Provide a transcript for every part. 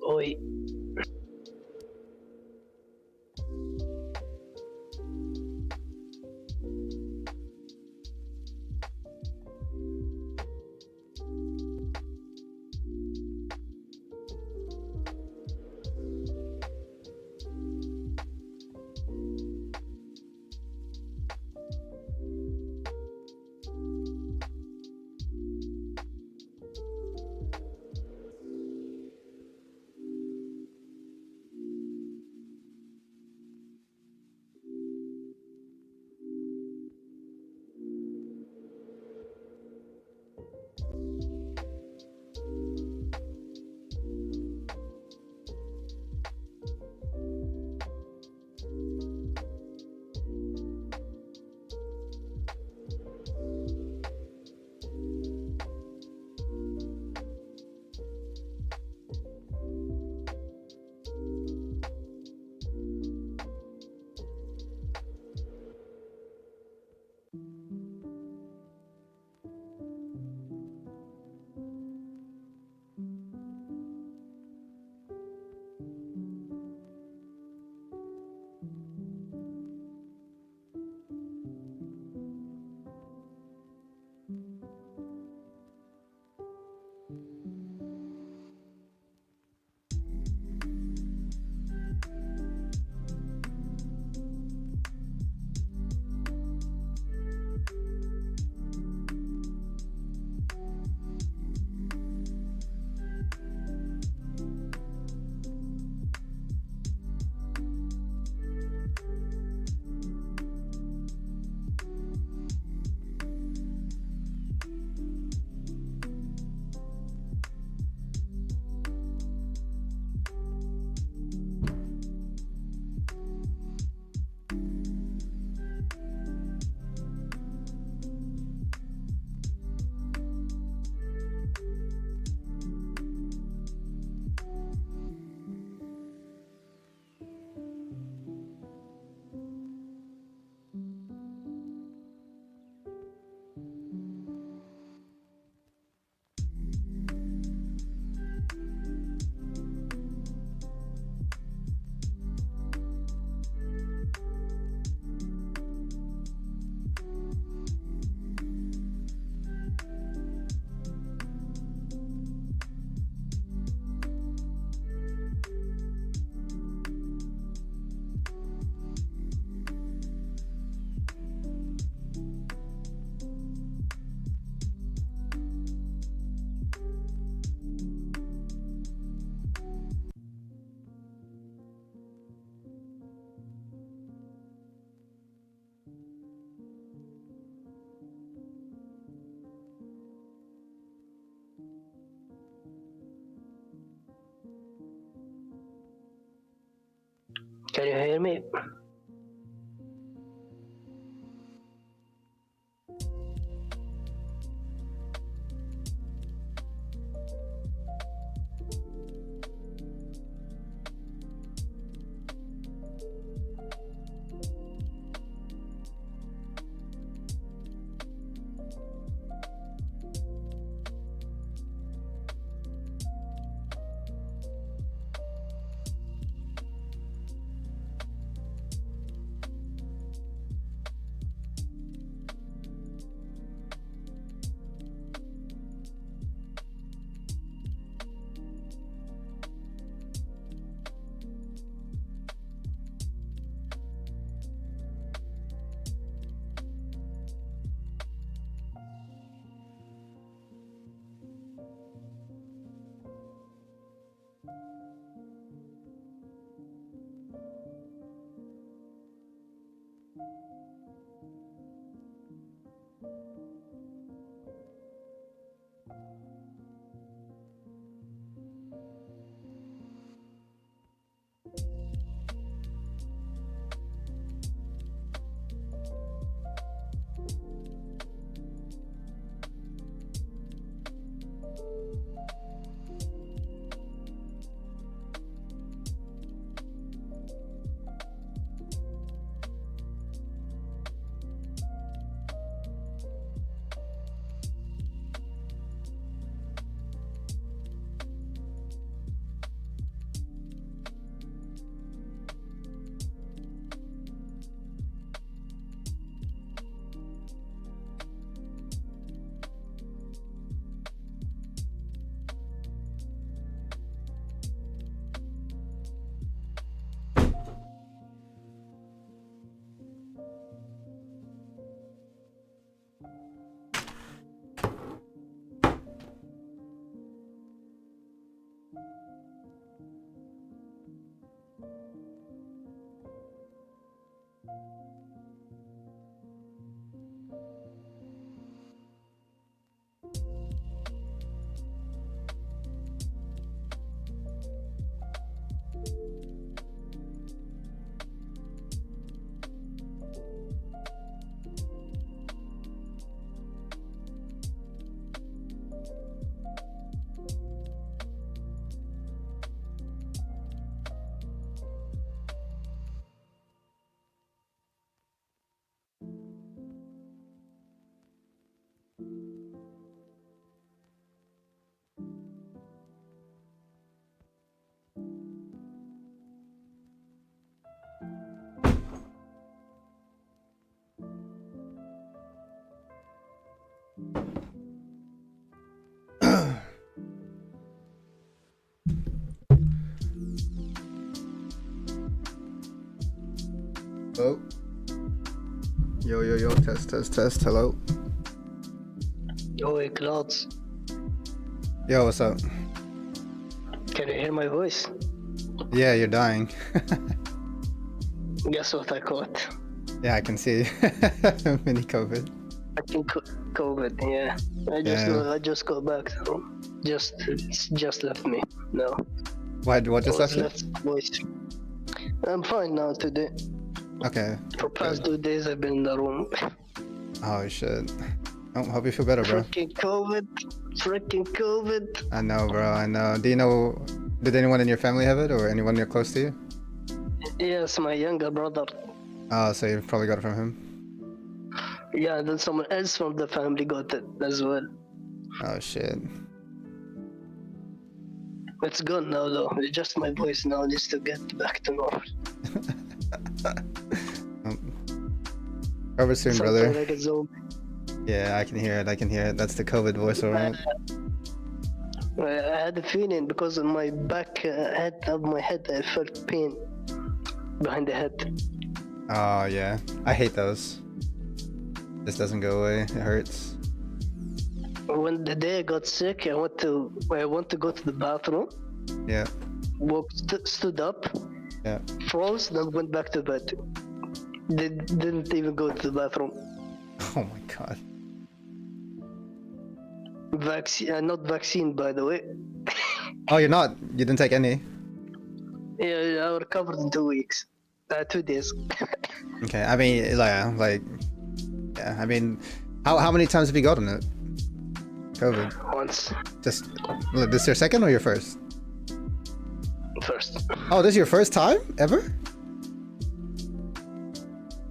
Oi. Can you hear me? Hello? Yo, yo, yo, test, test, test, hello? Yo, hey, Clouds. Yo, what's up? Can you hear my voice? Yeah, you're dying. Guess what I caught? Yeah, I can see. Mini COVID. I think COVID, yeah. I just got back, so it's just left me. No. What just left you? Left voice. I'm fine now today. Okay. For past good. 2 days I've been in the room. Oh, shit. Oh, hope you feel better, bro. Freaking COVID. I know, bro, I know. Did anyone in your family have it, or anyone near close to you? Yes, my younger brother. Oh, so you probably got it from him? Yeah, and then someone else from the family got it as well. Oh, shit. It's gone now though. It's just my voice now needs to get back to normal. Recover soon, Something brother. like a zombie. Yeah, I can hear it, I can hear it. That's the COVID voice, alright? I had a feeling because of my back head of my head, I felt pain behind the head. Oh, yeah. I hate those. This doesn't go away. It hurts. When the day I got sick, I want to go to the bathroom. Yeah. Stood up. Yeah. Froze, then went back to bed. Didn't even go to the bathroom. Oh my god. Not vaccine, by the way. Oh, you're not? You didn't take any? Yeah, I recovered in 2 weeks. 2 days. Okay, I mean, yeah, I mean, how many times have you gotten it? COVID? Once. Just, this is your second or your first? First. Oh, this is your first time ever?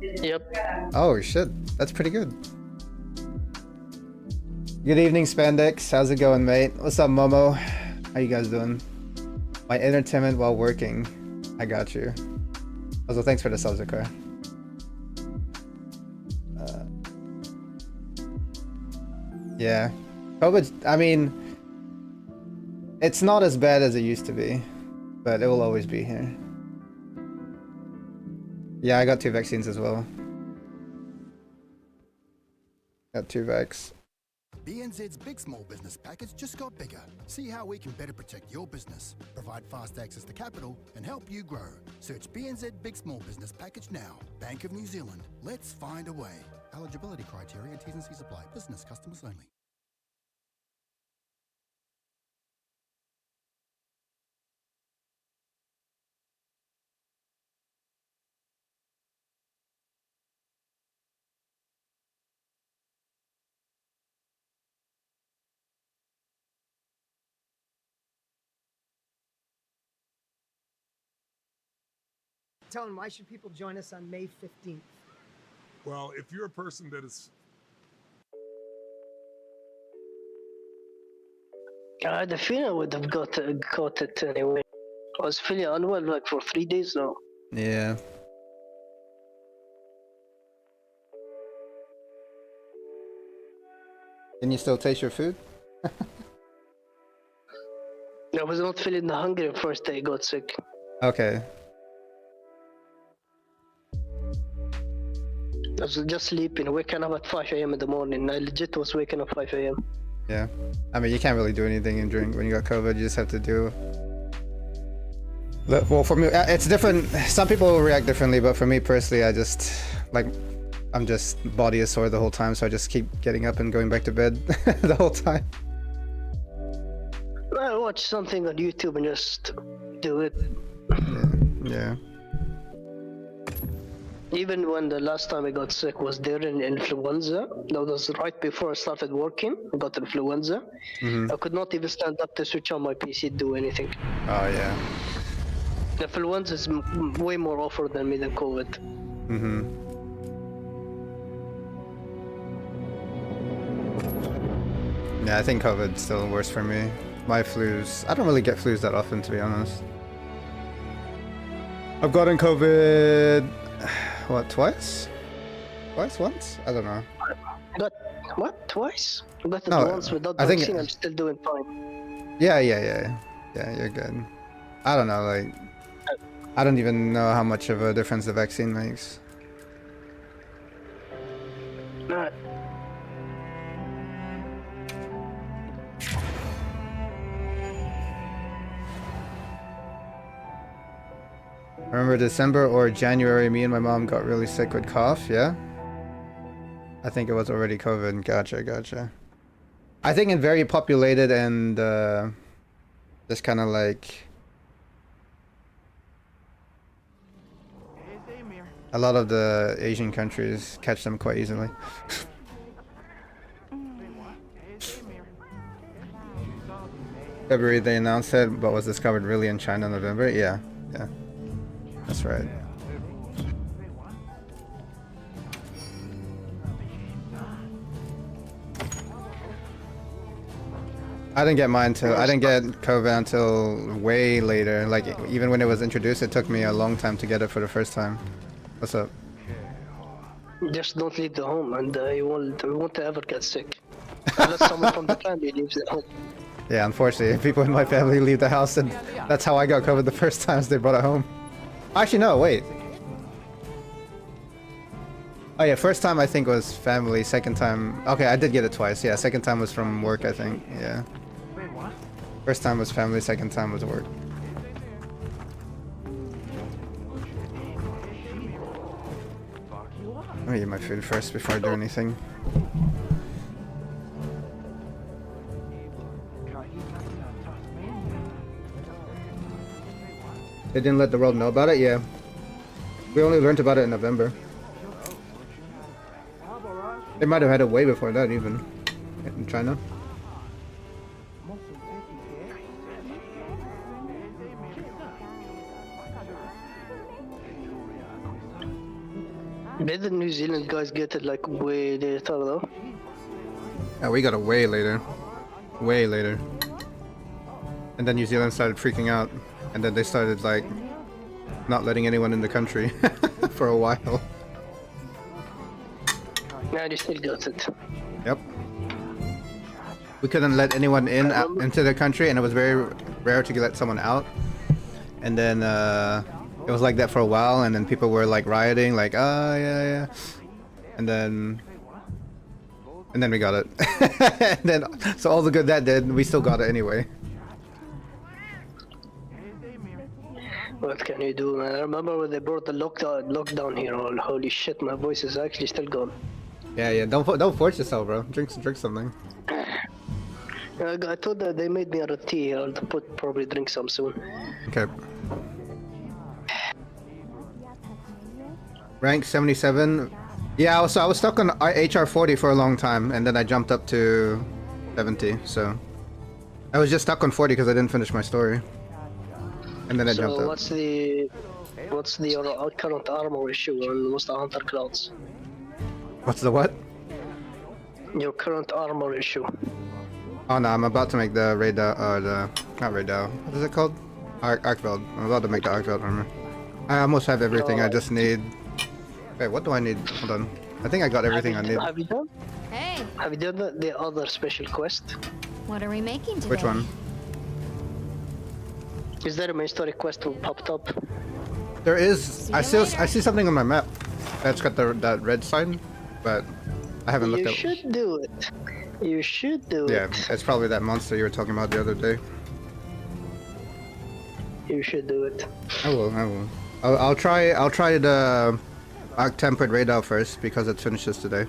Yep. Oh shit, that's pretty good. Good evening, Spandex. How's it going, mate? What's up, Momo? How you guys doing? My entertainment while working. I got you. Also, thanks for the subs, okay? Yeah. COVID, I mean, it's not as bad as it used to be, but it will always be here. Yeah, I got 2 vaccines as well. Got 2 vax. BNZ's Big Small Business Package just got bigger. See how we can better protect your business, provide fast access to capital, and help you grow. Search BNZ Big Small Business Package now. Bank of New Zealand. Let's find a way. Eligibility criteria and T's and C's apply. Business customers only. Tone, why should people join us on May 15th? Well, if you're a person that is... I had a feeling I would have got it anyway. I was feeling unwell like for 3 days now. Yeah. Can you still taste your food? I was not feeling the hunger the first day I got sick. Okay. I was just sleeping, waking up at 5 a.m. in the morning. I legit was waking up 5 a.m. Yeah. I mean, you can't really do anything during when you got COVID. You just have to do... Well, for me, it's different. Some people react differently, but for me personally, I just... I'm just body is sore the whole time, so I just keep getting up and going back to bed the whole time. I watch something on YouTube and just do it. Yeah. Even when the last time I got sick was during influenza, that was right before I started working, I got influenza. I could not even stand up to switch on my PC to do anything. Oh, yeah. Influenza is way more awful than me than COVID. Yeah, I think COVID's still worse for me. My flus, I don't really get flus that often, to be honest. I've gotten COVID, what, twice? Once? I don't know. Got what? Twice? I got it No, once without I think- vaccine. I'm still doing fine. Yeah, you're good. I don't know, like, I don't even know how much of a difference the vaccine makes. Alright. Remember December or January, me and my mom got really sick with cough, yeah? I think it was already COVID. Gotcha. I think in very populated and just kind of like a lot of the Asian countries catch them quite easily. February they announced it, but was discovered really in China in November. Yeah. That's right. I didn't get COVID until way later. Like even when it was introduced, it took me a long time to get it for the first time. What's up? Just don't leave the home, and you won't ever get sick. Unless someone from the family leaves the home. Yeah, unfortunately, people in my family leave the house, and that's how I got COVID the first times they brought it home. Actually, no, wait. Oh yeah, first time I think was family, second time... Okay, I did get it twice, yeah, second time was from work, I think, yeah. First time was family, second time was work. Let me eat my food first before I do anything. They didn't let the world know about it? Yeah. We only learned about it in November. They might have had it way before that even. In China. Did the New Zealand guys get it like way later though? Yeah, we got it way later. Way later. And then New Zealand started freaking out. And then they started like not letting anyone in the country for a while. Now they still got it. Yep. We couldn't let anyone in into the country, and it was very rare to let someone out. And then it was like that for a while, and then people were like rioting, like, oh yeah. And then we got it. And then so all the good that did, we still got it anyway. What can you do, man? I remember when they brought the lockdown here. Oh, holy shit, my voice is actually still gone. Yeah. Don't force yourself, bro. Drink something. I thought that they made me a tea. I'll probably drink some soon. Okay. Rank 77. Yeah, I was stuck on HR 40 for a long time, and then I jumped up to 70. So I was just stuck on 40 because I didn't finish my story. And then I jumped up. What's the current armor issue on Monster Hunter Clouds? What's the what? Your current armor issue. Oh no, I'm about to make the not Raydao. What is it called? Arkveld. I'm about to make the Arkveld armor. I almost have everything. I just need. Wait, what do I need? Hold on. I think I got everything I need. Have you done? Hey, Have you done the other special quest? what are we making today? Which one? Is there a main story quest that popped up? There is. I see something on my map. That's got that red sign, but I haven't looked You at. should do it. You should do Yeah, it. it's probably that monster you were talking about the other day. You should do it. I will. I'll try the Arc Tempered Radar first because it finishes today.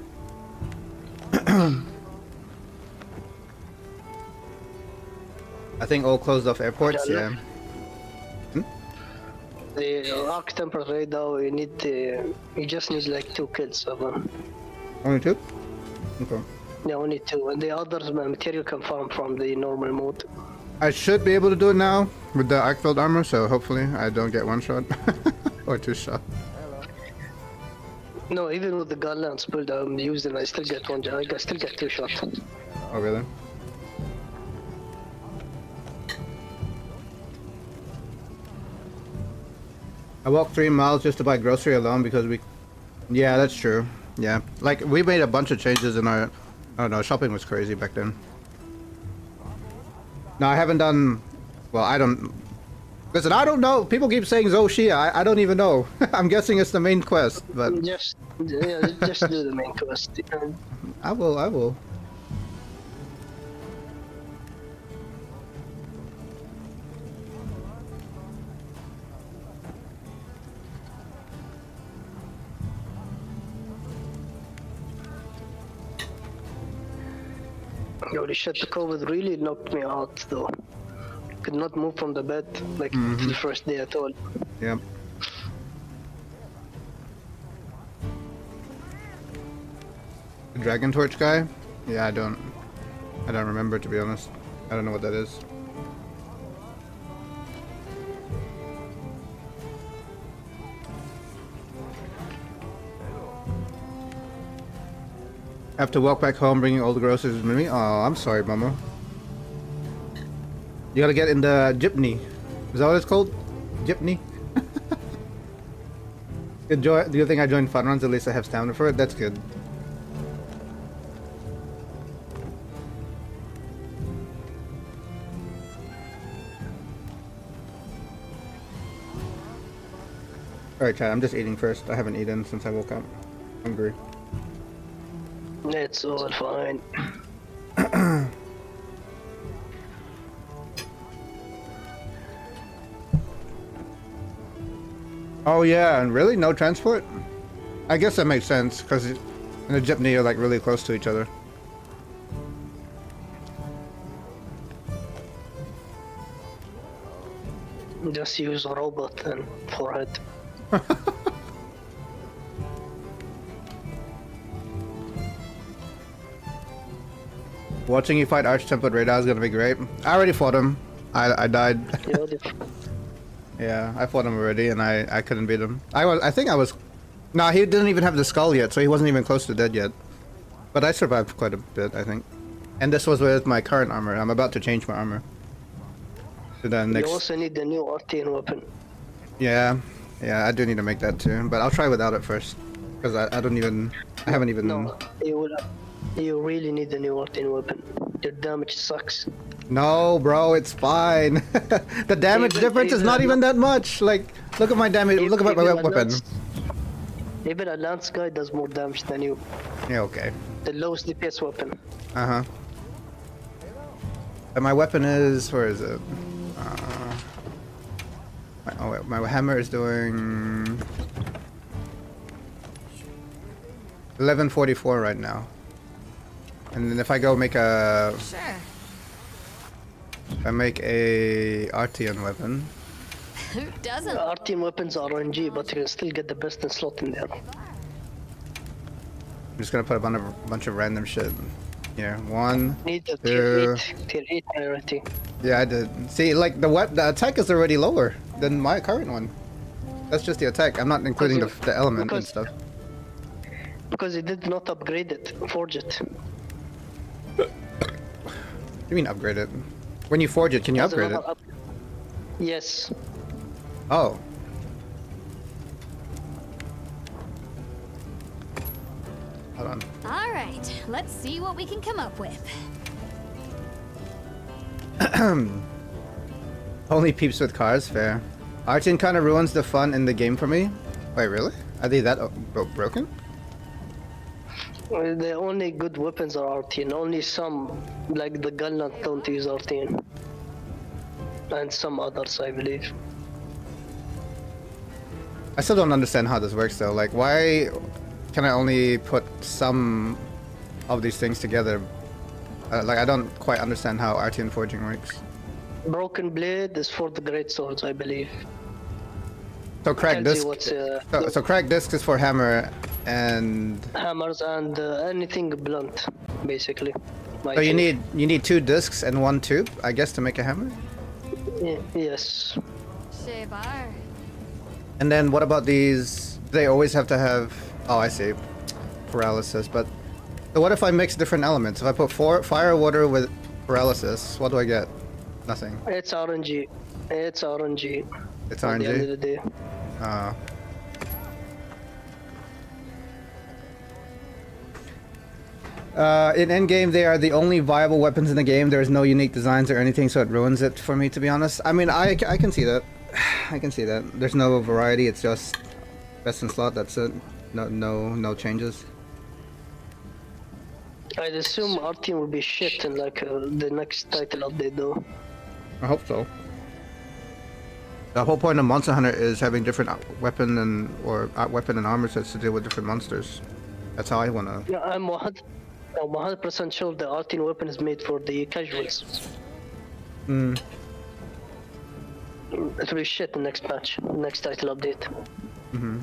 I think all closed off airports. Yeah. The Arc Tempered Radar, you just need like 2 kills of them. Only 2? Okay. Yeah, only 2, and the others material can farm from the normal mode. I should be able to do it now with the Arkveld armor, so hopefully I don't get 1 shot or 2 shot. No, even with the Gunlance build I'm using, I still get 1. I still get 2 shots. Oh really? I walked 3 miles just to buy grocery alone because we... Yeah, that's true. Yeah. Like, we made a bunch of changes in our... Oh no, shopping was crazy back then. No, I haven't done... Well, I don't... Listen, I don't know. People keep saying OCE. I don't even know. I'm guessing it's the main quest, but Just yeah, just do the main quest. I will. I will. Holy shit, the COVID really knocked me out though. Could not move from the bed like the first day at all. Yep. The Dragon Torch guy? Yeah, I don't remember, to be honest. I don't know what that is. I have to walk back home bringing all the groceries with me. Oh, I'm sorry, Mama. You gotta get in the jeepney. Is that what it's called? Jeepney? Do you think I joined fun runs? At least I have stamina for it. That's good. Alright, Chad, I'm just eating first. I haven't eaten since I woke up. Hungry. It's all fine. Oh yeah, and really? No transport? I guess that makes sense, because in a jeepney you're like really close to each other. Just use a robot and forehead. Watching you fight Arch-Template Radar is gonna be great. I already fought him. I died. Yeah, I fought him already, and I couldn't beat him. I think I was... Nah, he didn't even have the skull yet, so he wasn't even close to dead yet. But I survived quite a bit, I think. And this was with my current armor. I'm about to change my armor. To the next... You also need the new RTN weapon. Yeah, I do need to make that too, but I'll try without it first. Because I haven't even... No, you really need the new RTN weapon. Your damage sucks. No, bro, it's fine. The damage difference is not even that much. Like, look at my damage. Look at my weapon. Even a lance guy does more damage than you. Yeah, okay. The lowest DPS weapon. Uh-huh. And my weapon is... Where is it? My hammer is doing... 1144 right now. And then if I go make a... Sure. If I make a Artian weapon... Who doesn't? RTN weapons are RNG, but you can still get the best in slot in there. I'm just gonna put a bunch of random shit here. One, Need a two... tier 8 priority. Yeah, I did. See, like, the attack is already lower than my current one. That's just the attack. I'm not including the element and stuff. Because it did not upgrade it, forge it. What do you mean upgrade it? When you forge it, can you upgrade it? Yes. Oh. Hold on. All right, let's see what we can come up with. Only peeps with cars, fair. Artin kind of ruins the fun in the game for me. Wait, really? Are they that broken? The only good weapons are RTN. Only some, like the Gallant, don't use RTN. And some others, I believe. I still don't understand how this works though. Like, why can I only put some of these things together? Like, I don't quite understand how RTN forging works. Broken Blade is for the great swords, I believe. So cracked Tells you disc. what's, So cracked disc is for hammer and. hammers and anything blunt, basically. So you need 2 discs and 1 tube, I guess, to make a hammer. Yes. Shevar. And then what about these? They always have to have. Oh, I see. Paralysis, but. So what if I mix different elements? If I put fire, water with paralysis, what do I get? Nothing. It's RNG. It's RNG. It's At the end of RNG. the day. In endgame, they are the only viable weapons in the game. There's no unique designs or anything, so it ruins it for me, to be honest. I mean, I can see that. I can see that. There's no variety. It's just best in slot. That's it. No changes. I'd assume our team will be shit in like the next title update though. I hope so. The whole point of Monster Hunter is having different weapon and armor sets to deal with different monsters. That's how I wanna. Yeah, I'm 100% sure the our team weapon is made for the casuals. Hmm. It will be shit in next patch, next title update. Mm-hmm.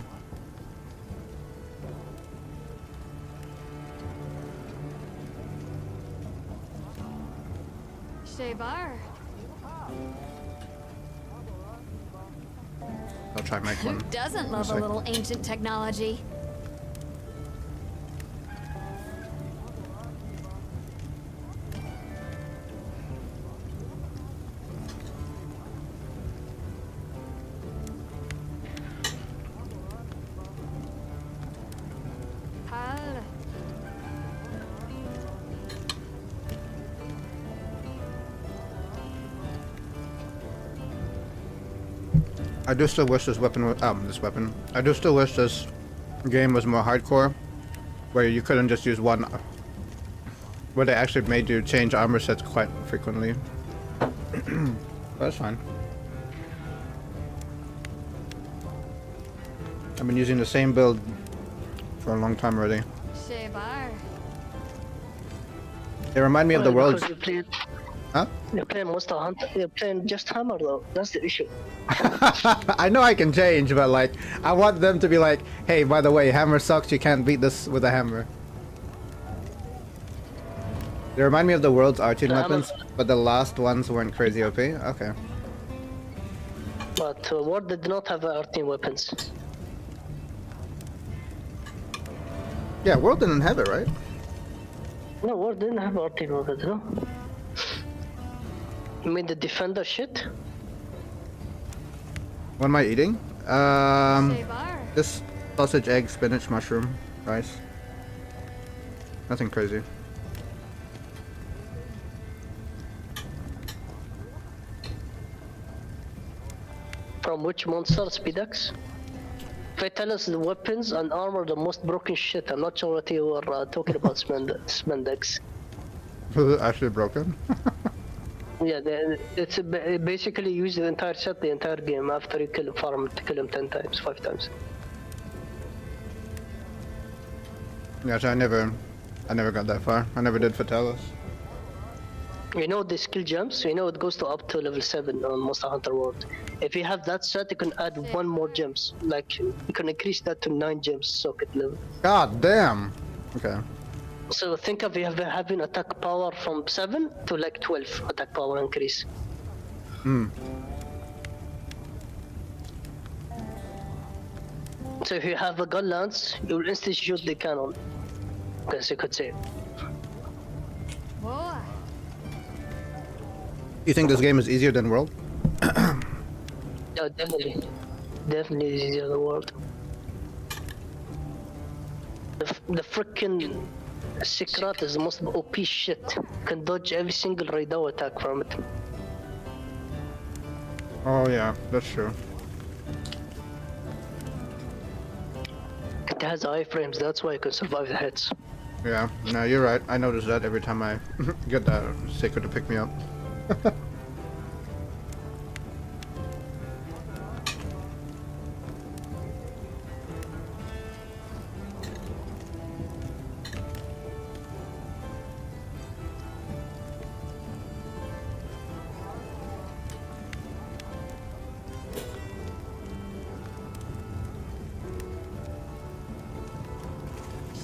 Shebar. I'll try make Who one. doesn't love a Sec. little ancient technology? Pal. I do still wish this weapon was, I do still wish this game was more hardcore, where you couldn't just use one, where they actually made you change armor sets quite frequently. But that's fine. I've been using the same build for a long time already. Shebar. They remind me of the worlds. Huh? You're playing Monster Hunter. You're playing just Hammer though. That's the issue. I know I can change, but like, I want them to be like, hey, by the way, hammer sucks, you can't beat this with a hammer. They remind me of the world's arcane weapons, but the last ones weren't crazy OP. Okay. But War did not have our team weapons. Yeah, world didn't have it, right? No, War didn't have our team weapons, no? You mean the defender shit? What am I eating? Shebar. This sausage, egg, spinach, mushroom, rice. Nothing crazy. From which monster, Speedax? If I tell us the weapons and armor, the most broken shit, I'm not sure what you were talking about, Spendex. Was it actually broken? Yeah, it's basically use the entire set, the entire game after you kill farm to kill him 10 times, 5 times. Yeah, so I never got that far. I never did Fatalis. You know the skill gems? You know it goes to up to level 7 on Monster Hunter World. If you have that set, you can add 1 more gems. Like, you can increase that to 9 gems socket level. God damn! Okay. So think of you having attack power from 7 to like 12 attack power increase. Hmm. So if you have a gun lance, you will instantly shoot the cannon. As you could say. Boy. You think this game is easier than World? Yeah, definitely. Definitely is easier than the world. The frickin' Secret is the most OP shit. Can dodge every single Raidao attack from it. Oh yeah, that's true. It has iframes, that's why you can survive the hits. Yeah, no, you're right. I notice that every time I get that Secret to pick me up.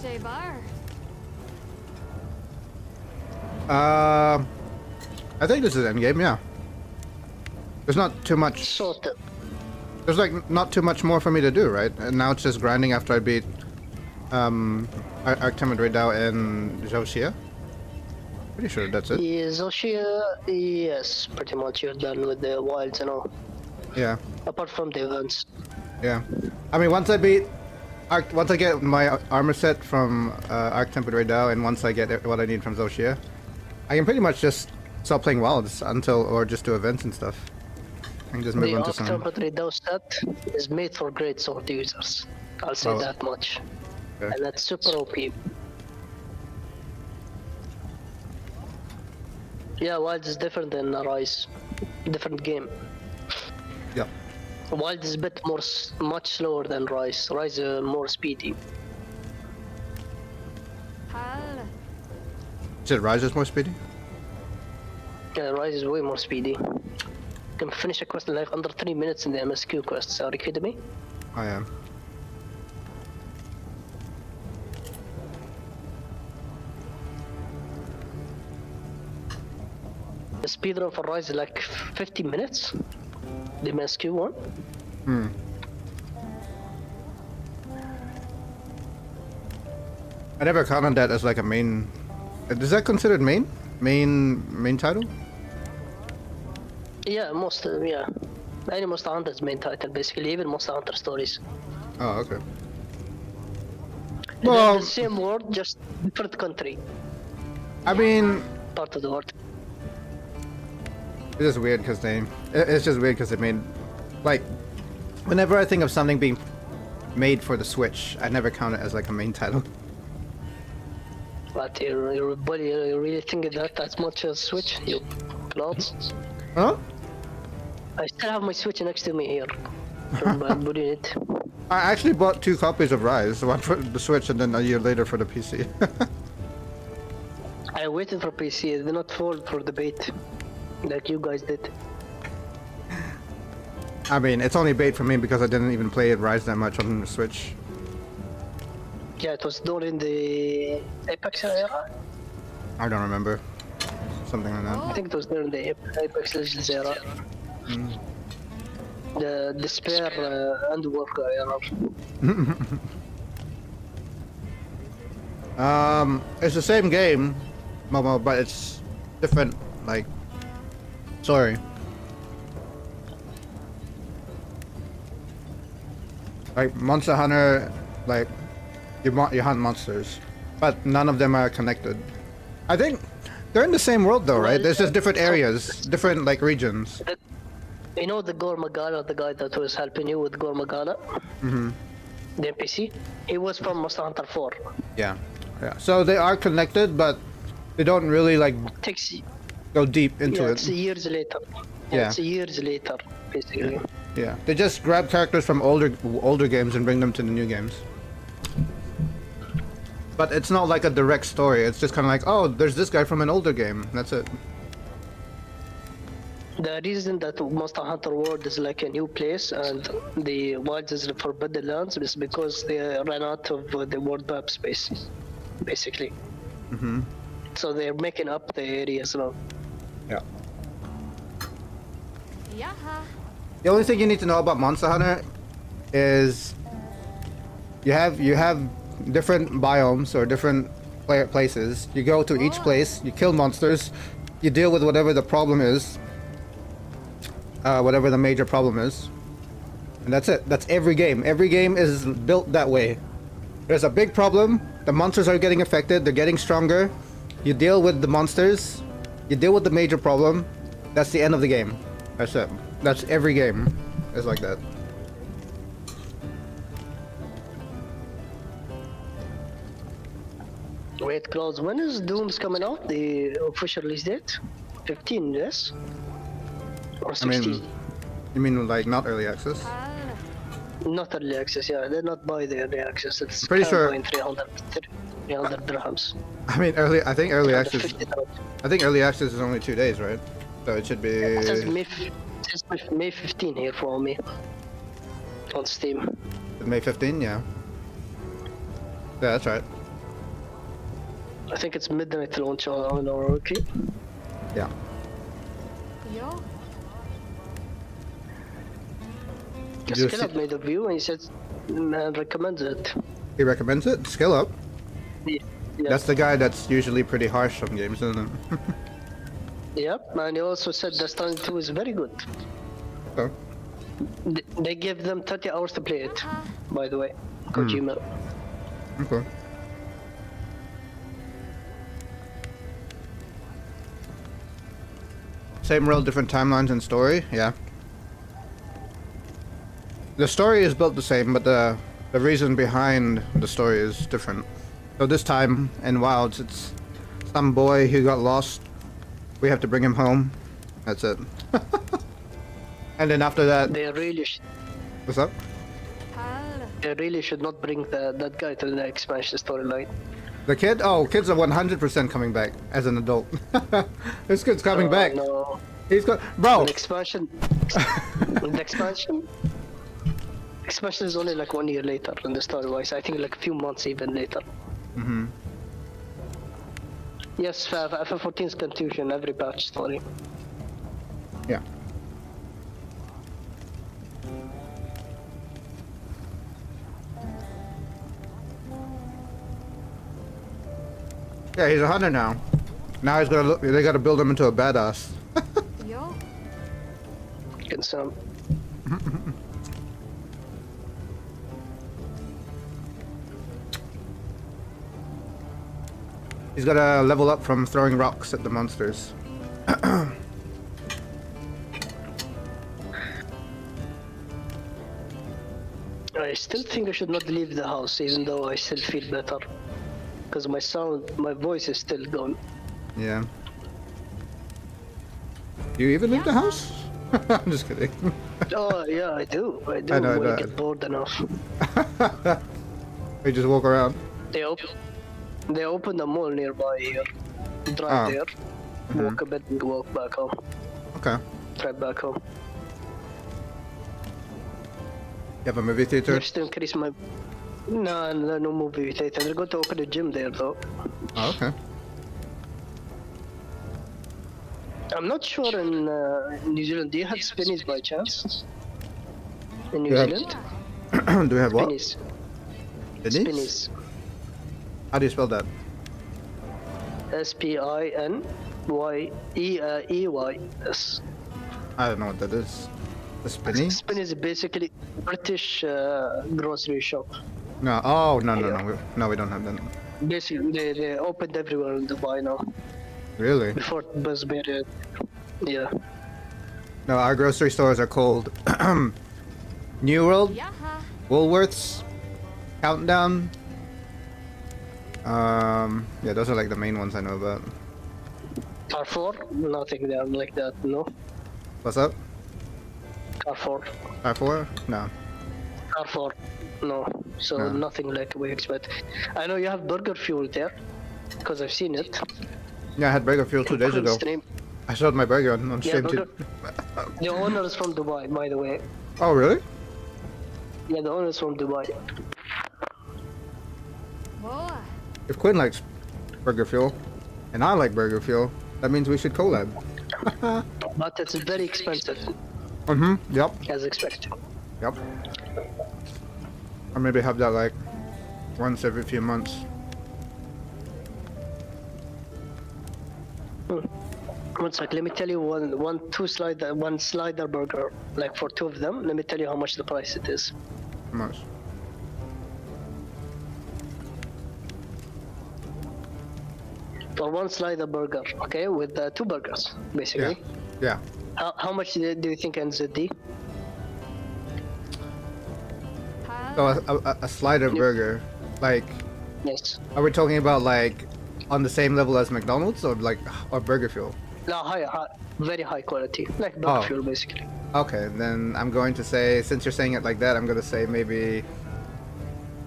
Shebar. I think this is endgame, yeah. There's not too much. Sort of. There's like not too much more for me to do, right? And now it's just grinding after I beat Arctemid Raidao and Zosia. Pretty sure that's it. Yeah, Zoshia, yes, pretty much you're done with the wilds and all. Yeah, Apart from the events. yeah. I mean, once I get my armor set from Arctemid Raidao, and once I get what I need from Zoshia, I can pretty much just stop playing wilds or just do events and stuff. can just move The on to some. October 3 set is made for great sword users. I'll say Oh. that much. Okay. And that's super OP. Yeah, Wild is different than Rise. Different game. Yeah. Wild is a bit more, much slower than Rise. Rise is more speedy. Hal. Is it Rise is more speedy? Yeah, Rise is way more speedy. You can finish a quest in like under 3 minutes in the MSQ quests. Are you kidding me? I am. The speedrun for Rise is like 50 minutes. The MSQ one. Hmm. I never counted that as like a main. Is that considered main? Main title? Yeah, yeah. Any Monster Hunter's main title, basically, even Monster Hunter stories. Oh, okay. They're Well, the same world, just different country, I mean, part of the world. it's just weird because it's just weird because they made, like, whenever I think of something being made for the Switch, I never count it as like a main title. But you really think that as much as Switch? You clouds? Huh? I still have my Switch next to me here. I'm putting it. I actually bought 2 copies of Rise, one for the Switch and then a year later for the PC. I waited for PC. I did not fall for the bait, like you guys did. I mean, it's only bait for me because I didn't even play Rise that much on the Switch. Yeah, it was during the Apex era. I don't remember. Something like that. I think it was during the Apex Legends era. The Despair and Warcraft era. It's the same game, Momo, but it's different, like, story. Like, Monster Hunter, like, you hunt monsters, but none of them are connected. I think they're in the same world though, right? There's just different areas, different, like, regions. You know the Gormagala, the guy that was helping you with Gormagala? Mm-hmm. The NPC? He was from Monster Hunter 4. Yeah. Yeah. So they are connected, but they don't really, like, Takes go deep into yeah, it. it's years later. Yeah. It's years later, basically. Yeah, they just grab characters from older games and bring them to the new games. But it's not like a direct story. It's just kind of like, oh, there's this guy from an older game. That's it. The reason that Monster Hunter World is like a new place and the Wilds is the Forbidden Lands is because they ran out of the world map space, basically. Mm-hmm. So they're making up the areas now. Yeah. Yaha. The only thing you need to know about Monster Hunter is you have different biomes or different places. You go to each place, you kill monsters, you deal with whatever the problem is, whatever the major problem is, and that's it. That's every game. Every game is built that way. There's a big problem, the monsters are getting affected, they're getting stronger, you deal with the monsters, you deal with the major problem, that's the end of the game. That's it. That's every game is like that. Wait, Klaus, when is Doom's coming out? The official release date? 15, yes? Or 16? You mean like not early access? Hal. Not early access, yeah. They're not buy the early access. It's I'm pretty sure- buying 300 dirhams. I mean I think early access. 350. I think early access is only 2 days, right? So it should be. It says May 15 here for me. On Steam. May 15, yeah. Yeah, that's right. I think it's midnight launch on our okay. Yeah. Yo. Did you Skill see- Up made a review and he said recommends it. He recommends it. Skill up. Yeah. That's the guy that's usually pretty harsh on games, isn't it? Yep, and he also said Death Stranding 2 is very good. Oh. They give them 30 hours to play it, by the way. Kojima. Okay. Same world, different timelines and story. Yeah. The story is built the same, but the reason behind the story is different. So this time in Wilds, it's some boy who got lost. We have to bring him home. That's it. And then after that, They really, what's up? Hal. they really should not bring that guy to the next expansion storyline. The kid? Oh, kids are 100% coming back as an adult. This kid's coming back. No, He's got, bro. the expansion, expansion is only like 1 year later in the story-wise. I think like a few months even later. Mm-hmm. Yes, FF14's confusion every patch story. Yeah. Yeah, he's a hunter now. Now he's gonna look. They gotta build him into a badass. Yo. Concern. He's gotta level up from throwing rocks at the monsters. I still think I should not leave the house, even though I still feel better. Because my voice is still gone. Yeah. Do you even leave the house? I'm just kidding. Oh yeah, I do. I do I know, when I I get bored enough. We just walk around. They open a mall nearby here. Drive Oh. there, walk a bit and walk back home. Okay. Drive back home. You have a movie theater? Just to increase my... No movie theater. They're going to open a gym there though. Oh, okay. I'm not sure in New Zealand. Do you have spinnies by chance? In New Yeah. Zealand? Do we have what? Spinnies. Spinnies? Spinnies. How do you spell that? SPINYEYS. I don't know what that is. The spinny? Spinnies is basically British grocery shop. No. Oh, no. No, we don't have that. Basically, they opened everywhere in Dubai now. Really? Before it was buried. Yeah. No, our grocery stores are called New World, Yaha. Woolworths, Countdown. Yeah, those are like the main ones I know about. Carrefour? Nothing there like that, no. What's up? Carrefour. Carrefour? No. Carrefour. No. So No. nothing like we expect. I know you have Burger Fuel there. Because I've seen it. Yeah, I had Burger Fuel 2 days On ago. stream. I showed my burger on Yeah, stream too. the owner is from Dubai, by the way. Oh, really? Yeah, the owner is from Dubai. Boy. If Quinn likes Burger Fuel, and I like Burger Fuel, that means we should collab. But it's very expensive, Mm-hmm. Yep. as expected. Yep. Or maybe have that like once every few months. One sec, let me tell you one slider burger, like for two of them. Let me tell you how much the price it is. How much? For one slider burger, okay, with two burgers, basically. Yeah. How much do you think NZD? So a slider burger, like, Yes. are we talking about like on the same level as McDonald's or like or Burger Fuel? No, high, very high quality, like burger Oh. fuel, basically. Okay, then I'm going to say, since you're saying it like that, I'm going to say maybe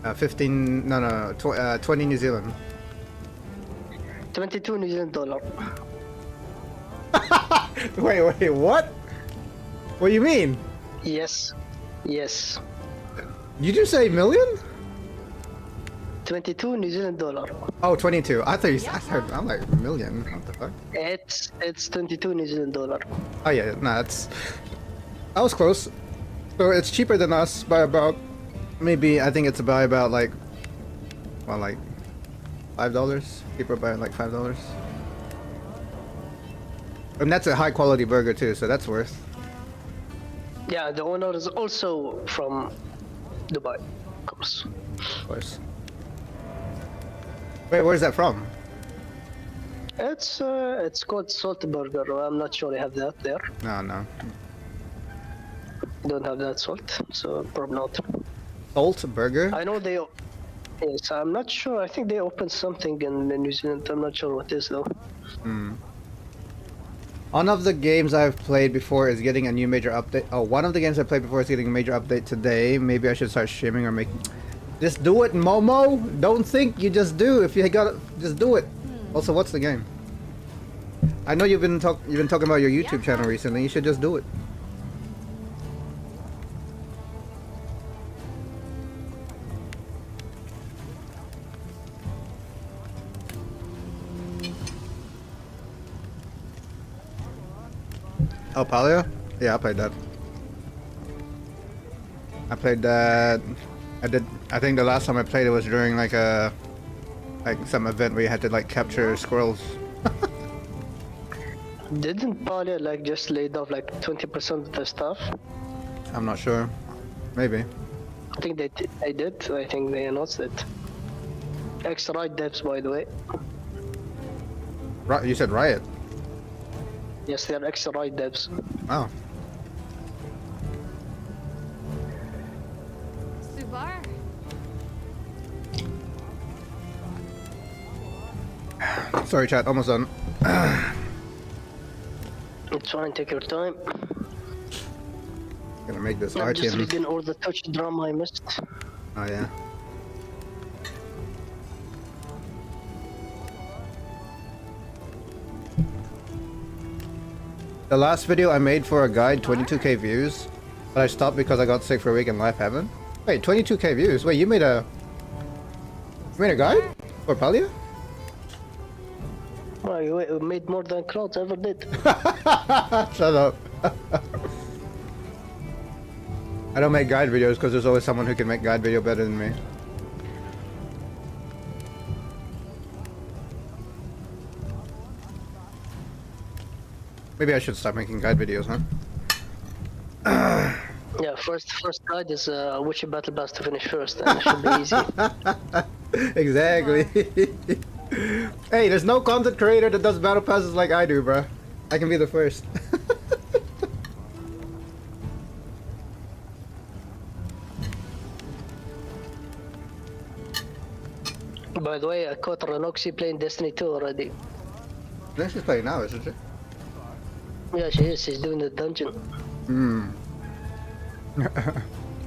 20 New Zealand. 22 New Zealand dollar. Wait, what? What do you mean? Yes. Yes. You just say million? 22 New Zealand dollar. Oh, 22. I thought I heard, I'm like, million. What the fuck? It's 22 New Zealand dollar. Oh, yeah, no, I was close. So it's cheaper than us by about, maybe, I think it's by about like, well, like $5. Cheaper by like $5. And that's a high quality burger too, so that's worth. Yeah, the owner is also from Dubai, of course. Of course. Wait, where's that from? It's called Salt Burger. I'm not sure they have that there. No. don't have that salt, so probably not. Salt burger? I know they. Yes, I'm not sure. I think they opened something in New Zealand. I'm not sure what it is though. One of the games I've played before is getting a new major update. Oh, one of the games I played before is getting a major update today. Maybe I should start streaming or making. Just do it, Momo. Don't think, you just do. If you got it, just do it. Also, what's the game? I know you've been talking about your YouTube channel recently. You should just do it. Oh, Palio? Yeah, I played that. I played that. I think the last time I played it was during like some event where you had to like capture squirrels. Didn't Palia like just laid off like 20% of the staff? I'm not sure. Maybe. I think they did. I think they announced it. X-Ride devs, by the way. You said Riot. Yes, they're X-Ride devs. Oh. Subar. Sorry, chat. Almost done. It's fine. Take your time. Gonna make this I'm just RTN. reading all the touch drama I missed. Oh yeah. The last video I made for a guide, 22k views, but I stopped because I got sick for a week and life happened. Wait, 22k views? Wait, you made a guide for Palia? Oh, you made more than Clouds ever did. Shut up. I don't make guide videos because there's always someone who can make guide video better than me. Maybe I should start making guide videos, huh? Yeah, first guide is which battle pass to finish first, and it should be easy. Exactly. Hey, there's no content creator that does battle passes like I do, bruh. I can be the first. By the way, I caught Ranoxy playing Destiny 2 already. She's playing now, isn't she? Yeah, she is. She's doing the dungeon. Hmm.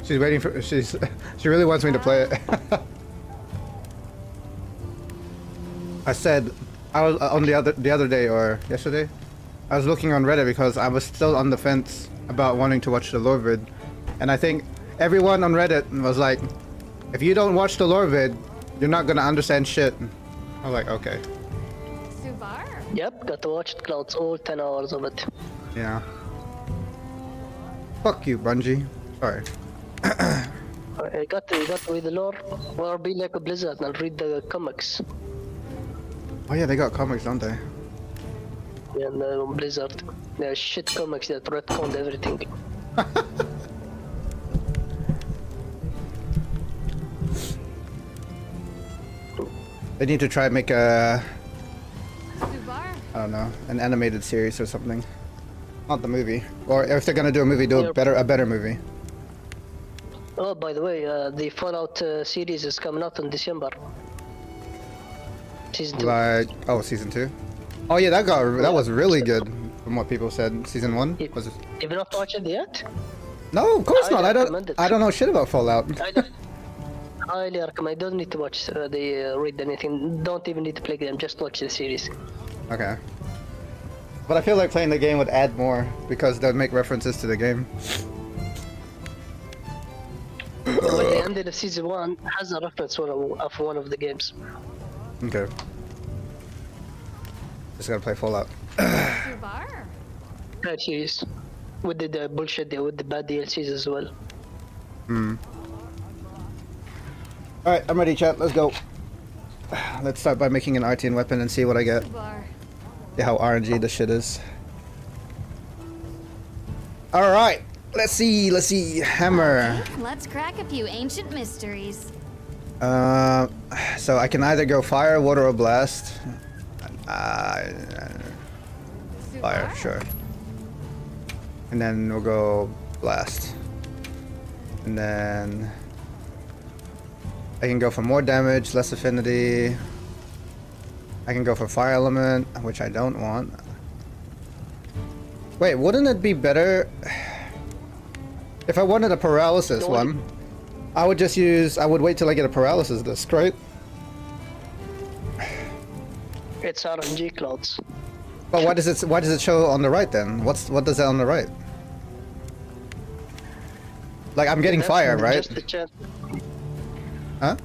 She's waiting for. She really wants me to play it. I said I was on the other day or yesterday. I was looking on Reddit because I was still on the fence about wanting to watch the lore vid, and I think everyone on Reddit was like, "If you don't watch the lore vid, you're not gonna understand shit." I was like, "Okay." Subar. Yep, got to watch it, Clouds, all 10 hours of it. Yeah. Fuck you, Bungie. Sorry. I got to read the lore, or be like a Blizzard and read the comics. Oh yeah, they got comics, don't they? Yeah, and Blizzard. They're shit comics that retconned everything. They need to try and make a, Subar. I don't know, an animated series or something. Not the movie. Or if they're gonna do a movie, do a better movie. Oh, by the way, the Fallout series is coming out in December. Season 2. Like, oh, season 2? Oh yeah, that was really good from what people said. Season 1 was it? Have you not watched it yet? No, of course not. recommend it. I don't know shit about Fallout. I highly recommend. Don't need to watch read anything. Don't even need to play the game. Just watch the series. Okay. But I feel like playing the game would add more because they'll make references to the game. By the end of season 1 has a reference of one of the games. Okay. Just gotta play Fallout. Subar. That series. With the bullshit, with the bad DLCs as well. Hmm. Alright, I'm ready, chat. Let's go. Let's start by making an RTN weapon and see what I get. Subar. Yeah, how RNG this shit is. Alright. Let's see. Hammer. Let's crack a few ancient mysteries. So I can either go fire, water, or blast. Fire, Subar. sure. And then we'll go blast. And then I can go for more damage, less affinity. I can go for fire element, which I don't want. Wait, wouldn't it be better if I wanted a paralysis one? I would just use. I would wait till I get a paralysis disc, right? It's RNG clouds. But why does it? Why does it show on the right then? What does that on the right? Like I'm getting That's fire, right? Just the chat. Huh?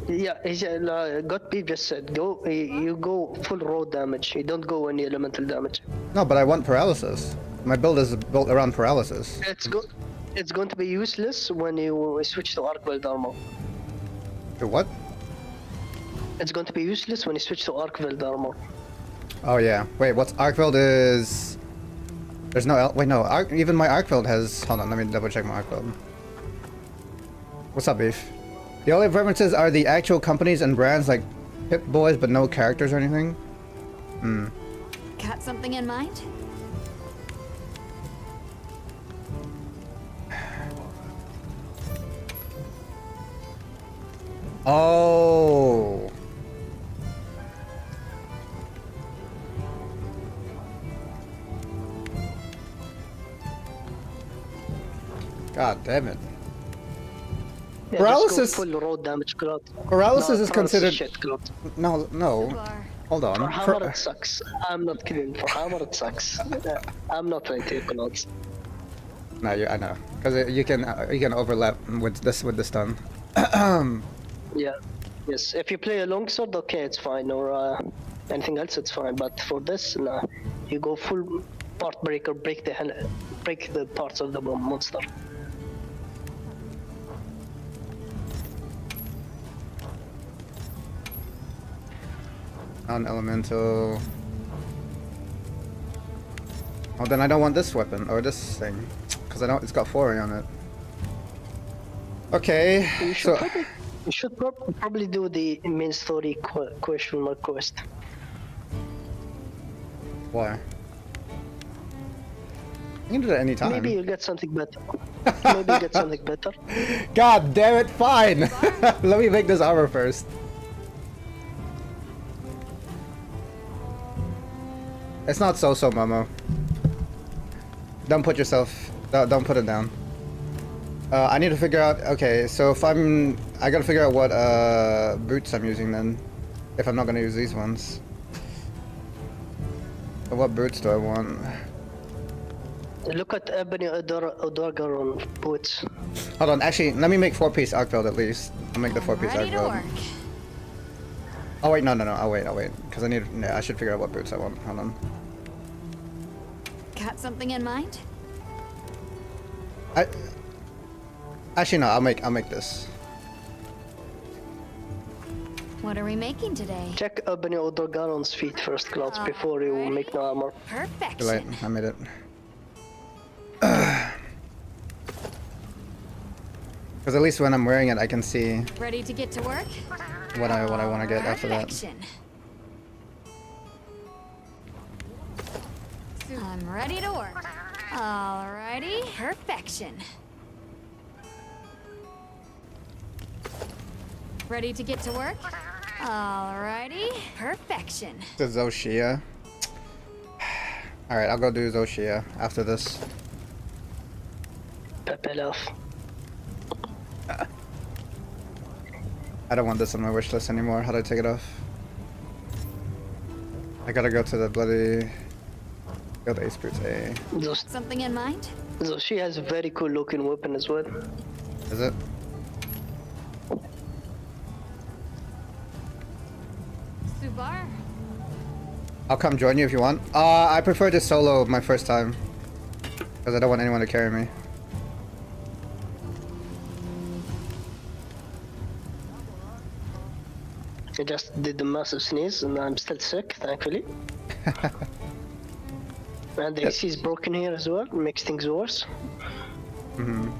Yeah, God Beef just said go. You go full raw damage. You don't go any elemental damage. No, but I want paralysis. My build is built around paralysis. It's going to be useless when you switch to Arc Weld armor. To what? It's going to be useless when you switch to Arc Weld armor. Oh yeah. Wait, what's Arcveld is? There's no wait no. Even my Arcveld has. Hold on, let me double check my Arcveld. What's up, Beef? The only references are the actual companies and brands like Pip Boys, but no characters or anything. Got something in mind? Oh. God damn it. Yeah, Paralysis- just go full raw damage cloud. Paralysis No, is considered. shit cloud. No. Bar. Hold on. For hammer it sucks. I'm not kidding. For hammer it sucks. I'm not trying to clouds. No, I know, because you can overlap with the stun. Yeah. Yes. If you play a longsword, okay, it's fine. Or anything else, it's fine. But for this, nah. You go full part breaker, break the parts of the monster. Non-elemental. Oh, then I don't want this weapon or this thing, because I don't. It's got 4 on it. Okay, You should, so probably do the main story question mark quest. why? You can do that anytime. Maybe you'll get something better. Maybe you get something better. God damn it! Fine. Let me make this armor first. It's not so Momo. Don't put yourself. Don't put it down. I need to figure out. Okay, so if I gotta figure out what boots I'm using then. If I'm not gonna use these ones. So what boots do I want? Look at Ebony Odogaron boots. Hold on, actually, let me make 4-piece Arcveld at least. I'll make the 4-piece Ready to Arcveld. work. Oh wait, no. I'll wait. Because I should figure out what boots I want. Hold on. Got something in mind? Actually, no. I'll make this. What are we making today? Check Ebony Odogaron's feet first, Clouds, before you Alrighty. make the armor. Too late. Perfection. I made it. Because at least when I'm wearing it, I can see Ready to get to work? what I want to get after that. Perfection. I'm ready to work. Alrighty. Perfection. Ready to get to work? Alrighty. Perfection. The Zoshia. Alright, I'll go do Zoshia after this. Pepe off. I don't want this on my wish list anymore. How do I take it off? I gotta go to the bloody... Go to Ace Boots A. Something in mind? So she has a very cool looking weapon as well. Is it? Subar. I'll come join you if you want. I prefer to solo my first time. Because I don't want anyone to carry me. I just did a massive sneeze and I'm still sick, thankfully. And the AC is broken here as well, makes things worse. Mm-hmm.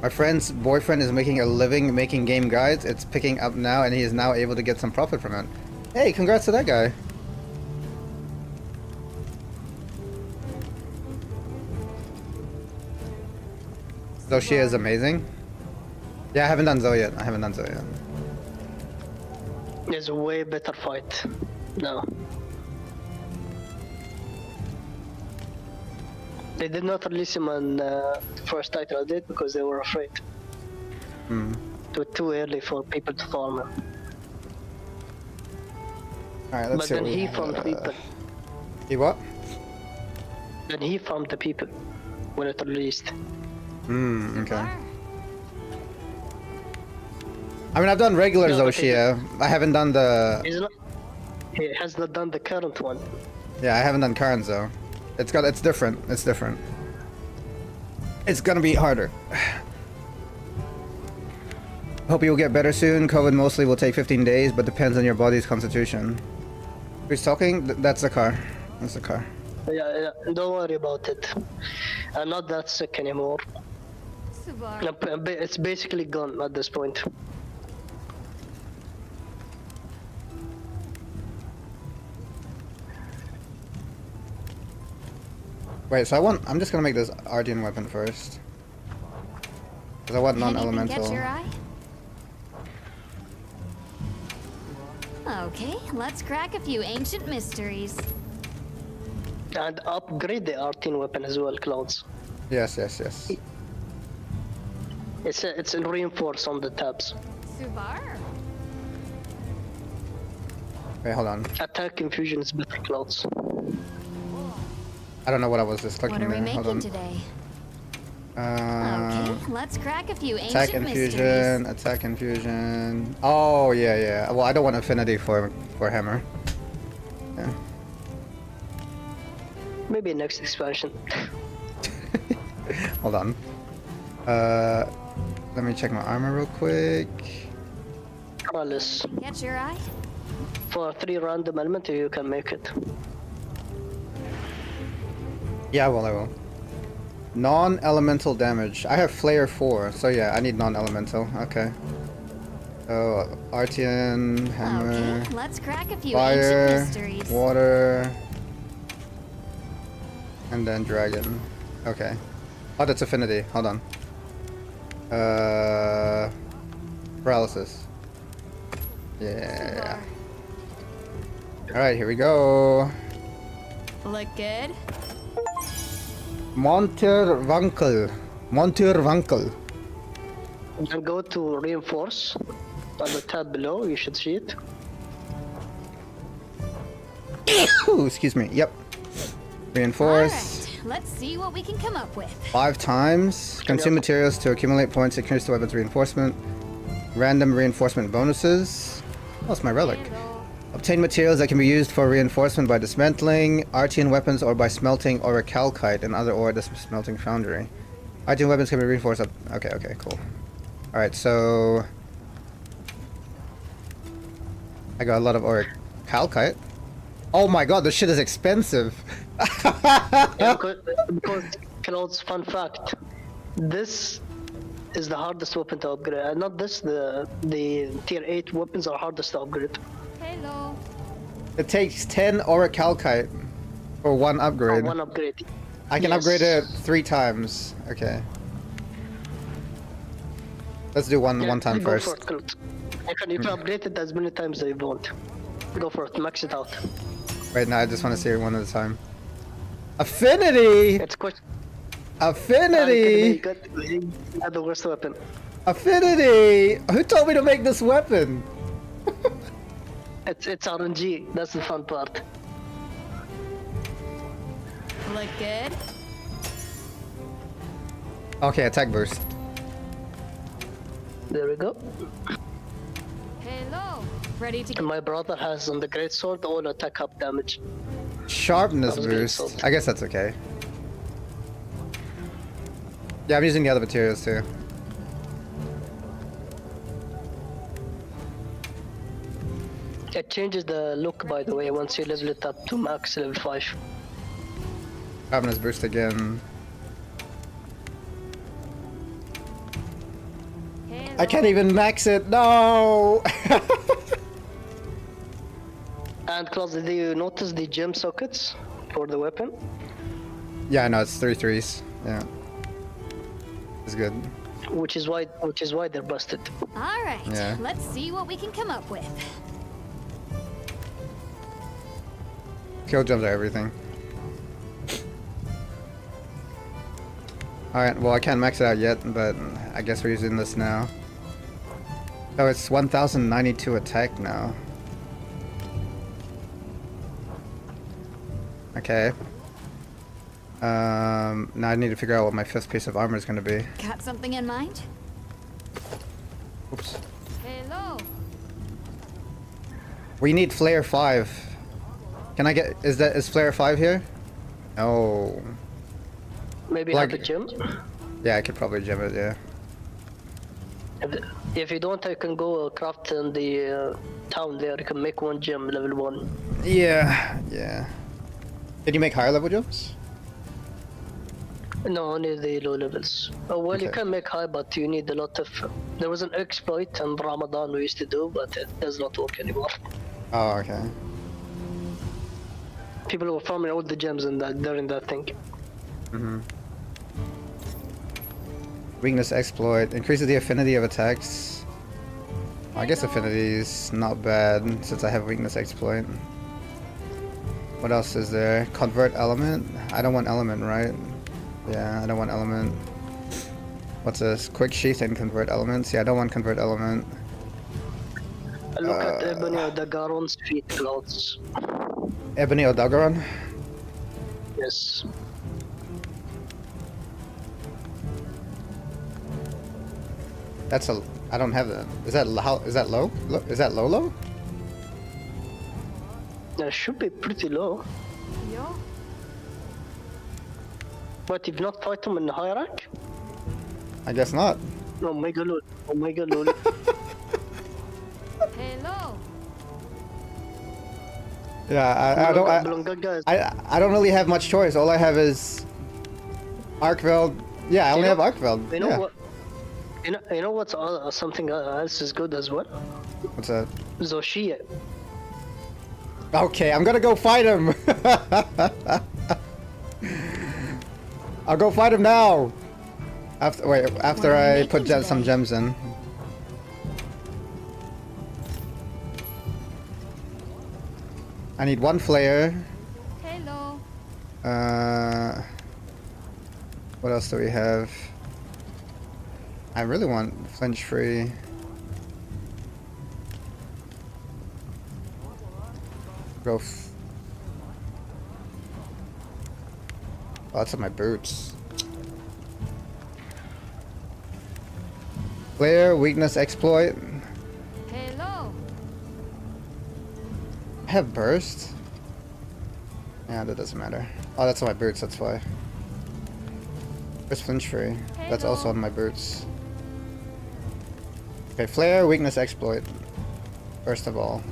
My friend's boyfriend is making a living making game guides. It's picking up now and he is now able to get some profit from it. Hey, congrats to that guy. Zoshia is amazing. Yeah, I haven't done Zoe yet. I haven't done Zoe yet. It's a way better fight. No. They did not release him on first title update because they were afraid. It was too early for people to farm him. Alright, let's But see then what we he have. farmed people. He what? Then he farmed the people when it released. Okay. Subar. I mean, I've done regular No, but he Zoshia. I haven't done the... He has not done the current one. Yeah, I haven't done Karens though. It's different. It's different. It's gonna be harder. Hope you'll get better soon. COVID mostly will take 15 days, but depends on your body's constitution. Who's talking? That's the car. That's the car. Yeah, don't worry about it. I'm not that sick anymore. Subar. It's basically gone at this point. Wait, so I'm just gonna make this Ardian weapon first. Because I want Anything non-elemental. catch your eye? Okay, let's crack a few ancient mysteries. And upgrade the R10 weapon as well, Clouds. Yes, yes, yes. It's reinforced on the tabs. Subar. Wait, hold on. Attack infusion is better, Clouds. I don't know what I was just clicking What are we there. Hold on. making today? Uh, Okay, let's crack a few attack ancient mysteries. infusion, attack infusion. Oh, yeah, yeah. Well, I don't want affinity for hammer. Yeah. Maybe next expansion. Hold on. Let me check my armor real quick. Alice. Catch your eye? For 3 random element, you can make it. Yeah, well, I will. Non-elemental damage. I have Flare 4, so yeah, I need non-elemental. Okay. So, Artian, hammer, Okay, let's crack a few fire, ancient mysteries. water, and then dragon. Okay. Oh, that's affinity. Hold on. Paralysis. Yeah. Alright, here we go. Look good? Monterwankel. Monterwankel. Then go to reinforce. On the tab below, you should see it. Ooh, excuse me. Yep. Reinforce. Alright, let's see what we can come up with. 5 times. Consume materials to accumulate points. Increase the weapon's reinforcement. Random reinforcement bonuses. Oh, it's my relic. Obtain materials that can be used for reinforcement by dismantling Artian weapons or by smelting or a calcite and other ore at the smelting foundry. Artian weapons can be reinforced up. Okay, okay, cool. Alright, so I got a lot of ore calcite. Oh my god, this shit is expensive. Yeah, because Clouds, fun fact. This is the hardest weapon to upgrade. Not this, the tier 8 weapons are hardest to upgrade. Hello. It takes 10 orichalcite for one For upgrade. one upgrade. I can Yes. upgrade it 3 times. Okay. Let's do one time go first. for it, Clouds. You can upgrade it as many times as you want. Go for it, max it out. Wait, no, I just want to see it one at a time. Affinity! It's quite. Affinity! You had the worst weapon. Affinity! Who told me to make this weapon? It's RNG. That's the fun part. Look good? Okay, attack burst. There we go. Hello. Ready to And my brother has on the great sword all attack up damage. Sharpness That was great boost. sword. I guess that's okay. Yeah, I'm using the other materials too. It changes the look, by the way, once you level it up to max level 5. Sharpness boost again. Hello. I can't even max it. No! And Klaus, did you notice the gem sockets for the weapon? Yeah, no, it's 3 3s. Yeah. It's good. which is why they're busted. All right, Yeah. let's see what we can come up with. Kill jumps are everything. Alright, well I can't max it out yet, but I guess we're using this now. Oh, it's 1092 attack now. Okay. Now I need to figure out what my 5th piece of armor is going to be. Got something in mind? Oops. Hello. We need Flare 5. Can I get... Is Flare 5 here? No. Maybe Like- have a gym. Yeah, I could probably gem it, yeah. If you don't, I can go craft in the town there. You can make one gym level 1. Yeah, yeah. Did you make higher level jumps? No, only the low levels. Oh, well, you Okay. can make high, but you need a lot of... There was an exploit in Ramadan we used to do, but it does not work anymore. Oh, okay. People were farming all the gems in that during that thing. Mm-hmm. Weakness exploit. Increases the affinity of attacks. I guess affinity is not bad since I have weakness exploit. What else is there? Convert element? I don't want element, right? Yeah, I don't want element. What's this? Quick sheath and convert elements? Yeah, I don't want convert element. Look at Ebony Dagaron's feet clouds. Ebony Odagaron? Yes. That's a... I don't have that. Is that how? Is that low? Is that low? That should be pretty low. Yo. But if not fight him in high rank? I guess not. Omega lol. Omega lol. Hello. Yeah, Blongaga is... I don't really have much choice. All I have is Arkveld. Yeah, I only have Arkveld. You know Yeah. what? You know what's something else is good as well? What's that? Zoshia. Okay, I'm gonna go fight him. I'll go fight him now. After I put some gems in. I need one flare. Hello. What else do we have? I really want flinch free. Go. Oh, that's on my boots. Flare, weakness, exploit. Hello. I have burst. Yeah, that doesn't matter. Oh, that's on my boots, that's why. Where's flinch free? That's also on my boots. Okay, flare, weakness, exploit. First of all.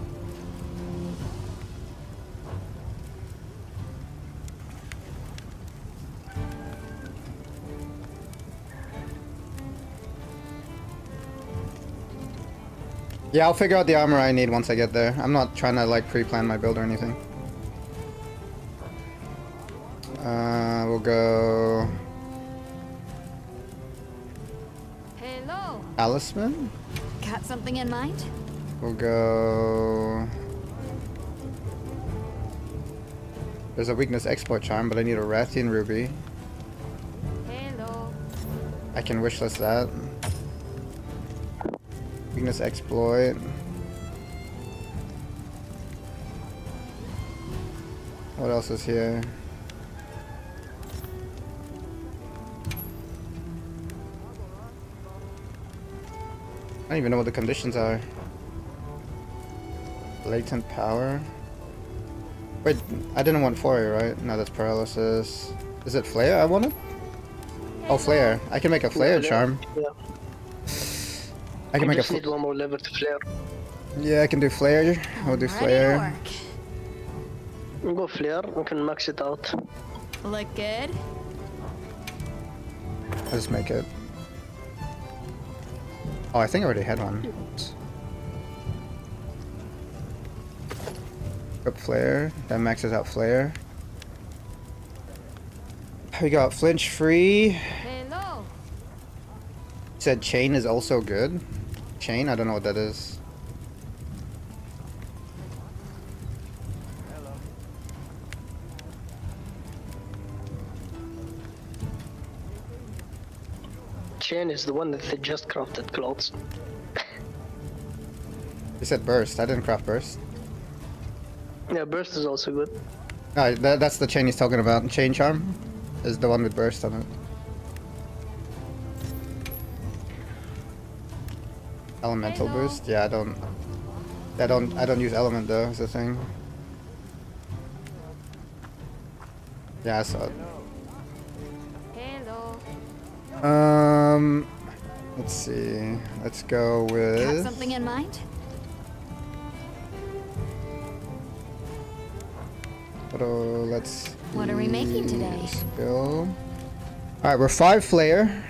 Yeah, I'll figure out the armor I need once I get there. I'm not trying to like pre-plan my build or anything. We'll go... Hello. Talisman? Got something in mind? We'll go... There's a weakness exploit charm, but I need a Rathian Ruby. Hello. I can wishlist that. Weakness exploit. What else is here? I don't even know what the conditions are. Latent power. Wait, I didn't want Foray, right? No, that's paralysis. Is it flare I wanted? Oh, flare. I can make a flare charm. Yeah. I can make a just need one more level to flare. Yeah, I can do flare. We'll do Ready to flare. work. We'll go flare. We can max it out. Look good? I'll just make it. Oh, I think I already had one. Up flare. That maxes out flare. We got flinch free. Hello. Said chain is also good. Chain? I don't know what that is. Chain is the one that they just crafted clothes. You said burst. I didn't craft burst. Yeah, burst is also good. No, that's the chain he's talking about. Chain charm is the one with burst on it. Elemental Hello. boost? Yeah, I don't use element though, is the thing. Yeah, I saw it. Hello. Let's see. Let's go Got with something in mind? let's What are we making today? go. Alright, we're 5 Flayer.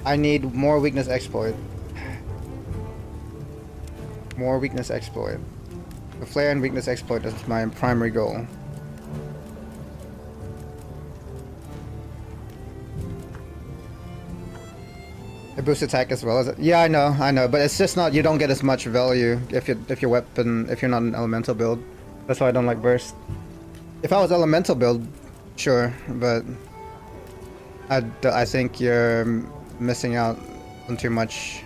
I need more weakness exploit. More weakness exploit. The Flare and weakness exploit is my primary goal. It boosts attack as well as it. Yeah, I know, but it's just not. You don't get as much value if your weapon if you're not an elemental build. That's why I don't like burst. If I was elemental build, sure, but I think you're missing out on too much.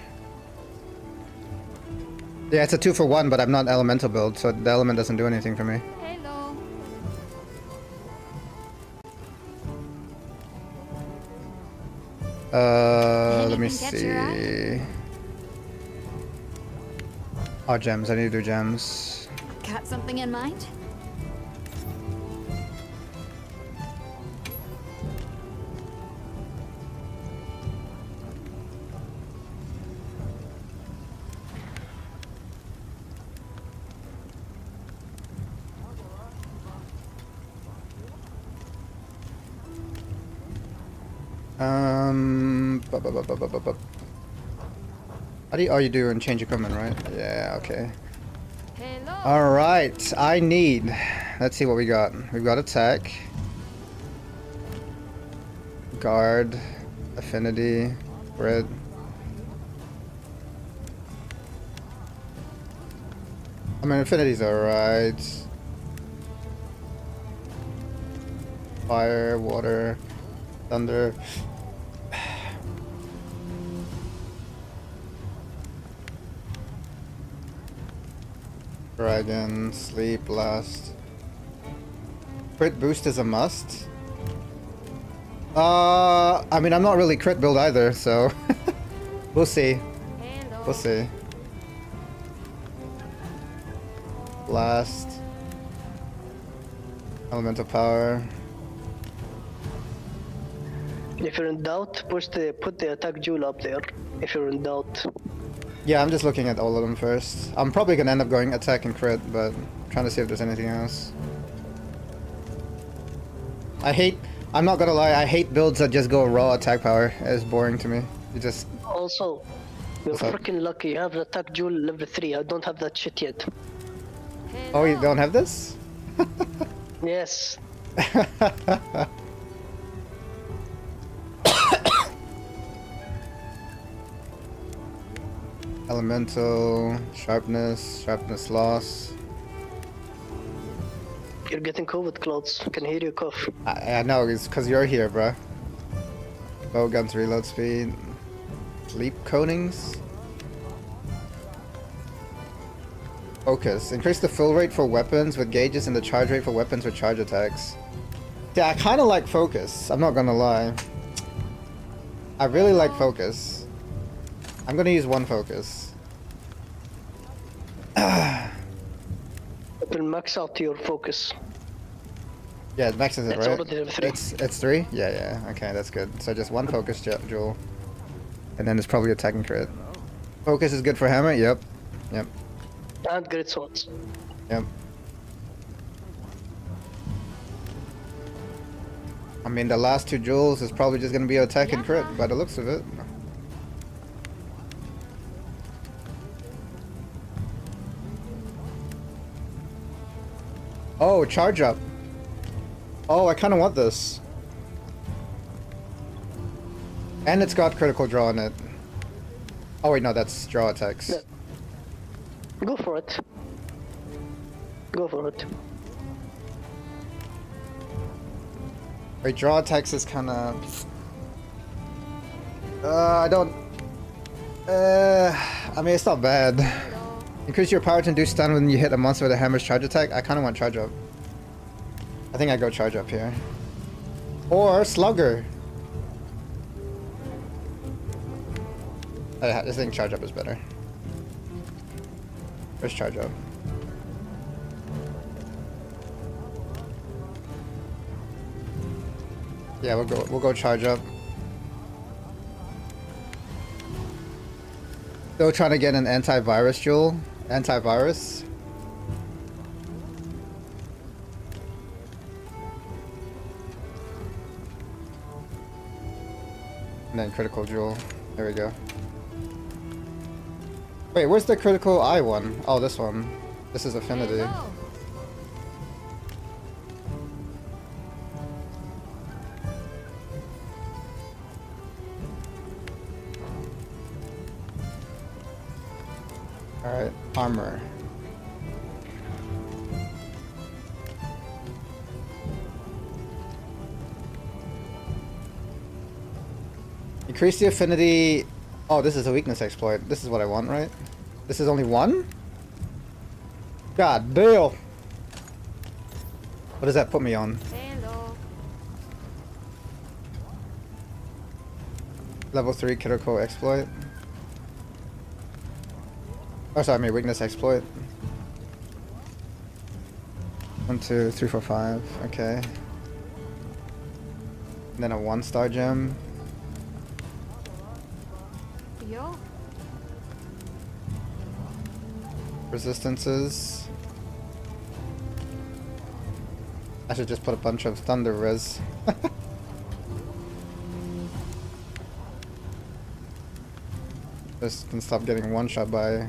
Yeah, it's a 2-for-1, but I'm not elemental build, so the element doesn't do anything for me. Hello. Let me Anything catch your see. Oh, gems. I need to do gems. Got something in mind? How do you, oh, you do and change equipment, right? Yeah, okay. Hello. Alright, I need... Let's see what we got. We've got attack. Guard. Affinity. Crit. I mean, affinity's alright. Fire, water, thunder. Dragon, sleep, blast. Crit boost is a must. I mean, I'm not really crit build either, so we'll see. Hello. We'll see. Blast. Elemental power. If you're in doubt, put the attack jewel up there. If you're in doubt. Yeah, I'm just looking at all of them first. I'm probably gonna end up going attack and crit, but I'm trying to see if there's anything else. I'm not gonna lie, I hate builds that just go raw attack power. It's boring to me. You just... Also, you're What's up? freaking lucky. You have the attack jewel level 3. I don't have that shit yet. Oh, you don't have this? Yes. Elemental, sharpness loss. You're getting COVID clothes. I can hear you cough. I know, it's because you're here, bruh. Bowgun's reload speed. Sleep coatings. Focus. Increase the fill rate for weapons with gauges and the charge rate for weapons with charge attacks. Yeah, I kind of like focus. I'm not gonna lie. I really like focus. I'm gonna use one focus. It will max out your focus. Yeah, it maxes it, It's right? already level 3. It's 3? Yeah. Okay, that's good. So just one focus jewel. And then it's probably attack and crit. Focus is good for hammer? Yep. And great swords. Yep. I mean, the last 2 jewels is probably just gonna be attack and crit by the looks of it. Oh, charge up. Oh, I kind of want this. And it's got critical draw in it. Oh wait, no, that's draw attacks. Yeah. Go for it. Go for it. Wait, draw attacks is kind of. I don't. I mean, it's not bad. Increase your power to induce stun when you hit a monster with a hammer's charge attack. I kind of want charge up. I think I go charge up here. Or slugger. I think charge up is better. Where's charge up? Yeah, we'll go charge up. Still trying to get an antivirus jewel. Antivirus. And then critical jewel. There we go. Wait, where's the critical eye one? Oh, this one. This is affinity. Hello. Alright, armor. Increase the affinity. Oh, this is a weakness exploit. This is what I want, right? This is only one? God damn! What does that put me on? Hello. Level 3 critical exploit. Oh, sorry, I mean weakness exploit. 1, 2, 3, 4, 5. Okay. And then a 1-star gem. Yo. Resistances. I should just put a bunch of thunder res. Just can stop getting one shot by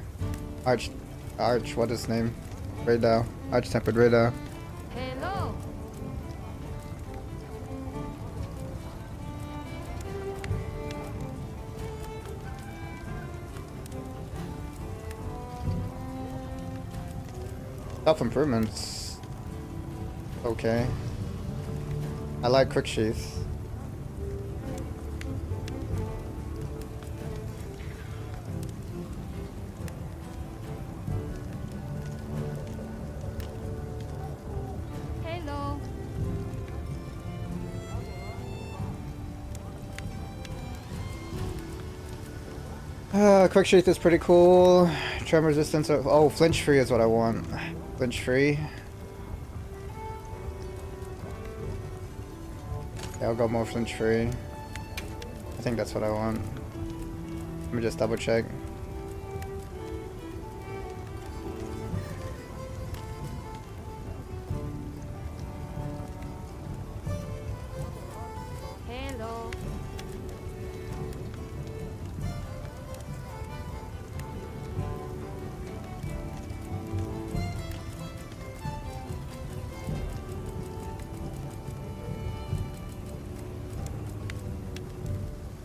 Arch, what is his name? Radar. Arch Tempered Radar. Hello. Self improvements. Okay. I like quick sheath. Hello. Quick sheath is pretty cool. Tremor resistance. Oh, flinch free is what I want. Flinch free. Yeah, I'll go more flinch free. I think that's what I want. Let me just double check. Hello.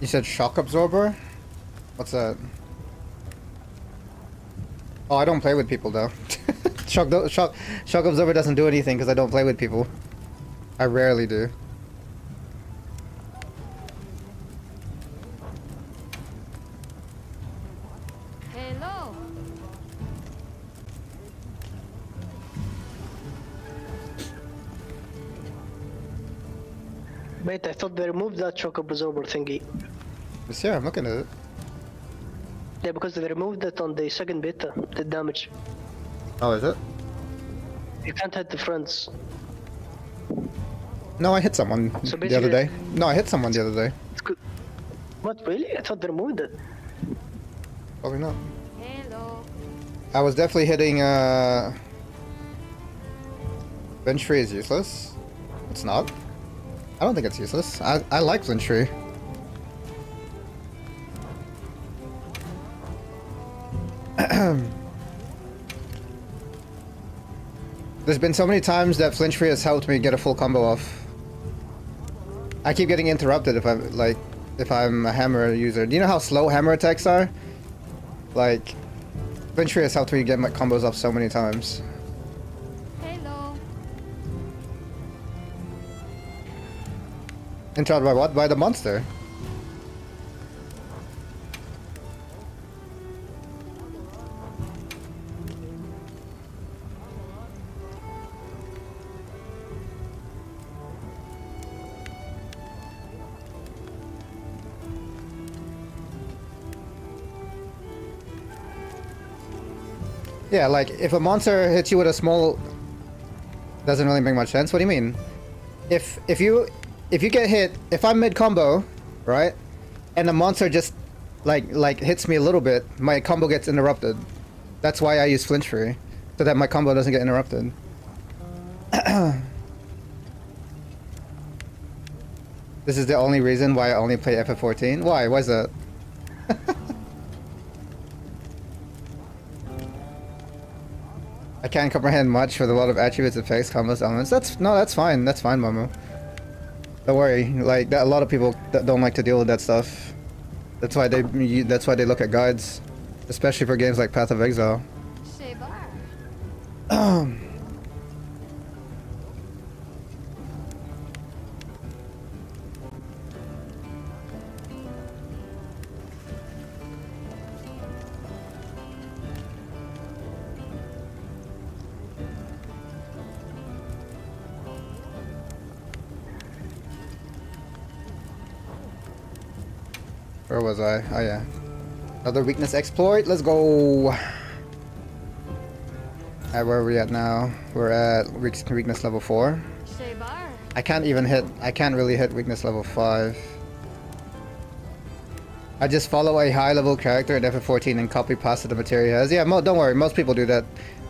You said shock absorber? What's that? Oh, I don't play with people though. shock absorber doesn't do anything because I don't play with people. I rarely do. Hello. Wait, I thought they removed that shock absorber thingy. But yeah, I'm looking at it. Yeah, because they removed it on the second beta, the damage. Oh, is it? You can't hit the friends. No, I hit someone So the other basically- day. No, I hit someone the other day. It's good. What, really? I thought they removed it. Probably not. Hello. I was definitely hitting, Flinch free is useless. It's not. I don't think it's useless. I like flinch free. There's been so many times that flinch free has helped me get a full combo off. I keep getting interrupted if I'm like, if I'm a hammer user. Do you know how slow hammer attacks are? Like, Flinch Free has helped me get my combos off so many times. Hello. Interrupted by what? By the monster. Yeah, like, if a monster hits you with a small... Doesn't really make much sense. What do you mean? If you get hit... If I'm mid-combo, right? And the monster just, like hits me a little bit, my combo gets interrupted. That's why I use Flinch Free. So that my combo doesn't get interrupted. This is the only reason why I only play FF14? Why? Why is that? I can't comprehend much with a lot of attributes, effects, combos, elements. That's fine. That's fine, Momo. Don't worry. Like that, a lot of people that don't like to deal with that stuff. That's why they look at guides, especially for games like Path of Exile. Shebar. Where was I? Oh yeah. Another weakness exploit. Let's go. Alright, where are we at now? We're at weakness level 4. Shebar. I can't really hit weakness level 5. I just follow a high level character in FF14 and copy pasta the material he has. Yeah, don't worry, most people do that.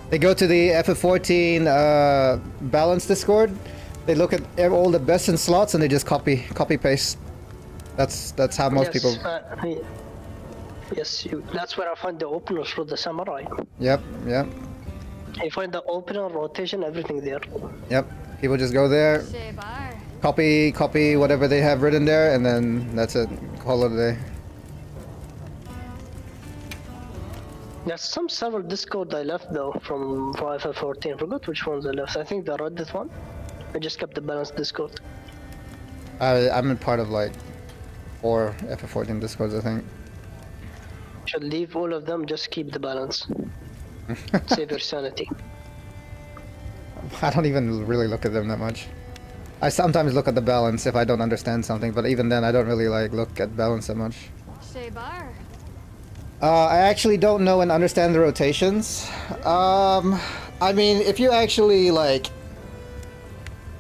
They go to the FF14 balance Discord, they look at all the best in slots and they just copy paste. That's how most people... Yes, that's where I find the openers for the samurai. Yep. You find the opener, rotation, everything there. Yep. People just go there, Shebar. copy whatever they have written there, and then that's it. Call it a day. There's some several Discord I left though from FF14. I forgot which ones I left. I think the Reddit one. I just kept the balanced Discord. I'm in part of like 4 FF14 Discords, I think. Should leave all of them. Just keep the balance. Save your sanity. I don't even really look at them that much. I sometimes look at the balance if I don't understand something, but even then I don't really like look at balance that much. Shebar. I actually don't know and understand the rotations. I mean, if you actually like,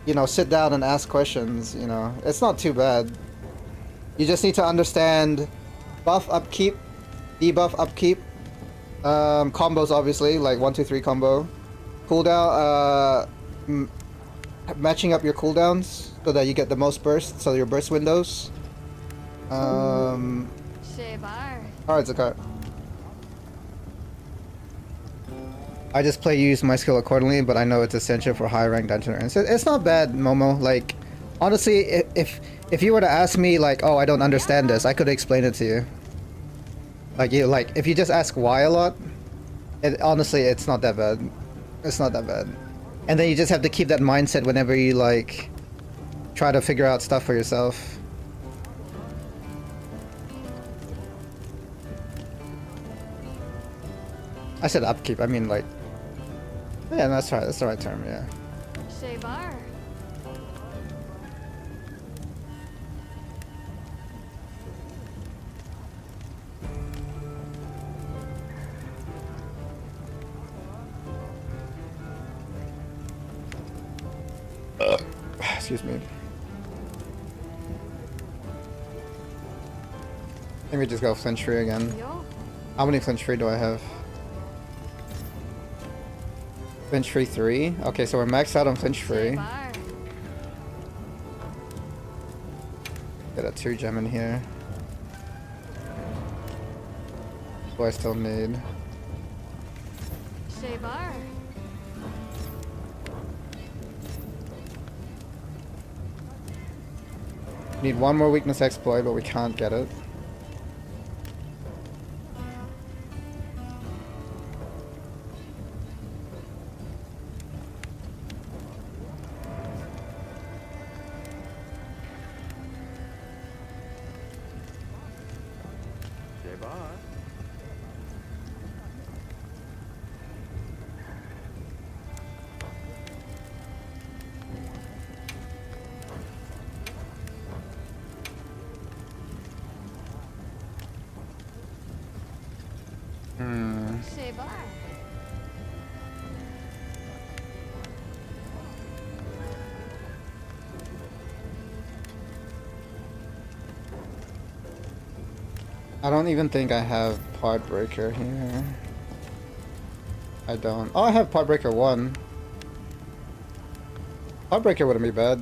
you know, sit down and ask questions, you know, it's not too bad. You just need to understand buff upkeep, debuff upkeep, combos obviously, like 1, 2, 3 combo, cooldown, matching up your cooldowns so that you get the most burst, so your burst windows. Shebar. Alright, Zakar. I just use my skill accordingly, but I know it's essential for high rank dungeon runs. It's not bad, Momo. Like, honestly, if you were to ask me, like, oh, I don't understand this, I could explain it to you. Like, if you just ask why a lot, honestly, it's not that bad. It's not that bad. And then you just have to keep that mindset whenever you, like, try to figure out stuff for yourself. I said upkeep, I mean, like... Yeah, that's right, that's the right term, yeah. Shebar. Excuse me. Let me just go flinch free again. Yo. How many flinch free do I have? Flinch free 3? Okay, so we're maxed out on flinch free. Shebar. Get a 2 gem in here. What do I still need? Shebar. Need one more weakness exploit, but we can't get it. Shebar. I don't even think I have Pod Breaker here. I don't. Oh, I have Pod Breaker 1. Pod Breaker wouldn't be bad.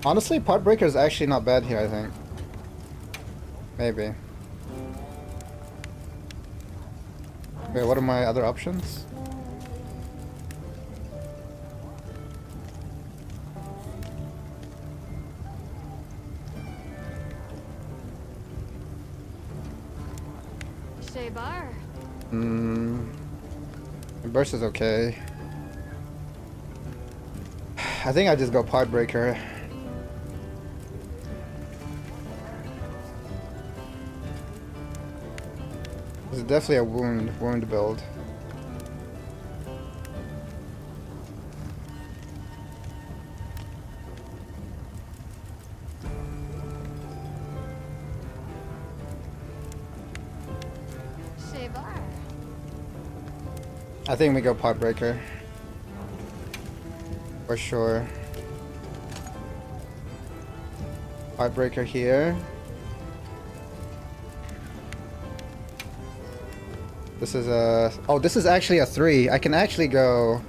Honestly, Pod Breaker is actually not bad here, I think. Maybe. Wait, what are my other options? Shebar. Burst is okay. I think I just go Pod Breaker. This is definitely a wound build. Shebar. I think we go Pod Breaker. For sure. Pod Breaker here. This is a... Oh, this is actually a 3. I can actually go...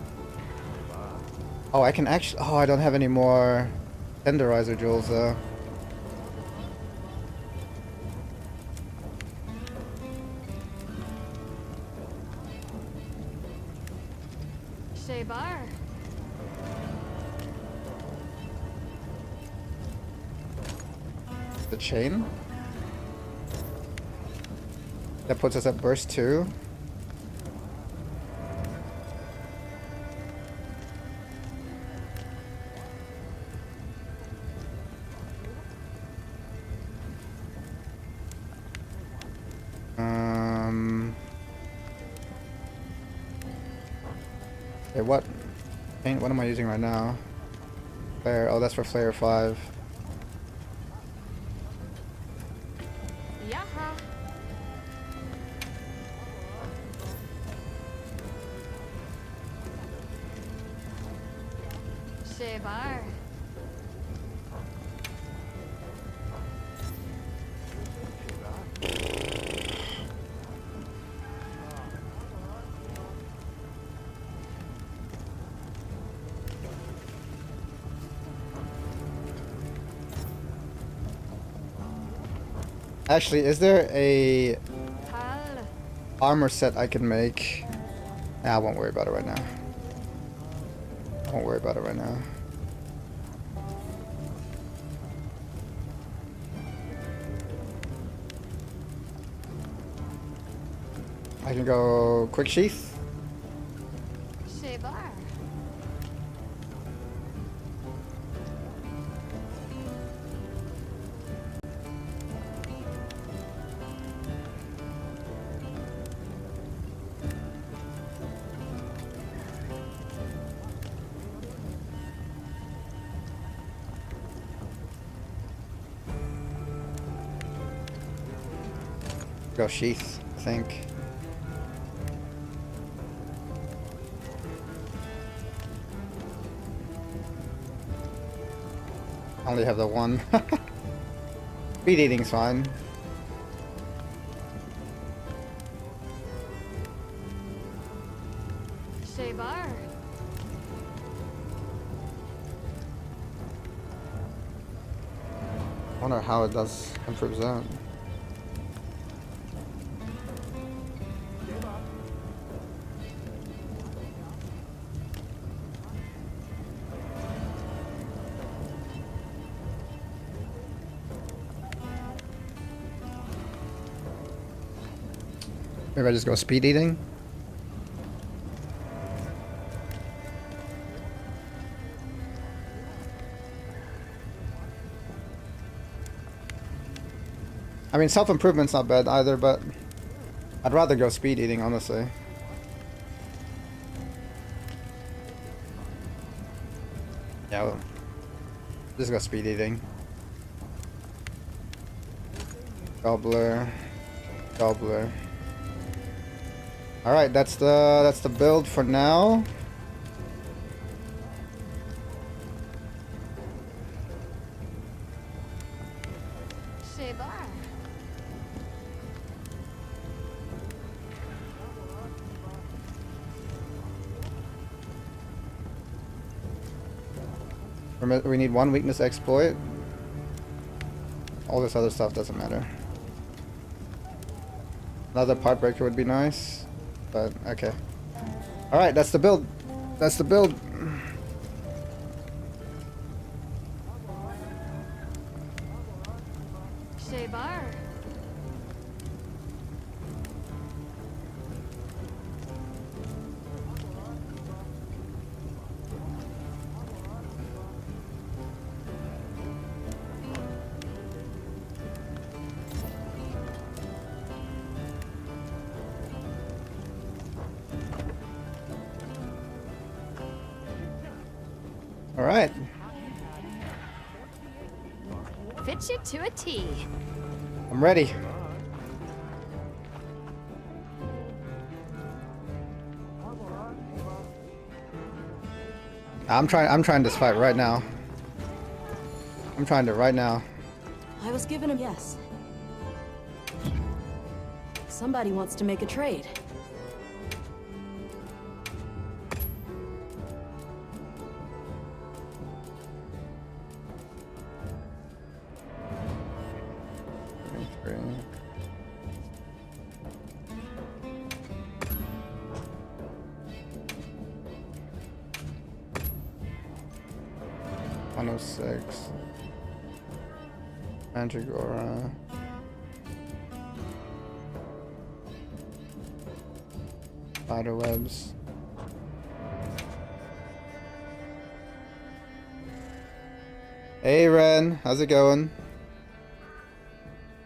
Oh, I can actually... Oh, I don't have any more Tenderizer jewels though. Shebar. The chain. That puts us at burst 2. Okay, what am I using right now? Flare. Oh, that's for Flare 5. Yaha. Shebar. Actually, is there a Hal. armor set I can make? Nah, I won't worry about it right now. I won't worry about it right now. I can go quick sheath. Shebar. Go sheath, I think. I only have the one. Speed eating's fine. Shebar. I wonder how it does improves that. Maybe I just go speed eating. I mean, self-improvement's not bad either, but I'd rather go speed eating, honestly. Yeah, well, just go speed eating. Gobbler. Gobbler. Alright, that's the build for now. Shebar. We need one weakness exploit. All this other stuff doesn't matter. Another part breaker would be nice, but okay. Alright, that's the build. That's the build. Shebar. Alright. Fit you to a T. I'm ready. I'm trying this fight right now. I'm trying it right now. I was given a yes. Somebody wants to make a trade. Six. Mandragora. Spiderwebs. Hey Ren, how's it going?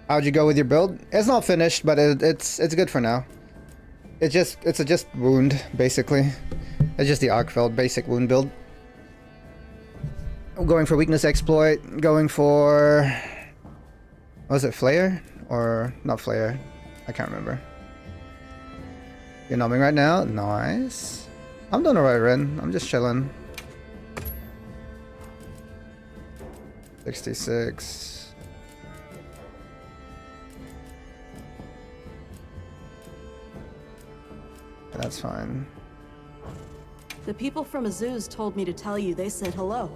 How'd you go with your build? It's not finished, but it's good for now. It's a just wound basically. It's just the Arkfeld basic wound build. I'm going for weakness exploit, going for... Was it Flayer? Or not Flayer? I can't remember. You're numbing right now? Nice. I'm doing alright, Ren. I'm just chilling. 66. That's fine. The people from Azuz told me to tell you they said hello.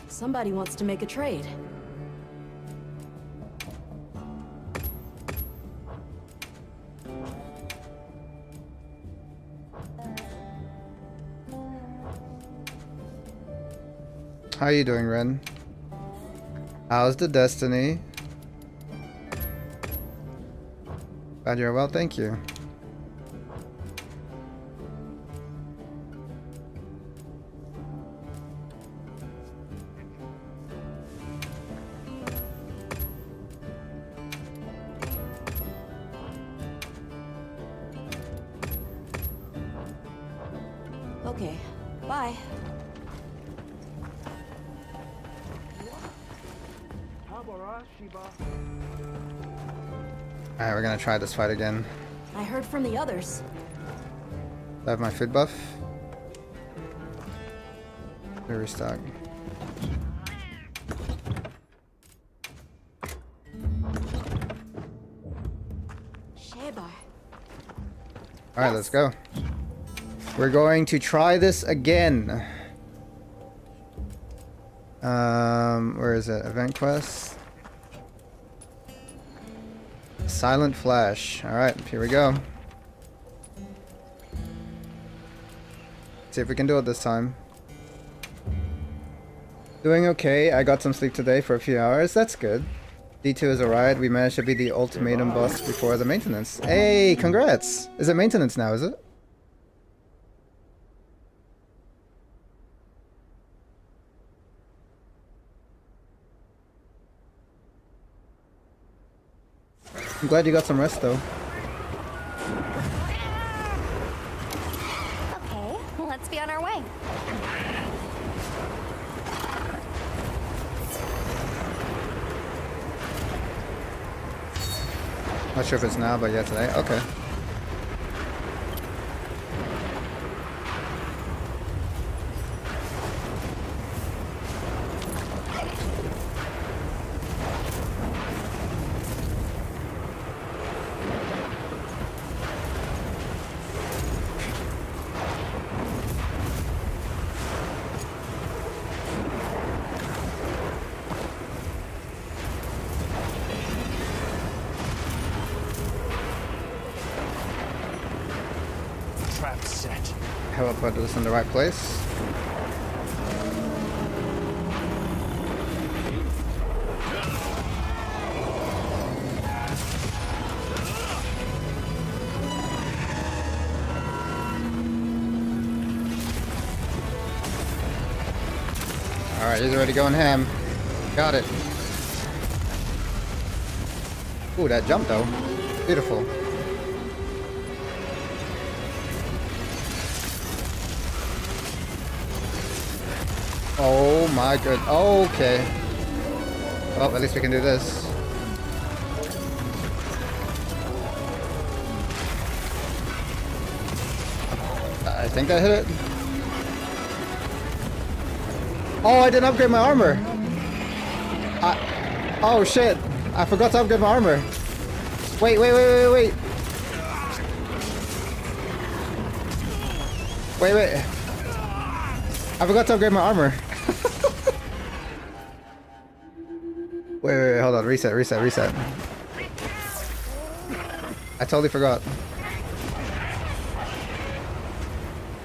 Somebody wants to make a trade. How are you doing, Ren? How's the Destiny? Glad you're well, thank you. Okay, bye. Alright, we're gonna try this fight again. I heard from the others. Do I have my food buff? Let me restock. Shebar. Alright, let's go. We're going to try this again. Where is it? Event quest. Silent Flash. Alright, here we go. See if we can do it this time. Doing okay. I got some sleep today for a few hours. That's good. D2 is alright. We managed to beat the ultimatum boss before the maintenance. Hey, congrats! Is it maintenance now, is it? I'm glad you got some rest though. Okay, let's be on our way. Not sure if it's now, but yeah, today. Okay. Trap set. How about put this in the right place? Alright, he's already going ham. Got it. Ooh, that jump though. Beautiful. Oh my god. Okay. Well, at least we can do this. I think that hit it. Oh, I didn't upgrade my armor. Oh shit. I forgot to upgrade my armor. Wait. Wait. I forgot to upgrade my armor. wait, hold on. Reset. I totally forgot.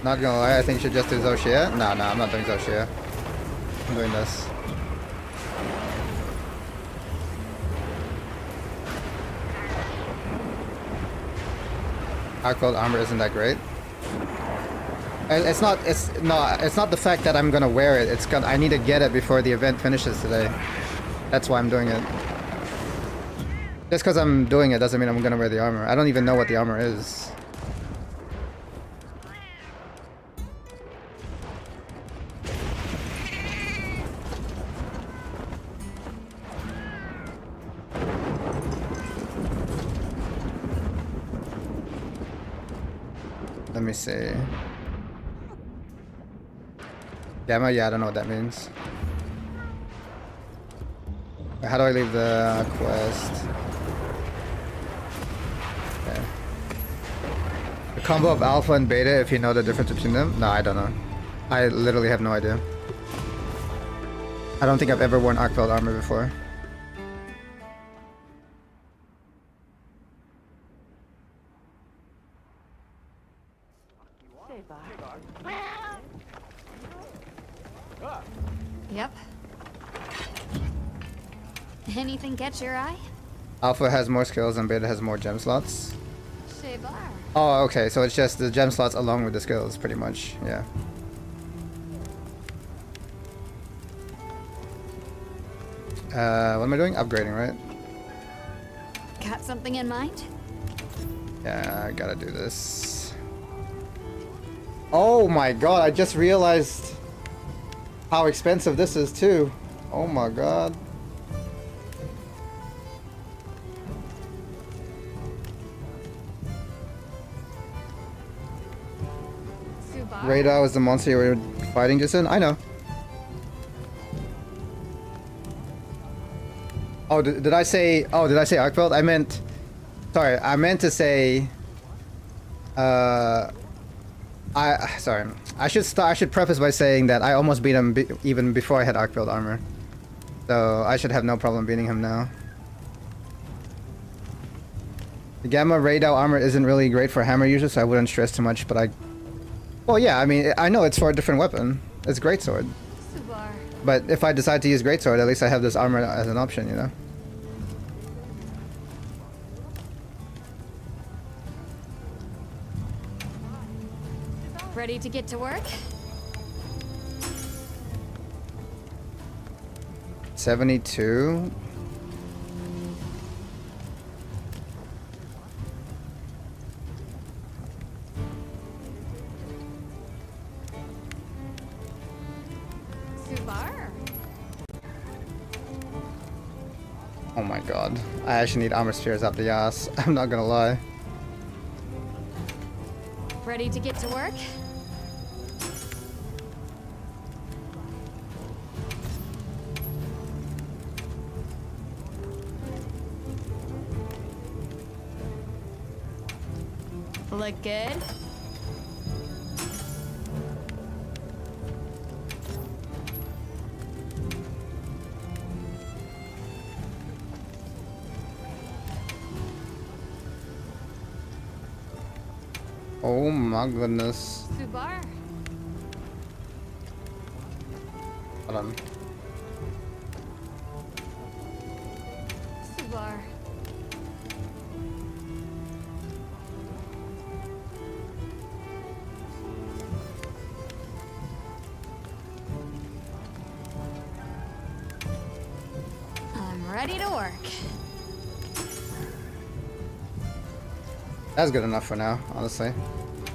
Not gonna lie, I think you should just do Zoshia. No, I'm not doing Zoshia. I'm doing this. Arcbolt armor isn't that great. It's not the fact that I'm gonna wear it. I need to get it before the event finishes today. That's why I'm doing it. Just because I'm doing it doesn't mean I'm gonna wear the armor. I don't even know what the armor is. Let me see. Gamma? Yeah, I don't know what that means. How do I leave the quest? Okay. The combo of alpha and beta, if you know the difference between them? No, I don't know. I literally have no idea. I don't think I've ever worn arc belt armor before. Yep. Anything catch your eye? Alpha has more skills and beta has more gem slots. Shebar. Oh, okay, so it's just the gem slots along with the skills, pretty much, yeah. What am I doing? Upgrading, right? Got something in mind? Yeah, I gotta do this. Oh my god, I just realized how expensive this is too. Oh my god. Subar. Radar was the monster you were fighting just in? I know. Oh, did I say arc belt? I meant, sorry, I meant to say, sorry. I should preface by saying that I almost beat him even before I had arc belt armor. So I should have no problem beating him now. The Gamma Radar armor isn't really great for hammer users, so I wouldn't stress too much, but well, yeah, I mean, I know it's for a different weapon. It's greatsword. Subar. But if I decide to use greatsword, at least I have this armor as an option, you know? Ready to get to work? 72. Subar. Oh my god. I actually need armor spheres up the ass. I'm not gonna lie. Ready to get to work? Look good? Oh my goodness. Subar. Hold on. Subar. I'm ready to work. That's good enough for now, honestly.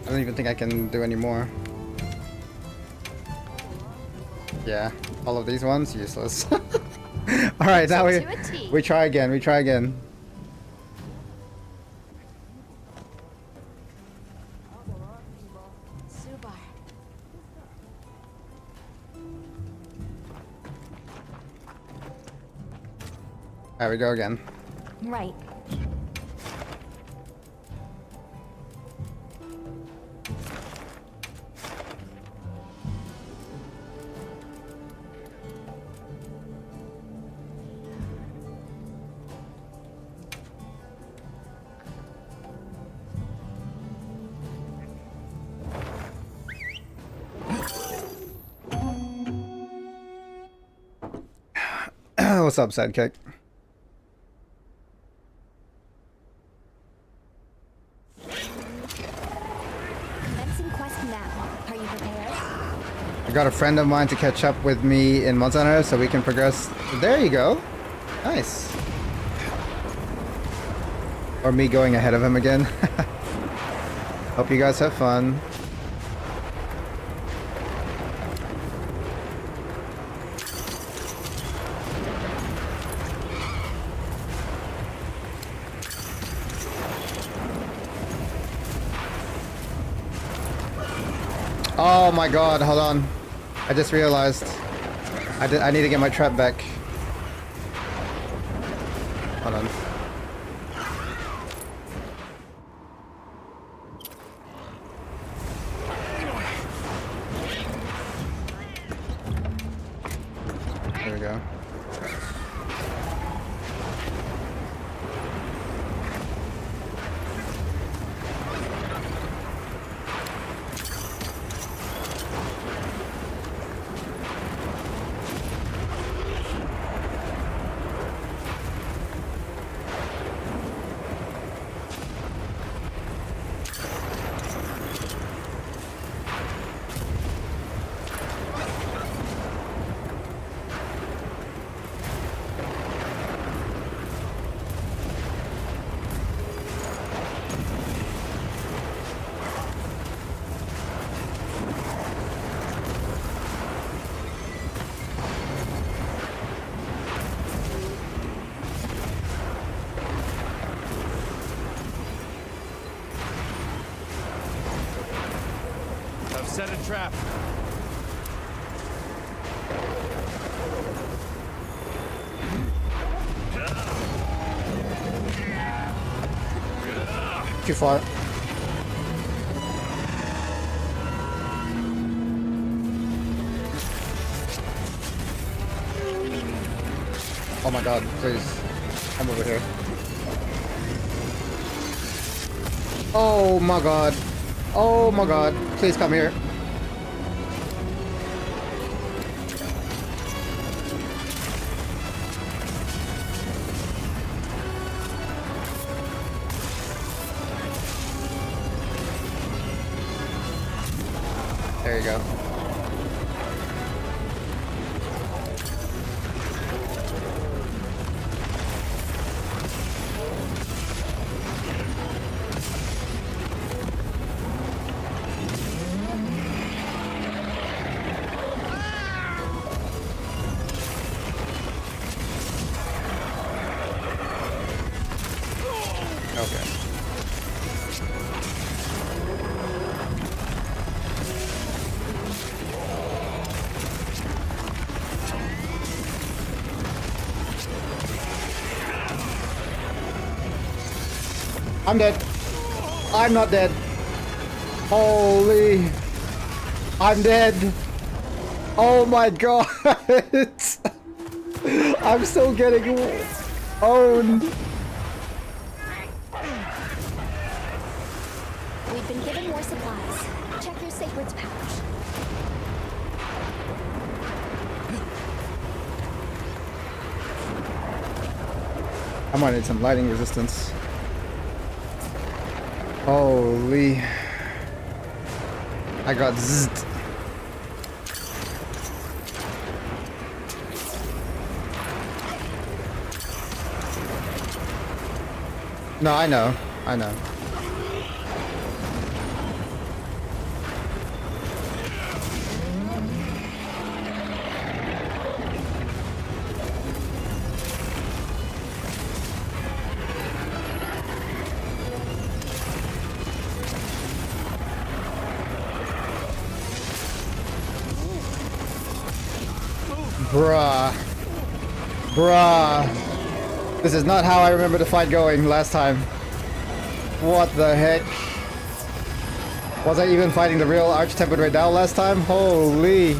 I don't even think I can do any more. Yeah, all of these ones, useless. Alright, now To a T. we try again, we try again. Subar. There we go again. Right. What's up, sidekick? Commencing quest now. Are you prepared? I got a friend of mine to catch up with me in Monster Hunter so we can progress. There you go. Nice. Or me going ahead of him again. Hope you guys have fun. Oh my god, hold on. I just realized. I need to get my trap back. Hold on. There we go. I've set a trap. Too far. Oh my god, please. Come over here. Oh my god. Oh my god. Please come here. There you go. Okay. I'm dead. I'm not dead. Holy. I'm dead. Oh my god. I'm still getting owned. We've been given more supplies. Check your sacred's pouch. I might need some lighting resistance. Holy. I got zzzt. No, I know. I know. Bruh. Bruh. This is not how I remember the fight going last time. What the heck? Was I even fighting the real Arch-Tempered Red Dow last time? Holy.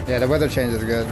Yeah, the weather change is good.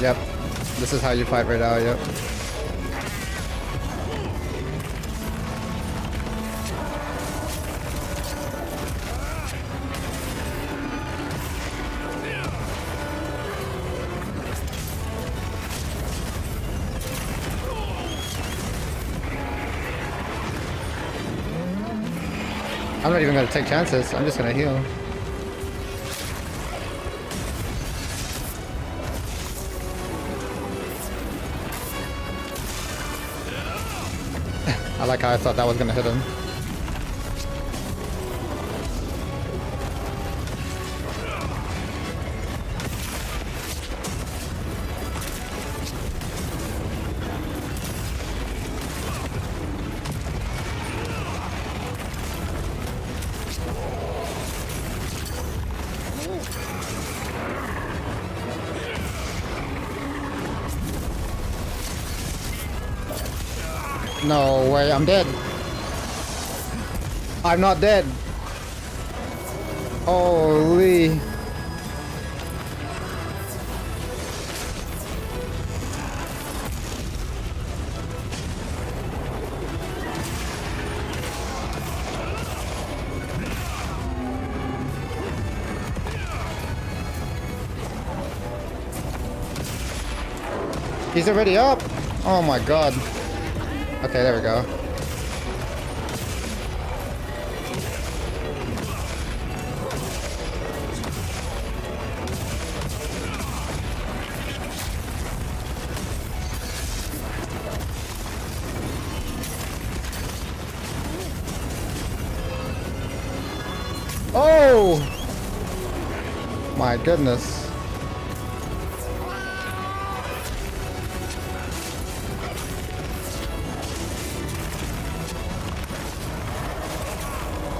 Yep. This is how you fight right now, yep. I'm not even gonna take chances, I'm just gonna heal. I like how I thought that was gonna hit him. No way, I'm dead. I'm not dead. Holy. He's already up. Oh my god. Okay, there we go. Oh! My goodness.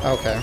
Okay.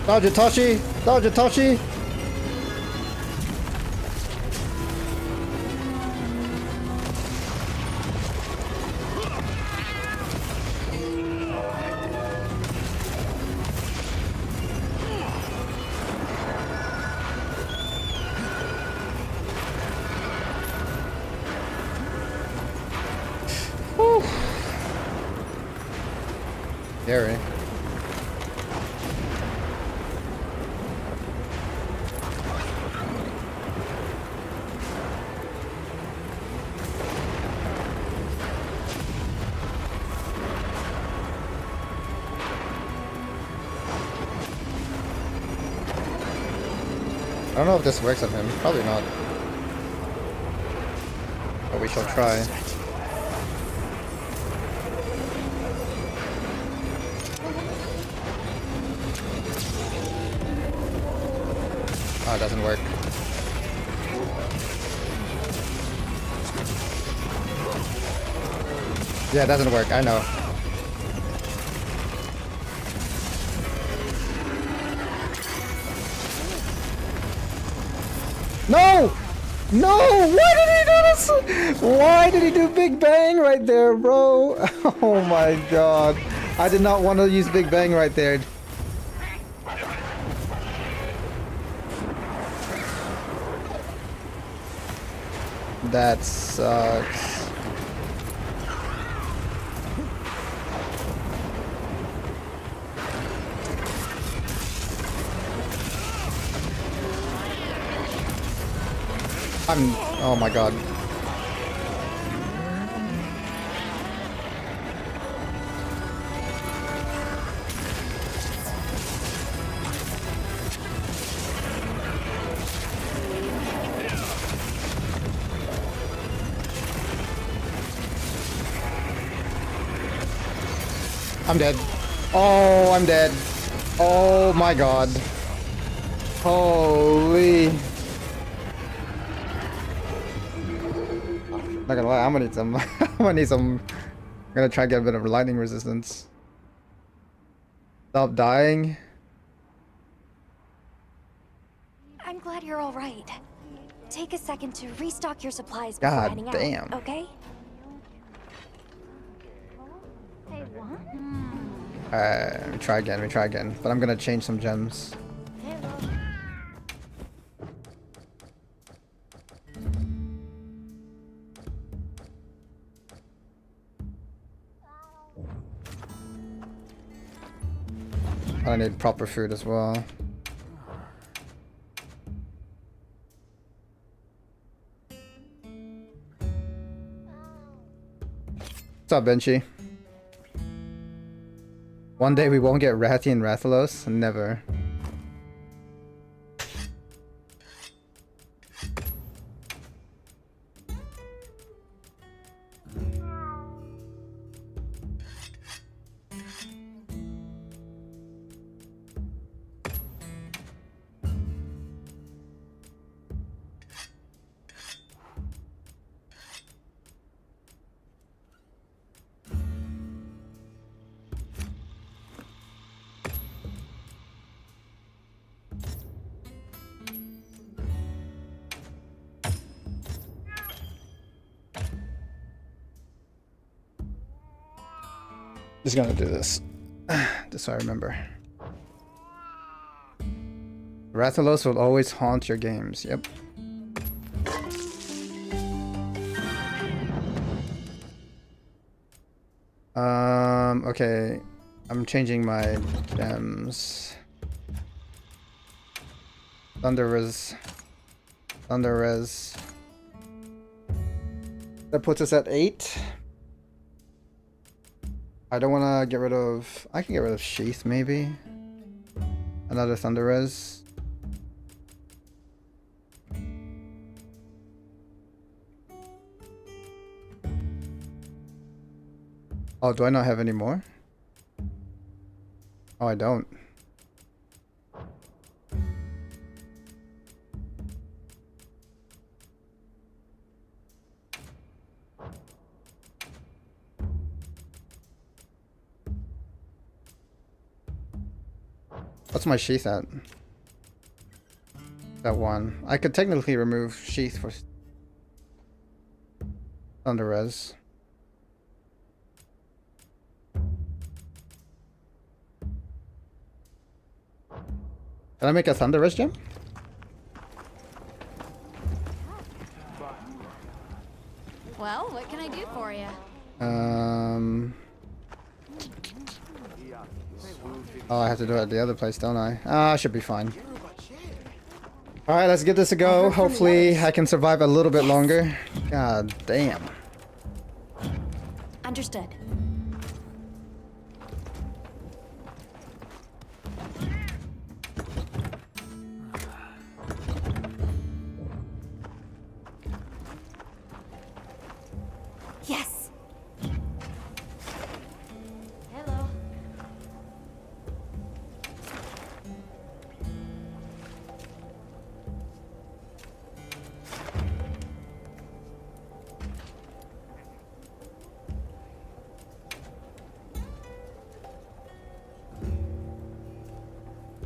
Dodge it, Toshi! Dodge it, Toshi! Whew. Scary. I don't know if this works on him. Probably not. But we shall try. Oh, it doesn't work. Yeah, it doesn't work. I know. No! No! Why did he do this? Why did he do Big Bang right there, bro? Oh my god. I did not want to use Big Bang right there. That sucks. Oh my god. I'm dead. Oh, I'm dead. Oh my god. Holy. Not gonna lie, I'm gonna need some. I'm gonna need some. I'm gonna try and get a bit of lightning resistance. Stop dying. I'm glad you're all right. Take a second to restock your supplies before God heading damn. out, okay? We try again. We try again. But I'm gonna change some gems. I need proper food as well. What's up, Benchy? One day we won't get Ratty and Rathalos? Never. Just gonna do this. Just so I remember. Rathalos will always haunt your games. Yep. Okay. I'm changing my gems. Thunder Res. That puts us at 8. I don't want to get rid of... I can get rid of Sheath, maybe. Another Thunder Res. Oh, do I not have any more? Oh, I don't. What's my Sheath at? That 1. I could technically remove Sheath for Thunder Res. Can I make a Thunder Res gem? Well, what can I do for you? Oh, I have to do it at the other place, don't I? Ah, I should be fine. Alright, let's give this a go. Hopefully I can survive a little bit longer. God damn. Understood. Yes. Hello.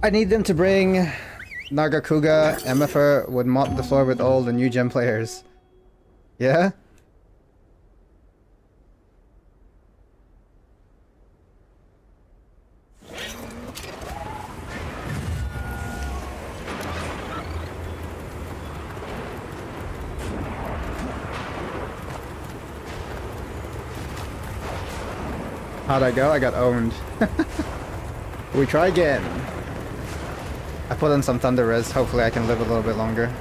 I need them to bring Nagakuga. MFR would mop the floor with old and new gem players. Yeah? How'd I go? I got owned. We try again. I put in some Thunder Res. Hopefully I can live a little bit longer.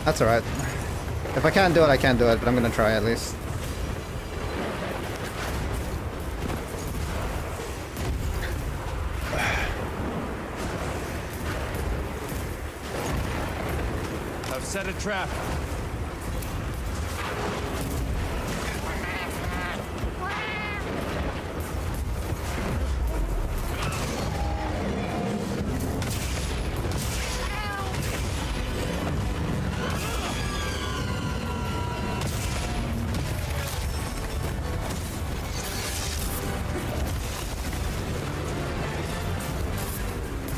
That's alright. If I can't do it, I can't do it, but I'm gonna try at least. I've set a trap.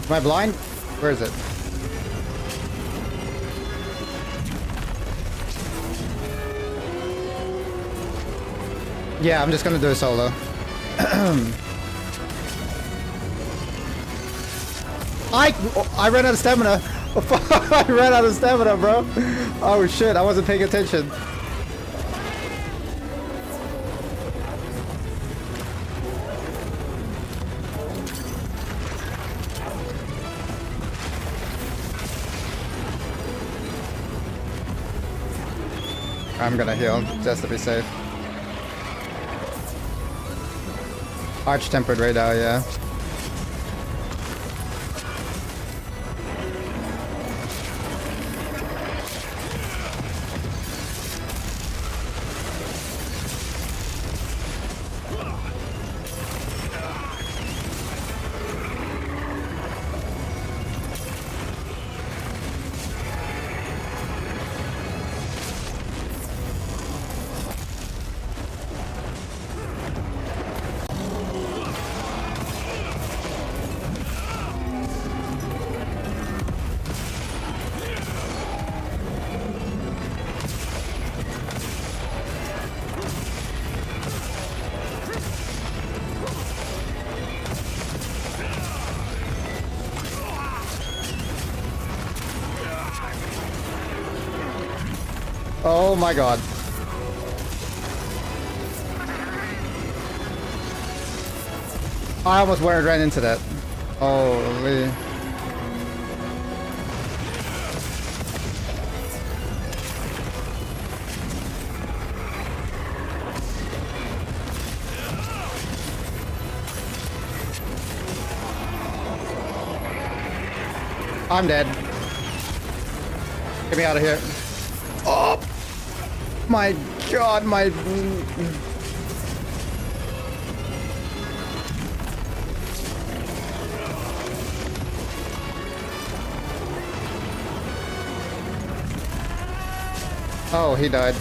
Am I blind? Where is it? Yeah, I'm just gonna do a solo. I ran out of stamina. I ran out of stamina, bro. Oh shit, I wasn't paying attention. I'm gonna heal just to be safe. Arch tempered radar, yeah. Oh my god. I almost ran into that. Holy. I'm dead. Get me out of here. Oh my god, my... Oh, he died.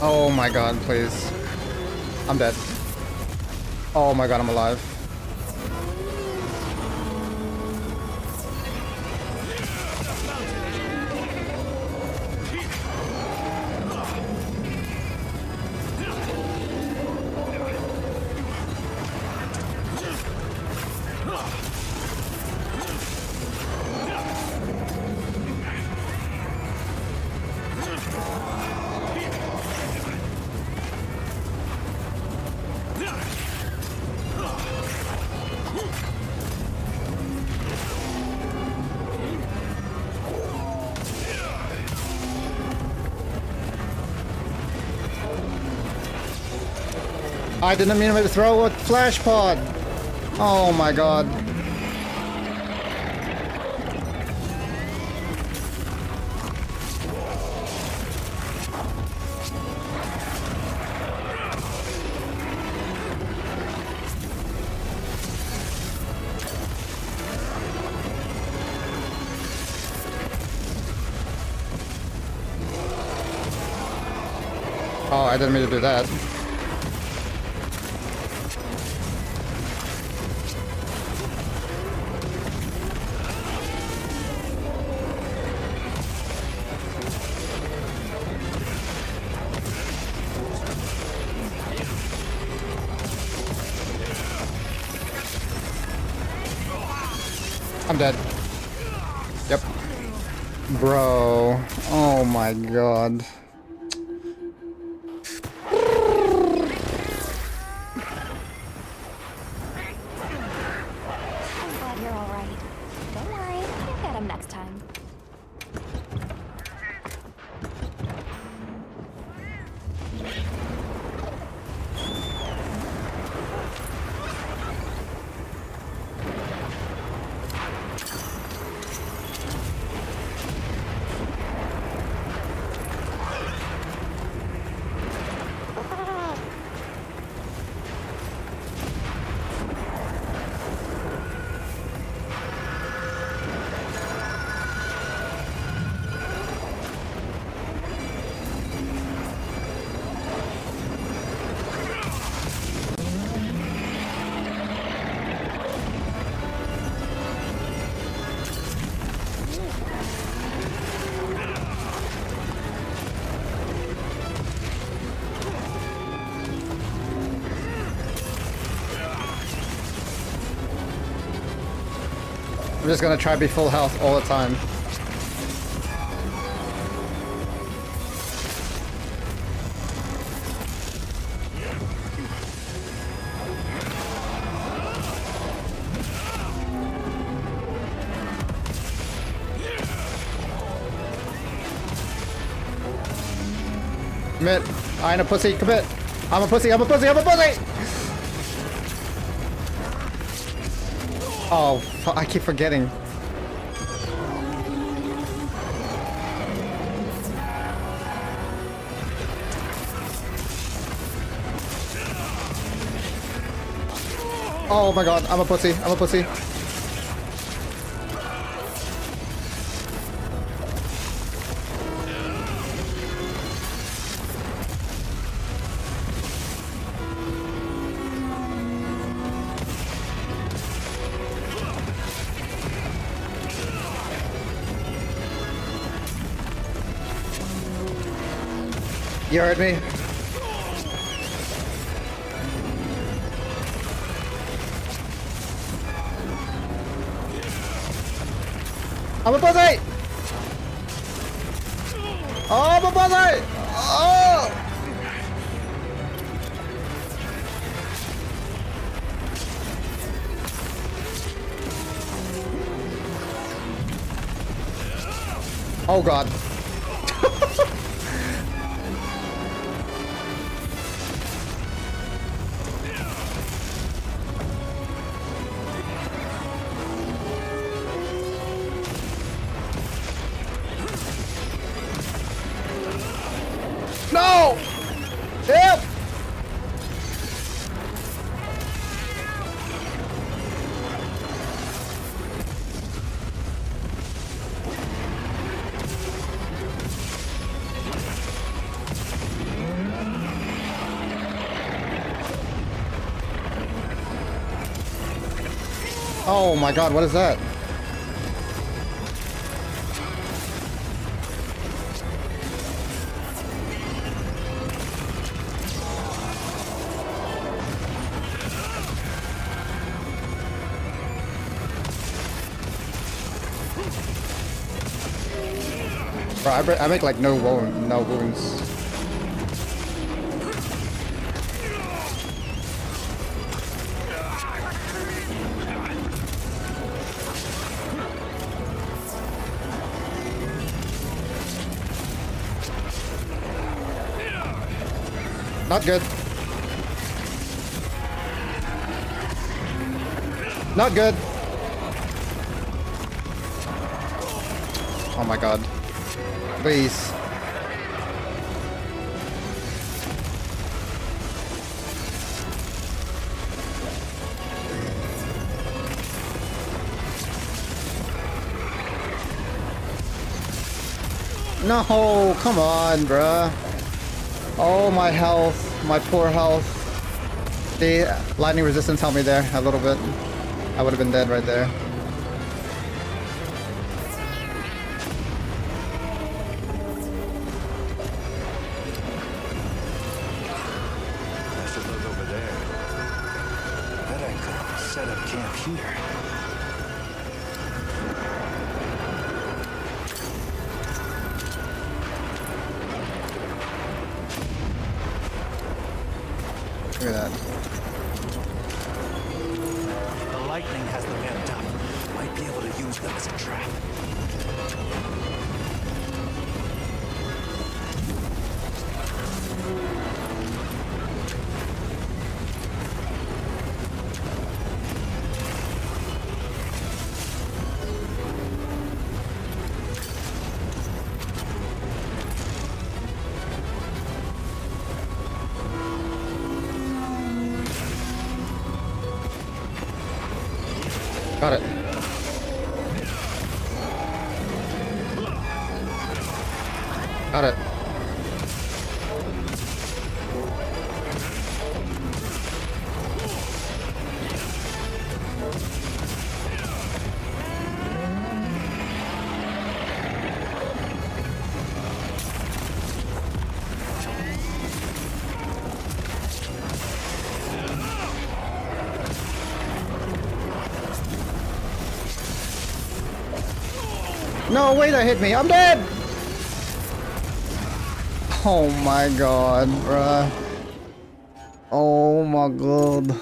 Oh my god, please. I'm dead. Oh my god, I'm alive. I didn't mean to throw a flash pod. Oh my god. Oh, I didn't mean to do that. I'm dead. Yep. Bro. Oh my god. I'm glad you're all right. Don't worry, you'll get him next time. I'm just gonna try to be full health all the time. Commit. I ain't a pussy. Commit. I'm a pussy. I'm a pussy. I'm a pussy. Oh, I keep forgetting. Oh my god, I'm a pussy. I'm a pussy. You heard me? I'm a pussy! Oh, I'm a pussy! Oh! Oh god. No! Help! Oh my god, what is that? Bro, I make like no wounds. Not good. Not good. Oh my god. Please. No, come on, bruh. Oh, my health, my poor health. The lightning resistance helped me there a little bit. I would have been dead right there. I should look over there. Bet I could set up camp here. Look at that. The lightning has them amped up. Might be able to use them as a trap. Got it. Got it. No, wait, that hit me. I'm dead! Oh my god, bruh. Oh my god.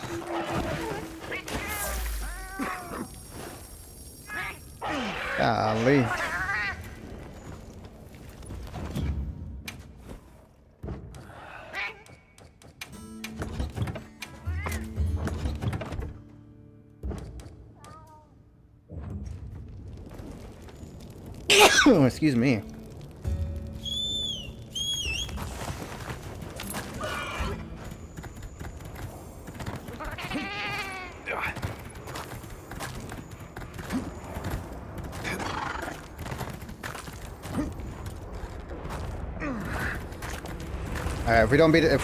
Golly. Excuse me. Alright, if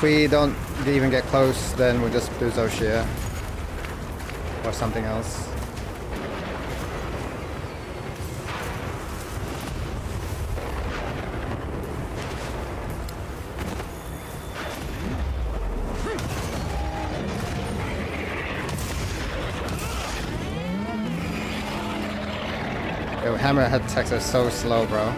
we don't even get close, then we'll just do Zoshia. Or something else. Yo, hammerhead attacks are so slow, bro.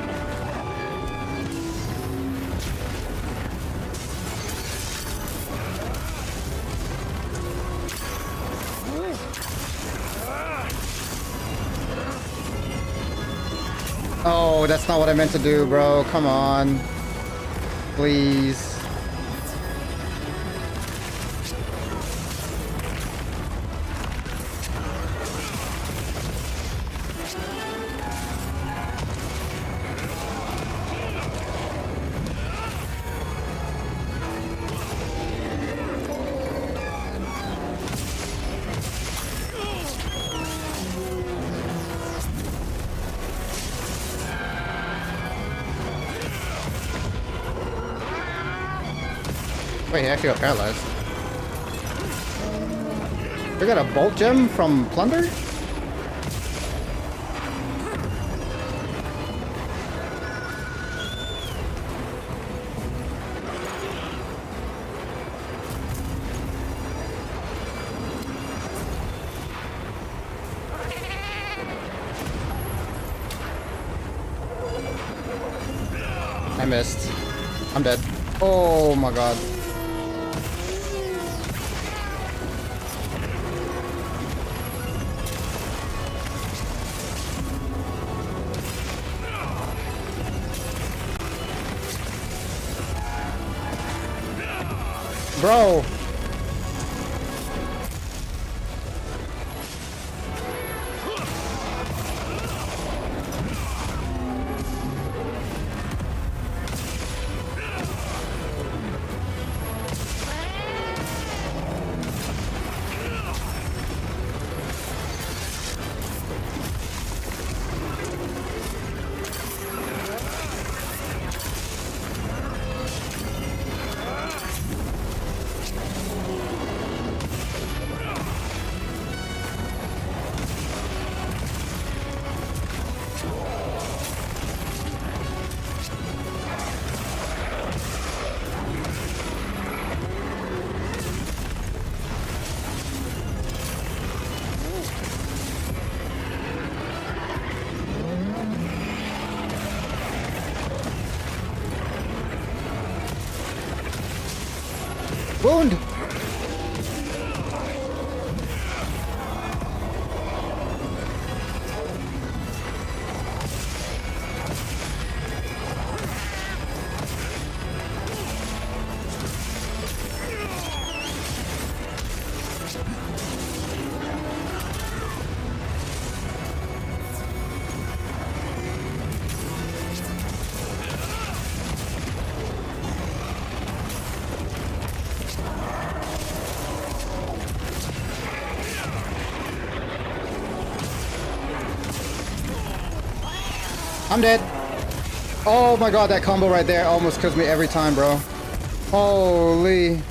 Oh, that's not what I meant to do, bro. Come on. Please. Wait, he actually got paralyzed. We got a bolt gem from Plunder? I missed. I'm dead. Oh my god. Bro. Wound! I'm dead. Oh my god, that combo right there almost kills me every time, bro. Holy.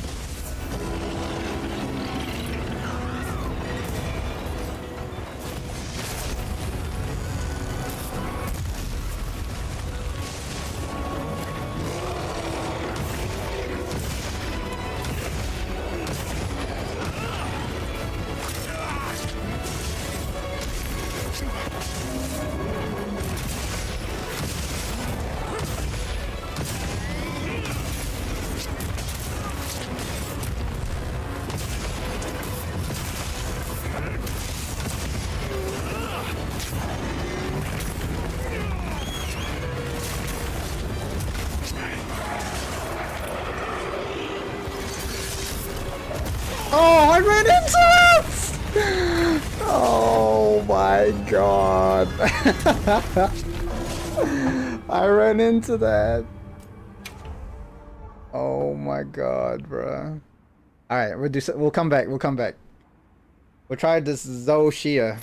Oh, I ran into it! Oh my god. I ran into that. Oh my god, bruh. Alright, we'll come back, we'll come back. We'll try this Zoshia.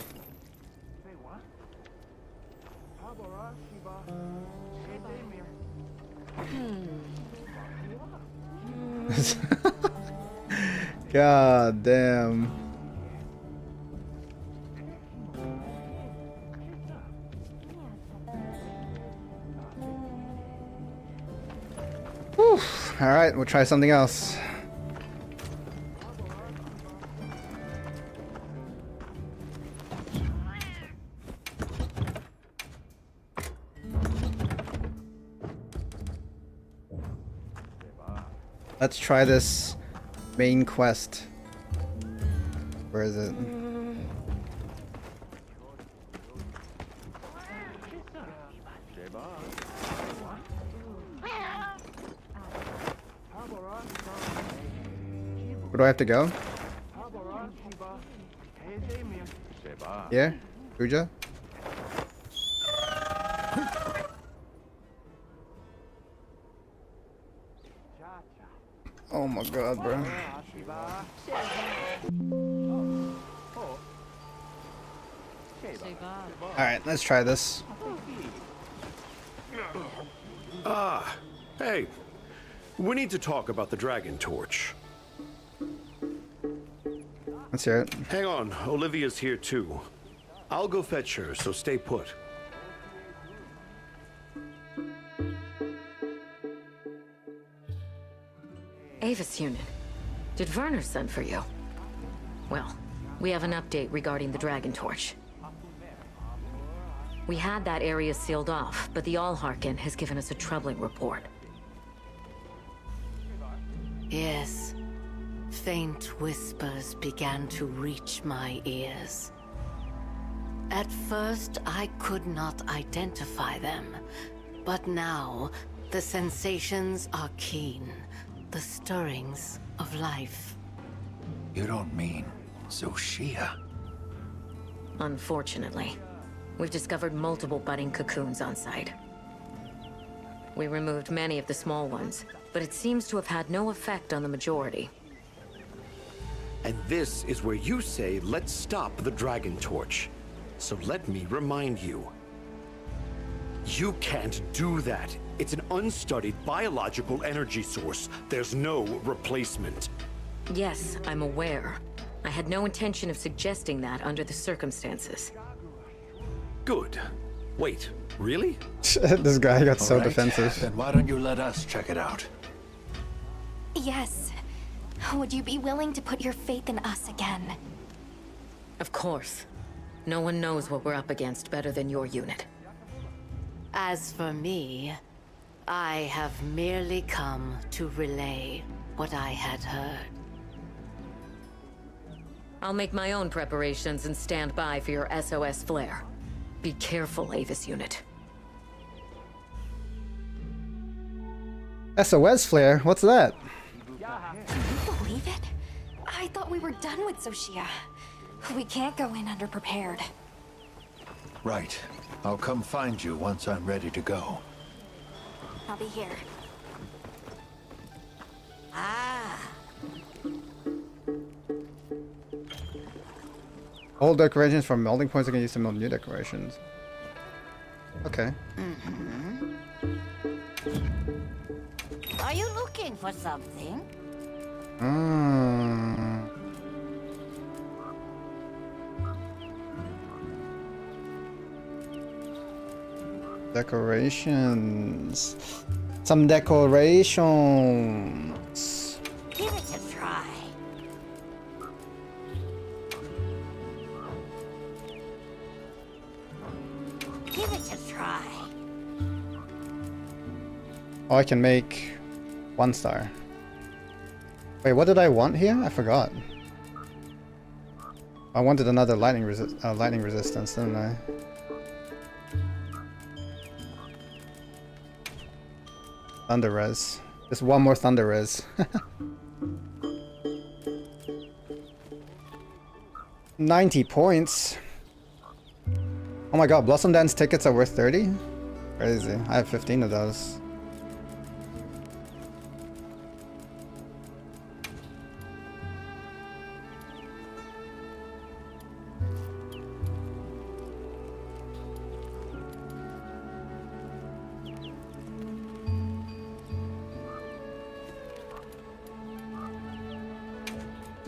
God damn. Whew. All right, we'll try something else. Let's try this main quest. Where is it? Where do I have to go? Here? Puja? Oh my god, bro. Alright, let's try this. Ah, hey. We need to talk about the Dragon Torch. Let's hear it. Hang on, Olivia's here too. I'll go fetch her, so stay put. Avis unit. Did Werner send for you? Well, we have an update regarding the Dragon Torch. We had that area sealed off, but the Allharkin has given us a troubling report. Yes. Faint whispers began to reach my ears. At first, I could not identify them, but now the sensations are keen, the stirrings of life. You don't mean Zoshia? Unfortunately, we've discovered multiple budding cocoons on site. We removed many of the small ones, but it seems to have had no effect on the majority. And this is where you say, let's stop the Dragon Torch. So let me remind you. You can't do that. It's an unstudied biological energy source. There's no replacement. Yes, I'm aware. I had no intention of suggesting that under the circumstances. Good. Wait, really? This guy got so All right, defensive. Then why don't you let us check it out? Yes. Would you be willing to put your faith in us again? Of course. No one knows what we're up against better than your unit. As for me, I have merely come to relay what I had heard. I'll make my own preparations and stand by for your SOS flare. Be careful, Avis unit. SOS flare? What's that? Can you believe it? I thought we were done with Zoshia. We can't go in underprepared. Right. I'll come find you once I'm ready to go. I'll be here. Old decorations from melting points, I can use to meld new decorations. Okay. Are you looking for something? Decorations. Some decorations. Give it a try. Give it a try. Oh, I can make 1 star. Wait, what did I want here? I forgot. I wanted another lightning resistance, didn't I? Thunder res. Just one more thunder res. 90 points. Oh my god, Blossom Dance tickets are worth 30? Crazy. I have 15 of those.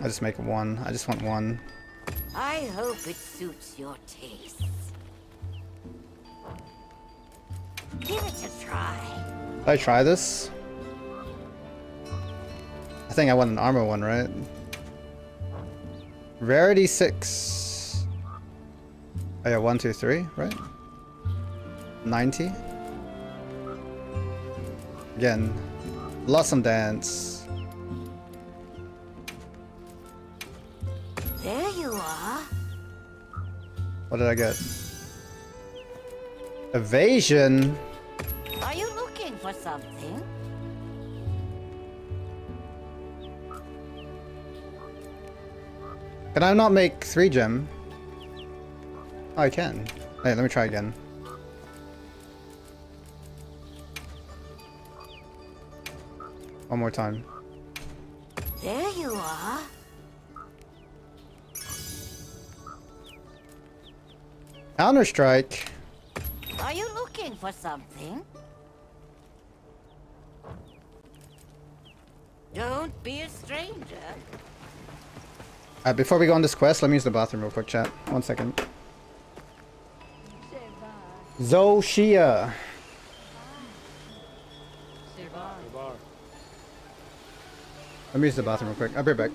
I just make 1. I just want 1. I hope it suits your tastes. Give it a try. Did I try this? I think I want an armor one, right? Rarity 6. Oh yeah, 1, 2, 3, right? 90. Again, Blossom Dance. There you are. What did I get? Evasion? Are you looking for something? Can I not make 3 gem? Oh, I can. Hey, let me try again. One more time. There you are. Counter-Strike? Are you looking for something? Don't be a stranger. Before we go on this quest, let me use the bathroom real quick, chat. 1 second. Zoshia. Let me use the bathroom real quick. I'll be right back.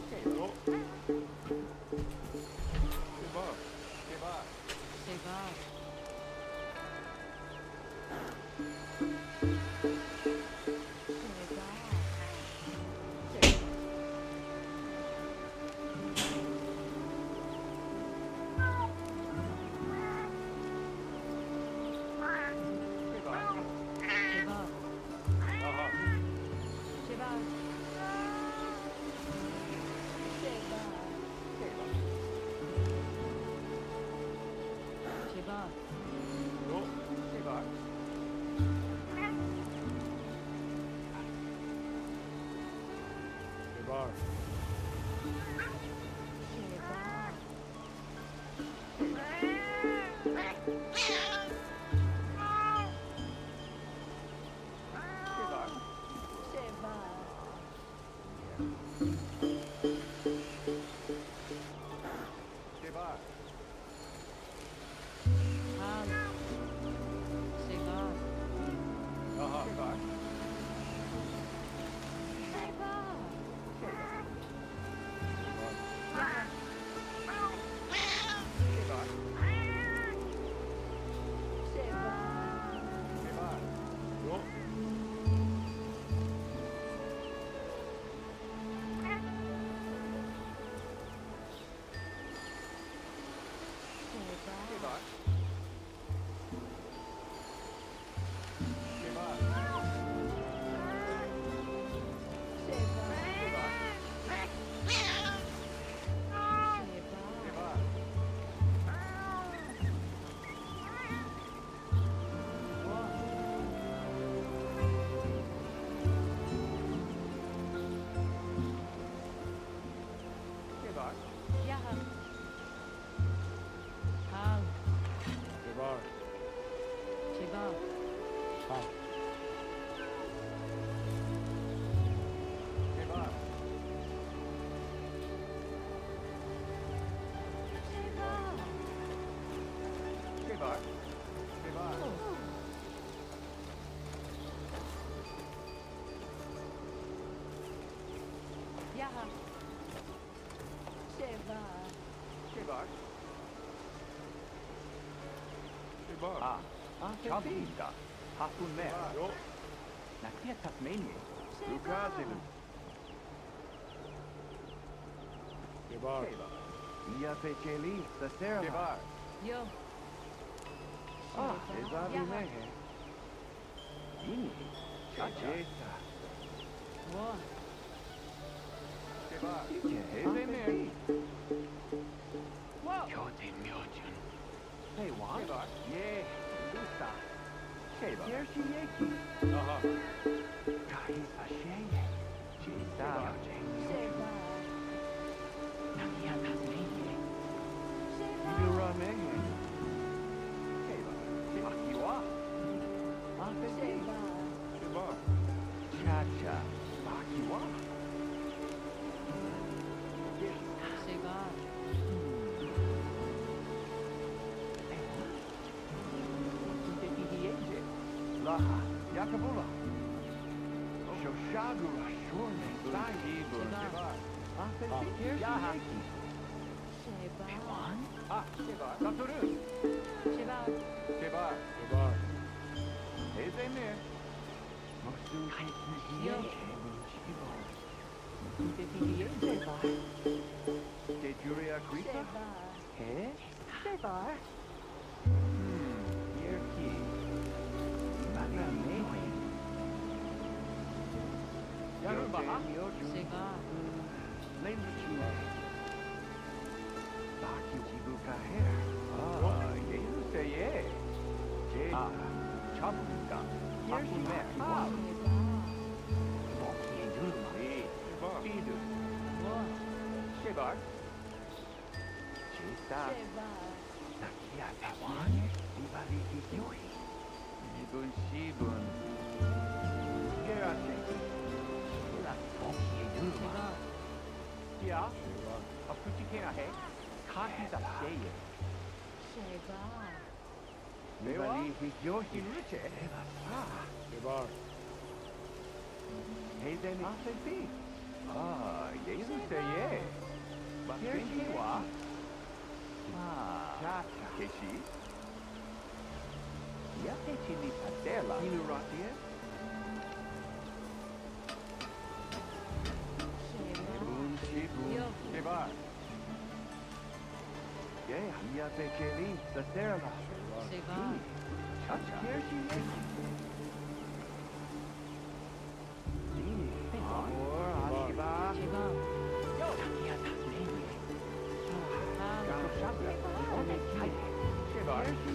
Chavita, Hapuner, Nakia Tasmania, Lukazil, Ia Pecheli, the Sarah. Yo. Ezavimehe. Ini, Chacheta. What? Ezemer. Kyote Myochun. Hey, what? Yeah. Lusta. Sheva. Yershi Yeki. Kai Sasheye. Chita. Sheva. Nakia Tasmania. Yuramehe. Sheva. Akiwa. Sheva. Sheva. Chacha. Akiwa. Sheva. Laha, Yakabula. Shoshagu, Shorne, Sahibu, Sheba. Yaha. Sheva. Sheba. Saturn. Sheva. Sheba. Sheba. Ezemir. Mosu. Yo. Juria Grita? Hey? 제발. Yerki. Maga Mehi. Yarubaha? Sega. Lenchi. Baki Chibuka hair. Ah, Yesu say ye. Ah, Chabuka. Yerki Mer. Ah. Boki Yuruma. Speedu. Shebar. Chisa. Nakia Tewan. Ibari Hiyoi. Shibun Shibun. Gerase. Ila Boki Yuruma. Kia. Apuchi Kena he. Kaki da Sheye. Ibari Hiyoi Ruche. Ah. Shebar. Heizen Asepi. Ah, Yesu say ye. Bakenshi wa? Ah, Takeshi. Yakechi ni Patela. Inuratie? Shibun Shibun. Shibar. Ye, Yate Keli, Satela. Shibar. Chacha. Kershi Yeki. Amor, Ashiba. Yo, Takia Tasmani. Gato Shabra. Ome Kai. Shiba. Yershi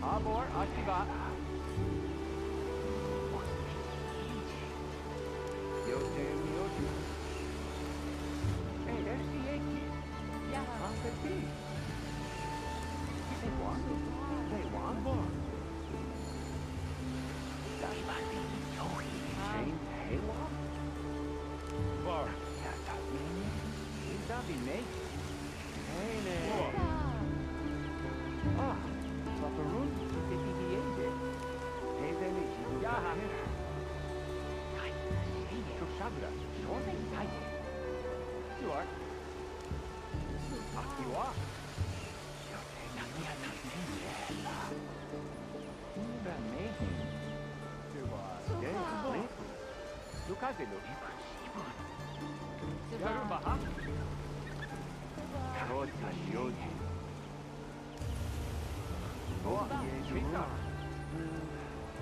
Amor, Ashiba. Yote Miyoshi. Hey, Yershi Yeki. Yeah. Asepi. Say one. Say one more. James Haywa? Bar. Yeah, Tasmania. He's not be mate. Hey, man. Ah, Paparoon, Tipigiende. Hey, then it's you. Yaha. Kai, Shoshabra, Shone, Kai. You are. Akiwa. Nakia Tasmania. Uda Mayhem. Lucaselo. Yarubaha. Karota Yoji. Boa, Chita.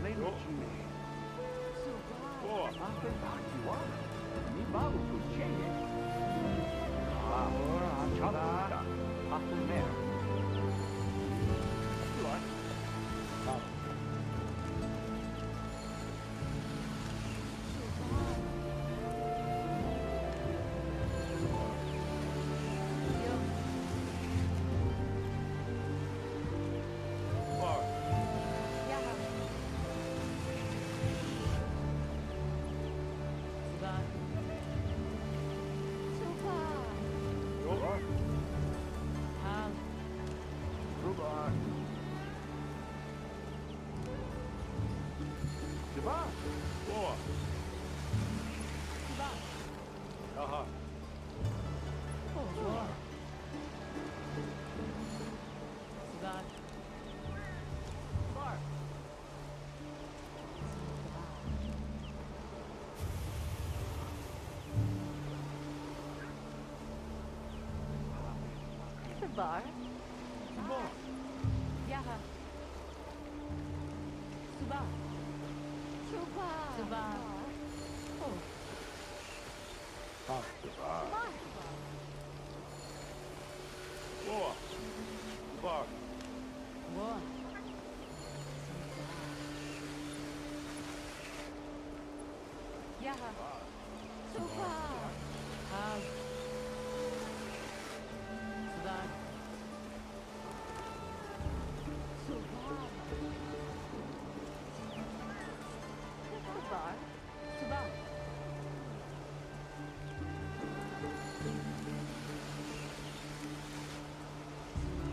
Leno Chime. Boa, Ate Bakiwa. Nibalu Tucheye. Ahora Achabata. Afumer. You are. Bar. Yaha. Suba. Suba. Oh. Suba. Boa. Bar. Boa. Yaha. Suba. Suba. Bar. Suba. Yaha. Suba.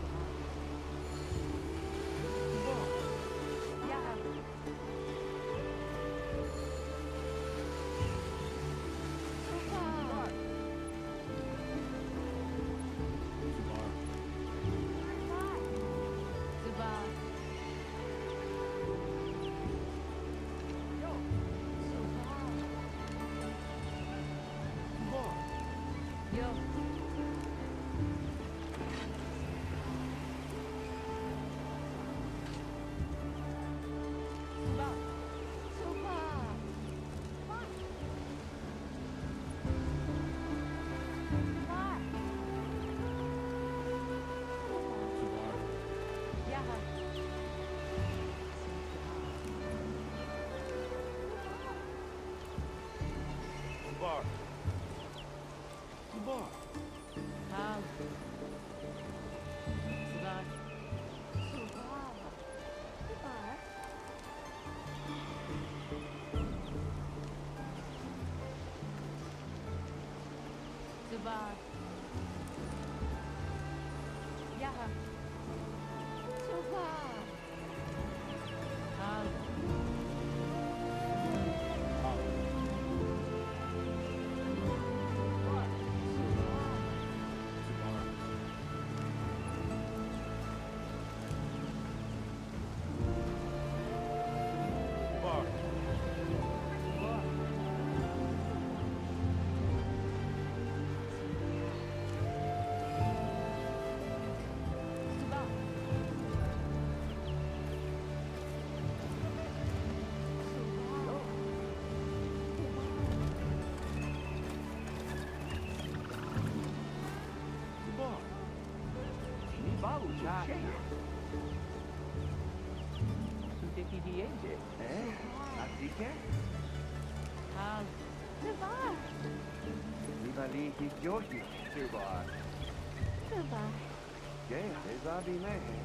Bar. Bar. Hal. Subar. Subar. Yaha. Subar. Hal. Baru cheio. Independiente. Assim que é? Ah. Subar. Rivali Yoshi. Subar. Subar. Yeah, Ezabi Mehe.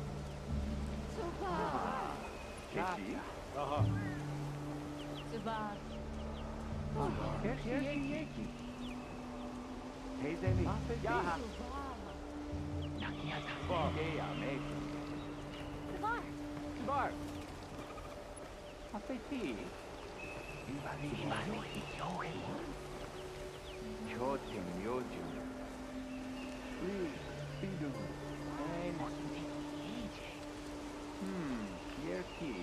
Subar. Kishi. Subar. Keshi Yeki. Heizemi. Yaha. Bar. Subar. Bar. Afeti. Rivali Yoshi. Choten Yoju. Bidu. Yerki.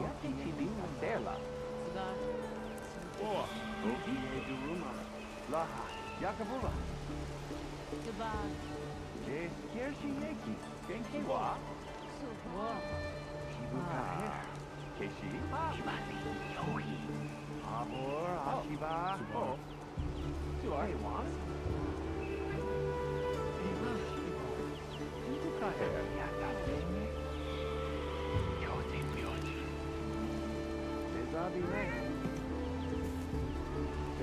Yaki Chibina Dela. Subar. Oh, Obi Duruma. Laha. Yakabula. Subar. Yershi Yeki. Genki wa. Subar. Shibuka Hair. Keshi. Rivali Yohi. Abor. Ashiba. Oh. Subar. One. Shibuka Hair. Yakateme. Choten Yoju. Ezabi Mehe.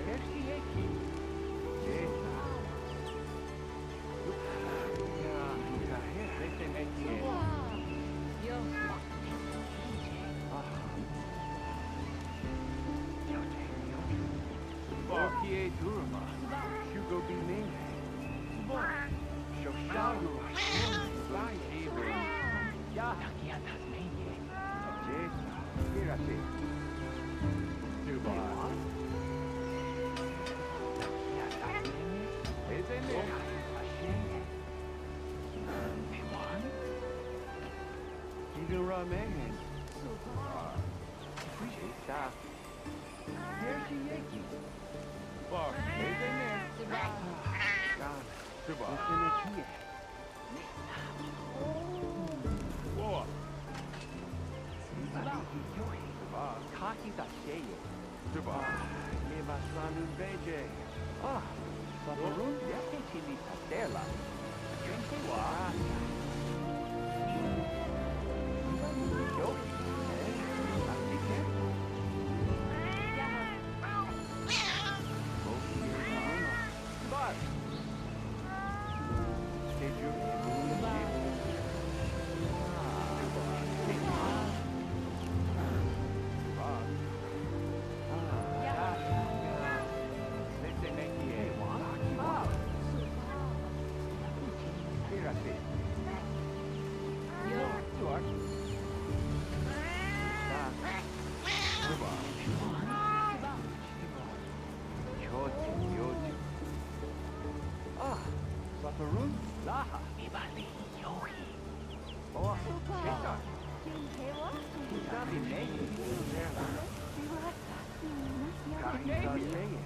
Yershi Yeki. Barkie Durma, Hugo Binene, Shosharu, Lai Hebron, Yahakia Tasmania, Jesa, Hirate, Dubai, Ezene, Ashene, Ewan, Hidura Mehan, Shisa, Yershi Yeki. Bar. Ezene. God. Dubai. Ezene. War. Dubai. Kaki da Sheye. Dubai. Neva Sranun Beje. Ah. Sabarun Yaki Chili Tadela. Genki wa. Yoshi. Asike. Bar. Did you? Bar. Saparun, Laha, Ibali, Yohi. Oh, Shita. Sabi Mehi, Kahita Sheye.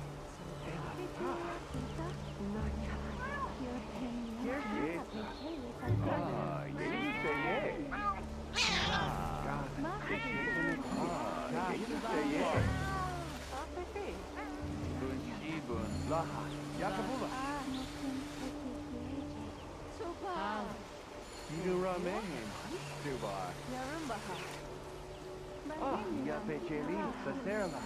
Ah, Yehi Seye. Yehi Seye. Ibun Shibun, Laha, Yakabula. Hidura Mehan, Dubai. Ah, Yapecheli, Saserla.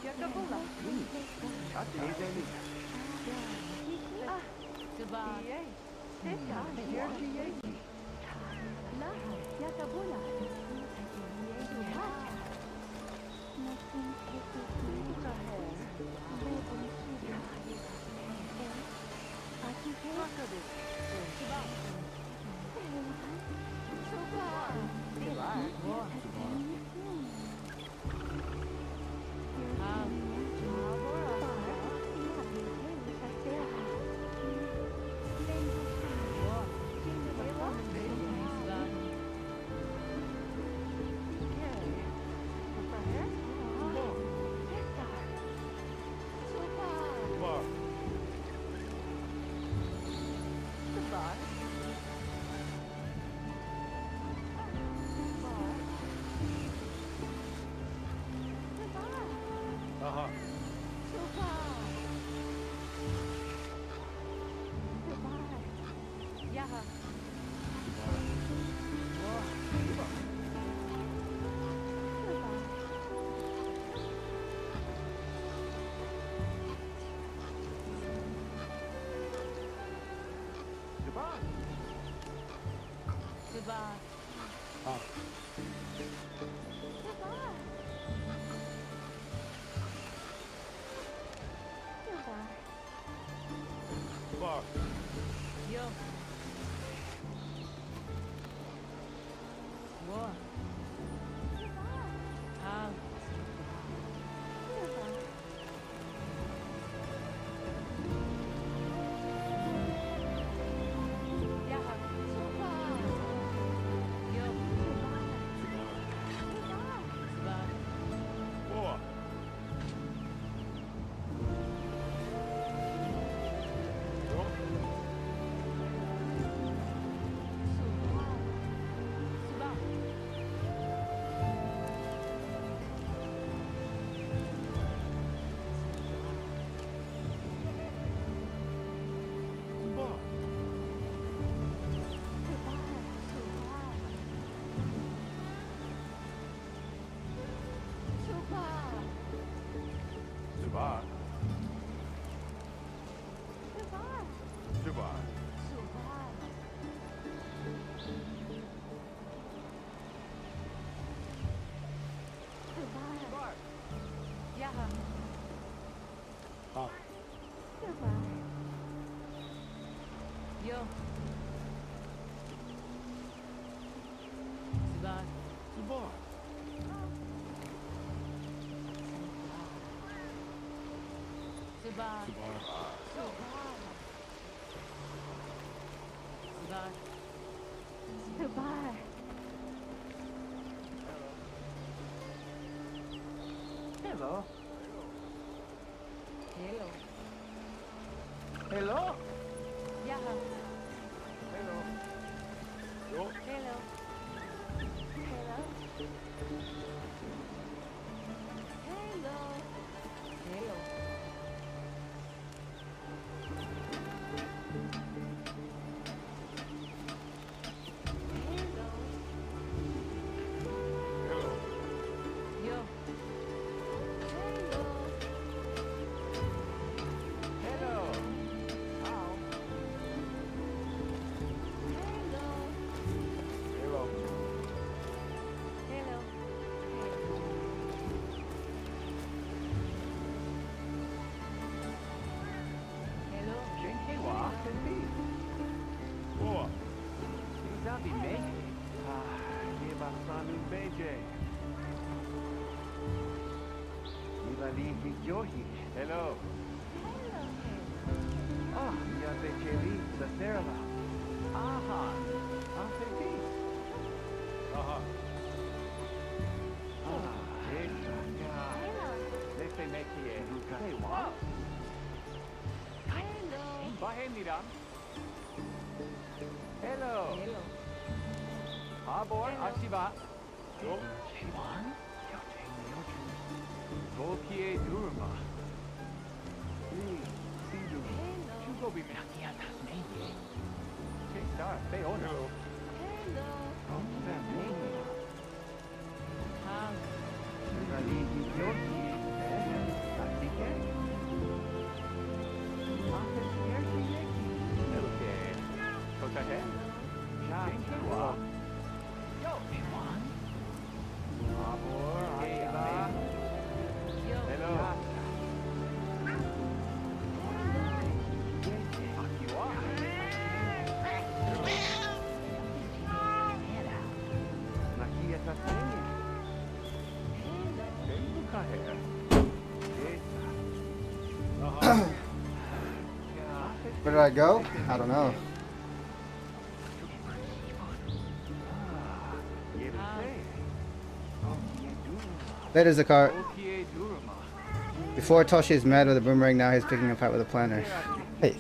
Hello. Hello. Hello. Yeah. Hello. Hello. Hello. Hello. Hello. Hello. Ah, ya te cheli, la serva. Aha. Afeti. Aha. Ah, esa ya. Desde Mekie, Taiwan. Hello. Bahenira. Hello. Hello. Aboard, Ashiba. Yo. Shiban? Bokie Durma. Sidu. Chugo bi mekiata neye. Check they on. Hello. Oh, that name. Rally Yoshi. Asike. Where did I go? I don't know. There's a car. Before Toshi is mad with a boomerang, now he's picking a fight with a planner. Hey.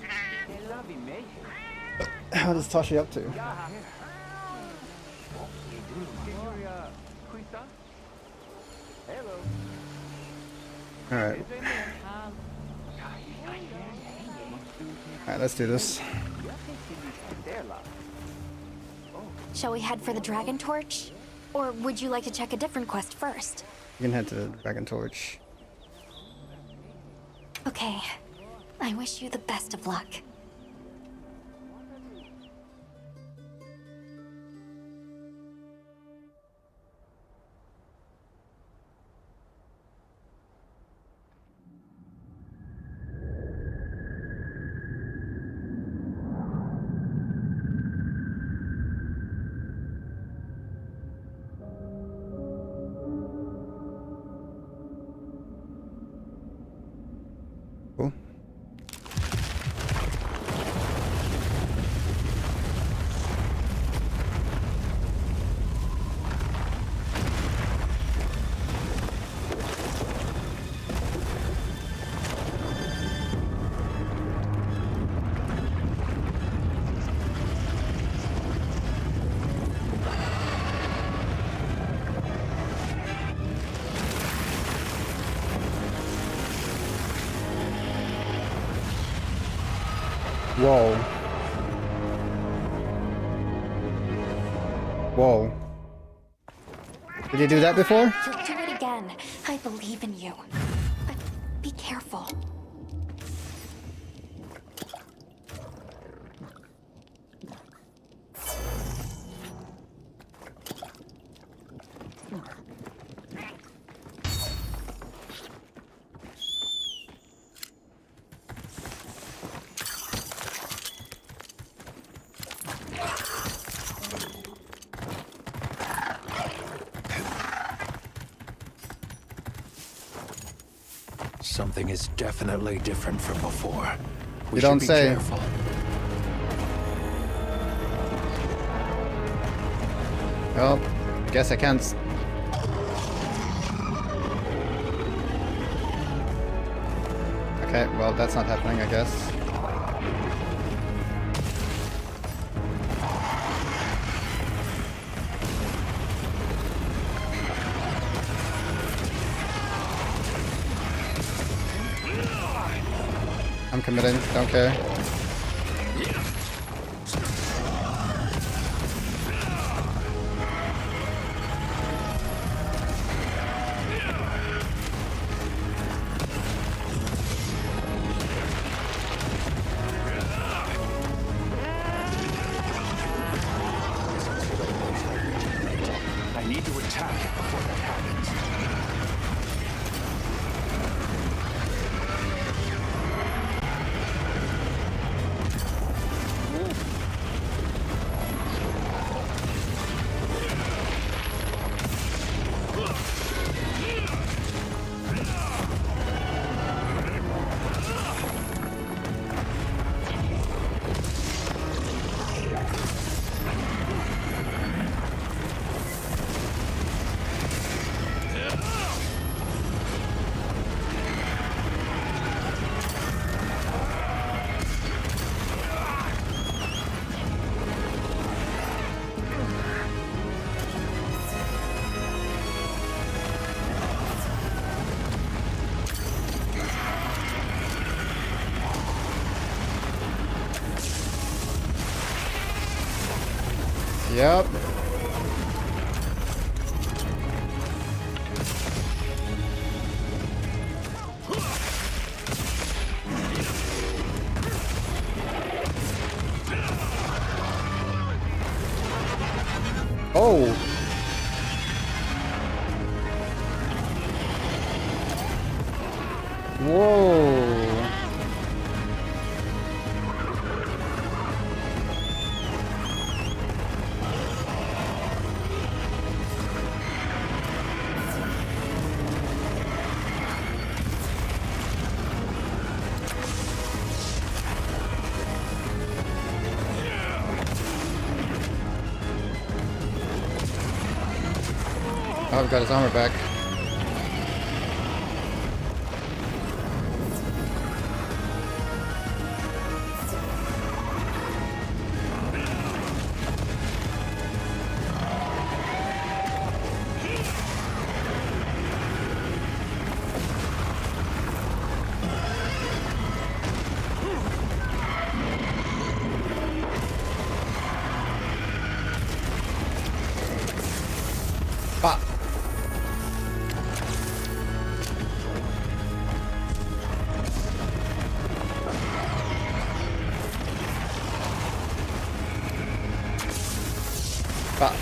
What is Toshi up to? Alright. Alright, let's do this. Shall we head for the Dragon Torch? Or would you like to check a different quest first? You can head to the Dragon Torch. Okay. I wish you the best of luck. Cool. Whoa. Whoa. Did you do that before? You'll do it again. I believe in you. But be careful. Something is definitely different from before. We You don't should be say. careful. Well, I guess I can't. Okay, well, that's not happening, I guess. I'm committing, don't care. I need to attack before that happens. Yep. Oh. Whoa. Oh, I've got his armor back. Ah. Ah.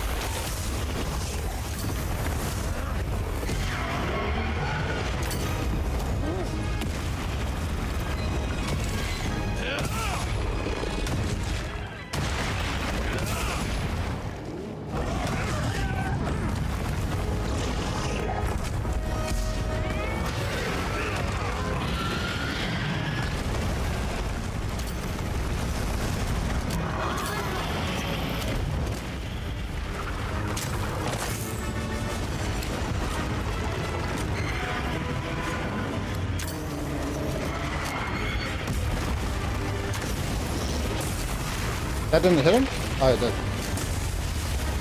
That didn't hit him? Oh, it did.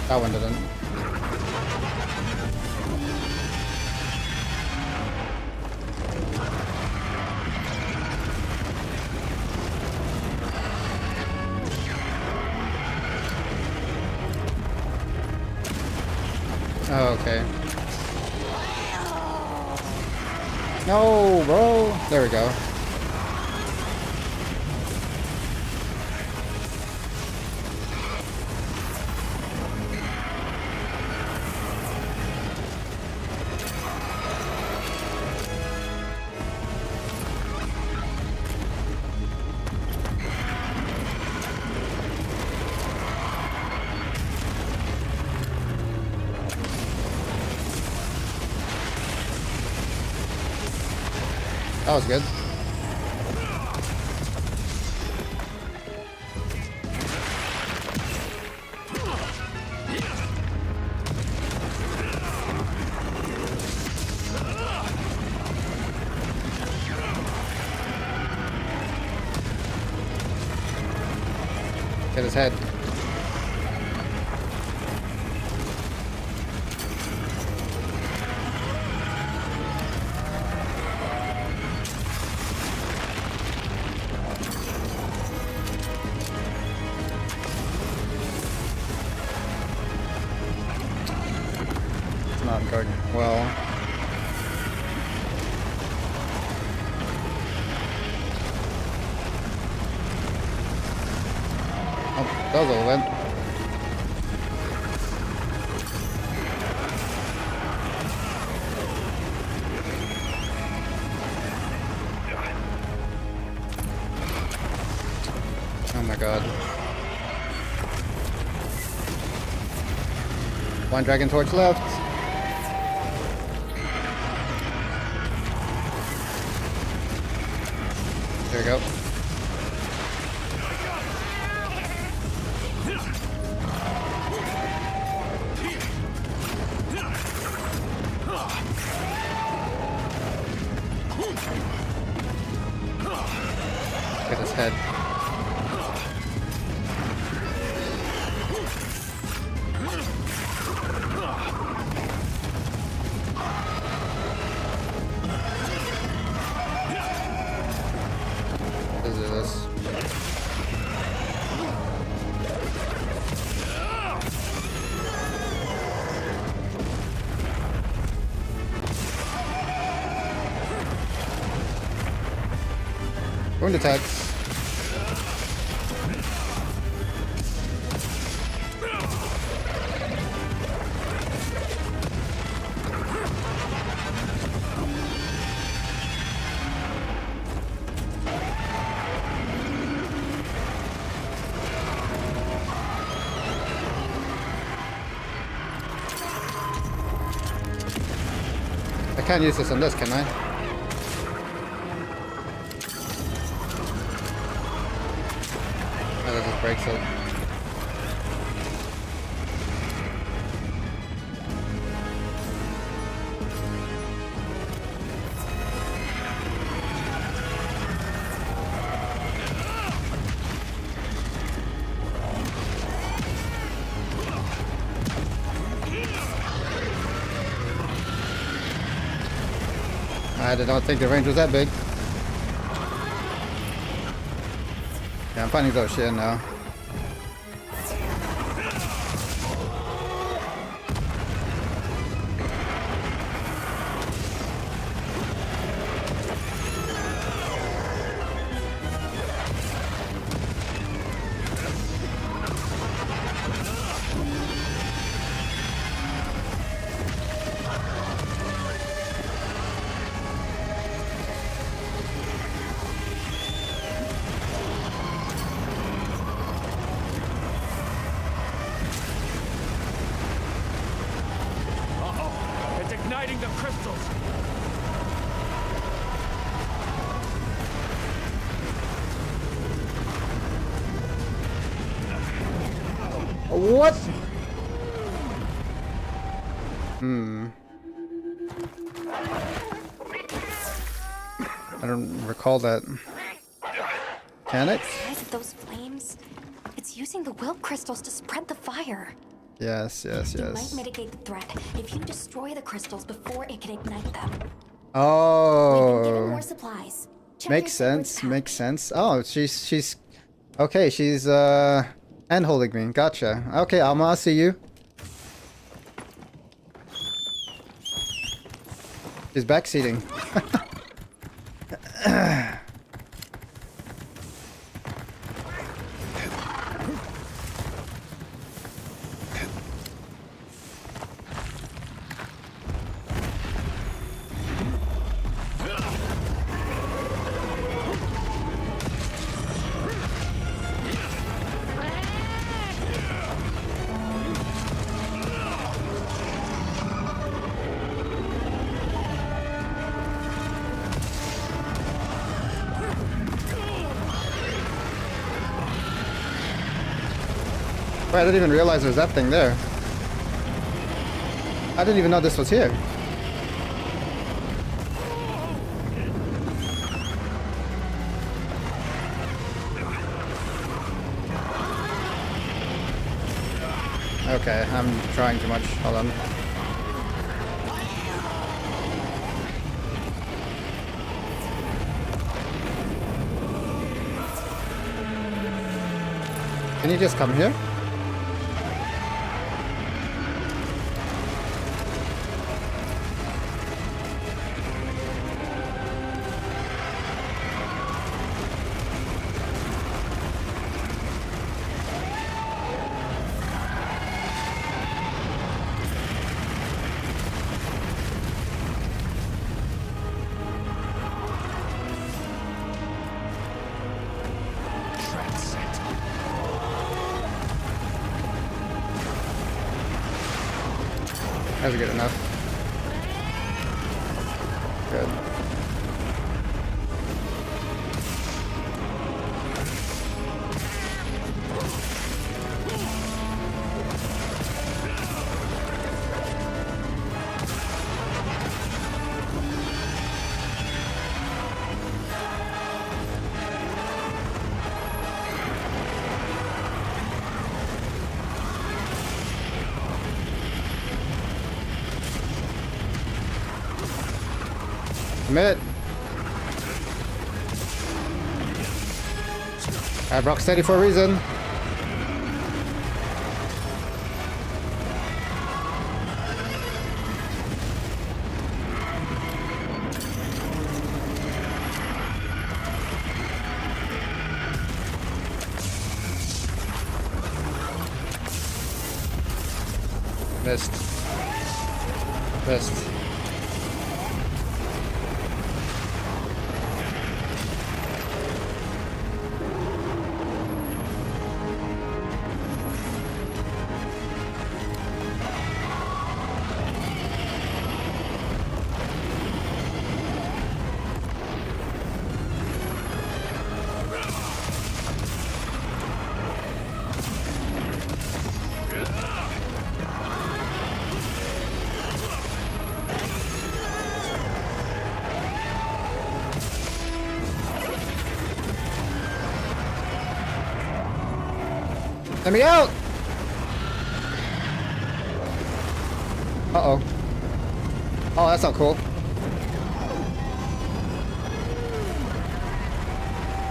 That one didn't. Oh, okay. No, bro. There we go. That was good. Get his head. Not guarding well. Oh, that was all of it. Oh my god. One dragon torch left. There we go. Get his head. Wound attacks. I can't use this on this, can I? Oh, that just breaks it. I did not think the range was that big. Yeah, I'm finding those shit now. It's igniting the crystals. What? Hmm. I don't recall that. Can it? The size of those flames. It's using the will crystals to spread the fire. Yes, yes, It might yes. mitigate the threat if you destroy the crystals before it can ignite them. We've been given Oh. more supplies. Check Makes your favorite sense, makes sense. Oh, she's okay, she's hand holding me. Gotcha. Okay, Alma, I'll see you. She's backseating. Wait, I didn't even realize there was that thing there. I didn't even know this was here. Okay, I'm trying too much. Hold on. Can you just come here? That's good enough. Good. Commit. I have Rocksteady for a reason. Missed. Missed. Let me out! Uh-oh. Oh, that's not cool.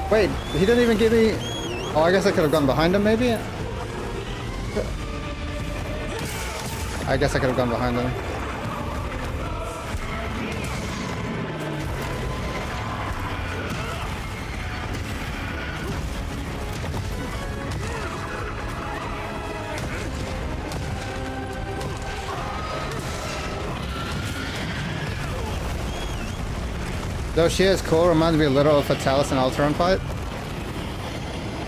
Wait, he didn't even give me... Oh, I guess I could have gone behind him, maybe? I guess I could have gone behind him. Though she is cool, reminds me a little of Fatalis and Alteron fight.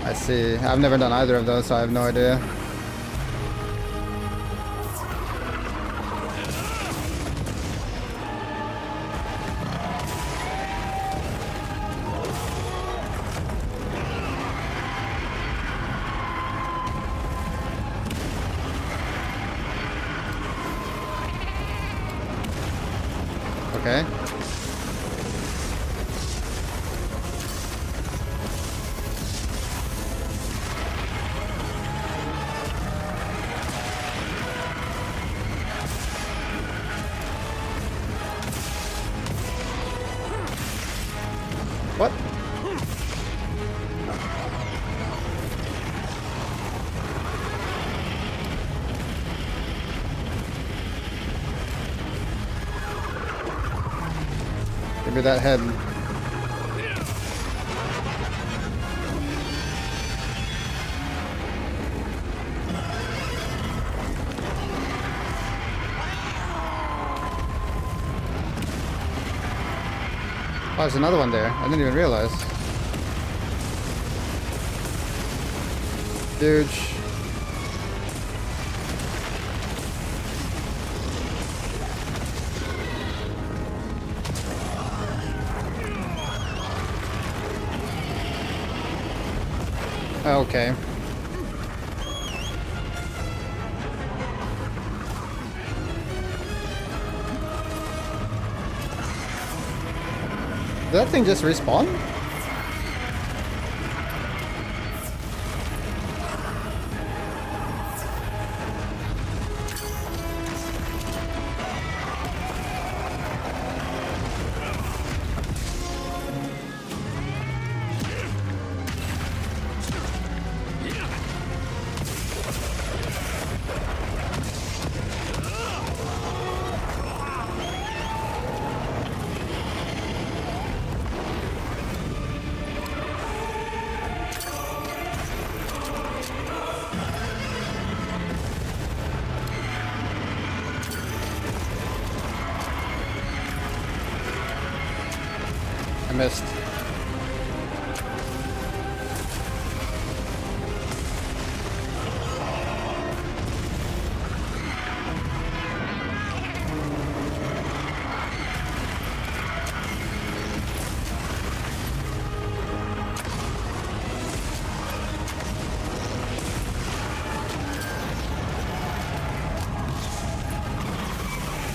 I see. I've never done either of those, so I have no idea. Okay. What? Give me that head. Oh, there's another one there. I didn't even realize. Huge. Okay. Did that thing just respawn? I missed.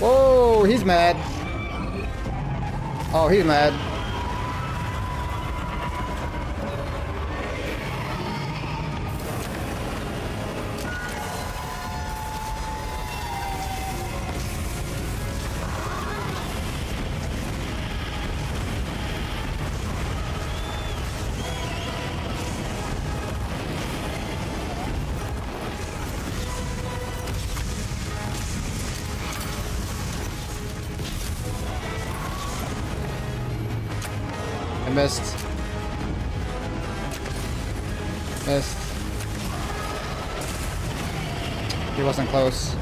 Whoa, he's mad. Oh, he's mad. I missed. Missed. He wasn't close.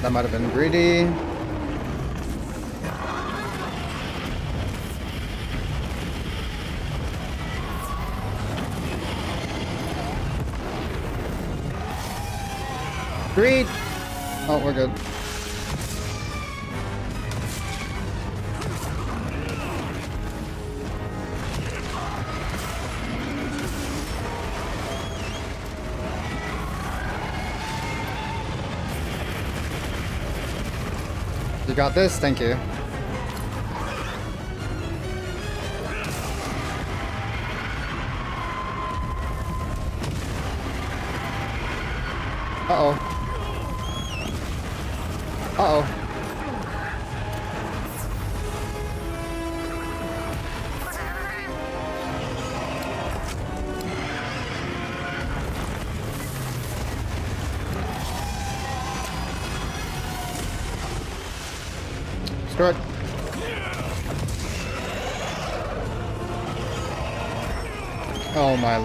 That might have been greedy. Greed! Oh, we're good. You got this? Thank you. Uh-oh. Uh-oh. Screw it. Oh my.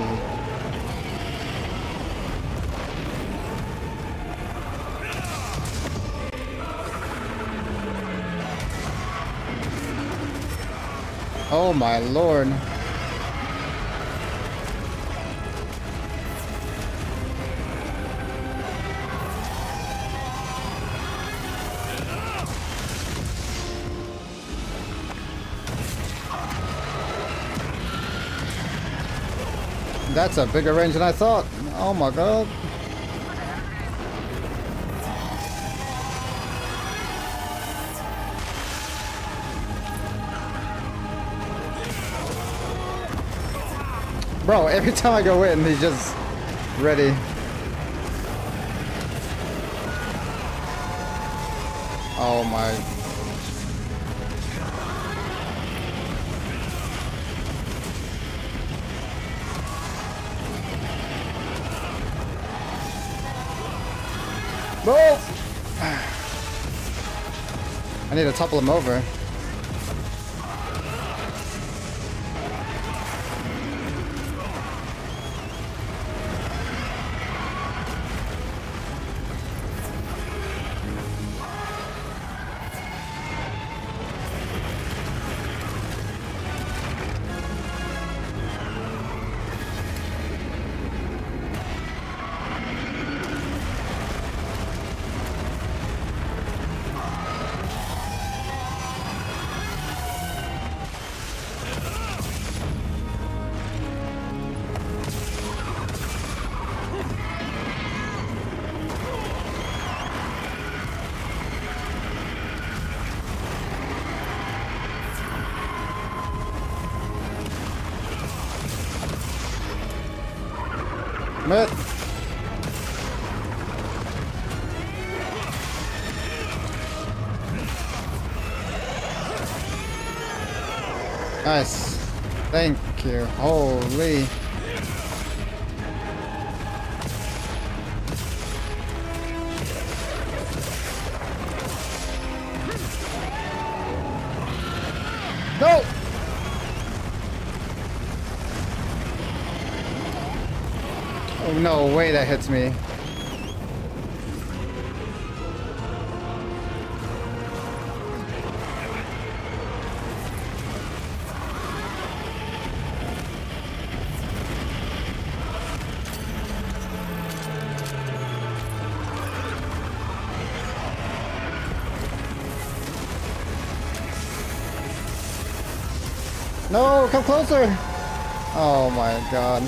Oh my lord. That's a bigger range than I thought. Oh my god. Bro, every time I go in, he's just ready. Oh my. No! I need to topple him over. It. Nice. Thank you. Holy. No! Oh, no way that hits me. No, come closer! Oh my god.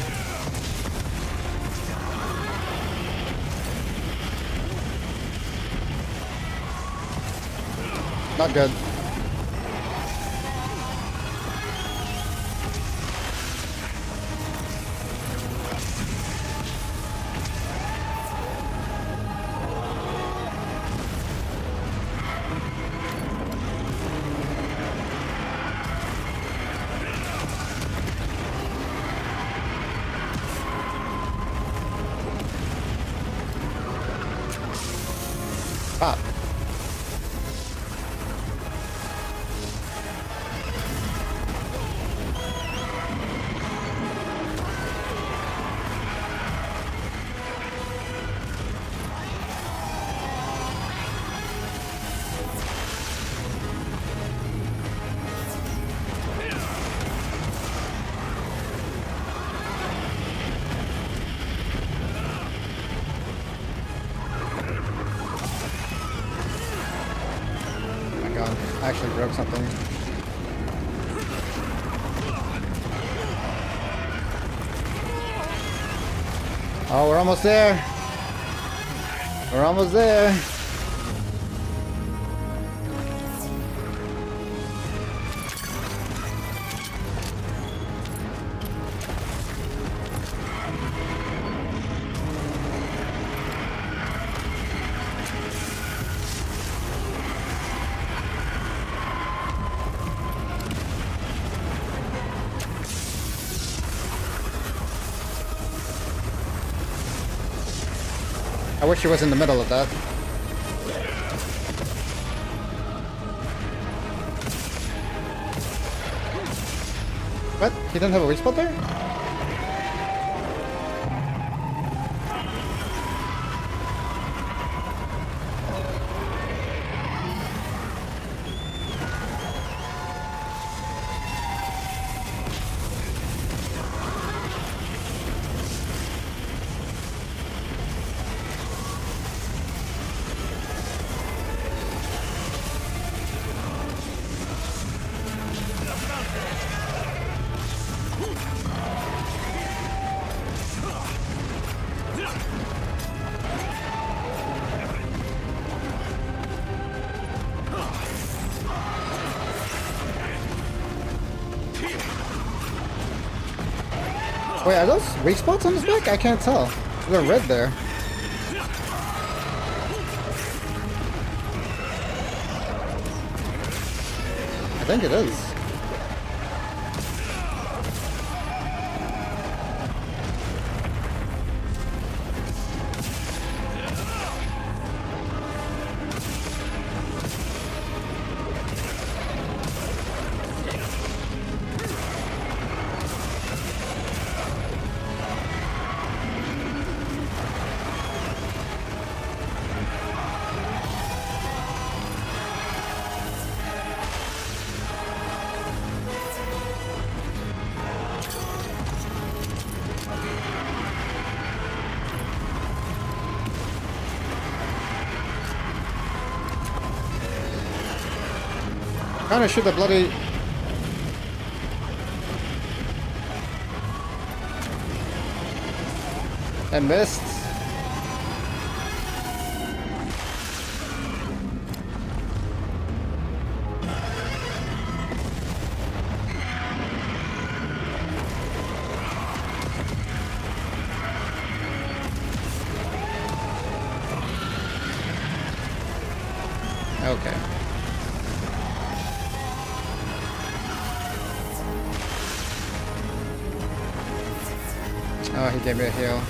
Not good. Ah. I actually broke something. Oh, we're almost there. We're almost there. I wish he was in the middle of that. What? He didn't have a weak spot there? Wait, are those weak spots on his back? I can't tell. They're red there. I think it is. Trying to shoot the bloody... And missed. Okay. Oh, he gave me a heal.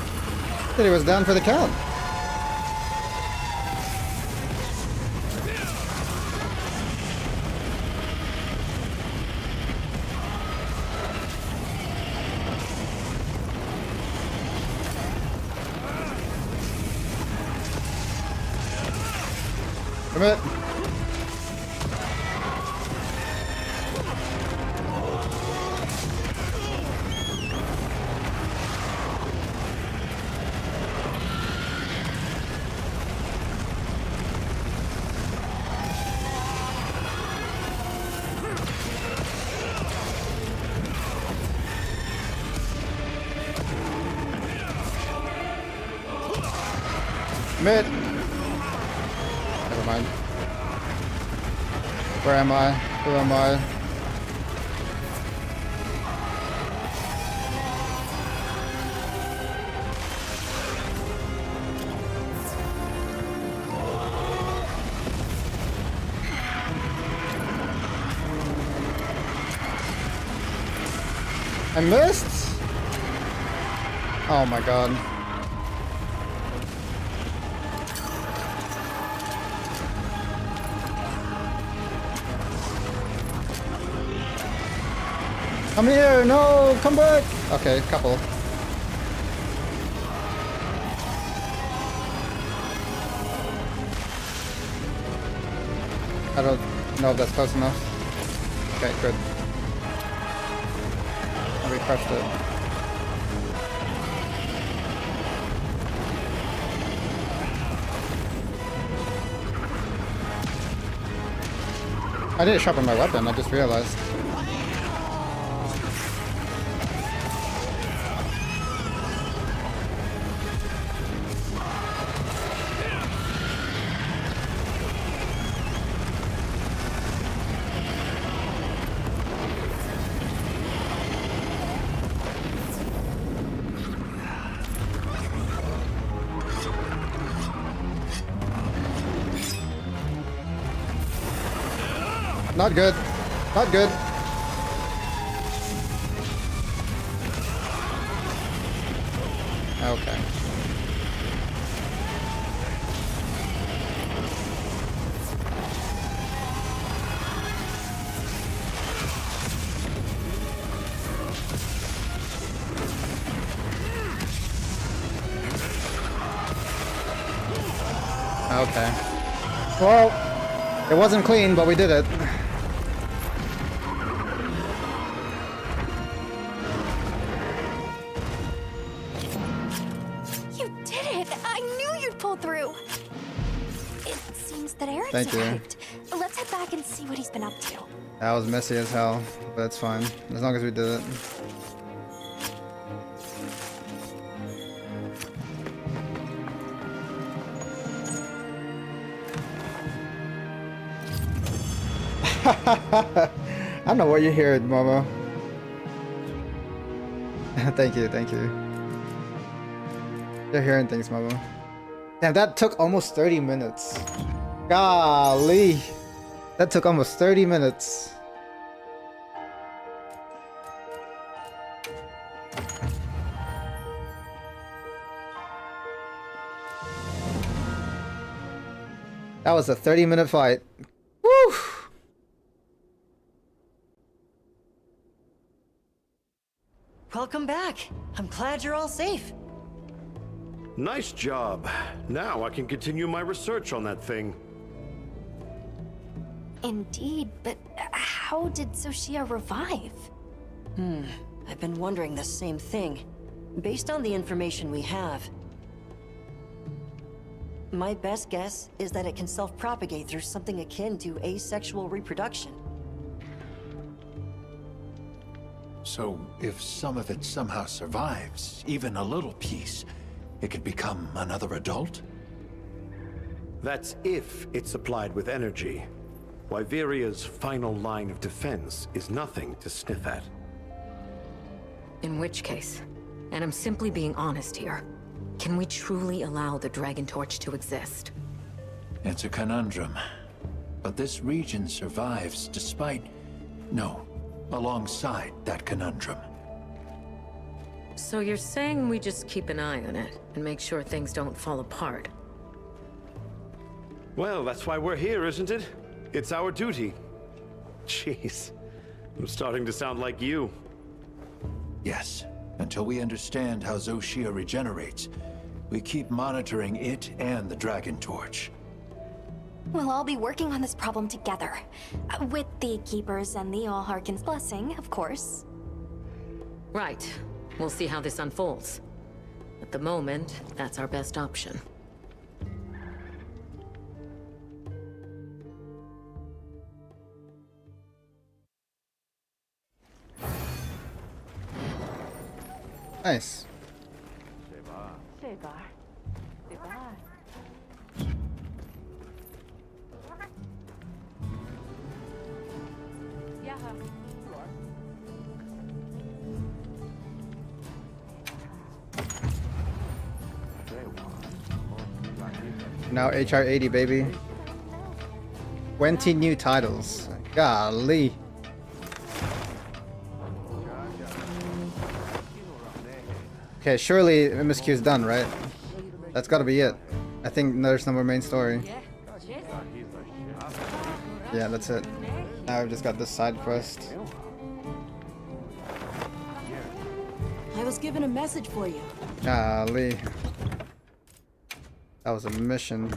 But he was down for the count. Come it. Mid. Never mind. Where am I? Who am I? I missed? Oh my god. Come here! No! Come back! Okay, couple. I don't know if that's close enough. Okay, good. I refreshed it. I didn't sharpen my weapon, I just realized. Not good. Not good. Okay. Okay. Well, it wasn't clean, but we did it. You did it! I knew you'd pull through! It seems that Eric's Thank you. arrived. Let's head back and see what he's been up to. That was messy as hell, but it's fine. As long as we did it. I don't know what you hear, Momo. Thank you, thank you. You're hearing things, Momo. Damn, that took almost 30 minutes. Golly. That took almost 30 minutes. That was a 30-minute fight. Woo! Welcome back. I'm glad you're all safe. Nice job. Now I can continue my research on that thing. Indeed, but how did Soshia revive? I've been wondering the same thing. Based on the information we have, my best guess is that it can self-propagate through something akin to asexual reproduction. So, if some of it somehow survives, even a little piece, it could become another adult? That's if it's supplied with energy. Wyveria's final line of defense is nothing to sniff at. In which case, and I'm simply being honest here, can we truly allow the Dragon Torch to exist? It's a conundrum. But this region survives despite... no, alongside that conundrum. So you're saying we just keep an eye on it and make sure things don't fall apart? Well, that's why we're here, isn't it? It's our duty. Jeez, I'm starting to sound like you. Yes, until we understand how Xochitl regenerates, we keep monitoring it and the Dragon Torch. We'll all be working on this problem together. With the Keepers and the All-Harkin's blessing, of course. Right. We'll see how this unfolds. At the moment, that's our best option. Nice. Now HR 80, baby. 20 new titles. Golly. Okay, surely MSQ is done, right? That's gotta be it. I think there's no more main story. Yeah, that's it. Now I've just got this side quest. I was given a message for you. Golly. That was a mission.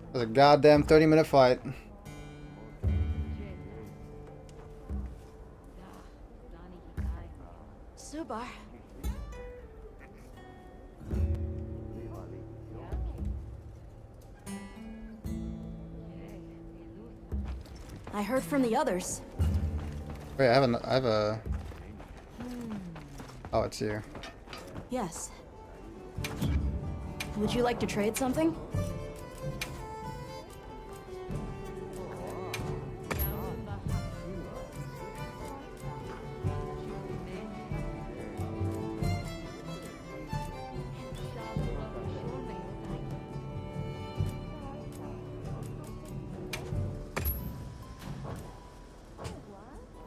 It was a goddamn 30-minute fight. Subar. I heard from the others. Wait, I have a... Oh, it's you. Yes. Would you like to trade something?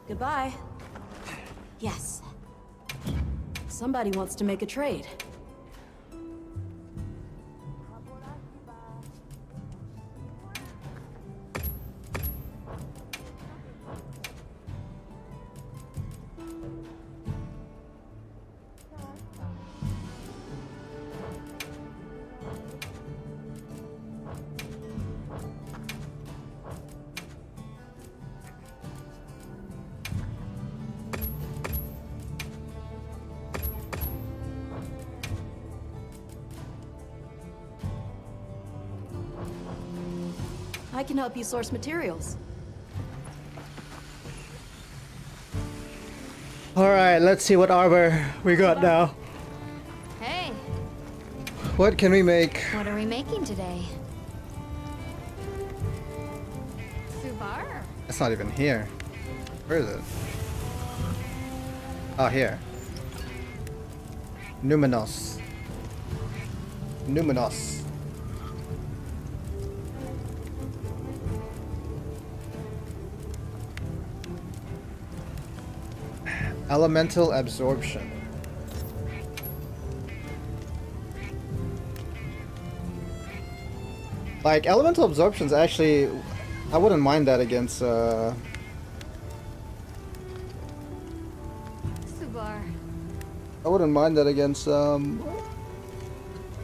Goodbye. Yes. Somebody wants to make a trade. I can help you source materials. Alright, let's see what armor we got now. Hey, What can we make? what are we making today? Subar? It's not even here. Where is it? Oh, here. Numinos. Numinos. Elemental absorption. Like, elemental absorption's actually... I wouldn't mind that against, Subar. I wouldn't mind that against, I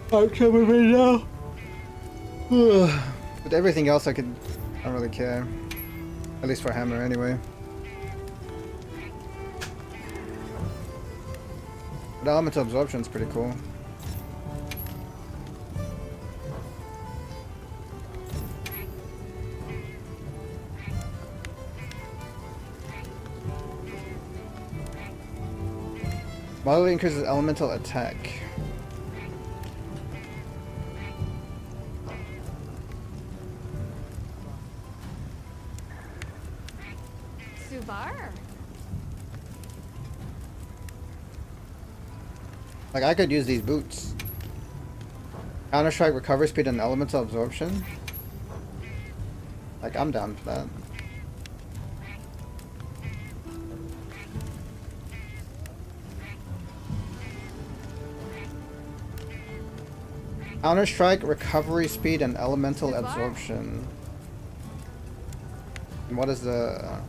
can't remember now. With everything else I don't really care. At least for hammer anyway. But elemental absorption's pretty cool. Moderately increases elemental attack. Subar? Like, I could use these boots. Counter-strike, recovery speed, and elemental absorption. Like, I'm down for that. Counter-strike, recovery speed, and elemental absorption. And what is the...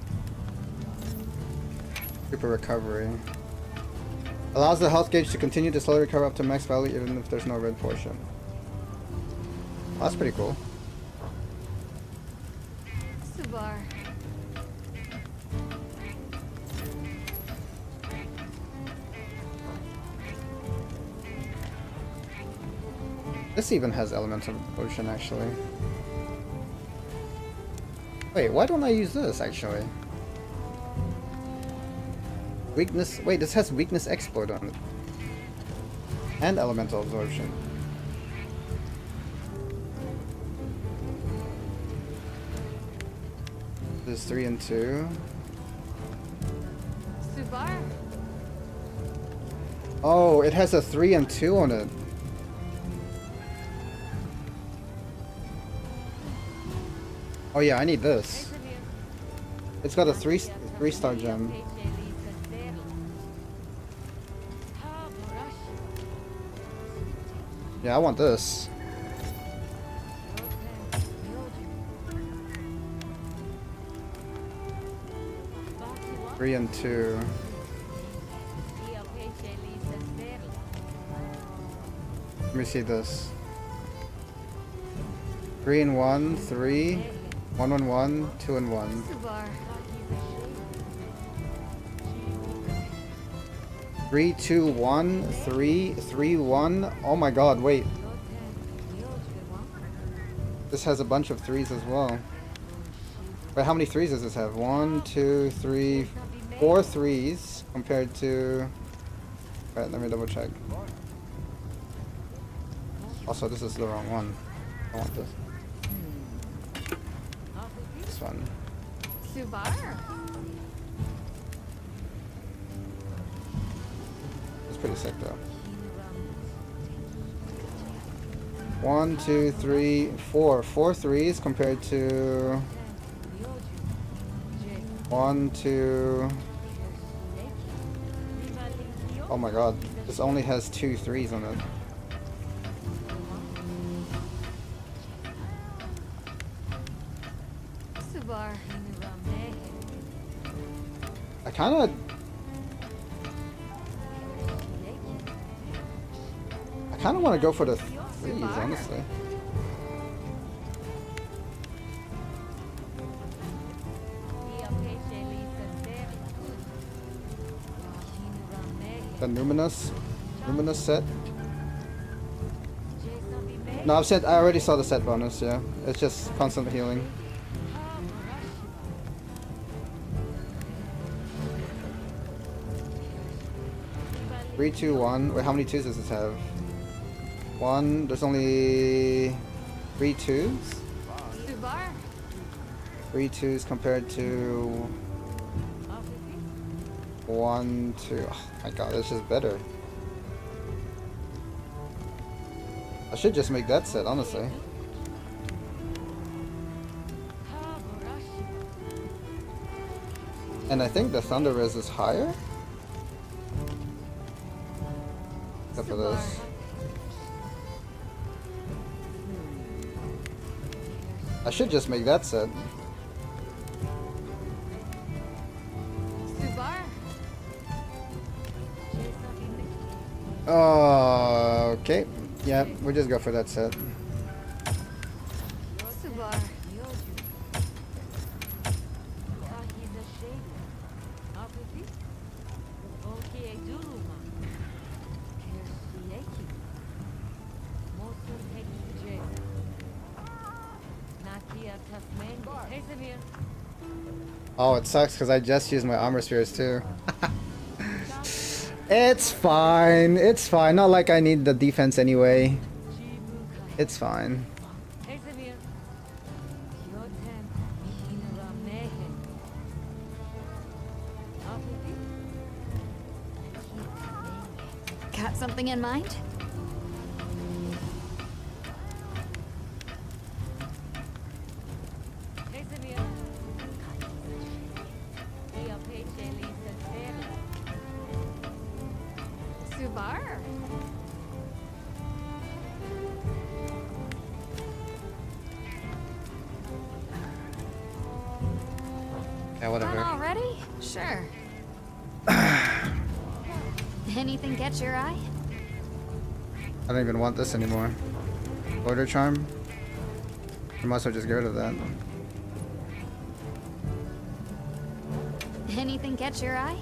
super recovery? Allows the health gauge to continue to slowly recover up to max value even if there's no red portion. Oh, that's pretty cool. Subar. This even has elemental potion actually. Wait, why don't I use this actually? Weakness. Wait, this has weakness exploit on it. And elemental absorption. This is 3 and 2. Subar? Oh, it has a 3 and 2 on it. Oh yeah, I need this. It's got a 3-star gem. Yeah, I want this. Three and 2. Let me see this. 3 and 1, 3, 1 and 1, 2 and 1. 3, 2, 1, 3, 3, 1. Oh my god, wait. This has a bunch of 3s as well. Wait, how many 3s does this have? 1, 2, 3, 4 3s compared to... Wait, let me double check. Also, this is the wrong one. I want this. This one. Subar? Pretty sick though. 1, 2, 3, 4. 4 3s compared to 1, 2. Oh my god. This only has 2 3s on it. Subar. I kinda... I kinda wanna go for the 3s, honestly. The Numinous set. No, I've said I already saw the set bonus, yeah. It's just constant healing. Three, two, one. Wait, how many 2s does this have? 1, there's only 3 2s? 3 2s compared to 1, 2. Oh my god, this is better. I should just make that set, honestly. And I think the Thunder Res is higher? Except for this. I should just make that set. Oh, okay. Yeah, we'll just go for that set. Oh, it sucks because I just used my armor spheres too. It's fine. It's fine. Not like I need the defense anyway. It's fine. Got something in mind? Subar. Yeah, whatever. Done already? Sure. Anything catch your eye? I don't even want this anymore. Order charm? I might as well just get rid of that. Anything catch your eye?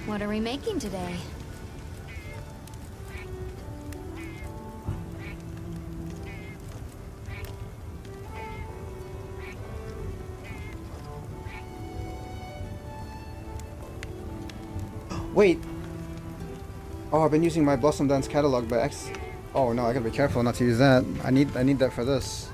What are we making today? Wait! Oh, I've been using my Blossom Dance catalog by X. Oh no, I gotta be careful not to use that. I need that for this.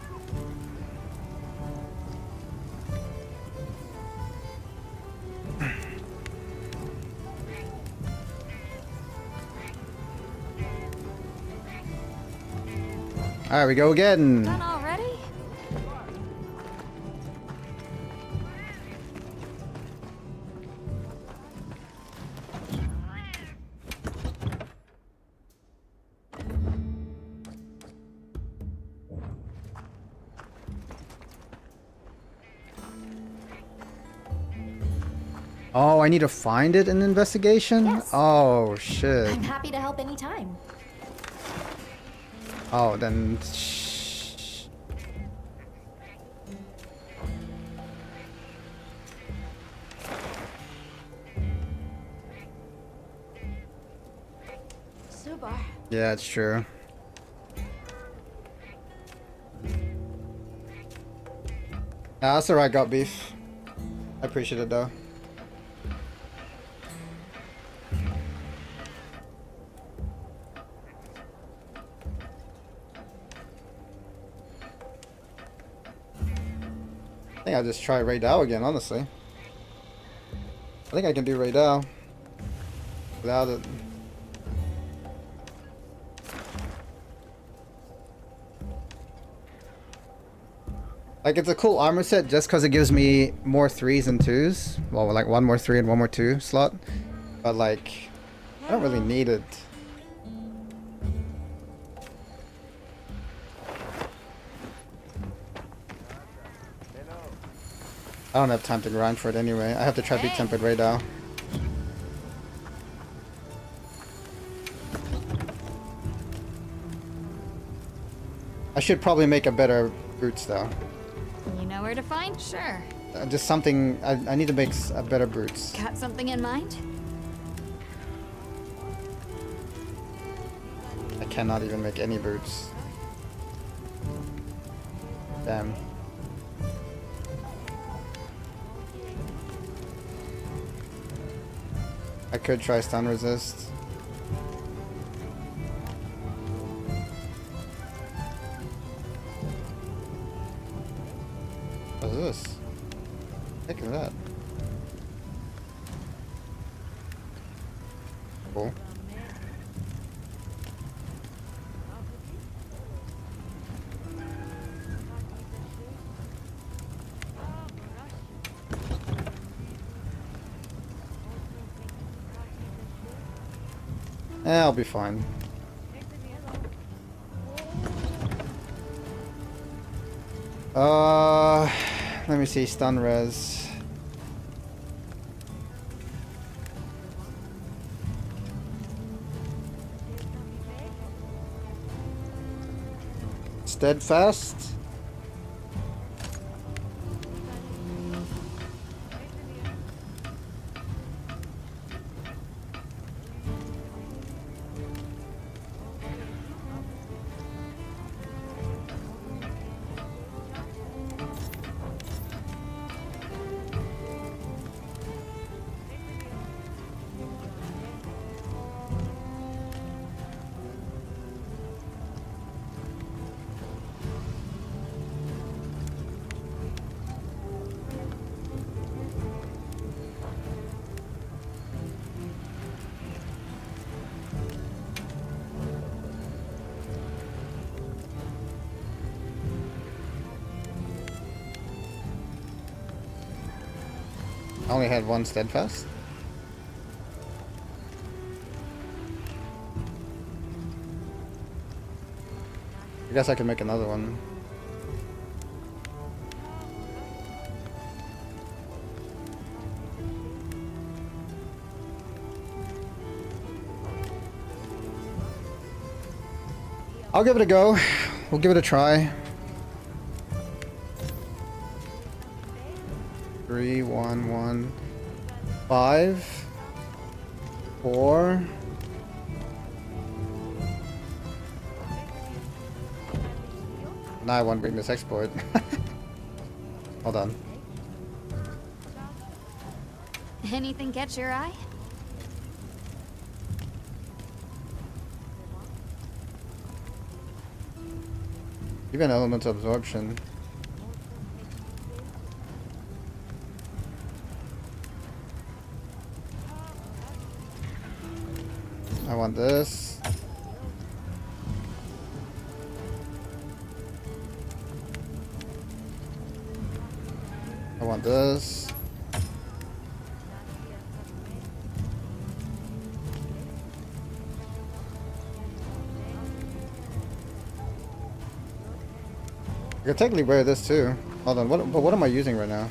Alright, we go again. Done already? Oh, I need to find it in investigation? Yes. Oh, shit. I'm happy to help anytime. Oh, then... Subar. Yeah, it's true. Nah, that's alright, got beef. I appreciate it though. I think I'll just try Ray Dow again, honestly. I think I can do Ray Dow without it. Like, it's a cool armor set just because it gives me more 3s and 2s. Well, like 1 more 3 and 1 more 2 slot. But like, I don't really need it. I don't have time to grind for it anyway. I have to try beat tempered radar. I should probably make a better boots though. You know where to find? Sure. Just something. I need to make a better boots. Got something in mind? I cannot even make any boots. Damn. I could try stun resist. What is this? Heck is that? Cool. I'll be fine. Let me see, stun res. Steadfast. I only had one steadfast. I guess I could make another one. I'll give it a go. We'll give it a try. 3, 1, 1, 5, 4. Now I want to bring this exploit. Hold on. Anything catch your eye? Even element absorption. I want this. I want this. I could technically wear this too. Hold on, what am I using right now?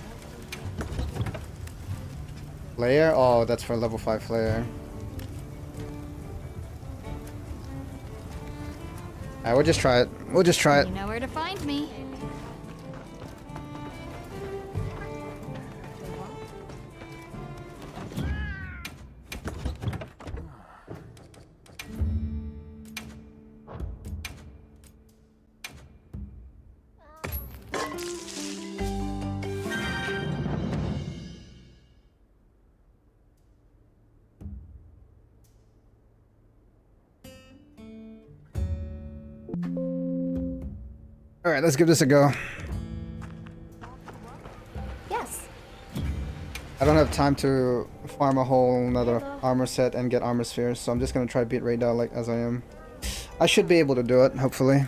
Flare? Oh, that's for level 5 flare. Alright, we'll just try it. We'll just try it. You know where to find me. Alright, let's give this a go. Yes. I don't have time to farm a whole another armor set and get armor spheres, so I'm just gonna try beat Radar like as I am. I should be able to do it, hopefully.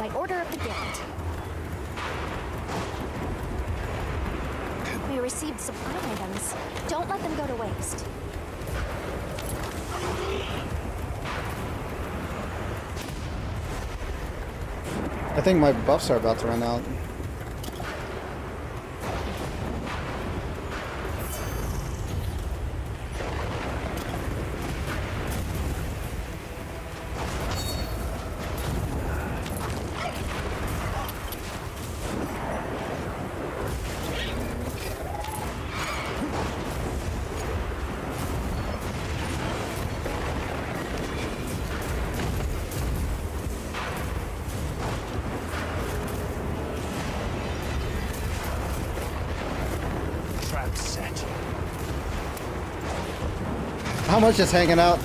by order of the guild. We received supply items. Don't let them go to waste. I think my buffs are about to run out. How much is hanging out?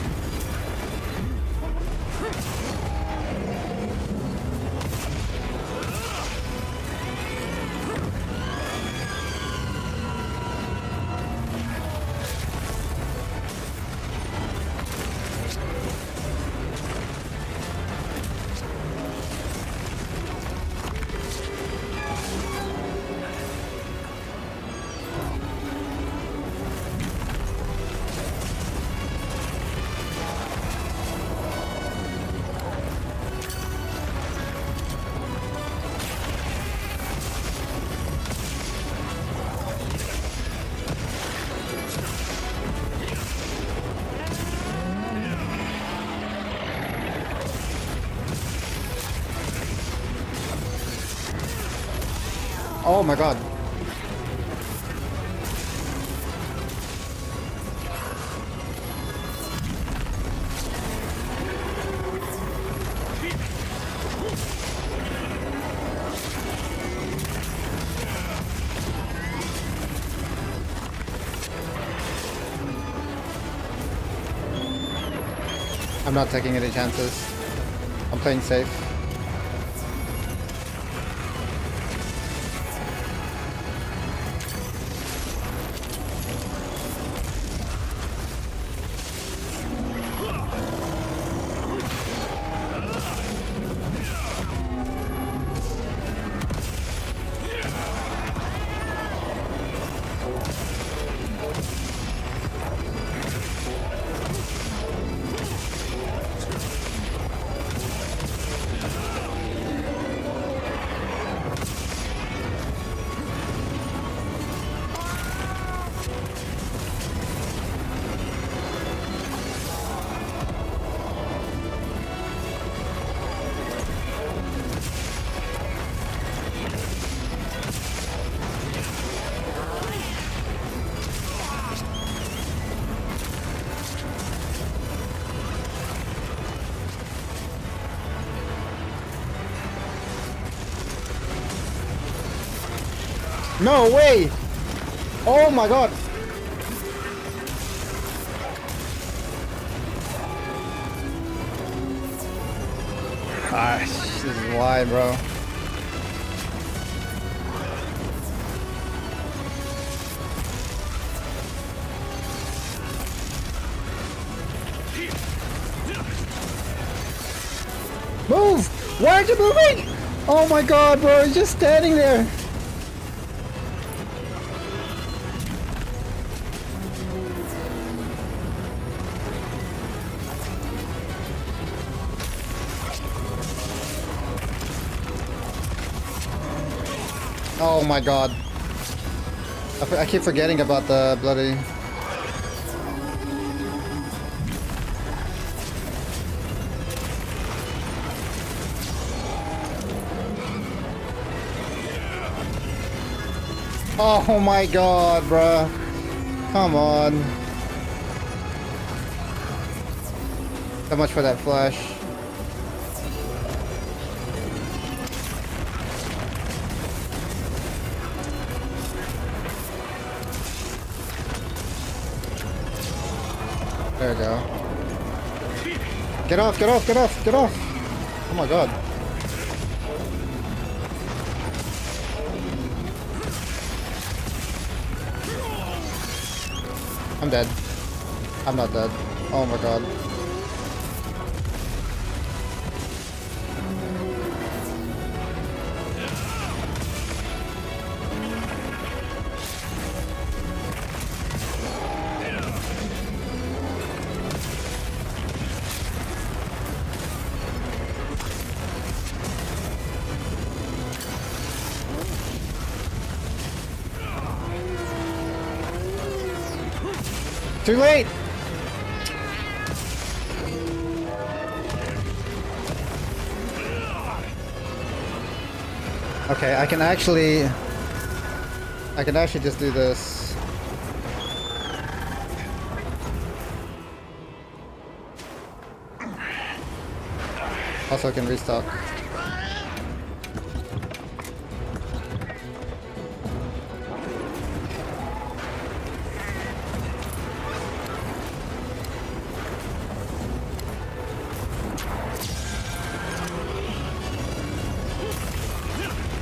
Oh my god. I'm not taking any chances. I'm playing safe. No way! Oh my god! Gosh, this is why, bro. Move! Why aren't you moving? Oh my god, bro, he's just standing there. Oh my god. I keep forgetting about the bloody... Oh my god, bruh. Come on. So much for that flash. There we go. Get off, get off, get off, get off! Oh my god. I'm dead. I'm not dead. Oh my god. Too late! Okay, I can actually just do this. Also, I can restock.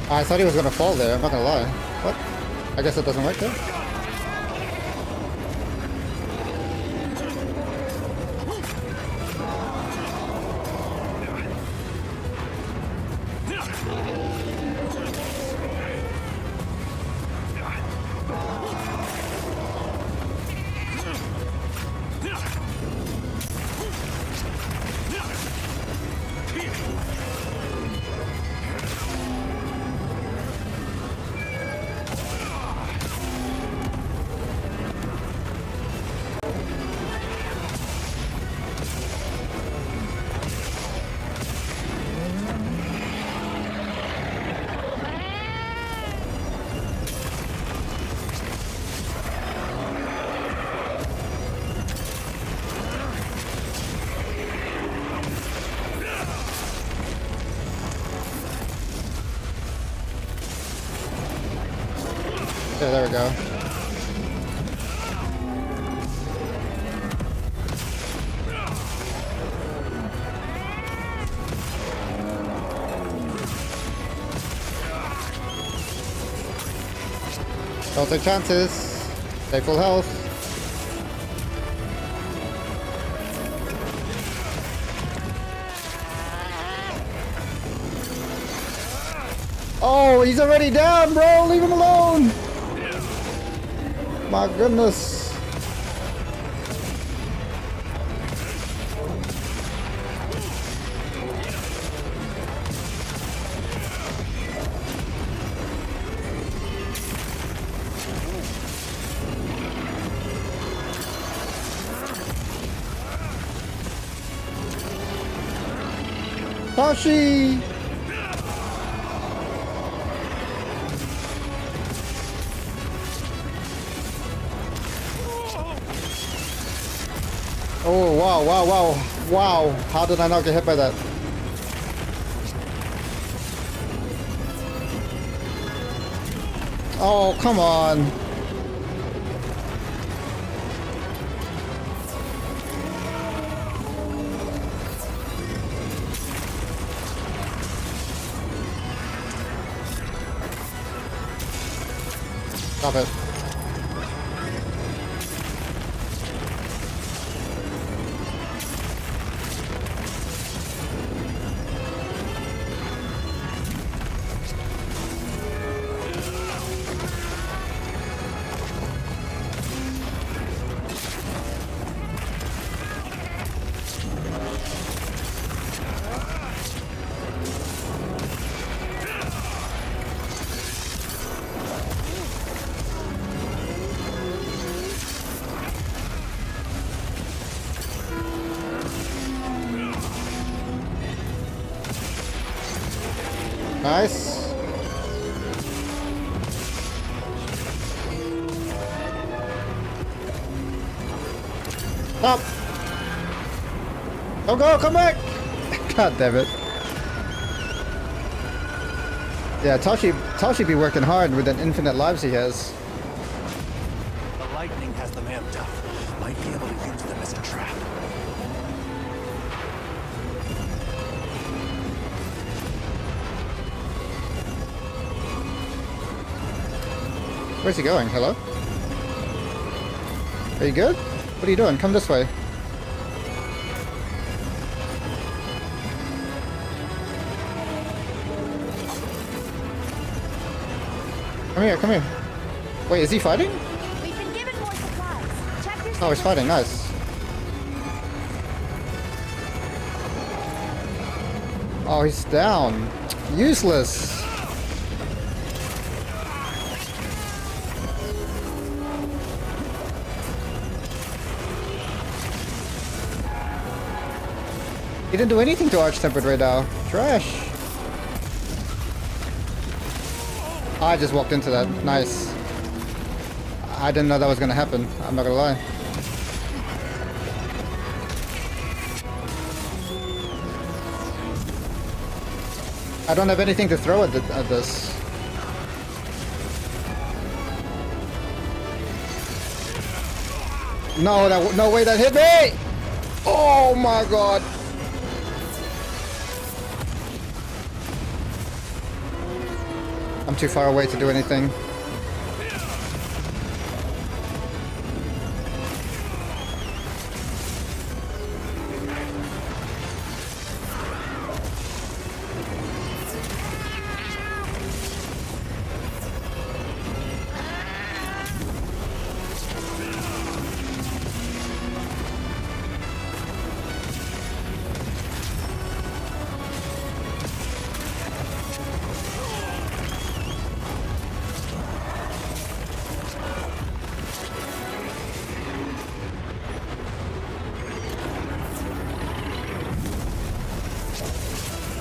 I thought he was gonna fall there, I'm not gonna lie. What? I guess it doesn't work there? Yeah, there we go. Don't take chances. Take full health. Oh, he's already down, bro! Leave him alone! My goodness. Tashi! Oh, wow, wow, wow, wow. How did I not get hit by that? Oh, come on. Stop it. Nice. Stop. Don't go, come back. God damn it. Yeah, Tashi be working hard with that infinite lives he has. The lightning has them amped up. Might be able to use them as a trap. Where's he going? Hello? Are you good? What are you doing? Come this way. Come here, come here. Wait, is he fighting? We've been given more supplies. Check your Oh, he's fighting. Nice. Oh, he's down. Useless. He didn't do anything to Arch Tempered right now. Trash. I just walked into that. Nice. I didn't know that was gonna happen. I'm not gonna lie. I don't have anything to throw at this. No, no way that hit me! Oh my god! I'm too far away to do anything.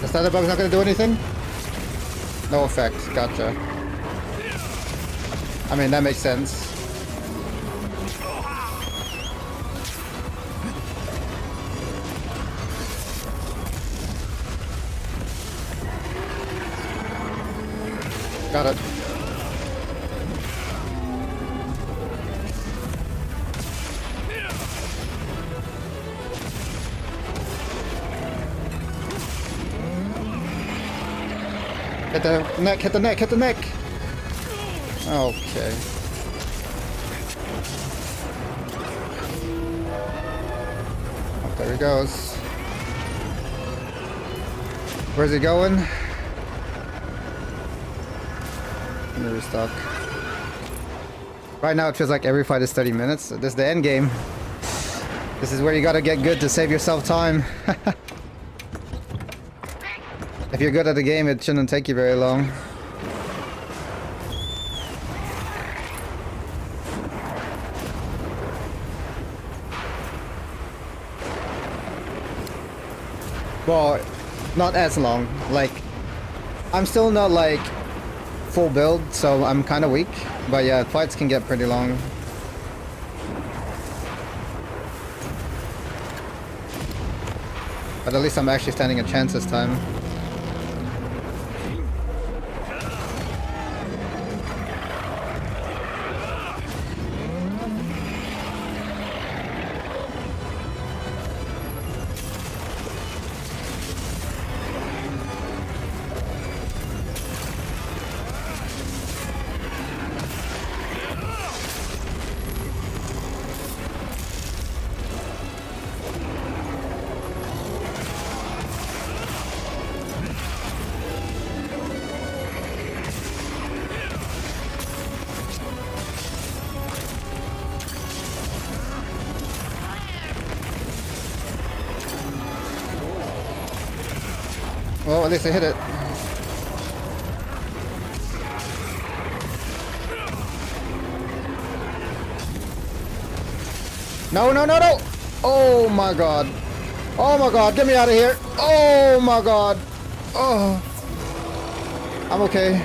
The starter bug's not gonna do anything? No effect, gotcha. I mean, that makes sense. Got it. Hit the neck, hit the neck, hit the neck! Okay. Oh, there he goes. Where's he going? Let me restock. Right now it feels like every fight is 30 minutes. This is the end game. This is where you gotta get good to save yourself time. If you're good at the game, it shouldn't take you very long. Well, not as long. Like, I'm still not like full build, so I'm kind of weak. But yeah, fights can get pretty long. But at least I'm actually standing a chance this time. Well, at least I hit it. No, no, no, no! Oh my god. Oh my god, get me out of here. Oh my god. Oh. I'm okay.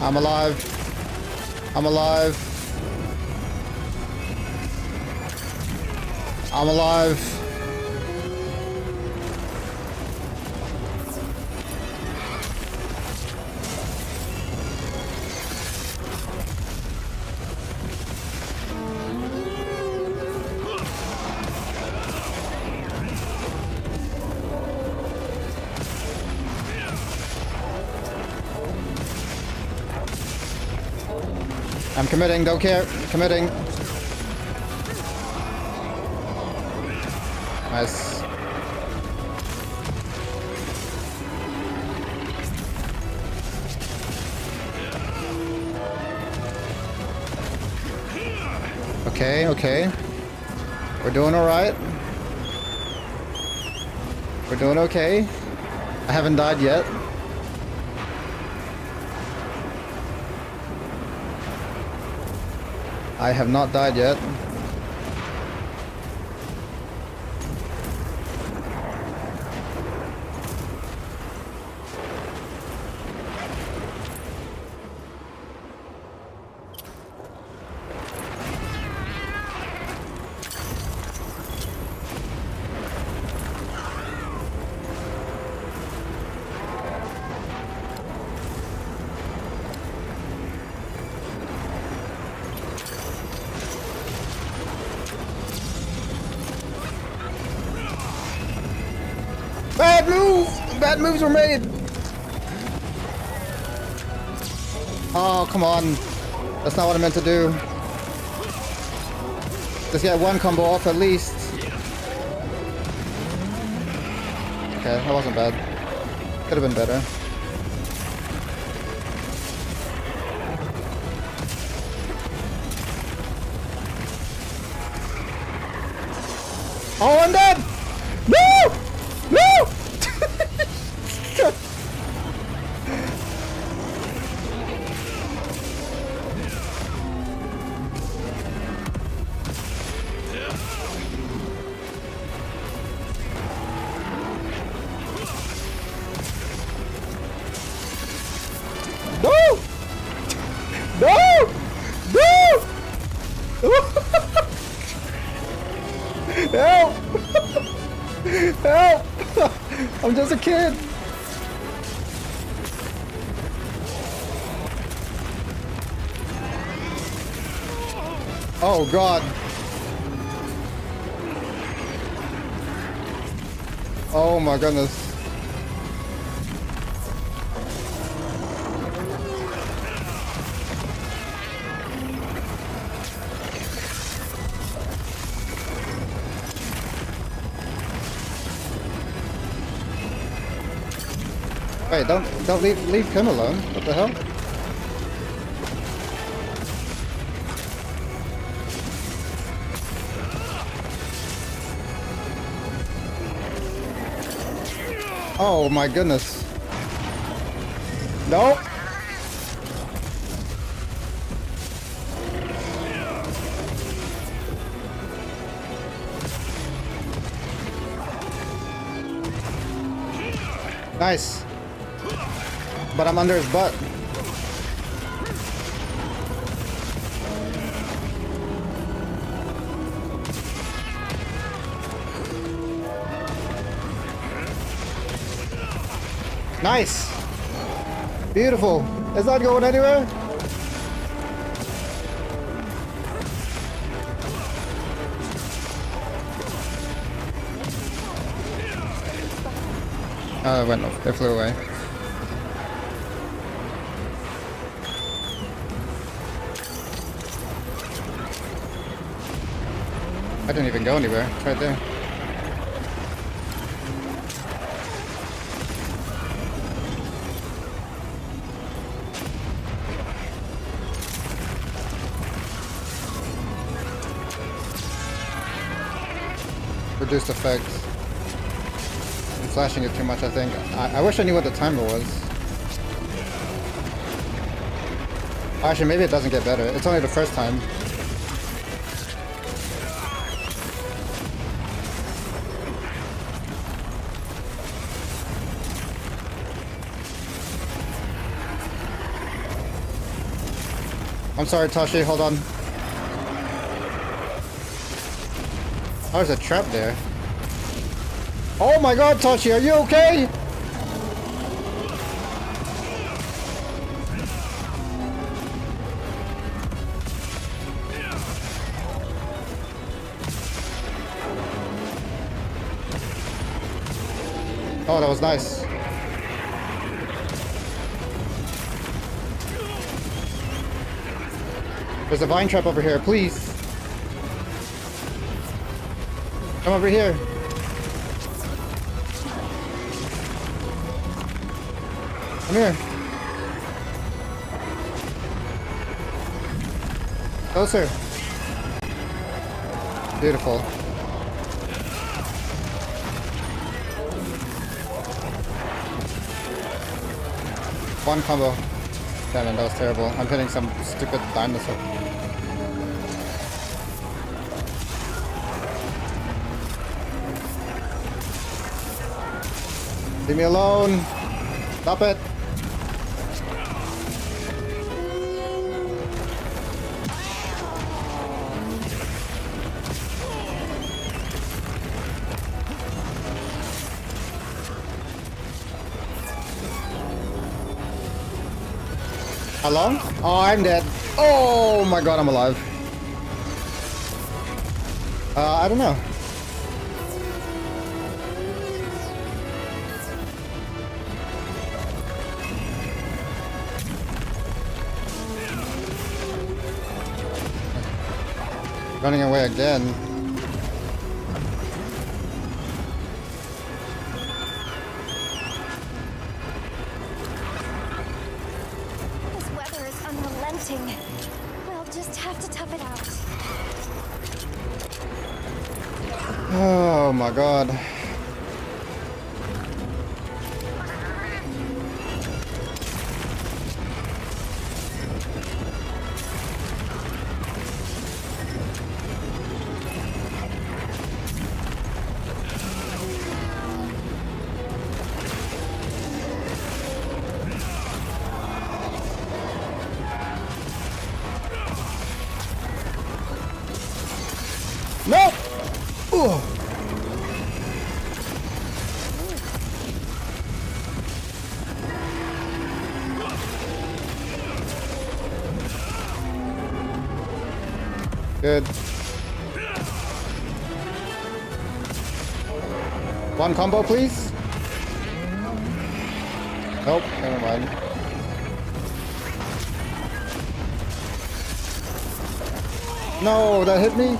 I'm alive. I'm alive. I'm alive. I'm committing, don't care. Committing. Nice. Okay, okay. We're doing alright. We're doing okay. I haven't died yet. I have not died yet. Bad move! Bad moves were made! Oh, come on. That's not what I meant to do. Just get one combo off at least. Okay, that wasn't bad. Could have been better. Oh, I'm dead! No! No! No! No! No! Help! Help! I'm just a kid. Oh God. Oh my goodness. Wait, don't leave him alone. What the hell? Oh my goodness. Nope. Nice. But I'm under his butt. Nice. Beautiful. Is that going anywhere? Oh, it went off. It flew away. I didn't even go anywhere. It's right there. Reduced effects. I'm flashing it too much, I think. I wish I knew what the timer was. Actually, maybe it doesn't get better. It's only the first time. I'm sorry, Tashi, hold on. Oh, there's a trap there. Oh my god, Tashi, are you okay? Oh, that was nice. There's a vine trap over here, please. Come over here. Come here. Closer. Beautiful. One combo. Damn it, that was terrible. I'm hitting some stupid dinosaur. Leave me alone. Stop it. How long? Oh, I'm dead. Oh my god, I'm alive. I don't know. Running away again. This weather is unrelenting. We'll just have to tough it out. Oh my god. No! Ooh. Good. One combo, please. Nope, never mind. No, that hit me.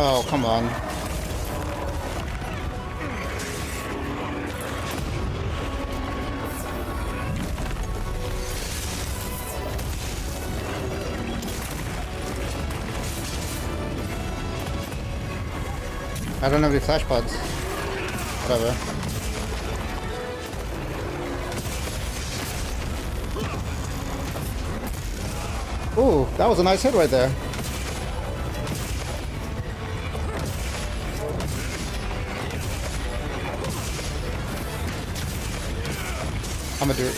Oh, come on. I don't have any flash pods. Whatever. Ooh, that was a nice hit right there. I'm gonna do it.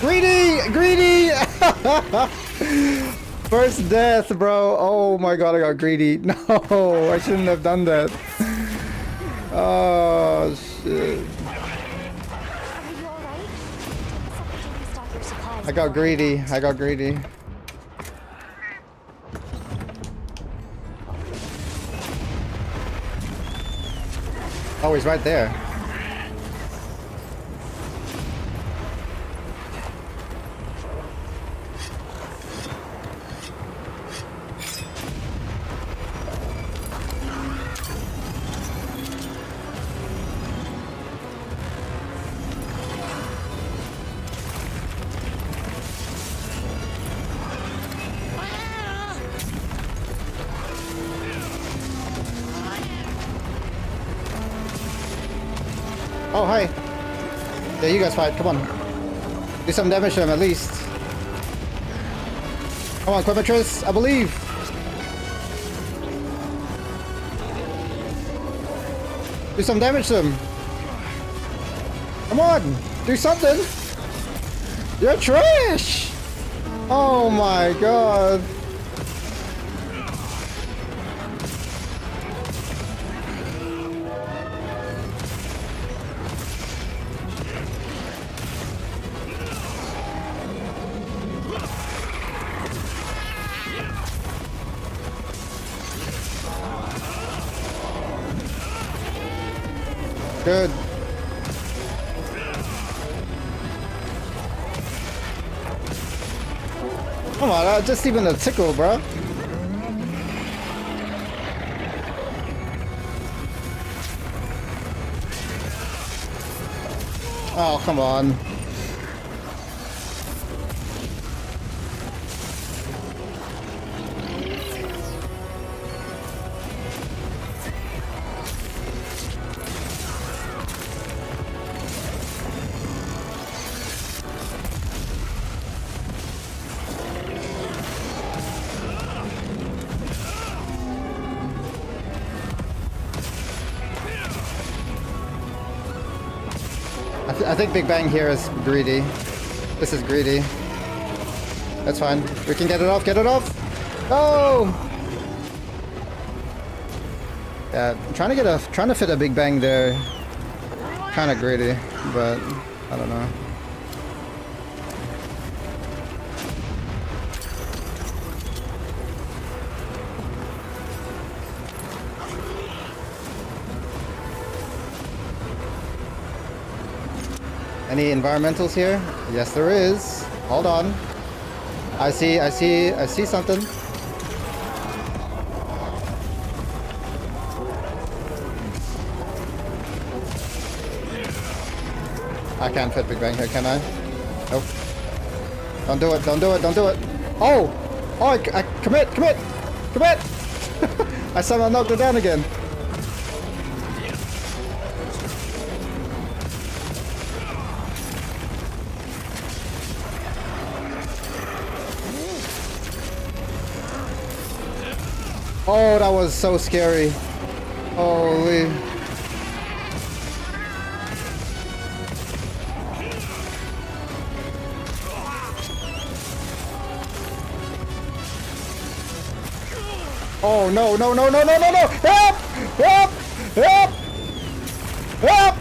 Greedy! Greedy! First death, bro. Oh my god, I got greedy. No, I shouldn't have done that. Oh, shit. I got greedy. I got greedy. Oh, he's right there. Oh, hi. Yeah, you guys fight. Come on. Do some damage to him at least. Come on, Quematrix. I believe. Do some damage to him. Come on. Do something. You're trash. Oh my god. Good. Come on, just even a tickle, bro. Oh, come on. I think Big Bang here is greedy. This is greedy. That's fine. We can get it off. Get it off. Oh. Yeah, trying to fit a Big Bang there. Kind of greedy, but I don't know. Any environmentals here? Yes, there is. Hold on. I see something. I can't fit Big Bang here, can I? Nope. Don't do it, don't do it, don't do it. Oh! Oh, I commit! I somehow knocked it down again. Oh, that was so scary. Holy. Oh no, no, no, no, no, no, no! Help! Help! Help! Help!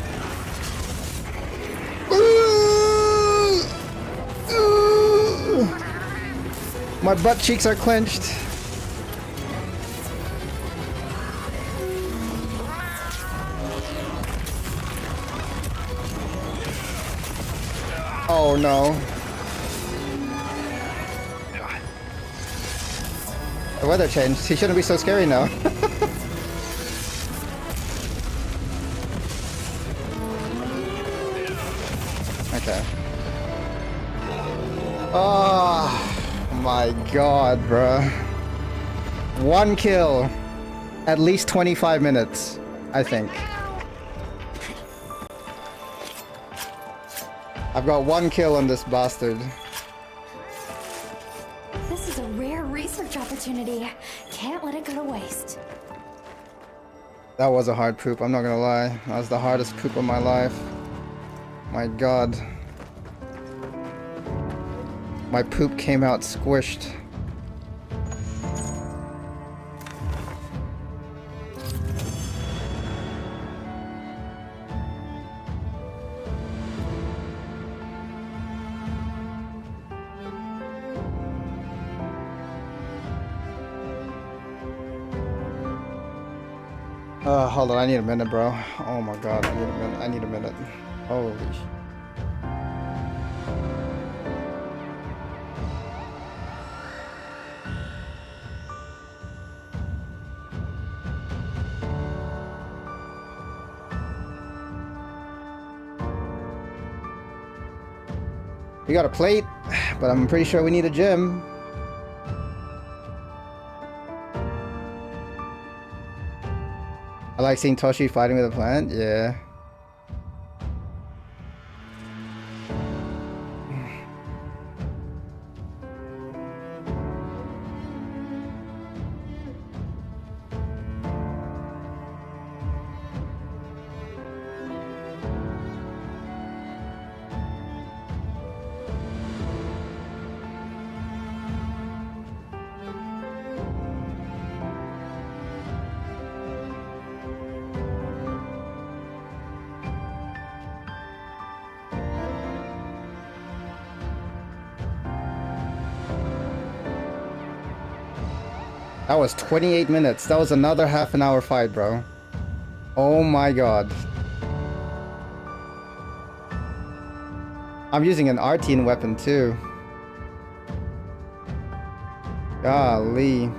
My butt cheeks are clenched. Oh no. The weather changed. He shouldn't be so scary now. Okay. Oh my god, bruh. 1 kill. At least 25 minutes, I think. I've got 1 kill on this bastard. This is a rare research opportunity. Can't let it go to waste. That was a hard poop, I'm not gonna lie. That was the hardest poop of my life. My god. My poop came out squished. Hold on, I need a minute, bro. Oh my god, I need a minute. Holy sh... We got a plate, but I'm pretty sure we need a gym. I like seeing Toshi fighting with a plant, yeah. That was 28 minutes. That was another half an hour fight, bro. Oh my god. I'm using an Artine weapon too. Golly.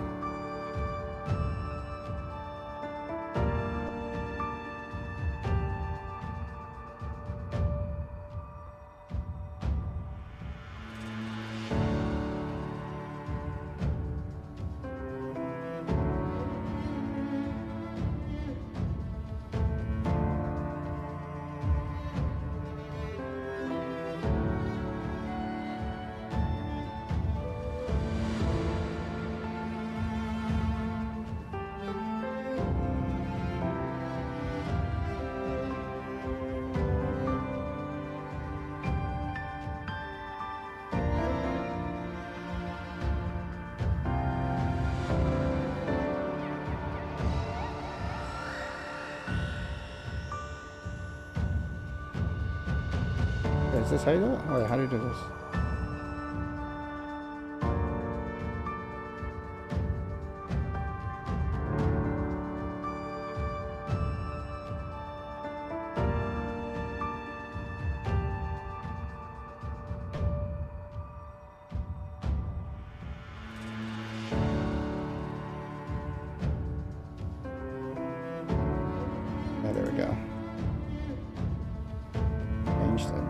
is this how you do it? Wait, how do you do this? Yeah, there we go. Change them.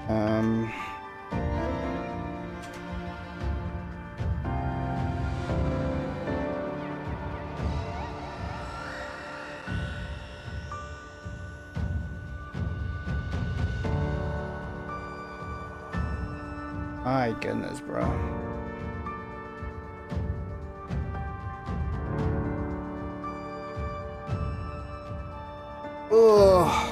Um. My goodness, bro. Oh.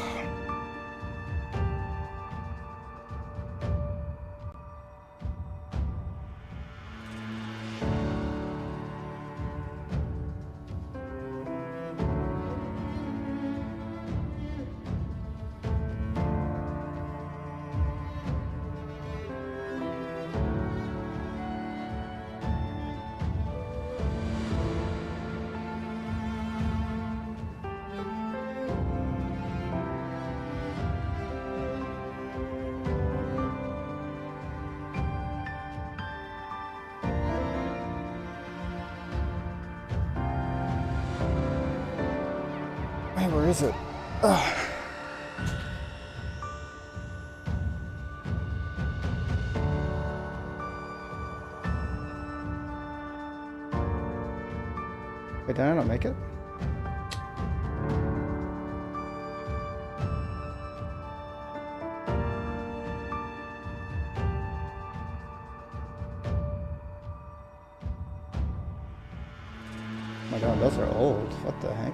Wait, where is it? Ugh. Wait, did I not make it? Oh my god, those are old. What the heck?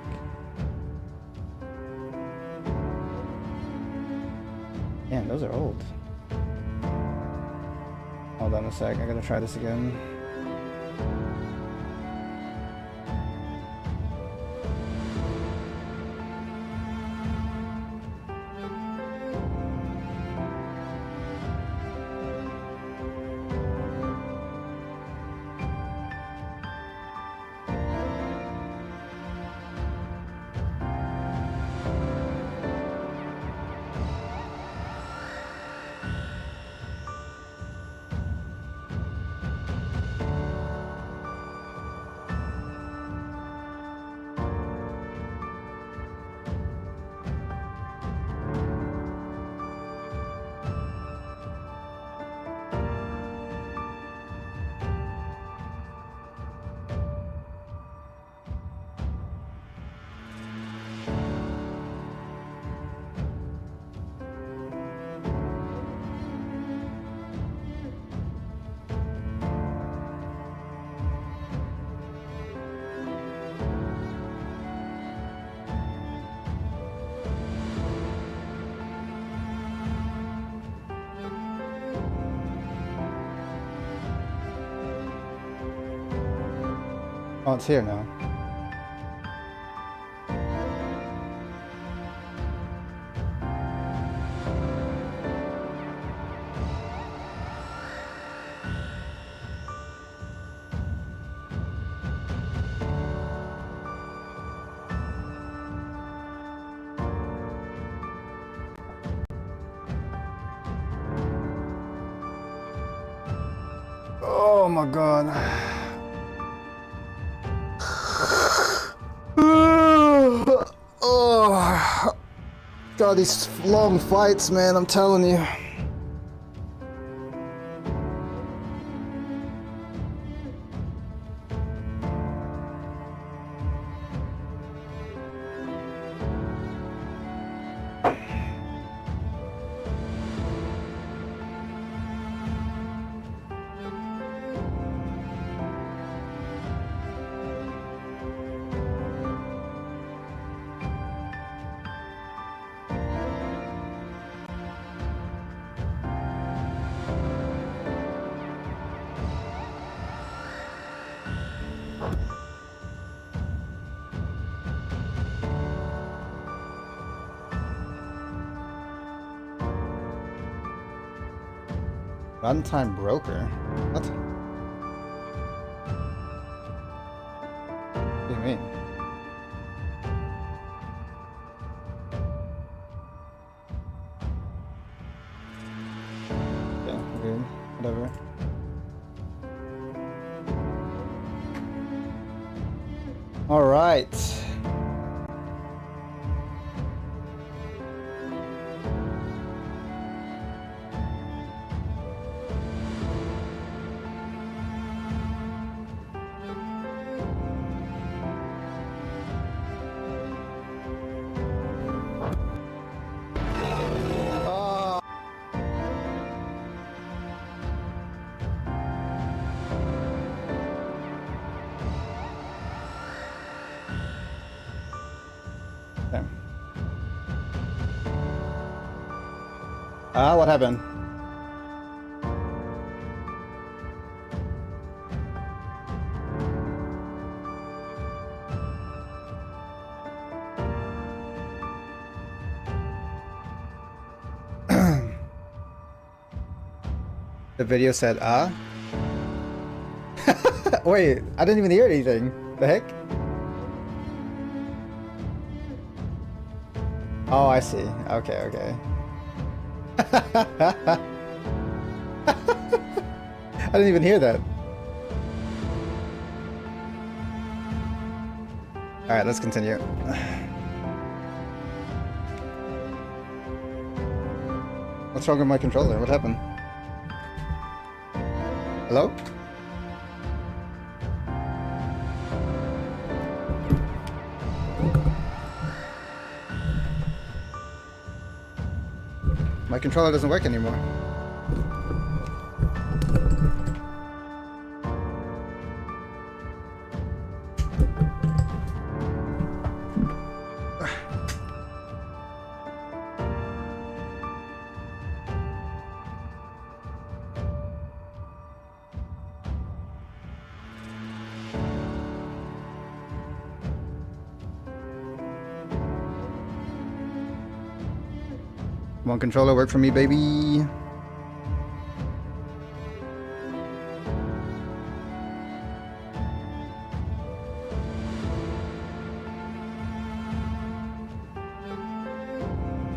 Man, those are old. Hold on a sec, I gotta try this again. Oh, it's here now. Oh my god. Oh, God, these long fights, man, I'm telling you. Runtime broker? What? What do you mean? Okay, weird. Whatever. Alright. What happened? The video said, Wait, I didn't even hear anything. The heck? Oh, I see. Okay, okay. I didn't even hear that. Alright, let's continue. What's wrong with my controller? What happened? Hello? My controller doesn't work anymore. Come on, controller, work for me, baby.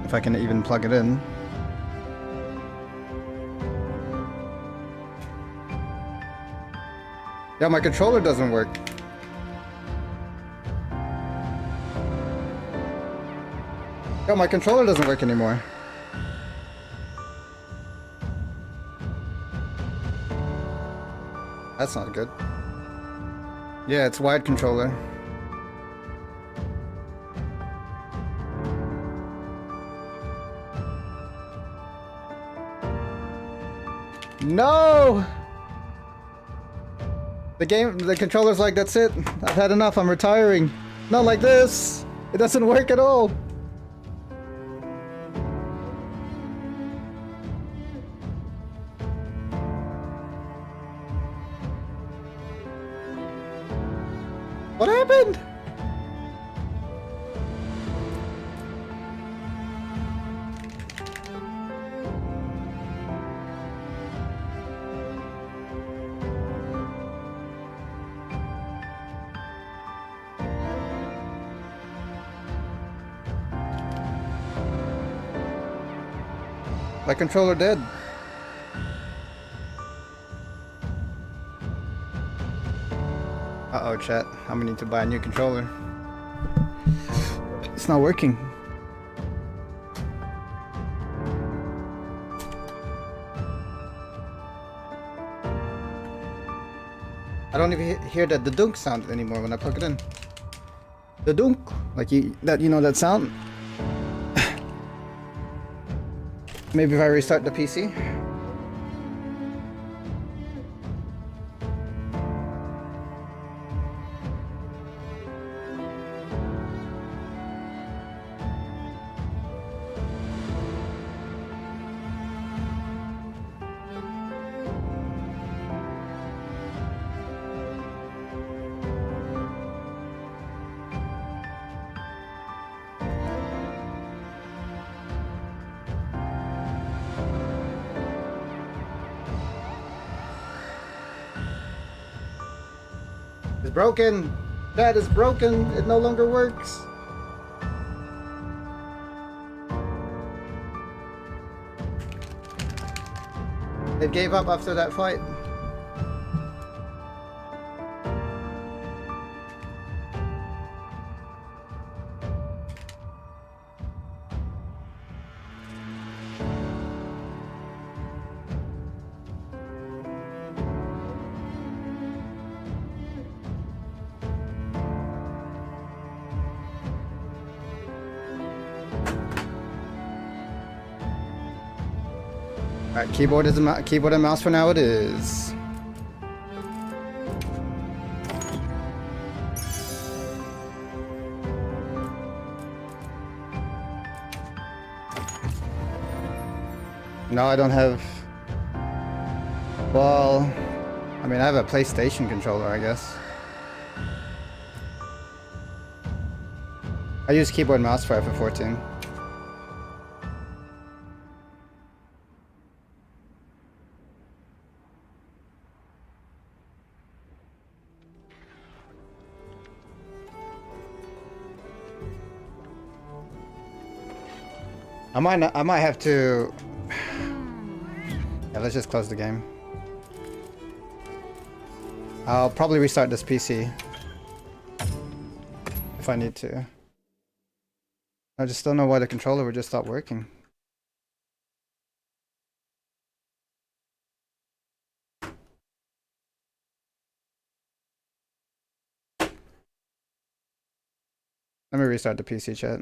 If I can even plug it in. Yeah, my controller doesn't work. Yeah, my controller doesn't work anymore. That's not good. Yeah, it's wide controller. No! The controller's like, that's it. I've had enough, I'm retiring. Not like this. It doesn't work at all. What happened? My controller dead. Uh-oh, chat. I'm gonna need to buy a new controller. It's not working. I don't even hear that the dunk sound anymore when I plug it in. The dunk, like you know that sound. Maybe if I restart the PC. It's broken. That is broken. It no longer works. It gave up after that fight. Alright, keyboard and mouse for now it is. No, I don't have... Well... I mean, I have a PlayStation controller, I guess. I use keyboard and mouse for FF14. I might have to... Yeah, let's just close the game. I'll probably restart this PC. If I need to. I just don't know why the controller would just stop working. Let me restart the PC, chat.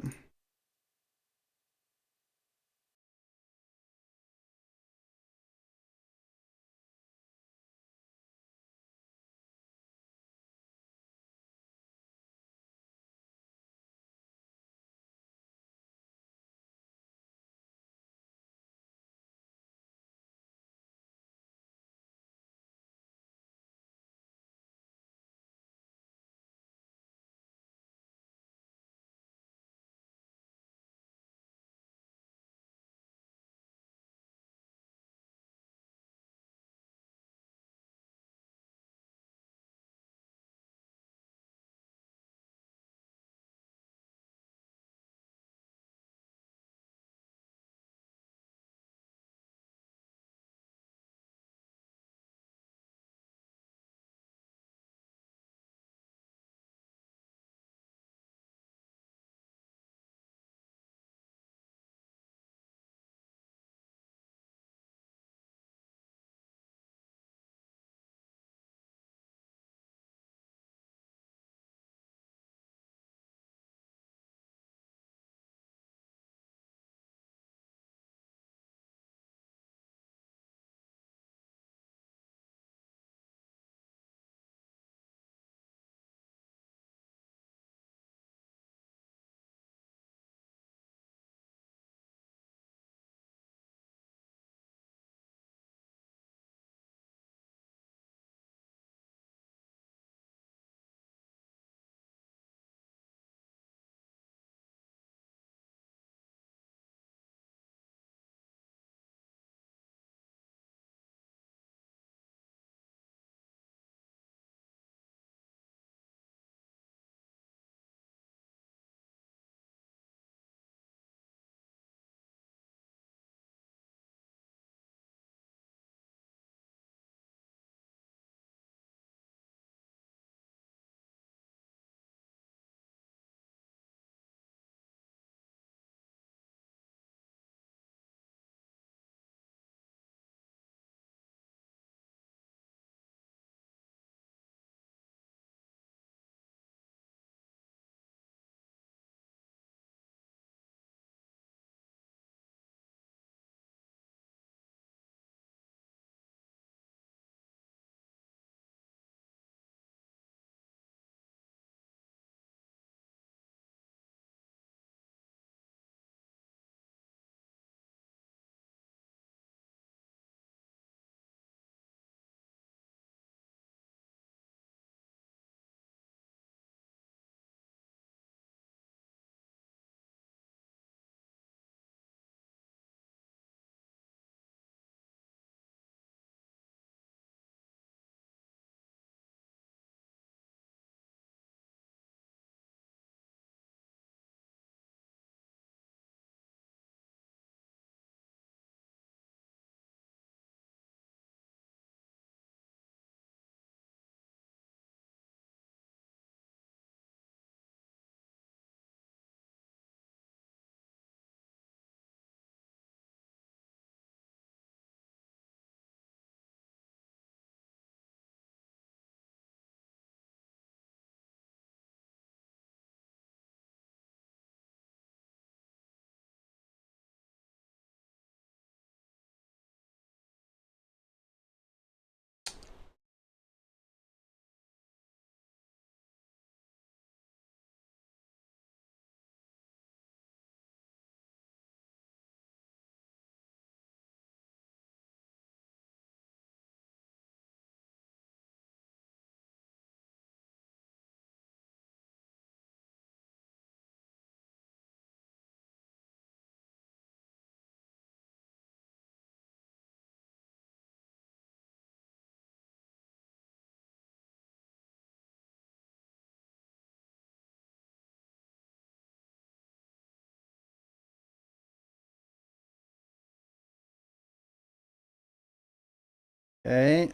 Okay.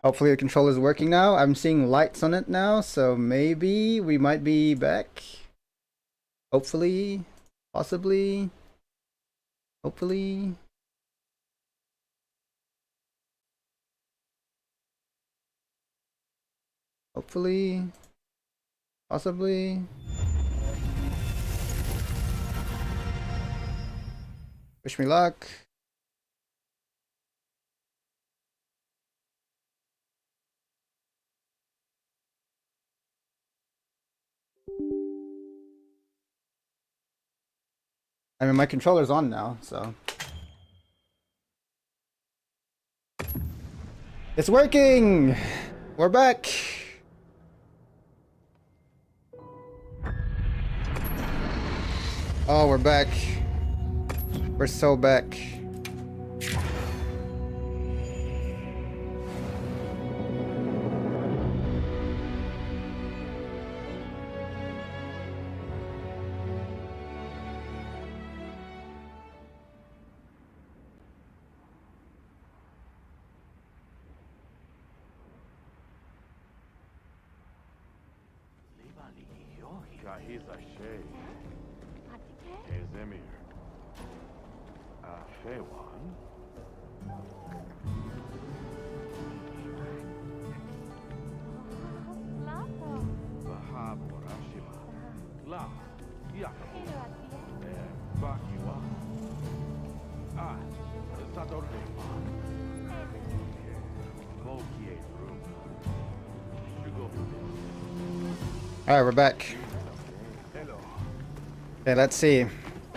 Hopefully the controller's working now. I'm seeing lights on it now, so maybe we might be back. Hopefully. Possibly. Hopefully. Hopefully. Possibly. Wish me luck. I mean, my controller's on now, so. It's working! We're back! Oh, we're back. We're so back. Alright, we're back. Okay, let's see.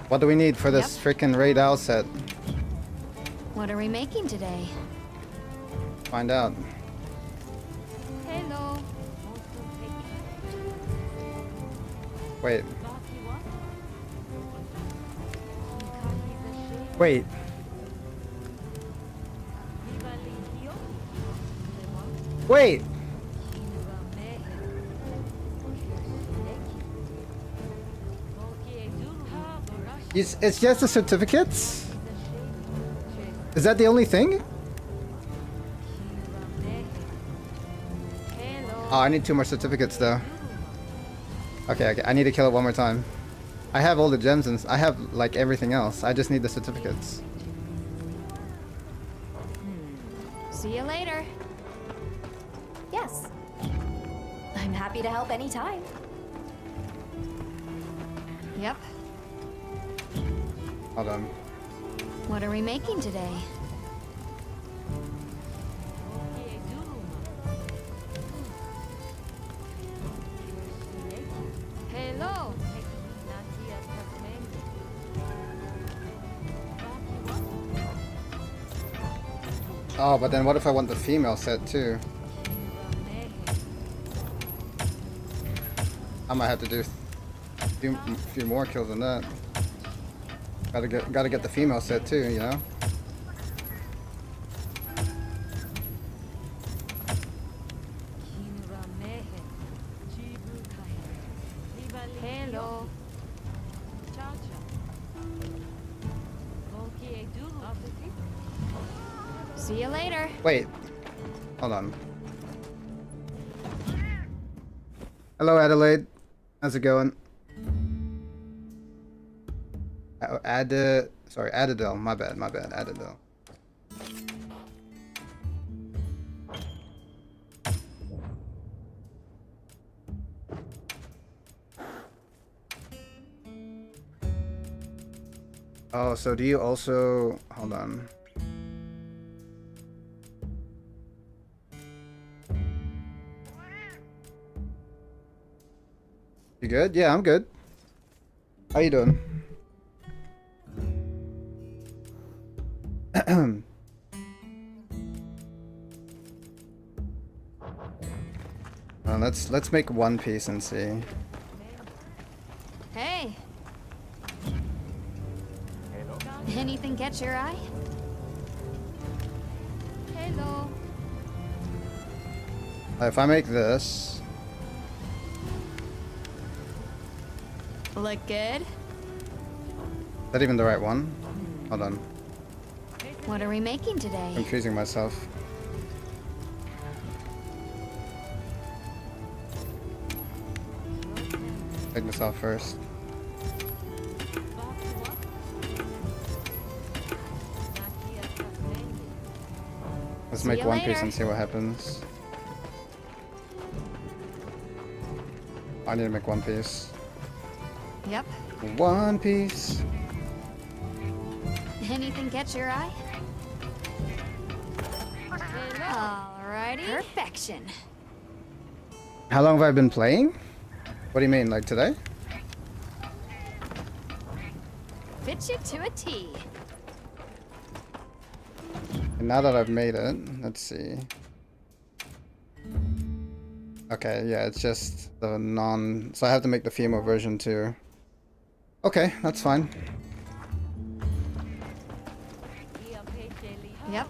What do we need for this freaking raid owl set? What are we making today? Find out. Hello. Wait. Wait. Wait! It's just the certificates? Is that the only thing? Oh, I need 2 more certificates though. Okay, I need to kill it 1 more time. I have all the gems and I have like everything else. I just need the certificates. See you later. Yes. I'm happy to help anytime. Yep. Hold on. What are we making today? Hello. Oh, but then what if I want the female set too? I might have to do a few more kills than that. Gotta get the female set too, you know? Hello. See you later. Wait. Hold on. Hello, Adelaide. How's it going? Sorry, Adadel. My bad, Adadel. Oh, so do you also... Hold on. You good? Yeah, I'm good. How you doing? Let's make one piece and see. Hey. Anything catch your eye? Hello. If I make this, Look good? is that even the right one? Hold on. What are we making today? I'm confusing myself. Take this off first. Let's make one piece and see what happens. I need to make one piece. Yep. One piece. Anything catch your eye? Alrighty. Perfection. How long have I been playing? What do you mean, like today? Fit you to a T. And now that I've made it, let's see. Okay, yeah, it's just the non... So I have to make the female version too. Okay, that's fine. Yep.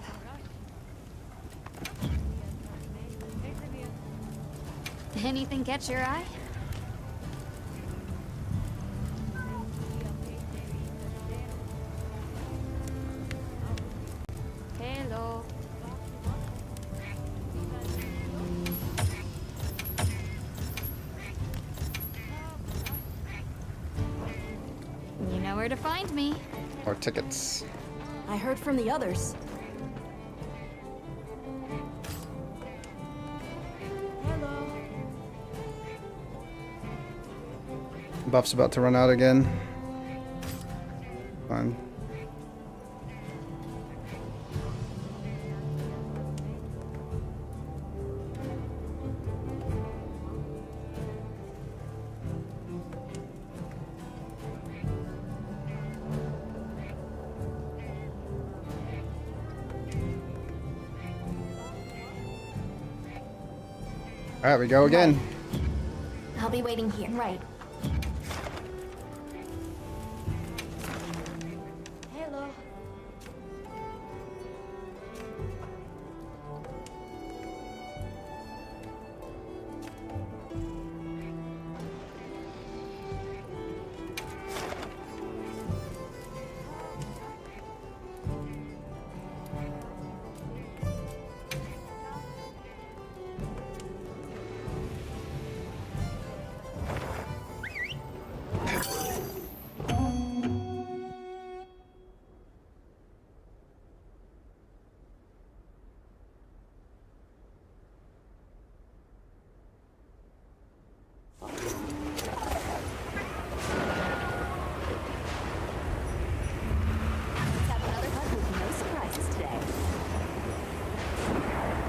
Anything catch your eye? Hello. You know where to find me. Or tickets. I heard from the others. Buff's about to run out again. Fine. Alright, we go again. I'll be waiting here. Right. Hello.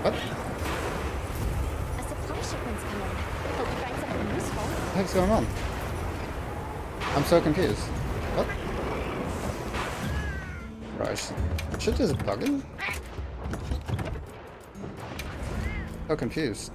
What? A supply shipment's come in. Hope you find something useful. What the heck's going on? I'm so confused. What? Right. Shit is bugging? So confused.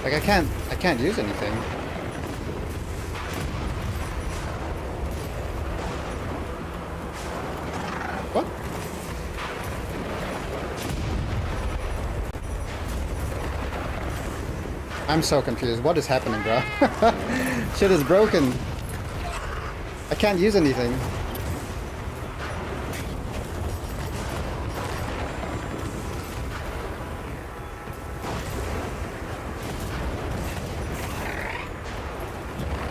Like I can't use anything. What? I'm so confused. What is happening, bro? Shit is broken. I can't use anything.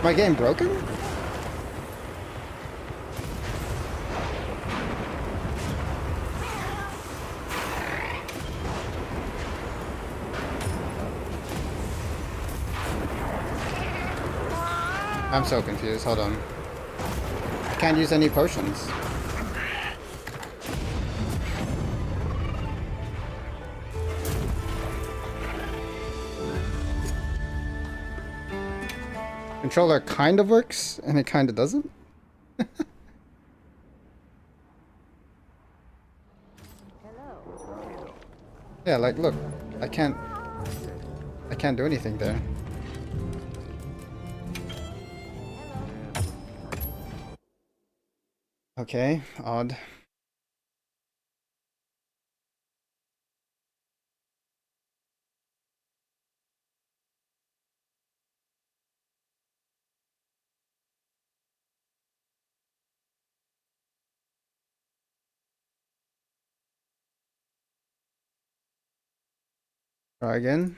My game broken? I'm so confused. Hold on. I can't use any potions. Controller kind of works, and it kind of doesn't. Yeah, like look, I can't do anything there. Okay, odd. Try again.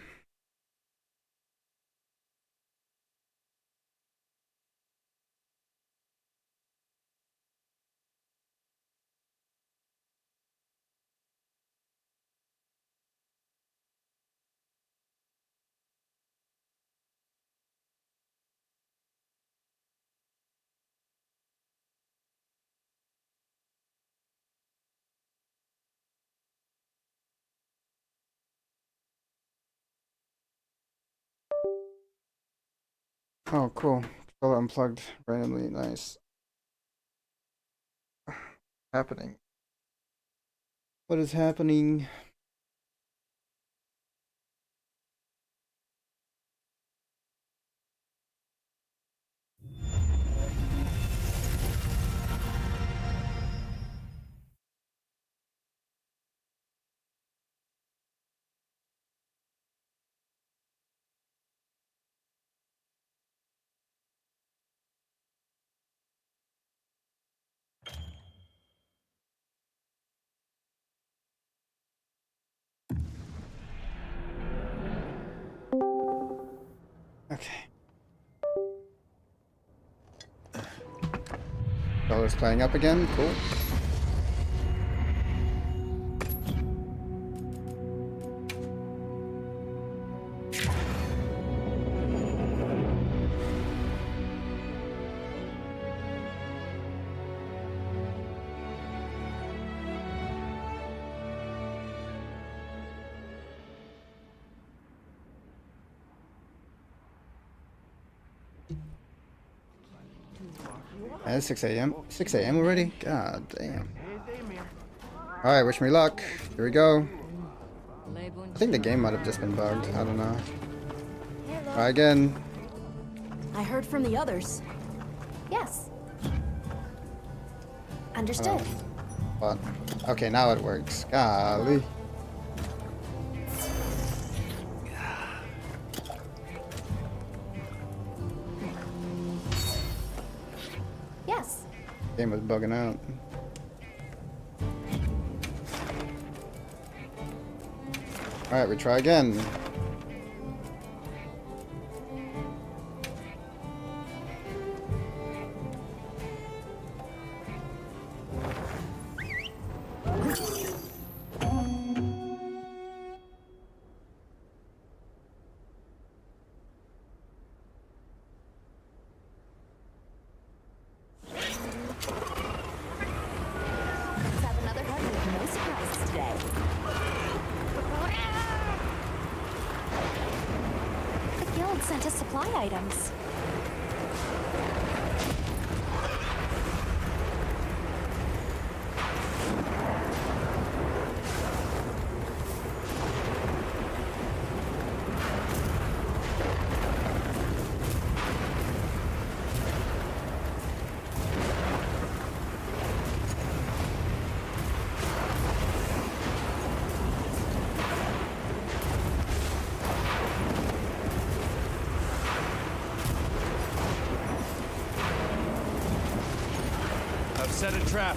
Oh, cool. Controller unplugged randomly. Nice. Happening. What is happening? Okay. Controller's playing up again. Cool. It's 6 a.m. 6 a.m. already? God damn. Alright, wish me luck. Here we go. I think the game might have just been bugged. I don't know. Try again. I heard from the others. Yes. Understood. What? Okay, now it works. Golly. Yes. Game was bugging out. Alright, we try again. Let's have another hunt with no surprises today. The guild sent us supply items. I've set a trap.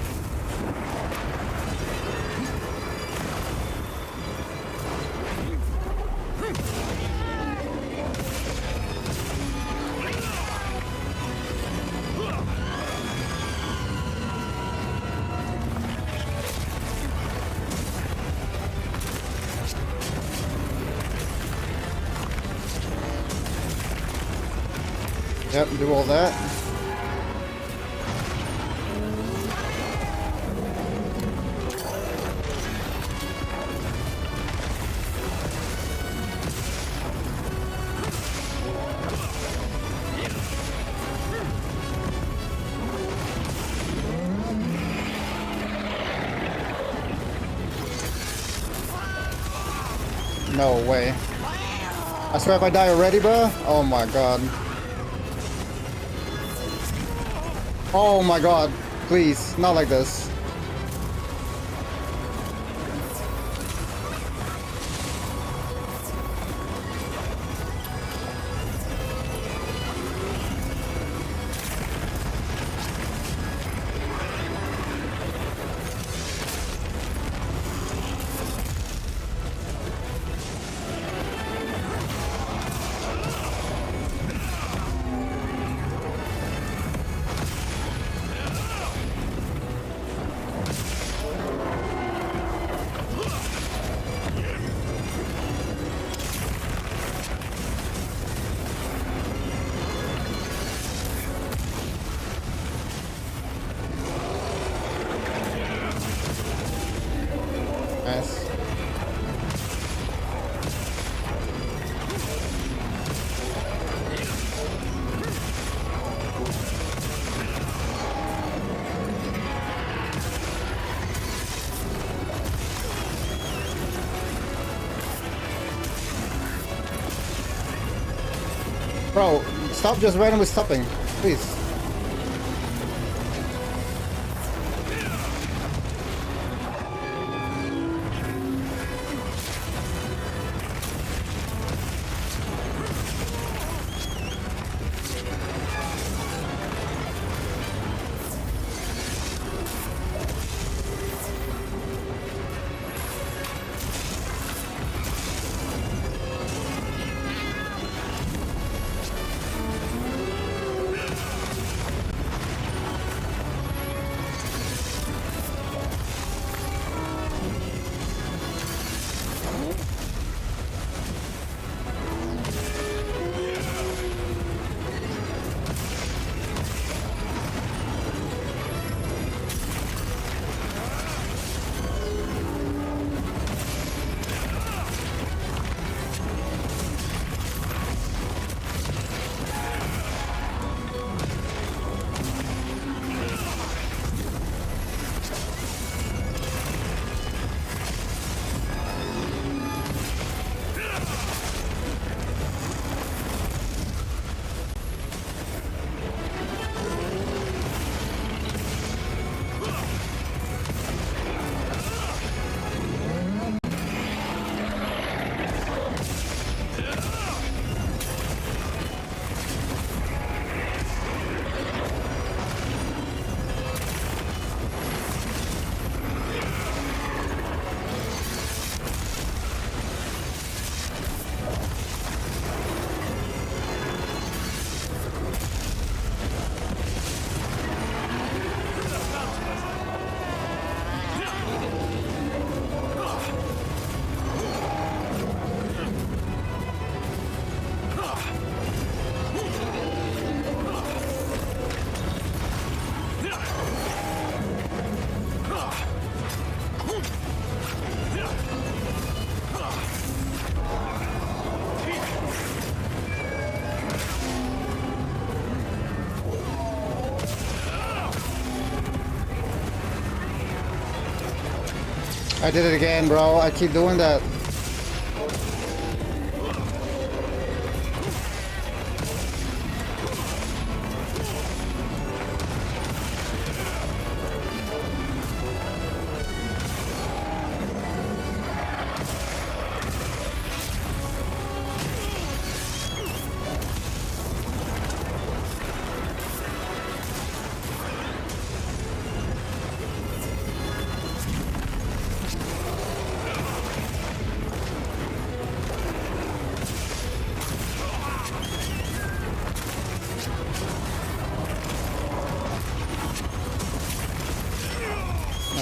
Yep, do all that. No way. I swear if I die already, bro. Oh my god. Oh my god. Please, not like this. Bro, stop just randomly stopping, please. I did it again, bro. I keep doing that.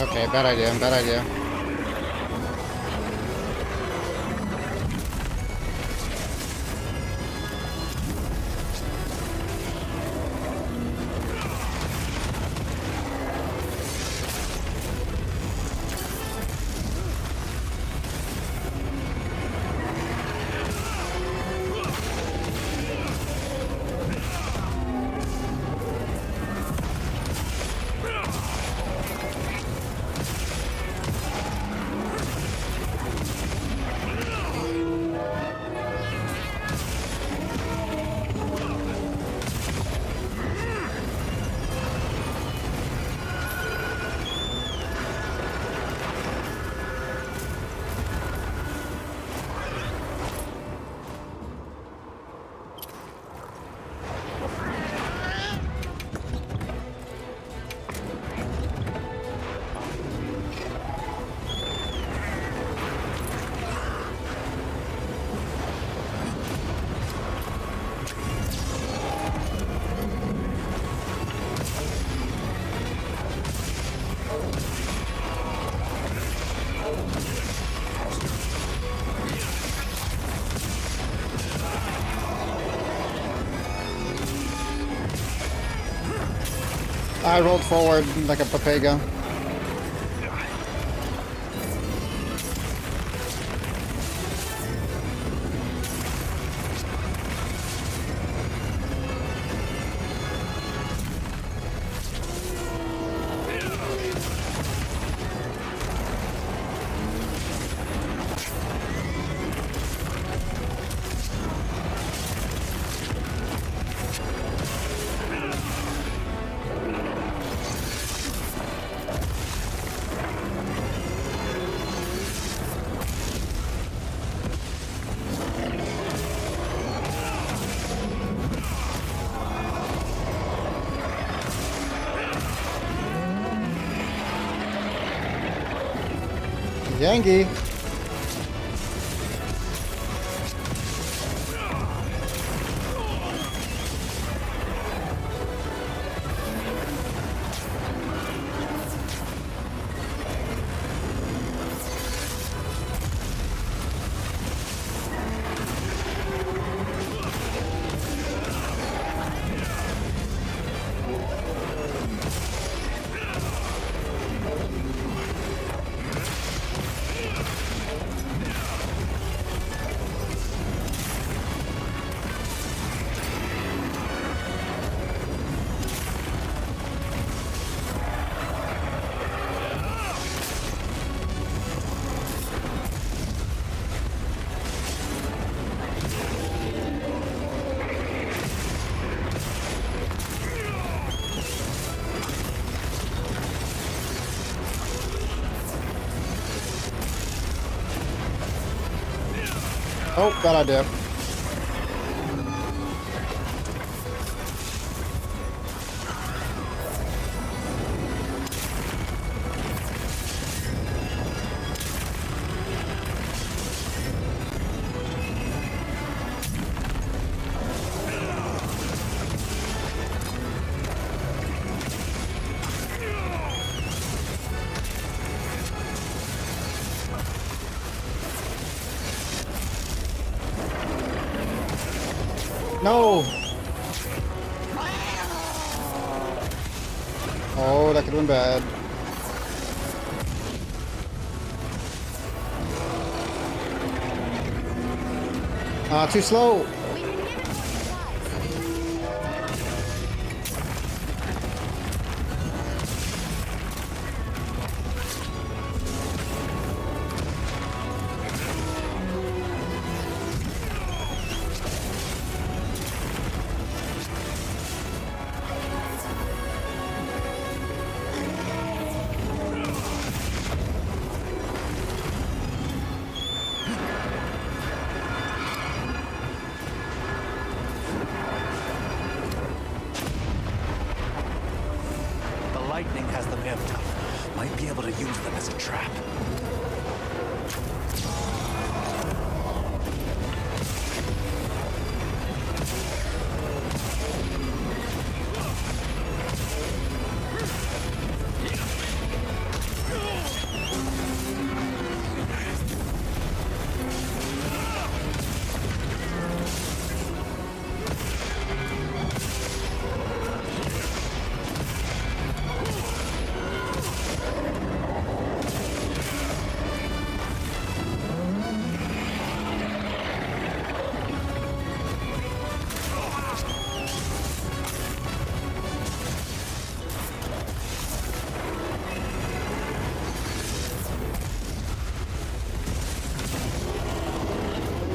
Okay, bad idea, bad idea. I rolled forward like a papega. Yangi. Oh, bad idea. No! Oh, that could have been bad. Ah, too slow! The lightning has them amped up. Might be able to use them as a trap.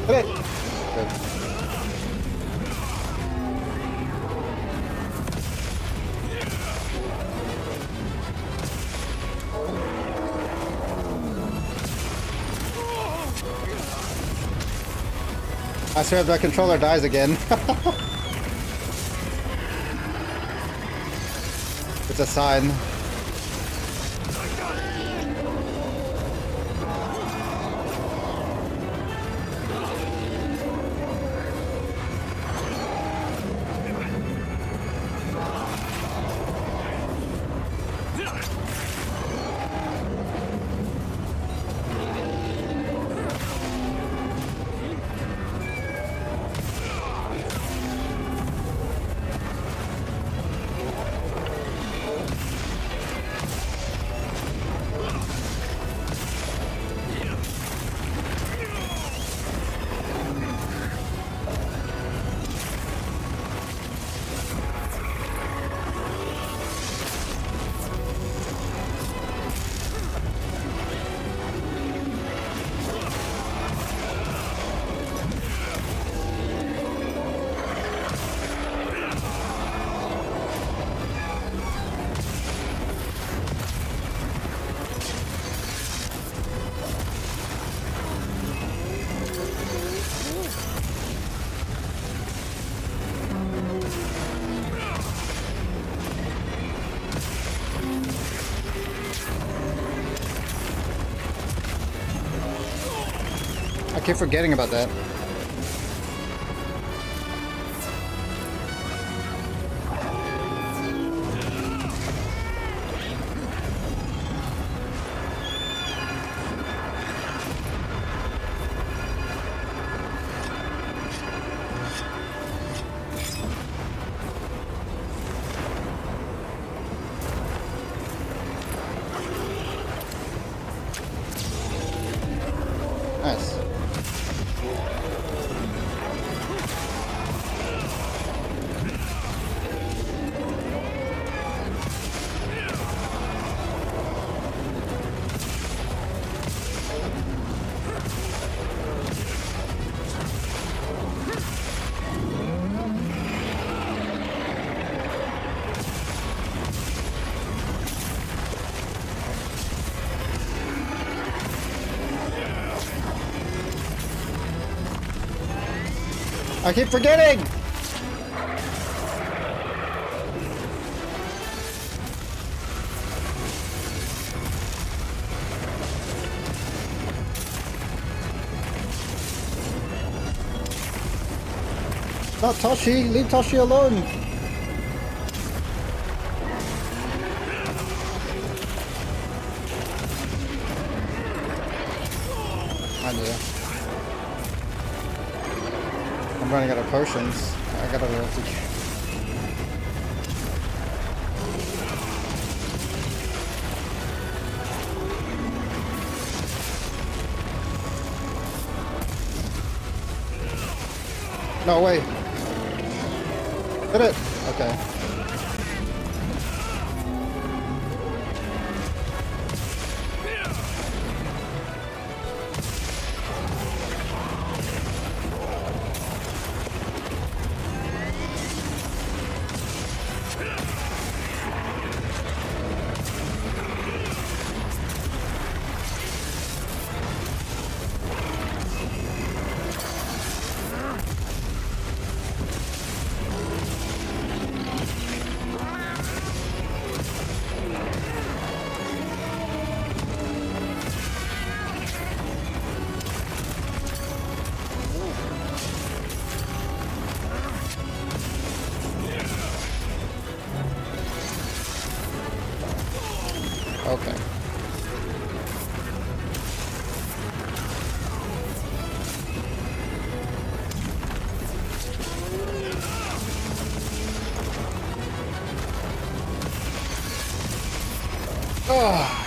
Hit it! Good. I swear if that controller dies again. It's a sign. keep forgetting about that. Nice. I keep forgetting! Not Toshi! Leave Toshi alone! I do. I'm running out of potions. I gotta be able to... No, wait. Did it? Okay. Okay. Oh.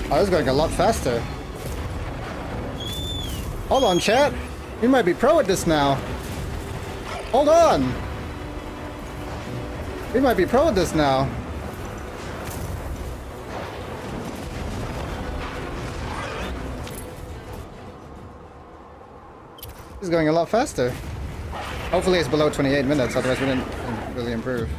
Oh, this is going a lot faster. Hold on, chat. We might be pro at this now. Hold on. We might be pro at this now. This is going a lot faster. Hopefully it's below 28 minutes, otherwise we didn't really improve.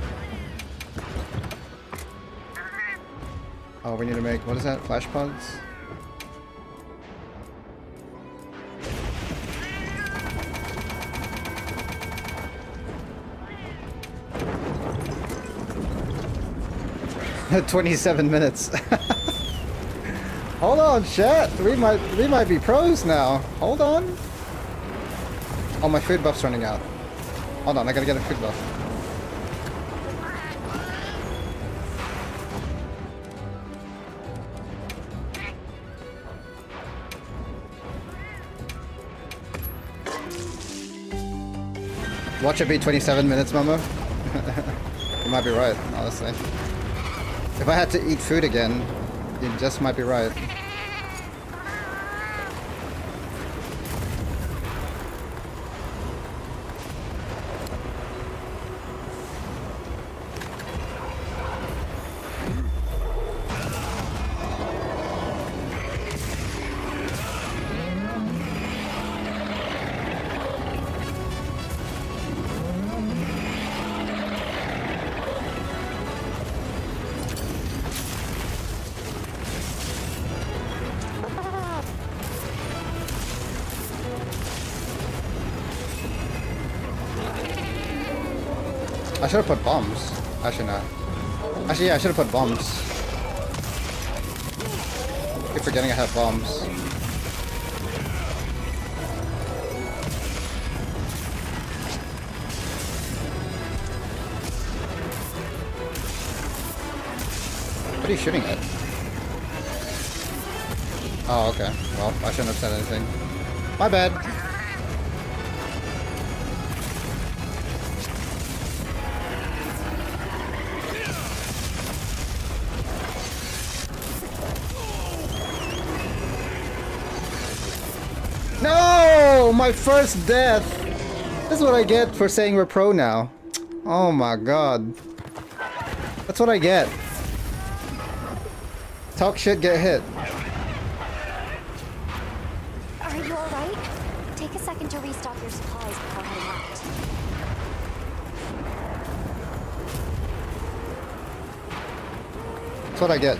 Oh, we need to make, what is that? Flash pods? At 27 minutes. Hold on, chat. We might be pros now. Hold on. Oh, my food buff's running out. Hold on, I gotta get a food buff. Watch it be 27 minutes, Momo. You might be right, honestly. If I had to eat food again, you just might be right. I should have put bombs. Actually, not. Actually, yeah, I should have put bombs. Keep forgetting I have bombs. What are you shooting at? Oh, okay. Well, I shouldn't have said anything. My bad. No! My first death! This is what I get for saying we're pro now. Oh my god. That's what I get. Talk shit, get hit. Are you alright? Take a second to restock your supplies before heading out. That's what I get.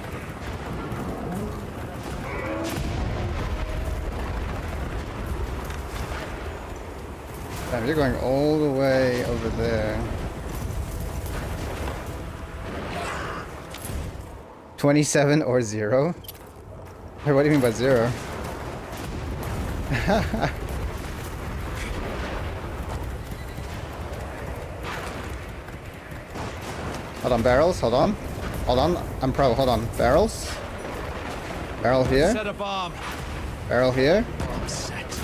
Damn, you're going all the way over there. 27 or 0? Wait, what do you mean by 0? Hold on, barrels, hold on. Hold on, I'm pro, hold on. Barrels. Barrel here. Set a bomb. Barrel here. Bomb set.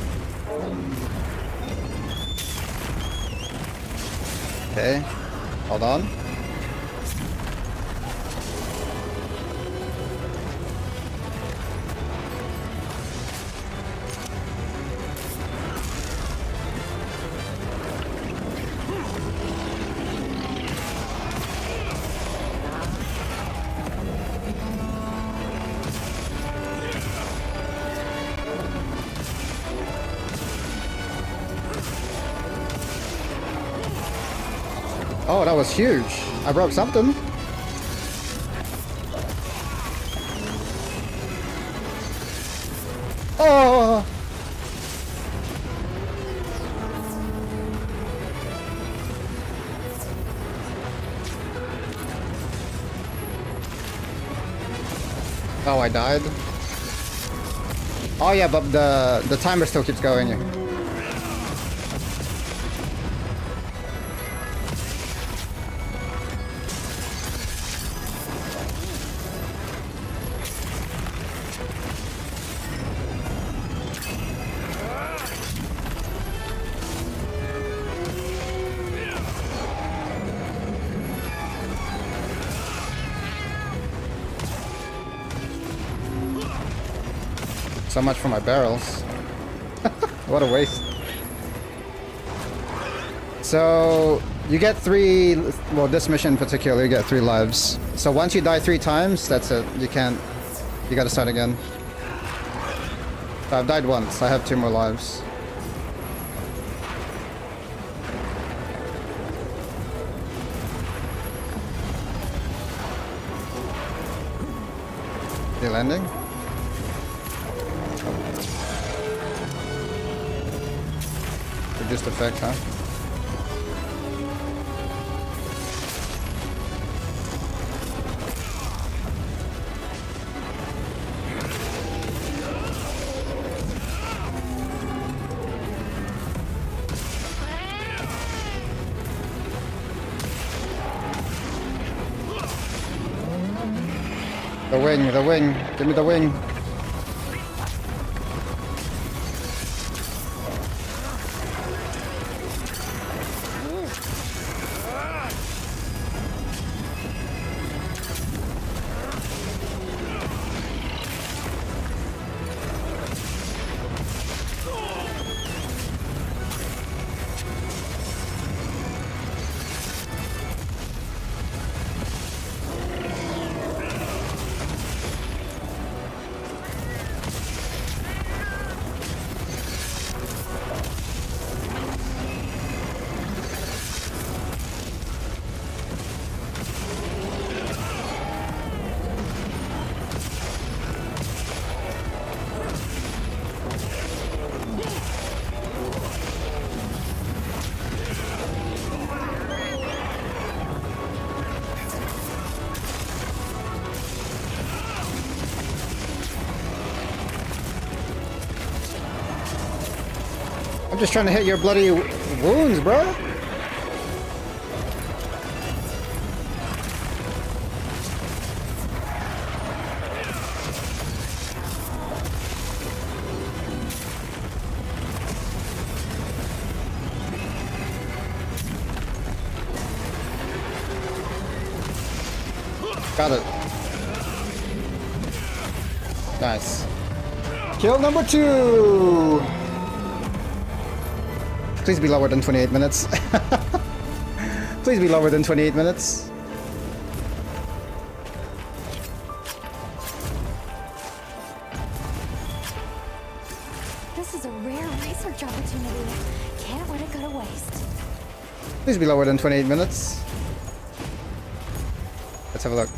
Okay. Hold on. Oh, that was huge. I broke something. Oh! Oh, I died. Oh yeah, but the timer still keeps going. So much for my barrels. What a waste. So you get 3, well this mission in particular, you get 3 lives. So once you die 3 times, that's it. You gotta start again. So I've died once, I have 2 more lives. You landing? Reduced effect, huh? The wing, give me the wing. just trying to hit your bloody wounds, bro. Got it. Nice. Kill number 2! Please be lower than 28 minutes. Please be lower than 28 minutes. This is a rare research opportunity. Can't let it go to waste. Please be lower than 28 minutes. Let's have a look.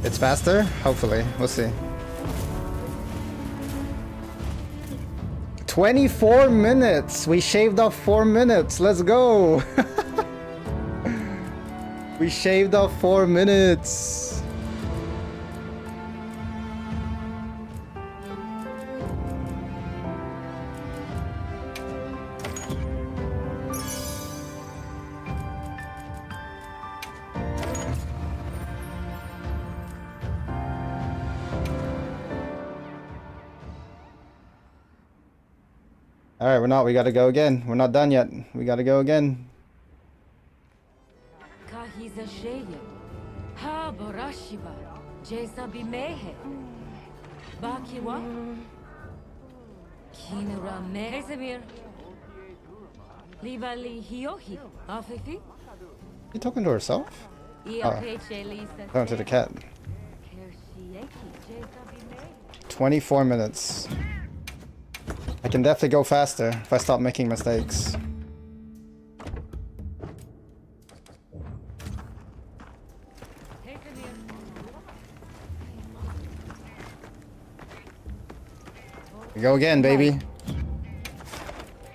It's faster? Hopefully. We'll see. 24 minutes! We shaved off 4 minutes! Let's go! We shaved off 4 minutes! Alright, we're not. We gotta go again. We're not done yet. We gotta go again. You talking to herself? Oh, talking to the cat. 24 minutes. I can definitely go faster if I stop making mistakes. We go again, baby.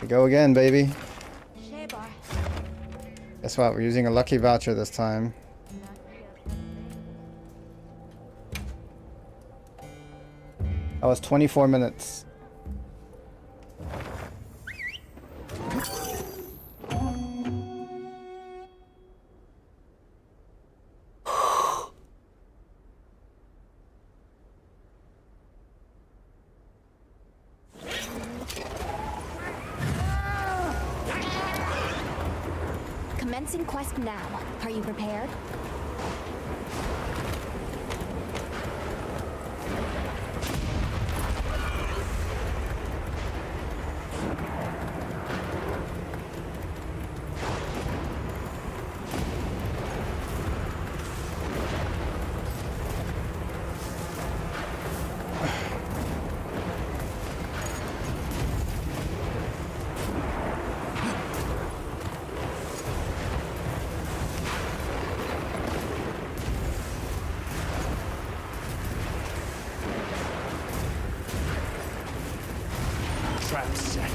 We go again, baby. Guess what? We're using a lucky voucher this time. That was 24 minutes. Commencing quest now. Are you prepared? Trap set.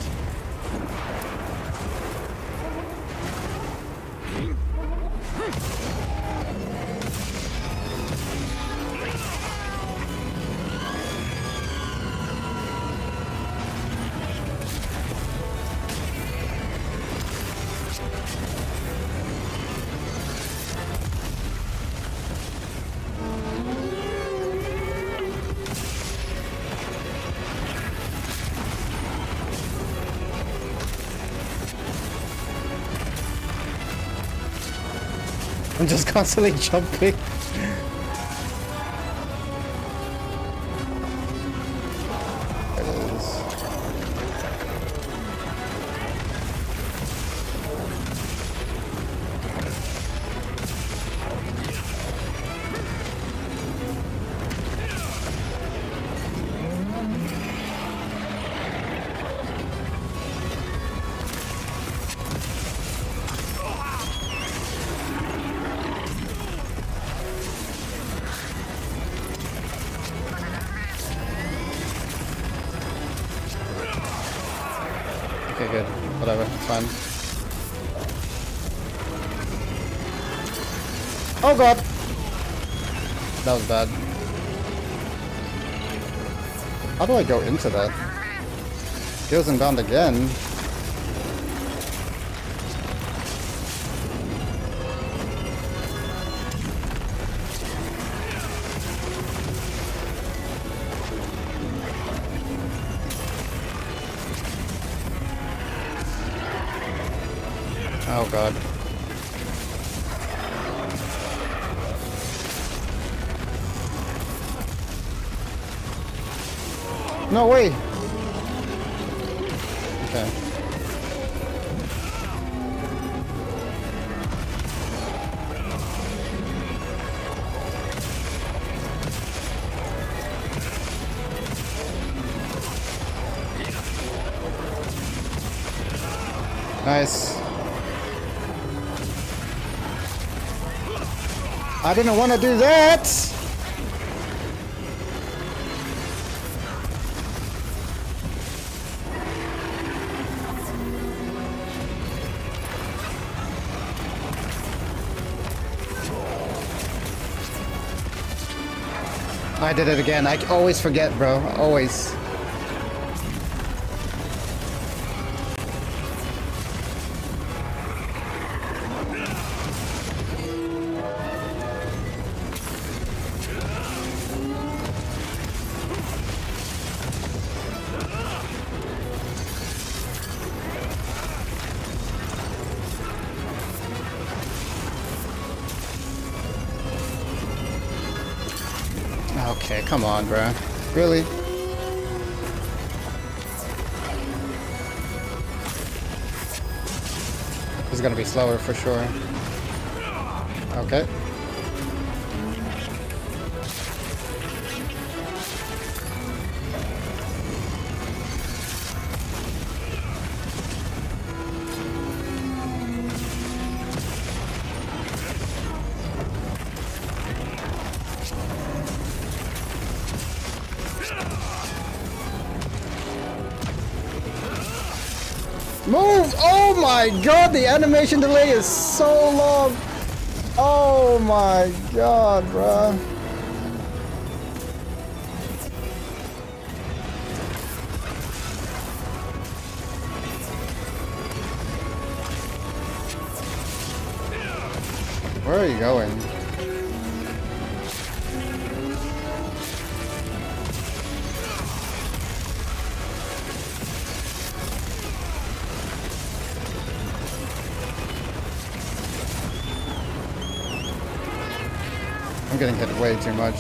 I'm just constantly jumping. There it is. Okay, good. Whatever, it's fine. Oh god! That was bad. How do I go into that? He wasn't bound again. Oh god. No way! Okay. Nice. I didn't want to do that! I did it again. I always forget, bro. Always. Okay, come on, bro. Really? This is gonna be slower for sure. Okay. Move! Oh my god, the animation delay is so long! Oh my god, bruh. Where are you going? I'm getting hit way too much.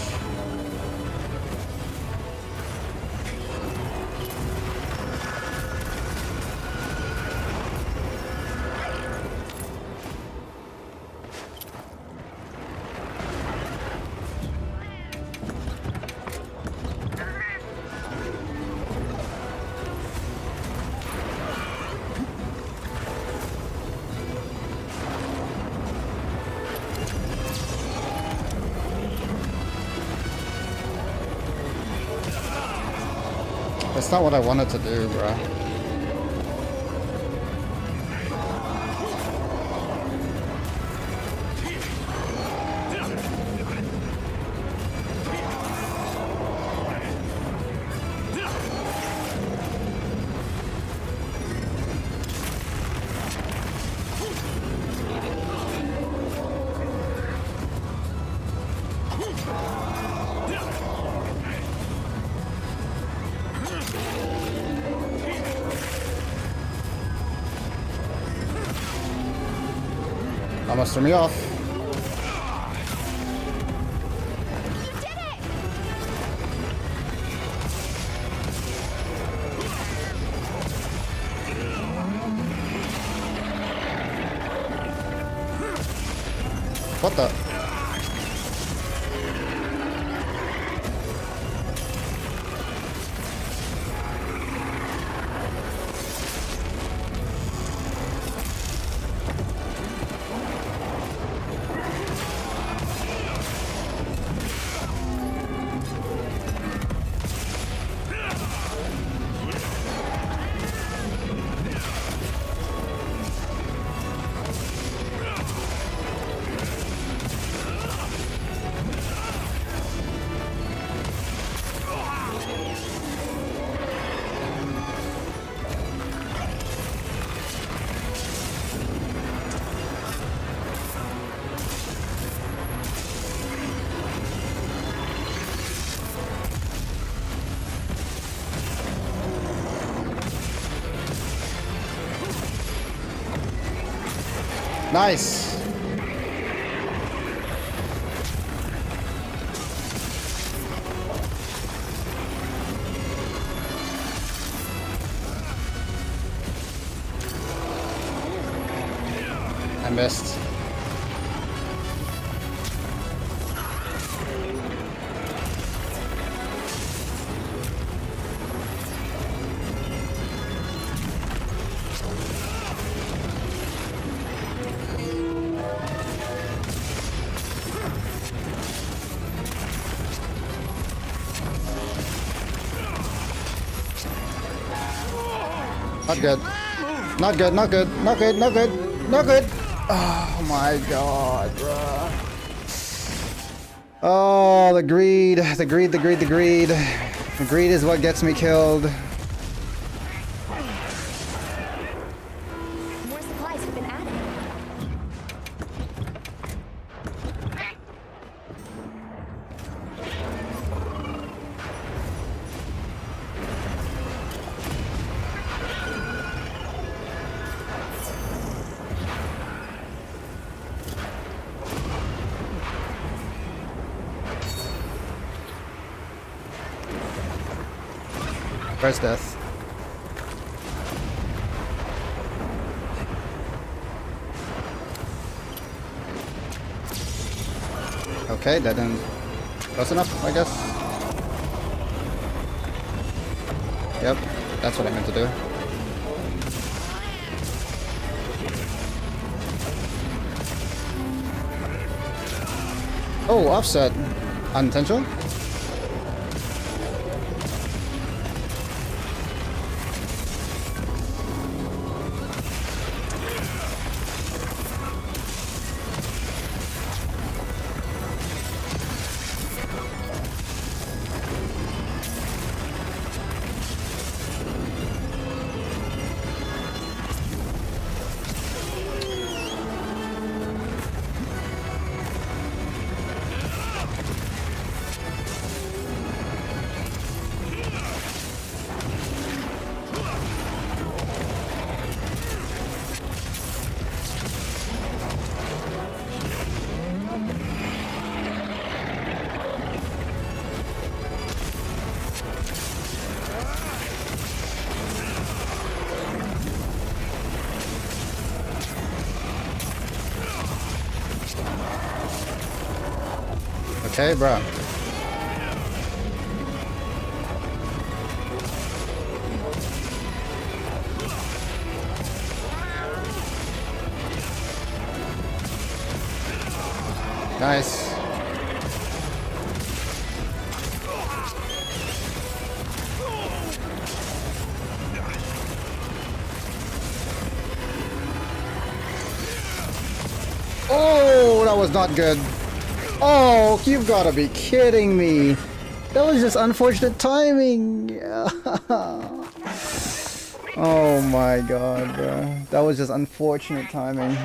That's not what I wanted to do, bro. Almost threw me off. What the? Nice. I missed. Not good. Not good, not good, not good, not good, not good. Oh my god, bruh. Oh, the greed, the greed, the greed, the greed. The greed is what gets me killed. More supplies have been added. First death. Okay, that didn't close enough, I guess. Yep, that's what I meant to do. Oh, offset. Unintentional? Okay, bro. Nice. Oh, that was not good. Oh, you've got to be kidding me. That was just unfortunate timing. Oh my god, bro. That was just unfortunate timing.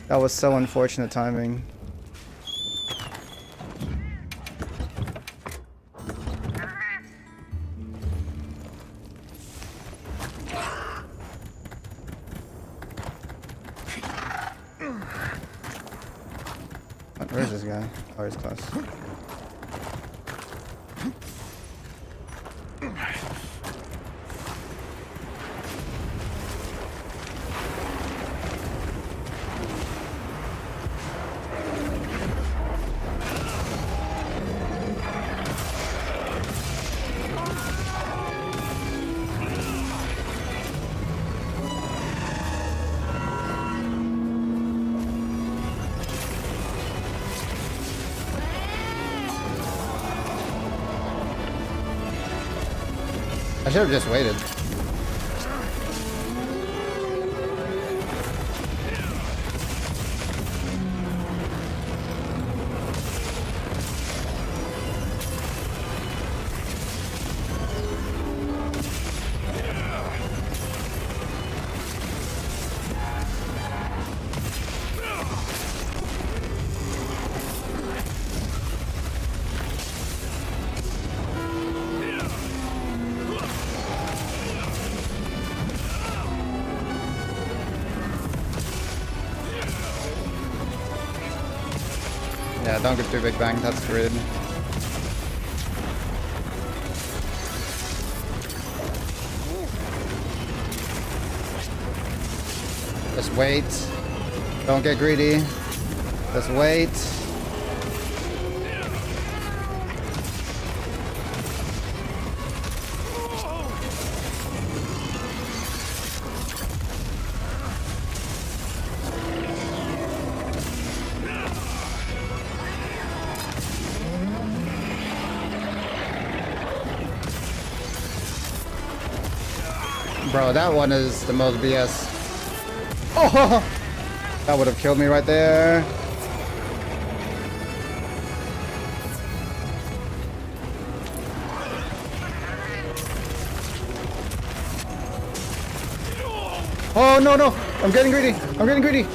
That was so unfortunate timing. Where's this guy? Oh, he's close. I should have just waited. Yeah, don't get too big bang. That's rude. Just wait. Don't get greedy. Just wait. Bro, that one is the most BS. Oh! That would have killed me right there. Oh, no, no! I'm getting greedy! I'm getting greedy!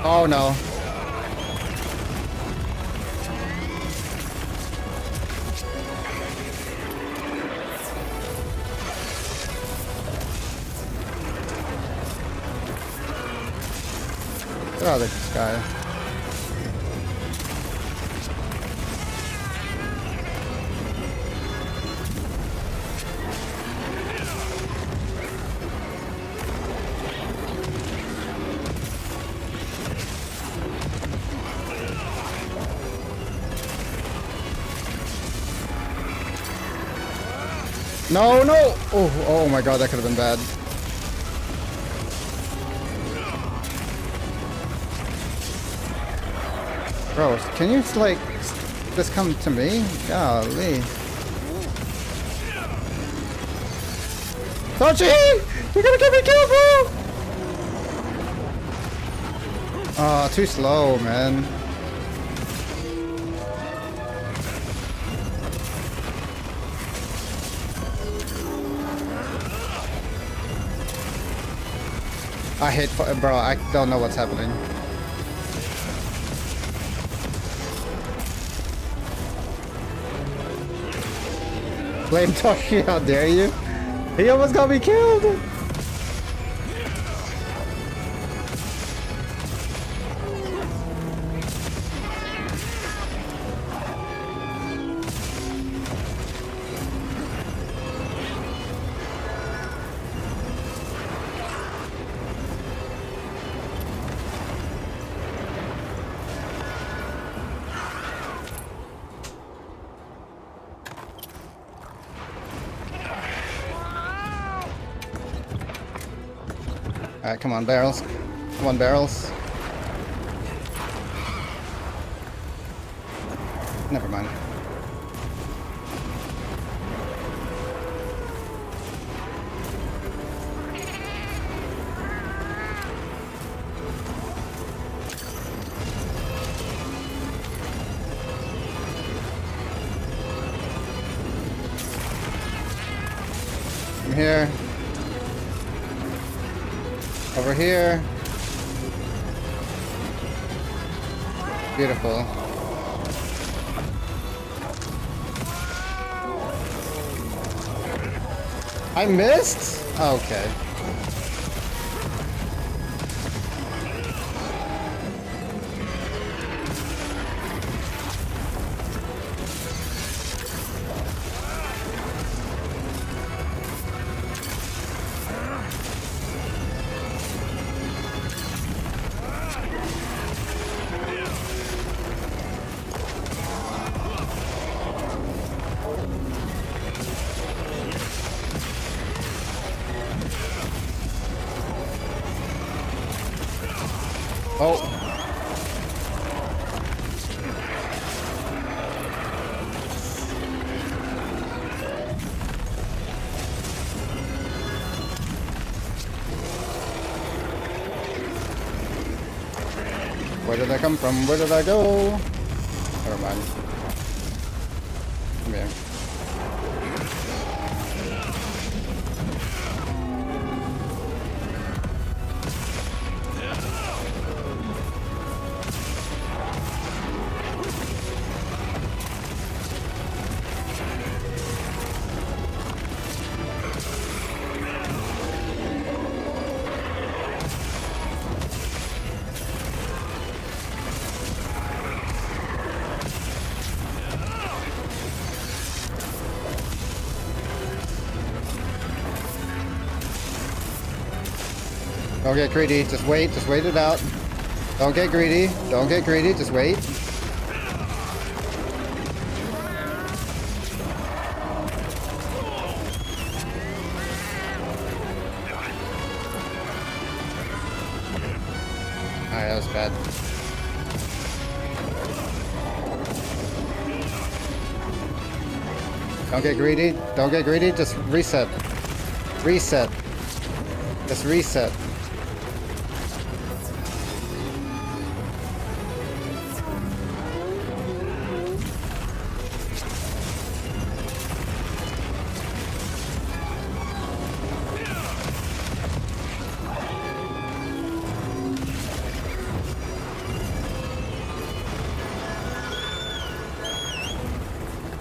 Oh no. Get out of this guy. No, no! Oh, oh my god, that could have been bad. Bro, can you, like, just come to me? Golly. Sochi! You're gonna get me killed, bro! Oh, too slow, man. I hate, bro, I don't know what's happening. Blame Toshi, how dare you? He almost got me killed! Alright, come on, barrels. Come on, barrels. Never mind. I'm here. Over here. Beautiful. I missed? Okay. Oh. Where did I come from? Where did I go? Never mind. Come here. Don't get greedy. Just wait it out. Don't get greedy. Don't get greedy. Just wait. Alright, that was bad. Don't get greedy. Don't get greedy. Just reset. Reset. Just reset.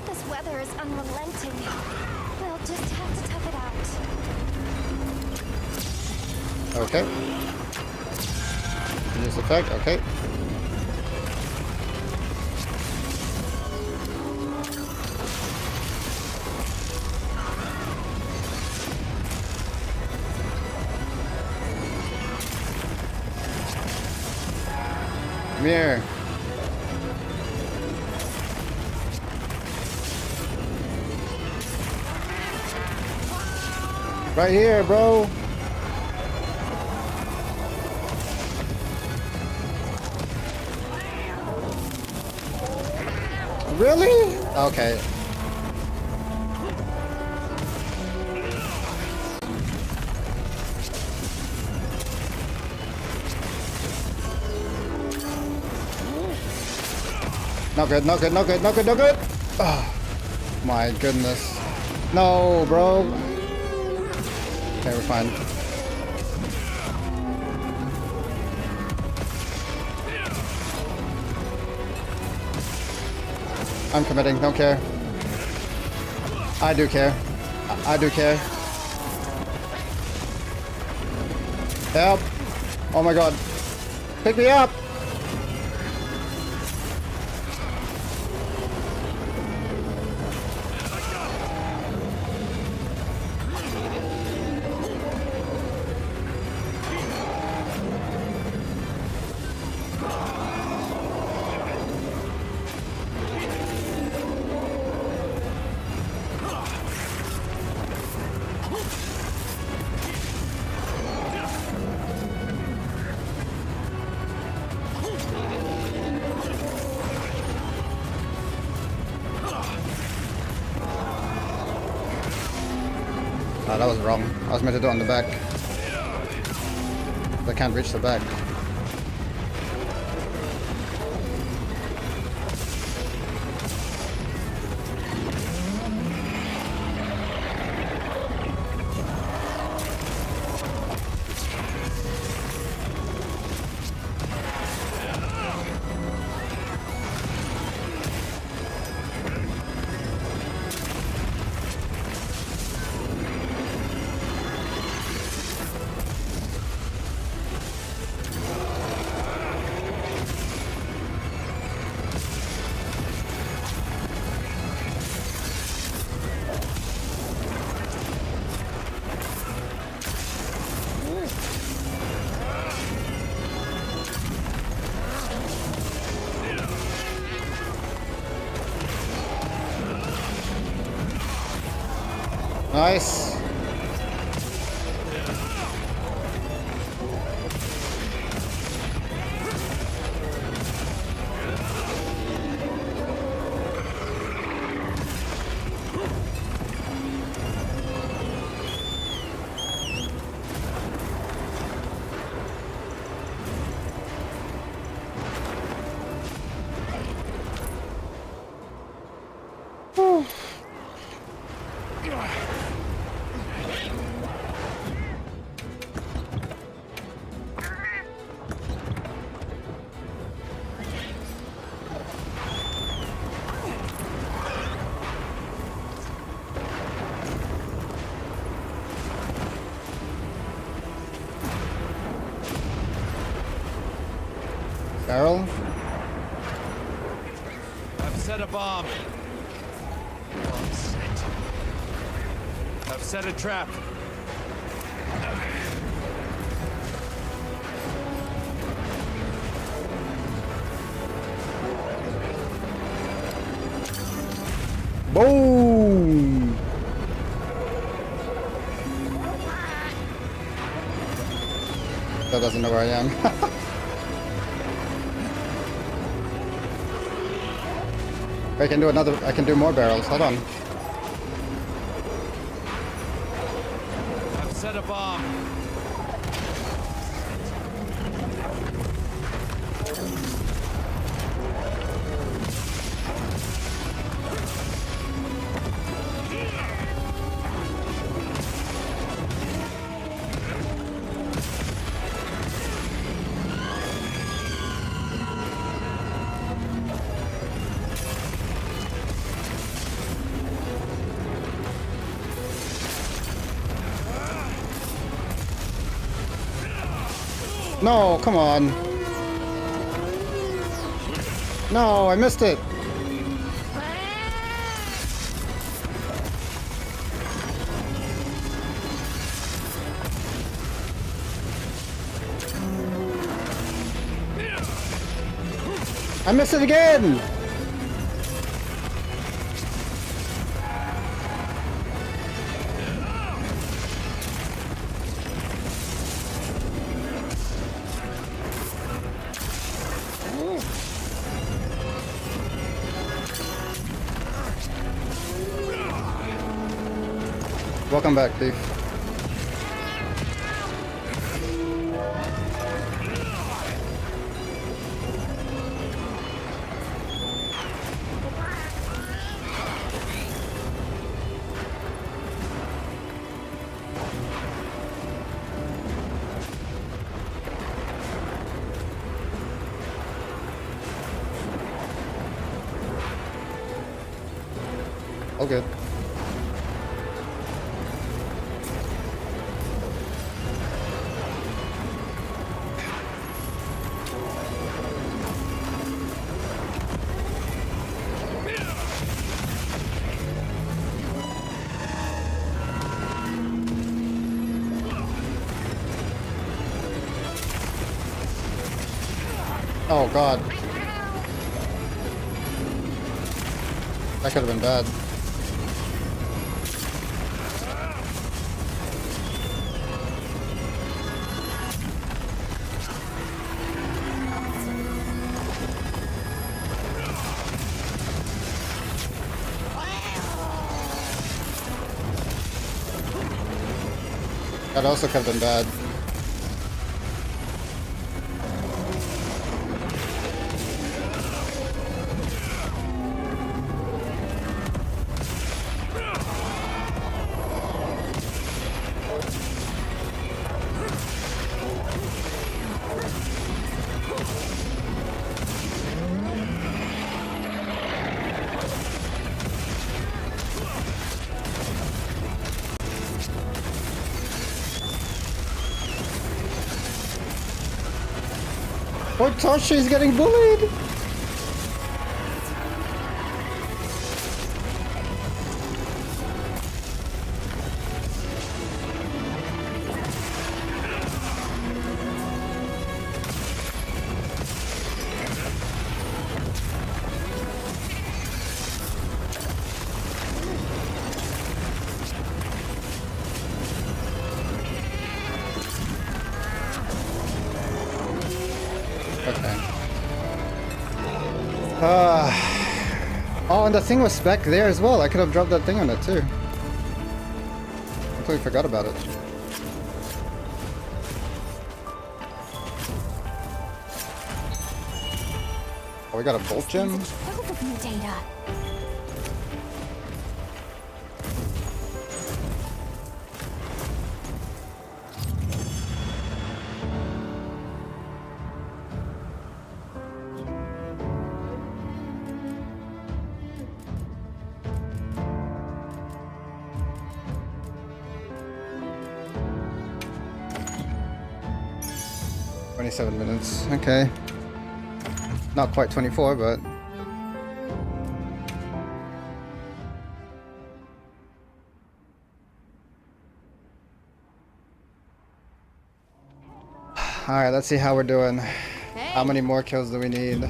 This weather is unrelenting. We'll just have to tough it out. Okay. Use effect. Okay. Come here. Right here, bro. Really? Okay. Not good, not good, not good, not good, not good. Oh, my goodness. No, bro. Okay, we're fine. I'm committing, don't care. I do care. I do care. Help! Oh my god. Pick me up! Oh, that was wrong. I was meant to do it on the back. I can't reach the back. Nice. Barrel? I've set a bomb. Bomb set. I've set a trap. Boom! That doesn't know where I am. I can do another. I can do more barrels. Hold on. I've set a bomb. No, come on. No, I missed it. I missed it again. Welcome back, thief. All good. Oh god. That could have been bad. That also could have been bad. Oh, Toshi's getting bullied! Okay. Oh, and the thing was back there as well. I could have dropped that thing on it too. Completely forgot about it. Oh, we got a bolt gem? Data. Minutes. Okay. Not quite 24, but... Alright, let's see how we're doing. Hey. How many more kills do we need?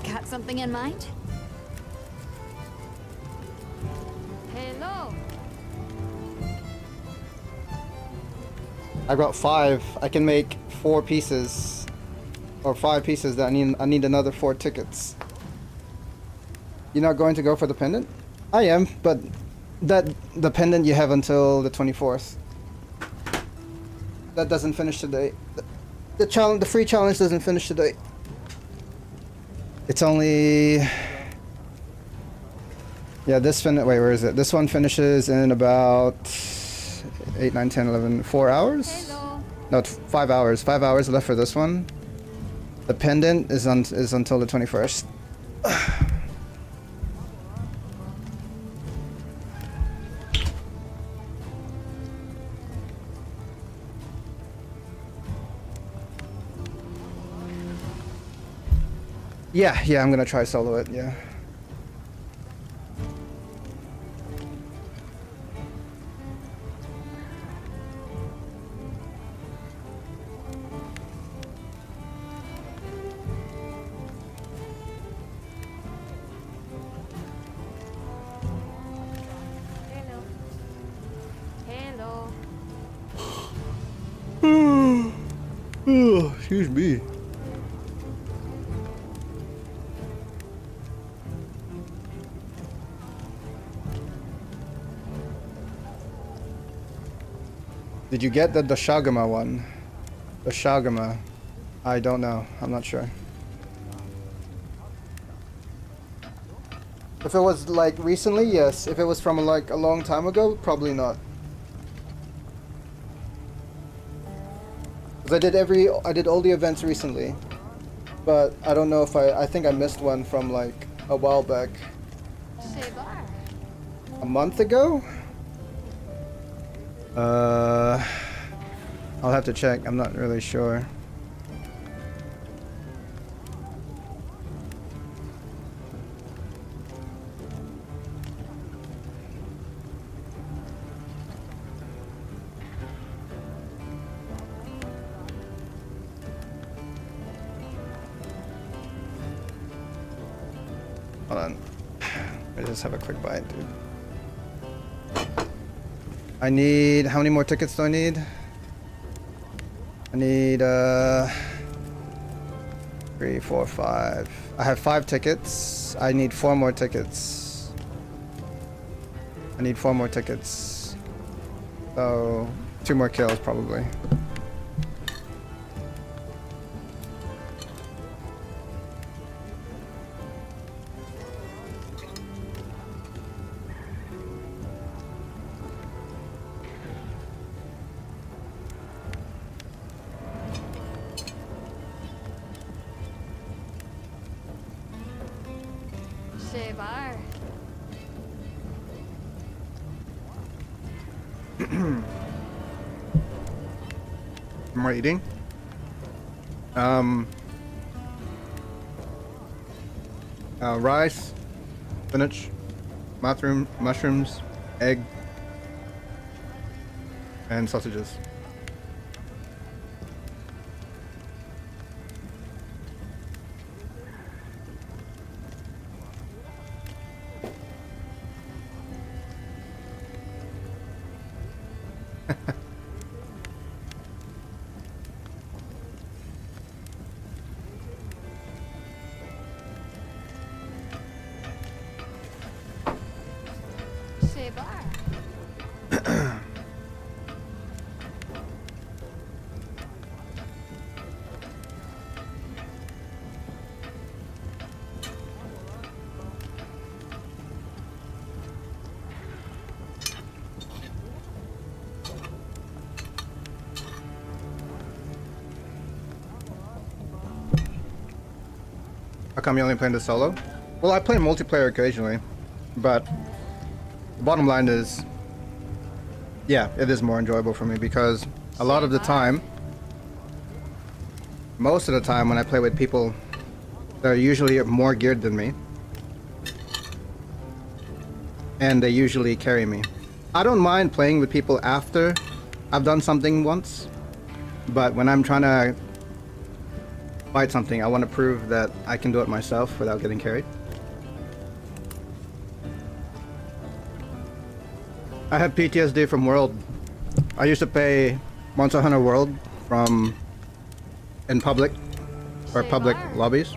Got something in mind? I got 5. I can make 4 pieces. Or 5 pieces that I need another 4 tickets. You're not going to go for the pendant? I am, but the pendant you have until the 24th. That doesn't finish today. The free challenge doesn't finish today. It's only... Yeah, wait, where is it? This one finishes in about 8, 9, 10, 11, 4 hours? Hello. No, 5 hours. 5 hours left for this one. The pendant is until the 21st. Yeah, I'm gonna try solo it, yeah. Hello. Excuse me. Did you get the Shagama one? The Shagama. I don't know. I'm not sure. If it was like recently, yes. If it was from like a long time ago, probably not. Cause I did all the events recently, but I don't know if I think I missed one from like a while back. A month ago? I'll have to check. I'm not really sure. Hold on. I just have a quick bite, dude. I need... How many more tickets do I need? I need, 3, 4, 5. I have 5 tickets. I need 4 more tickets. I need 4 more tickets. So, 2 more kills, probably. More eating. Rice, spinach, mushrooms, egg, and sausages. How come you only playing the solo? Well, I play multiplayer occasionally, but the bottom line is, yeah, it is more enjoyable for me because a lot of the time, most of the time when I play with people, they're usually more geared than me. And they usually carry me. I don't mind playing with people after I've done something once, but when I'm trying to fight something, I want to prove that I can do it myself without getting carried. I have PTSD from World. I used to play Monster Hunter World from in public or public lobbies,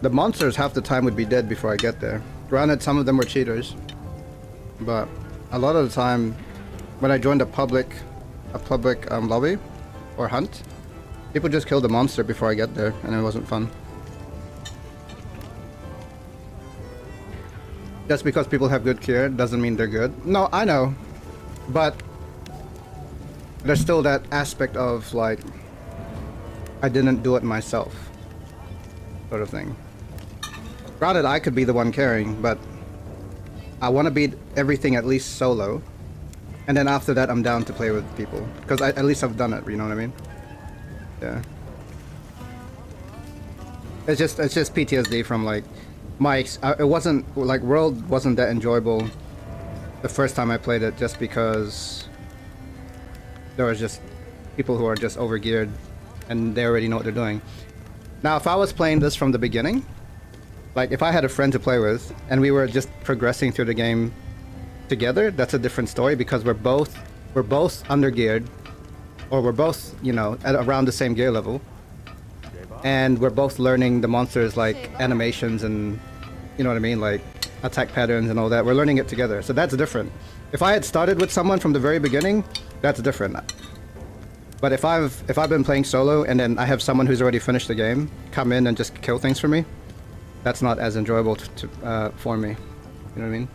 the monsters half the time would be dead before I get there. Granted, some of them were cheaters, but a lot of the time when I joined a public lobby or hunt, people just kill the monster before I get there, and it wasn't fun. Just because people have good gear doesn't mean they're good. No, I know, but there's still that aspect of like, I didn't do it myself, sort of thing. Granted, I could be the one carrying, but I want to beat everything at least solo, and then after that I'm down to play with people, because at least I've done it, you know what I mean? Yeah. It's just PTSD from like it wasn't like World wasn't that enjoyable the first time I played it, just because there was just people who are just overgeared and they already know what they're doing. Now, if I was playing this from the beginning, like if I had a friend to play with and we were just progressing through the game together, that's a different story, because we're both undergeared, or we're both, you know, at around the same gear level, and we're both learning the monsters like animations and, you know what I mean, like attack patterns and all that. We're learning it together, so that's different. If I had started with someone from the very beginning, that's different. But if I've been playing solo and then I have someone who's already finished the game come in and just kill things for me, that's not as enjoyable for me. You know what I mean?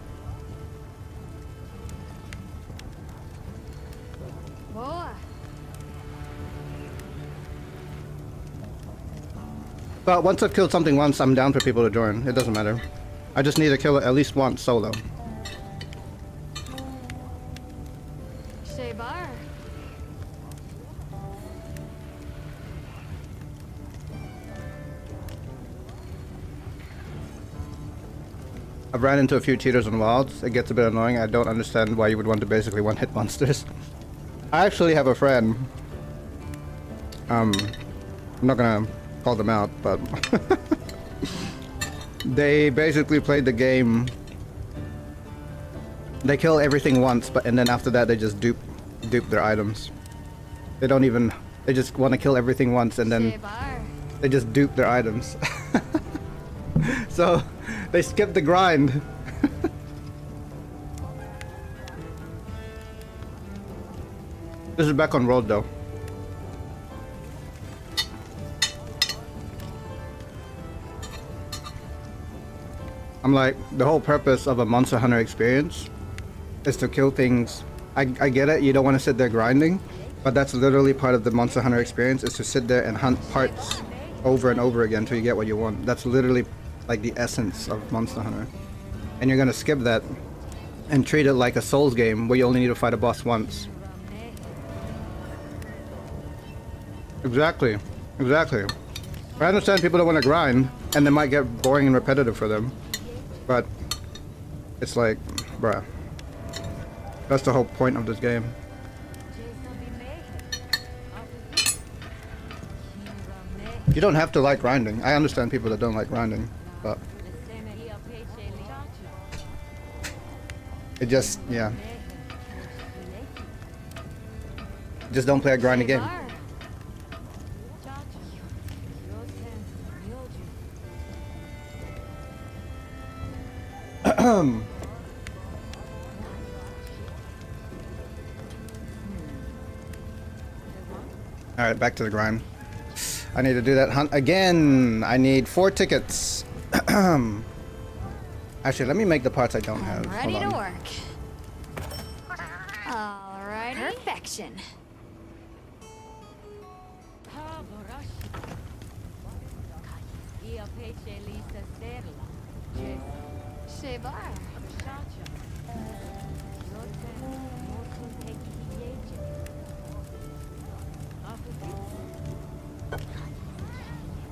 Boa. But once I've killed something once, I'm down for people to join. It doesn't matter. I just need to kill it at least once solo. Shebar. I've ran into a few cheaters on Wilds. It gets a bit annoying. I don't understand why you would want to basically one-hit monsters. I actually have a friend. I'm not gonna call them out, but they basically played the game. They kill everything once, and then after that they just dupe their items. They don't even. They just want to kill everything once, and then they just dupe their items. So they skip the grind. This is back on road though. I'm like, the whole purpose of a Monster Hunter experience is to kill things. I get it, you don't want to sit there grinding, but that's literally part of the Monster Hunter experience, is to sit there and hunt parts over and over again until you get what you want. That's literally like the essence of Monster Hunter. And you're gonna skip that and treat it like a Souls game where you only need to fight a boss once. Exactly. I understand people don't want to grind, and they might get boring and repetitive for them. But it's like, bruh, that's the whole point of this game. You don't have to like grinding. I understand people that don't like grinding, but it just, yeah. Just don't play a grinding game. Alright, back to the grind. I need to do that hunt again. I need 4 tickets. Actually, let me make the parts I don't have. Ready to work. Alrighty. Perfection. Shebar.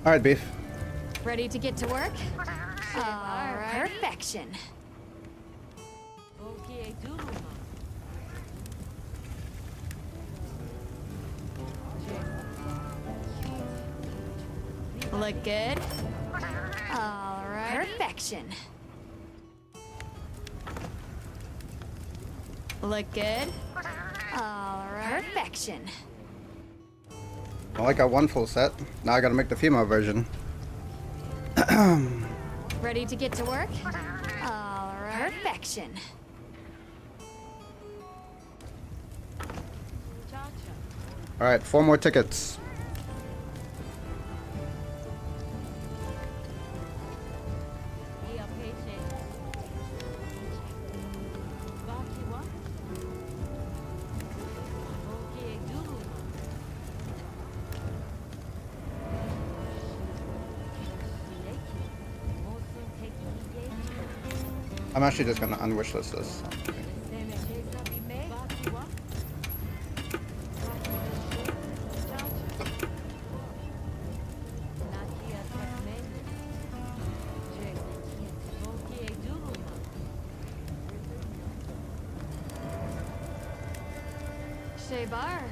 Alright, beef. Ready to get to work? Alright. Perfection. Look good? Alright. Perfection. Look good? All right. Perfection. Well, I got one full set. Now I gotta make the female version. Ready to get to work? All right. Perfection. Alright, 4 more tickets. I'm actually just gonna unwish list this. Shaybar.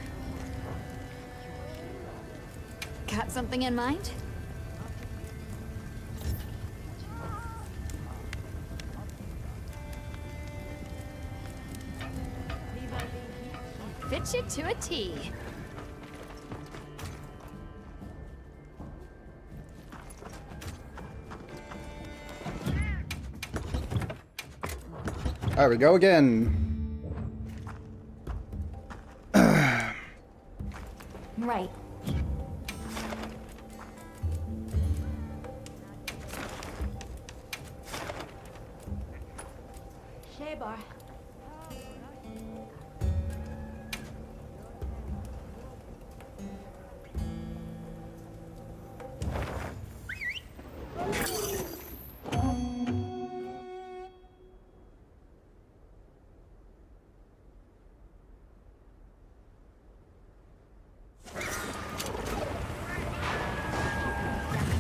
Got something in mind? Fit you to a T. There we go again. Right. Shaybar.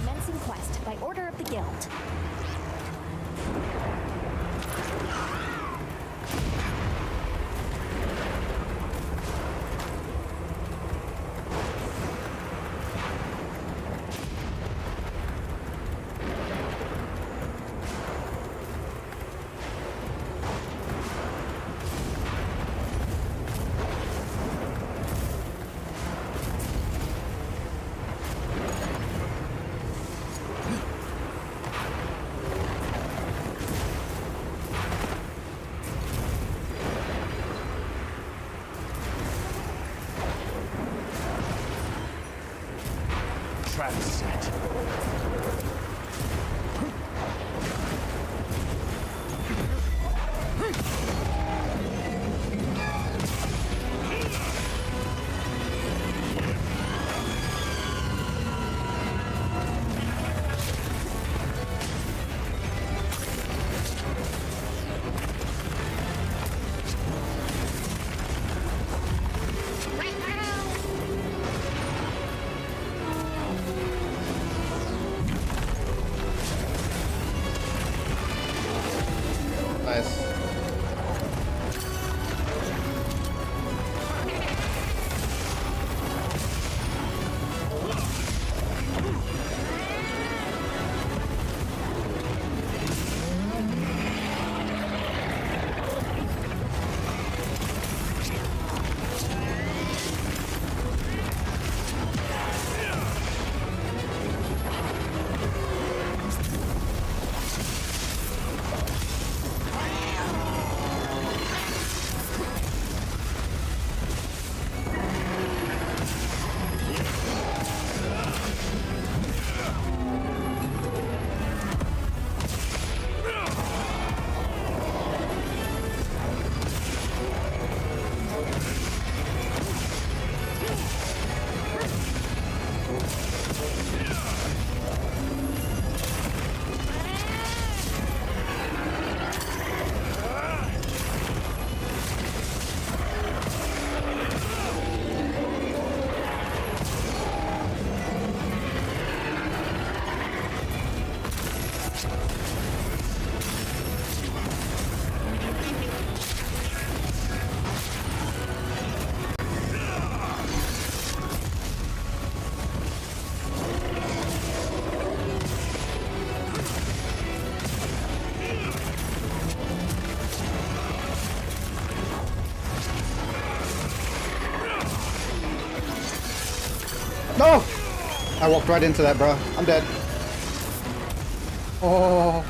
Commencing quest by order of the guild. Trap set. Oh! I walked right into that, bro. I'm dead. Oh.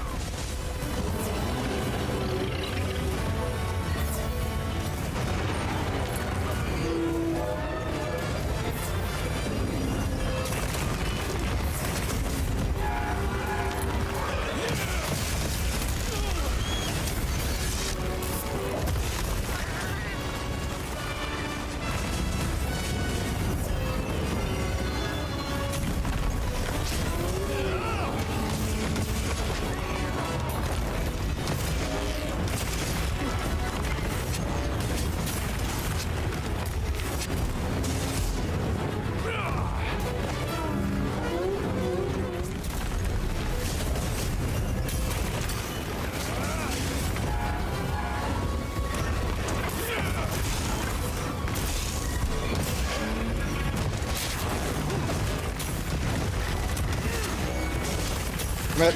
But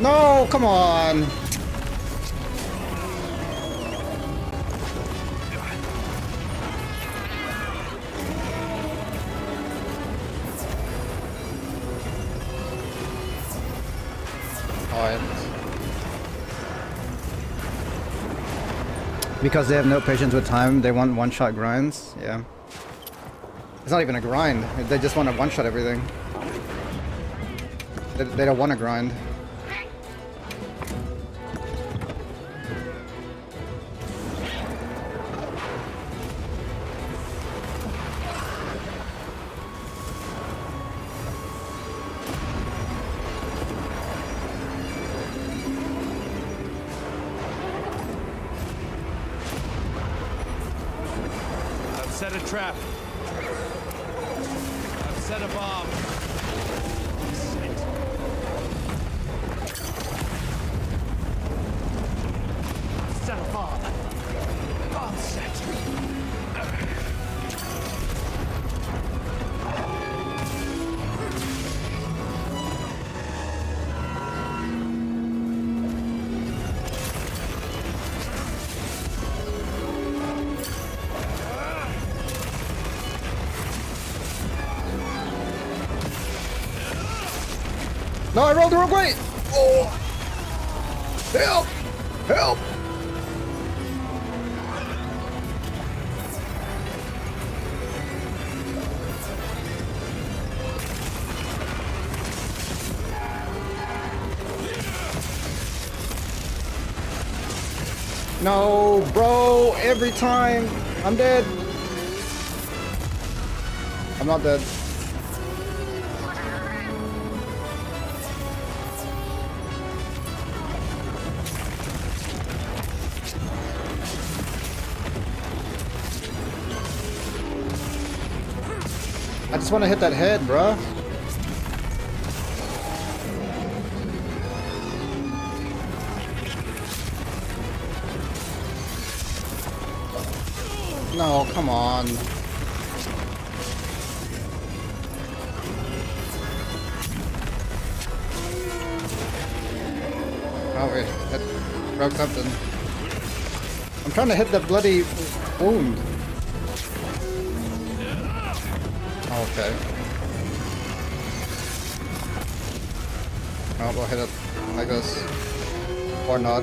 no, come on. Because they have no patience with time, they want one-shot grinds. Yeah. It's not even a grind. They just want to one-shot everything. They don't want to grind. Set a trap. I've set a bomb. Set a bomb. Bomb set. No, I rolled the wrong way! Oh! Help! Help! No, bro, every time. I'm dead. I'm not dead. I just want to hit that head, bruh. No, come on. Oh wait, that broke something. I'm trying to hit the bloody wound. Okay. Oh, we'll hit it like this. Or not.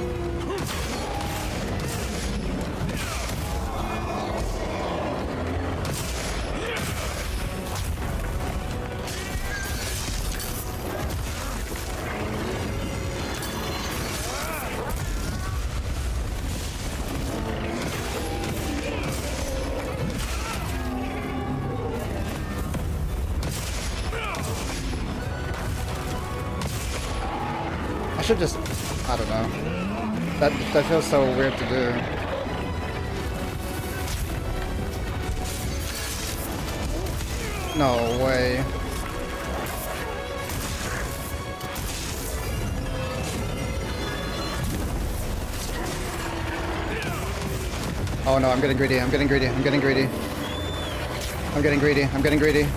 I should just, I don't know. That feels so weird to do. No way. Oh no, I'm getting greedy, I'm getting greedy, I'm getting greedy. I'm getting greedy, I'm getting greedy.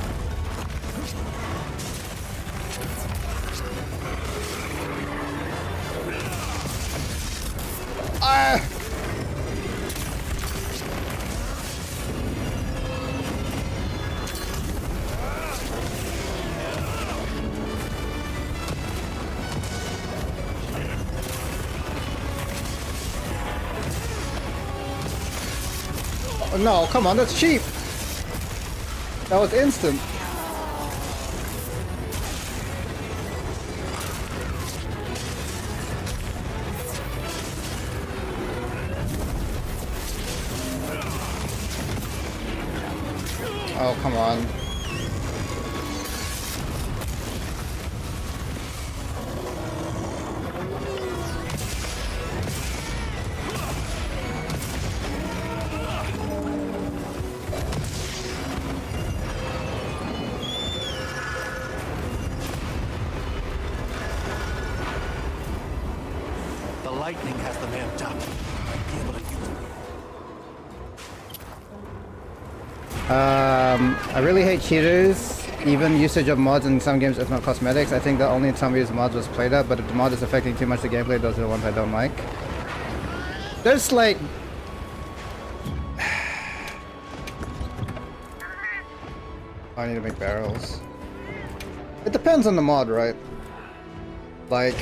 Ah! Oh, no, come on, that's cheap. That was instant. Oh, come on. The lightning has them amped up. Might be able to use I really hate cheaters. Even usage of mods in some games is not cosmetics. I think the only time we use mods was played up, but if the mod is affecting too much the gameplay, those are the ones I don't like. There's like... I need to make barrels. It depends on the mod, right? Like...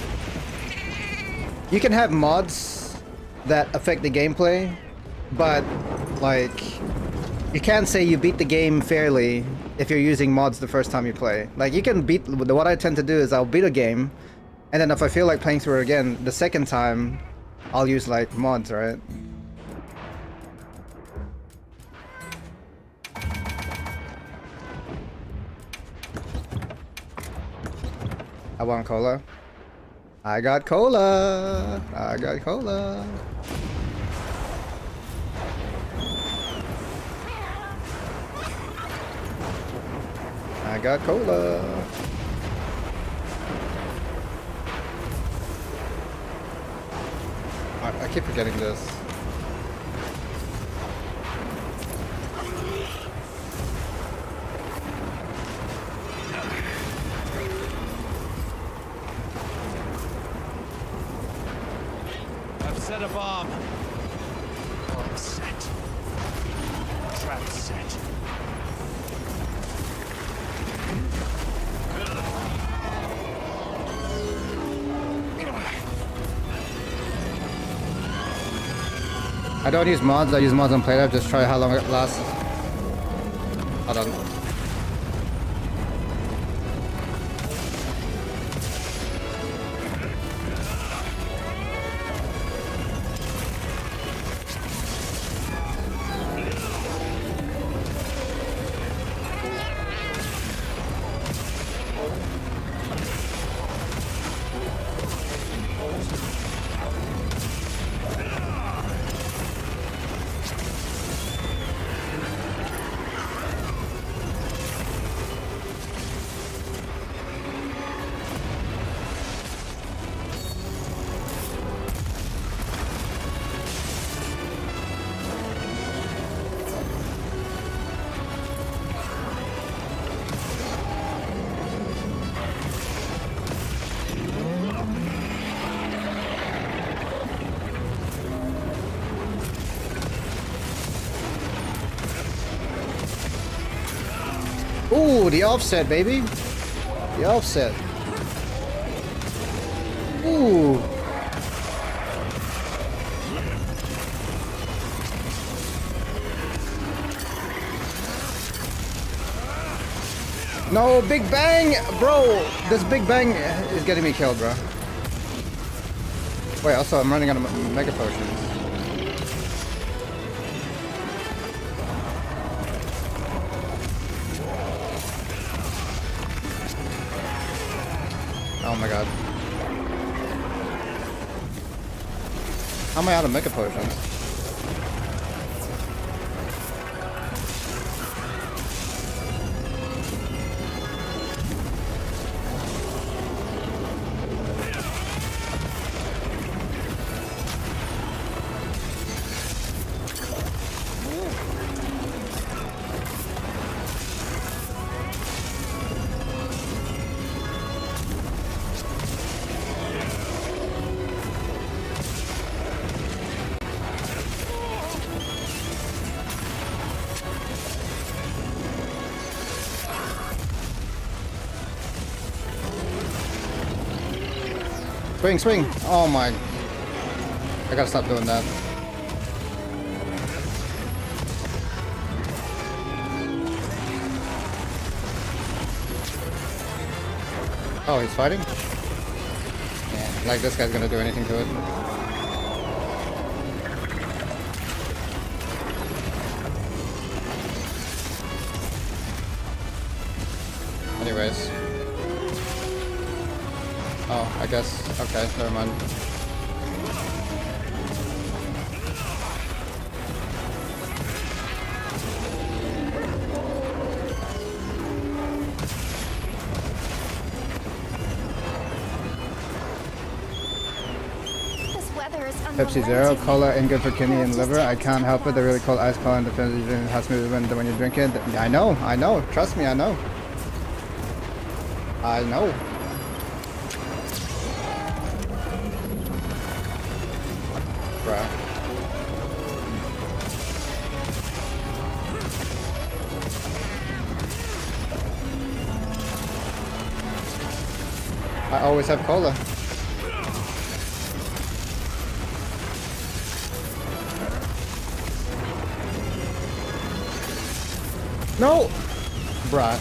You can have mods that affect the gameplay, but like... You can't say you beat the game fairly if you're using mods the first time you play. Like, you can beat... What I tend to do is I'll beat a game, and then if I feel like playing through it again, the second time, I'll use, like, mods, right? I want cola. I got cola! I got cola! I got cola. I keep forgetting this. I've set a bomb. Bomb set. Trap set. I don't use mods, I use mods on PlayLab, just try how long it lasts. Hold on. Ooh, the offset, baby. The offset. Ooh. No, Big Bang! Bro, this Big Bang is getting me killed, bro. Wait, also, I'm running out of Mega Potions. Oh my god. How am I out of Mega Potions? Swing, swing! Oh my... I gotta stop doing that. Oh, he's fighting? Yeah, like this guy's gonna do anything to it. Anyways. Oh, I guess. Okay, never mind. This weather is Pepsi Zero, cola ain't good for kidney and liver. I can't help it. The really cold ice cola and the has movement when you drink it. I know. Trust me, I know. I know. Bruh. I always have cola. No! Bruh.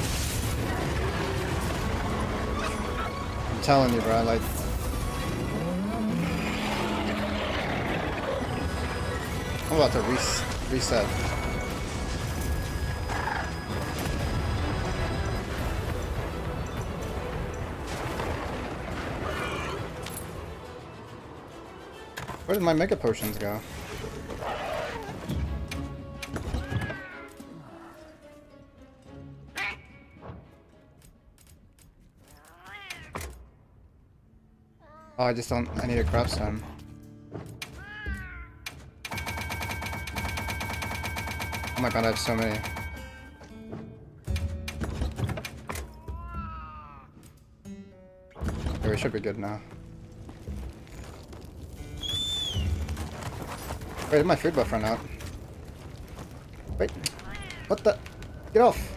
I'm telling you, bruh, like... I'm about to reset. Where did my Mega Potions go? Oh, I just don't... I need a crop stone. Oh my god, I have so many. Okay, we should be good now. Wait, did my food buff run out? Wait. What the? Get off!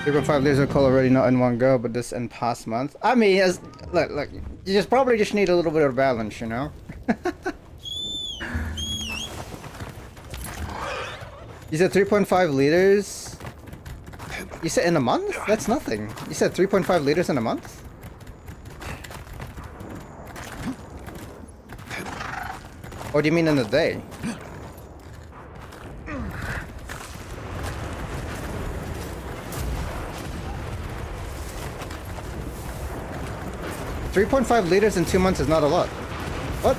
3.5 liters of cola already not in one go, but this in past month. I mean, as look, you just probably just need a little bit of balance, you know. You said 3.5 liters. You said in a month? That's nothing. You said 3.5 liters in a month? Or do you mean in a day? $3.5 liters in 2 months is not a lot. What?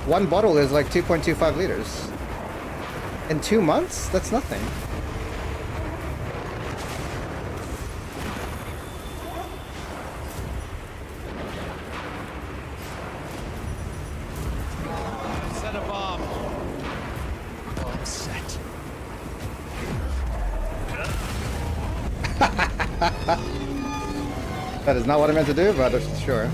One bottle is like 2.25 liters. In 2 months? That's nothing. Set a bomb. Bomb set. That is not what I meant to do, but sure.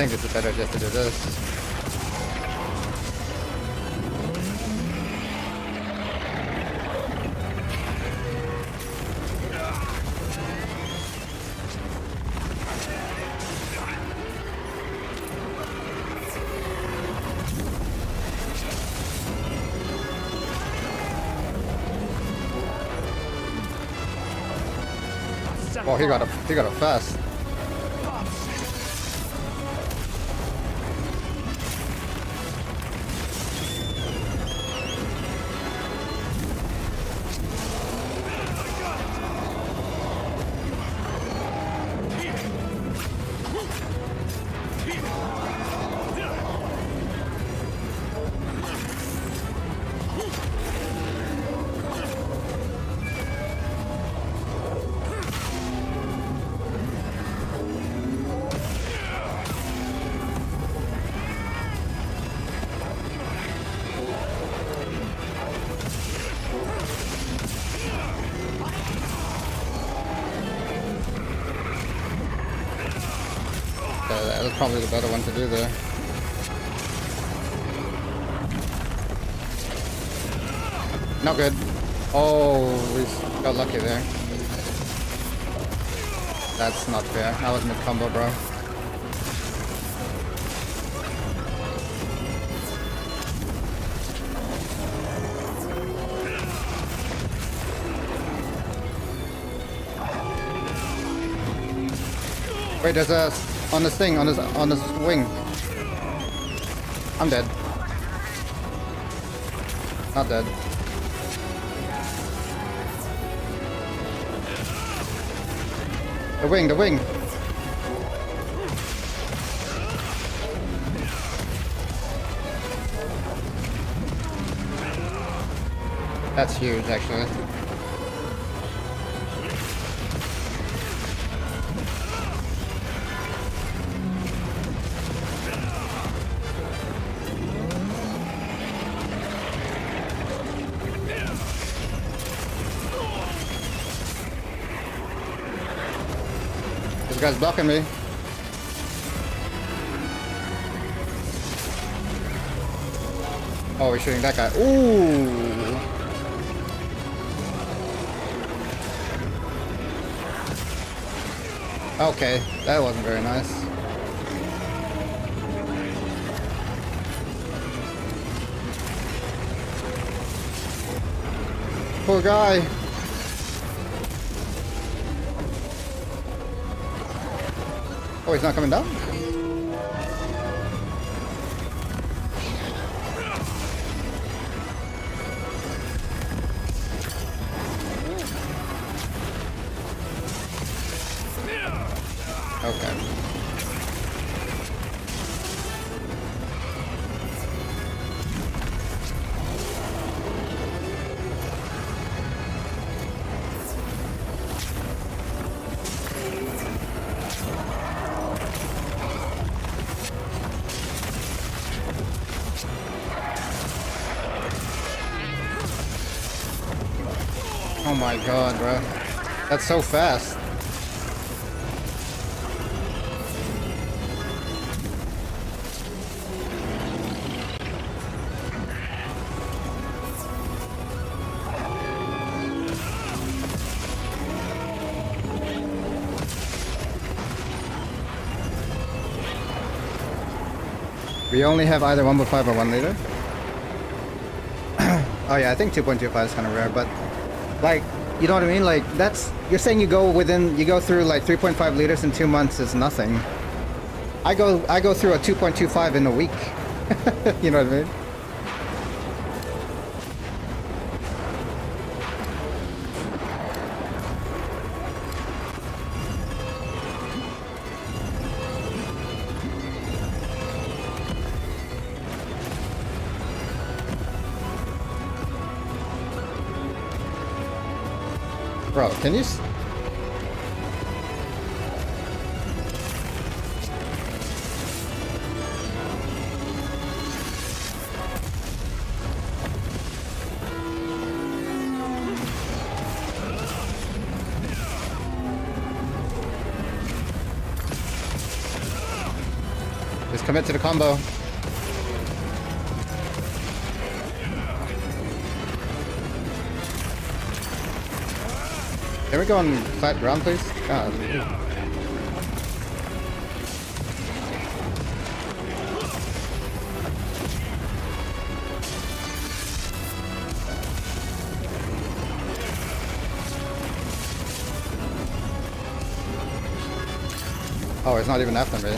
think it's better just to do this. Oh, he got a fast. That was probably the better one to do there. Not good. Oh, we got lucky there. That's not fair. That was mid-combo, bro. Wait, there's a on this thing, on this wing. I'm dead. Not dead. The wing. That's huge, actually. This guy's blocking me. Oh, we're shooting that guy. Ooh. Okay, that wasn't very nice. Poor guy. Oh, he's not coming down? Okay. Oh my god, bro. That's so fast. We only have either 1.5 or 1 liter. Oh yeah, I think 2.25 is kind of rare, but like, you know what I mean? Like, that's, you're saying you go through like 3.5 liters in 2 months is nothing. I go through a 2.25 in a week. You know what I mean? Bro, can you... commit to the combo. Can we go on flat ground, please? God. Oh, it's not even after me.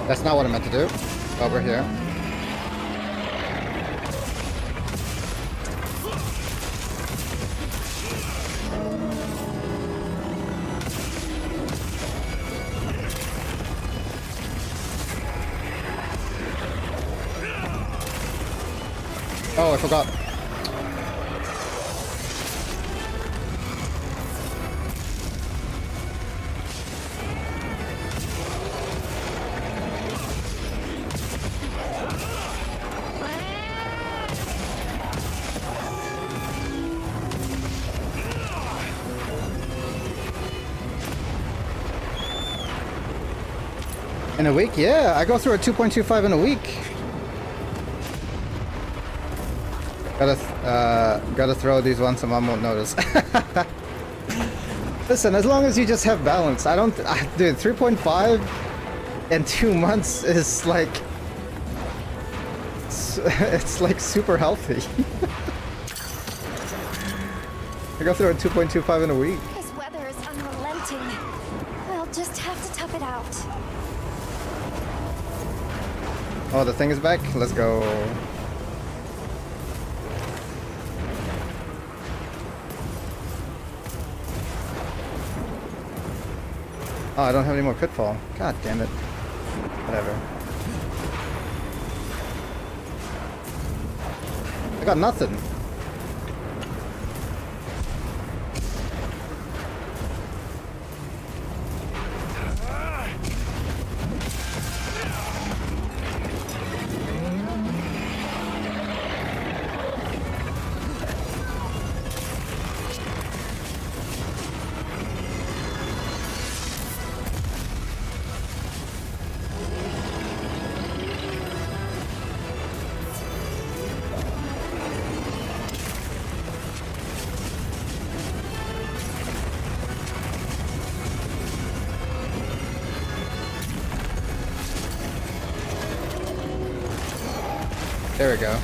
That's not what I meant to do. Over here. Oh, I forgot. In a week? Yeah, I go through a 2.25 in a week. Gotta throw these ones so mom won't notice. Listen, as long as you just have balance. Dude, 3.5 in 2 months is like... It's like super healthy. I go through a 2.25 in a week. This weather is unrelenting. I'll just have to tough it out. Oh, the thing is back? Let's go. Oh, I don't have any more pitfall. God damn it. Whatever. I got nothing. There we go.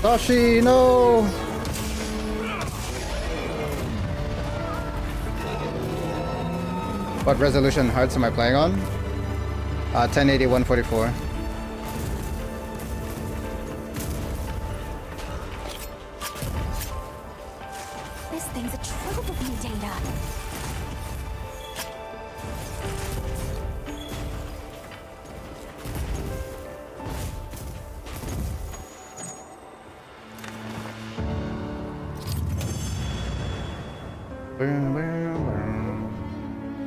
Sashi, no! What resolution hearts am I playing on? 1080 144. This thing's a trove of new data.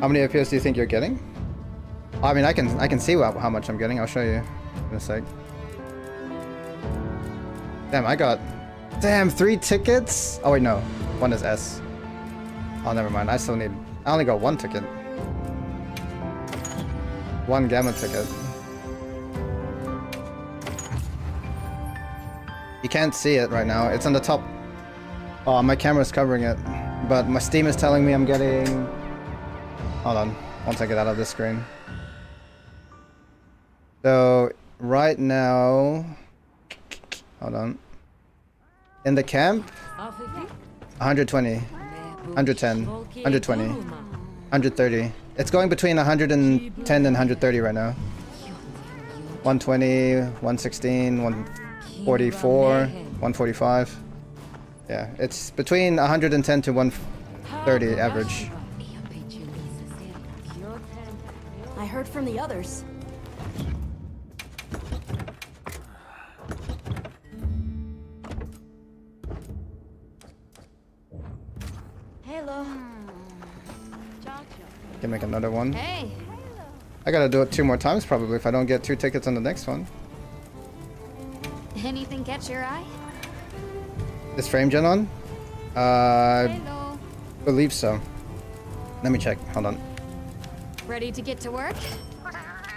How many FPS do you think you're getting? I mean, I can see how much I'm getting. I'll show you in a sec. Damn, I got 3 tickets. Oh wait, no, one is S. Oh, never mind. I only got 1 ticket. 1 gamma ticket. You can't see it right now. It's on the top. Oh, my camera's covering it. But my Steam is telling me I'm getting... Hold on, once I get out of this screen. So, right now... Hold on. In the camp, 120, 110, 120, 130. It's going between 110 and 130 right now. 120, 116, 144, 145. Yeah, it's between 110 to 130 average. I heard from the others. Hello. Can make another one. Hey. I gotta do it 2 more times probably if I don't get 2 tickets on the next one. Anything catch your eye? Is frame gen on? I Hello. believe so. Let me check. Hold on. Ready to get to work?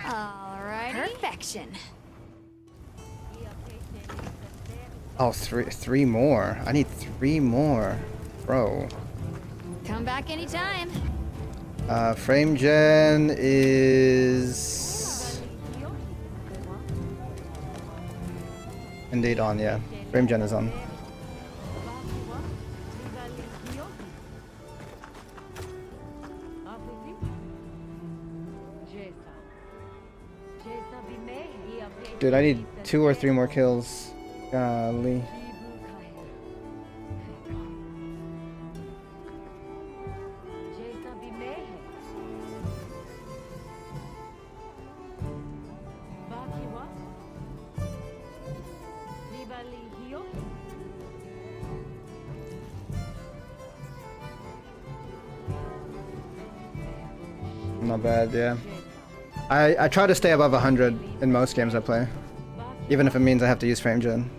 Alrighty. Perfection. Oh, three more. I need 3 more, bro. Come back anytime. Frame gen is indeed on. Yeah, frame gen is on. Dude, I need 2 or 3 more kills. Golly. Not bad, yeah. I try to stay above 100 in most games I play. Even if it means I have to use frame gen.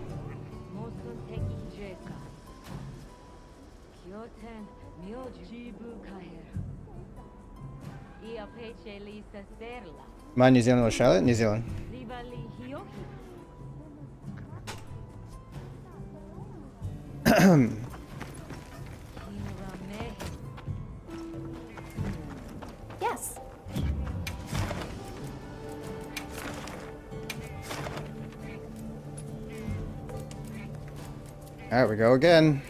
My New Zealand or Charlotte? New Zealand. Yes. There we go again.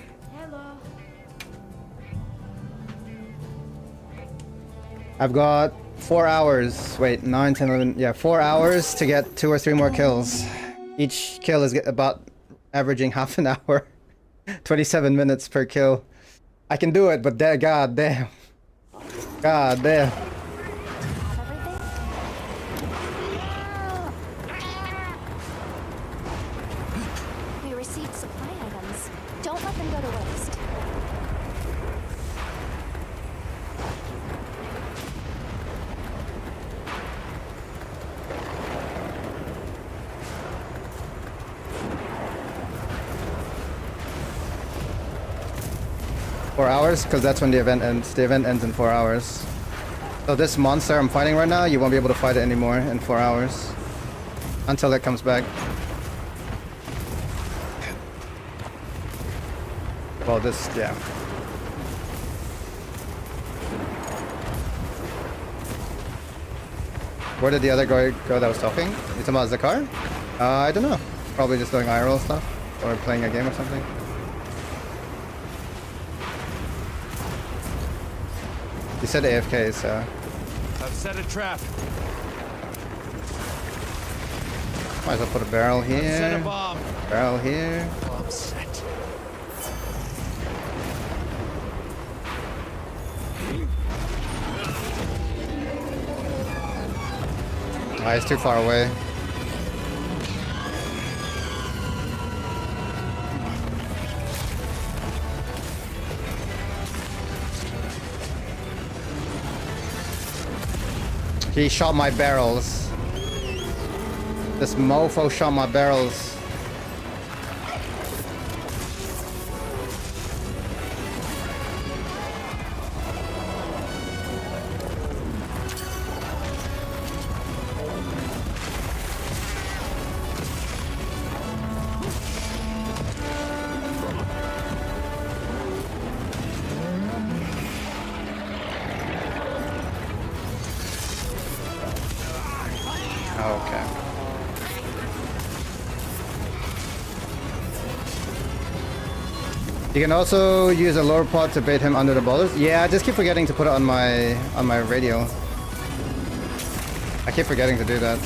I've got 4 hours. Wait, 9, 10, 11. Yeah, 4 hours to get 2 or 3 more kills. Each kill is about averaging half an hour. 27 minutes per kill. I can do it, but god damn. God damn. We received supply items. Don't let them go to waste. Four hours? Because that's when the event ends. The event ends in 4 hours. So this monster I'm fighting right now, you won't be able to fight it anymore in 4 hours. Until it comes back. Well, this, yeah. Where did the other guy go that was talking? You talking about Zakar? I don't know. Probably just doing IRL stuff. Or playing a game or something. He said AFK, so... I've set a trap. Might as well put a barrel here. Set a bomb. Barrel here. Bomb set. Ah, he's too far away. He shot my barrels. This mofo shot my barrels. Okay. You can also use a lower pod to bait him under the boulders. Yeah, I just keep forgetting to put it on my radio. I keep forgetting to do that.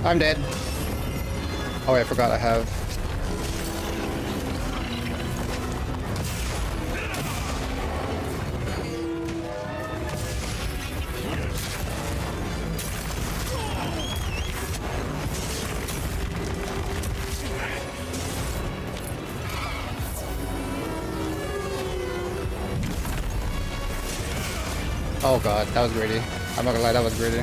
I'm dead. Oh, wait, I forgot I have. Oh god, that was greedy. I'm not gonna lie, that was greedy.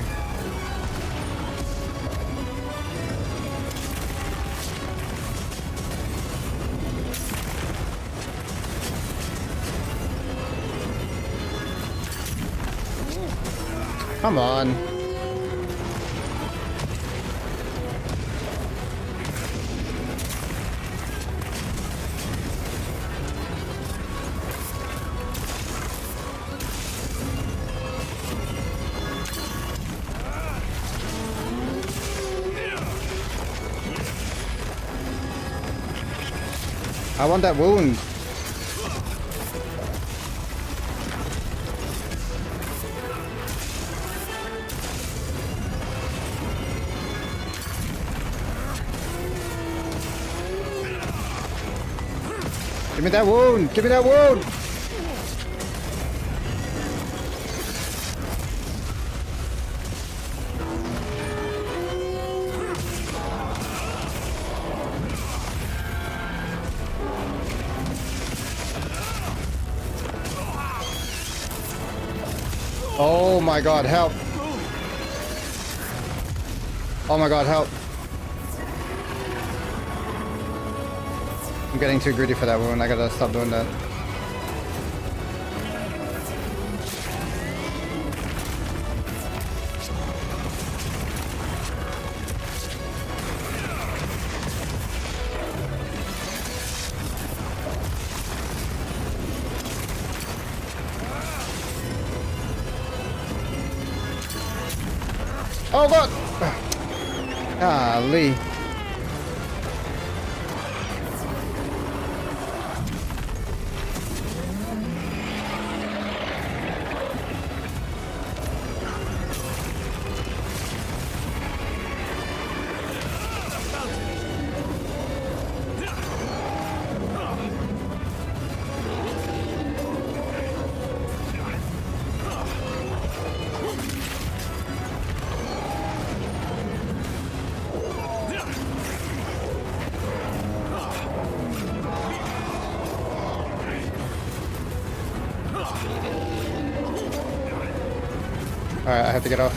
Come on. I want that wound. Give me that wound! Give me that wound! Oh my god, help! Oh my god, help! I'm getting too greedy for that wound. I gotta stop doing that. Oh god! Golly. Alright, I have to get off.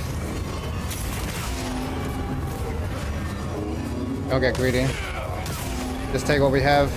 Don't get greedy. Just take what we have.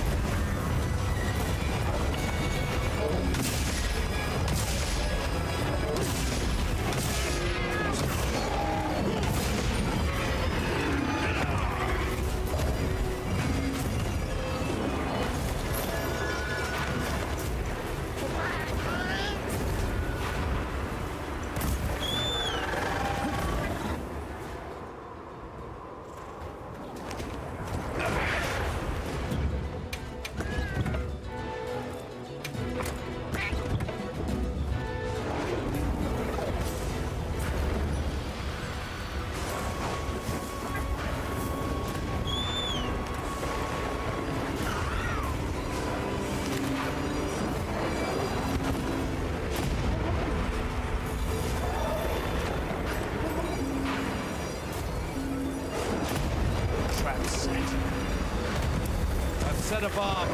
set a bomb.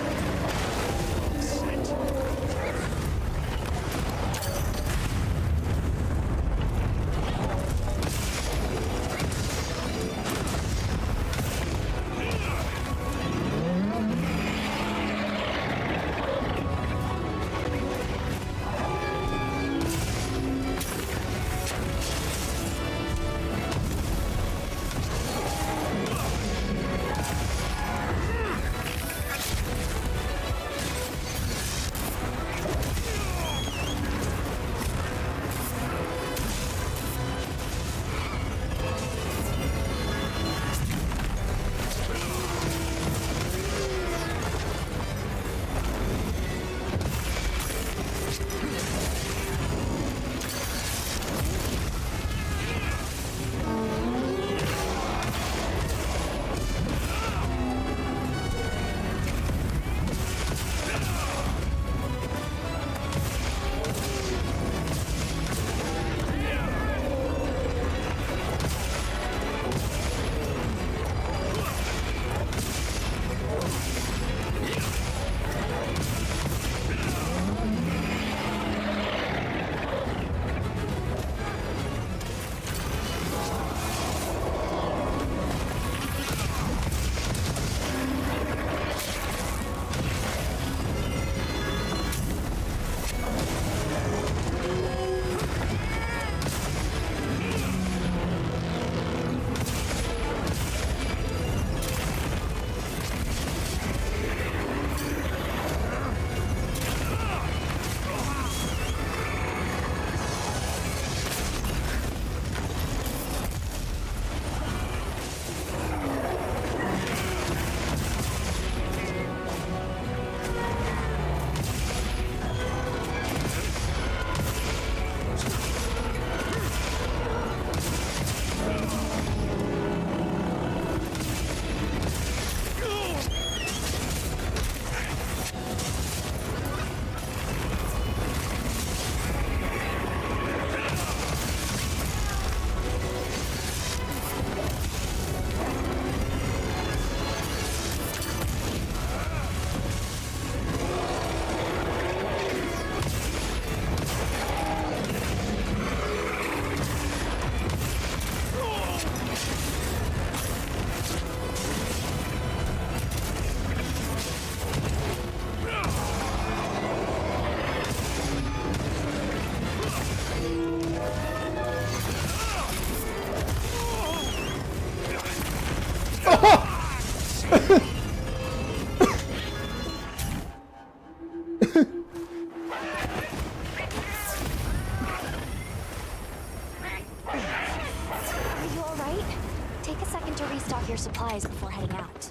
Your supplies before heading out.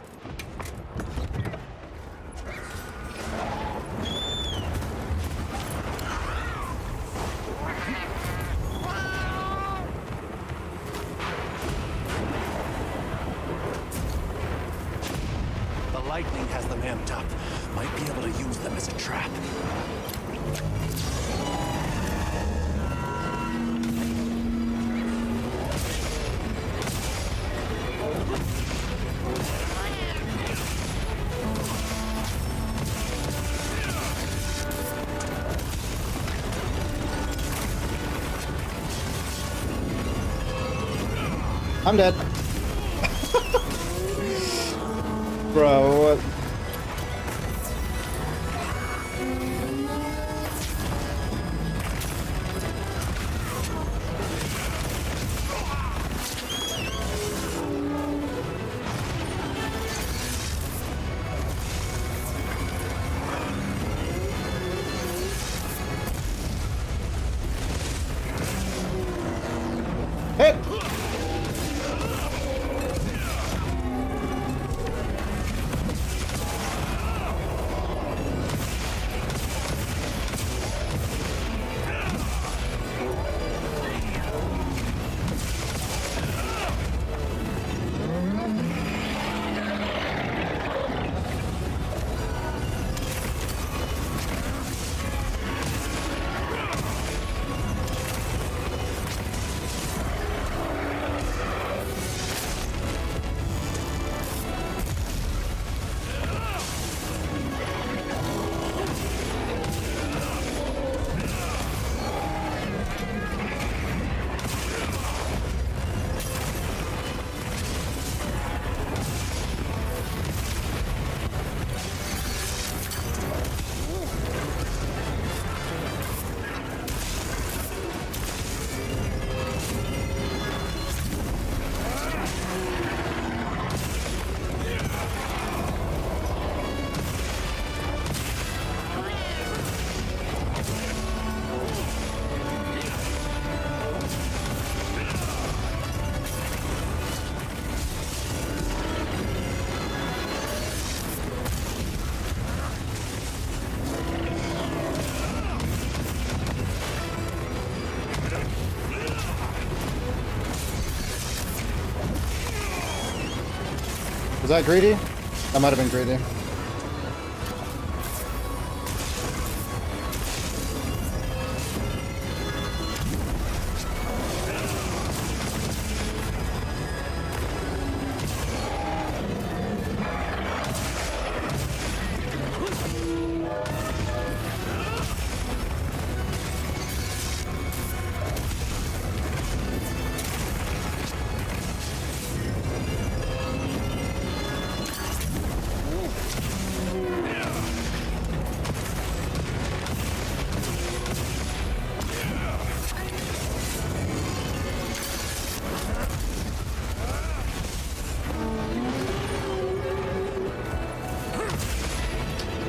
The lightning has them amped up. Might be able to use them as a trap. I'm dead. Bro, what? Hey! that greedy? That might have been greedy.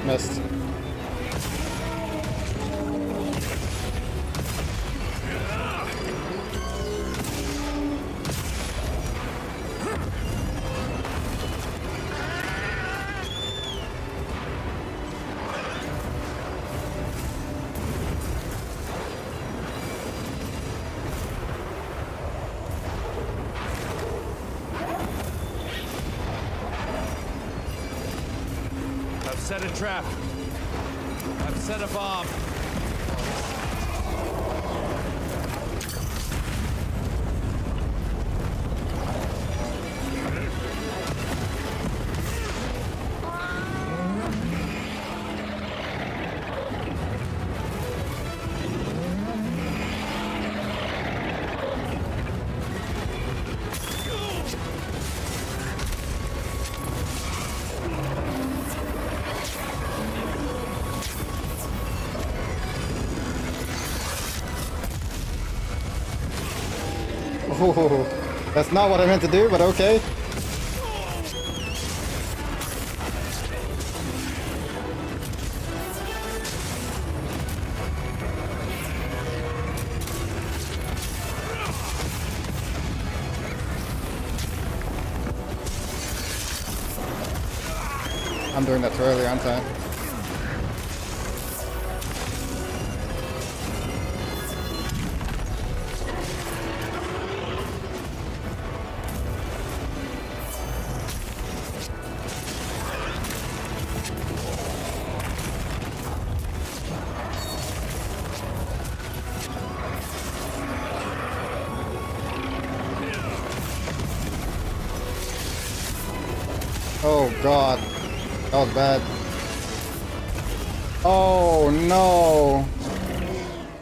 Missed. I've set a trap. I've set a bomb. Oh, that's not what I meant to do, but okay. I'm doing that too early, aren't I? Oh god, that was bad. Oh no.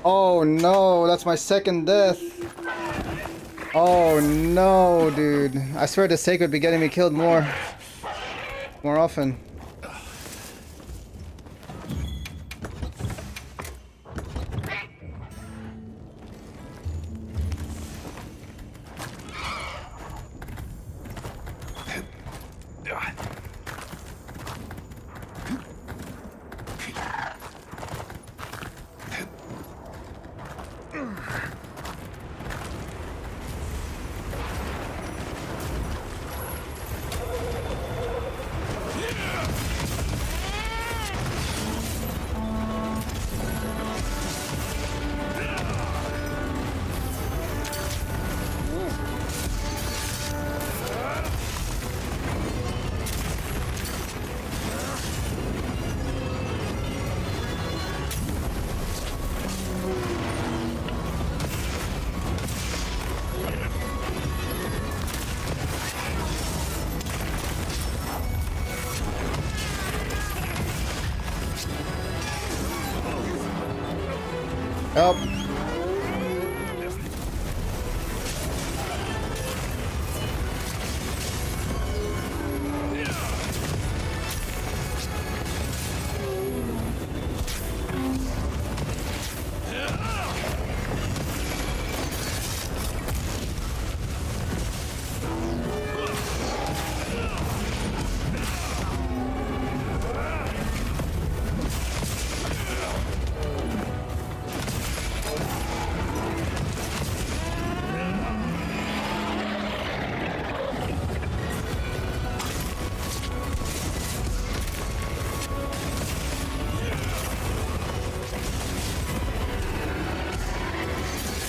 Oh no, that's my second death. Oh no, dude. I swear the sake would be getting me killed more often. Help.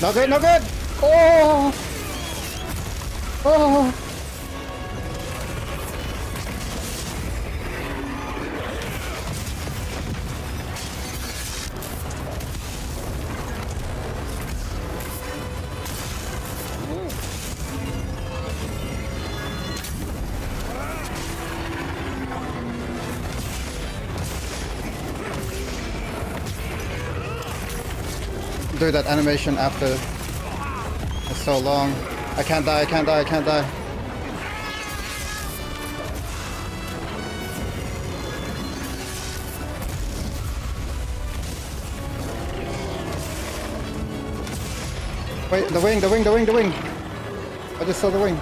No good, no good! Oh! Oh! do that animation after. It's so long. I can't die, I can't die, I can't die. Wait, the wing, the wing, the wing, the wing! I just saw the wing.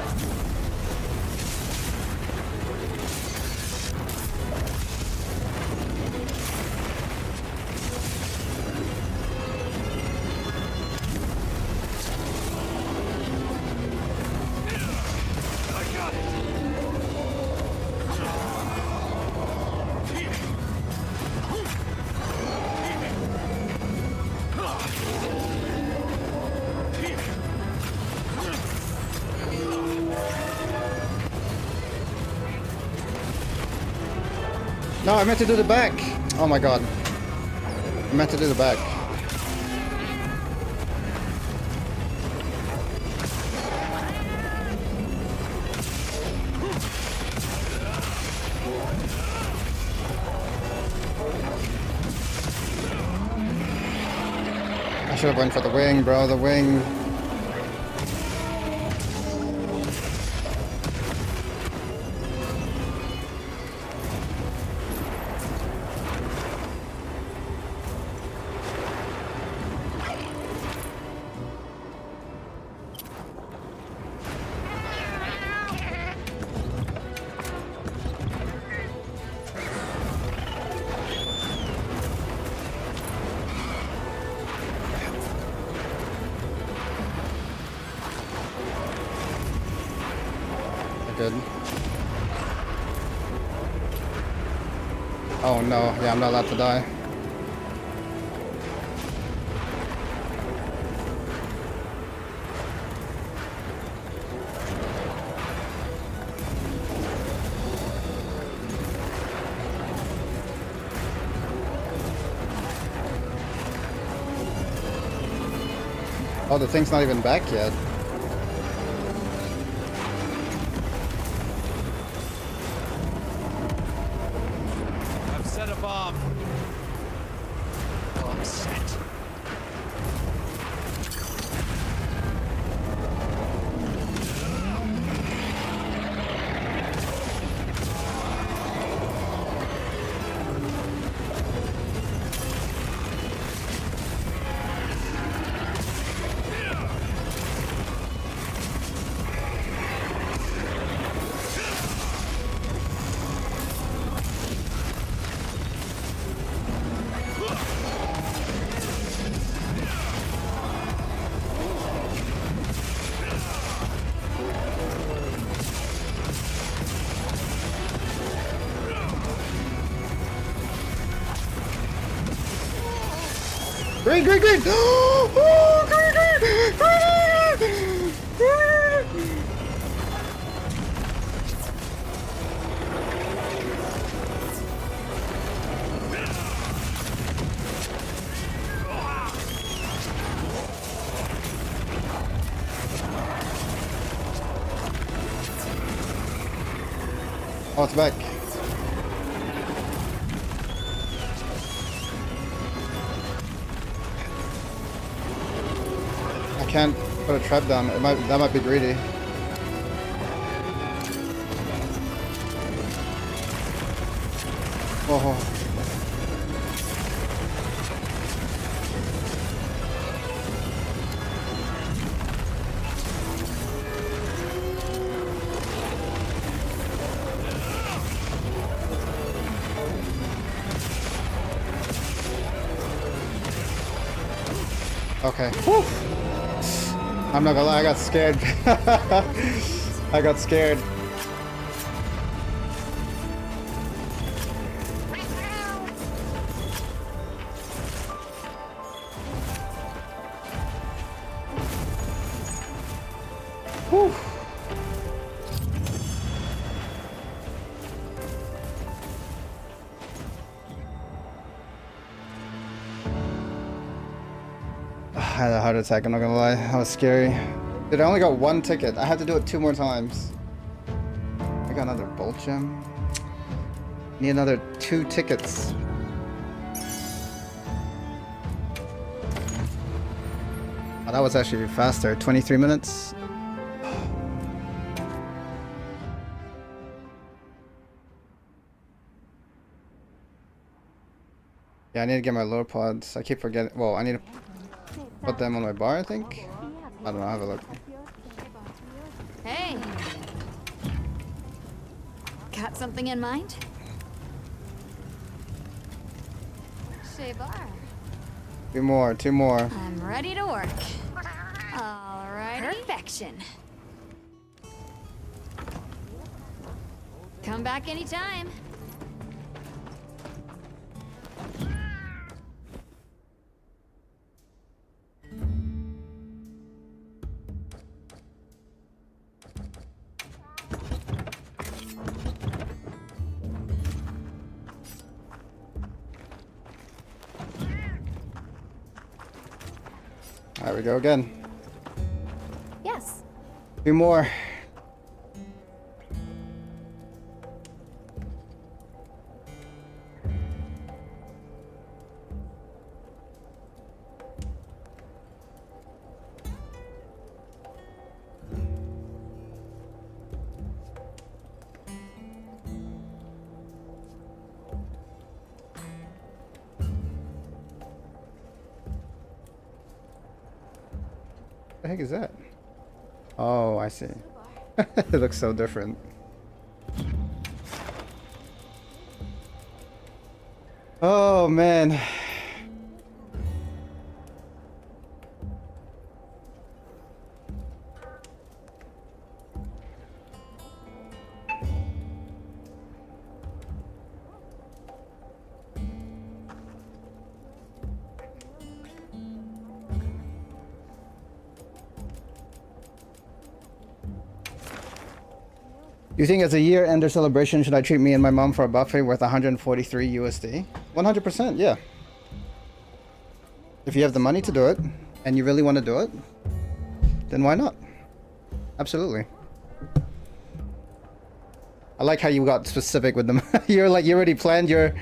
No, I meant to do the back. Oh my god. I meant to do the back. I should have went for the wing, bro, the wing. Good. Oh no, yeah, I'm not allowed to die. Oh, the thing's not even back yet. Set a bomb. Bomb set. Green, green, green! Oh, green, green! Green! Oh, it's back. Can't put a trap down. That might be greedy. Oh. Okay. Whew. I'm not gonna lie, I got scared. I got scared. Whew. I had a heart attack, I'm not gonna lie. That was scary. Dude, I only got one ticket. I had to do it 2 more times. I got another bolt gem. Need another 2 tickets. Oh, that was actually faster. 23 minutes. Yeah, I need to get my lower pods. I keep forgetting. Well, I need to put them on my bar, I think. I don't know. Have a look. Hey. Got something in mind? Shabar. Two more. Two more. I'm ready to work. Alrighty. Perfection. Come back anytime. There we go again. Yes. Two more. What the heck is that? Oh, I see. It looks so different. Oh man. You think as a year-ender celebration, should I treat me and my mom for a buffet worth 143 USD? 100%, yeah. If you have the money to do it, and you really want to do it, then why not? Absolutely. I like how you got specific with them. You're like, you already planned your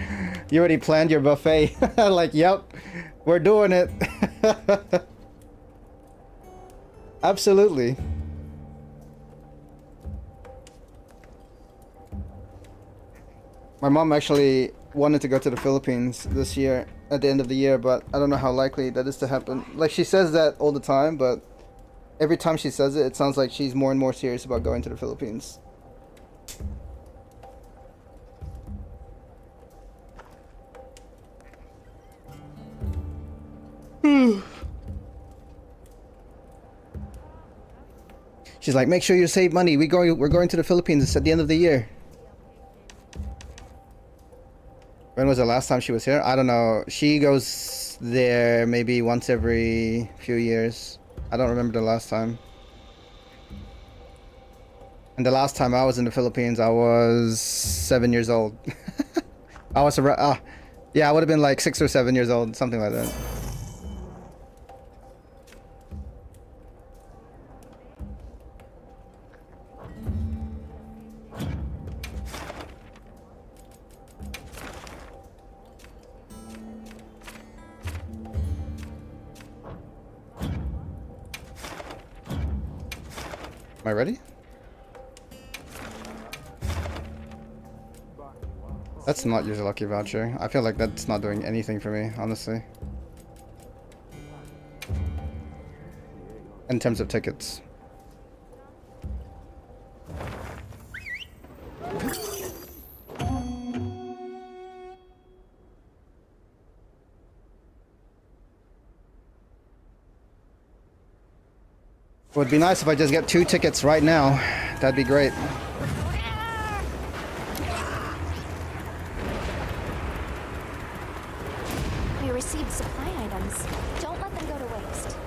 buffet. Like, yep, we're doing it. Absolutely. My mom actually wanted to go to the Philippines this year, at the end of the year, but I don't know how likely that is to happen. Like, she says that all the time, but every time she says it, it sounds like she's more and more serious about going to the Philippines. She's like, make sure you save money. We're going to the Philippines at the end of the year. When was the last time she was here? I don't know. She goes there maybe once every few years. I don't remember the last time. And the last time I was in the Philippines, I was 7 years old. I was around, yeah, I would have been like 6 or 7 years old, something like that. Am I ready? That's not use a lucky voucher. I feel like that's not doing anything for me, honestly. In terms of tickets. Would be nice if I just get 2 tickets right now. That'd be great. We received supply items. Don't let them go to waste.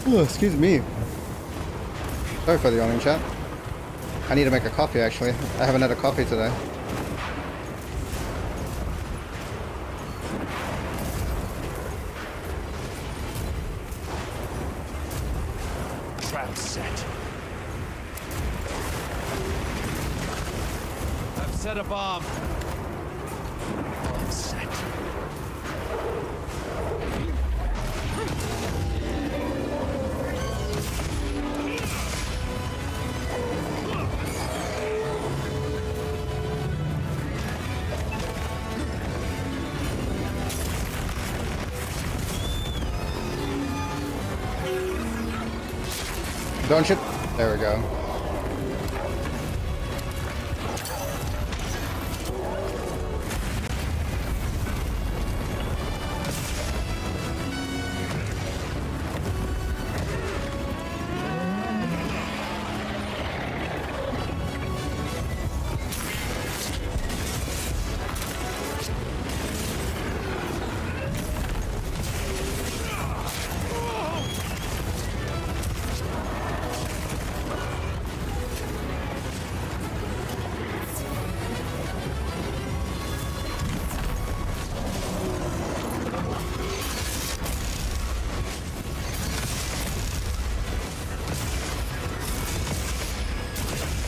Oh, excuse me. Sorry for the yawning, chat. I need to make a coffee, actually. I haven't had a coffee today. set. I've set a bomb. All set. Don't shoot. There we go.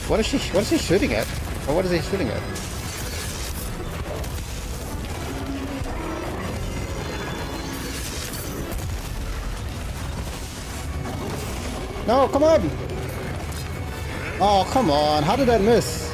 What is he shooting at? Or what is he shooting at? No, come on! Oh, come on. How did that miss?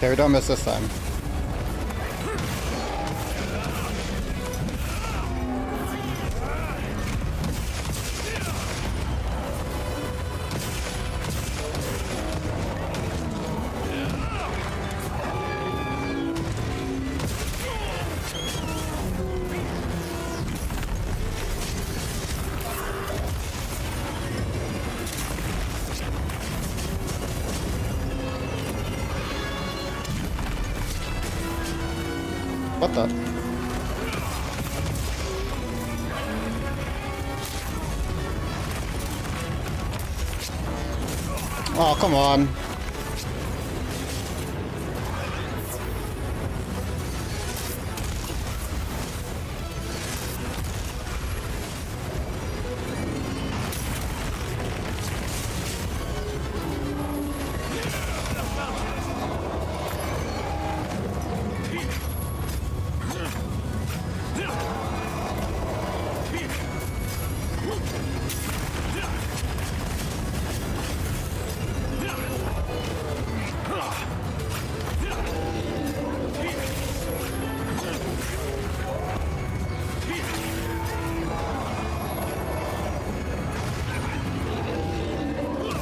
Okay, we don't miss this time. What the? Oh, come on.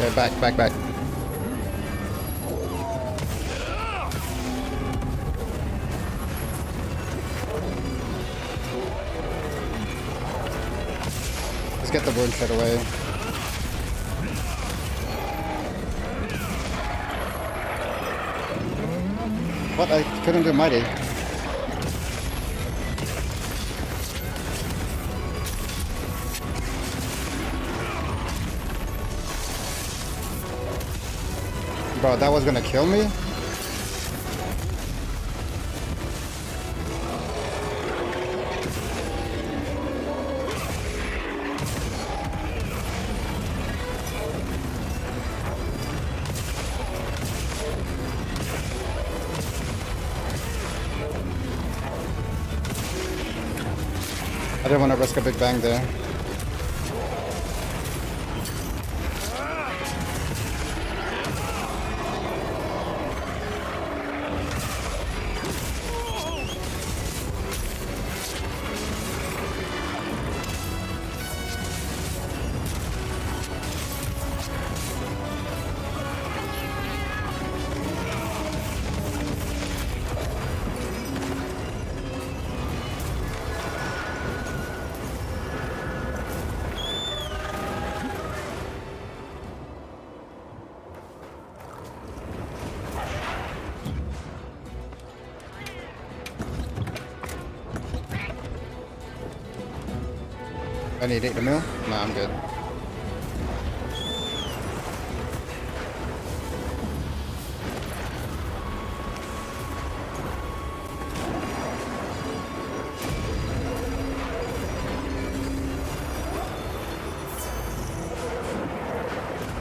Okay, back. Let's get the wound straight away. What? I couldn't do mighty. Bro, that was gonna kill me? I didn't want to risk a big bang there. I need 8 mil? Nah, I'm good.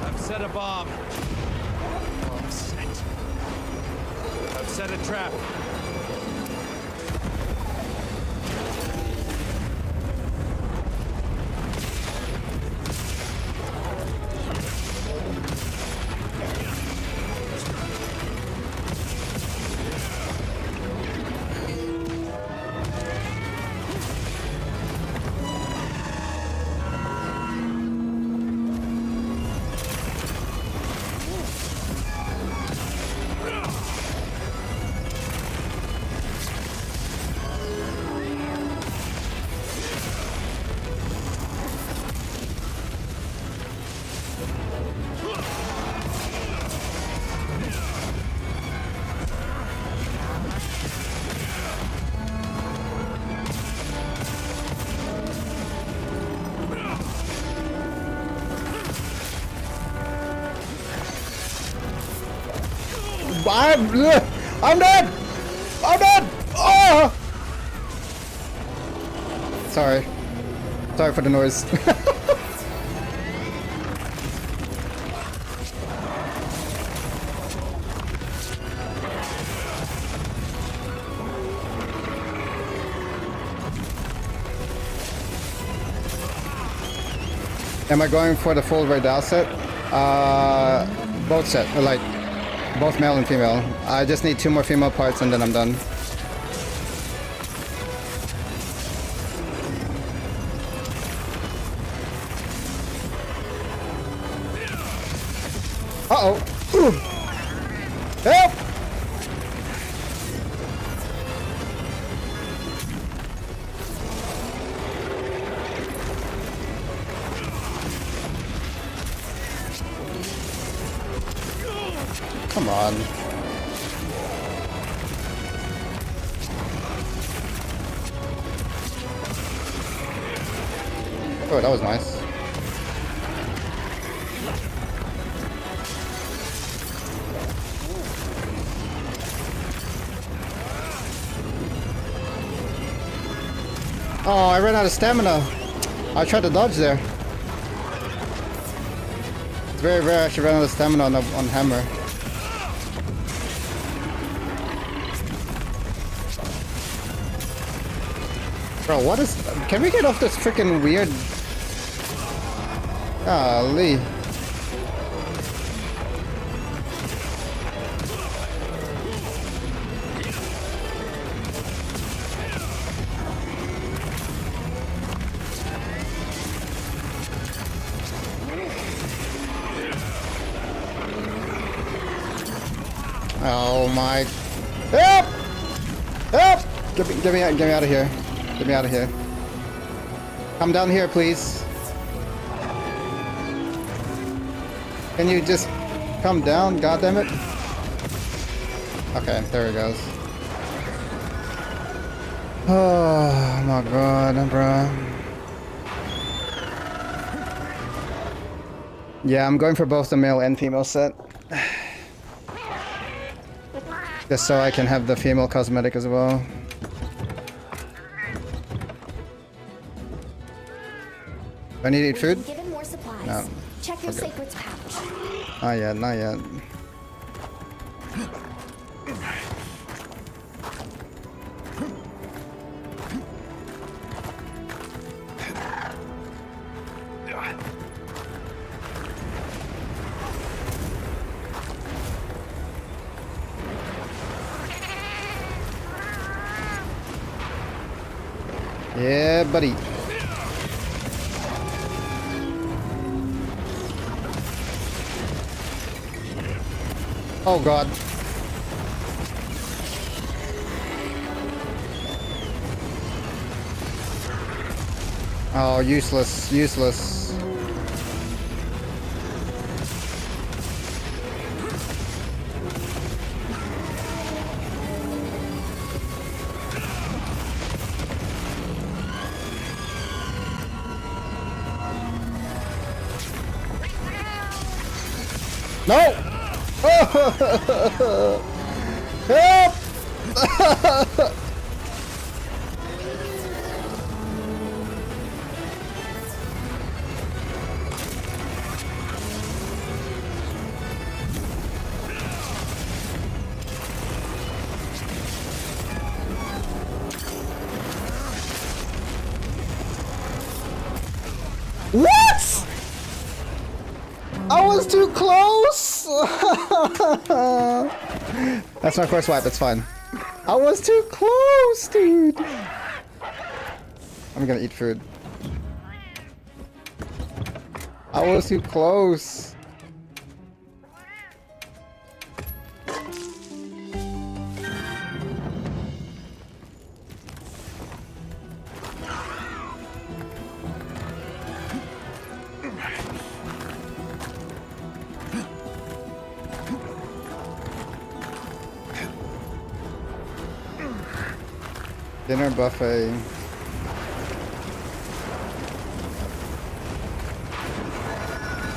I've set a bomb. Oh, I'm set. I've set a trap. I'm dead! I'm dead! Oh! Sorry. Sorry for the noise. Am I going for the full Raidal set? Both set, like both male and female. I just need 2 more female parts and then I'm done. Uh-oh. Ooh. Help! Come on. Oh, that was nice. Oh, I ran out of stamina. I tried to dodge there. It's very rare I actually run out of stamina on hammer. Bro, what is... Can we get off this freaking weird... Golly. Oh my... Help! Help! Get me out of here. Get me out of here. Come down here, please. Can you just come down? God damn it. Okay, there it goes. Oh my god, bro. Yeah, I'm going for both the male and female set. Just so I can have the female cosmetic as well. Do I need to eat food? Given more supplies. No. Check your Okay. sacred's pouch. Not yet, not yet. Yeah, buddy. Oh god. Oh, useless, useless. No! Help! What? I was too close! That's my first wipe, it's fine. I was too close, dude! I'm gonna eat food. I was too close. Dinner buffet.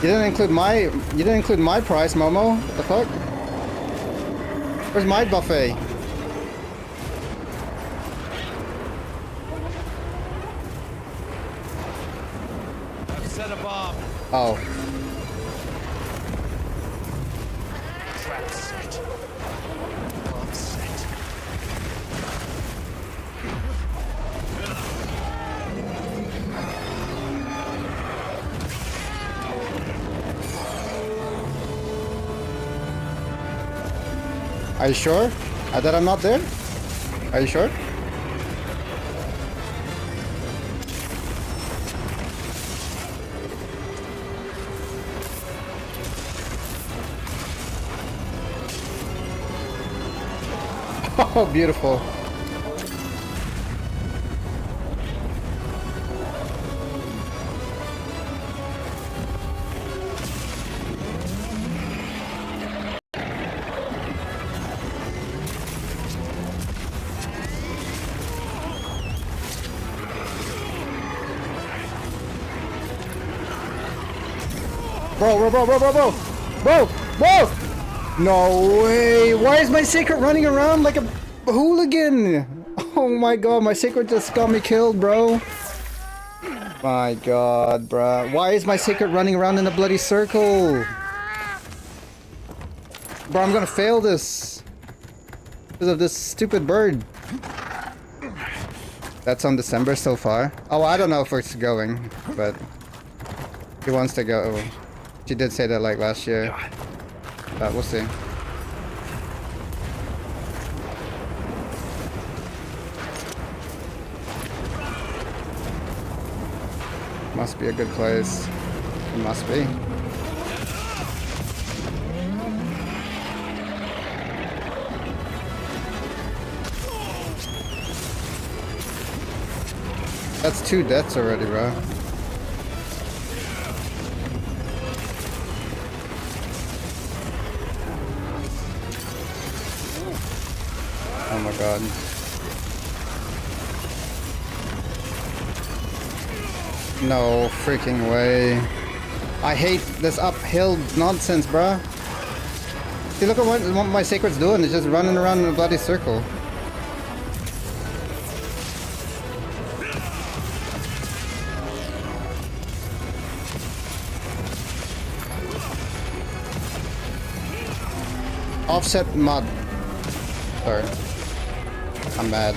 You didn't include my price, Momo. What the fuck? Where's my buffet? I've set a bomb. Oh. Trap set. Bomb set. Are you sure that I'm not there? Are you sure? Oh, beautiful. Bro! No way! Why is my secret running around like a hooligan? Oh my god, my secret just got me killed, bro. My god, bro. Why is my secret running around in a bloody circle? Bro, I'm gonna fail this. Because of this stupid bird. That's on December so far. Oh, I don't know if it's going, but he wants to go. She did say that like last year, but we'll see. Must be a good place. It must be. That's 2 deaths already, bro. Oh my god. No freaking way. I hate this uphill nonsense, bruh. See, look at what my sacred's doing. It's just running around in a bloody circle. Offset mod. Sorry. I'm mad.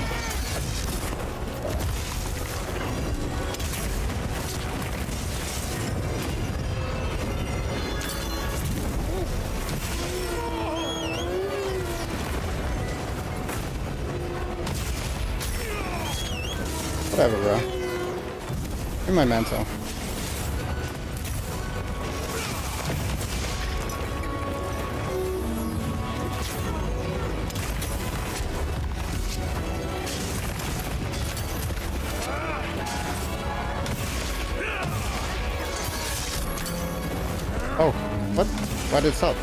Whatever, bro. Give me my mantle. Oh, what? Why did it stop?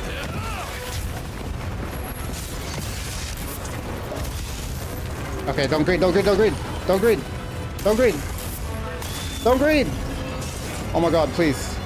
Okay, don't greed, don't greed, don't greed, don't greed, don't greed, don't greed! Oh my god, please.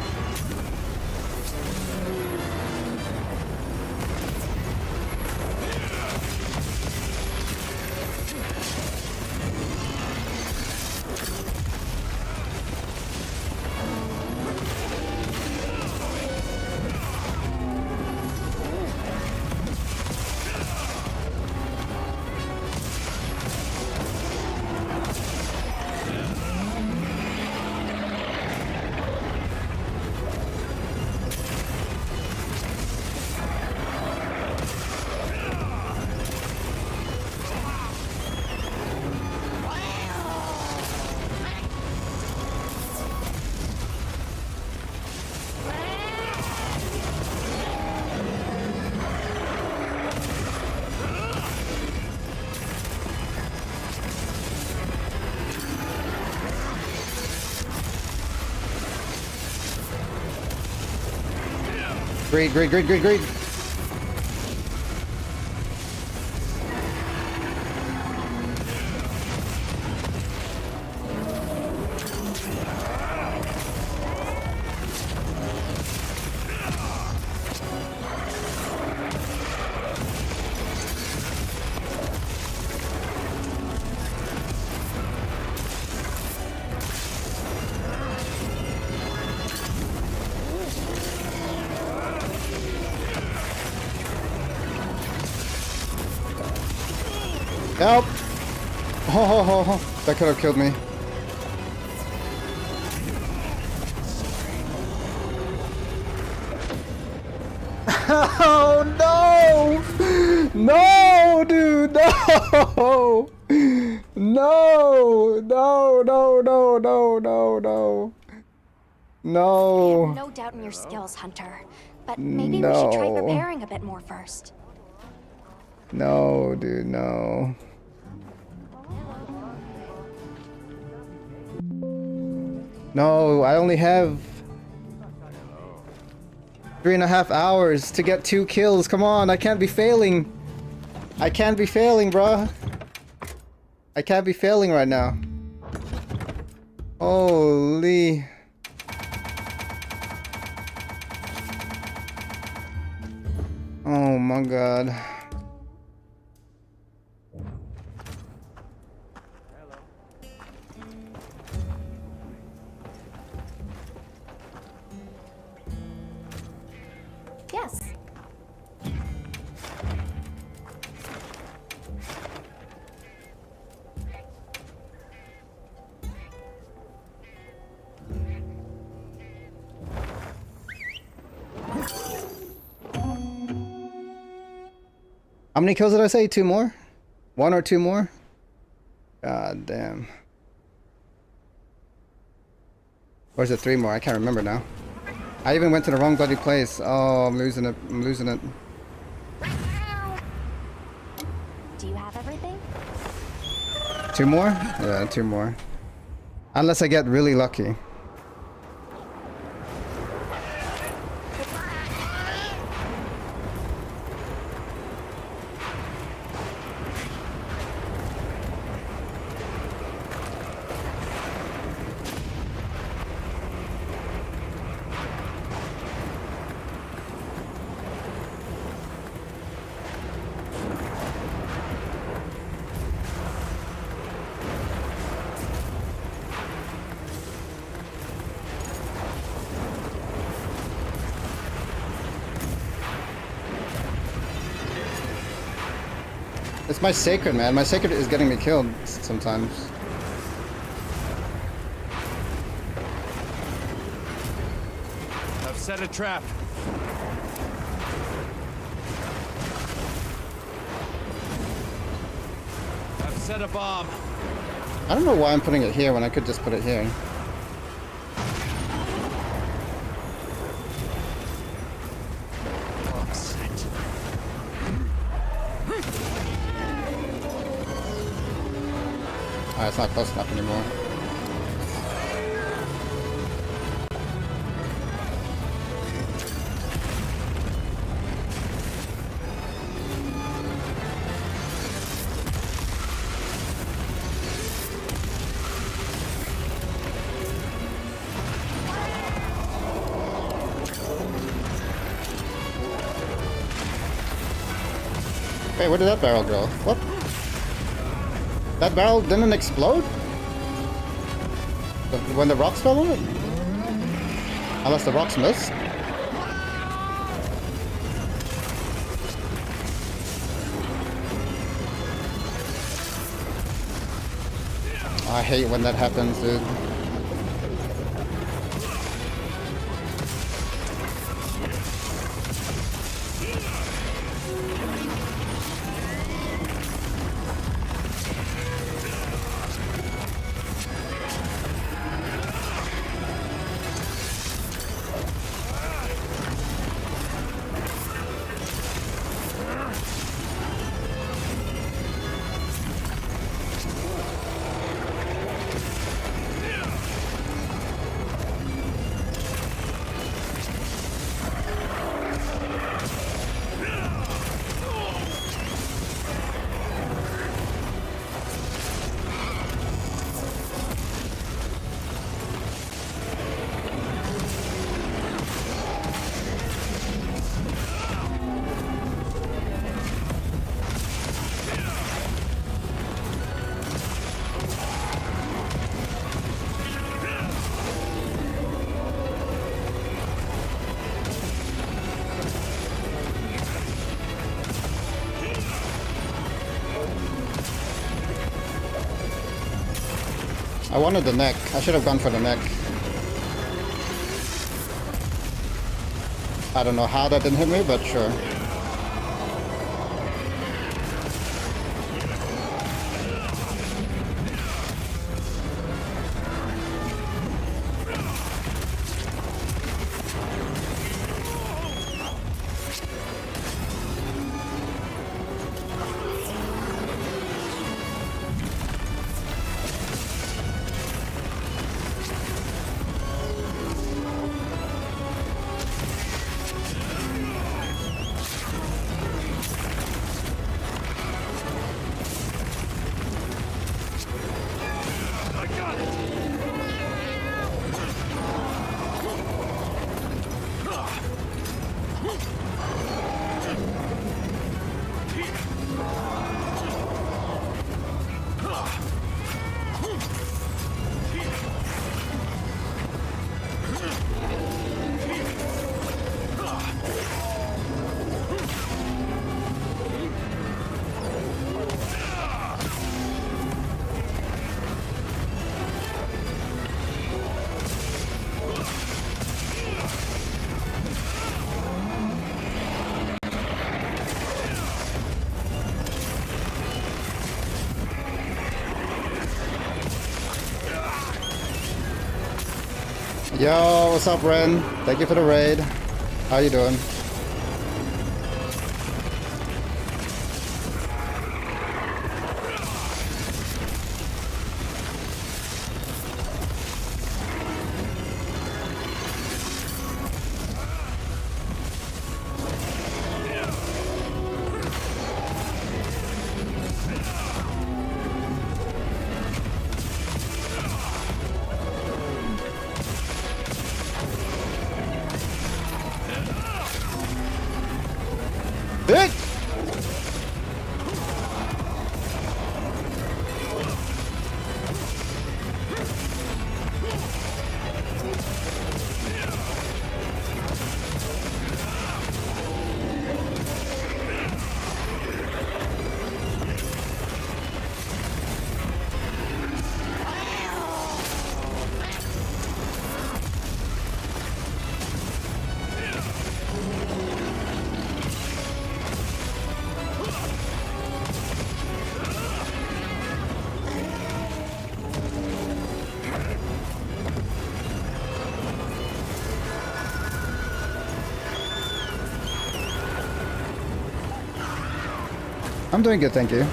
Great, great, great, great, great. Help! Oh, that could have killed me. Oh no! No, dude, no! No! No, no, no, no, no, no. No. I have no doubt in your skills, Hunter. But maybe we should try preparing a bit more first. No, dude, no. No, I only have 3.5 hours to get 2 kills. Come on, I can't be failing. I can't be failing, bruh. I can't be failing right now. Holy. Oh my god. Yes. How many kills did I say? 2 more? 1 or 2 more? God damn. Or is it 3 more? I can't remember now. I even went to the wrong bloody place. Oh, I'm losing it. I'm losing it. Do you have everything? 2 more? Yeah, 2 more. Unless I get really lucky. It's my sacred, man. My sacred is getting me killed sometimes. I've set a trap. I've set a bomb. I don't know why I'm putting it here when I could just put it here. Alright, it's not close enough anymore. Hey, where did that barrel go? What? That barrel didn't explode? When the rocks fell on it? Unless the rocks missed? I hate when that happens, dude. I wanted the neck. I should have gone for the neck. I don't know how that didn't hit me, but sure. Yo, what's up, Ren? Thank you for the raid. How you doing? Hit! I'm doing good, thank you.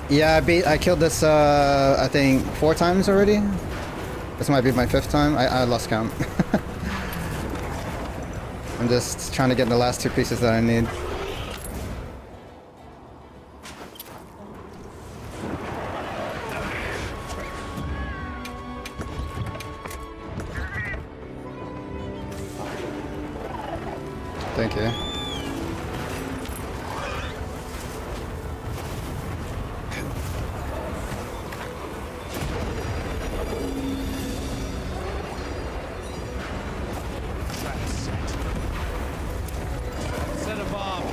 Yeah, I killed this, I think 4 times already. This might be my 5th time. I lost count. I'm just trying to get the last 2 pieces that I need. Thank you. Set a bomb.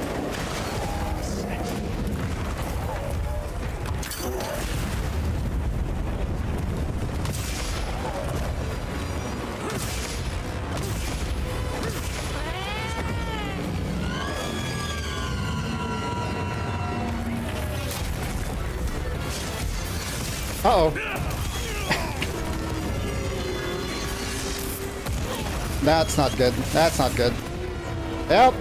Uh-oh. That's not good. That's not good. Yep.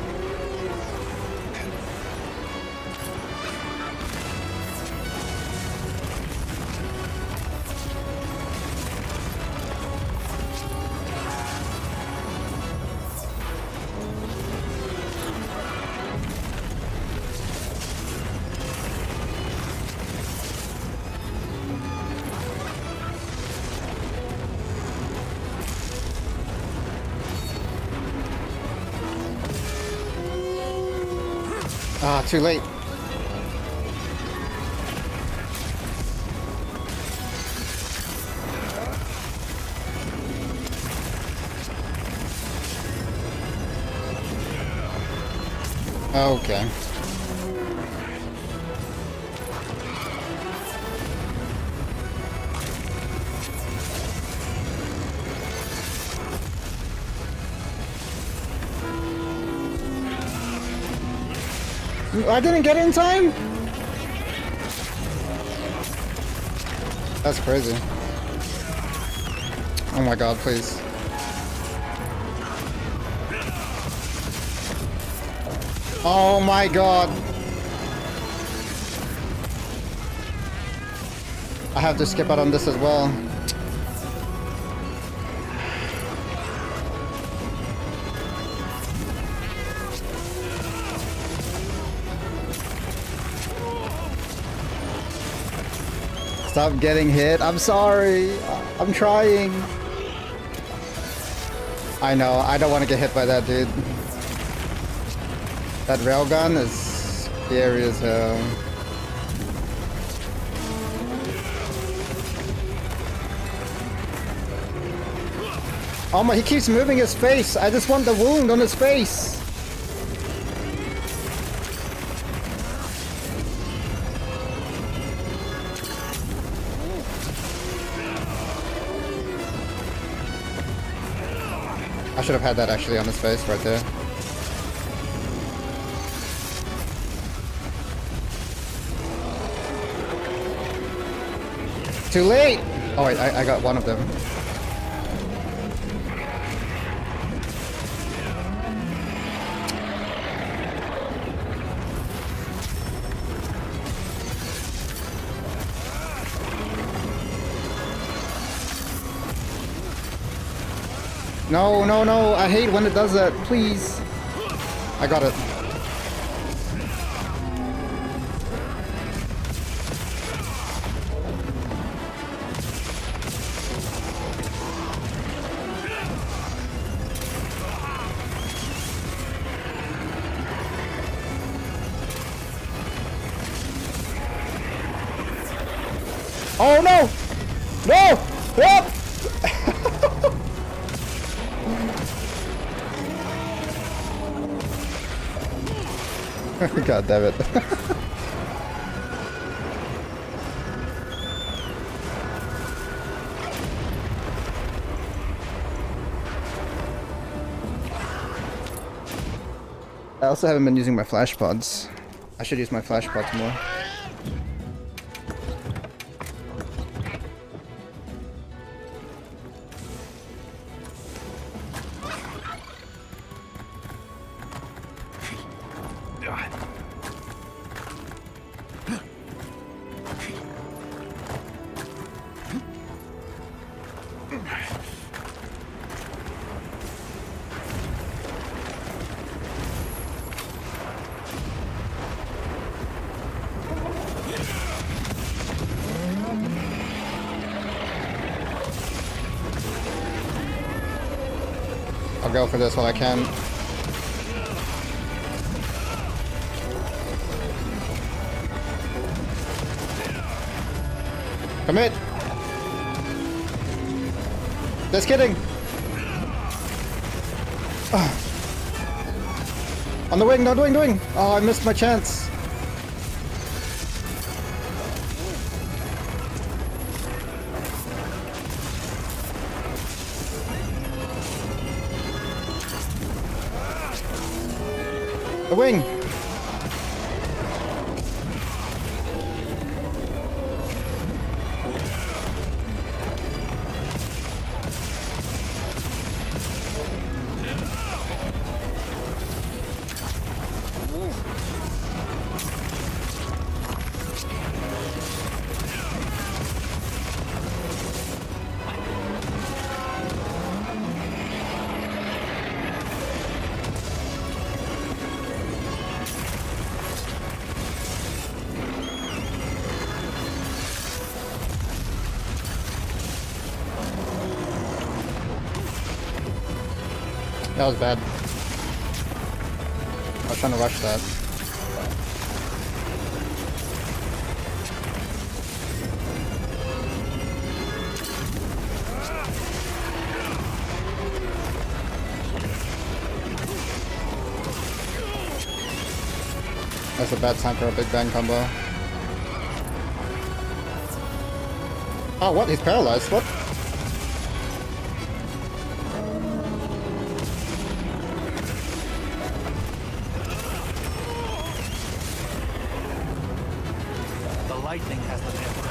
Ah, too late. Okay. I didn't get it in time? That's crazy. Oh my god, please. Oh my god. I have to skip out on this as well. Stop getting hit. I'm sorry. I'm trying. I know. I don't want to get hit by that, dude. That railgun is scary as hell. Oh my, he keeps moving his face. I just want the wound on his face. I should have had that actually on his face right there. Too late! Oh wait, I got one of them. No, no, no, I hate when it does that, please. I got it. Oh no! No! No! God damn it. I also haven't been using my flash pods. I should use my flash pods more. I'll go for this while I can. Commit! Just kidding! On the wing, no doing, doing! Oh, I missed my chance. The wing! That was bad. I was trying to rush that. That's a bad time for a big bang combo. Oh, what? He's paralyzed. What? lightning has them hampered.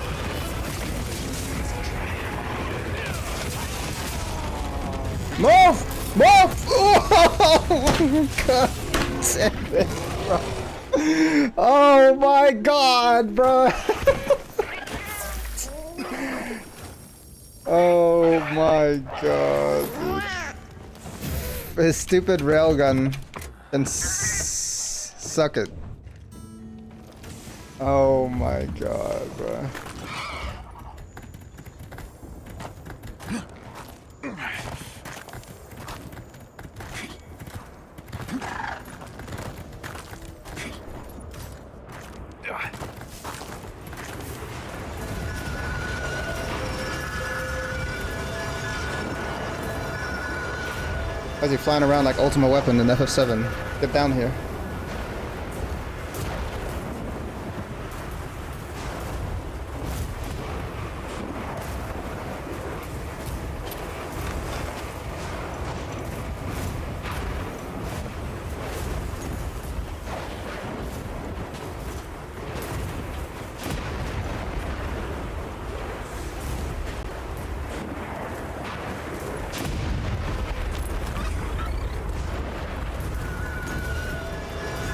Move! Move! Oh, God damn it, bro. Oh my God, bro. Oh my God, dude. His stupid railgun can suck it. Oh my God, bro. Why is he flying around like Ultimate Weapon in FF7? Get down here.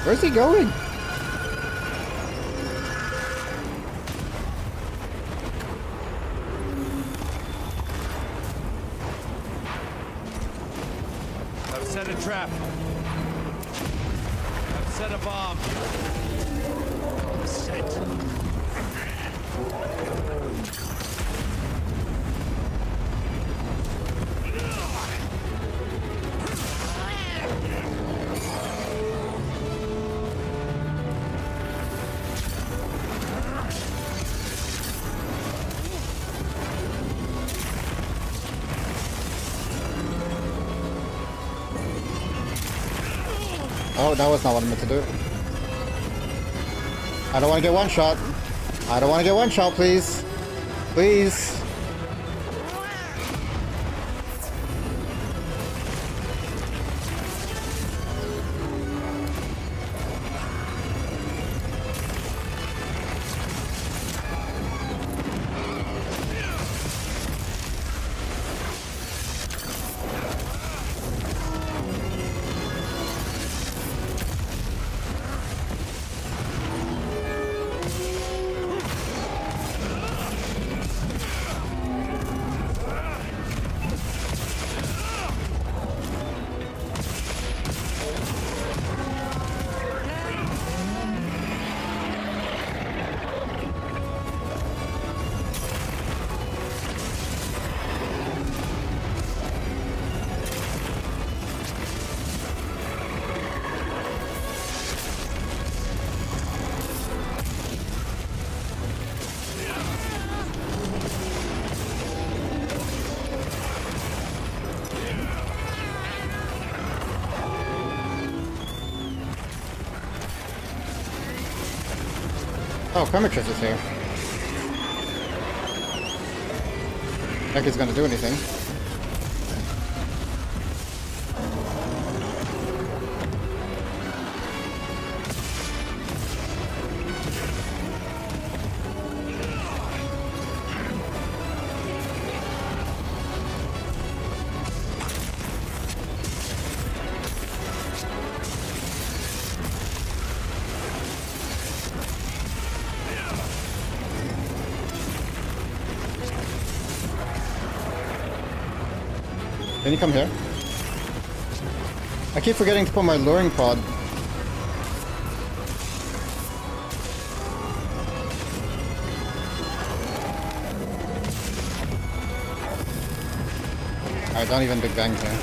Where's he going? I've set a trap. I've set a bomb. I'm set. Oh, that was not what I meant to do. I don't want to get one shot. I don't want to get one shot, please. Please. Oh, Chromatrix is here. Like he's gonna do anything. Can you come here? I keep forgetting to put my luring pod. Alright, don't even big bang here.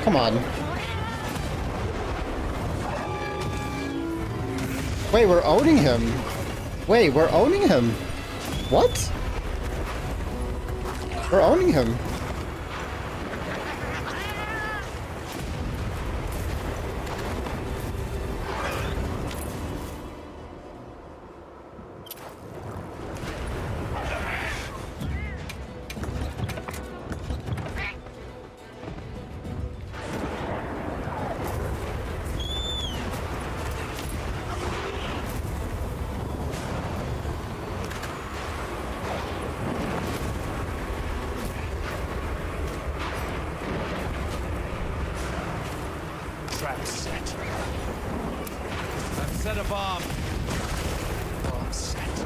Come on. Wait, we're owning him. Wait, we're owning him. What? We're owning him. Trap set. I've set a bomb. Bomb set.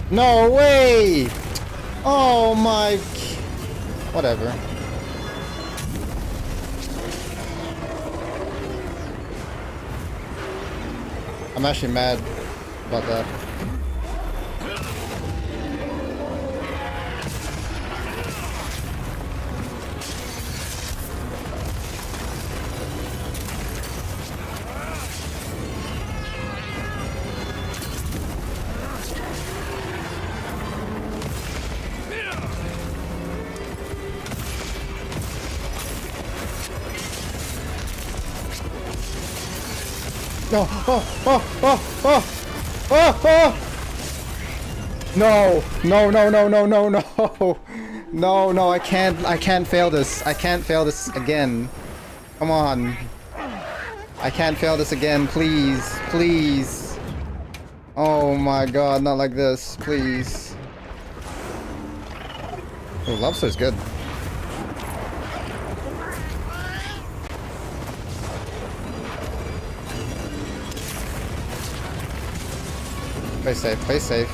No way! Oh my... Whatever. I'm actually mad about that. No! No! No, no, no, no, no, no! No, no, I can't fail this. I can't fail this again. Come on. I can't fail this again, please. Please. Oh my god, not like this, please. Oh, lobster's good. Play safe, play safe.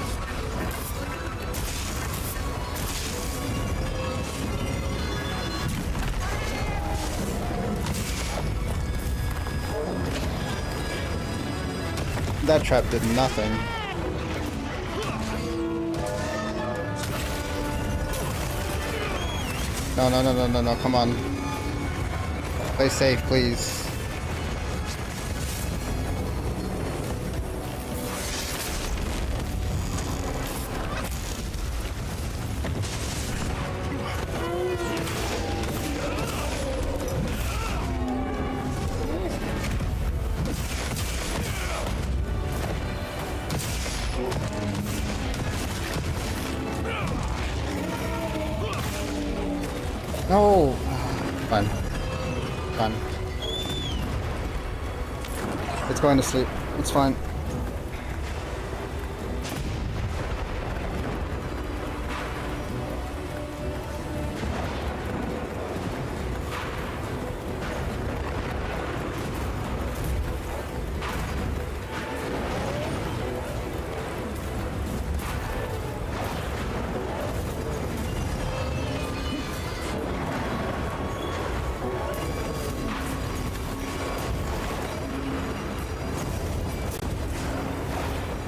That trap did nothing. No, no, no, no, no, no, come on. Play safe, please. No! Fine. Fine. It's going to sleep. It's fine.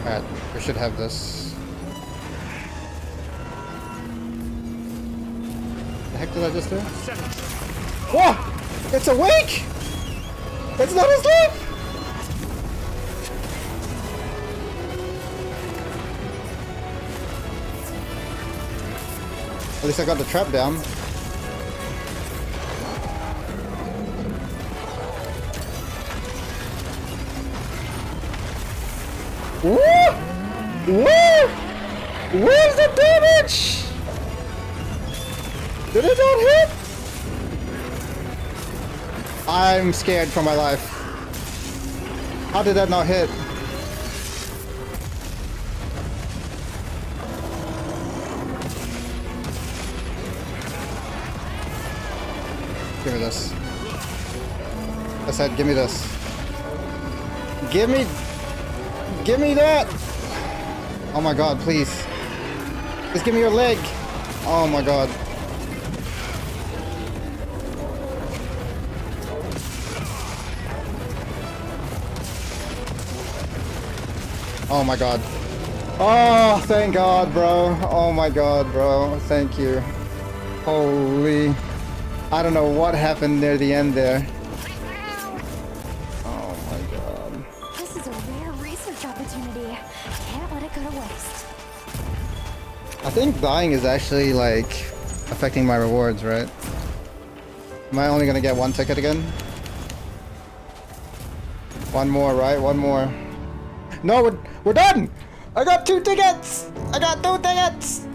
Alright, we should have this. The heck did I just do? Whoa! It's awake! It's not asleep! At least I got the trap down. Woo! Woo! Where's the damage? Did it not hit? I'm scared for my life. How did that not hit? Give me this. I said, give me this. Give me that! Oh my god, please. Just give me your leg. Oh my god. Oh my god. Oh, thank god, bro. Oh my god, bro. Thank you. Holy. I don't know what happened near the end there. Oh my god. This is a rare research opportunity. Can't let it go to waste. I think dying is actually like affecting my rewards, right? Am I only gonna get one ticket again? One more, right? One more. No, we're done! I got 2 tickets! I got 2 tickets!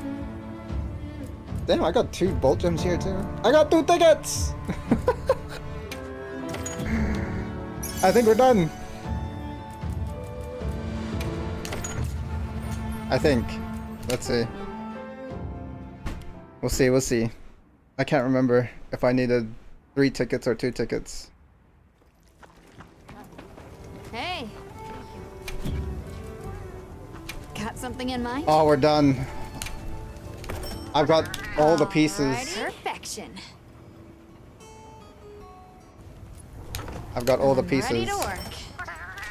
Damn, I got 2 bolt gems here too. I got 2 tickets! I think we're done. I think. Let's see. We'll see, we'll see. I can't remember if I needed 3 tickets or 2 tickets. Hey. Got something in mind? Oh, we're done. I've got all the pieces. Perfection. I've got all the pieces. Ready to work.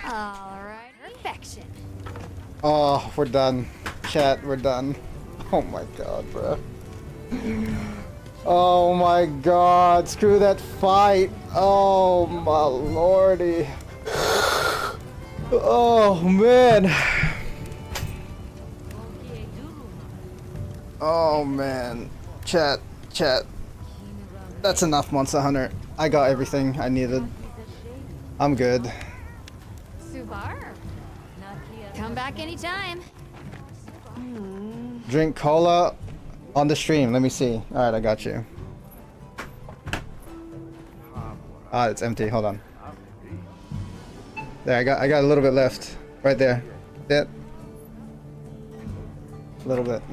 All right. Perfection. Oh, we're done. Chat, we're done. Oh my god, bro. Oh my god, screw that fight. Oh my lordy. Oh man. Oh man. Chat. That's enough, Monster Hunter. I got everything I needed. I'm good. Subar. Come back anytime. Drink cola on the stream. Let me see. Alright, I got you. Ah, it's empty. Hold on. There, I got a little bit left. Right there. That. A little bit.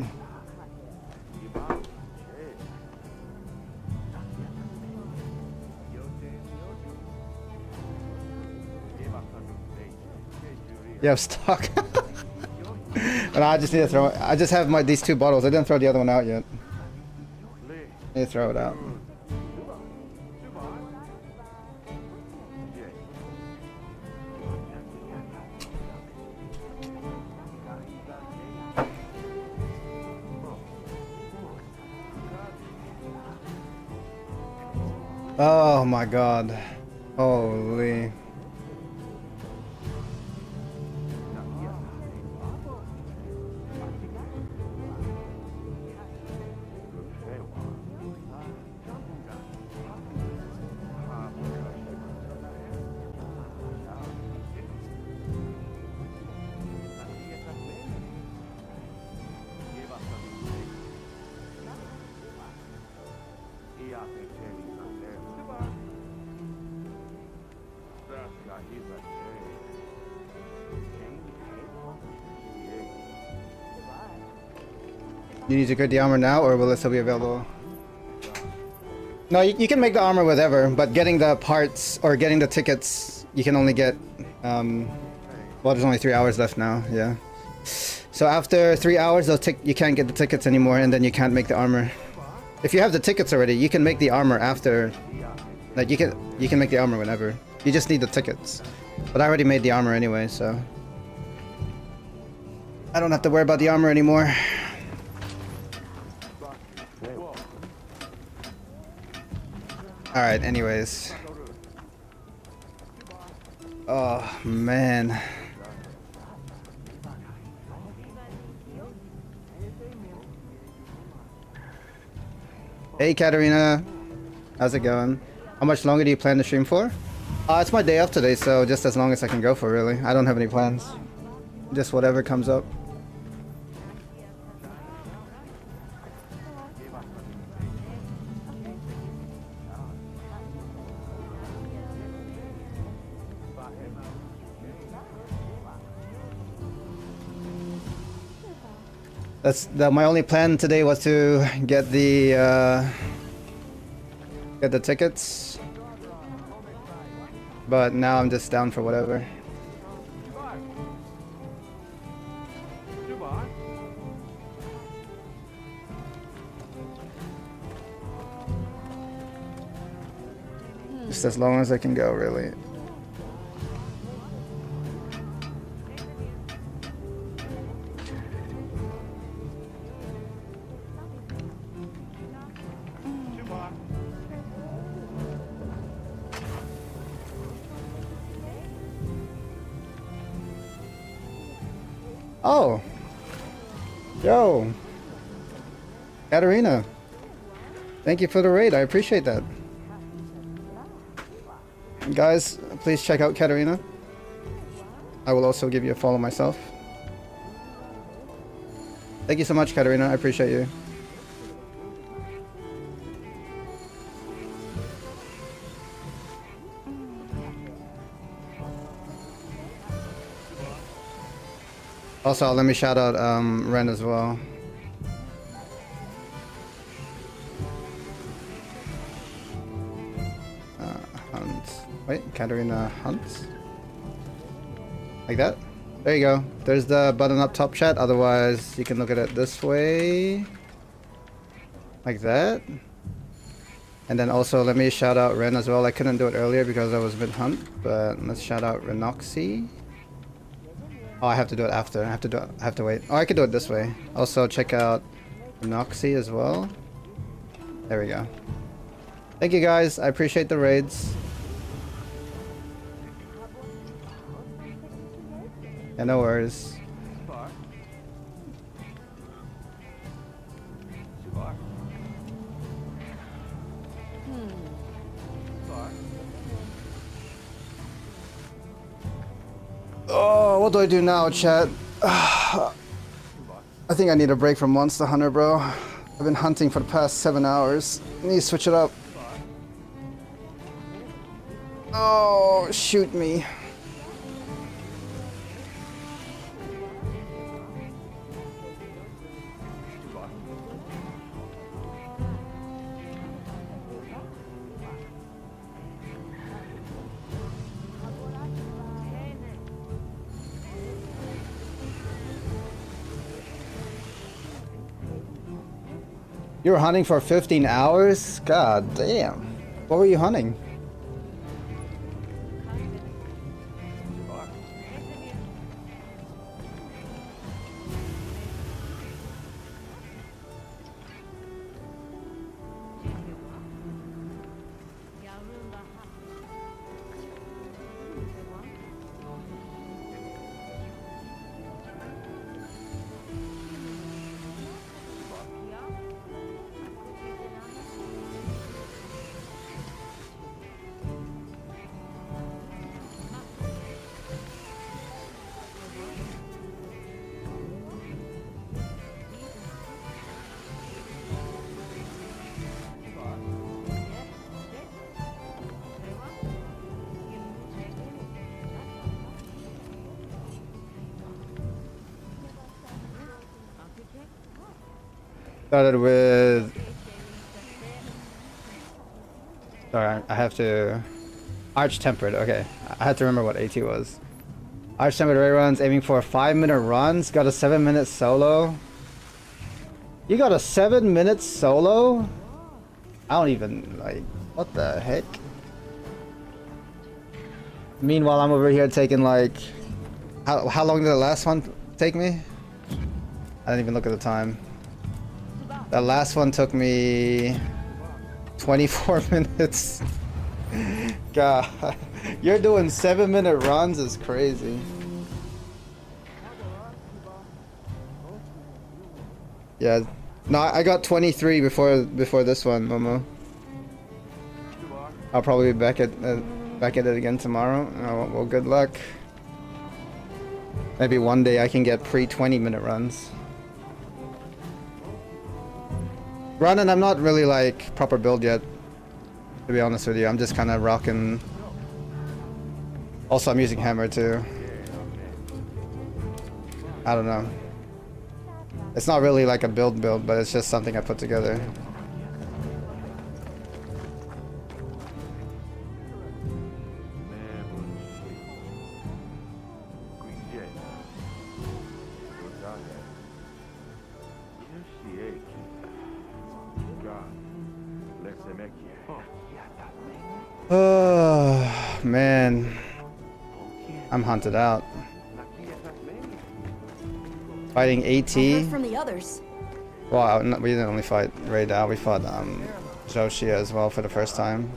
You have stock. And I just need to throw it. I just have these 2 bottles. I didn't throw the other one out yet. I need to throw it out. Oh my god. Holy. You need to get the armor now, or will it still be available? No, you can make the armor whatever, but getting the parts or getting the tickets, you can only get, well, there's only 3 hours left now, yeah. So after 3 hours, you can't get the tickets anymore, and then you can't make the armor. If you have the tickets already, you can make the armor after, like you can make the armor whenever. You just need the tickets. But I already made the armor anyway, so I don't have to worry about the armor anymore. Alright, anyways. Oh, man. Hey, Katarina. How's it going? How much longer do you plan to stream for? It's my day off today, so just as long as I can go for, really. I don't have any plans. Just whatever comes up. My only plan today was to get the tickets, but now I'm just down for whatever. Just as long as I can go, really. Oh. Yo. Katarina. Thank you for the raid. I appreciate that. Guys, please check out Katarina. I will also give you a follow myself. Thank you so much, Katarina. I appreciate you. Also, let me shout out Ren as well. Hunt. Wait, Katarina Hunt? Like that? There you go. There's the button up top chat. Otherwise, you can look at it this way. Like that. And then also, let me shout out Ren as well. I couldn't do it earlier because I was mid-hunt. But let's shout out Renoxy. Oh, I have to do it after. I have to wait. Oh, I could do it this way. Also, check out Renoxy as well. There we go. Thank you guys. I appreciate the raids. Yeah, no worries. Oh, what do I do now, chat? I think I need a break from Monster Hunter, bro. I've been hunting for the past 7 hours. I need to switch it up. Oh, shoot me. You were hunting for 15 hours? God damn. What were you hunting? Started with... Sorry, I have to... Arch Tempered, okay. I had to remember what AT was. Arch Tempered ray runs, aiming for 5-minute runs. Got a 7-minute solo. You got a 7-minute solo? I don't even, like... What the heck? Meanwhile, I'm over here taking, like... How long did the last one take me? I didn't even look at the time. The last one took me 24 minutes. God, you're doing 7-minute runs is crazy. Yeah, no, I got 23 before this one, Momo. I'll probably be back at it again tomorrow. Oh, well, good luck. Maybe one day I can get pre-20-minute runs. Running, I'm not really like proper build yet, to be honest with you. I'm just kind of rocking. Also, I'm using hammer too. I don't know. It's not really like a build, but it's just something I put together. Oh, man. I'm hunted out. Fighting AT. From the others. Well, we didn't only fight Raid out, we fought Joshia as well for the first time.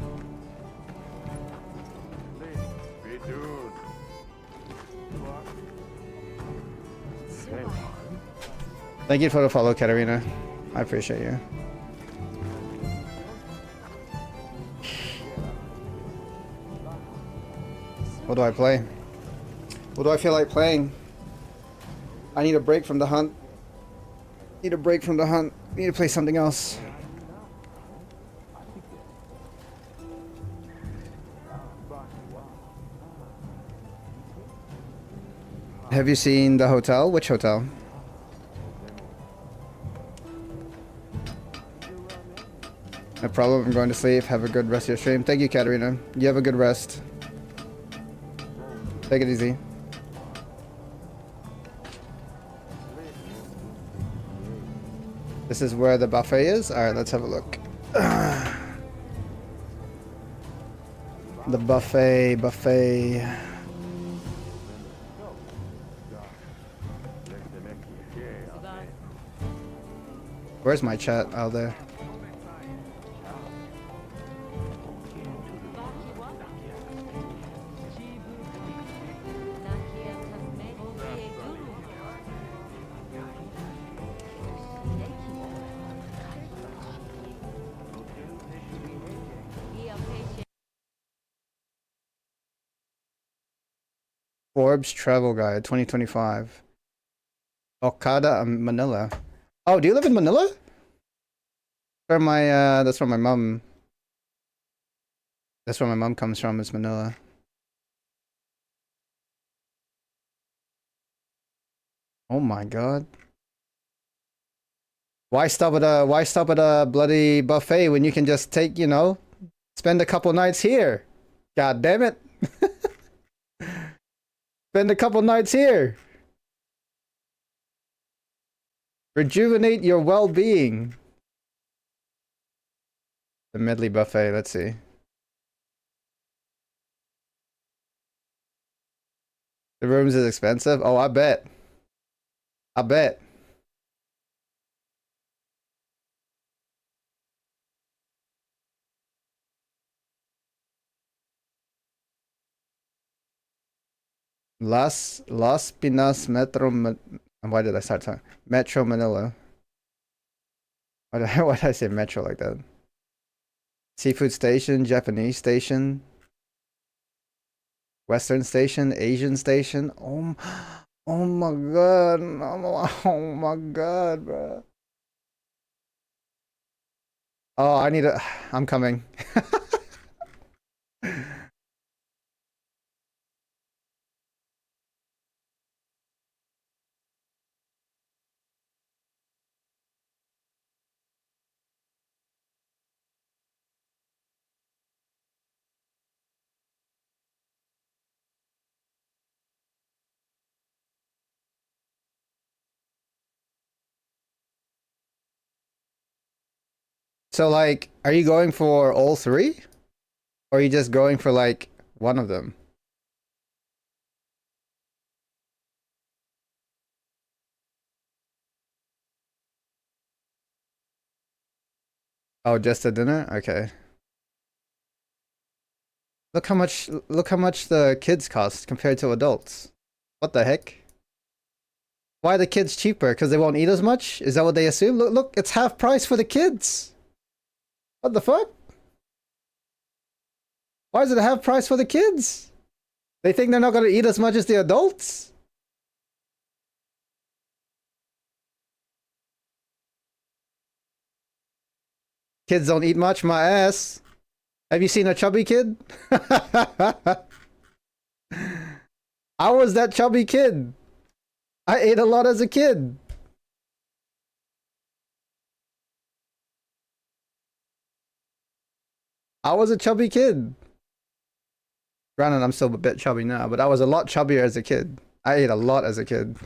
Thank you for the follow, Katarina. I appreciate you. What do I play? What do I feel like playing? I need a break from the hunt. Need a break from the hunt. Need to play something else. Have you seen The Hotel? Which hotel? No problem. I'm going to sleep. Have a good rest of your stream. Thank you, Katarina. You have a good rest. Take it easy. This is where the buffet is? Alright, let's have a look. The buffet. Where's my chat? Out there. Forbes Travel Guide 2025. Okada, Manila. Oh, do you live in Manila? That's where my mom. That's where my mom comes from. Is Manila. Oh my God. Why stop at a bloody buffet when you can just take, you know, spend a couple nights here? God damn it. Spend a couple nights here. Rejuvenate your well-being. The medley buffet, let's see. The rooms is expensive? Oh, I bet. I bet. Las Pinas Metro. Why did I start talking? Metro Manila. Why did I say Metro like that? Seafood station, Japanese station, Western station, Asian station. Oh my God. Oh my God, bro. Oh, I'm coming. So, like, are you going for all three? Or are you just going for, like, one of them? Oh, just a dinner? Okay. Look how much the kids cost compared to adults. What the heck? Why are the kids cheaper? Because they won't eat as much? Is that what they assume? Look, it's half price for the kids. What the fuck? Why is it half price for the kids? They think they're not going to eat as much as the adults? Kids don't eat much, my ass. Have you seen a chubby kid? I was that chubby kid. I ate a lot as a kid. I was a chubby kid. Granted, I'm still a bit chubby now, but I was a lot chubbier as a kid. I ate a lot as a kid.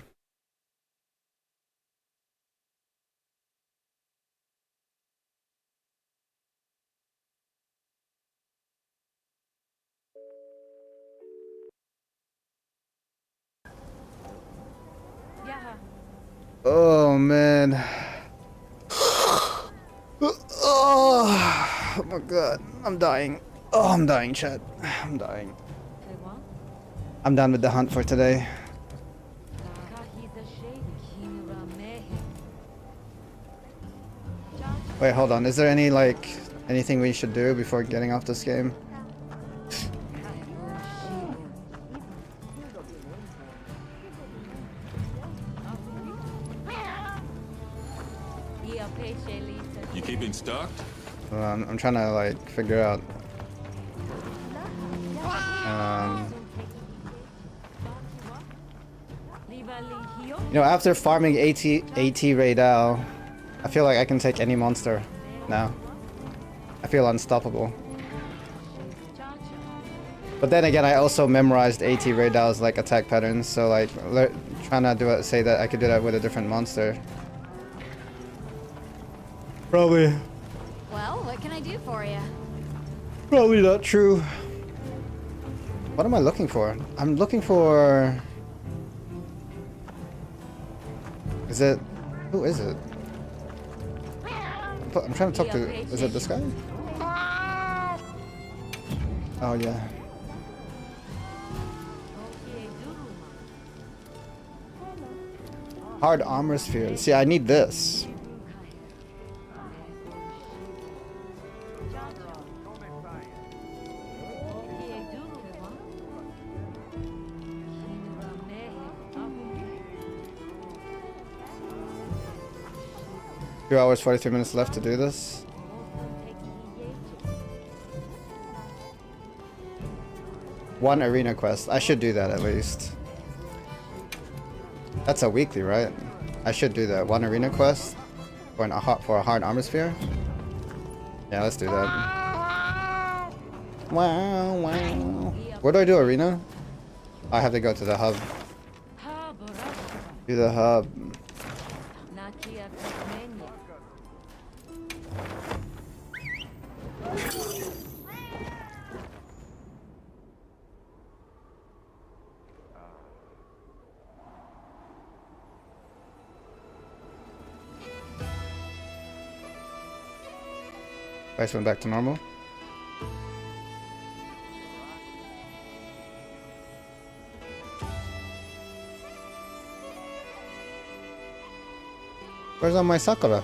Oh man. Oh my God, I'm dying. Oh, I'm dying, chat. I'm dying. I'm done with the hunt for today. Wait, hold on. Is there any like anything we should do before getting off this game? You keeping stocked? I'm trying to like figure out. You know, after farming AT Raidal, I feel like I can take any monster now. I feel unstoppable. But then again, I also memorized AT Raidal's like attack patterns, so like trying to do it, say that I could do that with a different monster. Probably. Well, what can I do for you? Probably not true. What am I looking for? I'm looking for... Is it... Who is it? I'm trying to talk to... Is it this guy? Oh, yeah. Hard armor sphere. See, I need this. Two hours, 43 minutes left to do this. One arena quest. I should do that at least. That's a weekly, right? I should do that. One arena quest for a hard armor sphere. Yeah, let's do that. Wow, wow. Where do I do arena? I have to go to the hub. Do the hub. Price went back to normal. Where's all my Sakura?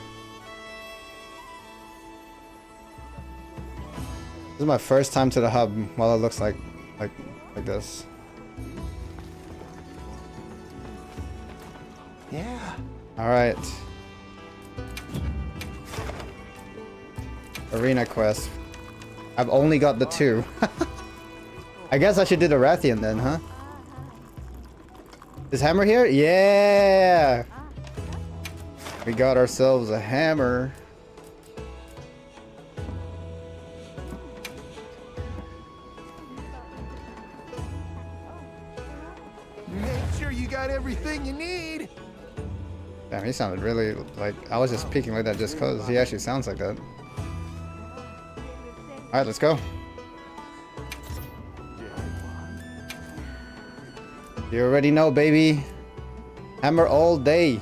This is my first time to the hub. Well, it looks like this. Yeah. All right. Arena quest. I've only got the two. I guess I should do the Rathian then, huh? Is Hammer here? Yeah! We got ourselves a hammer. Make sure you got everything you need. Damn, he sounded really like... I was just peeking like that just cause he actually sounds like that. Alright, let's go. You already know, baby. Hammer all day.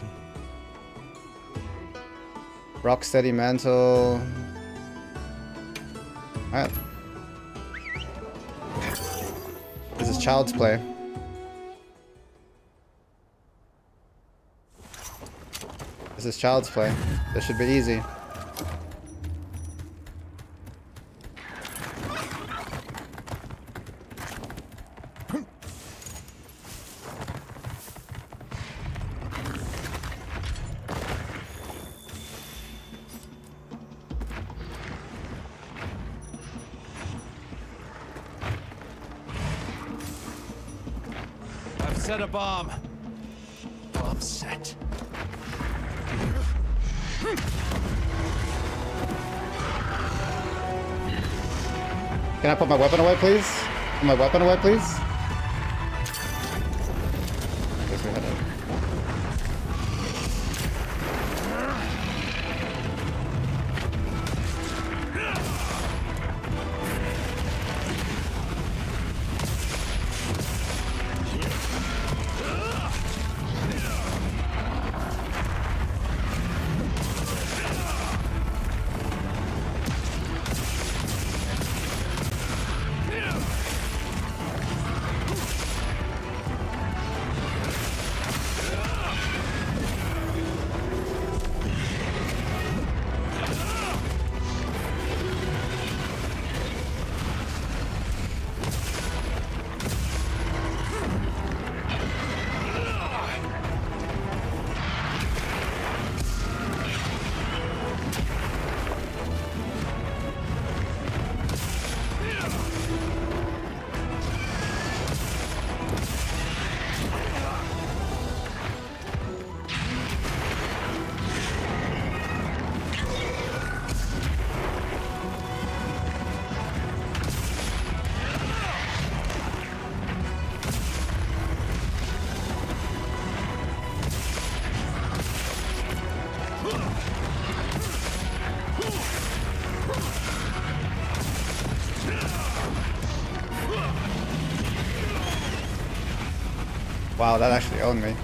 Rocksteady mantle. Alright. This is child's play. This is child's play. This should be easy. Set a bomb. Bomb set. Can I put my weapon away, please? Put my weapon away, please? Guess we had it. Wow, that actually owned me.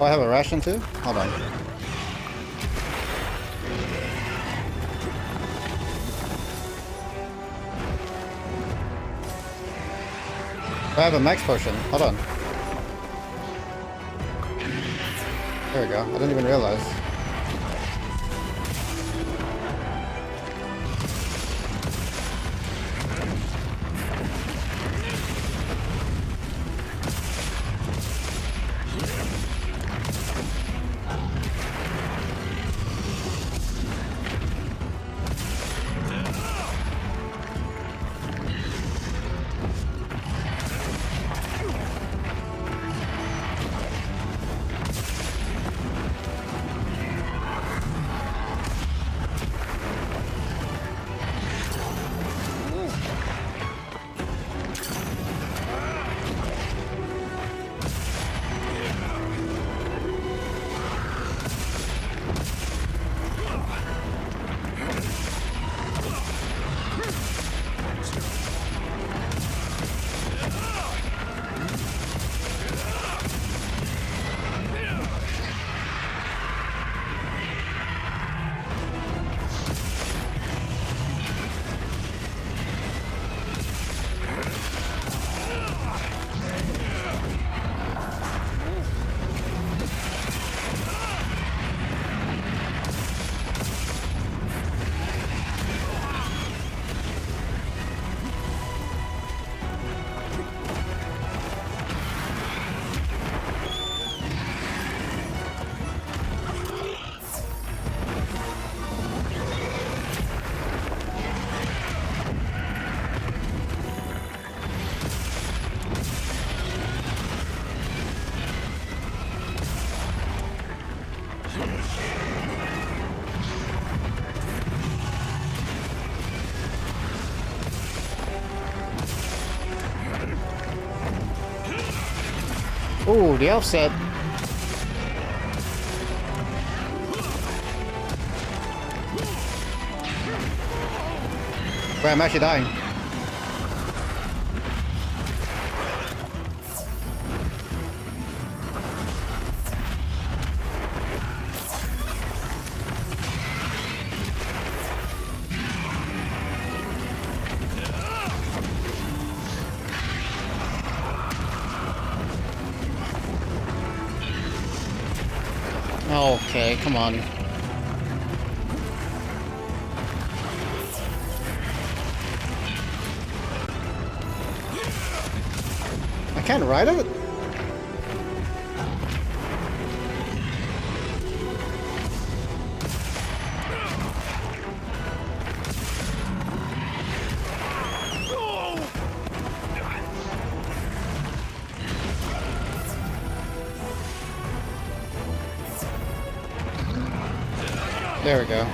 Oh, I have a ration too? Hold on. I have a max potion. Hold on. There we go. I didn't even realize. Ooh, the offset. Wait, I'm actually dying. Okay, come on. I can't ride it? There we go.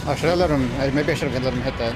Oh, should I let him? Maybe I should have let him hit that.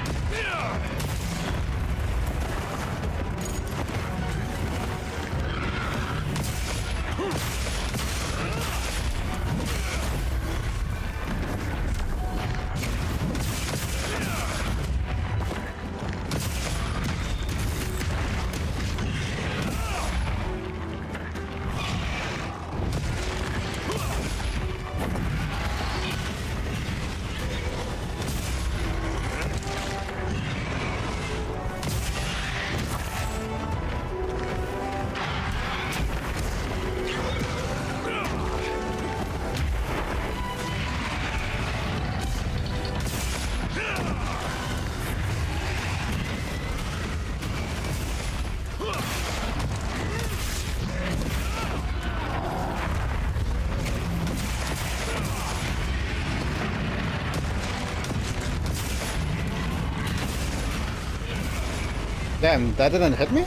Damn, that didn't hit me?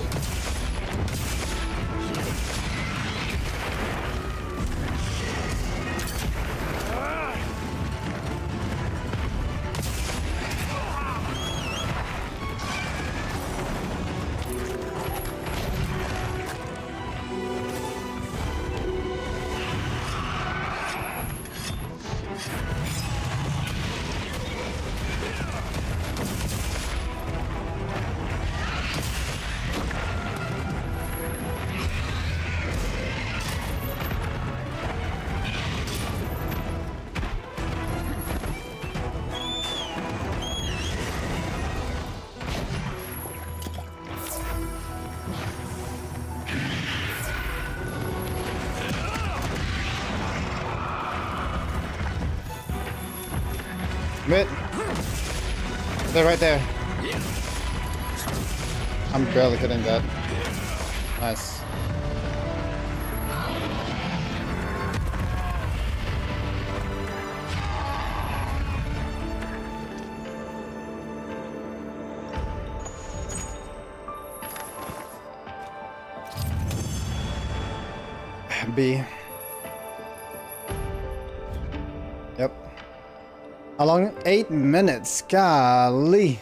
Mid. They're right there. I'm barely hitting that. Nice. B. Yep. How long? 8 minutes. Golly.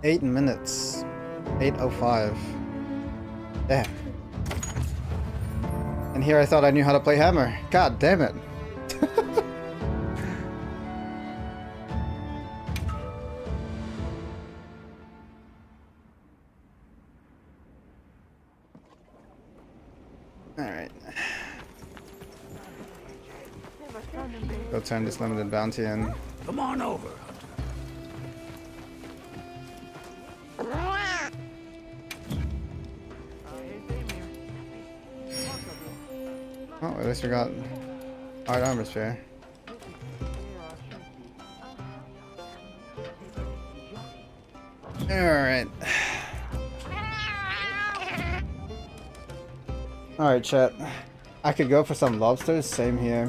Eight minutes. 8:05. Damn. And here I thought I knew how to play hammer. God damn it. Alright. Go turn this limited bounty in. Come on over. Oh, at least we got hard armor spare. Alright. Alright, chat. I could go for some lobsters, same here.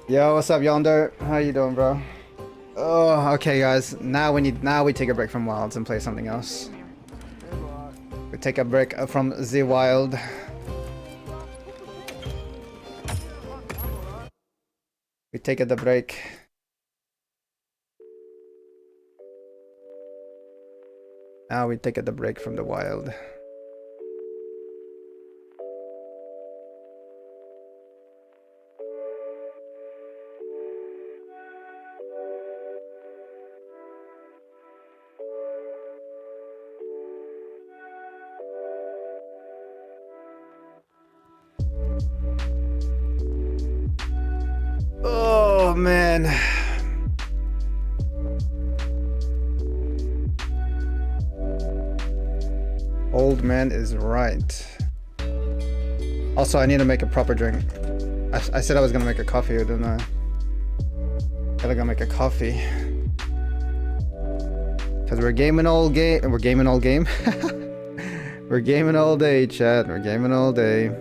Yo, what's up, Yonder? How you doing, bro? Oh, okay, guys. Now we take a break from Wilds and play something else. We take a break from the Wild. We take the break. Now we take the break from the Wild. Oh man. Old man is right. Also, I need to make a proper drink. I said I was gonna make a coffee, didn't I? Gotta go make a coffee. Cause we're gaming all game. We're gaming all game. We're gaming all day, chat. We're gaming all day.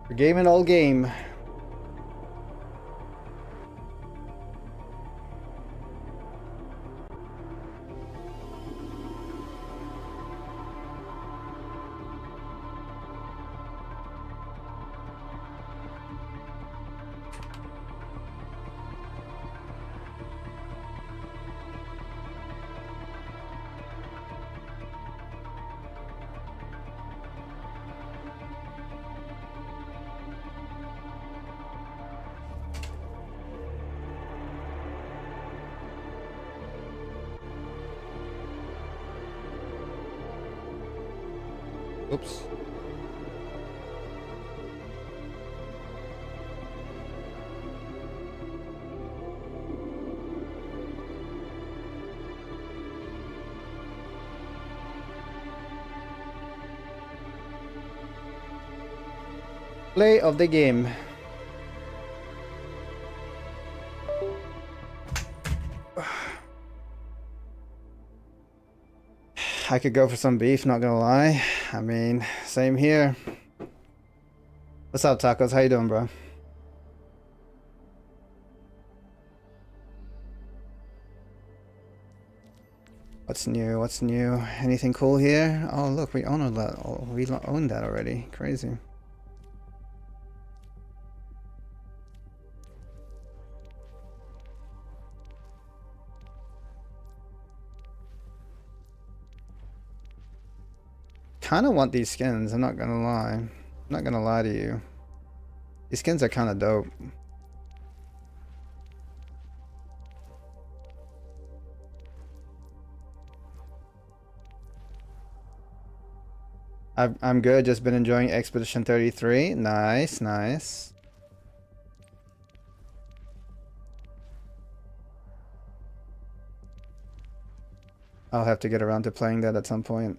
We're gaming all game. Oops. Play of the game. I could go for some beef, not gonna lie. I mean, same here. What's up, Tacos? How you doing, bro? What's new? What's new? Anything cool here? Oh, look, we own that. Oh, we own that already. Crazy. Kind of want these skins. I'm not gonna lie. I'm not gonna lie to you. These skins are kind of dope. I'm good. Just been enjoying Expedition 33. Nice, nice. I'll have to get around to playing that at some point.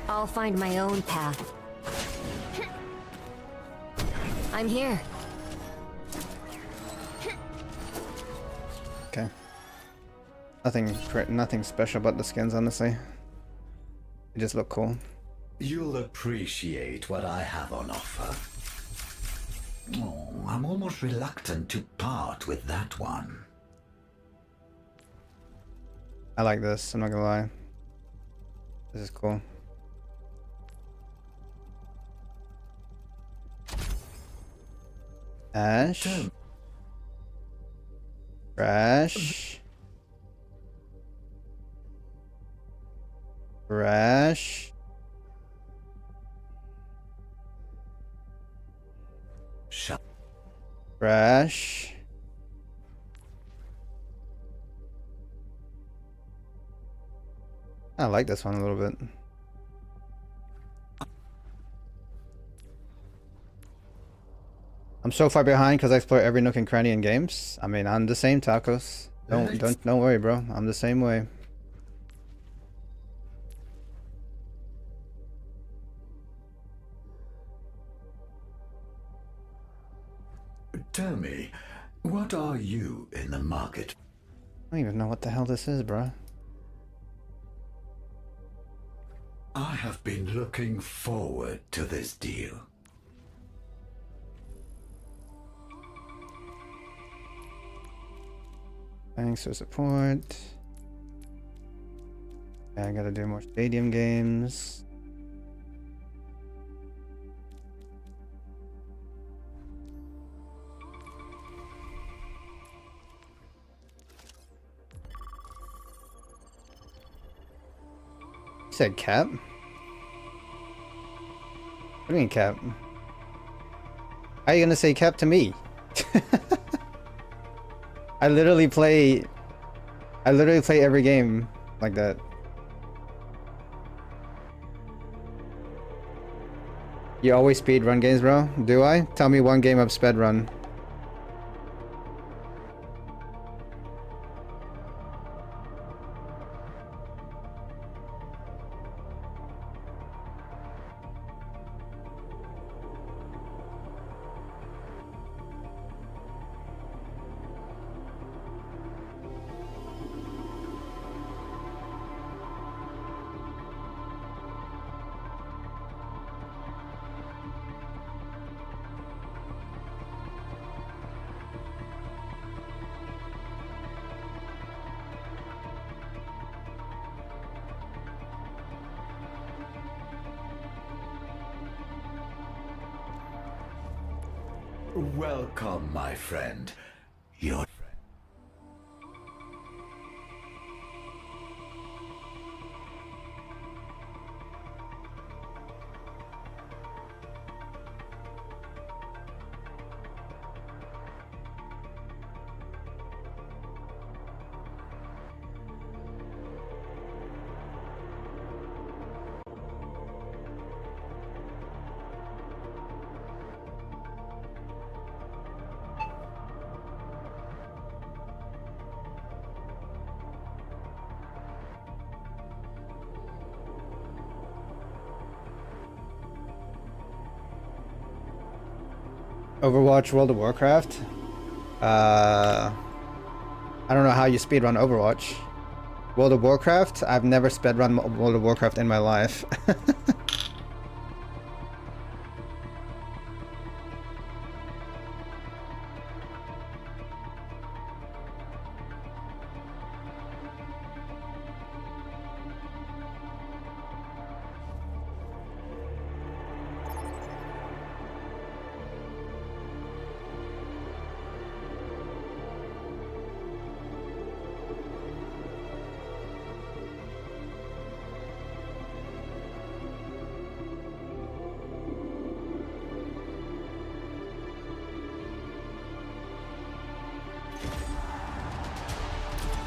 I'll find my own path. I'm here. Okay. Nothing special about the skins, honestly. They just look cool. You'll appreciate what I have on offer. Oh, I'm almost reluctant to part with that one. I like this, I'm not gonna lie. This is cool. Ash. Crash. Crash. Shut. Crash. I like this one a little bit. I'm so far behind because I explore every nook and cranny in games. I mean, I'm the same, Tacos. Don't worry, bro. I'm the same way. Tell me, what are you in the market? I don't even know what the hell this is, bro. I have been looking forward to this deal. Thanks for support. Yeah, I gotta do more stadium games. You said cap? What do you mean cap? How are you gonna say cap to me? I literally play every game like that. You always speed run games, bro? Do I? Tell me one game of sped run. Welcome, my friend. You're... Overwatch, World of Warcraft. I don't know how you speedrun Overwatch. World of Warcraft, I've never speedrun World of Warcraft in my life.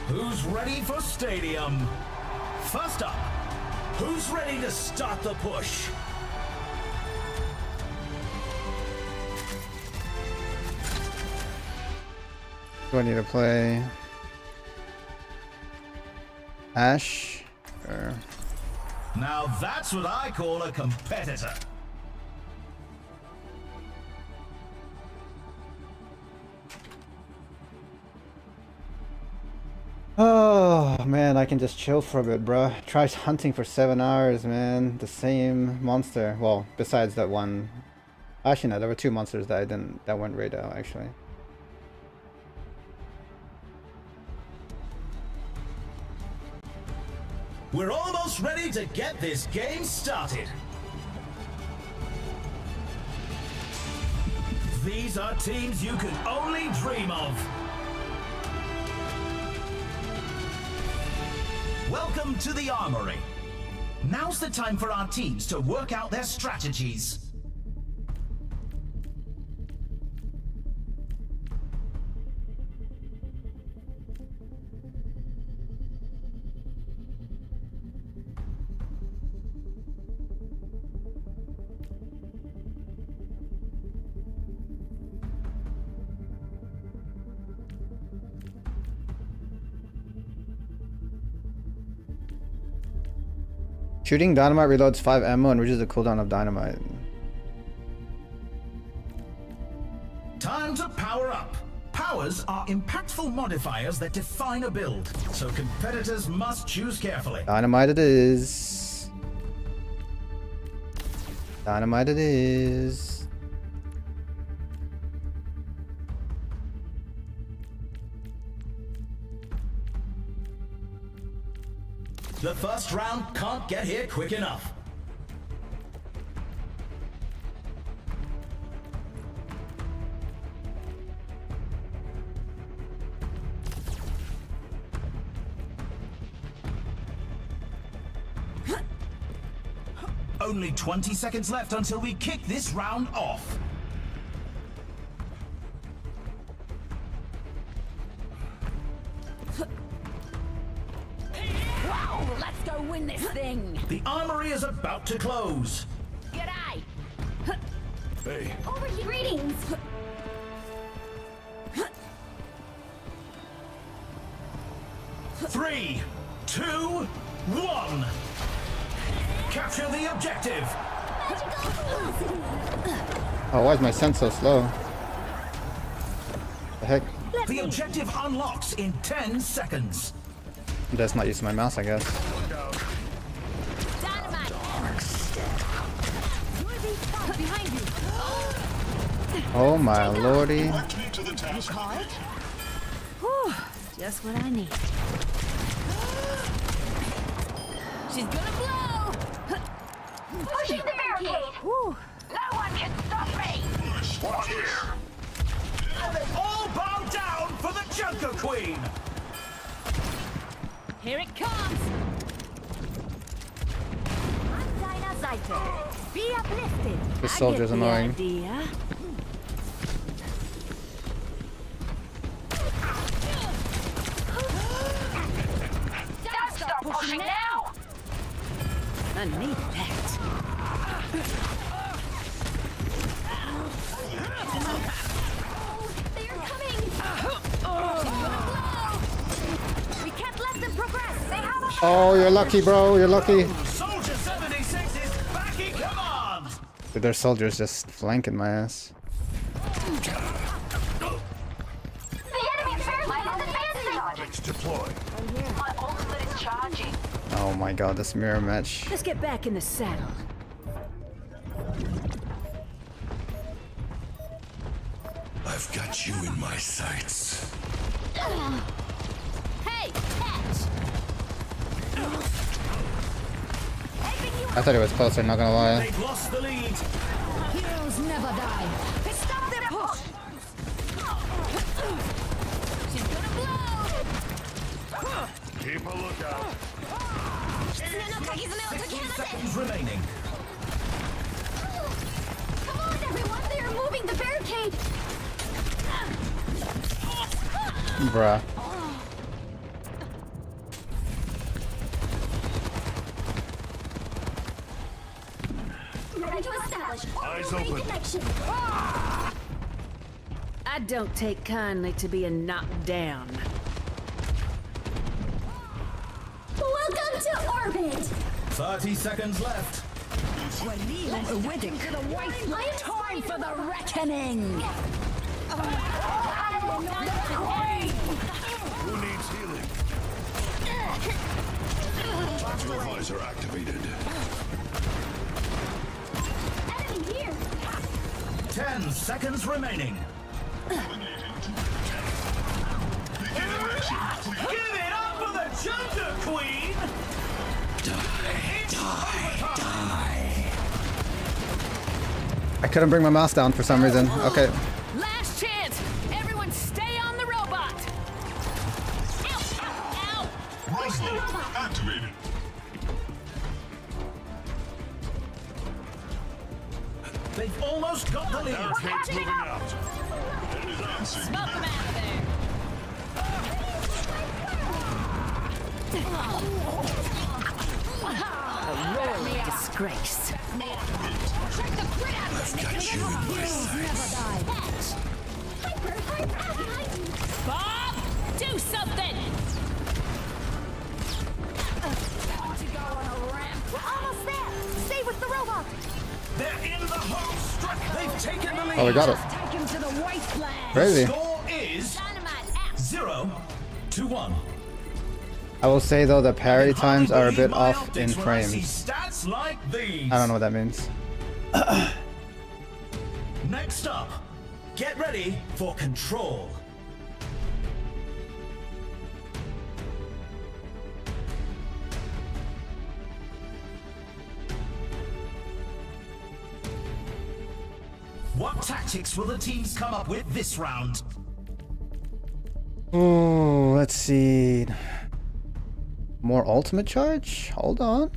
Who's ready for Stadium? First up, who's ready to start the push? Do I need to play Ash? Or... Now that's what I call a competitor. Oh man, I can just chill for a bit, bruh. Try hunting for 7 hours, man. The same monster. Well, besides that one. Actually, no, there were 2 monsters that weren't raid out actually. We're almost ready to get this game started. These are teams you can only dream of. Welcome to the Armory. Now's the time for our teams to work out their strategies. Shooting dynamite reloads 5 ammo and reduces the cooldown of dynamite. Time to power up. Powers are impactful modifiers that define a build, so competitors must choose carefully. Dynamite it is. Dynamite it is. The first round can't get here quick enough. Only 20 seconds left until we kick this round off. Wow, let's go win this thing. The armory is about to close. G'day. Hey. Over here. Greetings. Three, two, one. Capture the objective. Oh, why is my sense so slow? The heck? The objective unlocks in 10 seconds. I'm just not used to my mouse, I guess. Oh my lordy. You call it? Whew, just what I need. She's gonna blow! Pushing the barricade! Whew. No one can stop me! Watch here! queen. Here it comes! Deiner Seite. Be uplifted. This soldier's annoying. Stop pushing now! I need that. They are coming! We can't let them progress! They have a... Oh, you're lucky, bro. You're lucky. Soldier 76 is back in command. Dude, their soldiers just flanking my ass. Deploy. My ultimate is charging. Oh my god, this mirror match. Let's get back in the saddle. I've got you in my sights. Hey, catch! I thought it was closer, not gonna lie. They've lost the lead. Heroes never die. Stop their push! She's gonna blow! Keep a lookout. 60 seconds remaining. Come on, everyone! They are moving the barricade! Bruh. Ready to establish Eyes open. connection. I don't take kindly to being knocked down. Welcome to orbit! 30 seconds left. Awaiting to the wasteland. Time for the reckoning! Who needs healing? Tactical visor activated. Enemy here! 10 seconds remaining. Give it up for the Jungle Queen! I couldn't bring my mouse down for some reason. Okay. Last chance! Everyone stay on the robot! Ow! Ow! Rifle activated. They've almost got the lead. Barricades moving out. Smoke them out of there! A royal disgrace. Check the grid out! I've got you in my sights. Bob! Do something! Want to go on a ramp? We're almost there! Stay with the robot! They're in the home stretch. They've taken the lead. Oh, we got it. Take him to the wasteland! Crazy. The score is 0-1. I will say though, the parry times are a bit My off in optics when I see frames. stats like these. I don't know what that means. Next up, get ready for control. What tactics will the teams come up with this round? Oh, let's see. More ultimate charge? Hold on.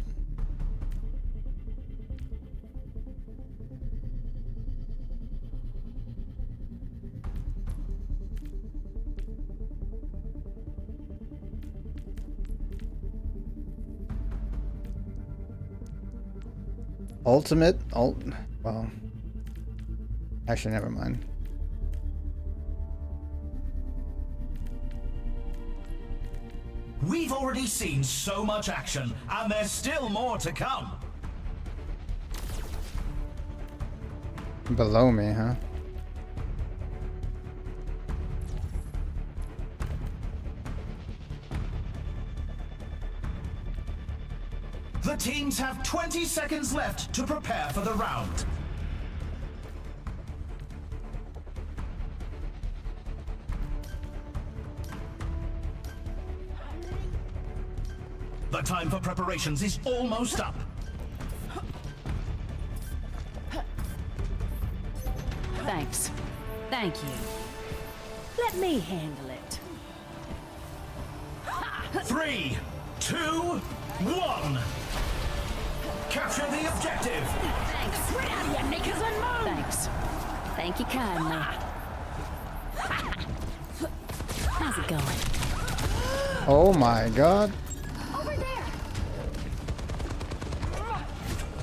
Ultimate? Well. Actually, never mind. We've already seen so much action, and there's still more to come. Below me, huh? The teams have 20 seconds left to prepare for the round. The time for preparations is almost up. Thanks. Thank you. Let me handle it. 3, 2, 1. Capture the objective. Thanks. Get out of your knickers and move. Thanks. Thank you kindly. How's it going? Oh my god. Over there.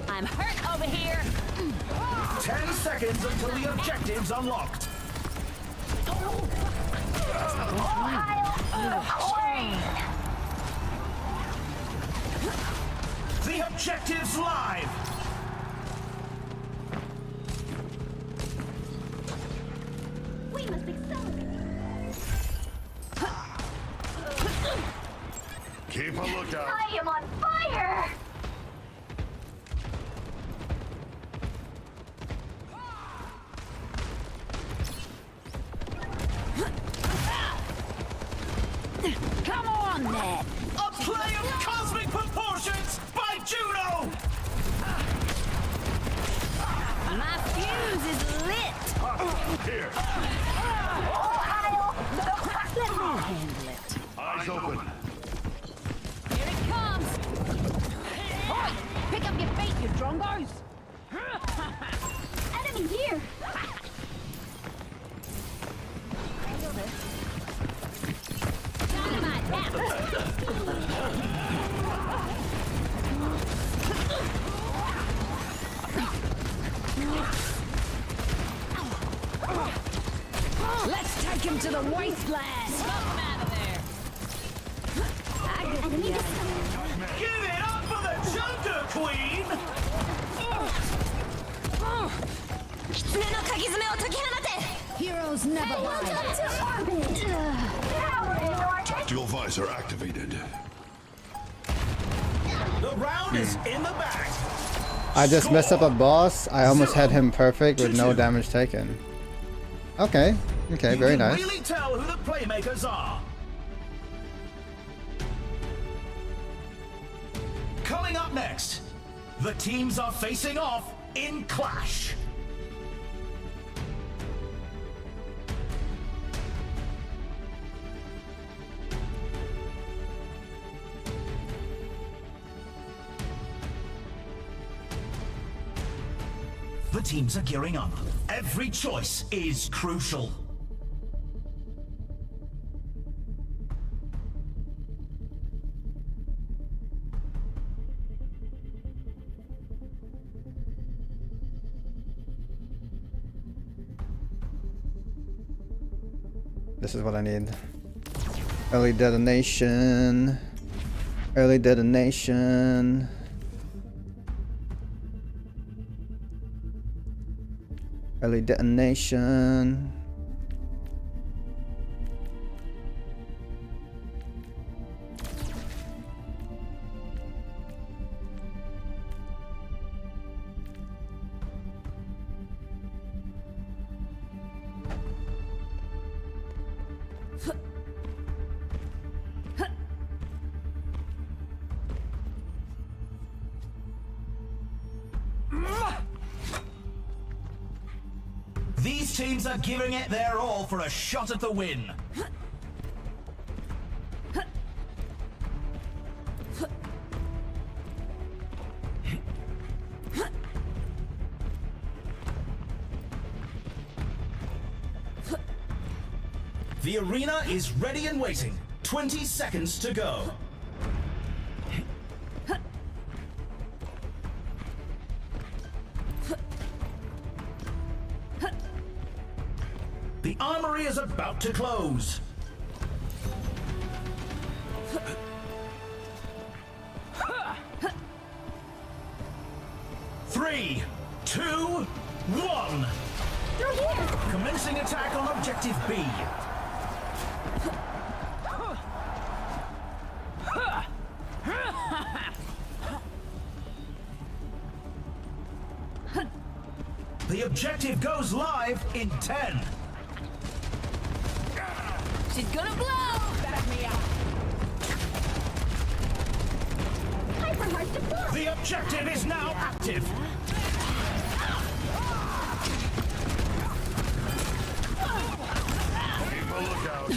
I'm hurt over here. 10 seconds until the objective's unlocked. The objective's live. We must accelerate. Keep a lookout. I am on fire. Come on, then. A play of cosmic proportions by Juno. My fuse is lit. Here. Let me handle it. Eyes open. Here it comes. Oi, pick up your feet, you drongos. Enemy here. Dynamite now. Let's take him to the wasteland. Smoke him out of there. Give it up for the Junker Queen. Heroes never hide. Tactical visor activated. The round is in the bag. I just messed up a boss. I almost had him perfect with no damage taken. Okay. Okay, very You nice. can really tell who the playmakers are. Coming up next, the teams are facing off in Clash. The teams are gearing up. Every choice is crucial. This is what I need. Early detonation. Early detonation. Early detonation. These teams are giving it their all for a shot at the win. The arena is ready and waiting. 20 seconds to go. The armory is about to close. Three, two, one. Through here. Commencing attack on objective B. The objective goes live in 10. She's gonna blow. Back me up. Hyperheart deployed. The objective is now active. Keep a lookout.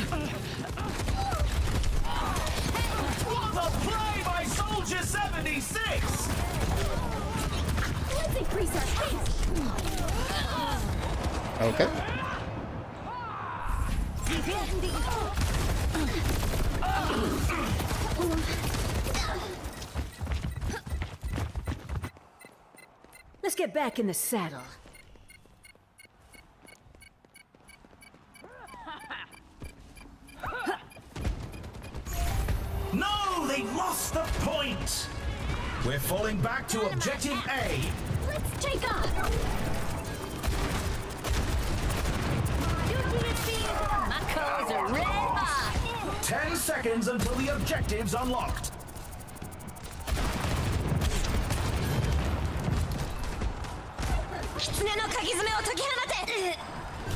Okay. Let's get back in the saddle. No, they lost the point. We're falling back to objective A. Let's take off. My cars are red hot. 10 seconds until the objective's unlocked.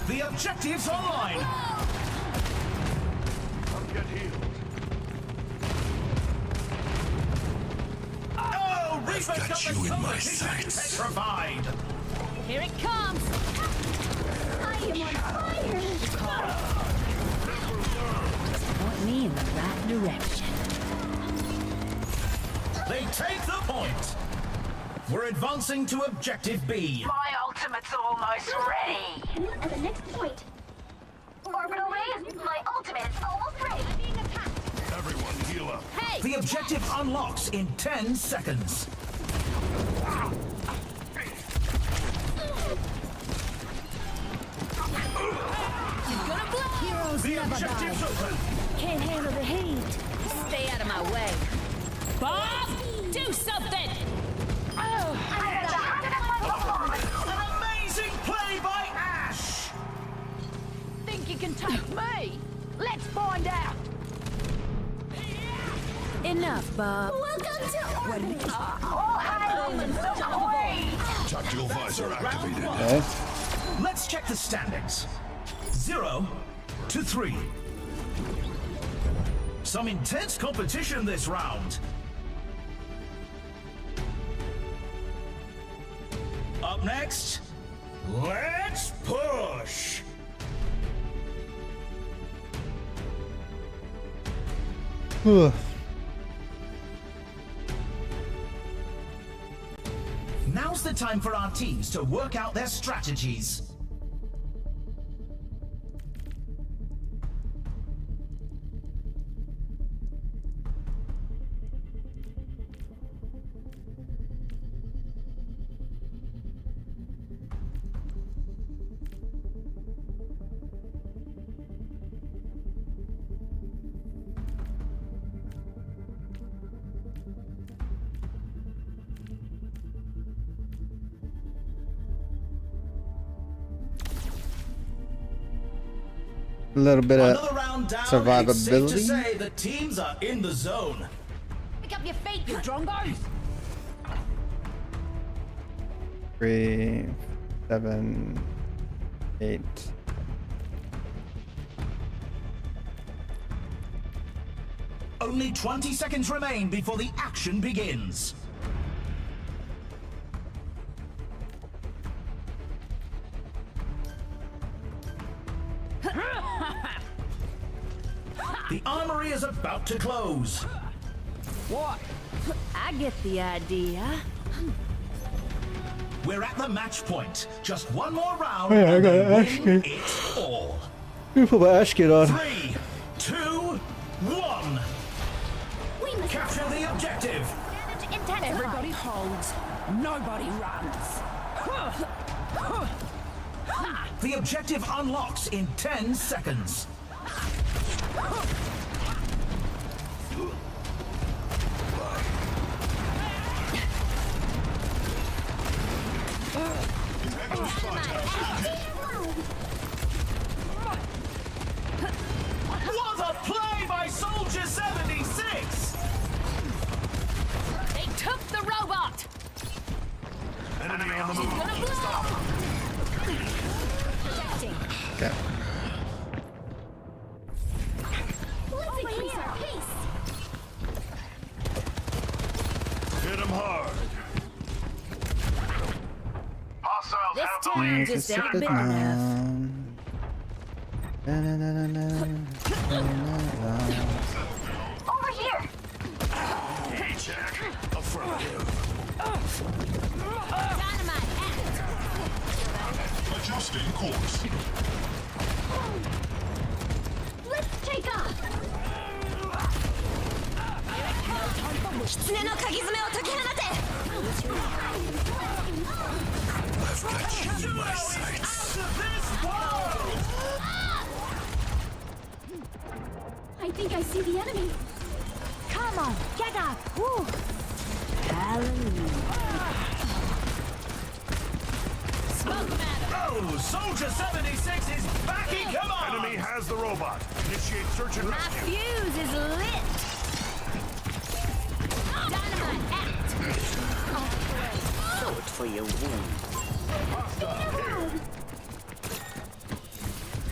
The objective's online. Get healed. Oh, I've Reaper's got got you the in my solar kick sights. petrified. Here it comes. I am on fire. Point me in the right direction. They take the point. We're advancing to objective B. My ultimate's almost ready. At the next point. Orbital raise. My ultimate is almost ready. Being attacked. Everyone heal up. Hey! The objective unlocks in 10 seconds. Gonna blow! Heroes The never objective's die. open. Can't handle the heat. Stay out of my way. Bob! Do something! Oh, An amazing play by Ash. Think you can take me? Let's find out! Enough, Bob. Welcome to all hail. Tactical visor activated. Okay. Let's check the standings. 0 to 3. Some intense competition this round. Up next, let's push. Now's the time for our teams to work out their strategies. A little bit of Another round down, it's safe to survivability. say the teams are in the zone. Pick up your feet, you drongos! 3, 7, 8. Only 20 seconds remain before the action begins. The armory is about to close. What? I get the idea. We're at the match point. Just one more round. Oh, yeah, I and gotta then ask win you. it all. You put my ash kit on. 3, 2, 1. We must Capture the objective. intensify. Everybody holds. Nobody runs. The objective unlocks in 10 seconds. What a play by Soldier 76! They took the robot! Enemy on the move. Gonna blow! Okay. Let's increase our pace. Hit him hard. Hostiles This have the time lead. just ain't big enough. Over here. Hey, Jack. Affirmative. Dynamite, act! Adjusting course. Let's take off. 狐の鍵爪を解き放て I've got you in my sights. I think I see the enemy. Come on, get up. Woo. Oh, Soldier 76 is back in command! Enemy has the robot. Initiate search and My rescue. fuse is lit. Dynamite out. Sword for your wound.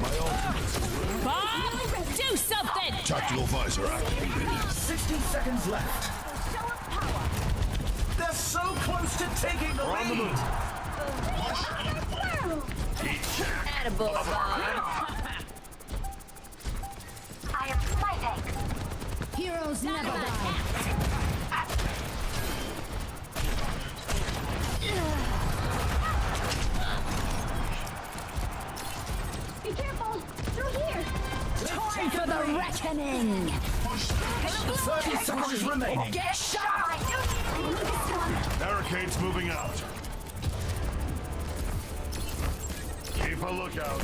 My ultimate. Bob, do something. Tactical visor activated. 60 seconds left. They're so close to taking the lead! Attaboy, Bob. I am fighting. Heroes never die. Be careful. Through here. Time for the reckoning. 30 seconds remaining. Get shot. Barricades moving out. Keep a lookout.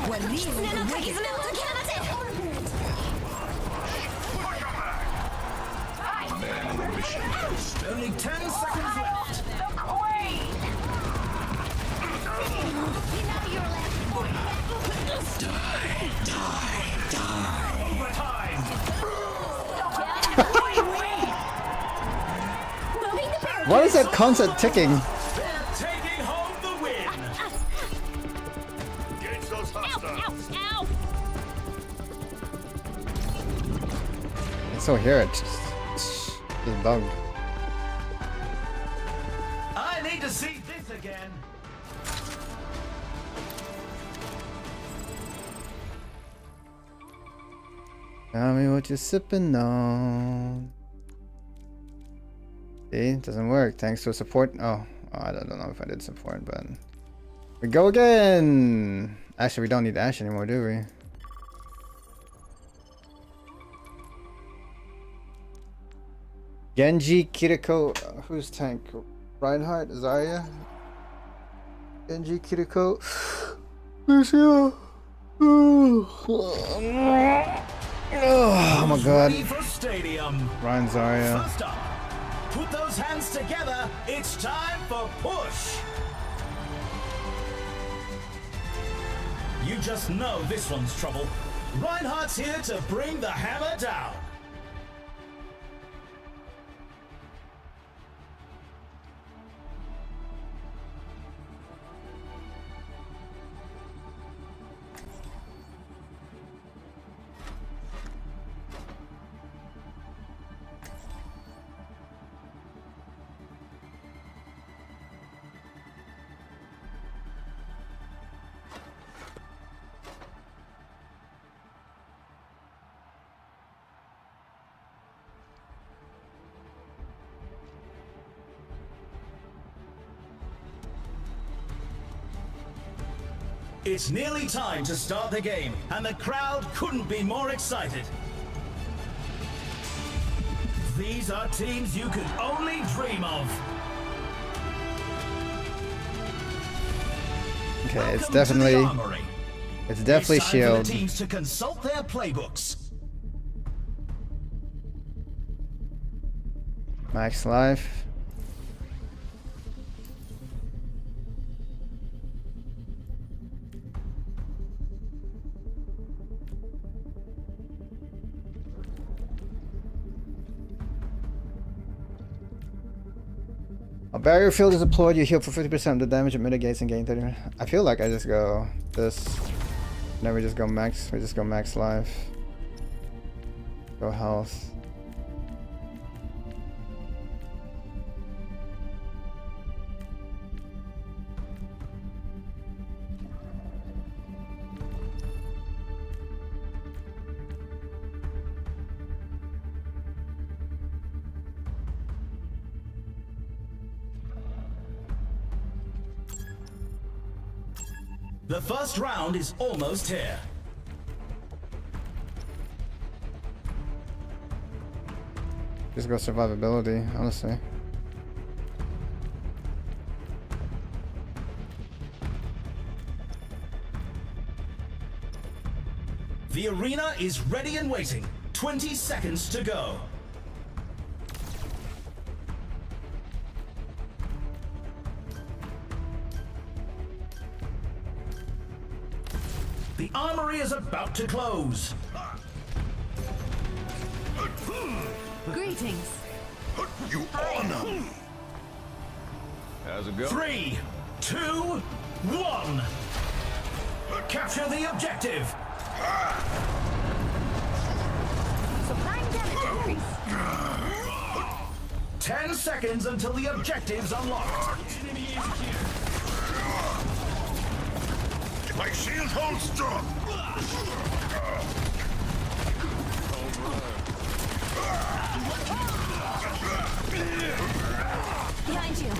When these 狐の鍵爪を解き放て Man on a mission. Only 10 seconds left. The queen. Overtime. What is that constant ticking? They're taking home the win. Engage those hostiles. Ow! I still hear it. Just bugged. I need to see this again. Tell me what you're sipping on. See, it doesn't work. Thanks to support. Oh, I don't know if I did support, but we go again. Actually, we don't need Ash anymore, do we? Genji, Kiriko, who's tank? Reinhardt, Zarya, Genji, Kiriko, Lucio. Oh my god. Ready for stadium. Ryan, Zarya. First up, put those hands together. It's time for push. You just know this one's trouble. Reinhardt's here to bring the hammer down. It's nearly time to start the game, and the crowd couldn't be more excited. These are teams you could only dream of. Okay, it's Welcome to the definitely Armory. it's definitely It's time for Shield. the teams to consult their playbooks. Max life. A barrier field is deployed, you heal for 50% of the damage it mitigates and gain 30. I feel like I just go this. Then we just go max, life. Go health. The first round is almost here. Just go survivability, honestly. The arena is ready and waiting. 20 seconds to go. The armory is about to close. Greetings. You honor me. How's it going? 3, 2, 1. Capture the objective. Supplying damage increase. 10 seconds until the objective's unlocked. My shield holds strong. Behind you.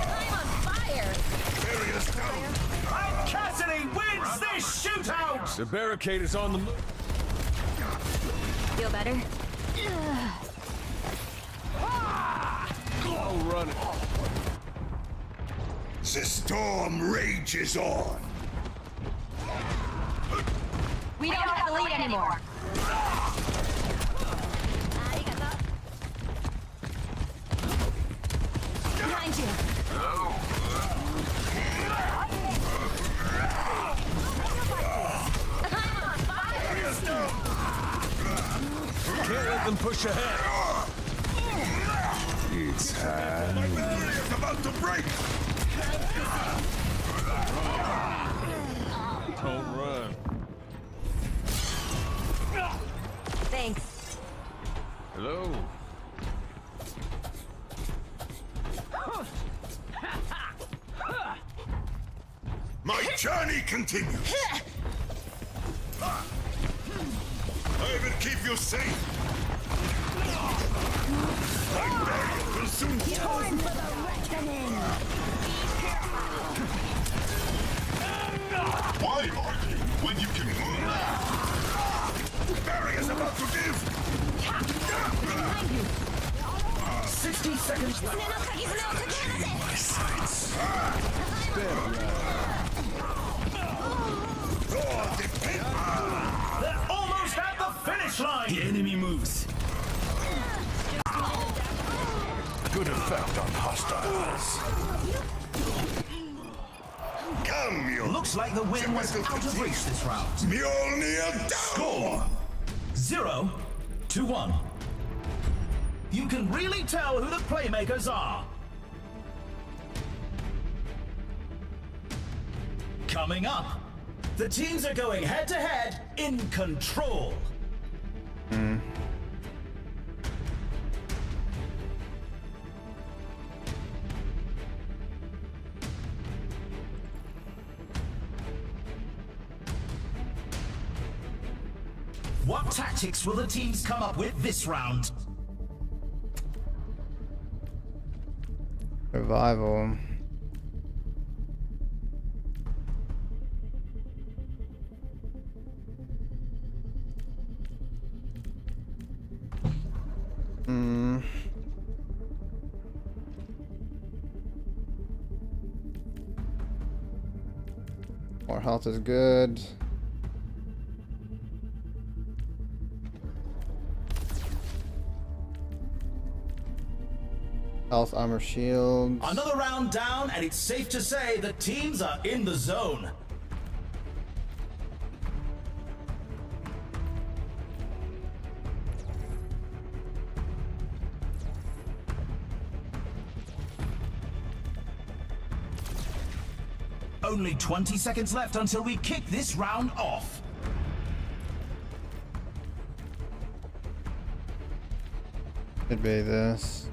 I'm on fire. Barriers down. And Cassidy wins this shootout! The barricade is on the move. Feel better? I'll run it. The storm rages on. We don't have the lead anymore. Behind you. Can't let them push ahead. It's about to break. Don't run. Thanks. Hello. My journey continues. I will keep you safe. My barrier will soon fall. Time for the reckoning. Why argue when you can move? Barrier's about to give. 60 seconds left. Achieve my sights. They're almost at the finish line. The enemy moves. Good effect on hostiles. Come, Mjolnir. Looks like the win was out of reach this round. Mjolnir down. Score 0-1. You can really tell who the playmakers are. Coming up, the teams are going head-to-head in Control. What tactics will the teams come up with this round? Survival. More health is good. Health, armor, shields. Another round down, and it's safe to say the teams are in the zone. Only 20 seconds left until we kick this round off. Should be this.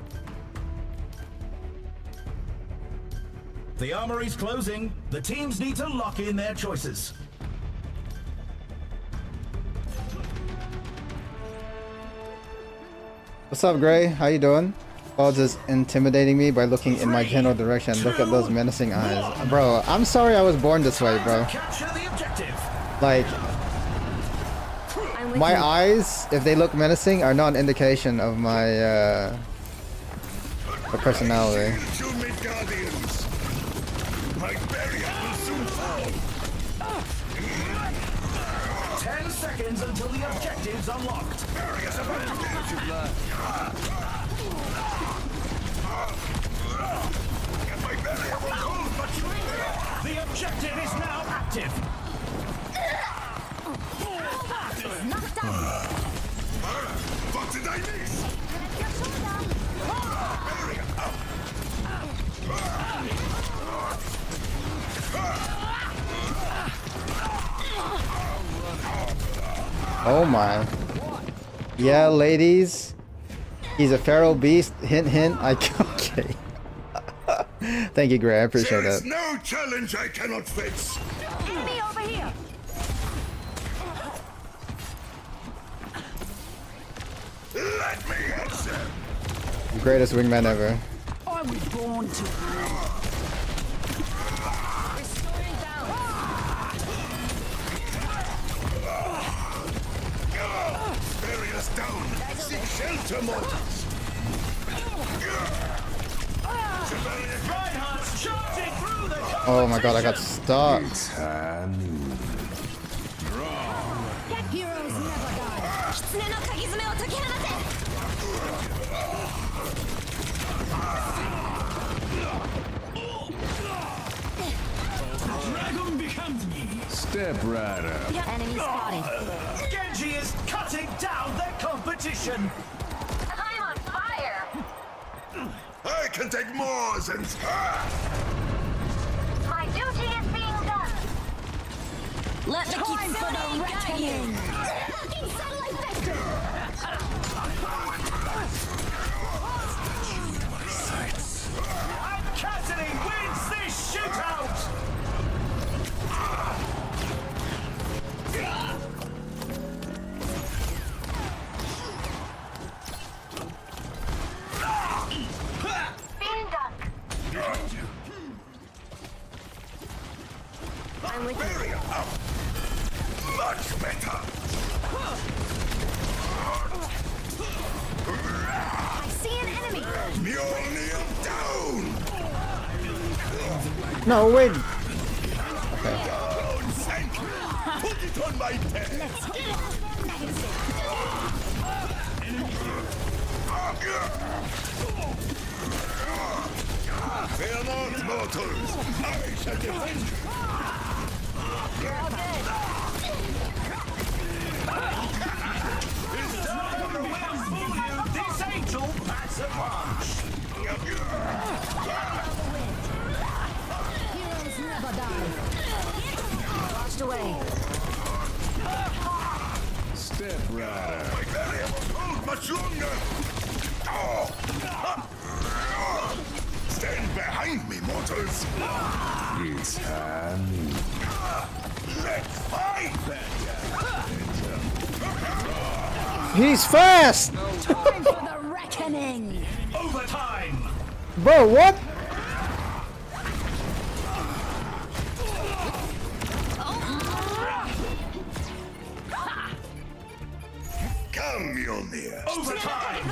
The armory's closing. The teams need to lock in their choices. What's up, Gray? How you doing? Paul's is intimidating me by looking in my general direction. Look at those menacing eyes. Bro, I'm sorry I was born this way, bro. Like, my eyes, if they look menacing, are not an indication of my personality. My barrier will soon fall. 10 seconds until the objective's unlocked. Barrier's about to get my barrier will hold much longer. The objective is now active. What did I miss? Barrier up. Oh my. Yeah, ladies. He's a feral beast. Hint, hint. Okay. Thank you, Gray. I appreciate There is that. no challenge I cannot face. Enemy over here. Let me answer. Greatest wingman ever. I was born to rule. Restoring Barriers down. Seek shelter, mortals. Reinhardt's charging through the Oh my god, I got stuck. Heroes never die. Dragon becomes me. Step right up. Enemy spotted. Genji is cutting down their competition. I'm on fire. I can take more than My duty is being done. Let me keep for the reckoning. Satellite vector. And Cassidy wins this shootout. Being done. I'm with barrier up. Much better. I see an enemy. Mjolnir down. No, wait. Down, thank you. Put it on my head. Let's get it. Fear not, mortals. I shall defend you. This angel packs a punch. Heroes never die. Washed away. Step right up. My barrier won't hold much longer. Oh. Stand behind me, mortals. It's time. Let's fight. He's fast! Time for the reckoning. Overtime. Bro, what? Come, Mjolnir. Overtime.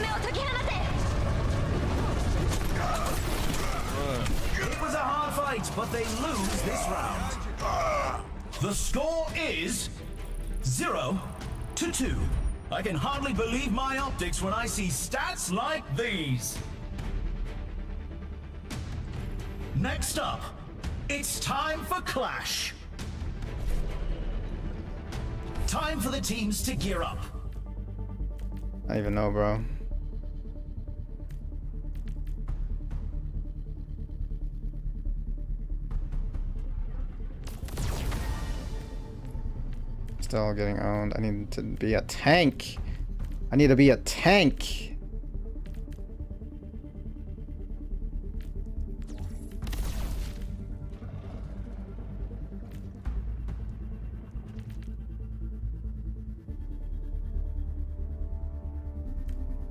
It was a hard fight, but they lose this round. The score is 0-2. I can hardly believe my optics when I see stats like these. Next up, it's time for Clash. Time for the teams to gear up. I don't even know, bro. Still getting owned. I need to be a tank. I need to be a tank.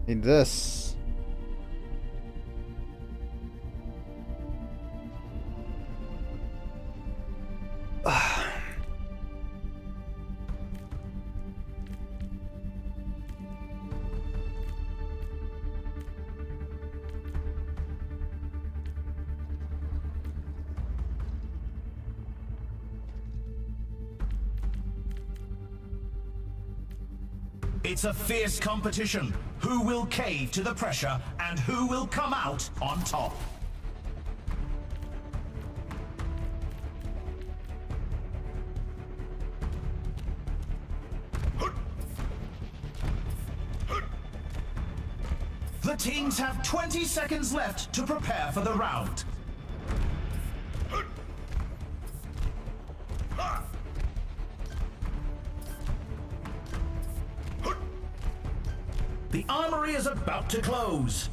Need this. It's a fierce competition. Who will cave to the pressure and who will come out on top? The teams have 20 seconds left to prepare for the round. The armory is about to close.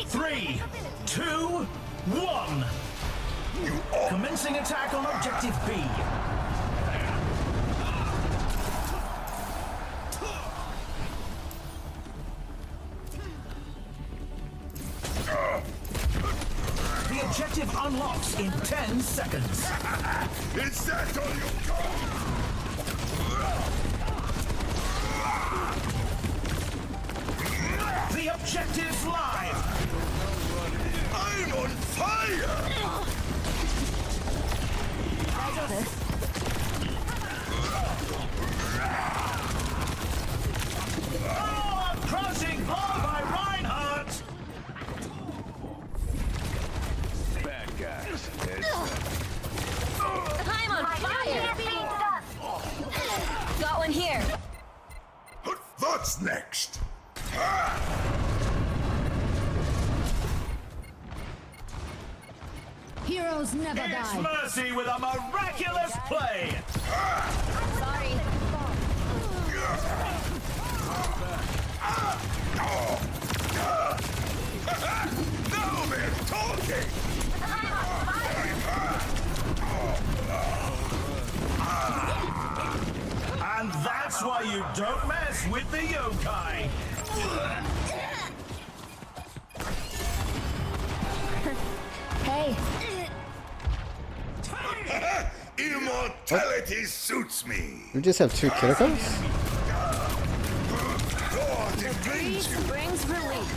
Three, two, one. Commencing attack on objective B. The objective unlocks in 10 seconds. Is that all you got? The objective's live. I'm on fire! Oh, a crushing blow by Reinhardt! Bad guys. I'm on fire! Got one here. What's next? Heroes never It's die. Mercy with a miraculous play! Sorry. Now we're talking! And that's why you don't mess with the yokai! Hey. Immortality suits me! We just have 2 criticals? The breeze brings relief.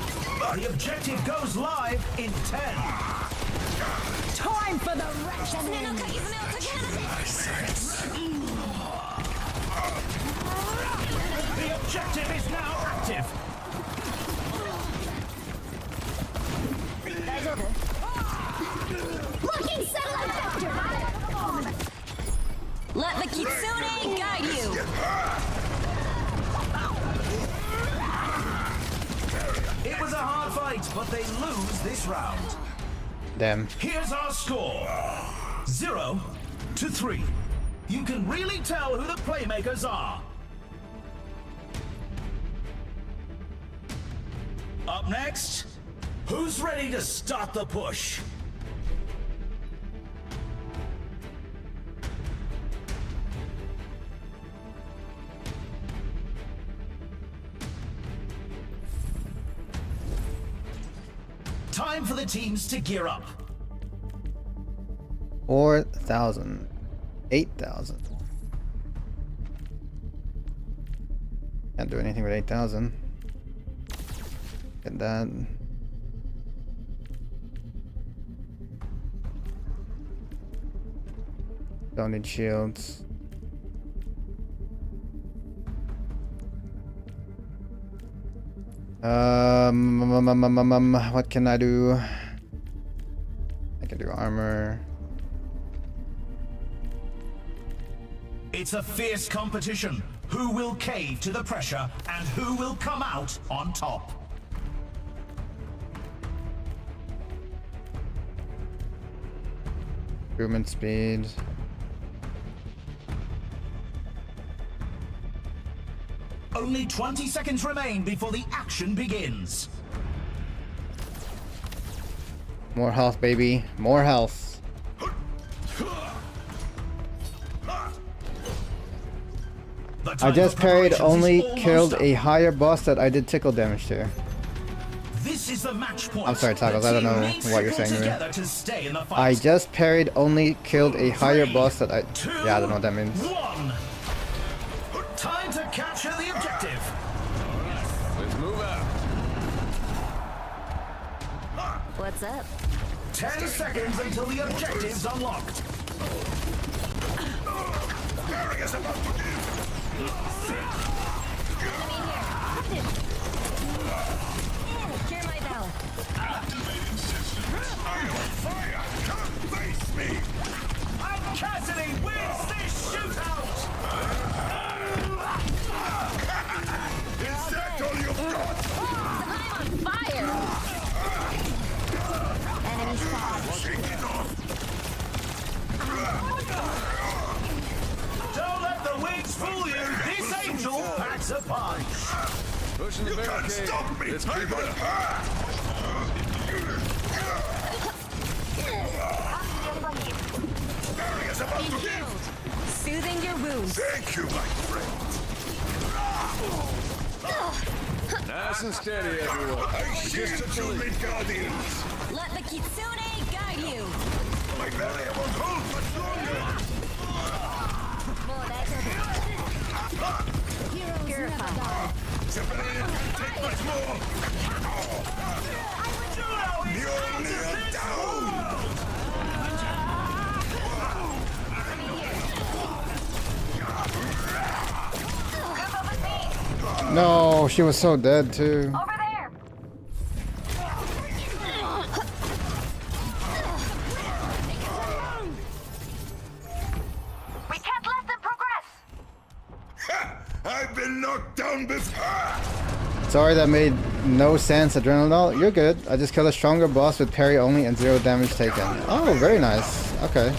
The objective goes live in 10. Time for the reckoning. The objective is now active. Looking satellite vector. Let the Kitsune guide you. It was a hard fight, but they lose this round. Damn. Here's our score. 0-3. You can really tell who the playmakers are. Up next, who's ready to start the push? Time for the teams to gear up. 4,000. 8,000. Can't do anything with 8,000. Get that. Don't need shields. What can I do? I can do armor. It's a fierce competition. Who will cave to the pressure and who will come out on top? Movement speed. Only 20 seconds remain before the action begins. More health, baby. More health. I just parried, only killed a higher boss that I did tickle damage to. This is the match point. I'm sorry, Tacos, I don't know what you're saying to me. To stay in the fight. I just parried, only killed a higher boss that I... Yeah, I don't know what that means. 1. Time to capture the objective. Let's move out. What's up? 10 seconds until the objective's unlocked. Barrier is about to give. Cure my bell. Activating systems. I'm on fire. Come face me. And Cassidy wins this shootout! Is that all you've got? I'm on fire! Enemy spotted. Shake it off. Don't let the wings fool you! This angel packs a punch! Pushing the You can't barricade. stop me. Let's I'm keep gonna it. Barrier's about to give. Soothing your wounds. Thank you, my friend. Nice and steady, everyone. I shield you, Midgardians. Let the Kitsune guide you. My barrier won't hold much longer. Purify. Civilian can't take much more. Mjolnir down. No, she was so dead too. Over there. We can't let them progress. Ha! I've been knocked down before. Sorry, that made no sense, Adrenaline. You're good. I just killed a stronger boss with parry only and 0 damage taken. Oh, very nice. Okay.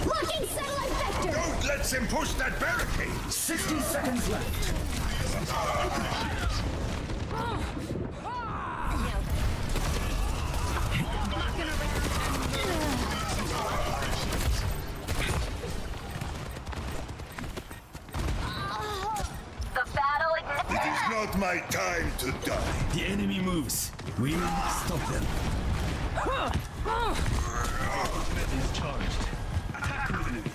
Locking satellite vector. Don't let him push that barricade. 60 seconds left. The battle It is not my time to die. The enemy moves. We will stop them. Is charged. Attack movement.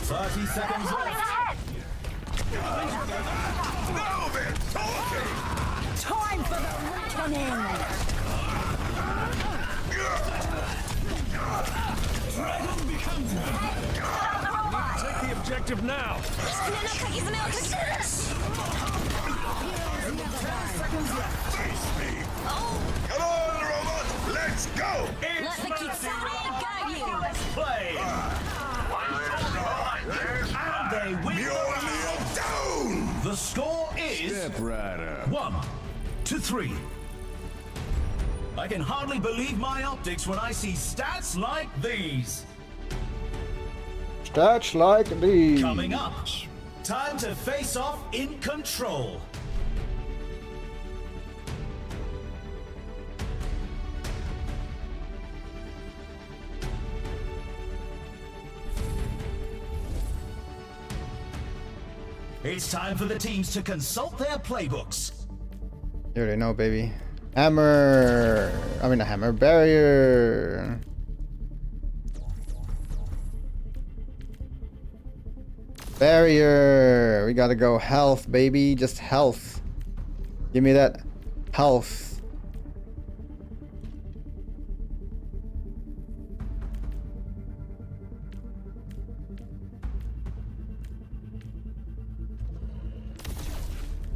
30 seconds left. Now they're talking. Time for the reckoning! Take the objective now. Face me. Come on, robot. Let's go. Let the Kitsune guide you. Play. And they win. Mjolnir down. The score is Step right up. 1-3. I can hardly believe my optics when I see stats like these. Stats like these. Coming up, time to face off in control. It's time for the teams to consult their playbooks. You already know, baby. Hammer. I mean, a hammer barrier. Barrier. We gotta go health, baby. Just health. Give me that health.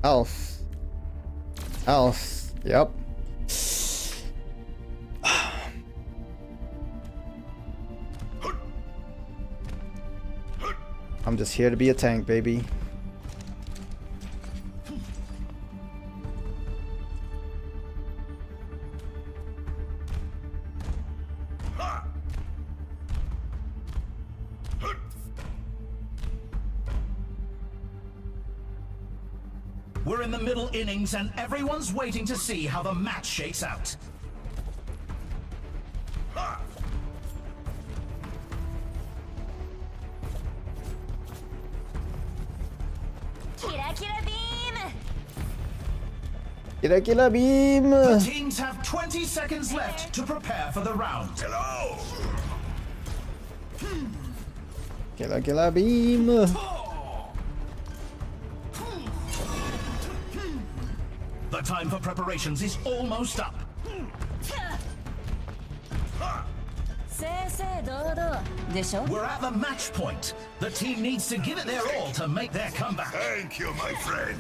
Health. Health. Yep. I'm just here to be a tank, baby. We're in the middle innings and everyone's waiting to see how the match shakes out. Kira Kira Beam! Killer Killer Beam! The teams have 20 seconds left to prepare for the round. Hello. Killer Killer Beam! The time for preparations is almost up. We're at the match point. The team needs to give it their all to make their comeback. Thank you, my friend.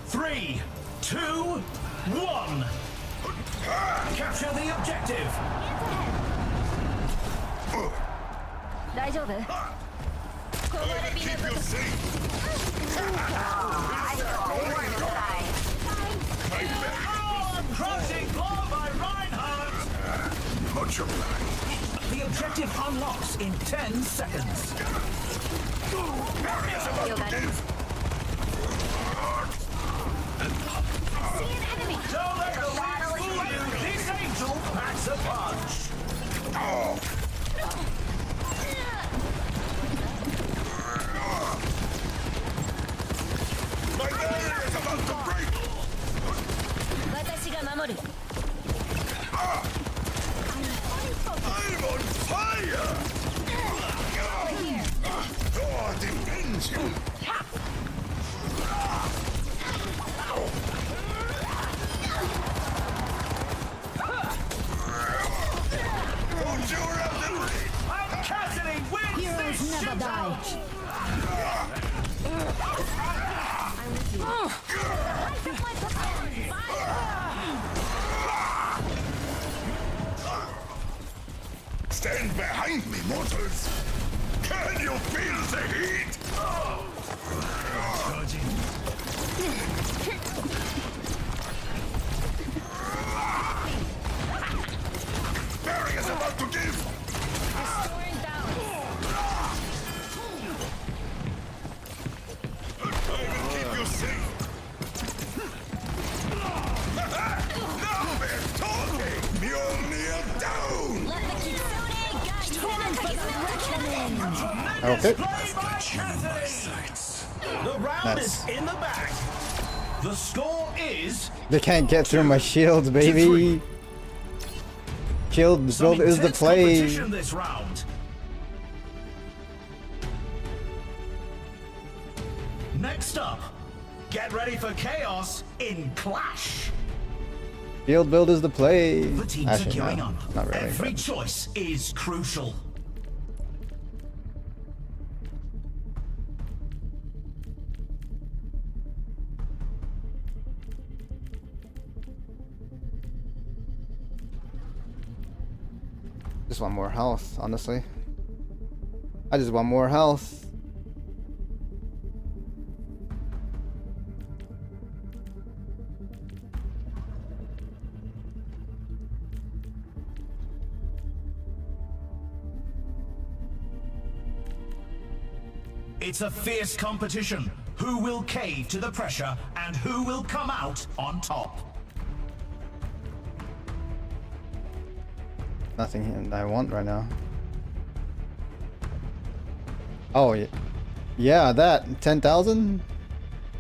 3, 2, 1. Capture the objective. Keep you safe. Crushing blow by Reinhardt. Much obliged. The objective unlocks in 10 seconds. Barriers about to give. See an enemy. Don't let the wind fool you. This angel packs a punch. Oh. My barrier is about to break. I'm on fire! God defends you! Don't you have the lead! And Cassidy wins this shootout! Stand behind me, mortals! Can you feel the heat? Barrier is about to give! Restoring balance. I will keep you safe! Now we're talking! Mjolnir down! Let the Okay. The round Nice. is in the bag. The score is They can't get through my shields, baby. Shield build is the intense play. competition this round. Next up, get ready for chaos in Clash. Shield build is the play. The teams are Actually, queuing no, up. not really. Every but- choice is crucial. Just want more health, honestly. I just want more health. It's a fierce competition. Who will cave to the pressure and who will come out on top? Nothing I want right now. Oh, yeah, that 10,000?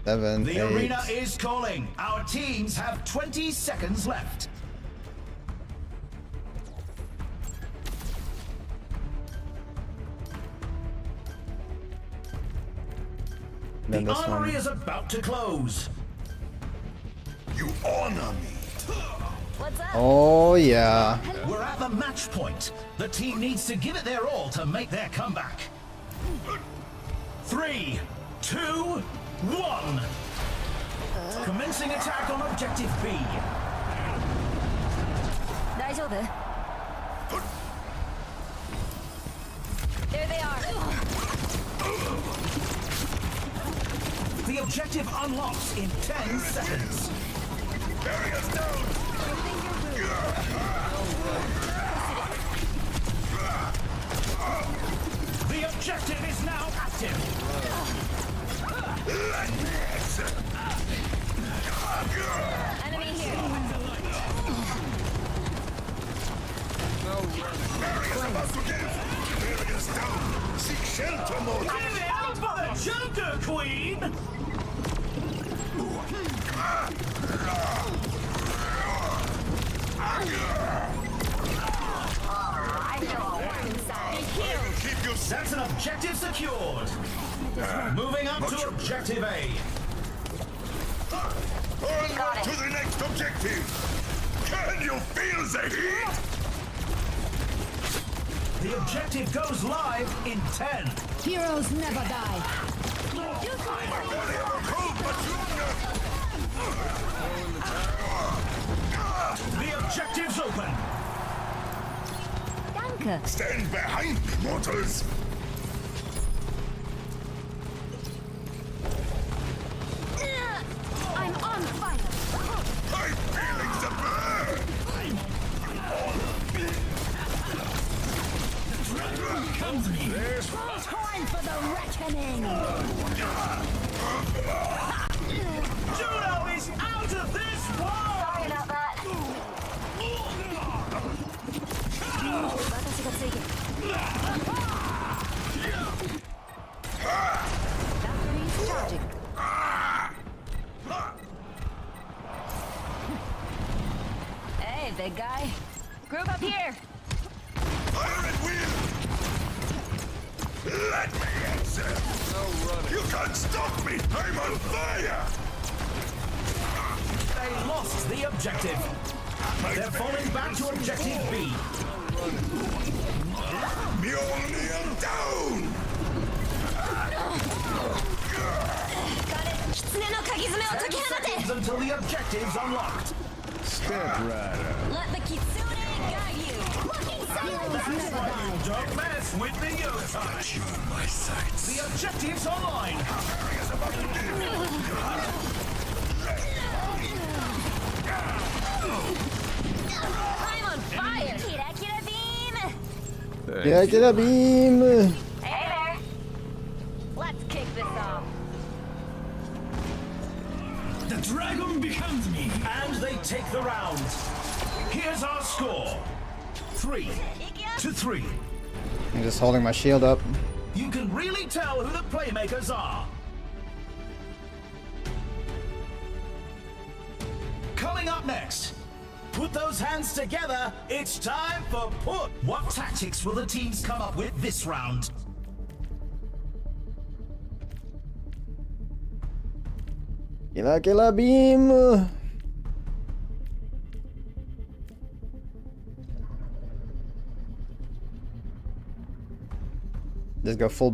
7, The 8. arena is calling. Our teams have 20 seconds left. Then The this armory one. is about to close. You honor me. What's up? Oh, yeah. We're at the match point. The team needs to give it their all to make their comeback. 3, 2, 1. Commencing attack on objective B. There they are. The objective unlocks in 10 seconds. Barriers down! The objective is now active. Enemy here. Barriers about to give! Barriers down! Seek shelter, mortal! Give it up for the Joker Queen! That's an objective secured. Moving up to objective A. On to the next objective! Can you feel the heat? The objective goes live in 10. Heroes never die. The objective's open. Danke. Stand behind me, mortals! I'm on fire. I'm feeling the burn! Come to me. Time for the reckoning. Juno is out of this world. Sorry about that. Batteries charging. Hey, big guy. Group up here. Fire at will! Let me answer! No running. You can't stop me! I'm on fire! They lost the objective. They're falling back to objective B. Mjolnir down! Until the objective's unlocked. Step right up. Let the Kitsune guide you. That's why you don't mess with the Yotai. You my sights. The objective's online. I'm on fire. Kira Kira beam. Yeah, get a beam. Hey there. Let's kick this off. The dragon becomes me. And they take the round. Here's our score. 3-3. I'm just holding my shield up. You can really tell who the playmakers are. Coming up next, put those hands together. It's time for put. What tactics will the teams come up with this round? Killer beam. Just go full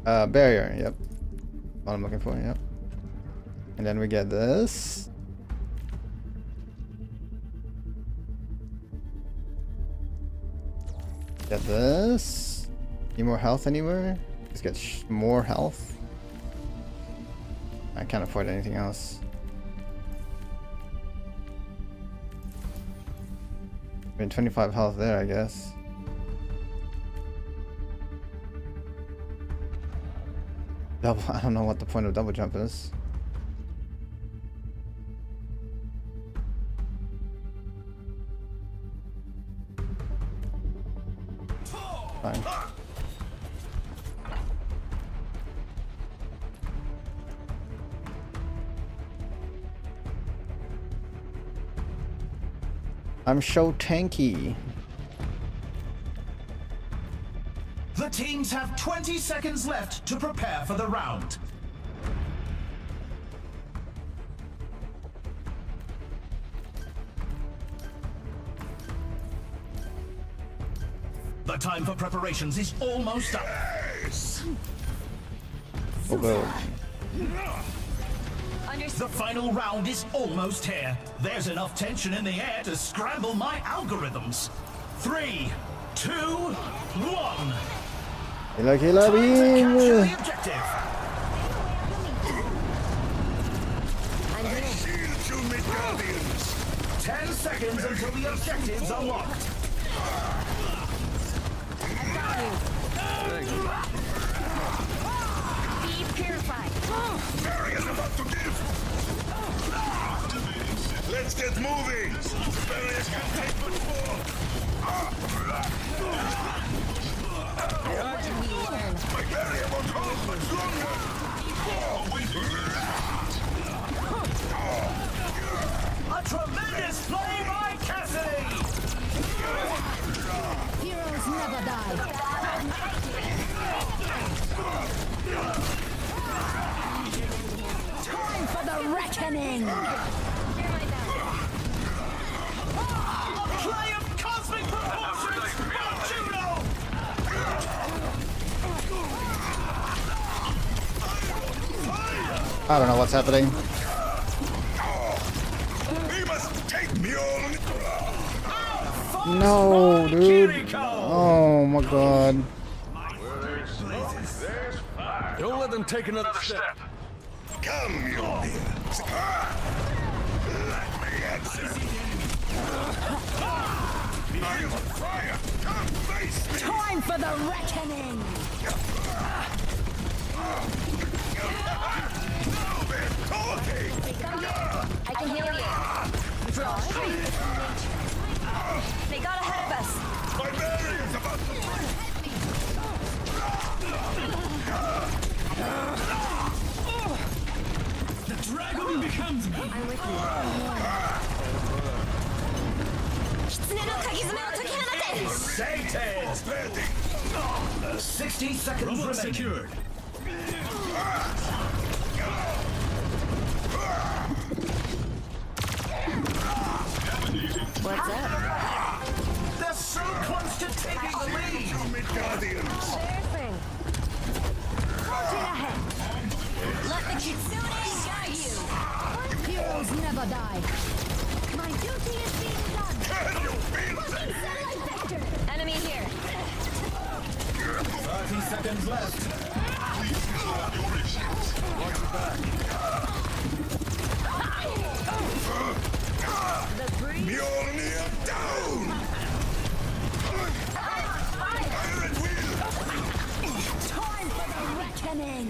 barrier. Yep. What I'm looking for. Yep. And then we get this. Get this. Need more health anywhere? Let's get more health. I can't afford anything else. I mean, 25 health there, I guess. Double. I don't know what the point of double jump is. Fine. I'm so tanky. The teams have 20 seconds left to prepare for the round. The time for preparations is almost up. Oh, well. The final round is almost here. There's enough tension in the air to scramble my algorithms. 3, 2, 1. Killer beam. The objective. Shield you, Midgardians! 10 seconds until the objective's unlocked. Be purified. Barrier's about to give! Let's get moving! Barriers can take but 4! My barrier won't hold much longer! A tremendous play by Cassidy! Heroes never die. I don't know what's happening. We must take Mjolnir. No, dude. Oh my god. Don't let them take another step. Come, Mjolnir. Let me answer. I'm on fire. Come face me. Time for the reckoning! I can hear you. Draw strength from nature. They got ahead of us. Barbarians about to The dragon becomes me. I'm with you. 狐のかぎ爪を解き放て Sated. 60 seconds remaining. Secured. What's up? They're so close to taking the lead. Midgardians. Let the kitsune guide you! Heroes never die. My duty is being done. Can you feel it? Enemy here. 30 seconds left. Mjolnir down! Iron Wheel! Time for the reckoning!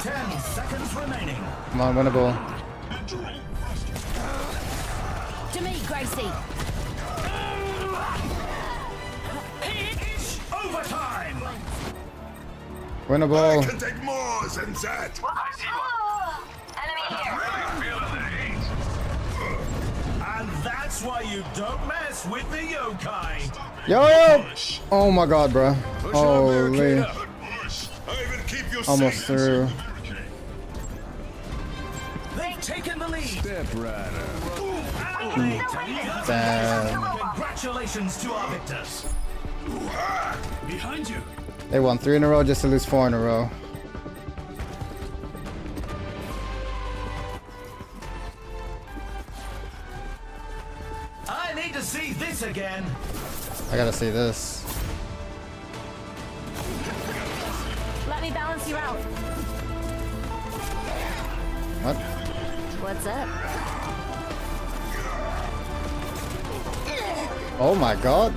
10 seconds remaining. Come on, winnable. To me, Gracie! It's overtime. Winnable. I can take more than that! Enemy here. And that's why you don't mess with the yokai. Yo! Oh my god, bro. Holy. I will keep you Almost safe. through. They've taken the lead. Step rider. Damn. Congratulations to our victors. Behind you. They won 3 in a row just to lose 4 in a row. I need to see this again. I gotta see this. Let me balance you out. What? What's up? Oh my god.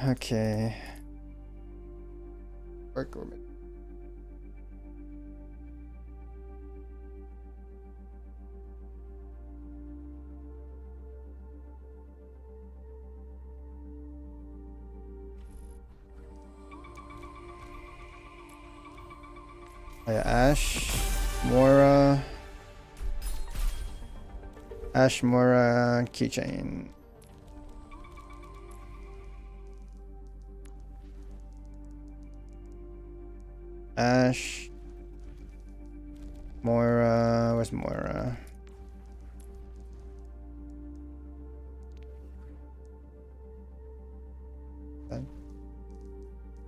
Okay. Work with me. Oh yeah, Ash, Mora, keychain. Ash, Moira, where's Moira?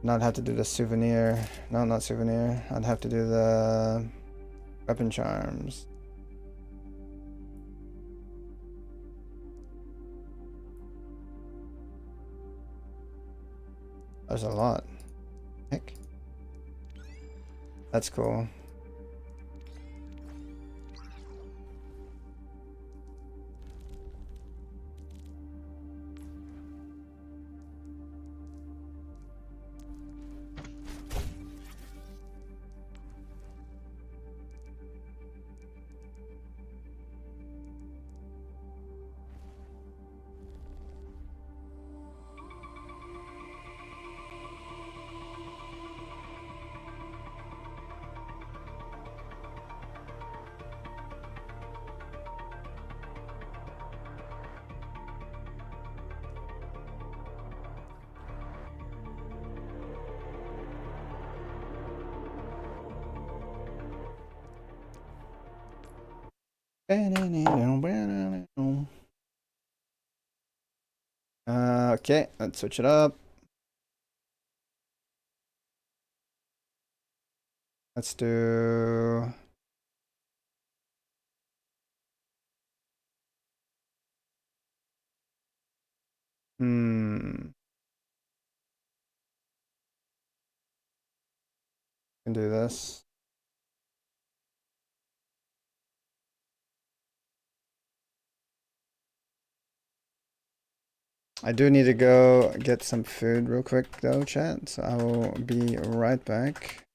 Not have to do the souvenir. No, not souvenir. I'd have to do the weapon charms. There's a lot. Heck. That's cool. Okay, let's switch it up. Let's do... Can do this. I do need to go get some food real quick though, chat, so I will be right back.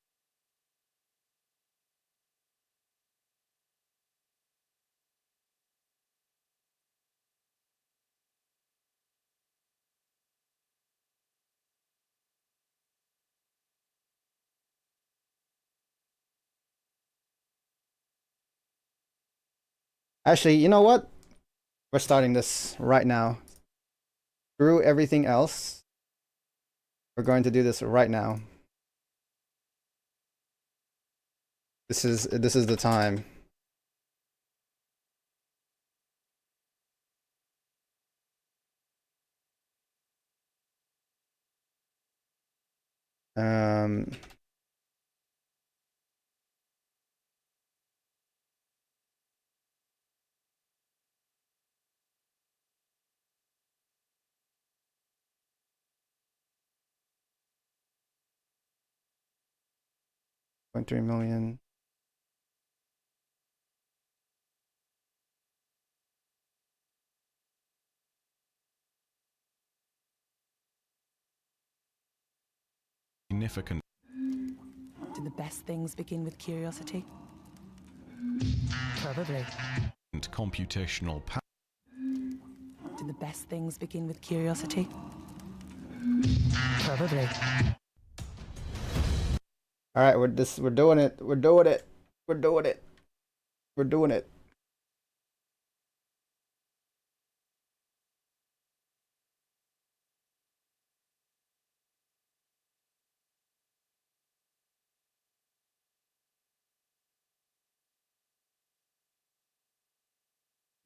Actually, you know what? We're starting this right now. Screw everything else. We're going to do this right now. This is the time. Um, .3 million. Significant. Do the best things begin with curiosity? Probably. Computational power. Do the best things begin with curiosity? Probably. All right, we're doing it. We're doing it. We're doing it. We're doing it.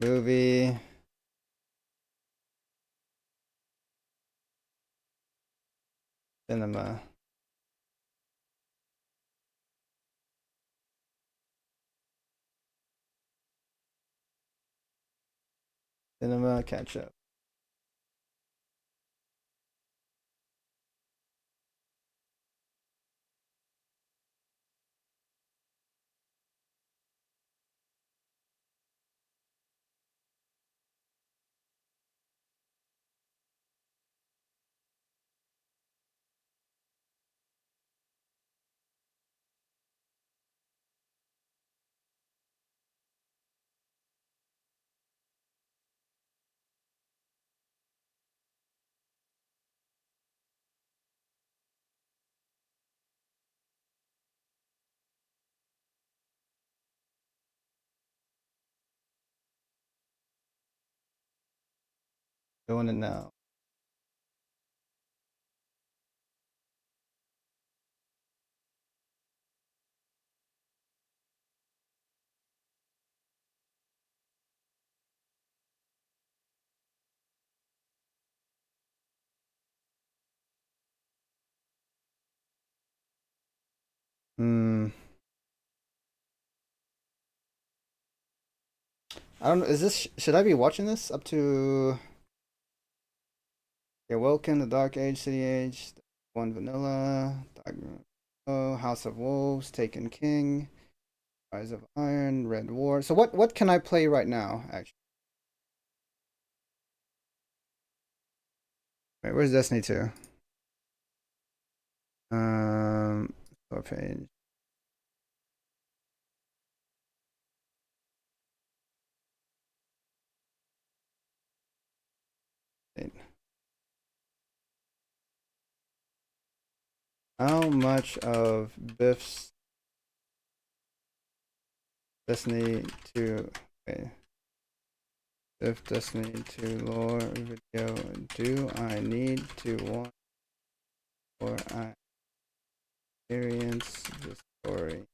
Movie. Cinema. Cinema catch up. Doing it now. I don't know. Is this? Should I be watching this up to? Yeah, Welcome, The Dark Age, City Age, One Vanilla, Dark, House of Wolves, Taken King, Rise of Iron, Red War. So what can I play right now? Actually, wait, where's Destiny 2? Store page. How much of Biff's Destiny 2? Okay. Biff Destiny 2 lore video do I need to watch or I experience the story?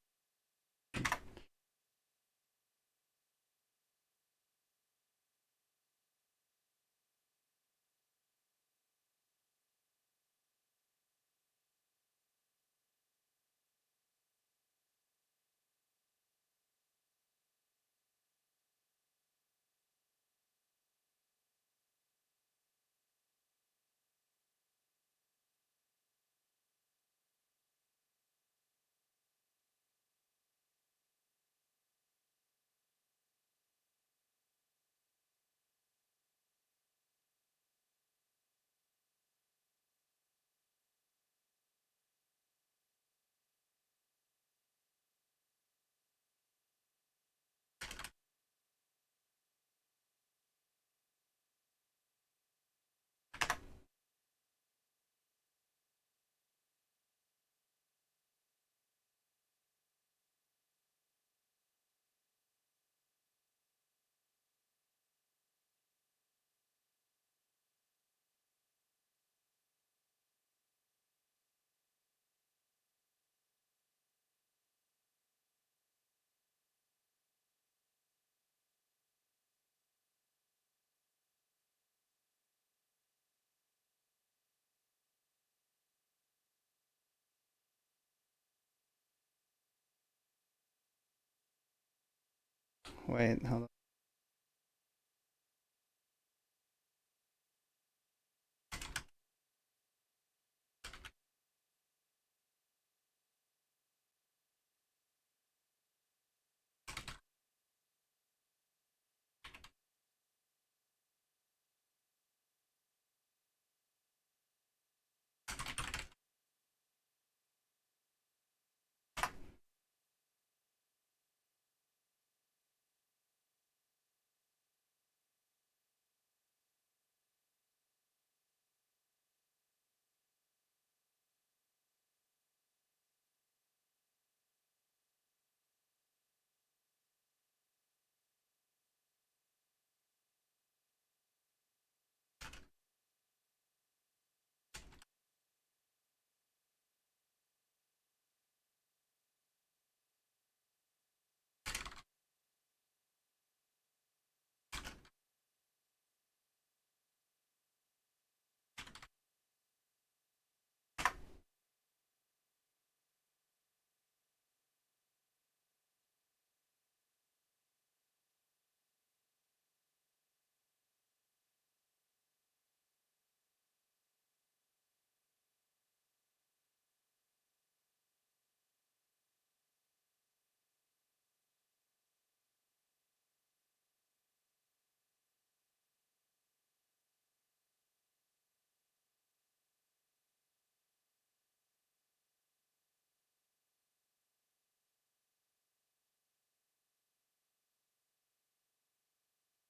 Wait, hold on.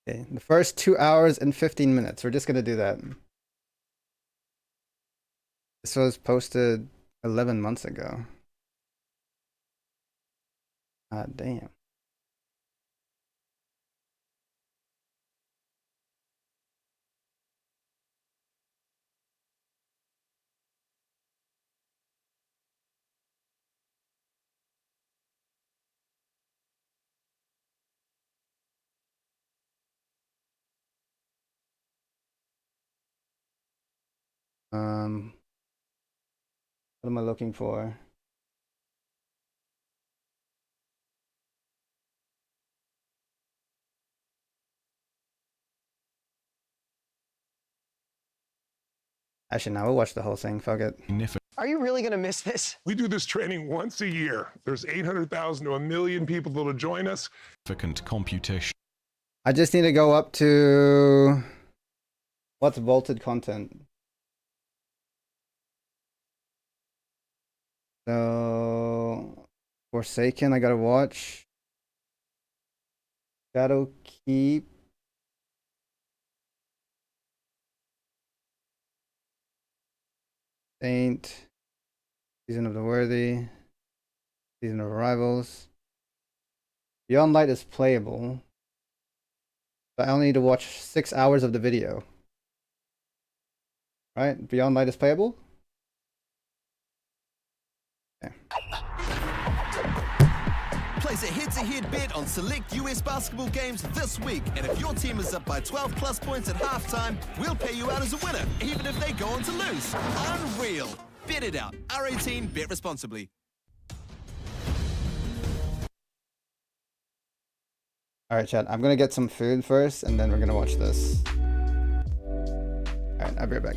Okay, the first 2 hours and 15 minutes. We're just gonna do that. This was posted 11 months ago. Ah, damn. What am I looking for? Actually, now we'll watch the whole thing. Fuck it. Are you really going to miss this? We do this training once a year. There's 800,000 to 1 million people that'll join us. Significant computation. I just need to go up to what's vaulted content. So Forsaken, I gotta watch. Shadow Keep. Saint. Season of the Worthy. Season of Arrivals. Beyond Light is playable. But I only need to watch 6 hours of the video. Right? Beyond Light is playable? Okay. Place a head-to-head bet on select US basketball games this week, and if your team is up by 12 plus points at halftime, we'll pay you out as a winner, even if they go on to lose. Unreal. Bet it out. R18, bet responsibly. Alright, chat. I'm gonna get some food first, and then we're gonna watch this. Alright, I'll be right back.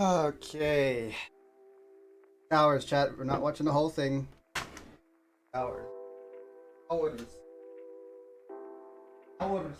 Okay. Hours, chat. We're not watching the whole thing. Hours. Hours. Hours.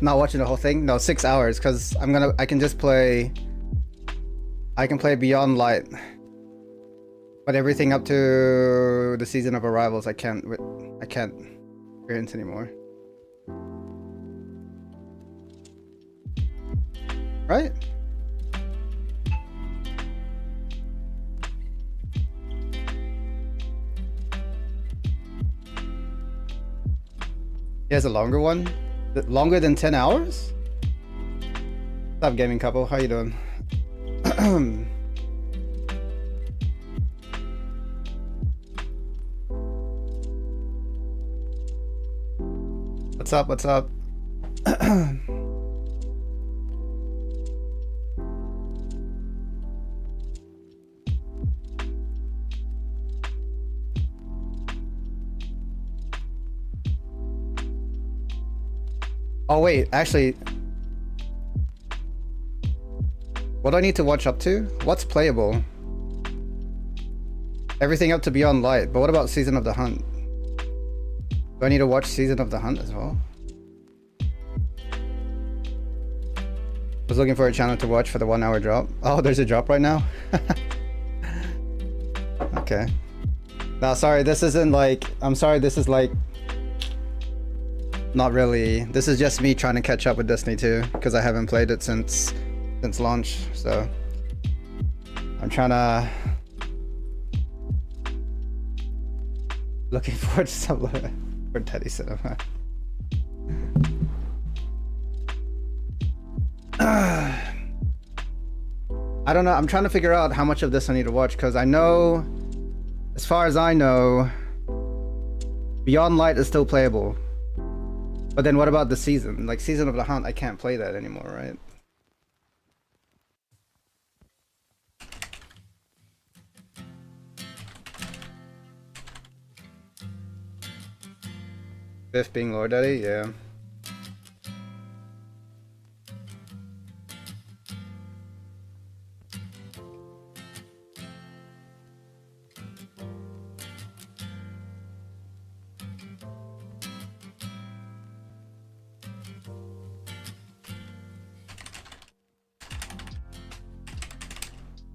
Not watching the whole thing? No, 6 hours, because I can just play. I can play Beyond Light. But everything up to the season of arrivals I can't experience anymore. Right? He has a longer one? Longer than 10 hours? What's up, gaming couple? How you doing? What's up? What's up? Oh wait, actually, what do I need to watch up to? What's playable? Everything up to Beyond Light, but what about Season of the Hunt? Do I need to watch Season of the Hunt as well? Was looking for a channel to watch for the 1 hour drop. Oh, there's a drop right now? Okay. No, sorry, this isn't like, I'm sorry, this is like, not really. This is just me trying to catch up with Destiny 2 because I haven't played it since launch, so I'm trying to looking forward to some for Teddy Cinema. I don't know. I'm trying to figure out how much of this I need to watch because I know, as far as I know, Beyond Light is still playable. But then what about the season? Like Season of the Hunt, I can't play that anymore, right? Biff being Lord Daddy, yeah.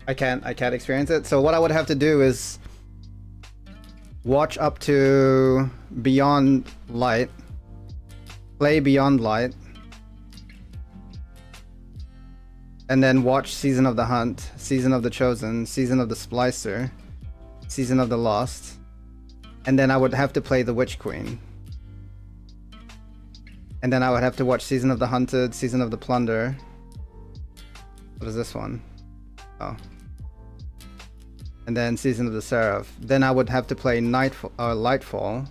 I can't experience it. So what I would have to do is watch up to Beyond Light, play Beyond Light, and then watch Season of the Hunt, Season of the Chosen, Season of the Splicer, Season of the Lost, and then I would have to play the Witch Queen. And then I would have to watch Season of the Hunted, Season of the Plunder. What is this one? Oh. And then Season of the Seraph. Then I would have to play Lightfall.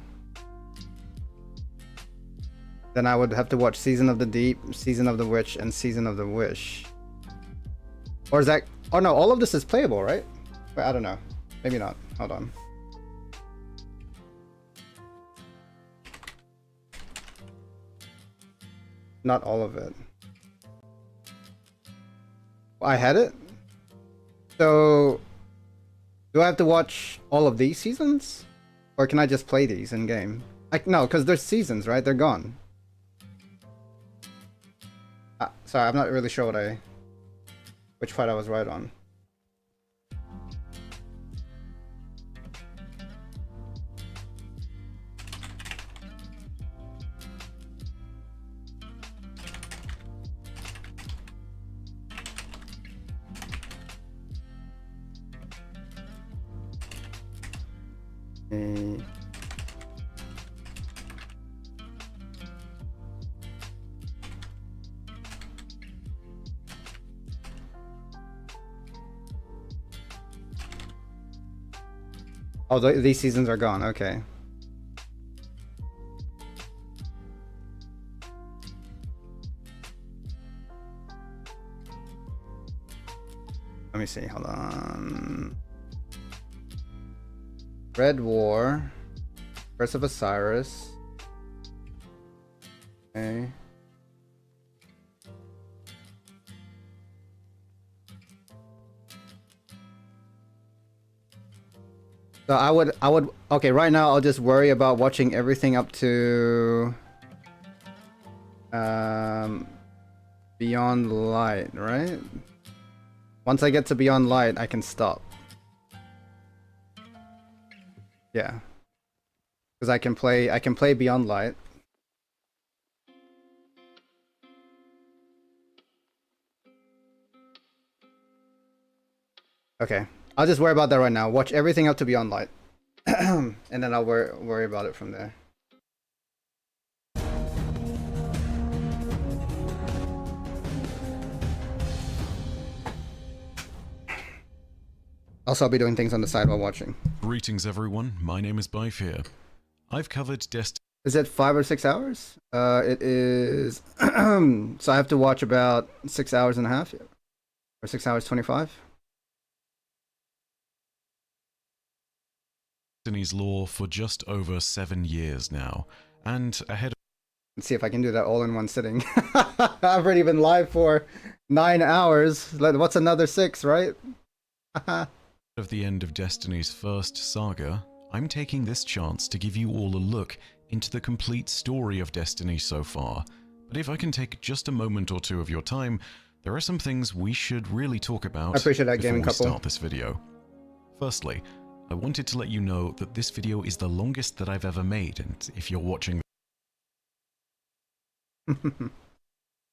Then I would have to watch Season of the Deep, Season of the Witch, and Season of the Wish. Or is that... Oh no, all of this is playable, right? Wait, I don't know. Maybe not. Hold on. Not all of it. I had it? So... Do I have to watch all of these seasons? Or can I just play these in-game? No, because there's seasons, right? They're gone. Sorry, I'm not really sure which part I was right on. Oh, these seasons are gone. Okay. Let me see. Hold on. Red War. Curse of Osiris. Okay. So I would, okay, right now I'll just worry about watching everything up to, Beyond Light, right? Once I get to Beyond Light, I can stop. Yeah. Because I can play Beyond Light. Okay. I'll just worry about that right now. Watch everything up to Beyond Light. And then I'll worry about it from there. Also, I'll be doing things on the side while watching. Greetings everyone, my name is Bife here. I've covered Destiny. Is it 5 or 6 hours? It is... so I have to watch about 6 hours and a half? Or 6 hours 25? Destiny's lore for just over 7 years now, and ahead of... Let's see if I can do that all in one sitting. I've already been live for 9 hours. What's another 6, right? Of the end of Destiny's first saga, I'm taking this chance to give you all a look into the complete story of Destiny so far. But if I can take just a moment or two of your time, there are some things we should really talk about I appreciate that, gaming before we couple. start this video. Firstly, I wanted to let you know that this video is the longest that I've ever made, and if you're watching...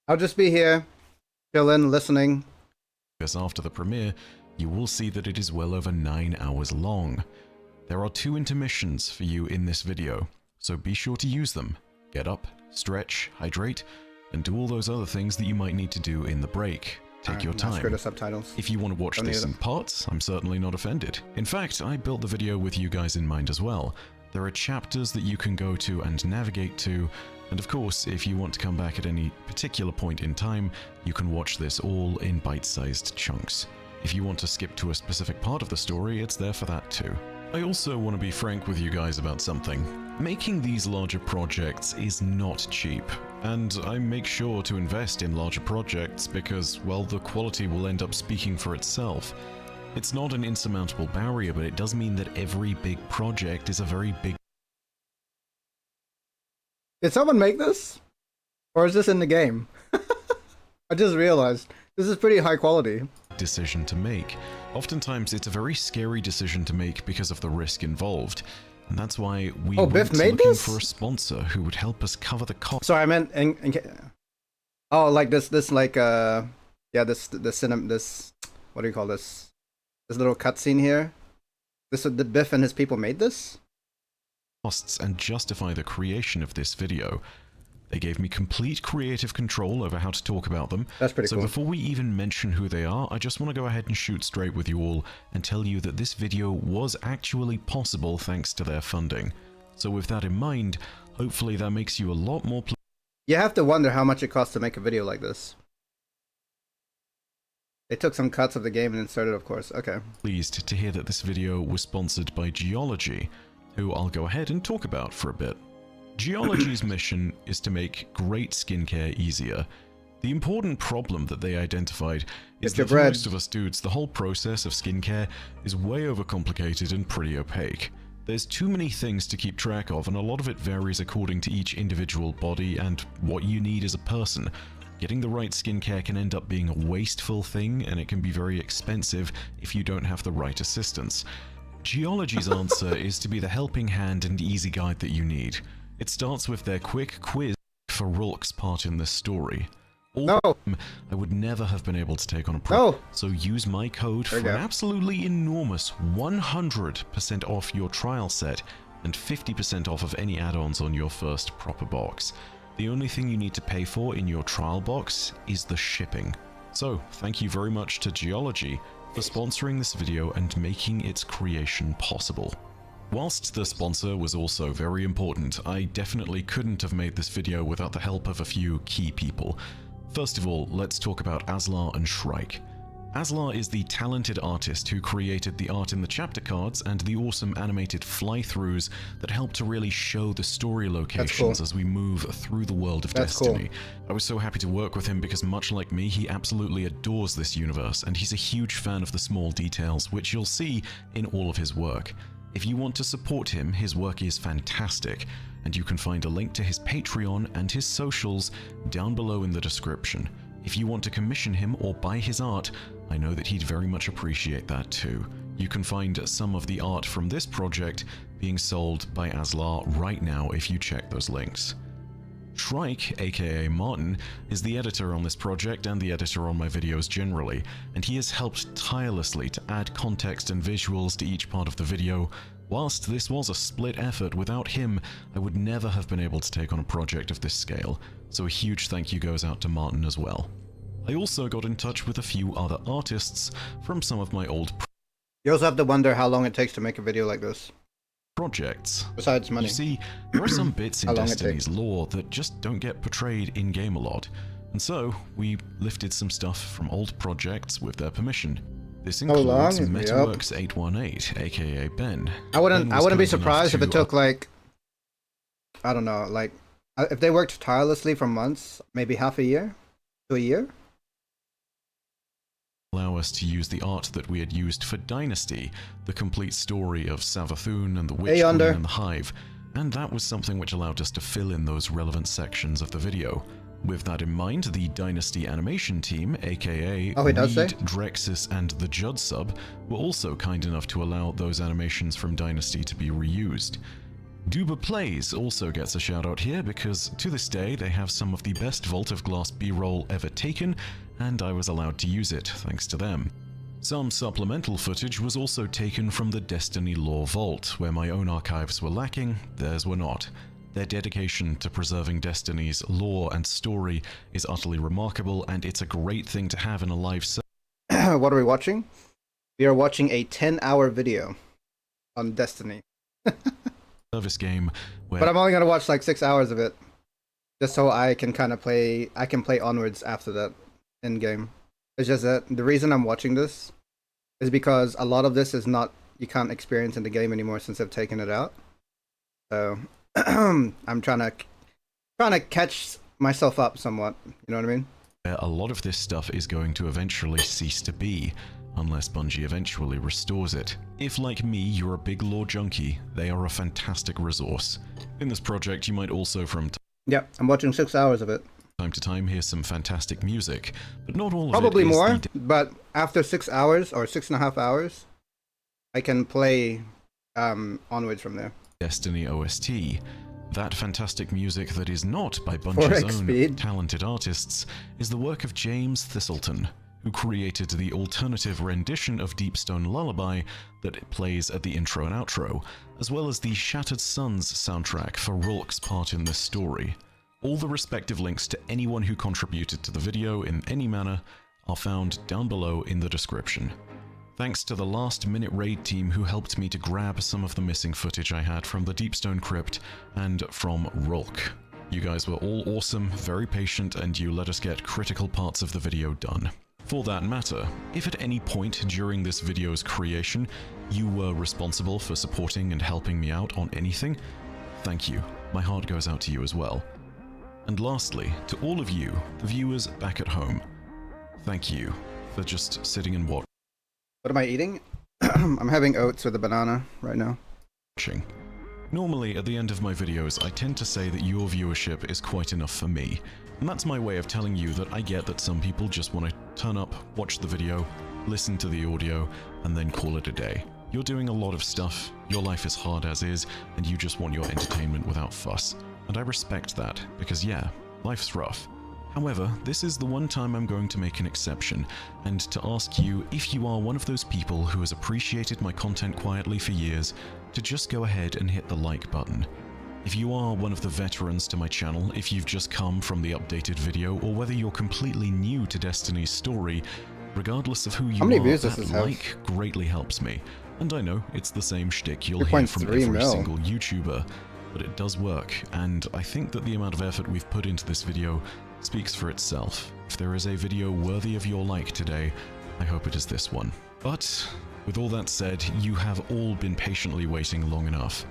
I'll just be here, chilling, listening. As after the premiere, you will see that it is well over 9 hours long. There are 2 intermissions for you in this video, so be sure to use them. Get up, stretch, hydrate, and do all those other things that you might need to do in the break. Take your time. Screw the subtitles. If you want to watch this in parts, I'm certainly not offended. In fact, I built the video with you guys in mind as well. There are chapters that you can go to and navigate to, and of course, if you want to come back at any particular point in time, you can watch this all in bite-sized chunks. If you want to skip to a specific part of the story, it's there for that too. I also want to be frank with you guys about something. Making these larger projects is not cheap, and I make sure to invest in larger projects because, well, the quality will end up speaking for itself. It's not an insurmountable barrier, but it does mean that every big project is a very big... Did someone make this? Or is this in the game? I just realized. This is pretty high quality. Decision to make. Oftentimes it's a very scary decision to make because of the risk involved, and that's why we went looking for a sponsor who would help us cover the cost. Sorry, I meant oh, like this like yeah, this what do you call this? This little cutscene here. The Biff and his people made this? Costs and justify the creation of this video. They gave me complete creative control over how to talk about them. That's pretty cool. So before we even mention who they are, I just want to go ahead and shoot straight with you all and tell you that this video was actually possible thanks to their funding. So with that in mind, hopefully that makes you a lot more... You have to wonder how much it costs to make a video like this. They took some cuts of the game and inserted, of course. Okay. Pleased to hear that this video was sponsored by Geology, who I'll go ahead and talk about for a bit. Geology's mission is to make great skincare easier. The important problem that they identified is that for most of us dudes, the whole process of skincare is way overcomplicated and pretty opaque. There's too many things to keep track of, and a lot of it varies according to each individual body and what you need as a person. Getting the right skincare can end up being a wasteful thing, and it can be very expensive if you don't have the right assistance. Geology's answer is to be the helping hand and easy guide that you need. It starts with their quick quiz for Rulk's part in this story. No! I would never have been able to take on a pro. So use my code for an absolutely enormous 100% off your trial set and 50% off of any add-ons on your first proper box. The only thing you need to pay for in your trial box is the shipping. So, thank you very much to Geology for sponsoring this video and making its creation possible. Whilst the sponsor was also very important, I definitely couldn't have made this video without the help of a few key people. First of all, let's talk about Aslar and Shrike. Aslar is the talented artist who created the art in the chapter cards and the awesome animated fly-throughs that help to really show the story locations as we move through the world of Destiny. I was so happy to work with him because much like me, he absolutely adores this universe and he's a huge fan of the small details, which you'll see in all of his work. If you want to support him, his work is fantastic, and you can find a link to his Patreon and his socials down below in the description. If you want to commission him or buy his art, I know that he'd very much appreciate that too. You can find some of the art from this project being sold by Aslar right now if you check those links. Shrike, aka Martin, is the editor on this project and the editor on my videos generally, and he has helped tirelessly to add context and visuals to each part of the video. Whilst this was a split effort, without him, I would never have been able to take on a project of this scale, so a huge thank you goes out to Martin as well. I also got in touch with a few other artists from some of my old You also have to wonder how long it takes to make a video like this. Projects. Besides money. You see, there are some bits in Destiny's lore that just don't get portrayed in-game a lot, and so we lifted some stuff from old projects with their permission. This includes Metaworks 818, aka Ben. I wouldn't be surprised if it took like, I don't know, like if they worked tirelessly for months, maybe half a year to a year. Allow us to use the art that we had used for Dynasty, the complete story of Savathun and the Witch Queen and the Hive, and that was something which allowed us to fill in those relevant sections of the video. With that in mind, the Dynasty animation team, aka Reed, Drexus, and the Judd sub, were also kind enough to allow those animations from Dynasty to be reused. Duba Plays also gets a shout out here because to this day they have some of the best Vault of Glass B-roll ever taken, and I was allowed to use it thanks to them. Some supplemental footage was also taken from the Destiny Lore Vault, where my own archives were lacking, theirs were not. Their dedication to preserving Destiny's lore and story is utterly remarkable, and it's a great thing to have in a live service. What are we watching? We are watching a 10-hour video on Destiny. Service game where... But I'm only gonna watch like 6 hours of it, just so I can kind of play. I can play onwards after that in game. It's just that the reason I'm watching this is because a lot of this is not you can't experience in the game anymore since they've taken it out. So I'm trying to catch myself up somewhat. You know what I mean? A lot of this stuff is going to eventually cease to be, unless Bungie eventually restores it. If, like me, you're a big lore junkie, they are a fantastic resource. In this project, you might also yeah, I'm watching 6 hours of it. Time to time hear some fantastic music, but not all of Probably it is more, but after 6 hours or 6.5 hours, I can play onwards from there. Destiny OST. That fantastic music that is not by Bungie's own talented artists is the work of James Thistleton, who created the alternative rendition of Deepstone Lullaby that plays at the intro and outro, as well as the Shattered Suns soundtrack for Rulk's part in this story. All the respective links to anyone who contributed to the video in any manner are found down below in the description. Thanks to the last-minute raid team who helped me to grab some of the missing footage I had from the Deepstone Crypt and from Rulk. You guys were all awesome, very patient, and you let us get critical parts of the video done. For that matter, if at any point during this video's creation you were responsible for supporting and helping me out on anything, thank you. My heart goes out to you as well. And lastly, to all of you, the viewers back at home, thank you for just sitting and watching. What am I eating? I'm having oats with a banana right now. Normally, at the end of my videos, I tend to say that your viewership is quite enough for me. And that's my way of telling you that I get that some people just want to turn up, watch the video, listen to the audio, and then call it a day. You're doing a lot of stuff, your life is hard as is, and you just want your entertainment without fuss. And I respect that, because yeah, life's rough. However, this is the one time I'm going to make an exception, and to ask you, if you are one of those people who has appreciated my content quietly for years, to just go ahead and hit the like button. If you are one of the veterans to my channel, if you've just come from the updated video, or whether you're completely new to Destiny's story, regardless of who you are, that like greatly helps me. And I know it's the same shtick you'll hear from every single YouTuber, but it does work, and I think that the amount of effort we've put into this video speaks for itself. If there is a video worthy of your like today, I hope it is this one. But with all that said, you have all been patiently waiting long enough.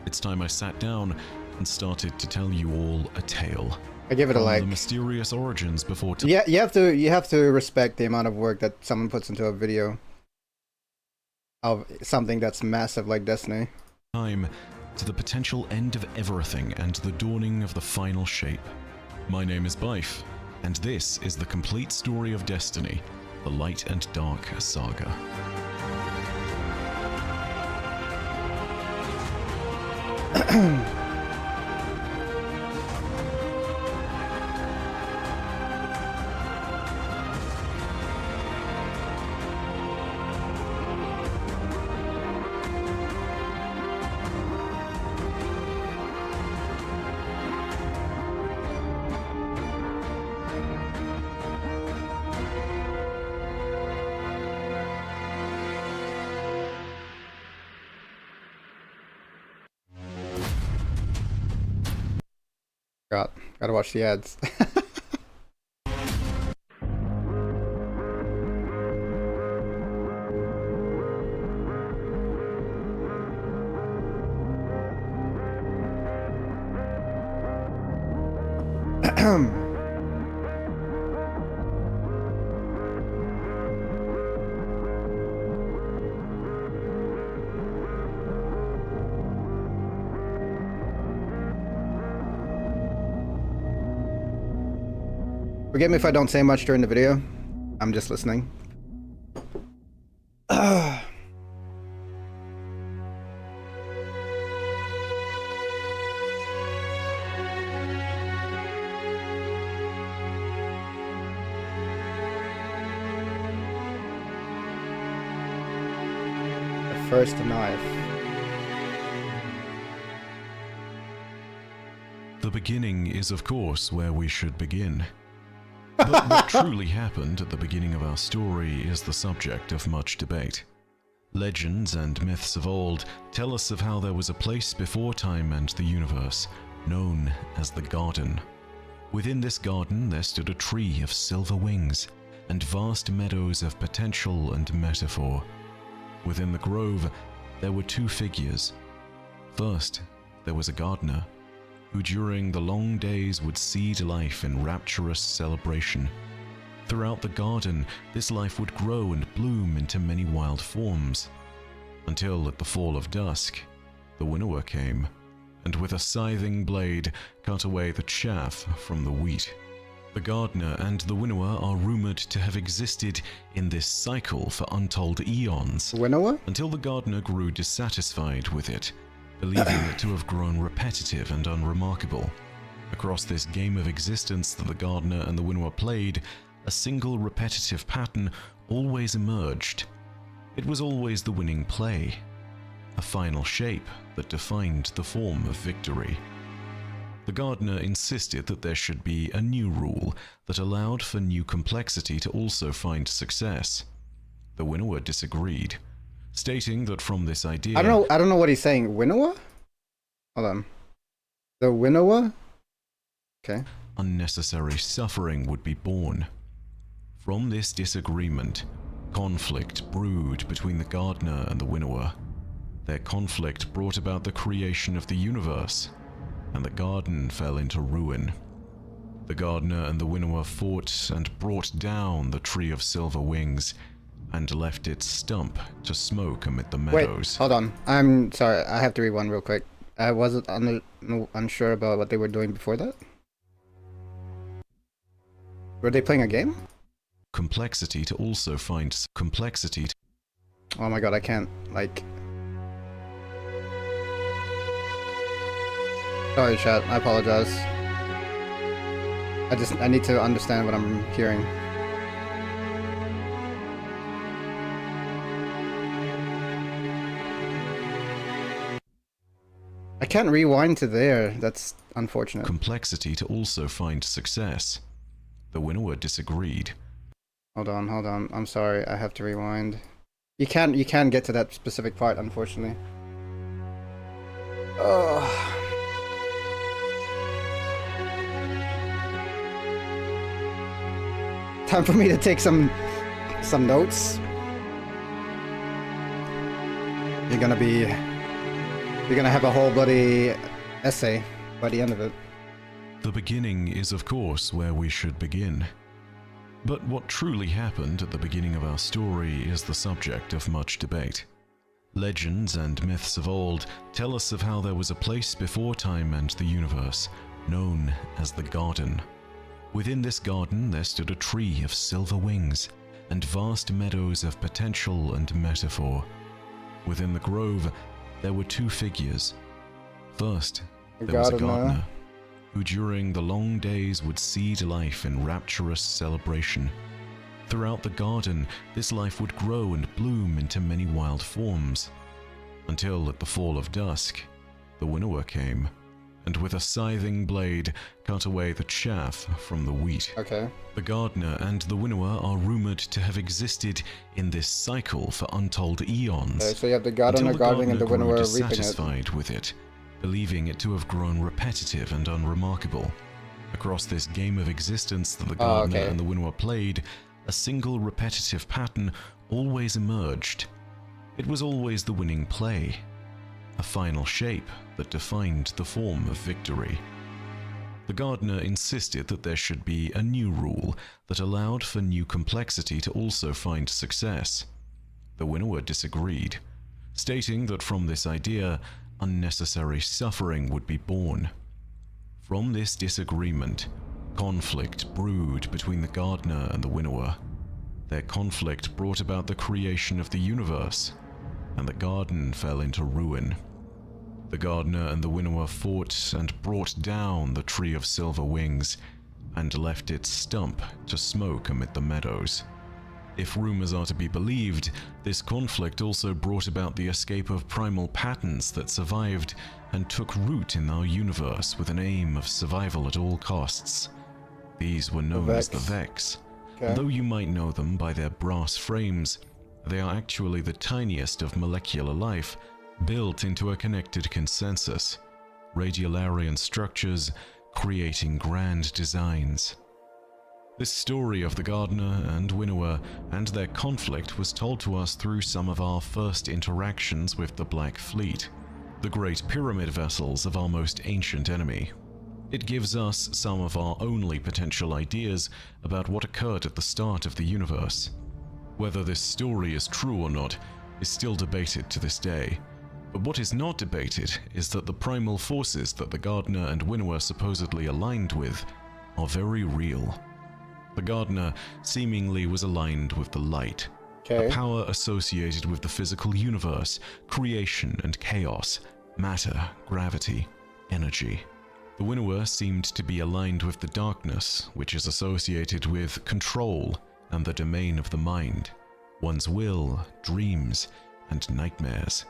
It's time I sat down and started to tell you all a tale. I give it a like. The mysterious origins before. Yeah, you have to respect the amount of work that someone puts into a video of something that's massive like Destiny. Time to the potential end of everything and the dawning of the final shape. My name is Bife, and this is the complete story of Destiny, the Light and Dark Saga. Gotta watch the ads. Forgive me if I don't say much during the video. I'm just listening. The first knife. The beginning is, of course, where we should begin. But what truly happened at the beginning of our story is the subject of much debate. Legends and myths of old tell us of how there was a place before time and the universe, known as the Garden. Within this garden there stood a tree of silver wings, and vast meadows of potential and metaphor. Within the grove there were two figures. First, there was a gardener, who during the long days would seed life in rapturous celebration. Throughout the garden, this life would grow and bloom into many wild forms, until at the fall of dusk, the winnower came, and with a scything blade cut away the chaff from the wheat. The gardener and the winnower are rumored to have existed in this cycle for untold eons, until the gardener grew dissatisfied with it, believing it to have grown repetitive and unremarkable. Across this game of existence that the gardener and the winnower played, a single repetitive pattern always emerged. It was always the winning play, a final shape that defined the form of victory. The gardener insisted that there should be a new rule that allowed for new complexity to also find success. The winnower disagreed, stating that from this idea... I don't know what he's saying. Winnower? Hold on. The winnower? Okay. Unnecessary suffering would be born. From this disagreement, conflict brewed between the gardener and the winnower. Their conflict brought about the creation of the universe, and the garden fell into ruin. The gardener and the winnower fought and brought down the tree of silver wings, and left its stump to smoke amid the meadows. Wait, hold on. I'm sorry, I have to read one real quick. I wasn't unsure about what they were doing before that. Were they playing a game? Complexity to also find complexity. Oh my god, I can't, like... Sorry chat, I apologize. I need to understand what I'm hearing. I can't rewind to there. That's unfortunate. Complexity to also find success. The Winnower disagreed. Hold on. I'm sorry. I have to rewind. You can get to that specific part, unfortunately. Oh. Time for me to take some notes. You're gonna have a whole bloody essay by the end of it. The beginning is, of course, where we should begin. But what truly happened at the beginning of our story is the subject of much debate. Legends and myths of old tell us of how there was a place before time and the universe, known as the Garden. Within this garden there stood a tree of silver wings, and vast meadows of potential and metaphor. Within the grove, there were two figures. First, there was a gardener, who during the long days would seed life in rapturous celebration. Throughout the garden, this life would grow and bloom into many wild forms, until at the fall of dusk, the winnower came, and with a scything blade cut away the chaff from the wheat. Okay. The gardener and the winnower are rumored to have existed in this cycle for untold eons. Okay, so you have the gardener gardening and the winnower reaping it. Dissatisfied with it, believing it to have grown repetitive and unremarkable. Across this game of existence that the gardener and the winnower played, a single repetitive pattern always emerged. It was always the winning play, a final shape that defined the form of victory. The gardener insisted that there should be a new rule that allowed for new complexity to also find success. The winnower disagreed, stating that from this idea, unnecessary suffering would be born. From this disagreement, conflict brewed between the gardener and the winnower. Their conflict brought about the creation of the universe, and the garden fell into ruin. The gardener and the winnower fought and brought down the tree of silver wings, and left its stump to smoke amid the meadows. If rumors are to be believed, this conflict also brought about the escape of primal patterns that survived and took root in our universe with an aim of survival at all costs. These were known as the Vex. Okay. Though you might know them by their brass frames, they are actually the tiniest of molecular life, built into a connected consensus, radiolarian structures creating grand designs. This story of the gardener and winnower and their conflict was told to us through some of our first interactions with the Black Fleet, the great pyramid vessels of our most ancient enemy. It gives us some of our only potential ideas about what occurred at the start of the universe. Whether this story is true or not is still debated to this day. But what is not debated is that the primal forces that the gardener and winnower supposedly aligned with are very real. The gardener seemingly was aligned with the light, a power associated with the physical universe, creation and chaos, matter, gravity, energy. The winnower seemed to be aligned with the darkness, which is associated with control and the domain of the mind, one's will, dreams, and nightmares.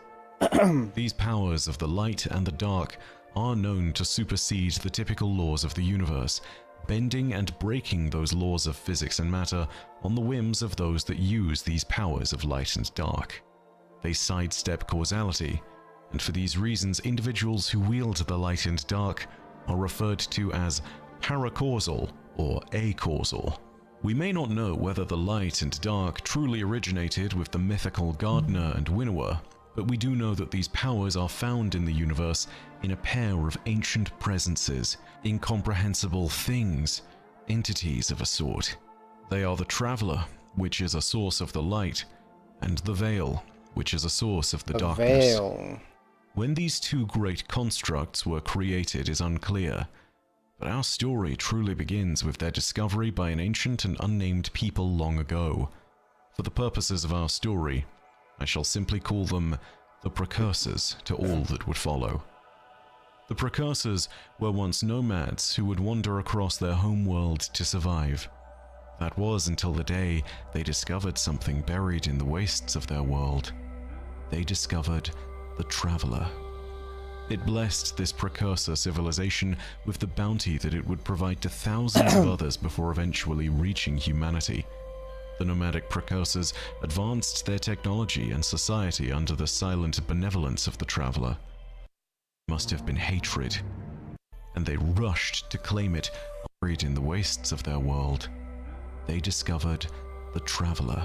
These powers of the light and the dark are known to supersede the typical laws of the universe, bending and breaking those laws of physics and matter on the whims of those that use these powers of light and dark. They sidestep causality, and for these reasons individuals who wield the light and dark are referred to as paracausal or acausal. We may not know whether the light and dark truly originated with the mythical gardener and winnower, but we do know that these powers are found in the universe in a pair of ancient presences, incomprehensible things, entities of a sort. They are the Traveler, which is a source of the light, and the Veil, which is a source of the darkness. Veil. When these two great constructs were created is unclear, but our story truly begins with their discovery by an ancient and unnamed people long ago. For the purposes of our story, I shall simply call them the precursors to all that would follow. The precursors were once nomads who would wander across their homeworld to survive. That was until the day they discovered something buried in the wastes of their world. They discovered the Traveler. It blessed this precursor civilization with the bounty that it would provide to thousands of others before eventually reaching humanity. The nomadic precursors advanced their technology and society under the silent benevolence of the Traveler. It must have been hatred, and they rushed to claim it, buried in the wastes of their world. They discovered the Traveler.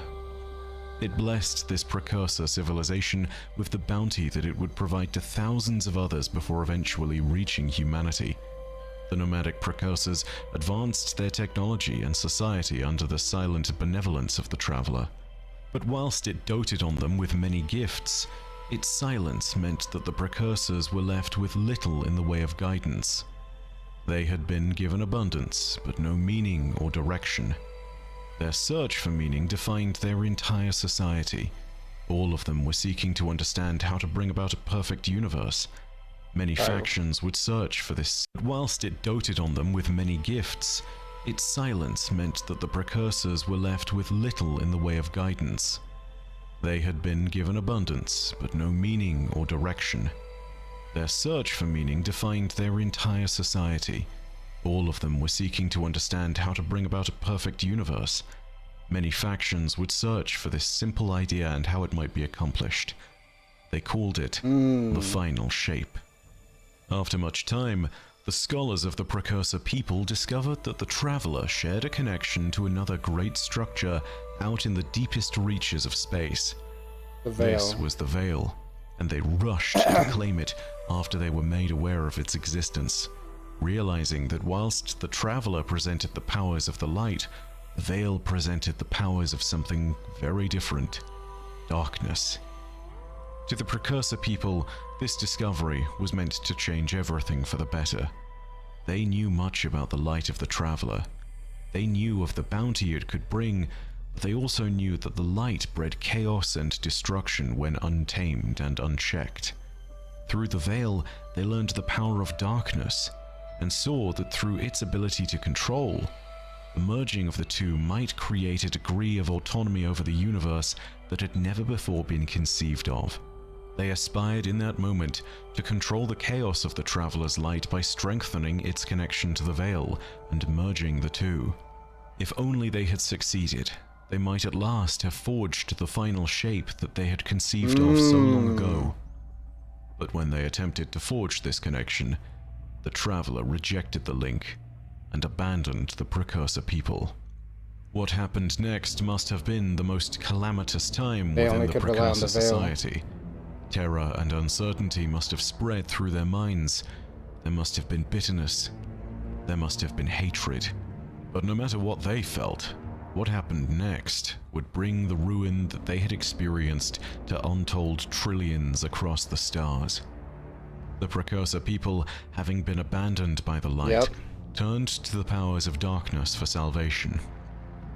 It blessed this precursor civilization with the bounty that it would provide to thousands of others before eventually reaching humanity. The nomadic precursors advanced their technology and society under the silent benevolence of the Traveler. But whilst it doted on them with many gifts, its silence meant that the precursors were left with little in the way of guidance. They had been given abundance, but no meaning or direction. Their search for meaning defined their entire society. All of them were seeking to understand how to bring about a perfect universe. Many factions would search for this. Whilst it doted on them with many gifts, its silence meant that the precursors were left with little in the way of guidance. They had been given abundance, but no meaning or direction. Their search for meaning defined their entire society. All of them were seeking to understand how to bring about a perfect universe. Many factions would search for this simple idea and how it might be accomplished. They called it the final shape. After much time, the scholars of the precursor people discovered that the Traveler shared a connection to another great structure out in the deepest reaches of space. This was the Veil, and they rushed to claim it after they were made aware of its existence. Realizing that whilst the Traveler presented the powers of the light, the Veil presented the powers of something very different: darkness. To the precursor people, this discovery was meant to change everything for the better. They knew much about the light of the Traveler. They knew of the bounty it could bring, but they also knew that the light bred chaos and destruction when untamed and unchecked. Through the Veil, they learned the power of darkness, and saw that through its ability to control, the merging of the two might create a degree of autonomy over the universe that had never before been conceived of. They aspired in that moment to control the chaos of the Traveler's light by strengthening its connection to the Veil and merging the two. If only they had succeeded, they might at last have forged the final shape that they had conceived of so long ago. But when they attempted to forge this connection, the Traveler rejected the link and abandoned the precursor people. What happened next must have been the most calamitous time within the precursor society. Terror and uncertainty must have spread through their minds. There must have been bitterness. There must have been hatred. But no matter what they felt, what happened next would bring the ruin that they had experienced to untold trillions across the stars. The precursor people, having been abandoned by the light, turned to the powers of darkness for salvation.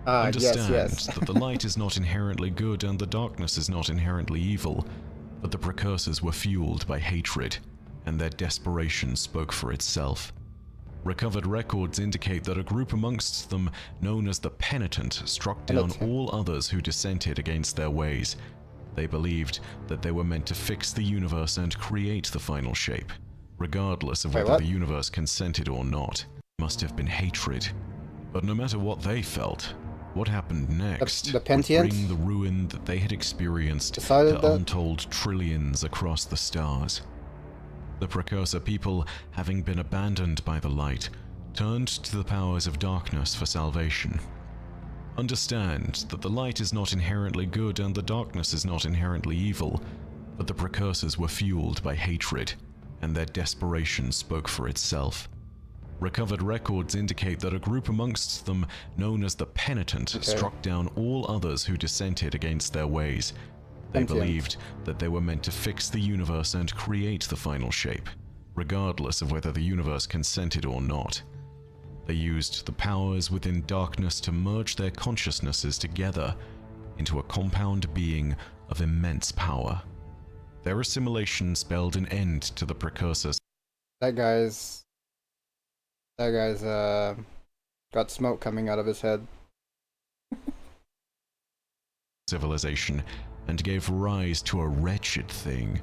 Understand that the light is not inherently good and the darkness is not inherently evil, but the precursors were fueled by hatred, and their desperation spoke for itself. Recovered records indicate that a group amongst them, known as the Penitent, struck down all others who dissented against their ways. They believed that they were meant to fix the universe and create the final shape, regardless of whether the universe consented or not. It must have been hatred. But no matter what they felt, what happened next would bring the ruin that they had experienced to untold trillions across the stars. The precursor people, having been abandoned by the light, turned to the powers of darkness for salvation. Understand that the light is not inherently good and the darkness is not inherently evil, but the precursors were fueled by hatred, and their desperation spoke for itself. Recovered records indicate that a group amongst them, known as the Penitent, struck down all others who dissented against their ways. They believed that they were meant to fix the universe and create the final shape, regardless of whether the universe consented or not. They used the powers within darkness to merge their consciousnesses together into a compound being of immense power. Their assimilation spelled an end to the precursors. That guy's got smoke coming out of his head. Civilization and gave rise to a wretched thing,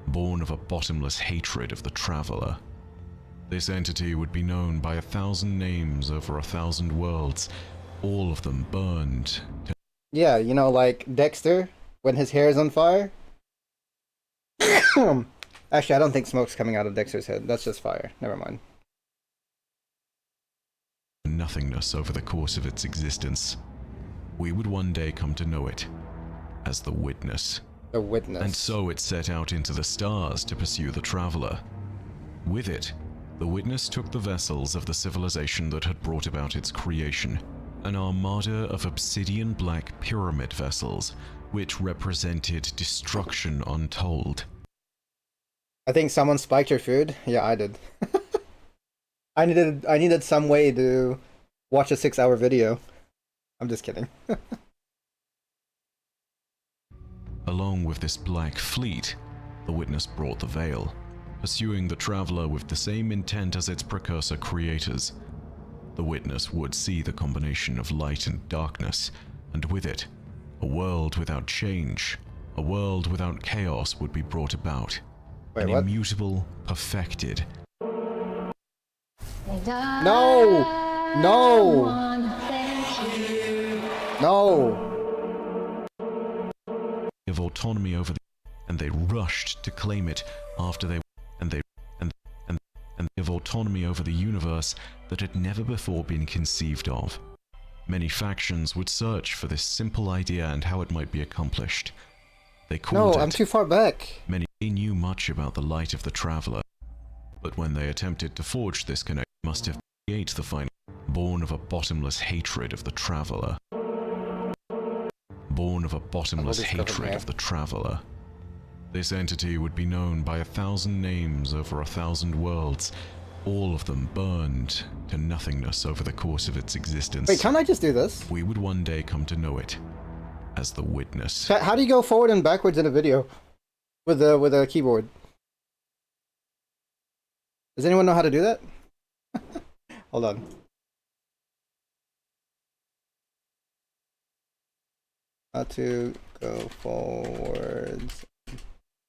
born of a bottomless hatred of the traveler. This entity would be known by 1,000 names over 1,000 worlds, all of them burned. Yeah, you know, like Dexter, when his hair is on fire? Actually, I don't think smoke's coming out of Dexter's head. That's just fire. Never mind. Nothingness over the course of its existence. We would one day come to know it as the Witness. The Witness. And so it set out into the stars to pursue the traveler. With it, the Witness took the vessels of the civilization that had brought about its creation, an armada of obsidian black pyramid vessels, which represented destruction untold. I think someone spiked your food. Yeah, I did. I needed some way to watch a 6-hour video. I'm just kidding. Along with this black fleet, the Witness brought the Veil, pursuing the traveler with the same intent as its precursor creators. The Witness would see the combination of light and darkness, and with it, a world without change, a world without chaos would be brought about. Wait, an what? immutable, perfected. No! No! No! Of autonomy over the, and they rushed to claim it after they of autonomy over the universe that had never before been conceived of. Many factions would search for this simple idea and how it might be accomplished. They called it. No, I'm too far back. Many knew much about the light of the traveler, but when they attempted to forge this connection, must have created the final, born of a bottomless hatred of the traveler. Born of a bottomless hatred of the traveler. This entity would be known by 1,000 names over 1,000 worlds, all of them burned to nothingness over the course of its existence. Wait, can't I just do this? We would one day come to know it as the Witness. How do you go forward and backwards in a video with a keyboard? Does anyone know how to do that? Hold on. How to go forwards.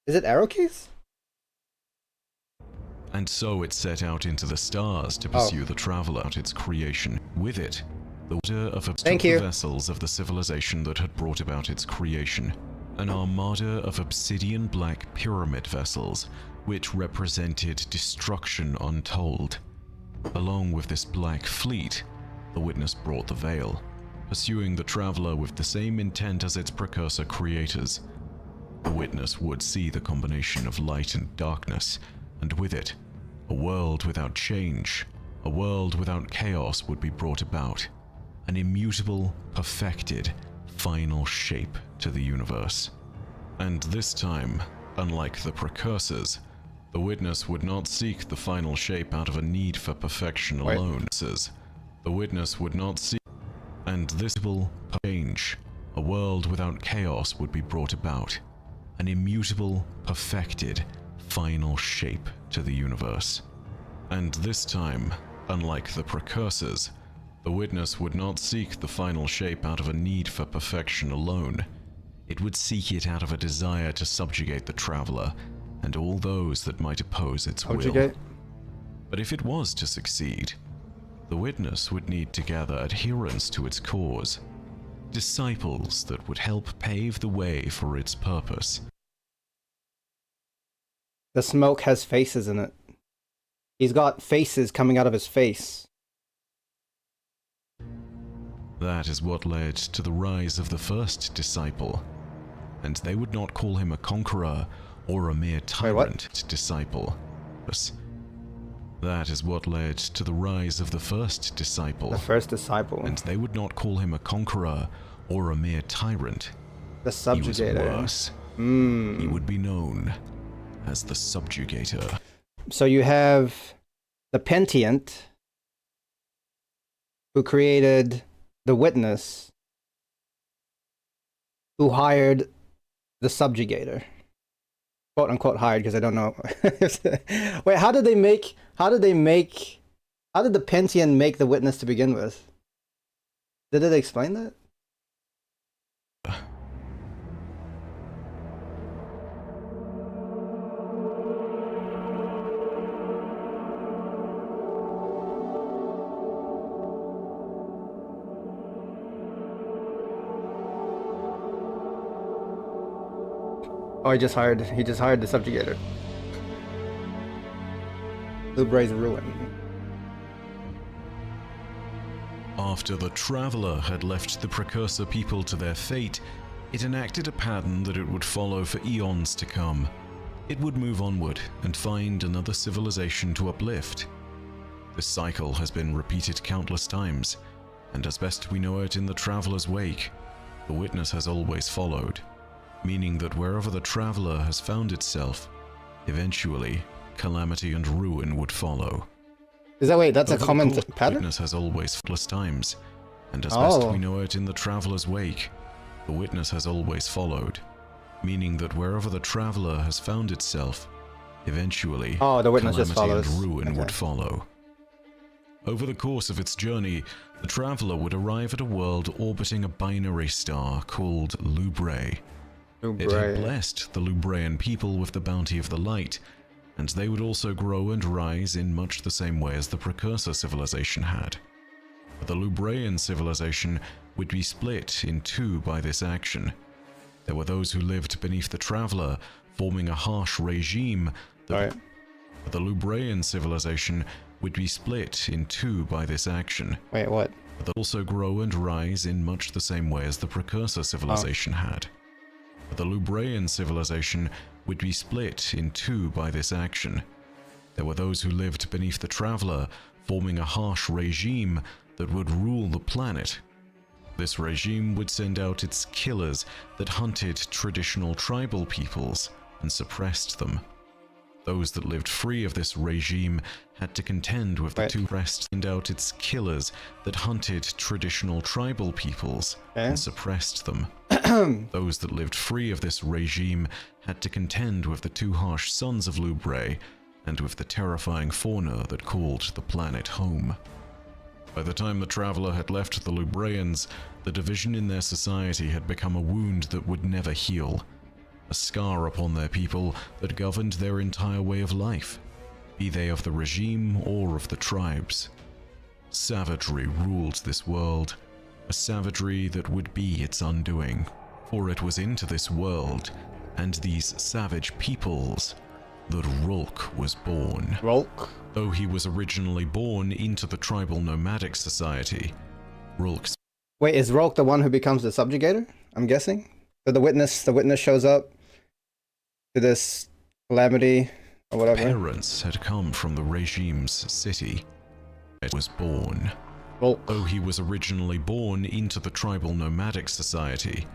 Is it arrow keys? And so it set out into the stars to pursue the traveler at its creation. With it, the order of the vessels of the civilization that had brought about its creation, an armada of obsidian black pyramid vessels, which represented destruction untold. Along with this black fleet, the Witness brought the Veil, pursuing the traveler with the same intent as its precursor creators. The Witness would see the combination of light and darkness, and with it, a world without change, a world without chaos would be brought about, an immutable, perfected, final shape to the universe. And this time, unlike the precursors, the Witness would not seek the final shape out of a need for perfection alone. The Witness would not seek, and this will change, a world without chaos would be brought about, an immutable, perfected, final shape to the universe. And this time, unlike the precursors, the Witness would not seek the final shape out of a need for perfection alone. It would seek it out of a desire to subjugate the traveler and all those that might oppose its will. But if it was to succeed, the Witness would need to gather adherents to its cause, disciples that would help pave the way for its purpose. The smoke has faces in it. He's got faces coming out of his face. That is what led to the rise of the first disciple, and they would not call him a conqueror or a mere tyrant disciple. That is what led to the rise of the first disciple. The first disciple. And they would not call him a conqueror or a mere tyrant. The subjugator. He was worse. He would be known as the subjugator. So you have the Pentient, who created the Witness, who hired the subjugator. quote unquote hide because I don't know. Wait, how did the Pentian make the witness to begin with? Did it explain that? Oh, he just hired the subjugator. Lubre's ruin. After the Traveler had left the Precursor people to their fate, it enacted a pattern that it would follow for eons to come. It would move onward and find another civilization to uplift. This cycle has been repeated countless times, and as best we know it in the Traveler's wake, the Witness has always followed, meaning that wherever the Traveler has found itself, eventually calamity and ruin would follow. Is that, wait, that's a common pattern? Witness has always countless times, and as best we know it in the Traveler's wake, the Witness has always followed, meaning that wherever the Traveler has found itself, eventually the Witness just calamity follows. and ruin would follow. Over the course of its journey, the Traveler would arrive at a world orbiting a binary star called Lubre. It had blessed the Lubrean people with the bounty of the light, and they would also grow and rise in much the same way as the Precursor civilization had. But the Lubrean civilization would be split in two by this action. There were those who lived beneath the Traveler, forming a harsh regime that the Lubrean civilization would be split in two by this action. Wait, what? But they'll also grow and rise in much the same way as the Precursor civilization had. But the Lubrean civilization would be split in two by this action. There were those who lived beneath the Traveler, forming a harsh regime that would rule the planet. This regime would send out its killers that hunted traditional tribal peoples and suppressed them. Those that lived free of this regime had to contend with the two rest and out its killers that hunted traditional tribal peoples and suppressed them. Those that lived free of this regime had to contend with the two harsh sons of Lubre and with the terrifying fauna that called the planet home. By the time the Traveler had left the Lubreans, the division in their society had become a wound that would never heal, a scar upon their people that governed their entire way of life, be they of the regime or of the tribes. Savagery ruled this world, a savagery that would be its undoing, for it was into this world and these savage peoples that Rulk was born. Rulk? Though he was originally born into the tribal nomadic society, Rulk's... Wait, is Rulk the one who becomes the subjugator? I'm guessing? So the witness shows up to this calamity or whatever. Parents had come from the regime's city. It was born. Rulk. Though he was originally born into the tribal nomadic society,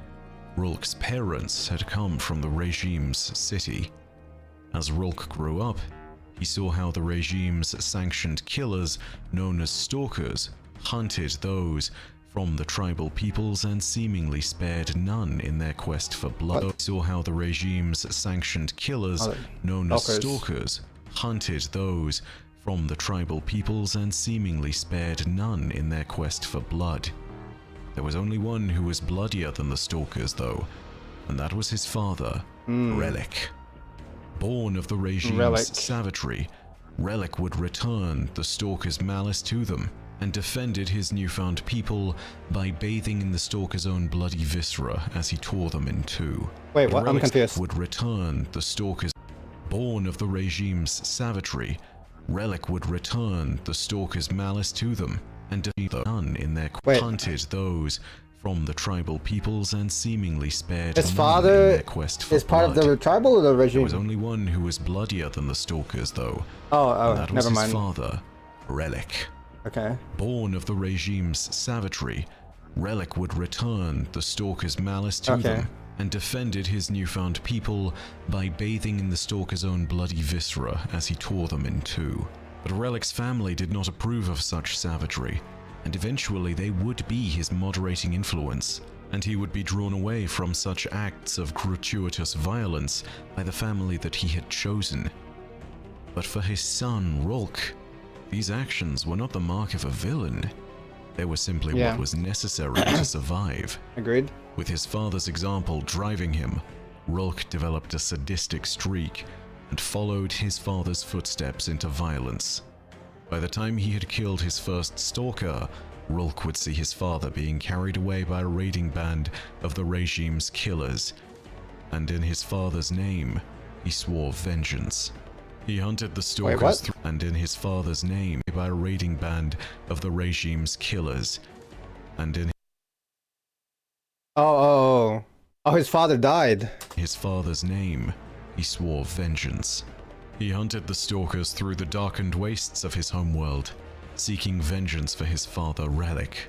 Rulk's parents had come from the regime's city. As Rulk grew up, he saw how the regime's sanctioned killers, known as stalkers, hunted those from the tribal peoples and seemingly spared none in their quest for blood. He saw how the regime's sanctioned killers, known as stalkers, hunted those from the tribal peoples and seemingly spared none in their quest for blood. There was only one who was bloodier than the stalkers, though, and that was his father, Relic. Born of the regime's savagery, Relic would return the stalkers' malice to them and defended his newfound people by bathing in the stalkers' own bloody viscera as he tore them in two. Wait, what? I'm confused. Would return the stalkers. Born of the regime's savagery, Relic would return the stalkers' malice to them and defeat none in their hunted those from the tribal peoples and seemingly spared his none father in their quest for is part blood. of the tribal or the regime? There was only one who was bloodier than the stalkers, though. Oh, and that was never mind. his father, Relic. Okay. Born of the regime's savagery, Relic would return the stalkers' malice to them and defended his newfound people by bathing in the stalkers' own bloody viscera as he tore them in two. But Relic's family did not approve of such savagery, and eventually they would be his moderating influence, and he would be drawn away from such acts of gratuitous violence by the family that he had chosen. But for his son, Rolk, these actions were not the mark of a villain. They were simply what was necessary to survive. Agreed. With his father's example driving him, Rolk developed a sadistic streak and followed his father's footsteps into violence. By the time he had killed his first stalker, Rolk would see his father being carried away by a raiding band of the regime's killers, and in his father's name, he swore vengeance. He hunted the stalkers and in his father's name by a raiding band of the regime's killers, and in Oh, his father died. his father's name, he swore vengeance. He hunted the stalkers through the darkened wastes of his homeworld, seeking vengeance for his father, Relic.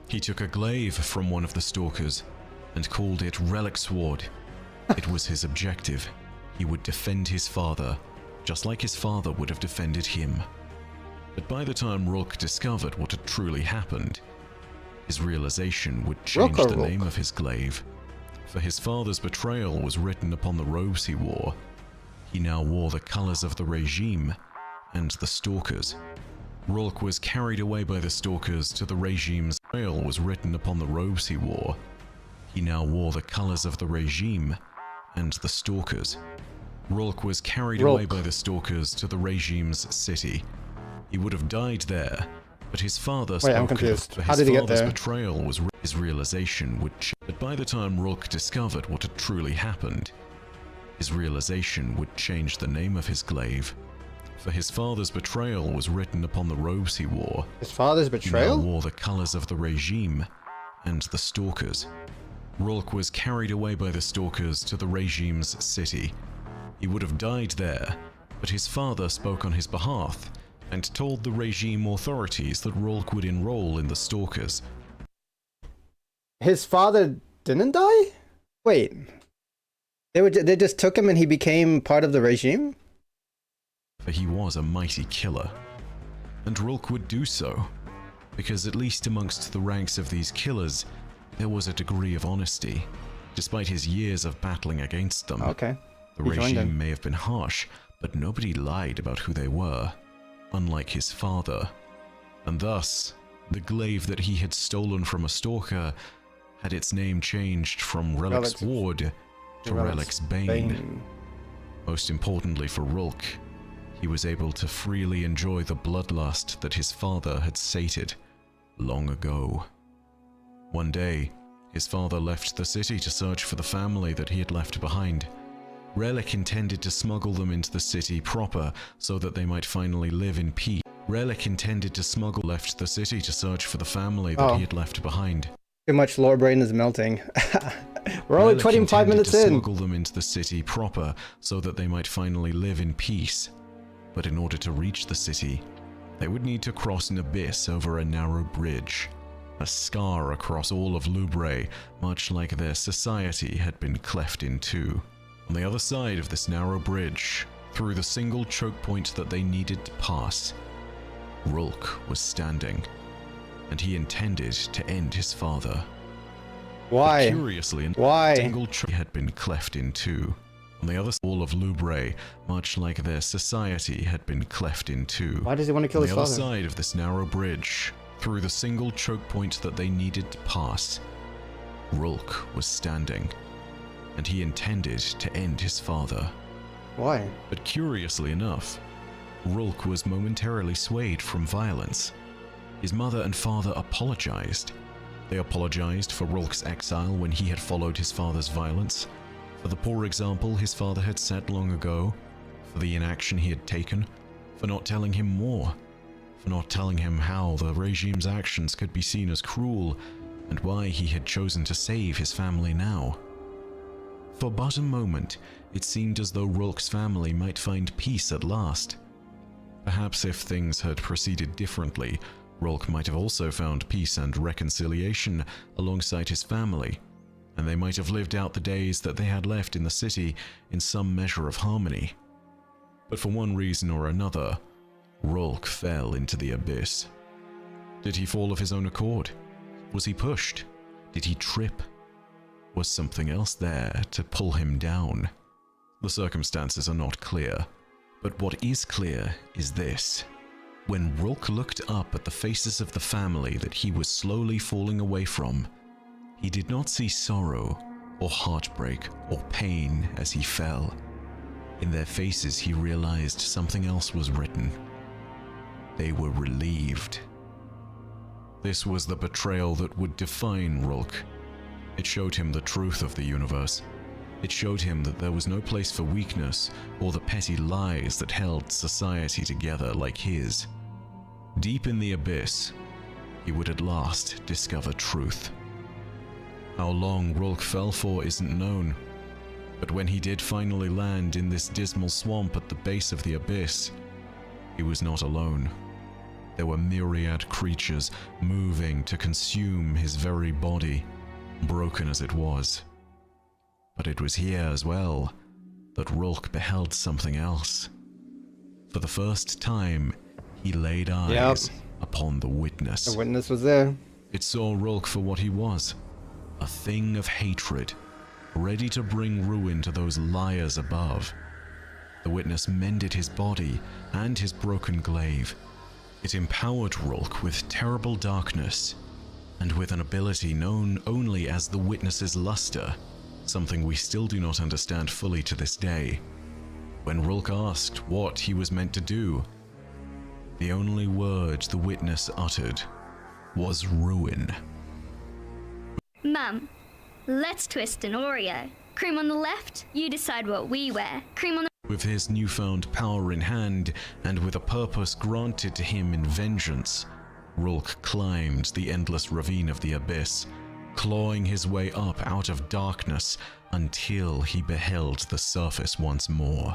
He took a glaive from one of the stalkers and called it Relic Sword. It was his objective. He would defend his father, just like his father would have defended him. But by the time Rolk discovered what had truly happened, his realization would change the name of his glaive. For his father's betrayal was written upon the robes he wore. He now wore the colors of the regime and the stalkers. Rolk was carried away by the stalkers to the regime's betrayal was written upon the robes he wore. He now wore the colors of the regime and the stalkers. Rolk was carried away by the stalkers to the regime's city. He would have died there, but his father spoke. Wait, I'm confused. Of, How did he get there? Betrayal was his realization would. But by the time Rolk discovered what had truly happened, his realization would change the name of his glaive. For his father's betrayal was written upon the robes he wore. His father's betrayal? He now wore the colors of the regime and the stalkers. Rolk was carried away by the stalkers to the regime's city. He would have died there, but his father spoke on his behalf and told the regime authorities that Rolk would enroll in the stalkers. His father didn't die? Wait. They just took him and he became part of the regime? For he was a mighty killer. And Rolk would do so, because at least amongst the ranks of these killers, there was a degree of honesty, despite his years of battling against them. Okay. The regime may have been harsh, but nobody lied about who they were, unlike his father. And thus, the glaive that he had stolen from a stalker had its name changed from Relic's Ward to Relic's Bane. Most importantly for Rolk, he was able to freely enjoy the bloodlust that his father had sated long ago. One day, his father left the city to search for the family that he had left behind. Relic intended to smuggle them into the city proper so that they might finally live in peace. Relic intended to left the city to search for the family that he had left behind. Too much lore brain is melting. We're only 25 minutes in. Smuggle them into the city proper so that they might finally live in peace. But in order to reach the city, they would need to cross an abyss over a narrow bridge. A scar across all of Lubre, much like their society had been cleft in two. On the other side of this narrow bridge, through the single choke point that they needed to pass, Rolk was standing, and he intended to end his father. Why? But curiously, why? Single choke had been cleft in two. On the other side of Lubre, much like their society had been cleft in two. Why does he want to kill his father? On the other side of this narrow bridge, through the single choke point that they needed to pass, Rolk was standing, and he intended to end his father. Why? But curiously enough, Rolk was momentarily swayed from violence. His mother and father apologized. They apologized for Rolk's exile when he had followed his father's violence, for the poor example his father had set long ago, for the inaction he had taken, for not telling him more, for not telling him how the regime's actions could be seen as cruel, and why he had chosen to save his family now. For but a moment, it seemed as though Rolk's family might find peace at last. Perhaps if things had proceeded differently, Rolk might have also found peace and reconciliation alongside his family, and they might have lived out the days that they had left in the city in some measure of harmony. But for one reason or another, Rolk fell into the abyss. Did he fall of his own accord? Was he pushed? Did he trip? Was something else there to pull him down? The circumstances are not clear, but what is clear is this. When Rourke looked up at the faces of the family that he was slowly falling away from, he did not see sorrow or heartbreak or pain as he fell. In their faces he realized something else was written. They were relieved. This was the betrayal that would define Rourke. It showed him the truth of the universe. It showed him that there was no place for weakness or the petty lies that held society together like his. Deep in the abyss, he would at last discover truth. How long Rourke fell for isn't known, but when he did finally land in this dismal swamp at the base of the abyss, he was not alone. There were myriad creatures moving to consume his very body, broken as it was. But it was here as well that Rourke beheld something else. For the first time, he laid eyes upon the witness. The witness was there. It saw Rourke for what he was, a thing of hatred, ready to bring ruin to those liars above. The witness mended his body and his broken glaive. It empowered Rourke with terrible darkness, and with an ability known only as the witness's luster, something we still do not understand fully to this day. When Rourke asked what he was meant to do, the only word the witness uttered was ruin. Mum, let's twist an Oreo. Cream on the left, you decide what we wear. Cream on the... With his newfound power in hand, and with a purpose granted to him in vengeance, Rourke climbed the endless ravine of the abyss, clawing his way up out of darkness until he beheld the surface once more.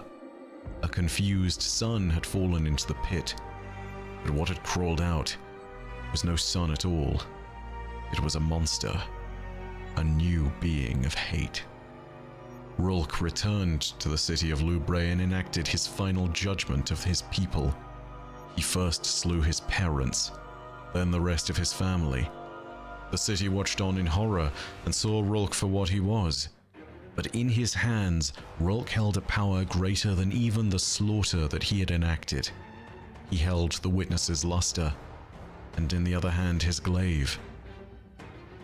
A confused sun had fallen into the pit, but what had crawled out was no sun at all. It was a monster, a new being of hate. Rourke returned to the city of Lubrae and enacted his final judgment of his people. He first slew his parents, then the rest of his family. The city watched on in horror and saw Rourke for what he was. But in his hands, Rourke held a power greater than even the slaughter that he had enacted. He held the witness's luster, and in the other hand his glaive.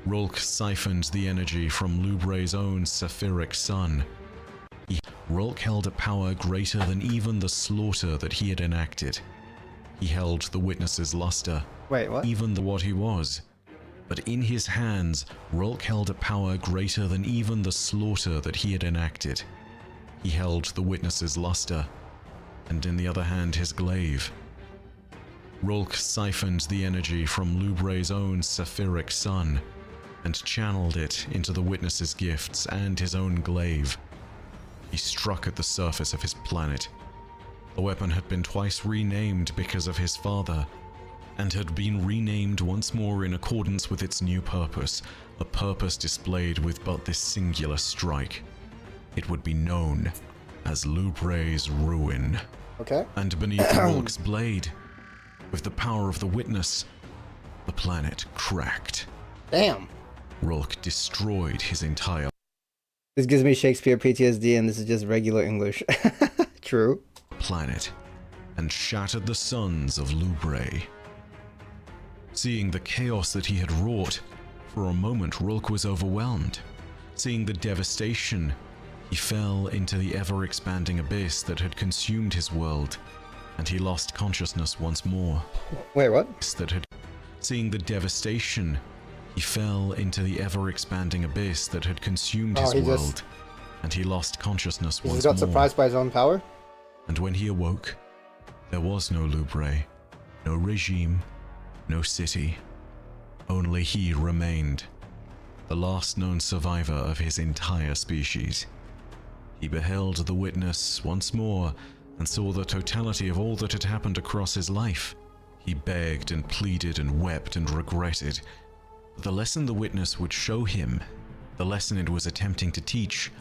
Rourke siphoned the energy from Lubrae's own Sapphiric sun. Rourke held a power greater than even the slaughter that he had enacted. He held the witness's luster. Wait, what? Even what he was. But in his hands, Rourke held a power greater than even the slaughter that he had enacted. He held the witness's luster, and in the other hand his glaive. Rourke siphoned the energy from Lubrae's own Sapphiric sun, and channeled it into the witness's gifts and his own glaive. He struck at the surface of his planet. The weapon had been twice renamed because of his father, and had been renamed once more in accordance with its new purpose, a purpose displayed with but this singular strike. It would be known as Lubrae's Ruin. Okay. And beneath Rourke's blade, with the power of the witness, the planet cracked. Damn. Rourke destroyed his entire This gives me Shakespeare PTSD, and this is just regular English. True. Planet, and shattered the suns of Lubrae. Seeing the chaos that he had wrought, for a moment Rourke was overwhelmed. Seeing the devastation, he fell into the ever-expanding abyss that had consumed his world, and he lost consciousness once more. Wait, what? Seeing the devastation, he fell into the ever-expanding abyss that had consumed his world, and he lost consciousness once more. He got surprised by his own power? And when he awoke, there was no Lubrae, no regime, no city. Only he remained, the last known survivor of his entire species. He beheld the witness once more and saw the totality of all that had happened across his life. He begged and pleaded and wept and regretted. The lesson the witness would show him, the lesson it was attempting to teach,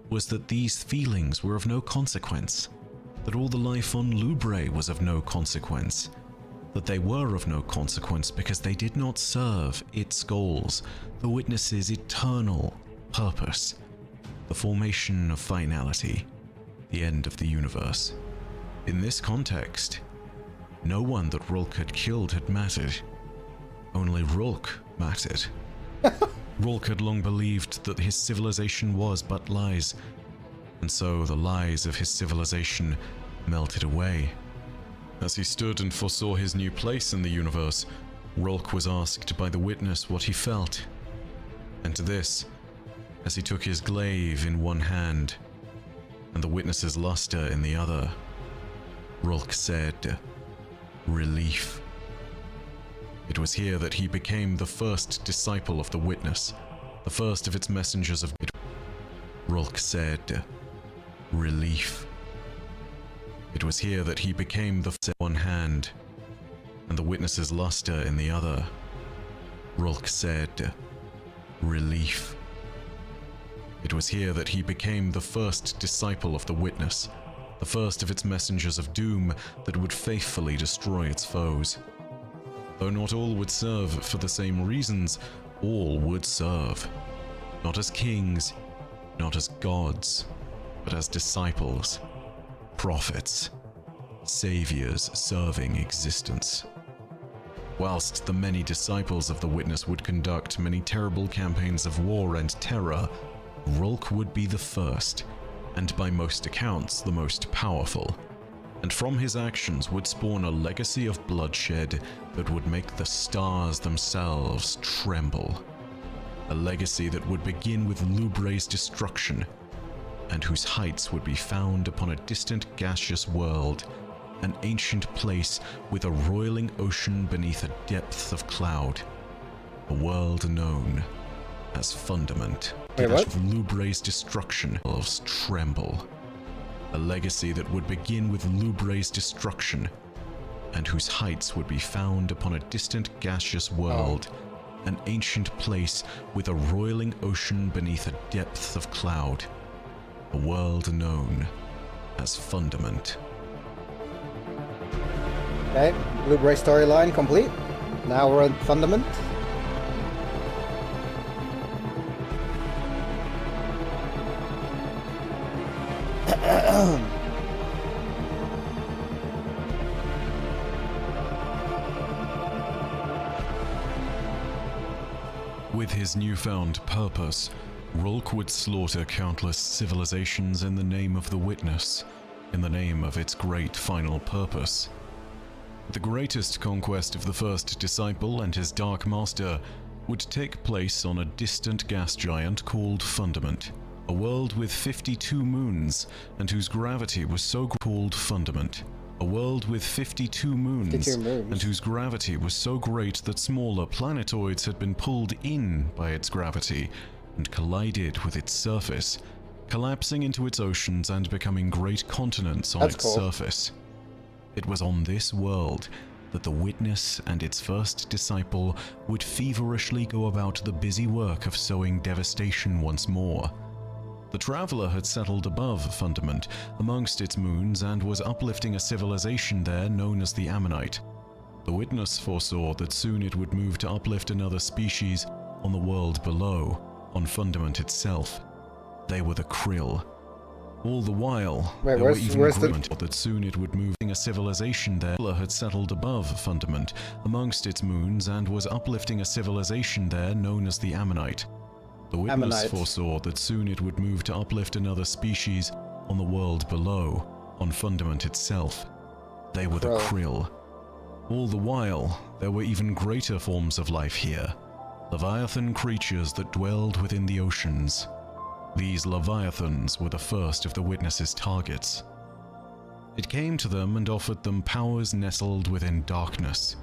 was that these feelings were of no consequence, that all the life on Lubrae was of no consequence, that they were of no consequence because they did not serve its goals, the witness's eternal, purpose, the formation of finality, the end of the universe. In this context, no one that Rulk had killed had mattered. Only Rulk mattered. Rulk had long believed that his civilization was but lies, and so the lies of his civilization melted away. As he stood and foresaw his new place in the universe, Rulk was asked by the witness what he felt. And to this, as he took his glaive in one hand and the witness's luster in the other, Rulk said, "Relief." It was here that he became the first disciple of the witness, the first of its messengers of it. Rulk said, "Relief." It was here that he became the first in one hand and the witness's luster in the other. Rulk said, "Relief." It was here that he became the first disciple of the witness, the first of its messengers of doom that would faithfully destroy its foes. Though not all would serve for the same reasons, all would serve. Not as kings, not as gods, but as disciples, prophets, saviors serving existence. Whilst the many disciples of the witness would conduct many terrible campaigns of war and terror, Rulk would be the first, and by most accounts the most powerful, and from his actions would spawn a legacy of bloodshed that would make the stars themselves tremble. A legacy that would begin with Lubre's destruction, and whose heights would be found upon a distant gaseous world, an ancient place with a roiling ocean beneath a depth of cloud, a world known as Fundament. Wait, what? Lubre's destruction elves tremble. A legacy that would begin with Lubre's destruction, and whose heights would be found upon a distant gaseous world, an ancient place with a roiling ocean beneath a depth of cloud, a world known as Fundament. Okay, Blueberry storyline complete. Now we're on Fundament. With his newfound purpose, Rulk would slaughter countless civilizations in the name of the Witness, in the name of its great final purpose. The greatest conquest of the first disciple and his Dark Master would take place on a distant gas giant called Fundament, a world with 52 moons and whose gravity was so called Fundament. A world with 52 moons, and whose gravity was so great that smaller planetoids had been pulled in by its gravity and collided with its surface, collapsing into its oceans and becoming great continents on its surface. It was on this world that the Witness and its first disciple would feverishly go about the busy work of sowing devastation once more. The Traveler had settled above Fundament, amongst its moons, and was uplifting a civilization there known as the Ammonite. The Witness foresaw that soon it would move to uplift another species on the world below, on Fundament itself. They were the Krill. All the while, there were even that soon it would move a civilization there had settled above Fundament, amongst its moons, and was uplifting a civilization there known as the Ammonite. The Witness foresaw that soon it would move to uplift another species on the world below, on Fundament itself. They were the Krill. All the while, there were even greater forms of life here, Leviathan creatures that dwelled within the oceans. These Leviathans were the first of the Witness's targets. It came to them and offered them powers nestled within darkness.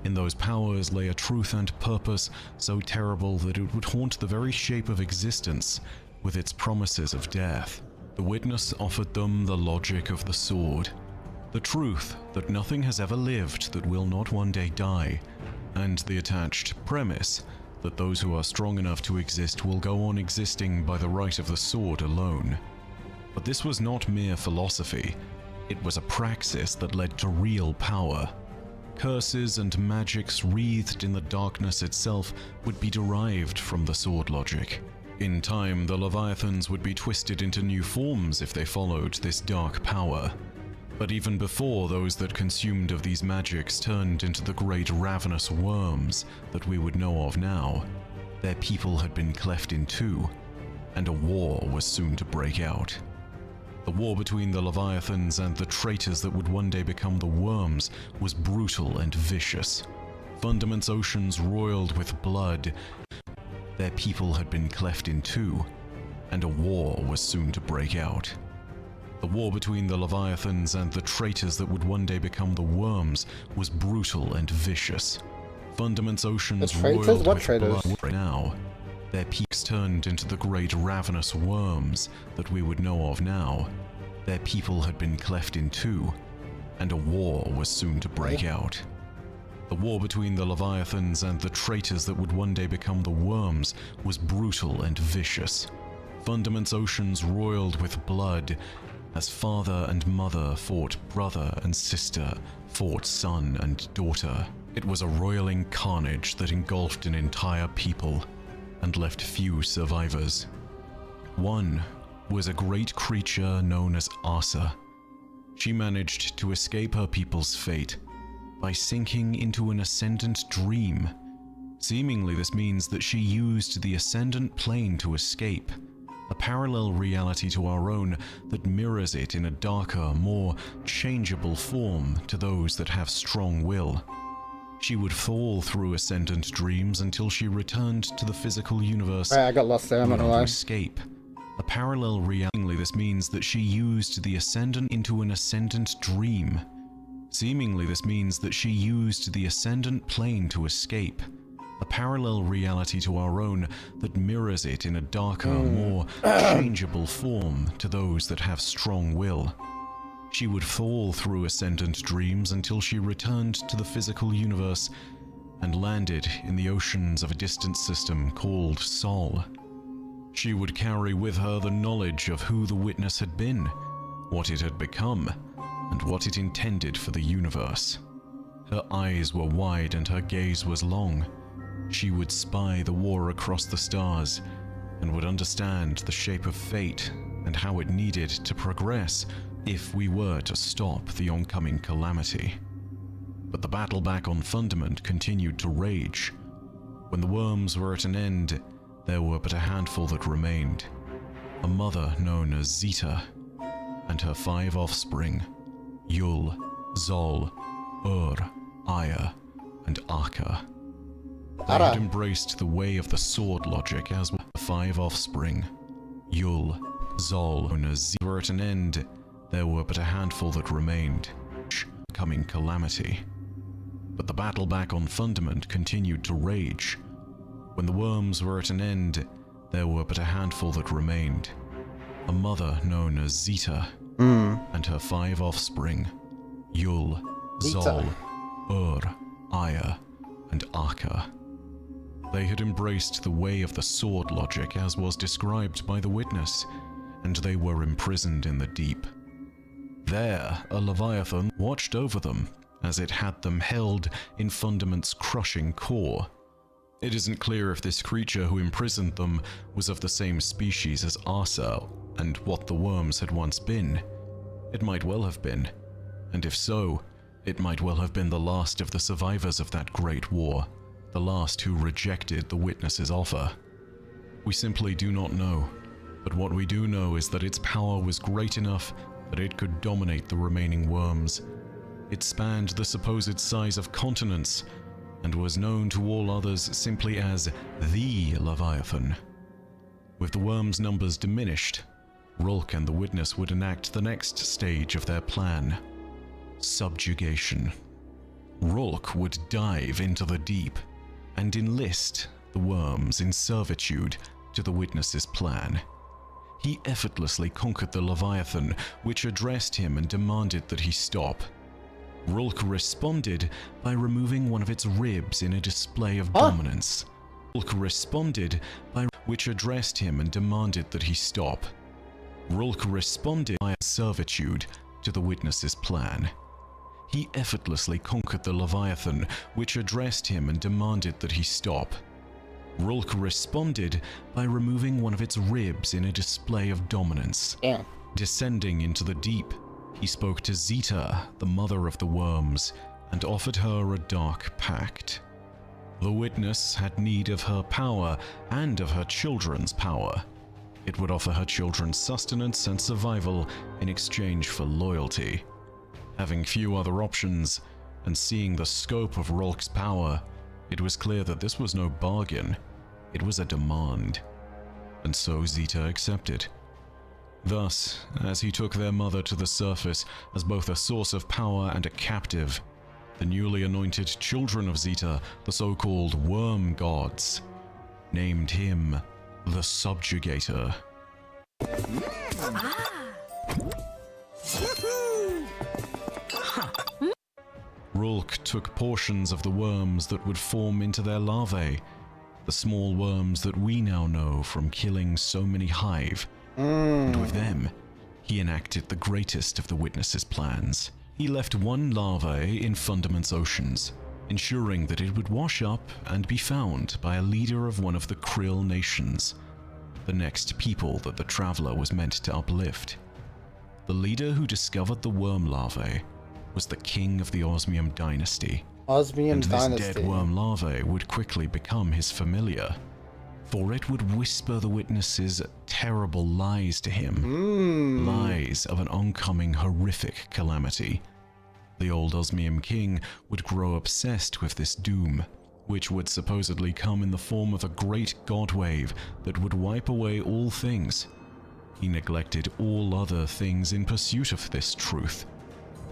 In those powers lay a truth and purpose so terrible that it would haunt the very shape of existence with its promises of death. The Witness offered them the logic of the sword, the truth that nothing has ever lived that will not one day die, and the attached premise that those who are strong enough to exist will go on existing by the right of the sword alone. But this was not mere philosophy, it was a praxis that led to real power. Curses and magics wreathed in the darkness itself would be derived from the sword logic. In time, the Leviathans would be twisted into new forms if they followed this dark power. But even before those that consumed of these magics turned into the great ravenous worms that we would know of now, their people had been cleft in two, and a war was soon to break out. The war between the Leviathans and the traitors that would one day become the worms was brutal and vicious. Fundament's oceans roiled with blood. Their people had been cleft in two, and a war was soon to break out. The war between the Leviathans and the traitors that would one day become the worms was brutal and vicious. Fundament's oceans roiled with blood. Now, their peaks turned into the great ravenous worms that we would know of now. Their people had been cleft in two, and a war was soon to break out. The war between the Leviathans and the traitors that would one day become the worms was brutal and vicious. Fundament's oceans roiled with blood as father and mother fought brother and sister, fought son and daughter. It was a roiling carnage that engulfed an entire people and left few survivors. One was a great creature known as Asa. She managed to escape her people's fate by sinking into an ascendant dream. Seemingly, this means that she used the ascendant plane to escape, a parallel reality to our own that mirrors it in a darker, more changeable form to those that have strong will. She would fall through ascendant dreams until she returned to the physical universe. I got lost there, I'm not gonna lie. Escape. A parallel reality. This means that she used the ascendant into an ascendant dream. Seemingly, this means that she used the ascendant plane to escape, a parallel reality to our own that mirrors it in a darker, more changeable form to those that have strong will. She would fall through ascendant dreams until she returned to the physical universe and landed in the oceans of a distant system called Sol. She would carry with her the knowledge of who the witness had been, what it had become, and what it intended for the universe. Her eyes were wide and her gaze was long. She would spy the war across the stars and would understand the shape of fate and how it needed to progress if we were to stop the oncoming calamity. But the battle back on Fundament continued to rage. When the worms were at an end, there were but a handful that remained. A mother known as Zeta, and her 5 offspring, Yul, Zol, Ur, Aya, and Arka. They had embraced the way of the sword logic as were the 5 offspring, Yul, Zol, known as Zeta. Were at an end, there were but a handful that remained. Coming calamity. But the battle back on Fundament continued to rage. When the worms were at an end, there were but a handful that remained. A mother known as Zeta, and her 5 offspring, Yul, Zol, Ur, Aya, and Arka. They had embraced the way of the sword logic as was described by the witness, and they were imprisoned in the deep. There, a Leviathan watched over them as it had them held in Fundament's crushing core. It isn't clear if this creature who imprisoned them was of the same species as Asa and what the worms had once been. It might well have been, and if so, it might well have been the last of the survivors of that great war, the last who rejected the witness's offer. We simply do not know, but what we do know is that its power was great enough that it could dominate the remaining worms. It spanned the supposed size of continents, and was known to all others simply as the Leviathan. With the worms' numbers diminished, Rulk and the witness would enact the next stage of their plan: subjugation. Rulk would dive into the deep and enlist the worms in servitude to the witness's plan. He effortlessly conquered the Leviathan, which addressed him and demanded that he stop. Rulk responded by removing one of its ribs in a display of dominance. Rulk responded by which addressed him and demanded that he stop. Rulk responded by servitude to the witness's plan. He effortlessly conquered the Leviathan, which addressed him and demanded that he stop. Rulk responded by removing one of its ribs in a display of dominance. Damn. Descending into the deep, he spoke to Zeta, the mother of the worms, and offered her a dark pact. The witness had need of her power and of her children's power. It would offer her children sustenance and survival in exchange for loyalty. Having few other options, and seeing the scope of Rulk's power, it was clear that this was no bargain, it was a demand. And so Zeta accepted. Thus, as he took their mother to the surface as both a source of power and a captive, the newly anointed children of Zeta, the so-called worm gods, named him the Subjugator. Rulk took portions of the worms that would form into their larvae, the small worms that we now know from killing so many hive, and with them, he enacted the greatest of the Witness's plans. He left one larvae in Fundament's oceans, ensuring that it would wash up and be found by a leader of one of the Krill nations, the next people that the Traveler was meant to uplift. The leader who discovered the worm larvae was the king of the Osmium dynasty, and this dead worm larvae would quickly become his familiar, for it would whisper the Witness's terrible lies to him, lies of an oncoming horrific calamity. The old Osmium king would grow obsessed with this doom, which would supposedly come in the form of a great god wave that would wipe away all things. He neglected all other things in pursuit of this truth,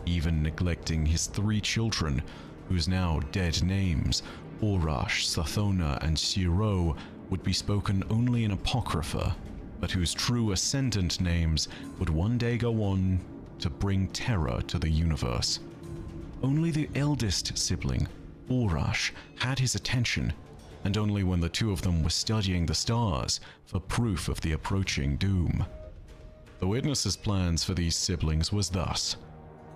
even neglecting his 3 children, whose now dead names, Orash, Sathona, and Shiro, would be spoken only in Apocrypha, but whose true ascendant names would one day go on to bring terror to the universe. Only the eldest sibling, Orash, had his attention, and only when the 2 of them were studying the stars for proof of the approaching doom. The Witness's plans for these siblings was thus: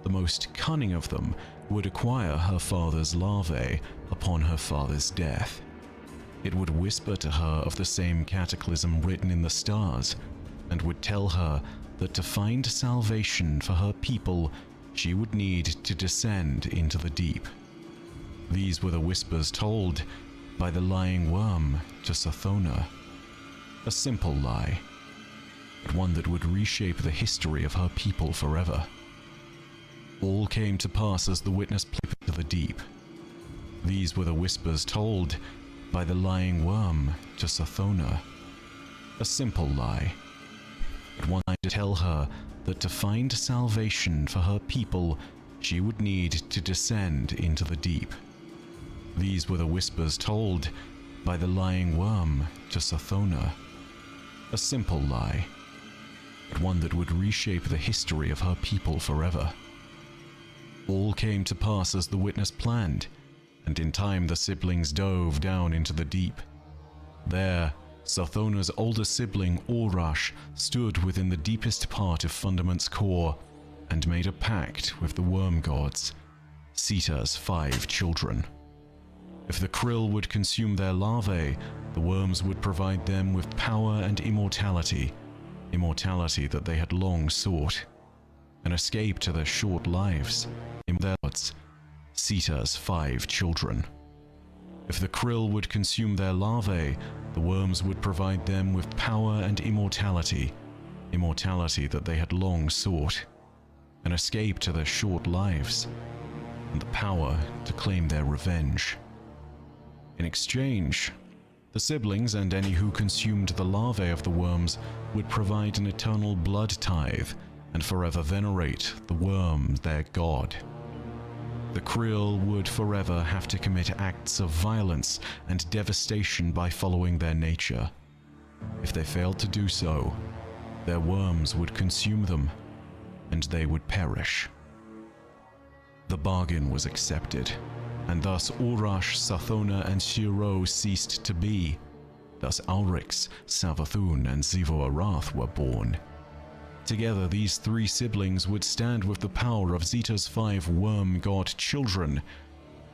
the most cunning of them would acquire her father's larvae upon her father's death. It would whisper to her of the same cataclysm written in the stars, and would tell her that to find salvation for her people, she would need to descend into the deep. These were the whispers told by the lying worm to Sathona. A simple lie, but one that would reshape the history of her people forever. All came to pass as the Witness played into the deep. These were the whispers told by the lying worm to Sathona. A simple lie, but one to tell her that to find salvation for her people, she would need to descend into the deep. These were the whispers told by the lying worm to Sathona. A simple lie, but one that would reshape the history of her people forever. All came to pass as the Witness planned, and in time the siblings dove down into the deep. There, Sathona's older sibling, Orash, stood within the deepest part of Fundament's core and made a pact with the worm gods, Sita's 5 children. If the krill would consume their larvae, the worms would provide them with power and immortality, immortality that they had long sought, an escape to their short lives, in their gods, Sita's 5 children. If the krill would consume their larvae, the worms would provide them with power and immortality, immortality that they had long sought, an escape to their short lives, and the power to claim their revenge. In exchange, the siblings and any who consumed the larvae of the worms would provide an eternal blood tithe and forever venerate the worm, their god. The krill would forever have to commit acts of violence and devastation by following their nature. If they failed to do so, their worms would consume them, and they would perish. The bargain was accepted, and thus Orash, Sathona, and Shiro ceased to be. Thus Ulrix, Savathun, and Zivo Arath were born. Together, these 3 siblings would stand with the power of Zeta's 5 worm god children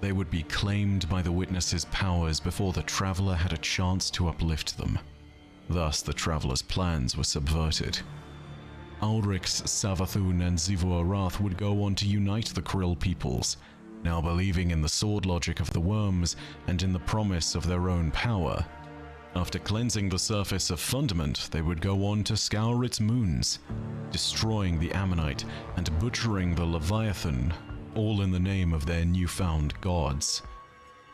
They would be claimed by the Witness's powers before the Traveler had a chance to uplift them. Thus, the Traveler's plans were subverted. Ulrix, Savathun, and Xivu Arath would go on to unite the Krill peoples, now believing in the sword logic of the worms and in the promise of their own power. After cleansing the surface of Fundament, they would go on to scour its moons, destroying the Ammonite and butchering the Leviathan, all in the name of their newfound gods.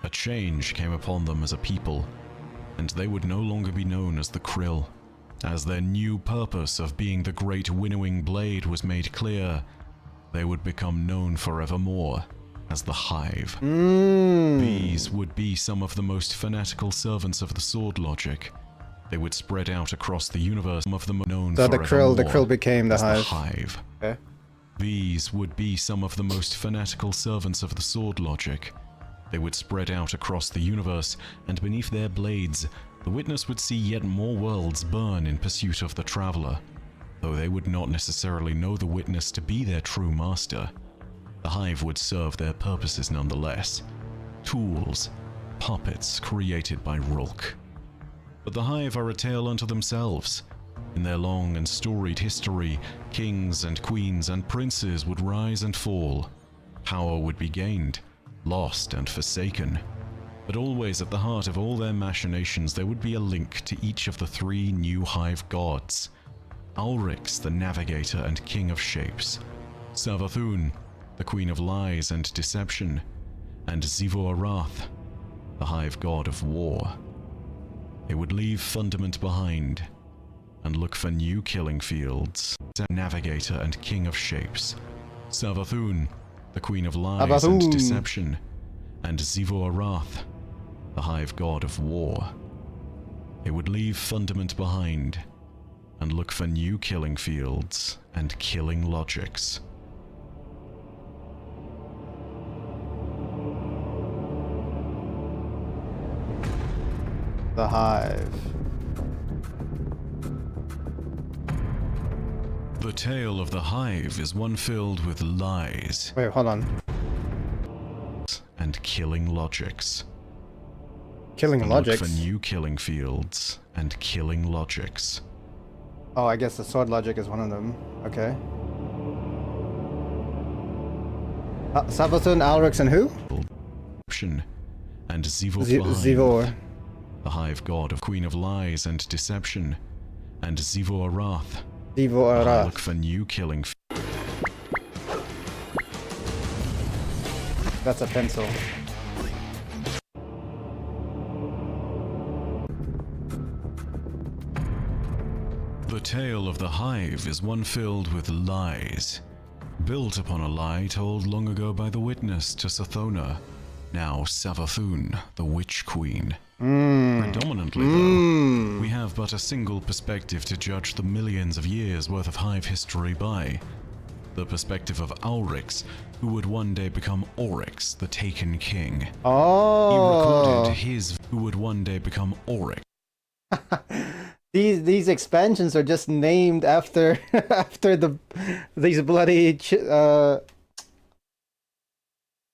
A change came upon them as a people, and they would no longer be known as the Krill. As their new purpose of being the great winnowing blade was made clear, they would become known forevermore as the Hive. These would be some of the most fanatical servants of the sword logic. They would spread out across the universe, some of them known So forevermore the Krill became the as Hive. the Hive. Okay. These would be some of the most fanatical servants of the sword logic. They would spread out across the universe, and beneath their blades, the Witness would see yet more worlds burn in pursuit of the Traveler. Though they would not necessarily know the Witness to be their true master, the Hive would serve their purposes nonetheless. Tools, puppets created by Rulk. But the Hive are a tale unto themselves. In their long and storied history, kings and queens and princes would rise and fall. Power would be gained, lost and forsaken. But always at the heart of all their machinations there would be a link to each of the three new Hive gods. Ulrix, the Navigator and King of Shapes. Savathun, the Queen of Lies and Deception. And Xivu Arath, the Hive God of War. They would leave Fundament behind and look for new killing fields. Navigator and King of Shapes. Savathun, the Queen of Lies and Deception. And Xivu Arath, the Hive God of War. They would leave Fundament behind and look for new killing fields and killing logics. The Hive. The tale of the Hive is one filled with lies. Wait, hold on. And killing logics. Killing logics? Look for new killing fields and killing logics. Oh, I guess the sword logic is one of them. Okay. Savathun, Ulrix, and who? And Xivu Xivor. The Hive God of Queen of Lies and Deception. And Xivu Arath. Xivu Arath. Look for new killing. That's a pencil. The tale of the Hive is one filled with lies. Built upon a lie told long ago by the Witness to Sathona, now Savathun, the Witch Queen. Predominantly, though, we have but a single perspective to judge the millions of years worth of Hive history by. The perspective of Ulrix, who would one day become Oryx, the Taken King. Oh! He recorded his who would one day become Oryx. These expansions are just named after these bloody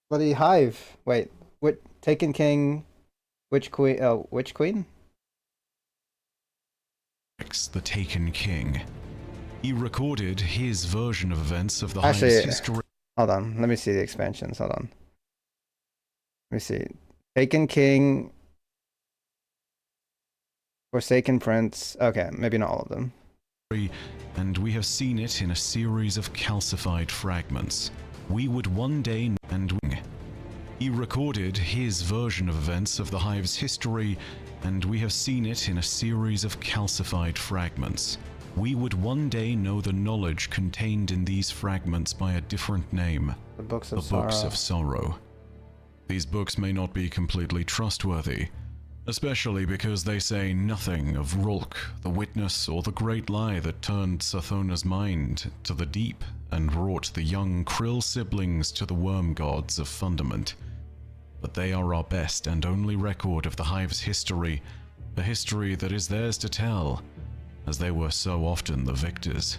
bloody Hive. Wait, what? Taken King, Witch Queen? Witch Queen? The Taken King. He recorded his version of events of the Hive's history. Hold on, let me see the expansions. Hold on. Let me see. Taken King. Forsaken Prince. Okay, maybe not all of them. And we have seen it in a series of calcified fragments. We would one day He recorded his version of events of the Hive's history, and we have seen it in a series of calcified fragments. We would one day know the knowledge contained in these fragments by a different name. The Books of Sorrow. Books of Sorrow. These books may not be completely trustworthy, especially because they say nothing of Rulk, the Witness, or the great lie that turned Sathona's mind to the deep and brought the young Krill siblings to the worm gods of Fundament. But they are our best and only record of the Hive's history, a history that is theirs to tell, as they were so often the victors.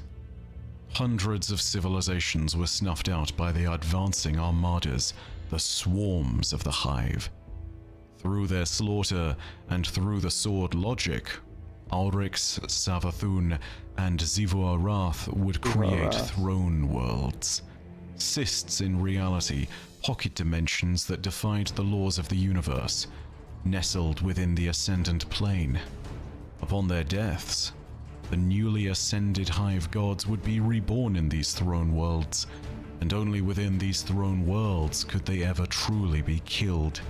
Hundreds of civilizations were snuffed out by the advancing armadas, the swarms of the Hive. Through their slaughter and through the sword logic, Ulrix, Savathun, and Zivua Wrath would create throne worlds. Cysts in reality, pocket dimensions that defied the laws of the universe, nestled within the Ascendant Plane. Upon their deaths, the newly ascended Hive gods would be reborn in these throne worlds, and only within these throne worlds could they ever truly be killed.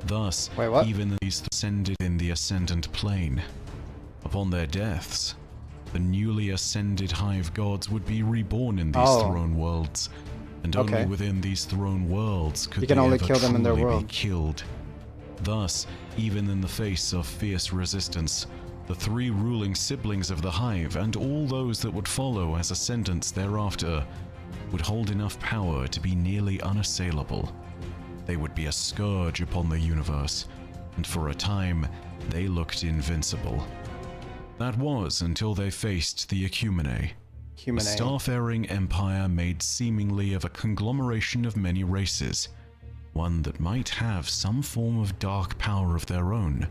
Thus, even these ascended in the Ascendant Plane. Upon their deaths, the newly ascended Hive gods would be reborn in these throne worlds, and only within these throne worlds could they ever truly be killed. Thus, even in the face of fierce resistance, the three ruling siblings of the Hive and all those that would follow as ascendants thereafter would hold enough power to be nearly unassailable. They would be a scourge upon the universe, and for a time, they looked invincible. That was until they faced the Ecumene, a starfaring empire made seemingly of a conglomeration of many races, one that might have some form of dark power of their own,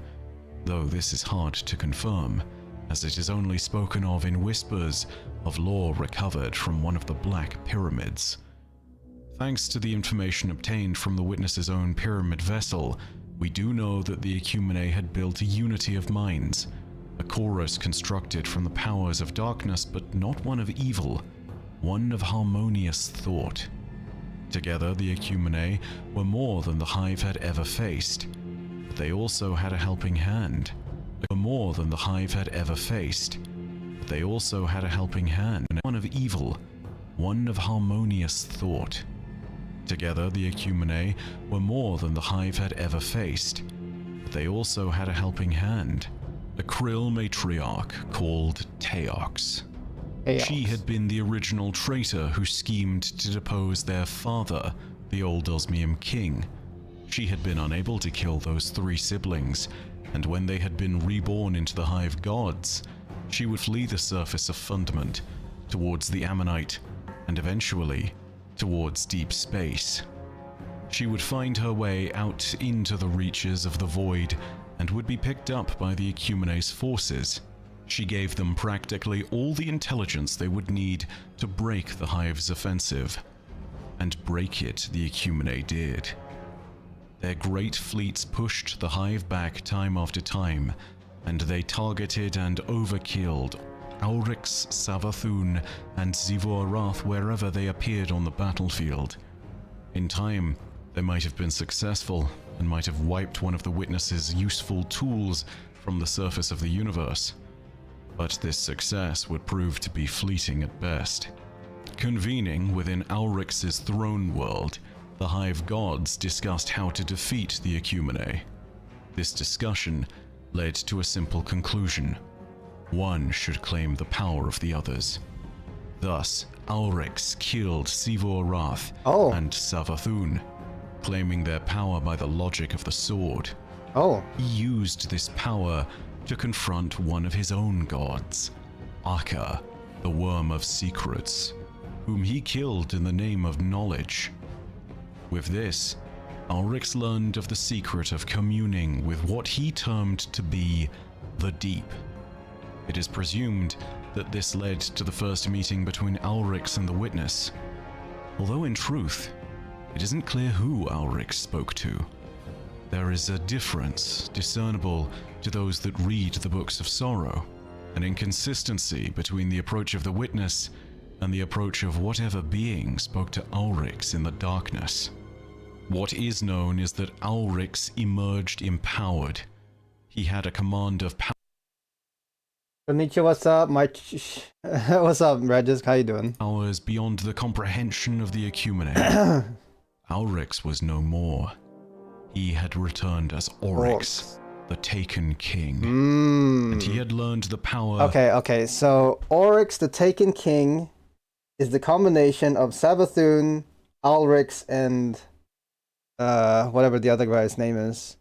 though this is hard to confirm, as it is only spoken of in whispers of lore recovered from one of the Black Pyramids. Thanks to the information obtained from the Witness's own pyramid vessel, we do know that the Ecumene had built a unity of minds, a chorus constructed from the powers of darkness but not one of evil, one of harmonious thought. Together, the Ecumene were more than the Hive had ever faced, but they also had a helping hand. They were more than the Hive had ever faced, but they also had a helping hand, one of evil, one of harmonious thought. Together, the Ecumene were more than the Hive had ever faced, but they also had a helping hand. A Krill matriarch called Teox. She had been the original traitor who schemed to depose their father, the old Osmium king. She had been unable to kill those three siblings, and when they had been reborn into the Hive gods, she would flee the surface of Fundament, towards the Ammonite, and eventually, towards deep space. She would find her way out into the reaches of the void, and would be picked up by the Ecumene's forces. She gave them practically all the intelligence they would need to break the Hive's offensive. And break it the Ecumene did. Their great fleets pushed the Hive back time after time, and they targeted and overkilled Ulrix, Savathun, and Zivua Wrath wherever they appeared on the battlefield. In time, they might have been successful, and might have wiped one of the Witness's useful tools from the surface of the universe. But this success would prove to be fleeting at best. Convening within Ulrix's throne world, the Hive gods discussed how to defeat the Ecumene. This discussion led to a simple conclusion. One should claim the power of the others. Thus, Ulrix killed Zivua Wrath and Savathun, claiming their power by the logic of the sword. He used this power to confront one of his own gods, Akka, the Worm of Secrets, whom he killed in the name of knowledge. With this, Ulrix learned of the secret of communing with what he termed to be the Deep. It is presumed that this led to the first meeting between Ulrix and the Witness, although in truth, it isn't clear who Ulrix spoke to. There is a difference discernible to those that read the Books of Sorrow, an inconsistency between the approach of the Witness and the approach of whatever being spoke to Ulrix in the darkness. What is known is that Ulrix emerged empowered. He had a command of power. Konnichiwa, what's up, what's up, Regis? How you doing? Powers beyond the comprehension of the Ecumene. Ulrix was no more. He had returned as Oryx, the Taken King. And he had learned the power... Okay, so Oryx, the Taken King, is the combination of Savathun, Ulrix, and... whatever the other guy's name is.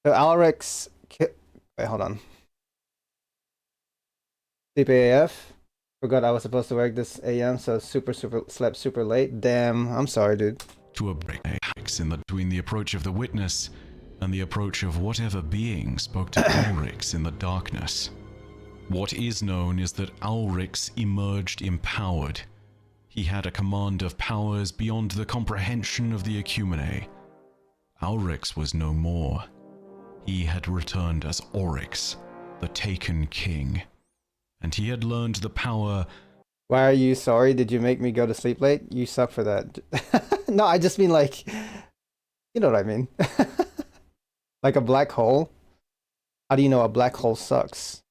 So Ulrix... Wait, hold on. Sleep AF. Forgot I was supposed to work this AM, so slept super late. Damn, I'm sorry, dude. To a break in between the approach of the witness and the approach of whatever being spoke to Ulrix in the darkness. What is known is that Ulrix emerged empowered. He had a command of powers beyond the comprehension of the Ecumene. Ulrix was no more. He had returned as Oryx, the Taken King. And he had learned the power... Why are you sorry? Did you make me go to sleep late? You suck for that. No, I just mean like... You know what I mean. Like a black hole. How do you know a black hole sucks?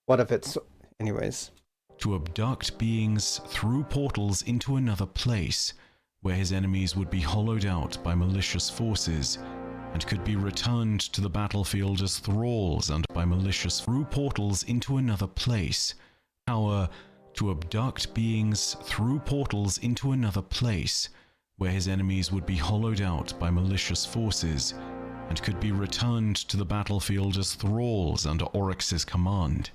What if it's... Anyways. To abduct beings through portals into another place, where his enemies would be hollowed out by malicious forces, and could be returned to the battlefield as thralls and by malicious through portals into another place. Power to abduct beings through portals into another place, where his enemies would be hollowed out by malicious forces, and could be returned to the battlefield as thralls under Oryx's command.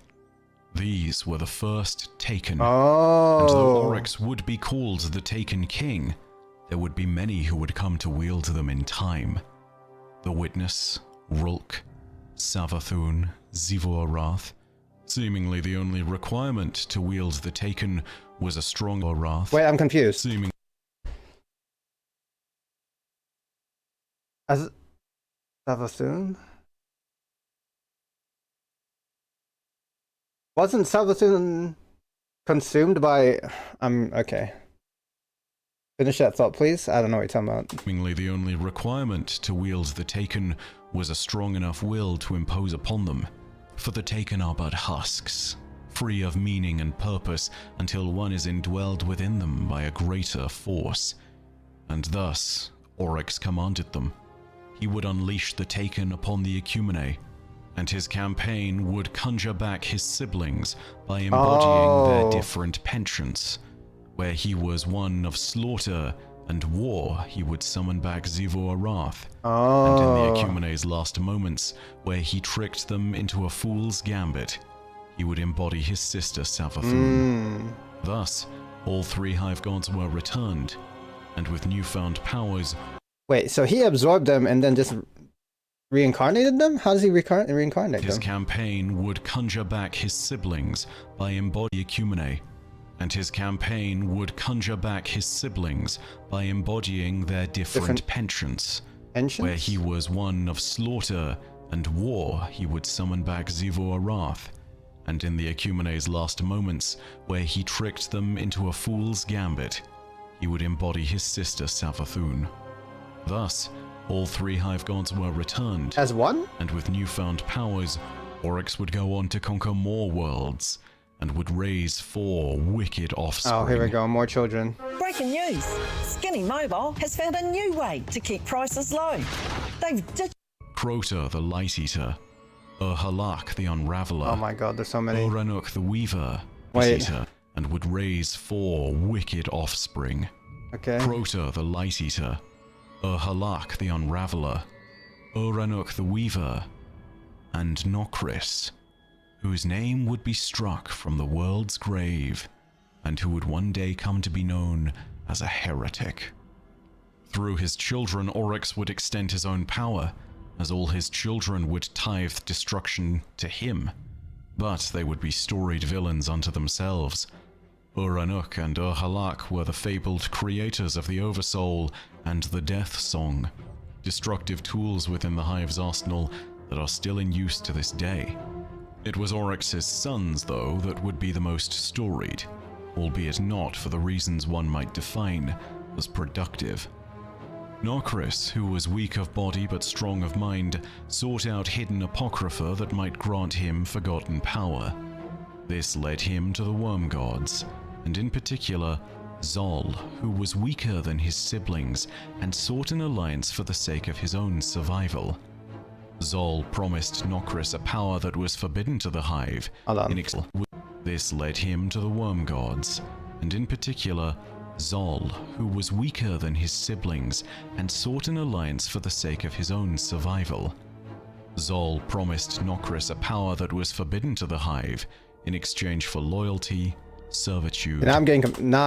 These were the first Taken, and though Oryx would be called the Taken King, there would be many who would come to wield them in time. The Witness, Rulk, Savathun, Zivor-Arath. Seemingly the only requirement to wield the Taken was a strong Arath. Wait, I'm confused. As Savathun? Wasn't Savathun consumed by... okay. Finish that thought, please. I don't know what you're talking about. Seemingly the only requirement to wield the Taken was a strong enough will to impose upon them. For the Taken are but husks, free of meaning and purpose until one is indwelled within them by a greater force. And thus, Oryx commanded them. He would unleash the Taken upon the Ecumene, and his campaign would conjure back his siblings by embodying their different penchants. Where he was one of slaughter and war, he would summon back Zivor-Arath. And in the Ecumene's last moments, where he tricked them into a fool's gambit, he would embody his sister Savathun. Thus, all three hive gods were returned, and with newfound powers... Wait, so he absorbed them and then just reincarnated them? How does he reincarnate them? His campaign would conjure back his siblings by embodying Ecumene, and his campaign would conjure back his siblings by embodying their different penchants. Where he was one of slaughter and war, he would summon back Zivor-Arath, and in the Ecumene's last moments, where he tricked them into a fool's gambit, he would embody his sister Savathun. Thus, all three hive gods were returned. As one? And with newfound powers, Oryx would go on to conquer more worlds, and would raise 4 wicked offspring. Oh, here we go, more children. Breaking news! Skinny Mobile has found a new way to keep prices low. They've ditched Crota the Light Eater, Halak the Unraveler. Oh my god, there's so many. Uranuk the Weaver, Eater, and would raise 4 wicked offspring. Okay. Crota the Light Eater, Halak the Unraveler, Uranuk the Weaver, and Nokris, whose name would be struck from the world's grave, and who would one day come to be known as a heretic. Through his children, Oryx would extend his own power, as all his children would tithe destruction to him, but they would be storied villains unto themselves. Uranuk and Halak were the fabled creators of the Oversoul and the Death Song, destructive tools within the Hive's arsenal that are still in use to this day. It was Oryx's sons, though, that would be the most storied, albeit not for the reasons one might define as productive. Nokris, who was weak of body but strong of mind, sought out hidden apocrypha that might grant him forgotten power. This led him to the Worm Gods, and in particular, Zol, who was weaker than his siblings and sought an alliance for the sake of his own survival. Zol promised Nokris a power that was forbidden to the Hive. This led him to the Worm Gods, and in particular, Zol, who was weaker than his siblings and sought an alliance for the sake of his own survival. Zol promised Nokris a power that was forbidden to the Hive in exchange for loyalty, servitude. Now I'm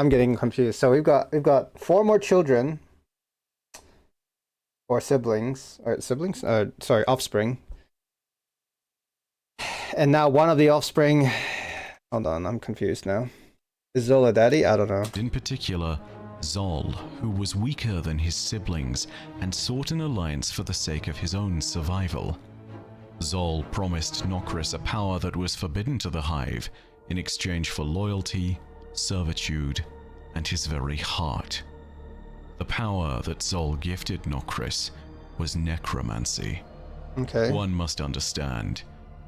getting confused. So we've got 4 more children. or siblings, sorry, offspring. And now one of the offspring, hold on, I'm confused now. Is Zol a daddy? I don't know. In particular, Zol, who was weaker than his siblings and sought an alliance for the sake of his own survival. Zol promised Nokris a power that was forbidden to the Hive in exchange for loyalty, servitude, and his very heart. The power that Zol gifted Nokris was necromancy. Okay. One must understand,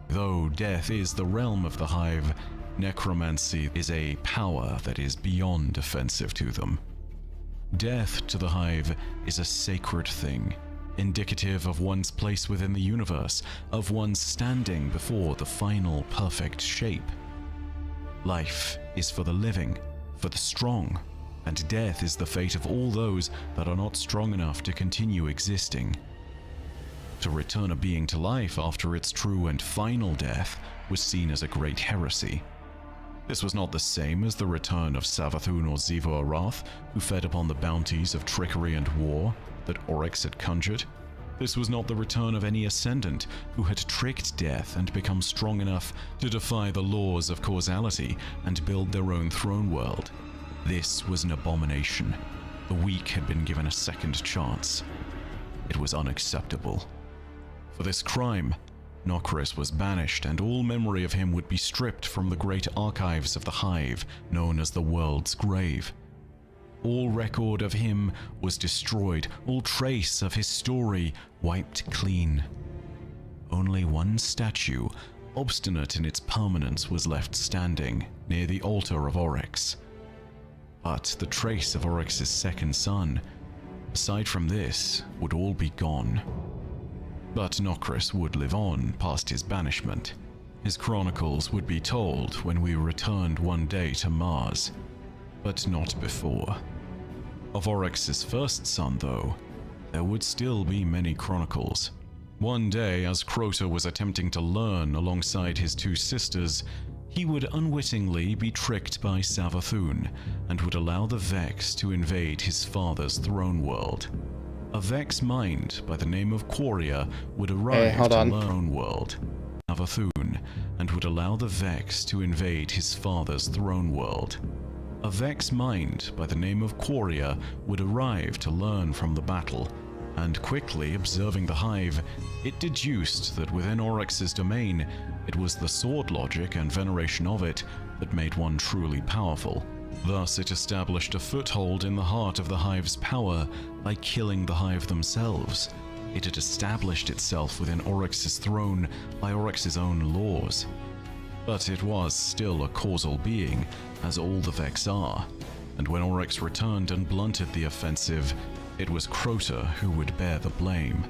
though death is the realm of the Hive, necromancy is a power that is beyond offensive to them. Death to the Hive is a sacred thing, indicative of one's place within the universe, of one's standing before the final perfect shape. Life is for the living, for the strong, and death is the fate of all those that are not strong enough to continue existing. To return a being to life after its true and final death was seen as a great heresy. This was not the same as the return of Savathun or Xivu Arath, who fed upon the bounties of trickery and war that Oryx had conjured. This was not the return of any ascendant who had tricked death and become strong enough to defy the laws of causality and build their own throne world. This was an abomination. The weak had been given a second chance. It was unacceptable. For this crime, Nokris was banished, and all memory of him would be stripped from the great archives of the Hive, known as the World's Grave. All record of him was destroyed, all trace of his story wiped clean. Only one statue, obstinate in its permanence, was left standing near the altar of Oryx. But the trace of Oryx's second son, aside from this, would all be gone. But Nokris would live on past his banishment. His chronicles would be told when we returned one day to Mars, but not before. Of Oryx's first son, though, there would still be many chronicles. One day, as Crota was attempting to learn alongside his two sisters, he would unwittingly be tricked by Savathun and would allow the Vex to invade his father's throne world. A Vex mind by the name of Quoria would arrive to Lone World, Savathun, and would allow the Vex to invade his father's throne world. A Vex mind by the name of Quoria would arrive to learn from the battle, and quickly observing the Hive, it deduced that within Oryx's domain, it was the sword logic and veneration of it that made one truly powerful. Thus, it established a foothold in the heart of the Hive's power by killing the Hive themselves. It had established itself within Oryx's throne by Oryx's own laws. But it was still a causal being, as all the Vex are, and when Oryx returned and blunted the offensive, it was Crota who would bear the blame.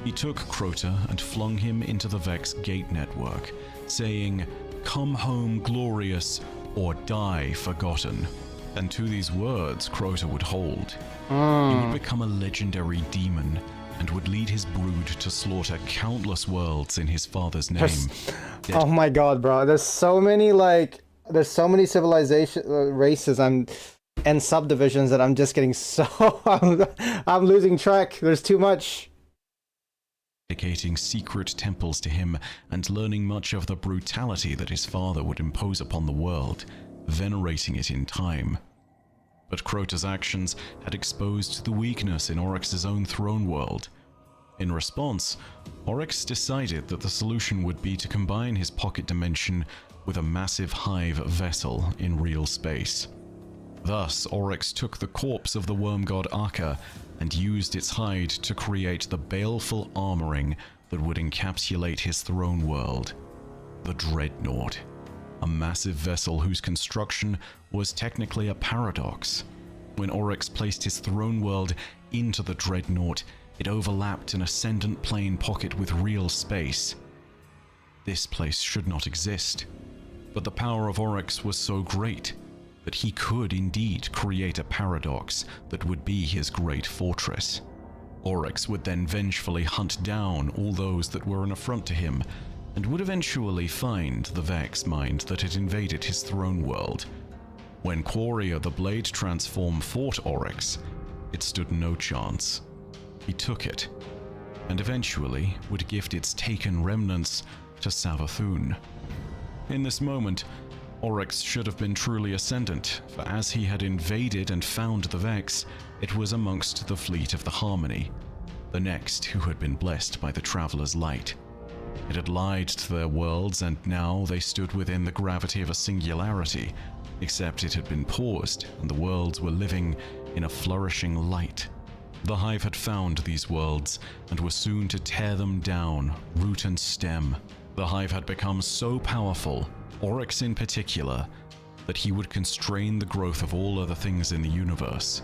He took Crota and flung him into the Vex gate network, saying, "Come home glorious, or die forgotten." And to these words Crota would hold. He would become a legendary demon and would lead his brood to slaughter countless worlds in his father's name. Oh my god, bro. There's so many civilization races and subdivisions that I'm just getting so I'm losing track. There's too much. Dedicating secret temples to him and learning much of the brutality that his father would impose upon the world, venerating it in time. But Crota's actions had exposed the weakness in Oryx's own throne world. In response, Oryx decided that the solution would be to combine his pocket dimension with a massive Hive vessel in real space. Thus, Oryx took the corpse of the worm god Akka and used its hide to create the baleful armoring that would encapsulate his throne world, the Dreadnought, a massive vessel whose construction was technically a paradox. When Oryx placed his throne world into the Dreadnought, it overlapped an ascendant plane pocket with real space. This place should not exist, but the power of Oryx was so great that he could indeed create a paradox that would be his great fortress. Oryx would then vengefully hunt down all those that were an affront to him, and would eventually find the Vex mind that had invaded his throne world. When Quoria the Blade Transform fought Oryx, it stood no chance. he took it, and eventually would gift its taken remnants to Savathun. In this moment, Oryx should have been truly ascendant, for as he had invaded and found the Vex, it was amongst the fleet of the Harmony, the next who had been blessed by the Traveler's light. It had lied to their worlds, and now they stood within the gravity of a singularity, except it had been paused, and the worlds were living in a flourishing light. The Hive had found these worlds, and were soon to tear them down, root and stem. The Hive had become so powerful, Oryx in particular, that he would constrain the growth of all other things in the universe,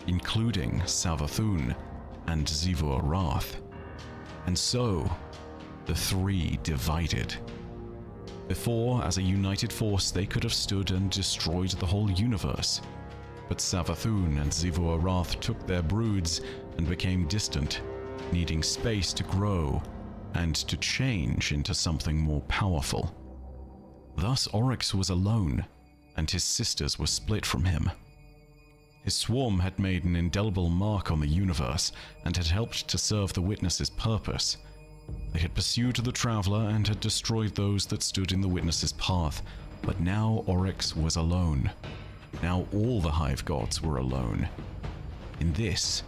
including Savathun and Zivur Arath. And so, the three divided. Before, as a united force, they could have stood and destroyed the whole universe. But Savathun and Zivur Arath took their broods and became distant, needing space to grow and to change into something more powerful. Thus Oryx was alone, and his sisters were split from him. His swarm had made an indelible mark on the universe and had helped to serve the Witness's purpose. They had pursued the Traveler and had destroyed those that stood in the Witness's path, but now Oryx was alone. Now all the Hive gods were alone. In this,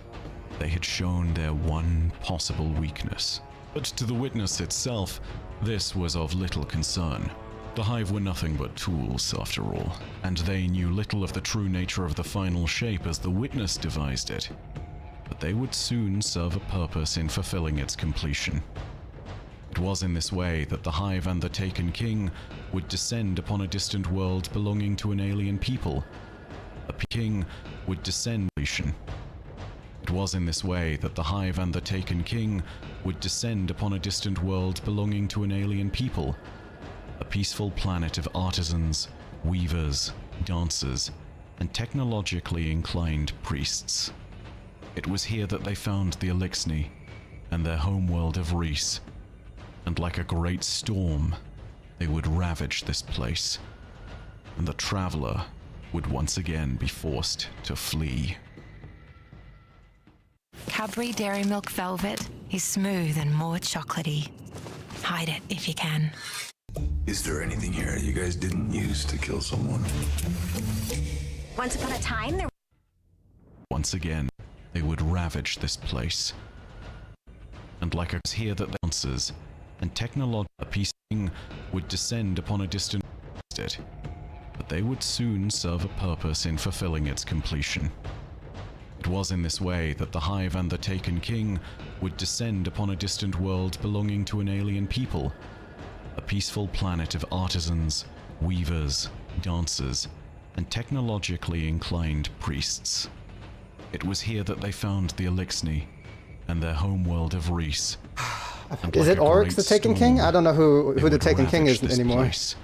they had shown their one possible weakness. But to the Witness itself, this was of little concern. The Hive were nothing but tools, after all, and they knew little of the true nature of the final shape as the Witness devised it. But they would soon serve a purpose in fulfilling its completion. It was in this way that the Hive and the Taken King would descend upon a distant world belonging to an alien people. A king would descend. It was in this way that the Hive and the Taken King would descend upon a distant world belonging to an alien people. A peaceful planet of artisans, weavers, dancers, and technologically inclined priests. It was here that they found the Elixni and their homeworld of Reese, and like a great storm, they would ravage this place, and the Traveler would once again be forced to flee. Cadbury Dairy Milk Velvet is smooth and more chocolatey. Hide it if you can. Is there anything here you guys didn't use to kill someone? Once upon a time, there... Once again, they would ravage this place. And like a here that the answers and technology a peace king would descend upon a distant it, but they would soon serve a purpose in fulfilling its completion. It was in this way that the Hive and the Taken King would descend upon a distant world belonging to an alien people, a peaceful planet of artisans, weavers, dancers, and technologically inclined priests. It was here that they found the Elixni and their homeworld of Reese. Is it Oryx the Taken King? I don't know who the Taken King is anymore. Place,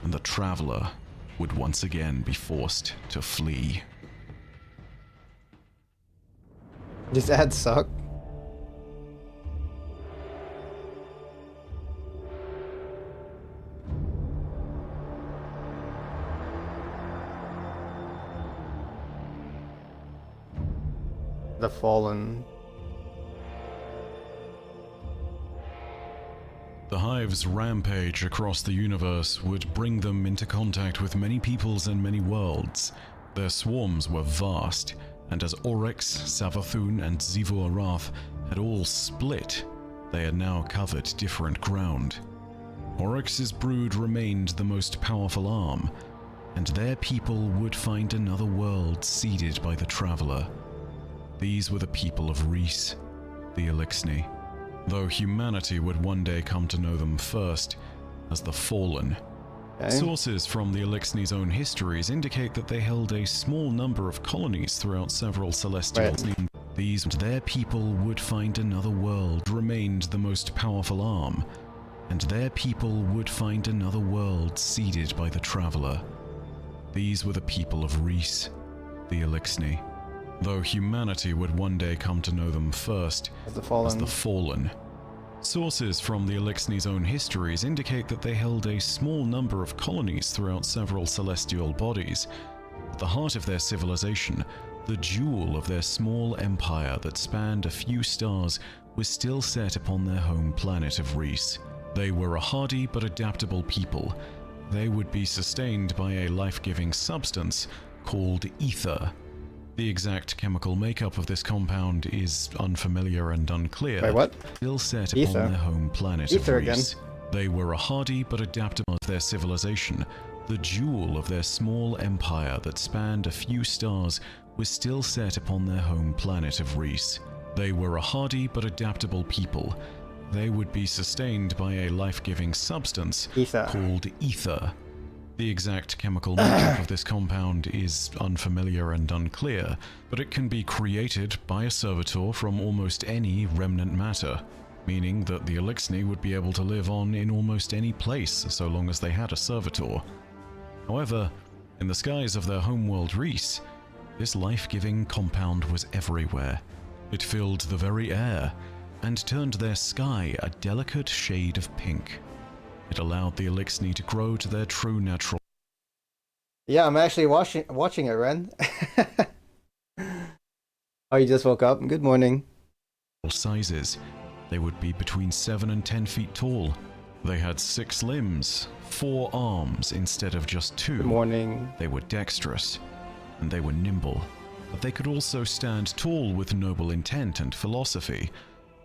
and the Traveler would once again be forced to flee. These ads suck. The Fallen. The Hive's rampage across the universe would bring them into contact with many peoples and many worlds. Their swarms were vast, and as Oryx, Savathun, and Zivur Arath had all split, they had now covered different ground. Oryx's brood remained the most powerful arm, and their people would find another world seeded by the Traveler. These were the people of Reese, the Elixni, though humanity would one day come to know them first as the Fallen. Okay. Sources from the Elixni's own histories indicate that they held a small number of colonies throughout several celestial systems. These and their people would find another world, remained the most powerful arm, and their people would find another world seeded by the Traveler. These were the people of Reese, the Elixni, though humanity would one day come to know them first as the Fallen. Sources from the Elixni's own histories indicate that they held a small number of colonies throughout several celestial bodies. At the heart of their civilization, The jewel of their small empire that spanned a few stars was still set upon their home planet of Reese. They were a hardy but adaptable people. They would be sustained by a life-giving substance called ether. The exact chemical makeup of this compound is unfamiliar and unclear. Wait, what? Still set Ether? upon their home planet Ether of Reese. again. They were a hardy but adaptable of their civilization. The jewel of their small empire that spanned a few stars was still set upon their home planet of Reese. They were a hardy but adaptable people. They would be sustained by a life-giving substance called ether. The exact chemical makeup of this compound is unfamiliar and unclear, but it can be created by a servitor from almost any remnant matter, meaning that the Elixni would be able to live on in almost any place so long as they had a servitor. However, in the skies of their homeworld Reese, this life-giving compound was everywhere. It filled the very air and turned their sky a delicate shade of pink. It allowed the Elixni to grow to their true natural. Yeah, I'm actually watching it, Ren. Oh, you just woke up? Good morning. Sizes. They would be between 7 and 10 feet tall. They had 6 limbs, 4 arms instead of just 2. Good morning. They were dexterous, and they were nimble. But they could also stand tall with noble intent and philosophy,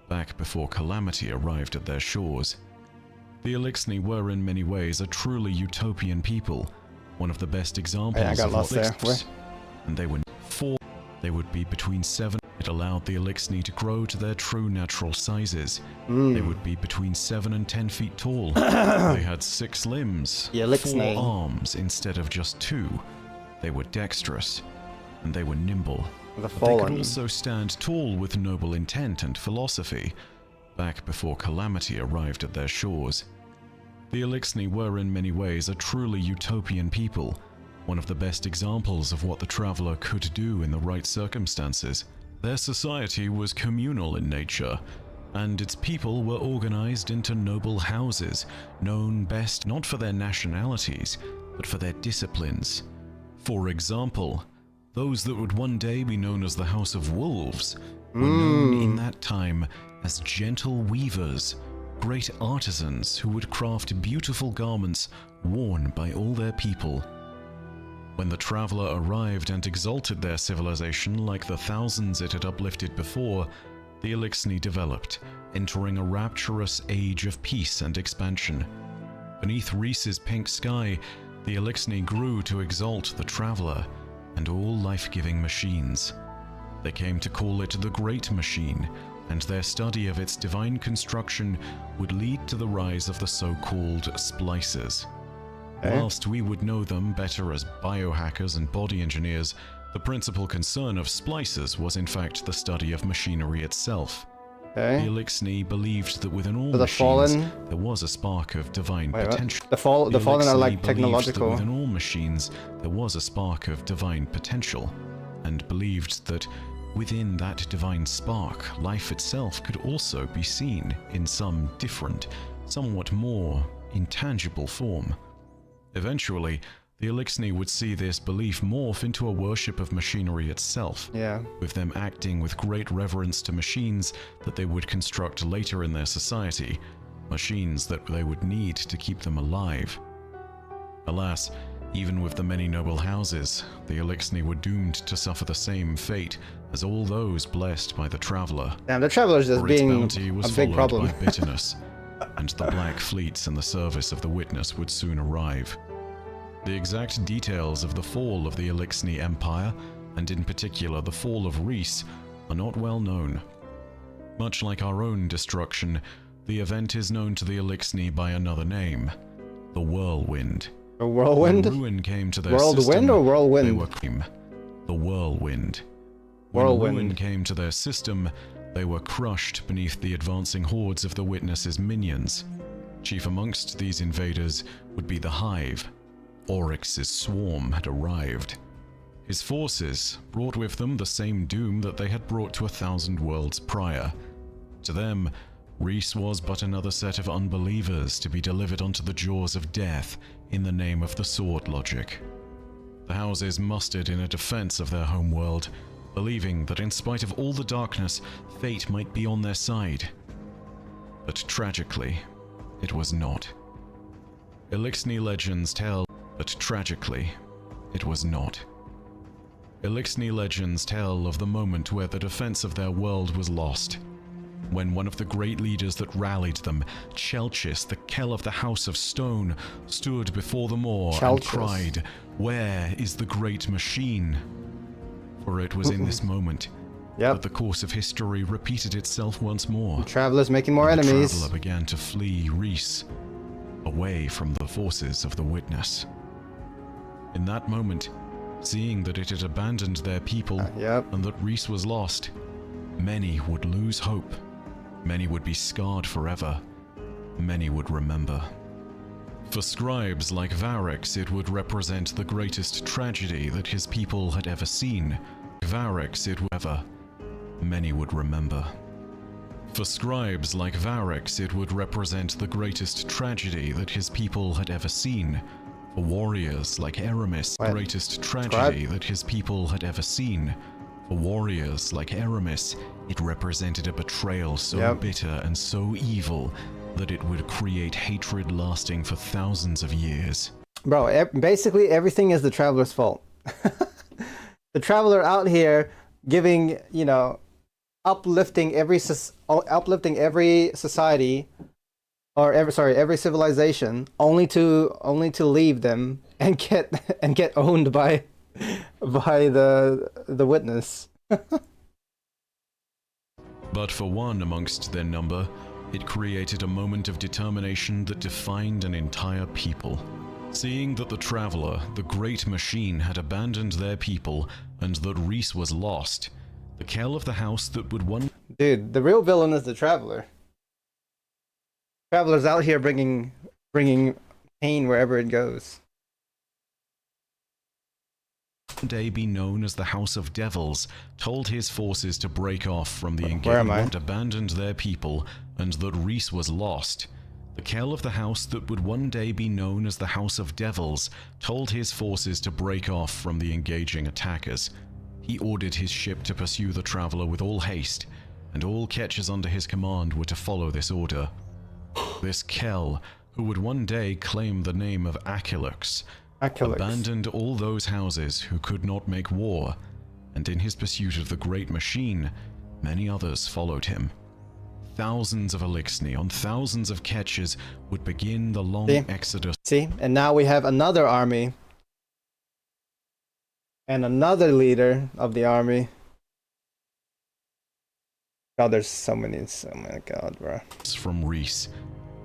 back before calamity arrived at their shores. The Elixni were in many ways a truly utopian people, one of the best examples of what exists. And they were 4. They would be between 7. It allowed the Elixni to grow to their true natural sizes. They would be between 7 and 10 feet tall. They had 6 limbs, 4 arms instead of just 2. They were dexterous, and they were nimble. But they could also stand tall with noble intent and philosophy, back before calamity arrived at their shores. The Elixni were in many ways a truly utopian people, one of the best examples of what the traveler could do in the right circumstances. Their society was communal in nature, and its people were organized into noble houses, known best not for their nationalities, but for their disciplines. For example, those that would one day be known as the House of Wolves were known in that time as gentle weavers, great artisans who would craft beautiful garments worn by all their people. When the traveler arrived and exalted their civilization like the thousands it had uplifted before, the Elixni developed, entering a rapturous age of peace and expansion. Beneath Reese's pink sky, the Elixni grew to exalt the traveler and all life-giving machines. They came to call it the Great Machine, and their study of its divine construction would lead to the rise of the so-called splicers. Whilst we would know them better as biohackers and body engineers, the principal concern of splicers was in fact the study of machinery itself. The Elixni believed that within all machines there was a spark of divine potential. The Fallen are like technological. Within all machines there was a spark of divine potential, and believed that within that divine spark, life itself could also be seen in some different, somewhat more intangible form. Eventually, the Elixni would see this belief morph into a worship of machinery itself, with them acting with great reverence to machines that they would construct later in their society, machines that they would need to keep them alive. Alas, even with the many noble houses, the Elixni were doomed to suffer the same fate as all those blessed by the Traveler. Damn, the Traveler's just being was a big problem. By bitterness, and the Black Fleets in the service of the Witness would soon arrive. The exact details of the fall of the Elixni Empire, and in particular the fall of Reese, are not well known. Much like our own destruction, the event is known to the Elixni by another name, the Whirlwind. A whirlwind? When ruin came to their Whirlwind system, or whirlwind? They were the Whirlwind. Whirlwind. When ruin came to their system, they were crushed beneath the advancing hordes of the Witness's minions. Chief amongst these invaders would be the Hive. Oryx's swarm had arrived. His forces brought with them the same doom that they had brought to 1,000 worlds prior. To them, Reese was but another set of unbelievers to be delivered onto the jaws of death in the name of the sword logic. The houses mustered in a defense of their homeworld, believing that in spite of all the darkness, fate might be on their side. But tragically, it was not. Elixni legends tell, but tragically, it was not. Elixni legends tell of the moment where the defense of their world was lost, when one of the great leaders that rallied them, Chelchis, the Kell of the House of Stone, stood before them all and cried, "Where is the great machine?" For it was in this moment that the course of history repeated itself once more. The Traveler's making more and enemies. The Traveler began to flee Reese, away from the forces of the Witness. In that moment, seeing that it had abandoned their people and that Reese was lost, many would lose hope. Many would be scarred forever. Many would remember. For scribes like Varix, it would represent the greatest tragedy that his people had ever seen. Varix, it would ever. Many would remember. For scribes like Varix, it would represent the greatest tragedy that his people had ever seen. For warriors like Aramis, the greatest tragedy that his people had ever seen. For warriors like Aramis, it represented a betrayal so bitter and so evil that it would create hatred lasting for thousands of years. Bro, basically everything is the Traveler's fault. The Traveler out here giving, you know, uplifting every society, or every civilization, only to leave them and get owned by the Witness. But for one amongst their number, it created a moment of determination that defined an entire people. Seeing that the Traveler, the great machine, had abandoned their people and that Reese was lost, the Kell of the House that would one... Dude, the real villain is the Traveler. Traveler's out here bringing pain wherever it goes. Day be known as the House of Devils, told his forces to break off from the engagement, abandoned their people, and that Reese was lost. The Kell of the House that would one day be known as the House of Devils told his forces to break off from the engaging attackers. He ordered his ship to pursue the Traveler with all haste, and all catchers under his command were to follow this order. This Kell, who would one day claim the name of Achillux, abandoned all those houses who could not make war, and in his pursuit of the great machine, many others followed him. Thousands of Elixni on thousands of catchers would begin the long exodus. See, and now we have another army. And another leader of the army. God, there's so many, God, bro. From Reese,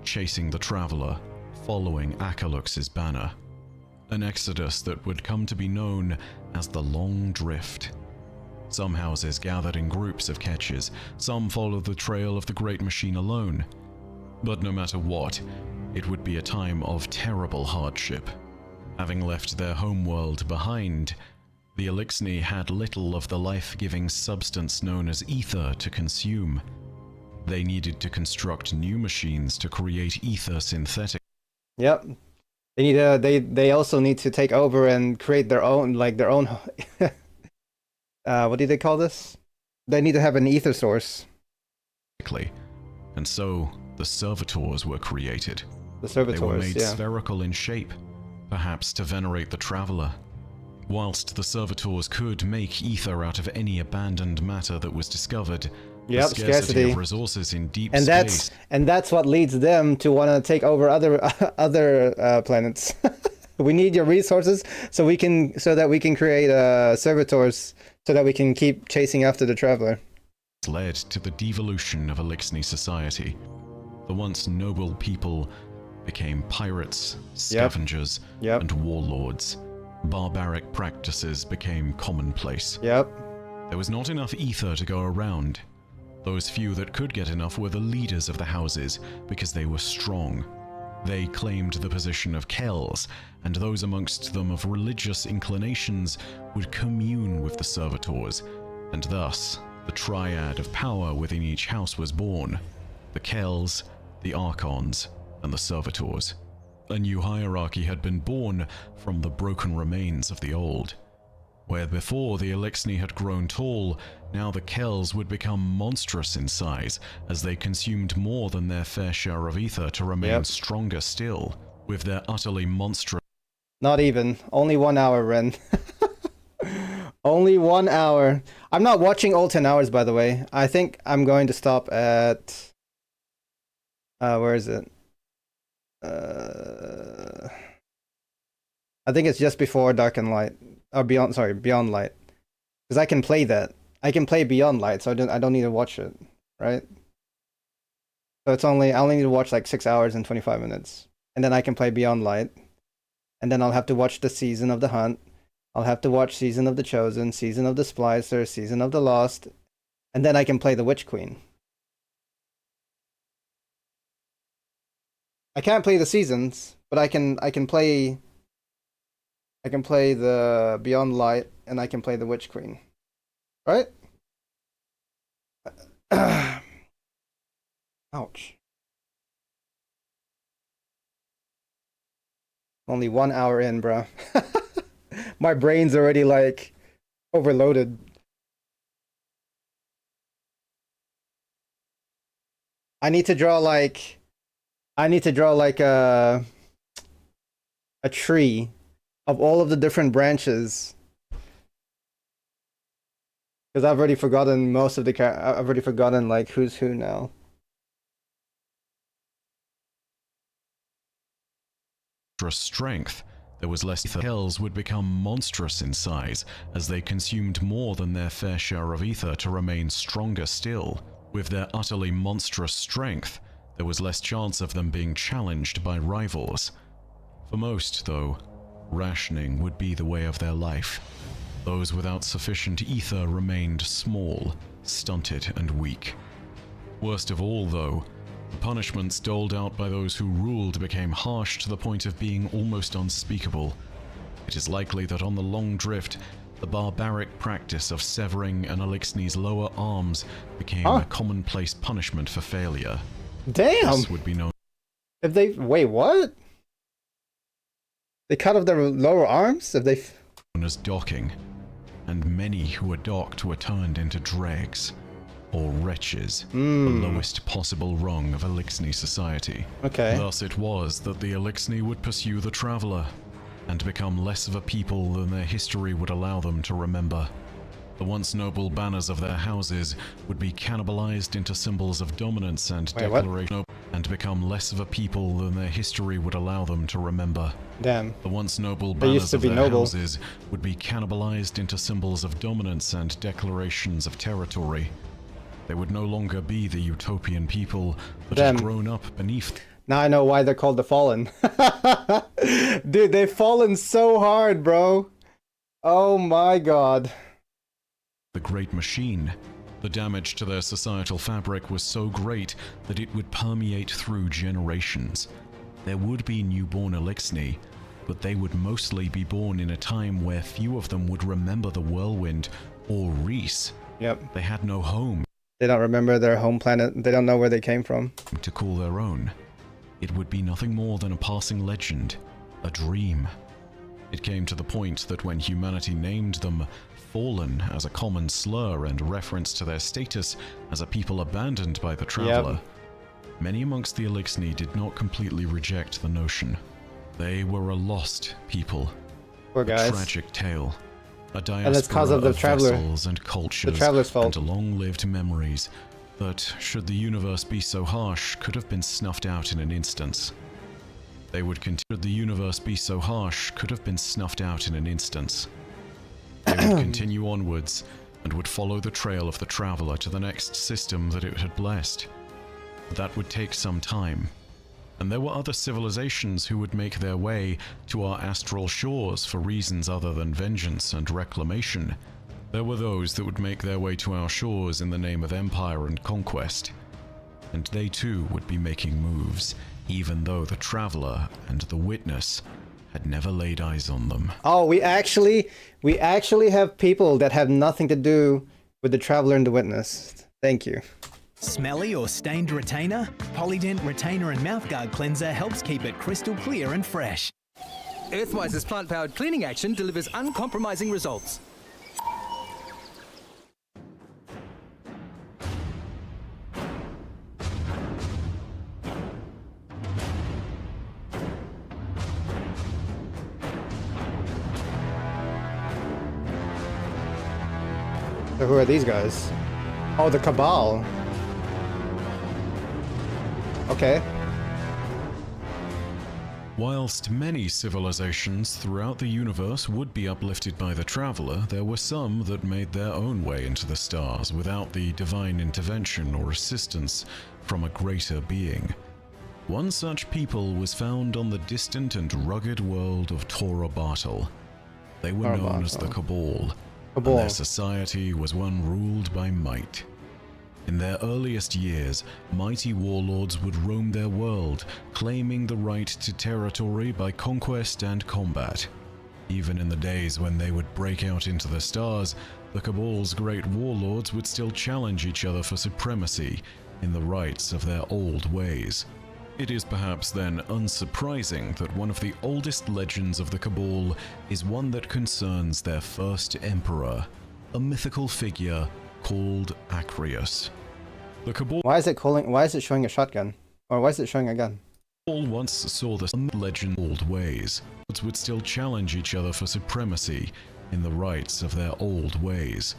chasing the Traveler, following Achillux's banner. An exodus that would come to be known as the Long Drift. Some houses gathered in groups of catchers, some followed the trail of the great machine alone. But no matter what, it would be a time of terrible hardship. Having left their homeworld behind, the Elixni had little of the life-giving substance known as ether to consume. They needed to construct new machines to create ether synthetic. Yep. They also need to take over and create their own, what do they call this? They need to have an ether source. And so the servitors were created. The servitors, they were made spherical in shape, perhaps to venerate the Traveler. Whilst the servitors could make ether out of any abandoned matter that was discovered, the scarcity of resources in deep space. And that's what leads them to want to take over other planets. We need your resources so that we can create servitors so that we can keep chasing after the Traveler. Led to the devolution of Elixni society. The once noble people became pirates, scavengers, and warlords. Barbaric practices became commonplace. Yep. There was not enough ether to go around. Those few that could get enough were the leaders of the houses, because they were strong. They claimed the position of Kells, and those amongst them of religious inclinations would commune with the servitors, and thus the triad of power within each house was born: the Kells, the Archons, and the servitors. A new hierarchy had been born from the broken remains of the old. Where before the Elixni had grown tall, now the Kells would become monstrous in size as they consumed more than their fair share of ether to remain stronger still, with their utterly monstrous... Not even. Only 1 hour, Ren. Only 1 hour. I'm not watching all 10 hours, by the way. I think I'm going to stop at... where is it? I think it's just before Dark and Light. Or Beyond, sorry, Beyond Light. Because I can play that. I can play Beyond Light, so I don't need to watch it, right? So it's only... I only need to watch like 6 hours and 25 minutes. And then I can play Beyond Light. And then I'll have to watch the Season of the Hunt. I'll have to watch Season of the Chosen, Season of the Splicer, Season of the Lost, and then I can play the Witch Queen. I can't play the seasons, but I can play the Beyond Light, and I can play the Witch Queen. Right? Ouch. Only 1 hour in, bro. My brain's already like overloaded. I need to draw like a tree of all of the different branches. Because I've already forgotten most of the I've already forgotten like who's who now. Strength. There was less ether. Kells would become monstrous in size as they consumed more than their fair share of ether to remain stronger still. With their utterly monstrous strength, there was less chance of them being challenged by rivals. For most, though, rationing would be the way of their life. Those without sufficient ether remained small, stunted, and weak. Worst of all, though, the punishments doled out by those who ruled became harsh to the point of being almost unspeakable. It is likely that on the long drift, the barbaric practice of severing an Elixni's lower arms became a commonplace punishment for failure. Damn! This would be known... If they... Wait, what? They cut off their lower arms? If they... ...known as docking, and many who were docked were turned into dregs. Or wretches, the lowest possible rung of Elixni society. Okay. Thus it was that the Elixni would pursue the Traveler, and become less of a people than their history would allow them to remember. The once noble banners of their houses would be cannibalized into symbols of dominance and declaration, and become less of a people than their history would allow them to remember. Damn. The once noble banners of their houses would be cannibalized into symbols of dominance and declarations of territory. They would no longer be the utopian people that had grown up beneath. Now I know why they're called the Fallen. Dude, they've fallen so hard, bro. Oh my god. The Great Machine. The damage to their societal fabric was so great that it would permeate through generations. There would be newborn Elixni, but they would mostly be born in a time where few of them would remember the Whirlwind or Reese. Yep. They had no home. They don't remember their home planet. They don't know where they came from. To call their own. It would be nothing more than a passing legend, a dream. It came to the point that when humanity named them Fallen as a common slur and reference to their status as a people abandoned by the Traveler, many amongst the Elixni did not completely reject the notion. They were a lost people. Poor guys. A tragic tale. A diaspora and it's because of the Traveler. Vessels and cultures, the Traveler's fault. And long-lived memories that, should the universe be so harsh, could have been snuffed out in an instant. They would continue. Should the universe be so harsh, could have been snuffed out in an instant. They would continue onwards, and would follow the trail of the Traveler to the next system that it had blessed. But that would take some time. And there were other civilizations who would make their way to our astral shores for reasons other than vengeance and reclamation. There were those that would make their way to our shores in the name of empire and conquest. And they too would be making moves, even though the Traveler and the Witness had never laid eyes on them. Oh, we actually have people that have nothing to do with the Traveler and the Witness. Thank you. Smelly or stained retainer? Polydent Retainer and Mouthguard Cleanser helps keep it crystal clear and fresh. Earthwise's plant-powered cleaning action delivers uncompromising results. So who are these guys? Oh, the Cabal. Okay. Whilst many civilizations throughout the universe would be uplifted by the Traveler, there were some that made their own way into the stars without the divine intervention or assistance from a greater being. One such people was found on the distant and rugged world of Tora Bartle. They were known as the Cabal, and their society was one ruled by might. In their earliest years, mighty warlords would roam their world, claiming the right to territory by conquest and combat. Even in the days when they would break out into the stars, the Cabal's great warlords would still challenge each other for supremacy in the rights of their old ways. It is perhaps then unsurprising that one of the oldest legends of the Cabal is one that concerns their first emperor, a mythical figure called Acreus. The Cabal. Why is it showing a shotgun? Or why is it showing a gun? All once saw the legend old ways, but would still challenge each other for supremacy in the rights of their old ways.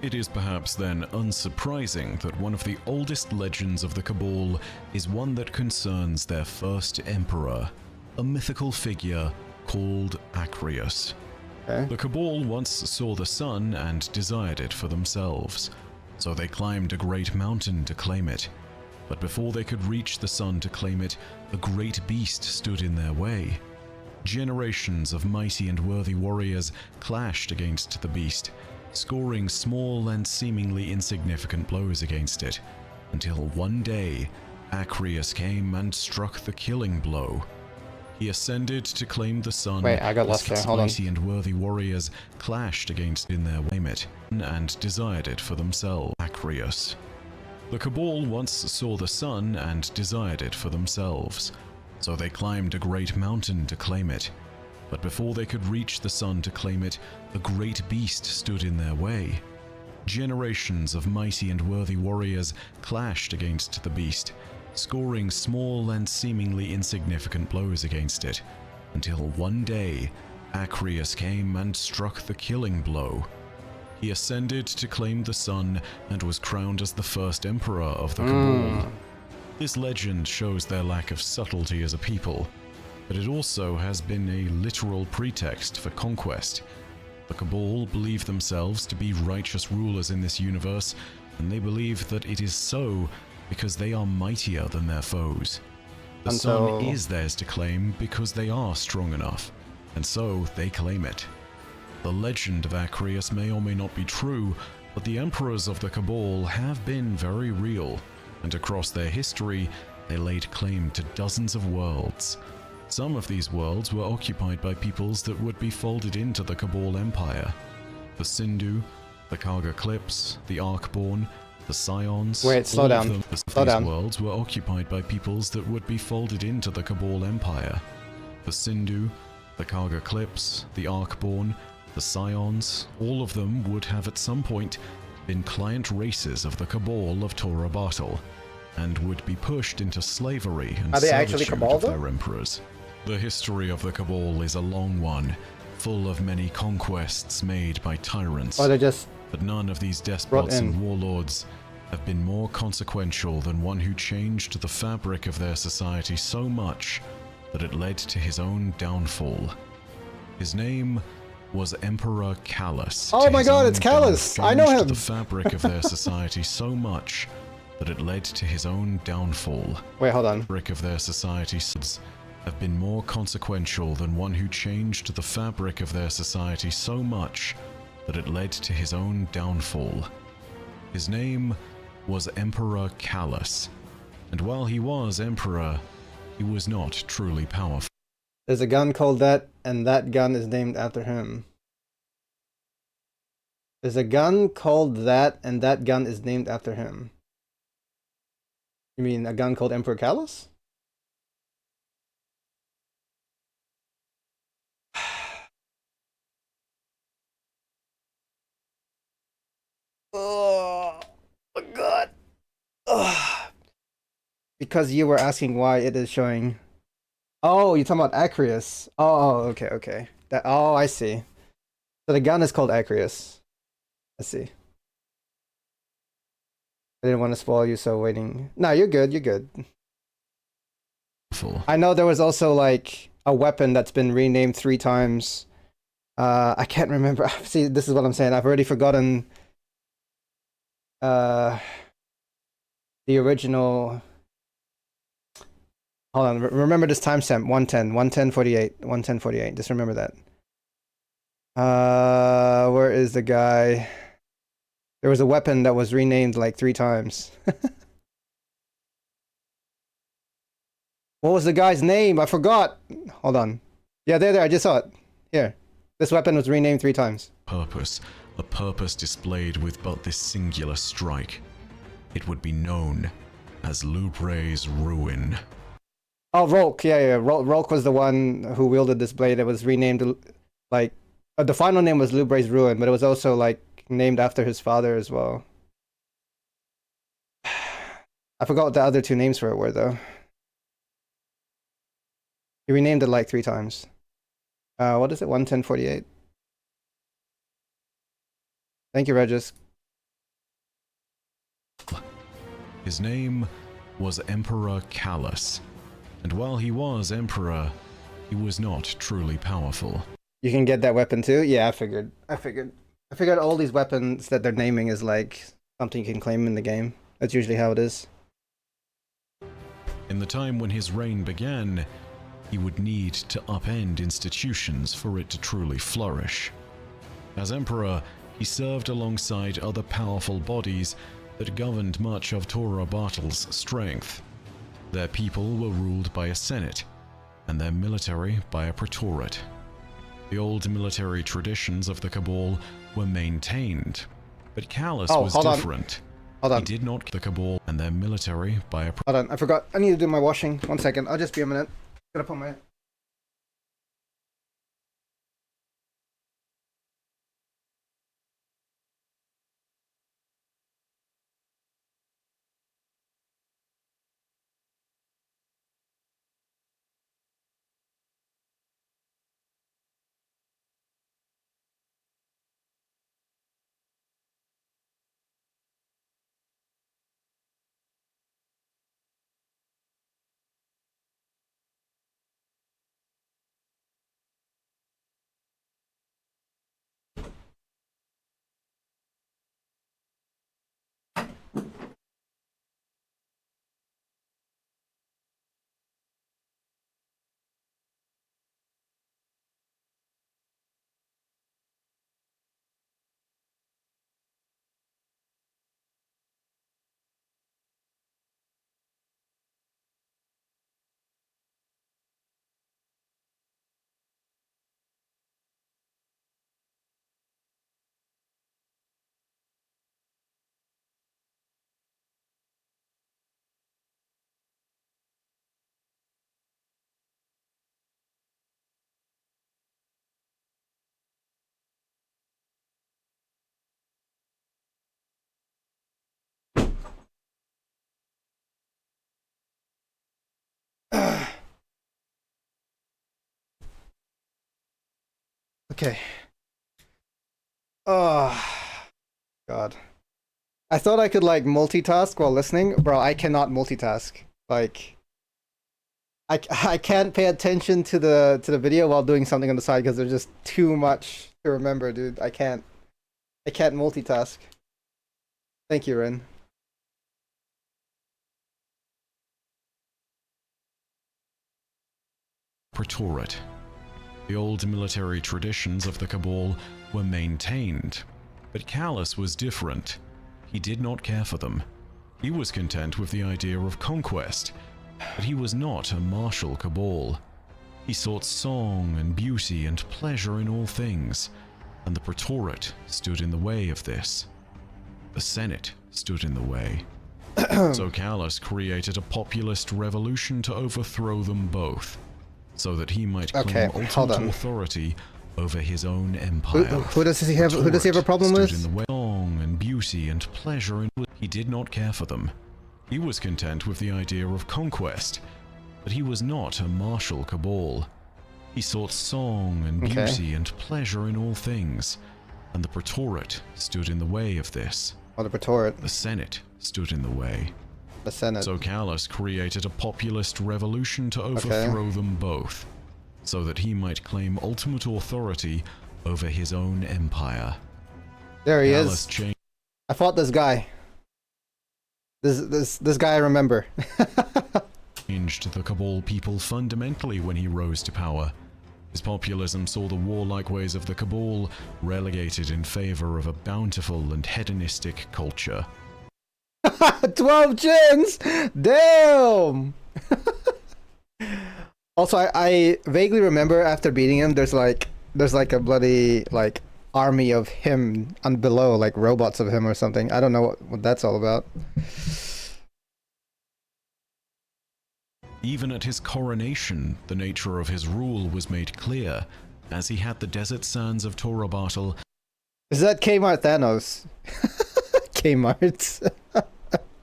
It is perhaps then unsurprising that one of the oldest legends of the Cabal is one that concerns their first emperor, a mythical figure called Acreus. Okay. The Cabal once saw the sun and desired it for themselves, so they climbed a great mountain to claim it. But before they could reach the sun to claim it, a great beast stood in their way. Generations of mighty and worthy warriors clashed against the beast, scoring small and seemingly insignificant blows against it, until one day, Acreus came and struck the killing blow. He ascended to claim the sun. Wait, I got lost there. Hold on. Mighty and worthy warriors clashed against in their limit and desired it for themselves. Acreus. The Cabal once saw the sun and desired it for themselves, so they climbed a great mountain to claim it. But before they could reach the sun to claim it, a great beast stood in their way. Generations of mighty and worthy warriors clashed against the beast, scoring small and seemingly insignificant blows against it, until one day, Acreus came and struck the killing blow. He ascended to claim the sun and was crowned as the first emperor of the Cabal. This legend shows their lack of subtlety as a people, but it also has been a literal pretext for conquest. The Cabal believe themselves to be righteous rulers in this universe, and they believe that it is so because they are mightier than their foes. The sun is theirs to claim because they are strong enough, and so they claim it. The legend of Acreus may or may not be true, but the emperors of the Cabal have been very real, and across their history, they laid claim to dozens of worlds. Some of these worlds were occupied by peoples that would be folded into the Cabal Empire. The Sindhu, the Karga Clips, the Arkborn, the Scions. Wait, slow down. Slow down. These worlds were occupied by peoples that would be folded into the Cabal Empire. The Sindhu, the Karga Clips, the Arkborn, the Scions, all of them would have at some point been client races of the Cabal of Tora Bartle, and would be pushed into slavery and servitude of their emperors. The history of the Cabal is a long one, full of many conquests made by tyrants, but none of these despots and warlords have been more consequential than one who changed the fabric of their society so much that it led to his own downfall. His name was Emperor Callus. Oh my god, it's Callus! I know him! The fabric of their society so much that it led to his own downfall. Wait, hold on. The fabric of their society have been more consequential than one who changed the fabric of their society so much that it led to his own downfall. His name was Emperor Callus, and while he was emperor, he was not truly powerful. There's a gun called that, and that gun is named after him. There's a gun called that, and that gun is named after him. You mean a gun called Emperor Callus? Oh my god. Ugh. Because you were asking why it is showing. Oh, you're talking about Acreus. Oh, okay, okay. I see. So the gun is called Acreus. I see. I didn't want to spoil you, so waiting. No, you're good. You're good. I know there was also like a weapon that's been renamed 3 times. I can't remember. See, this is what I'm saying. I've already forgotten the original. Hold on. Remember this timestamp. 110:48. 110:48. Just remember that. Where is the guy? There was a weapon that was renamed like 3 times. What was the guy's name? I forgot. Hold on. Yeah, there. I just saw it. Here. This weapon was renamed 3 times. Purpose. A purpose displayed with but this singular strike. It would be known as Lubre's Ruin. Oh, Rolk. Yeah. Rolk was the one who wielded this blade. It was renamed, like, the final name was Lubre's Ruin, but it was also, like, named after his father as well. I forgot what the other 2 names for it were, though. He renamed it, like, 3 times. What is it? 110:48? Thank you, Regis. His name was Emperor Callus, and while he was Emperor, he was not truly powerful. You can get that weapon too? Yeah, I figured all these weapons that they're naming is like something you can claim in the game. That's usually how it is. In the time when his reign began, he would need to upend institutions for it to truly flourish. As Emperor, he served alongside other powerful bodies that governed much of Tora Bartle's strength. Their people were ruled by a senate, and their military by a praetorate. The old military traditions of the Cabal were maintained, but Callus was different. Hold on. He did not the Cabal and their military by a... Hold on, I forgot. I need to do my washing. 1 second. I'll just be a minute. Gotta put my... Okay. Oh, God. I thought I could, like, multitask while listening. Bro, I cannot multitask. Like, I can't pay attention to the video while doing something on the side because there's just too much to remember, dude. I can't multitask. Thank you, Ren. Praetorate. The old military traditions of the Cabal were maintained, but Callus was different. He did not care for them. He was content with the idea of conquest, but he was not a martial Cabal. He sought song and beauty and pleasure in all things, and the Praetorate stood in the way of this. The Senate stood in the way. So Callus created a populist revolution to overthrow them both, so that he might claim ultimate authority over his own empire. Who does he have a problem with? In the way song and beauty and pleasure, he did not care for them. He was content with the idea of conquest, but he was not a martial Cabal. He sought song and beauty and pleasure in all things, and the Praetorate stood in the way of this. Oh, the Praetorian. The Senate stood in the way. The Senate. So Callus created a populist revolution to overthrow them both, so that he might claim ultimate authority over his own empire. There he Callus is. I fought this guy. This guy I remember. Changed the Cabal people fundamentally when he rose to power. His populism saw the warlike ways of the Cabal relegated in favor of a bountiful and hedonistic culture. 12 gens! Damn! Also, I vaguely remember after beating him, there's like a bloody like army of him on below, like robots of him or something. I don't know what that's all about. Even at his coronation, the nature of his rule was made clear, as he had the desert sands of Torobatl. Is that Kmart Thanos? Kmart.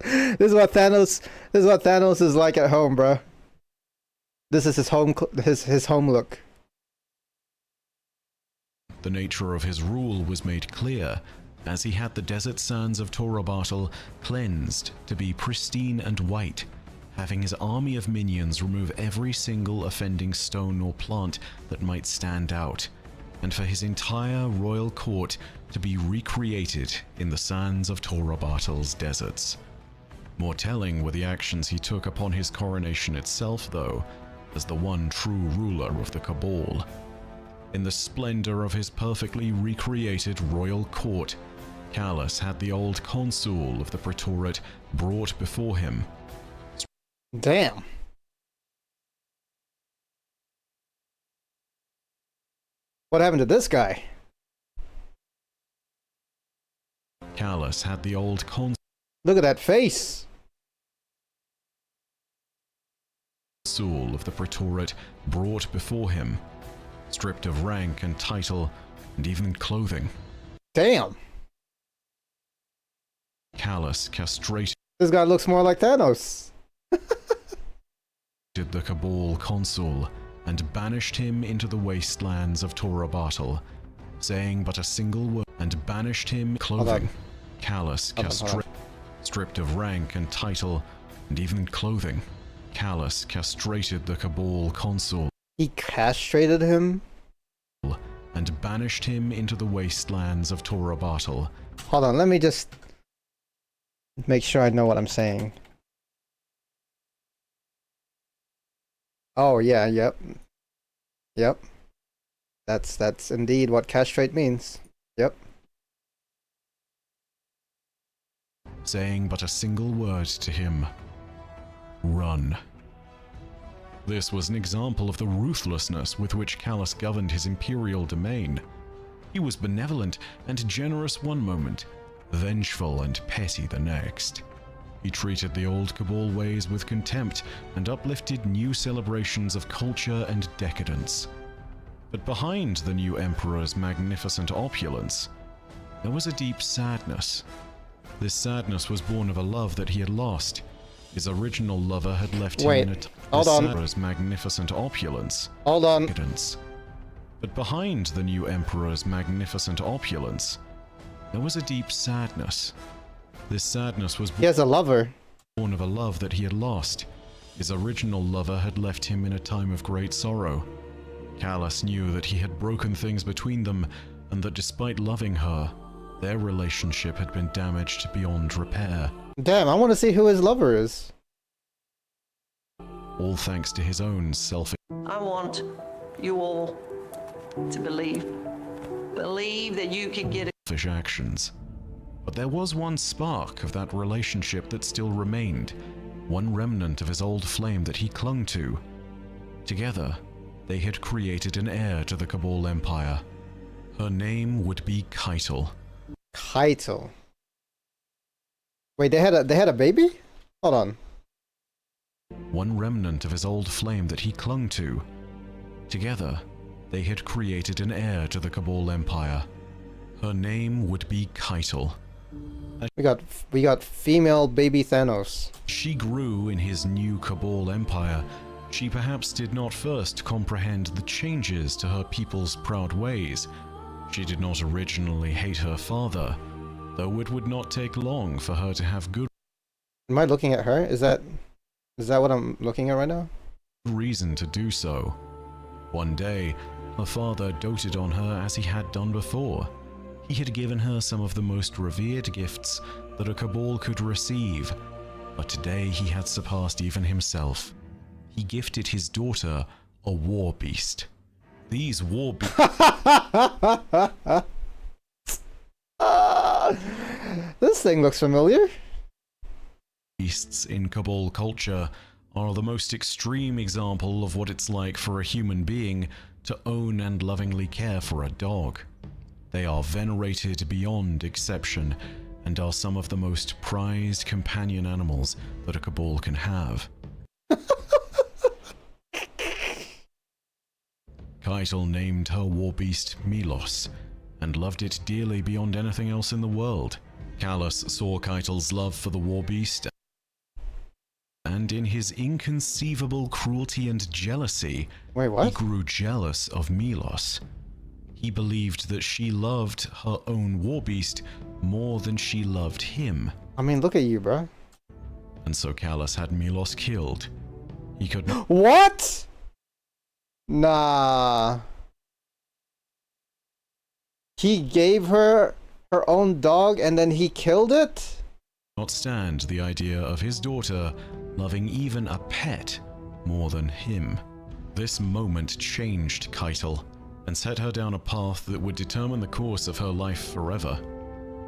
This is what Thanos is like at home, bro. This is his home look. The nature of his rule was made clear, as he had the desert sands of Torobatl cleansed to be pristine and white, having his army of minions remove every single offending stone or plant that might stand out, and for his entire royal court to be recreated in the sands of Torobatl's deserts. More telling were the actions he took upon his coronation itself, though, as the one true ruler of the Cabal. In the splendor of his perfectly recreated royal court, Callus had the old consul of the Praetoriat brought before him. Damn. What happened to this guy? Callus had the old consul. Look at that face. Of the Praetoriat brought before him, stripped of rank and title and even clothing. Damn. Callus castrated. This guy looks more like Thanos. The Cabal consul and banished him into the wastelands of Torobatl, saying but a single word, and banished him clothing. Callus stripped of rank and title and even clothing. Callus castrated the Cabal consul. He castrated him? And banished him into the wastelands of Torobatl. Hold on, let me just make sure I know what I'm saying. Oh yeah, yep. That's indeed what castrate means. Yep. Saying but a single word to him. Run. This was an example of the ruthlessness with which Callus governed his imperial domain. He was benevolent and generous one moment, vengeful and petty the next. He treated the old Cabal ways with contempt and uplifted new celebrations of culture and decadence. But behind the new emperor's magnificent opulence, there was a deep sadness. This sadness was born of a love that he had lost. His original lover had left him in emperor's magnificent opulence. Hold on. But behind the new emperor's magnificent opulence, there was a deep sadness. This sadness was he has a lover. Born of a love that he had lost. His original lover had left him in a time of great sorrow. Callus knew that he had broken things between them, and that despite loving her, their relationship had been damaged beyond repair. Damn, I want to see who his lover is. All thanks to his own I want you all to believe that you can get it. selfish actions. But there was one spark of that relationship that still remained, one remnant of his old flame that he clung to. Together, they had created an heir to the Cabal Empire. Her name would be Keitel. Keitel. Wait, they had a baby? Hold on. One remnant of his old flame that he clung to. Together, they had created an heir to the Cabal Empire. Her name would be Keitel. We got female baby Thanos. She grew in his new Cabal Empire. She perhaps did not first comprehend the changes to her people's proud ways. She did not originally hate her father. though it would not take long for her to have good Am I looking at her? Is that what I'm looking at right now? reason to do so. One day, her father doted on her as he had done before. He had given her some of the most revered gifts that a Cabal could receive, but today he had surpassed even himself. He gifted his daughter a war beast. These war beasts... This thing looks familiar. Beasts in Cabal culture are the most extreme example of what it's like for a human being to own and lovingly care for a dog. They are venerated beyond exception and are some of the most prized companion animals that a Cabal can have. Keitel named her warbeast Milos and loved it dearly beyond anything else in the world. Callus saw Keitel's love for the warbeast, and in his inconceivable cruelty and jealousy, he grew jealous of Milos. He believed that she loved her own warbeast more than she loved him. I mean, look at you, bro. And so Callus had Milos killed. He could not... What? Nah. He gave her her own dog and then he killed it? Not stand the idea of his daughter loving even a pet more than him. This moment changed Keitel and set her down a path that would determine the course of her life forever.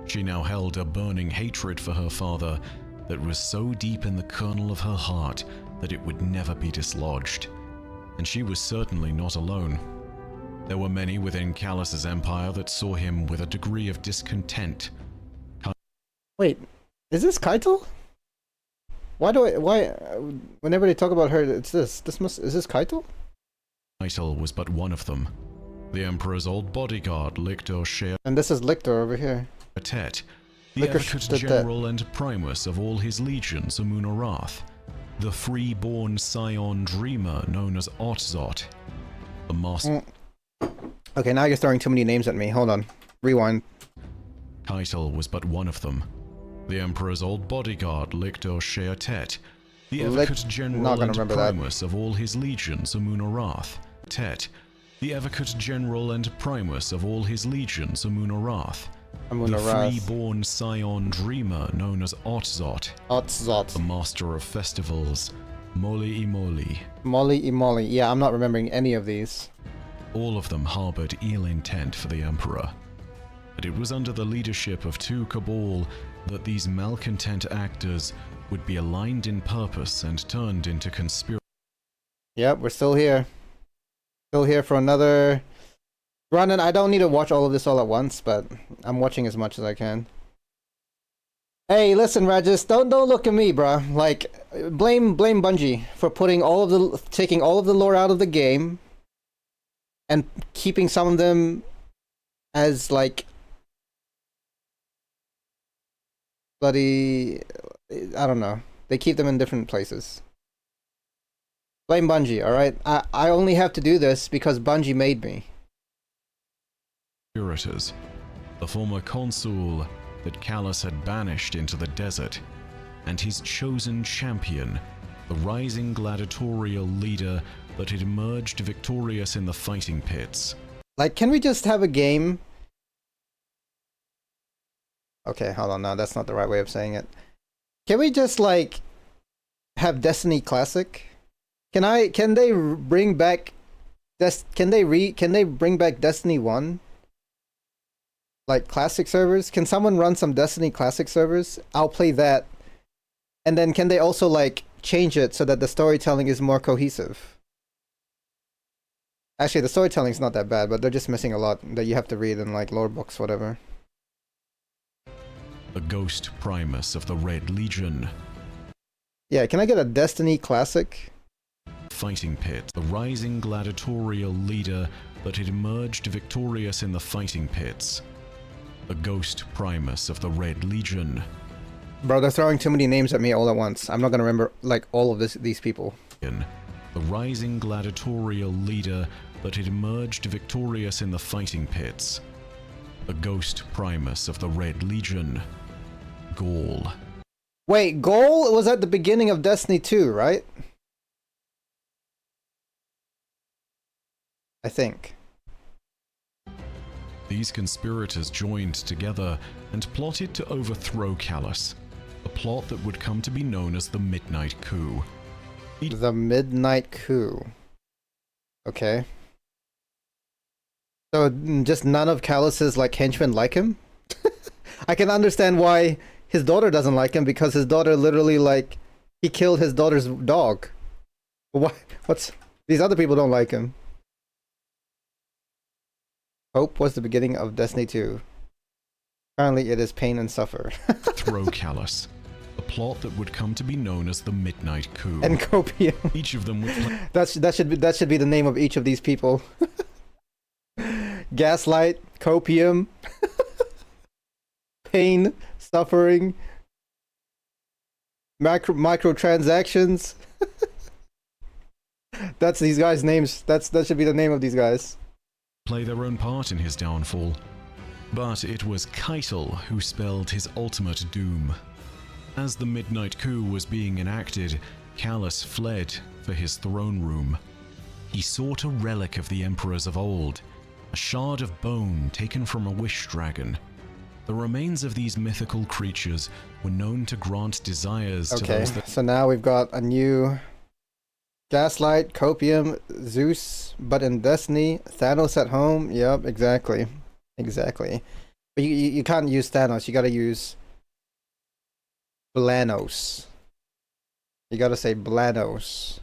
She now held a burning hatred for her father that was so deep in the kernel of her heart that it would never be dislodged. And she was certainly not alone. There were many within Callus's empire that saw him with a degree of discontent. Wait, is this Keitel? Why, whenever they talk about her, it's this. Is this Keitel? Keitel was but one of them. The Emperor's old bodyguard, Lictor Shea. And this is Lictor over here. Tet, the advocate general and primus of all his legions, Amunarath. The free-born scion dreamer known as Otzot. The master... Okay, now you're throwing too many names at me. Hold on. Rewind. Keitel was but one of them. The Emperor's old bodyguard, Lictor Shea Tet. The advocate general and primus of all his legions, Amunarath. Tet, the advocate general and primus of all his legions, Amunarath. The free-born scion dreamer known as Otzot. Otzot. The master of festivals, Moli Imoli. Moli Imoli. Yeah, I'm not remembering any of these. All of them harbored ill intent for the Emperor. But it was under the leadership of two Cabal that these malcontent actors would be aligned in purpose and turned into conspirators. Yep, we're still here. Still here for another... Brandon, I don't need to watch all of this all at once, but I'm watching as much as I can. Hey, listen, Rajesh, don't look at me, bruh. Like, blame Bungie for taking all of the lore out of the game and keeping some of them as like bloody, I don't know. They keep them in different places. Blame Bungie, alright? I only have to do this because Bungie made me. Conspirators, the former consul that Callus had banished into the desert, and his chosen champion, the rising gladiatorial leader that had emerged victorious in the fighting pits. Like, can we just have a game? Okay, hold on, no, that's not the right way of saying it. Can we just, like, have Destiny Classic? Can they bring back can they bring back Destiny 1? Like classic servers? Can someone run some Destiny Classic servers? I'll play that. And then can they also like change it so that the storytelling is more cohesive? Actually, the storytelling is not that bad, but they're just missing a lot that you have to read in like lore books, whatever. The Ghost Primus of the Red Legion. Yeah, can I get a Destiny Classic? Fighting pit, the rising gladiatorial leader that had emerged victorious in the fighting pits. The Ghost Primus of the Red Legion. Bro, they're throwing too many names at me all at once. I'm not gonna remember like all of these people. The rising gladiatorial leader that had emerged victorious in the fighting pits. a ghost primus of the Red Legion, Gaul. Wait, Gaul was at the beginning of Destiny 2, right? I think. These conspirators joined together and plotted to overthrow Callus, a plot that would come to be known as the Midnight Coup. The Midnight Coup. Okay. So just none of Callus's like henchmen like him? I can understand why his daughter doesn't like him, because his daughter literally like he killed his daughter's dog. What's these other people don't like him? Hope was the beginning of Destiny 2. Currently it is pain and suffer. Throw Callus, a plot that would come to be known as the Midnight Coup. And copium. Each of them would play that should be the name of each of these people. Gaslight, copium, pain, suffering, microtransactions. That's these guys' names. That should be the name of these guys. Play their own part in his downfall. But it was Keitel who spelled his ultimate doom. As the Midnight Coup was being enacted, Callus fled for his throne room. He sought a relic of the emperors of old, a shard of bone taken from a wish dragon. The remains of these mythical creatures were known to grant desires to those that... So now we've got a new Gaslight, Copium, Zeus, but in Destiny, Thanos at home. Yep, exactly. Exactly. But you can't use Thanos, you gotta use Blanos. You gotta say Blanos.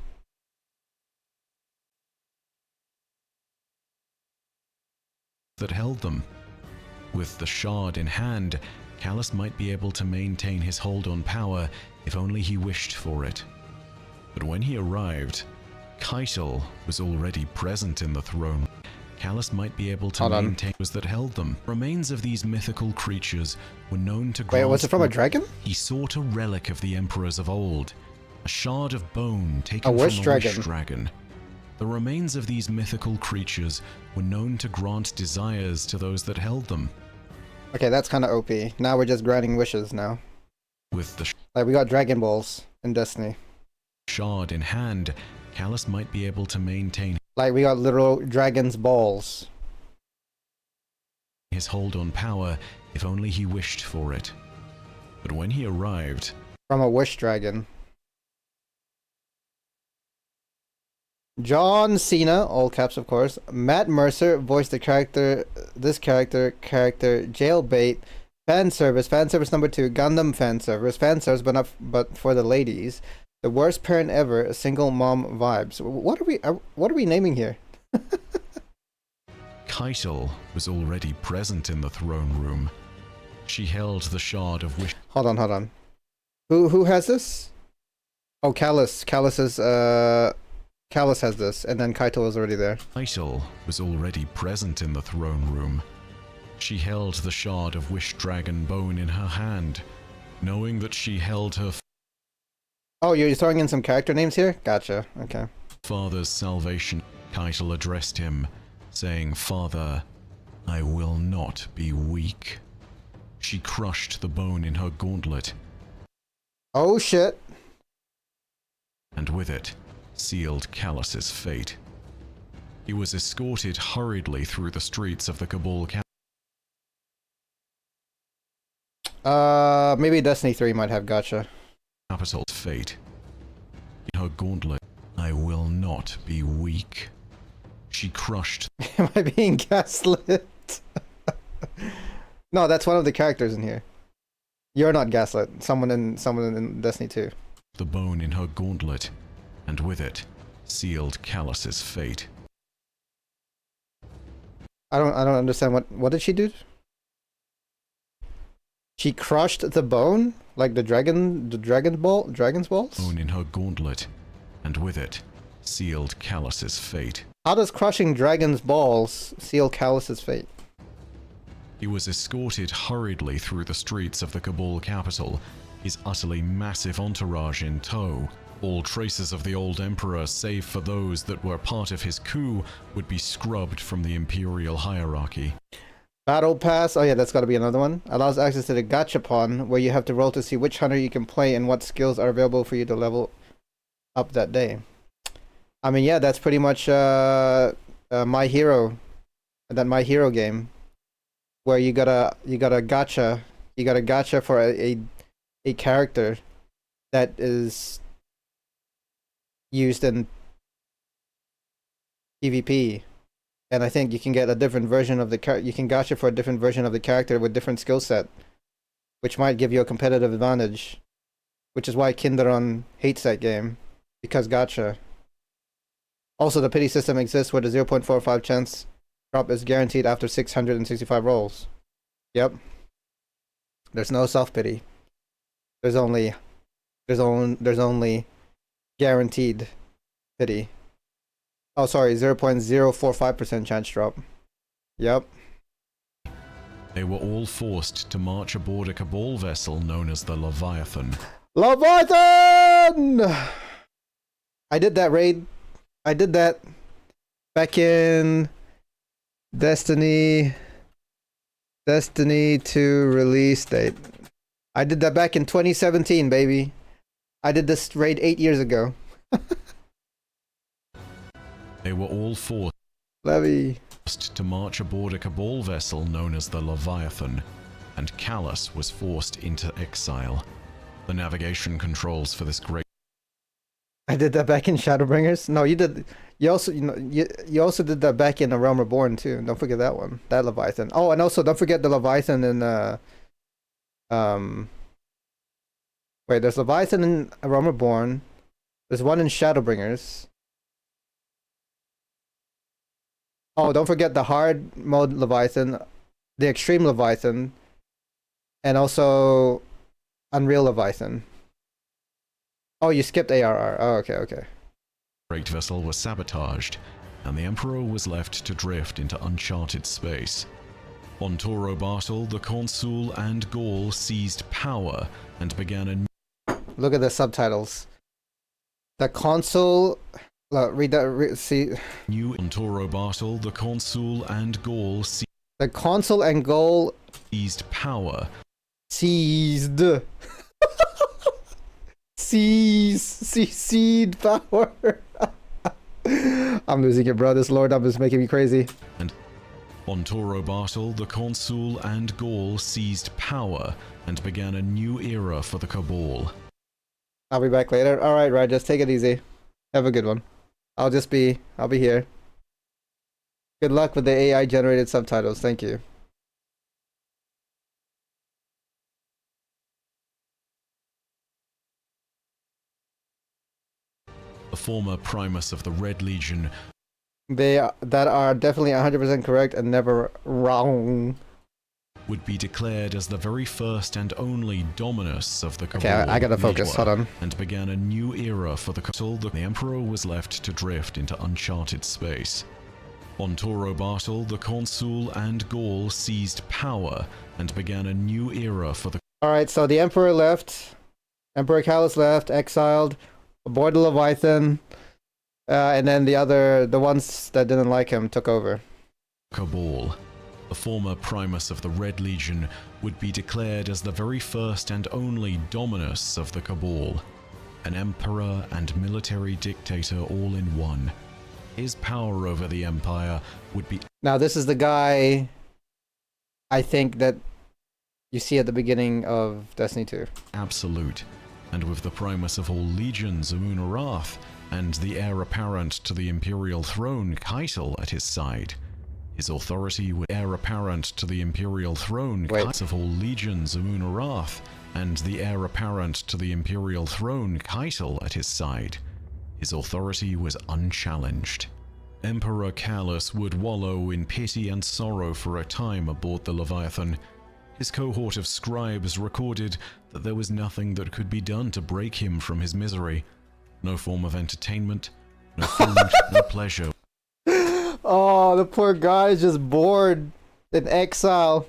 that held them. With the shard in hand, Callus might be able to maintain his hold on power if only he wished for it. But when he arrived, Keitel was already present in the throne. Callus might be able to maintain was that held them. Remains of these mythical creatures were known to grant... Wait, was it from a dragon? He sought a relic of the emperors of old, a shard of bone taken from a wish dragon. The remains of these mythical creatures were known to grant desires to those that held them. Okay, that's kind of OP. Now we're just granting wishes now. With the like we got Dragon Balls in Destiny. Shard in hand, Callus might be able to maintain like we got literal dragon's balls. His hold on power if only he wished for it. But when he arrived... From a wish dragon. John Cena, all caps of course. Matt Mercer voiced the character, Jailbait, fan service number 2, Gundam fan service, but for the ladies. The worst parent ever, a single mom vibes. What are we naming here? Keitel was already present in the throne room. She held the shard of wish. Hold on. Who has this? Oh, Callus. Callus has this, and then Keitel was already there. Keitel was already present in the throne room. She held the shard of wish dragon bone in her hand, knowing that she held her... Oh, you're throwing in some character names here? Gotcha, okay. Father's salvation. Keitel addressed him, saying, "Father, I will not be weak." She crushed the bone in her gauntlet. Oh shit. And with it, sealed Callus's fate. He was escorted hurriedly through the streets of the Cabal maybe Destiny 3 might have gotcha. Capital's fate. In her gauntlet, I will not be weak. She crushed... Am I being gaslit? No, that's one of the characters in here. You're not gaslit. Someone in Destiny 2. The bone in her gauntlet, and with it, sealed Callus's fate. I don't understand what did she do? She crushed the bone? Like the dragon's balls? Bone in her gauntlet, and with it, sealed Callus's fate. How does crushing dragon's balls seal Callus's fate? He was escorted hurriedly through the streets of the Cabal capital, his utterly massive entourage in tow. All traces of the old emperor, save for those that were part of his coup, would be scrubbed from the imperial hierarchy. Battle Pass. Oh yeah, that's got to be another one. Allows access to the Gachapon, where you have to roll to see which hunter you can play and what skills are available for you to level up that day. I mean, yeah, that's pretty much My Hero, that My Hero game, where you got a gacha for a character that is used in PvP. And I think you can get a different version of the you can gacha for a different version of the character with different skill set, which might give you a competitive advantage. Which is why Kinderon hates that game, because gacha. Also, the pity system exists where the 0.45 chance drop is guaranteed after 665 rolls. Yep. There's no self pity. There's only guaranteed pity. Oh, sorry, 0.045% chance drop. Yep. They were all forced to march aboard a Cabal vessel known as the Leviathan. Leviathan! I did that raid. I did that back in Destiny 2 release date. I did that back in 2017, baby. I did this raid 8 years ago. They were all forced to march aboard a Cabal vessel known as the Leviathan, and Callus was forced into exile. The navigation controls for this great... I did that back in Shadowbringers. No, you did. You also, you also did that back in A Realm Reborn too. Don't forget that one. That Leviathan. Oh, and also don't forget the Leviathan in wait, there's Leviathan in A Realm Reborn. There's one in Shadowbringers. Oh, don't forget the hard mode Leviathan, the extreme Leviathan, and also Unreal Leviathan. Oh, you skipped ARR. Oh, okay. Great vessel was sabotaged, and the Emperor was left to drift into uncharted space. On Toro Bartle, the Consul and Gaul seized power and began a... Look at the subtitles. The Consul... read that, see... New on Toro Bartle, the Consul and Gaul seized... The Consul and Gaul... seized power. Seized... Seed power. I'm losing it, bro. This Lord up is making me crazy. And on Toro Bartle, the Consul and Gaul seized power and began a new era for the Cabal. I'll be back later. Alright, right, just take it easy. Have a good one. I'll be here. Good luck with the AI generated subtitles. Thank you. The former Primus of the Red Legion. That are definitely 100% correct and never wrong. Would be declared as the very first and only Dominus of the Cabal. Okay, I gotta focus. Hold on. And began a new era for the Cabal. The Emperor was left to drift into uncharted space. On Toro Bartle, the Consul and Gaul seized power and began a new era for the... Alright, so the Emperor left. Emperor Callus left, exiled, aboard the Leviathan, and then the ones that didn't like him took over. Cabal. The former Primus of the Red Legion would be declared as the very first and only Dominus of the Cabal. An emperor and military dictator all in one. His power over the Empire would be... Now this is the guy I think that you see at the beginning of Destiny 2. Absolute. And with the Primus of all legions, Amun Arath, and the heir apparent to the Imperial throne, Keitel, at his side. His authority would heir apparent to the Imperial throne, Keitel of all legions, Amun Arath, and the heir apparent to the Imperial throne, Keitel, at his side. His authority was unchallenged. Emperor Callus would wallow in pity and sorrow for a time aboard the Leviathan. His cohort of scribes recorded that there was nothing that could be done to break him from his misery. No form of entertainment, no food, no pleasure. Oh, the poor guy is just bored in exile.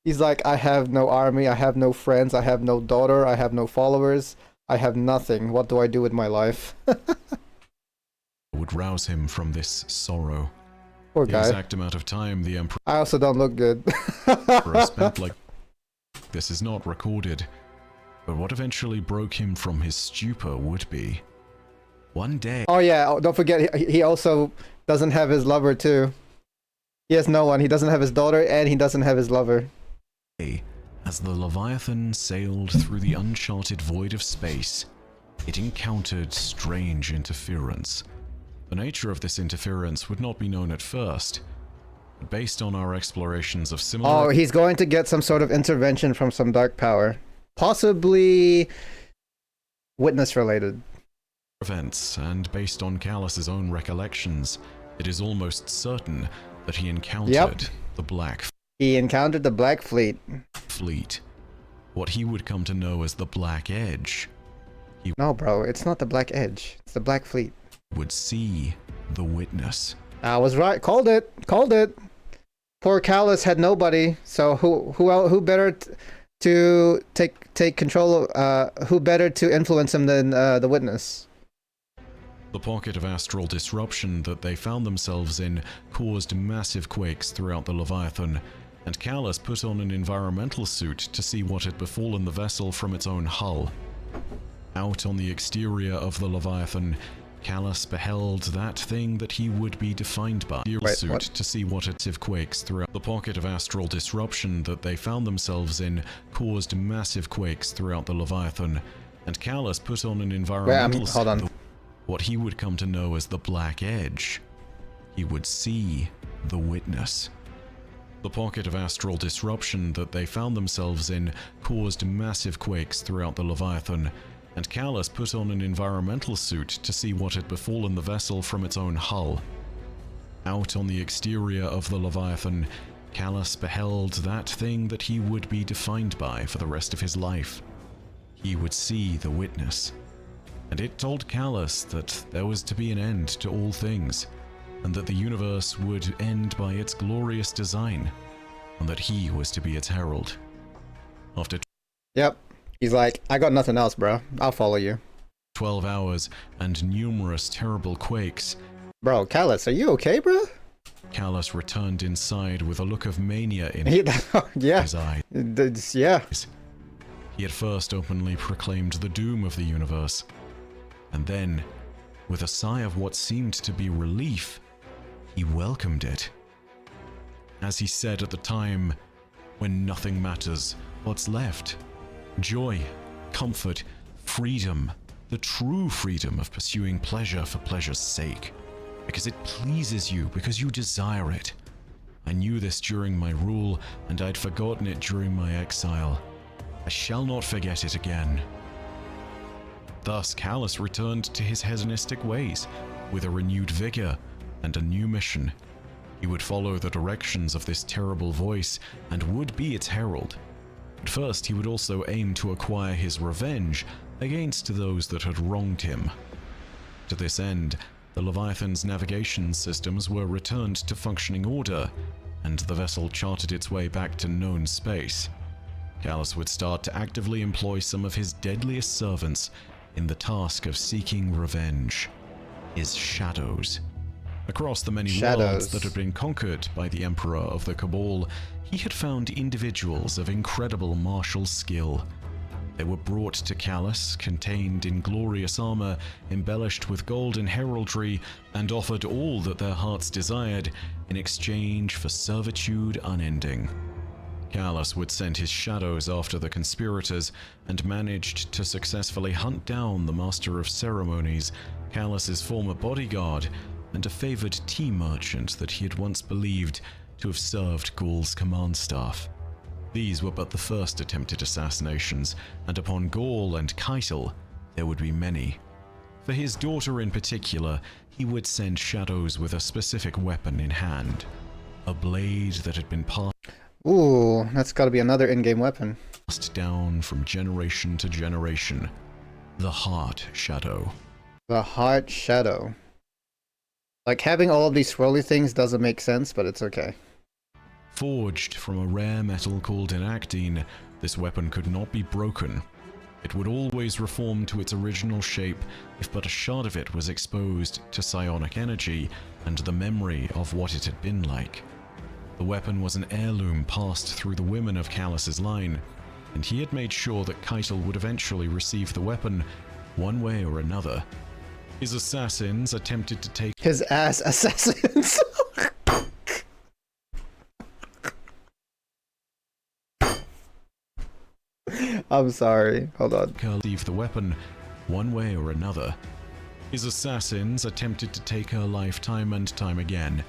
He's like, I have no army, I have no friends, I have no daughter, I have no followers, I have nothing. What do I do with my life? Would rouse him from this sorrow. Poor The guy. exact amount of time the Emperor I also don't look good. spent like this is not recorded, but what eventually broke him from his stupor would be one day. Oh yeah, oh, don't forget he also doesn't have his lover too. He has no one. He doesn't have his daughter and he doesn't have his lover. As the Leviathan sailed through the uncharted void of space, it encountered strange interference. The nature of this interference would not be known at first, but based on our explorations of similar... Oh, he's going to get some sort of intervention from some dark power. Possibly witness related. events, and based on Callus's own recollections, it is almost certain that he encountered the Black He encountered the Black Fleet. What he would come to know as the Black Edge. No, bro, it's not the Black Edge. It's the Black Fleet. Would see the Witness. I was right. Called it. Called it. Poor Callus had nobody. So who better to take control of? Who better to influence him than the Witness? The pocket of astral disruption that they found themselves in caused massive quakes throughout the Leviathan, and Callus put on an environmental suit to see what had befallen the vessel from its own hull. Out on the exterior of the Leviathan, Callus beheld that thing that he would be defined by. To see what its quakes throughout the pocket of astral disruption that they found themselves in caused massive quakes throughout the Leviathan, and Callus put on an environmental hold on. What he would come to know as the Black Edge. He would see the Witness. The pocket of astral disruption that they found themselves in caused massive quakes throughout the Leviathan, and Callus put on an environmental suit to see what had befallen the vessel from its own hull. Out on the exterior of the Leviathan, Callus beheld that thing that he would be defined by for the rest of his life. He would see the Witness. And it told Callus that there was to be an end to all things, and that the universe would end by its glorious design, and that he was to be its herald. After Yep. He's like, I got nothing else, bro. I'll follow you. 12 hours and numerous terrible quakes. Bro, Callus, are you okay, bro? Callus returned inside with a look of mania in yeah. his eyes. Yeah. He had first openly proclaimed the doom of the universe, and then, with a sigh of what seemed to be relief, he welcomed it. As he said at the time, when nothing matters, what's left? Joy, comfort, freedom, the true freedom of pursuing pleasure for pleasure's sake, because it pleases you, because you desire it. I knew this during my rule, and I'd forgotten it during my exile. I shall not forget it again. Thus Callus returned to his hedonistic ways, with a renewed vigor and a new mission. He would follow the directions of this terrible voice, and would be its herald. But first he would also aim to acquire his revenge against those that had wronged him. To this end, the Leviathan's navigation systems were returned to functioning order, and the vessel charted its way back to known space. Callus would start to actively employ some of his deadliest servants in the task of seeking revenge. His shadows. Across the many worlds that had been conquered by the Emperor of the Cabal, he had found individuals of incredible martial skill. They were brought to Callus, contained in glorious armor, embellished with golden heraldry, and offered all that their hearts desired in exchange for servitude unending. Callus would send his shadows after the conspirators, and managed to successfully hunt down the Master of Ceremonies, Callus's former bodyguard, and a favored tea merchant that he had once believed to have served Gaul's command staff. These were but the first attempted assassinations, and upon Gaul and Keitel, there would be many. For his daughter in particular, he would send shadows with a specific weapon in hand, a blade that had been passed Ooh, that's gotta be another in-game weapon. down from generation to generation, the Heart Shadow. The Heart Shadow. Like, having all of these swirly things doesn't make sense, but it's okay. Forged from a rare metal called enactine, this weapon could not be broken. It would always reform to its original shape if but a shard of it was exposed to psionic energy and the memory of what it had been like. The weapon was an heirloom passed through the women of Callus's line, and he had made sure that Keitel would eventually receive the weapon one way or another. His assassins attempted to take his ass assassins. I'm sorry. Hold on. Receive the weapon one way or another. His assassins attempted to take her life time and time again.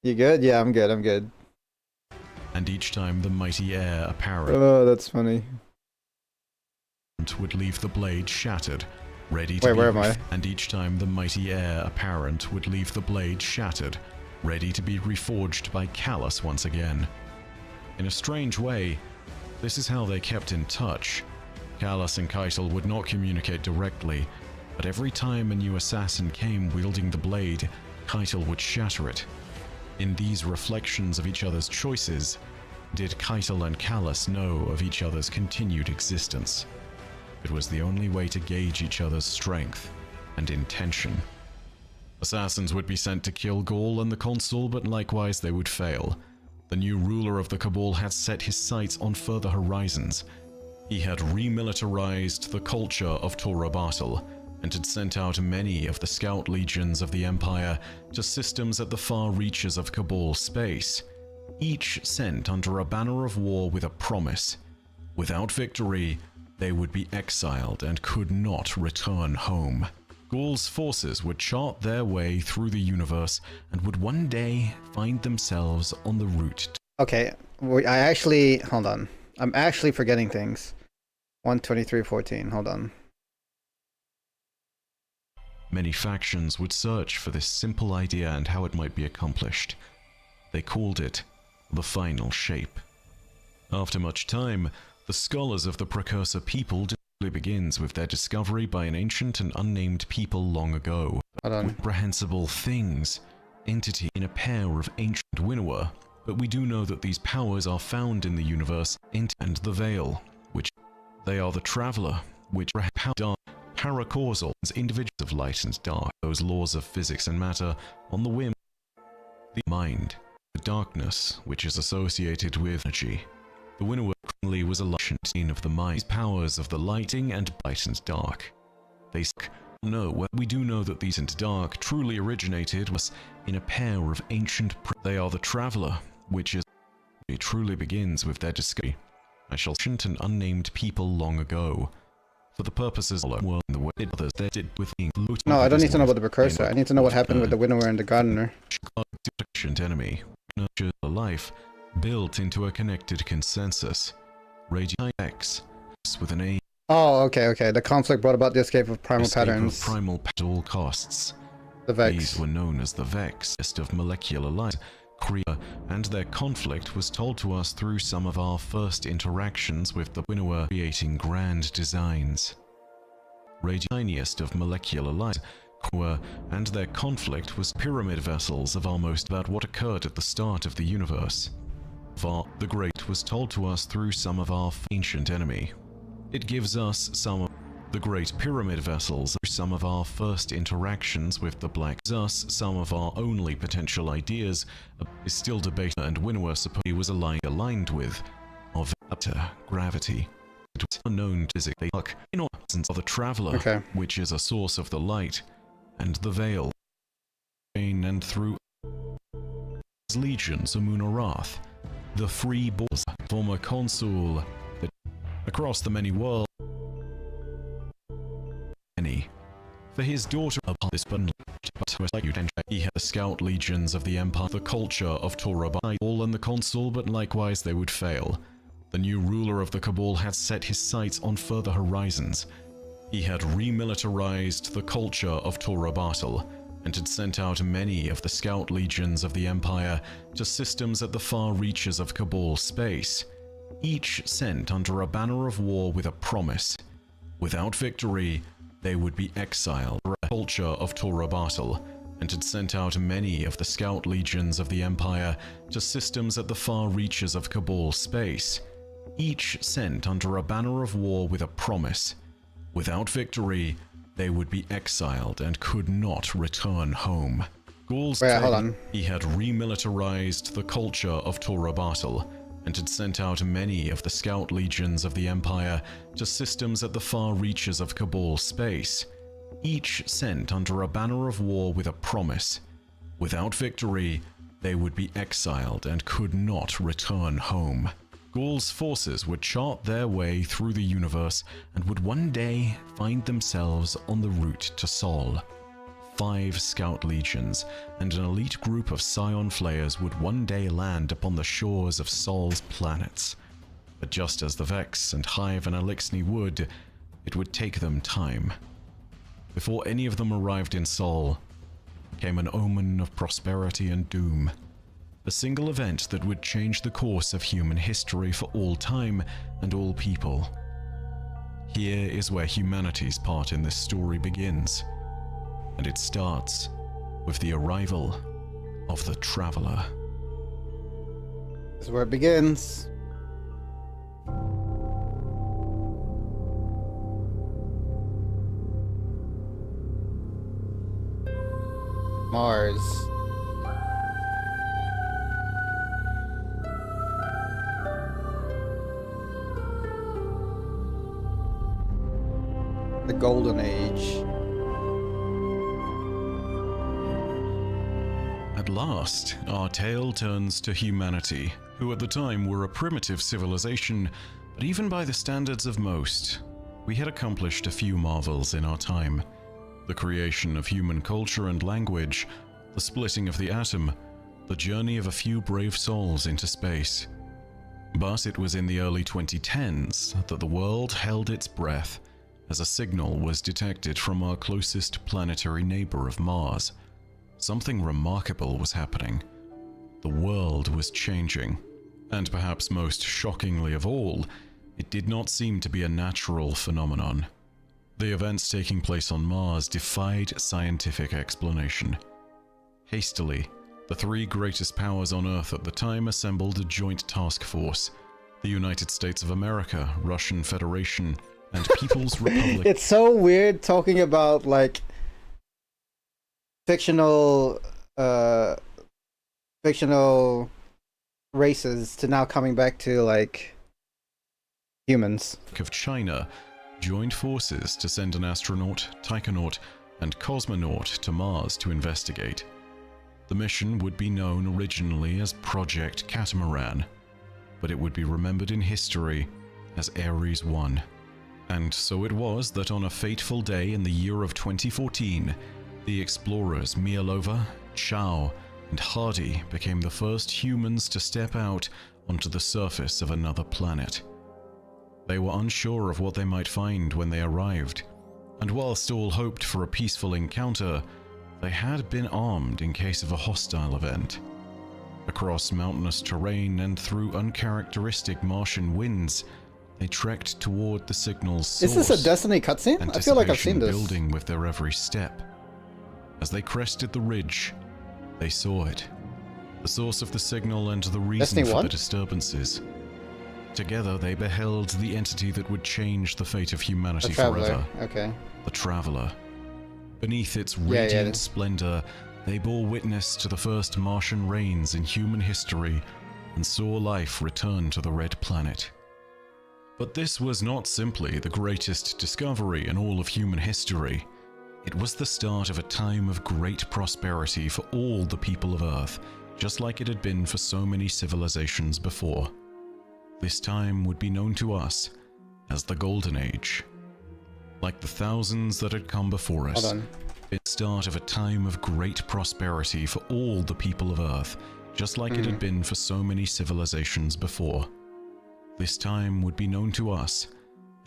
You good? Yeah, I'm good. I'm good. And each time the mighty heir apparent Oh, that's funny. would leave the blade shattered, ready to Wait, be where am I? And each time the mighty heir apparent would leave the blade shattered, ready to be reforged by Callus once again. In a strange way, this is how they kept in touch. Callus and Keitel would not communicate directly, but every time a new assassin came wielding the blade, Keitel would shatter it. In these reflections of each other's choices, did Keitel and Callus know of each other's continued existence. It was the only way to gauge each other's strength and intention. Assassins would be sent to kill Gaul and the consul, but likewise they would fail. The new ruler of the Cabal had set his sights on further horizons. He had remilitarized the culture of Torobatl and had sent out many of the scout legions of the Empire to systems at the far reaches of Cabal space, each sent under a banner of war with a promise. Without victory, they would be exiled and could not return home. Gaul's forces would chart their way through the universe and would one day find themselves on the route to Okay, hold on. I'm actually forgetting things. 123:14. Hold on. Many factions would search for this simple idea and how it might be accomplished. They called it the final shape. After much time, the scholars of the precursor people begins with their discovery by an ancient and unnamed people long ago. Incomprehensible things, entity in a pair of ancient winnower, but we do know that these powers are found in the universe and the veil, which they are the traveler, which dark paracausal individuals of light and dark, those laws of physics and matter on the whim, the mind, the darkness, which is associated with energy. The winnower was a light of the mind, powers of the lighting and light and dark. They know, we do know that these and dark truly originated was in a pair of ancient. They are the traveler, which is it truly begins with their discovery. I shall ancient and unnamed people long ago, for the purposes of the way others they did with No, I don't need to know about the precursor. I need to know what happened with the winnower and the gardener. Ancient enemy, nurture a life built into a connected consensus. Radio X with an A. Oh, okay. The conflict brought about the escape of primal patterns. Primal at all costs. The Vex. These were known as the Vex, of molecular light, and their conflict was told to us through some of our first interactions with the winnower, creating grand designs. Tiniest of molecular light, and their conflict was pyramid vessels of almost about what occurred at the start of the universe. The Great was told to us through some of our ancient enemy. It gives us some of the Great Pyramid vessels, some of our first interactions with the Black. Thus, some of our only potential ideas is still debated, and winnower supposedly was aligned with of gravity. It was unknown to physically in absence of the traveler, which is a source of the light, and the veil. And through legions of Munarath, the free balls, former consul, across the many worlds, for his daughter upon this bundle, he had the scout legions of the Empire, the culture of Torobatl and the consul, but likewise they would fail. The new ruler of the Cabal had set his sights on further horizons. He had remilitarized the culture of Torobatl and had sent out many of the scout legions of the Empire to systems at the far reaches of Cabal space, each sent under a banner of war with a promise. Without victory, they would be exiled. The culture of Torobatl and had sent out many of the scout legions of the Empire to systems at the far reaches of Cabal space, each sent under a banner of war with a promise. Without victory, they would be exiled and could not return home. Gauls claimed he had remilitarized the culture of Torobatl and had sent out many of the scout legions of the Empire to systems at the far reaches of Cabal space, each sent under a banner of war with a promise. Without victory, they would be exiled and could not return home. Gauls' forces would chart their way through the universe and would one day find themselves on the route to Sol. 5 scout legions and an elite group of Scion flayers would one day land upon the shores of Sol's planets. But just as the Vex and Hive and Elixni would, it would take them time. Before any of them arrived in Sol, came an omen of prosperity and doom. A single event that would change the course of human history for all time and all people. Here is where humanity's part in this story begins. And it starts with the arrival of the Traveler. This is where it begins. Mars. The Golden Age. At last, our tale turns to humanity, who at the time were a primitive civilization, but even by the standards of most, we had accomplished a few marvels in our time. The creation of human culture and language, the splitting of the atom, the journey of a few brave souls into space. But it was in the early 2010s that the world held its breath as a signal was detected from our closest planetary neighbor of Mars. Something remarkable was happening. The world was changing, and perhaps most shockingly of all, it did not seem to be a natural phenomenon. The events taking place on Mars defied scientific explanation. Hastily, the 3 greatest powers on Earth at the time assembled a joint task force: the United States of America, Russian Federation, and People's Republic. It's so weird talking about like fictional races to now coming back to like humans. Of China joined forces to send an astronaut, taikonaut, and cosmonaut to Mars to investigate. The mission would be known originally as Project Catamaran, but it would be remembered in history as Ares 1. And so it was that on a fateful day in the year of 2014, the explorers Mielova, Chow, and Hardy became the first humans to step out onto the surface of another planet. They were unsure of what they might find when they arrived, and whilst all hoped for a peaceful encounter, they had been armed in case of a hostile event. Across mountainous terrain and through uncharacteristic Martian winds, they trekked toward the signal's source. Is this a Destiny cutscene? I feel like I've seen this. Building with their every step. As they crested the ridge, they saw it. The source of the signal and the reason for the disturbances. Together they beheld the entity that would change the fate of humanity forever. Okay. The Traveler. Beneath its radiant splendor, they bore witness to the first Martian rains in human history and saw life return to the Red Planet. But this was not simply the greatest discovery in all of human history. It was the start of a time of great prosperity for all the people of Earth, just like it had been for so many civilizations before. This time would be known to us as the Golden Age. Like the thousands that had come before us, the start of a time of great prosperity for all the people of Earth, just like it had been for so many civilizations before. This time would be known to us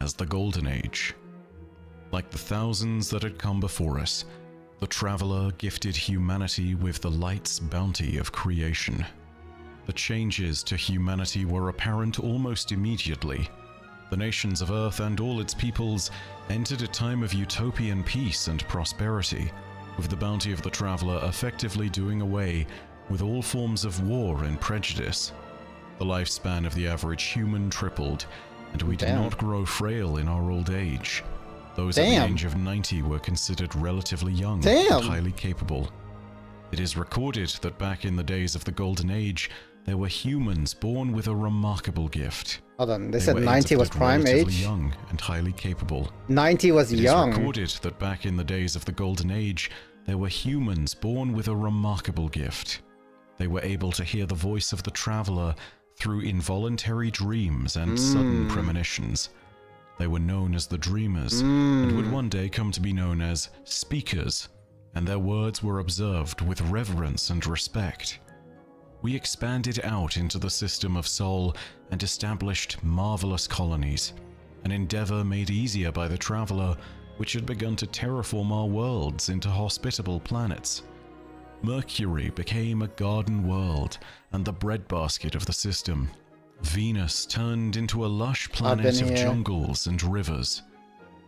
as the Golden Age. Like the thousands that had come before us, the Traveler gifted humanity with the light's bounty of creation. The changes to humanity were apparent almost immediately. The nations of Earth and all its peoples entered a time of utopian peace and prosperity, with the bounty of the Traveler effectively doing away with all forms of war and prejudice. The lifespan of the average human tripled, and we did Damn. not grow frail in our old age. Those at the Damn. age of 90 were considered relatively young Damn. and highly capable. It is recorded that back in the days of the Golden Age, there were humans born with a remarkable gift. Hold on, they They said were 90 was admitted prime relatively age? young and highly capable. 90 was It young. is recorded that back in the days of the Golden Age, there were humans born with a remarkable gift. They were able to hear the voice of the traveler through involuntary dreams and sudden premonitions. They were known as the Dreamers, and would one day come to be known as Speakers, and their words were observed with reverence and respect. We expanded out into the system of Sol and established marvelous colonies, an endeavor made easier by the traveler, which had begun to terraform our worlds into hospitable planets. Mercury became a garden world and the breadbasket of the system. Venus turned into a lush planet of jungles and rivers.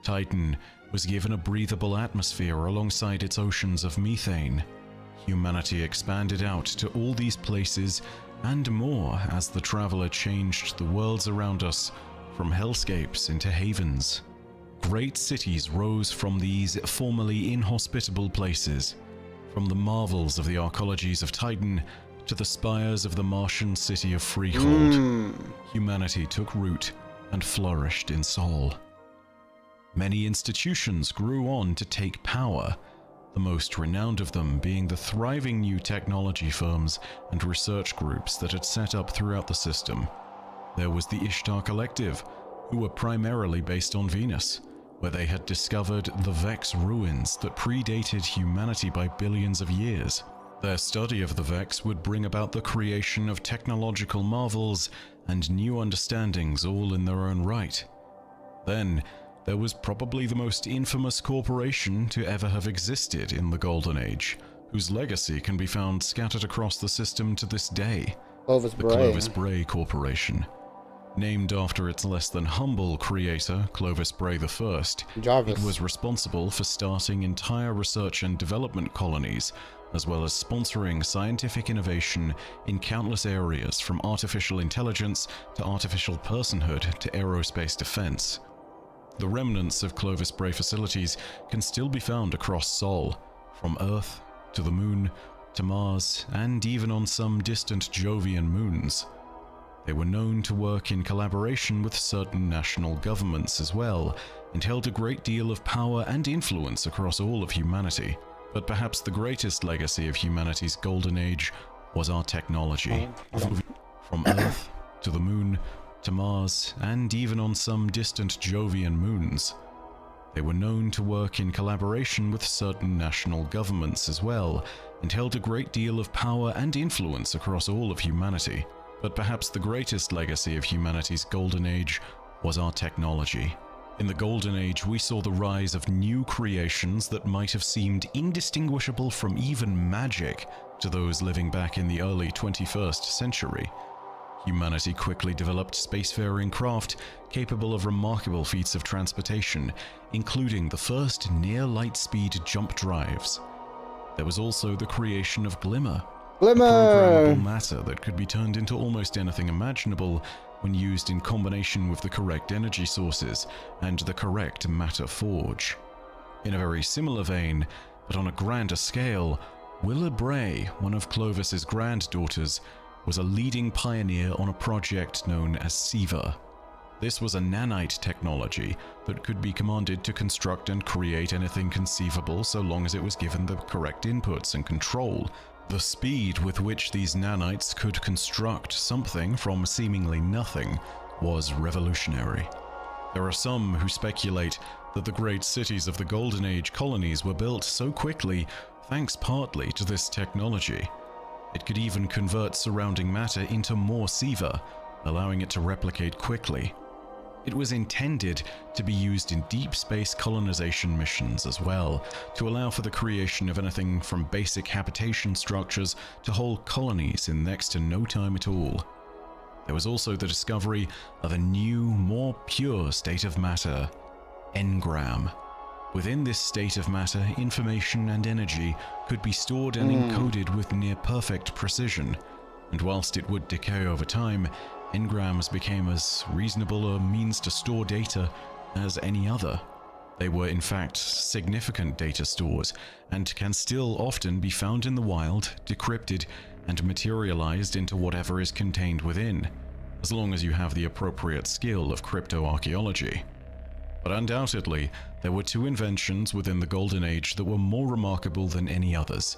Titan was given a breathable atmosphere alongside its oceans of methane. Humanity expanded out to all these places and more as the traveler changed the worlds around us from hellscapes into havens. Great cities rose from these formerly inhospitable places, from the marvels of the arcologies of Titan to the spires of the Martian city of Freehold. Humanity took root and flourished in Sol. Many institutions grew on to take power, the most renowned of them being the thriving new technology firms and research groups that had set up throughout the system. There was the Ishtar Collective, who were primarily based on Venus, where they had discovered the Vex ruins that predated humanity by billions of years. Their study of the Vex would bring about the creation of technological marvels and new understandings all in their own right. Then, there was probably the most infamous corporation to ever have existed in the Golden Age, whose legacy can be found scattered across the system to this day. Clovis The Bray. Clovis Bray Corporation. Named after its less than humble creator, Clovis Bray I, Jarvis. it was responsible for starting entire research and development colonies, as well as sponsoring scientific innovation in countless areas from artificial intelligence to artificial personhood to aerospace defense. The remnants of Clovis Bray facilities can still be found across Sol, from Earth to the Moon to Mars, and even on some distant Jovian moons. They were known to work in collaboration with certain national governments as well, and held a great deal of power and influence across all of humanity. But perhaps the greatest legacy of humanity's golden age was our technology. From Earth to the Moon to Mars, and even on some distant Jovian moons. They were known to work in collaboration with certain national governments as well, and held a great deal of power and influence across all of humanity. But perhaps the greatest legacy of humanity's golden age was our technology. In the golden age, we saw the rise of new creations that might have seemed indistinguishable from even magic to those living back in the early 21st century. Humanity quickly developed spacefaring craft capable of remarkable feats of transportation, including the first near-light-speed jump drives. There was also the creation of Glimmer, a programmable matter that could be turned into almost anything imaginable when used in combination with the correct energy sources and the correct matter forge. In a very similar vein, but on a grander scale, Willa Bray, one of Clovis's granddaughters, was a leading pioneer on a project known as SIVA. This was a nanite technology that could be commanded to construct and create anything conceivable so long as it was given the correct inputs and control. The speed with which these nanites could construct something from seemingly nothing was revolutionary. There are some who speculate that the great cities of the Golden Age colonies were built so quickly thanks partly to this technology. It could even convert surrounding matter into more SIVA, allowing it to replicate quickly. It was intended to be used in deep space colonization missions as well, to allow for the creation of anything from basic habitation structures to whole colonies in next to no time at all. There was also the discovery of a new, more pure state of matter, engram. Within this state of matter, information and energy could be stored and encoded with near-perfect precision. and whilst it would decay over time, engrams became as reasonable a means to store data as any other. They were in fact significant data stores, and can still often be found in the wild, decrypted, and materialized into whatever is contained within, as long as you have the appropriate skill of cryptoarchaeology. But undoubtedly, there were two inventions within the Golden Age that were more remarkable than any others: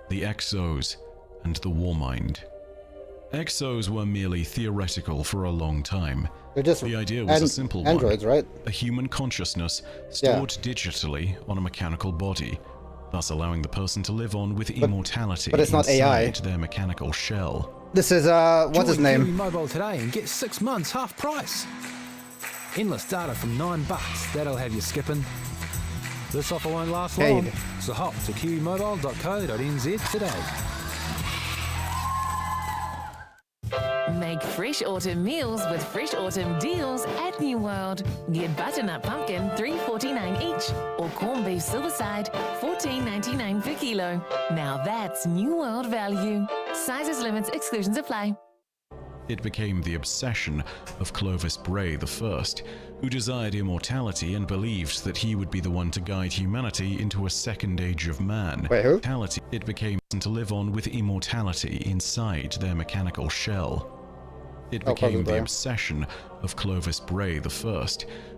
the Exos and the Warmind. Exos were merely theoretical for a long time. They're just the idea was a simple androids, one. right? A human consciousness stored digitally on a mechanical body, thus allowing the person to live on with immortality but it's not AI. inside their mechanical shell. This is, what's his name? Join Mobile today and get 6 months half price. Endless data from $9. That'll have you skipping. This offer won't last long, so hop to kiwimobile.co.nz today. Make fresh autumn meals with fresh autumn deals at New World. Get butternut pumpkin $3.49 each, or corned beef silverside $14.99 per kilo. Now that's New World value. Sizes, limits, exclusions apply. It became the obsession of Clovis Bray I, who desired immortality and believed that he would be the one to guide humanity into a second age of man. Wait, who? It became to live on with immortality inside their mechanical shell. It became the obsession of Clovis Bray I,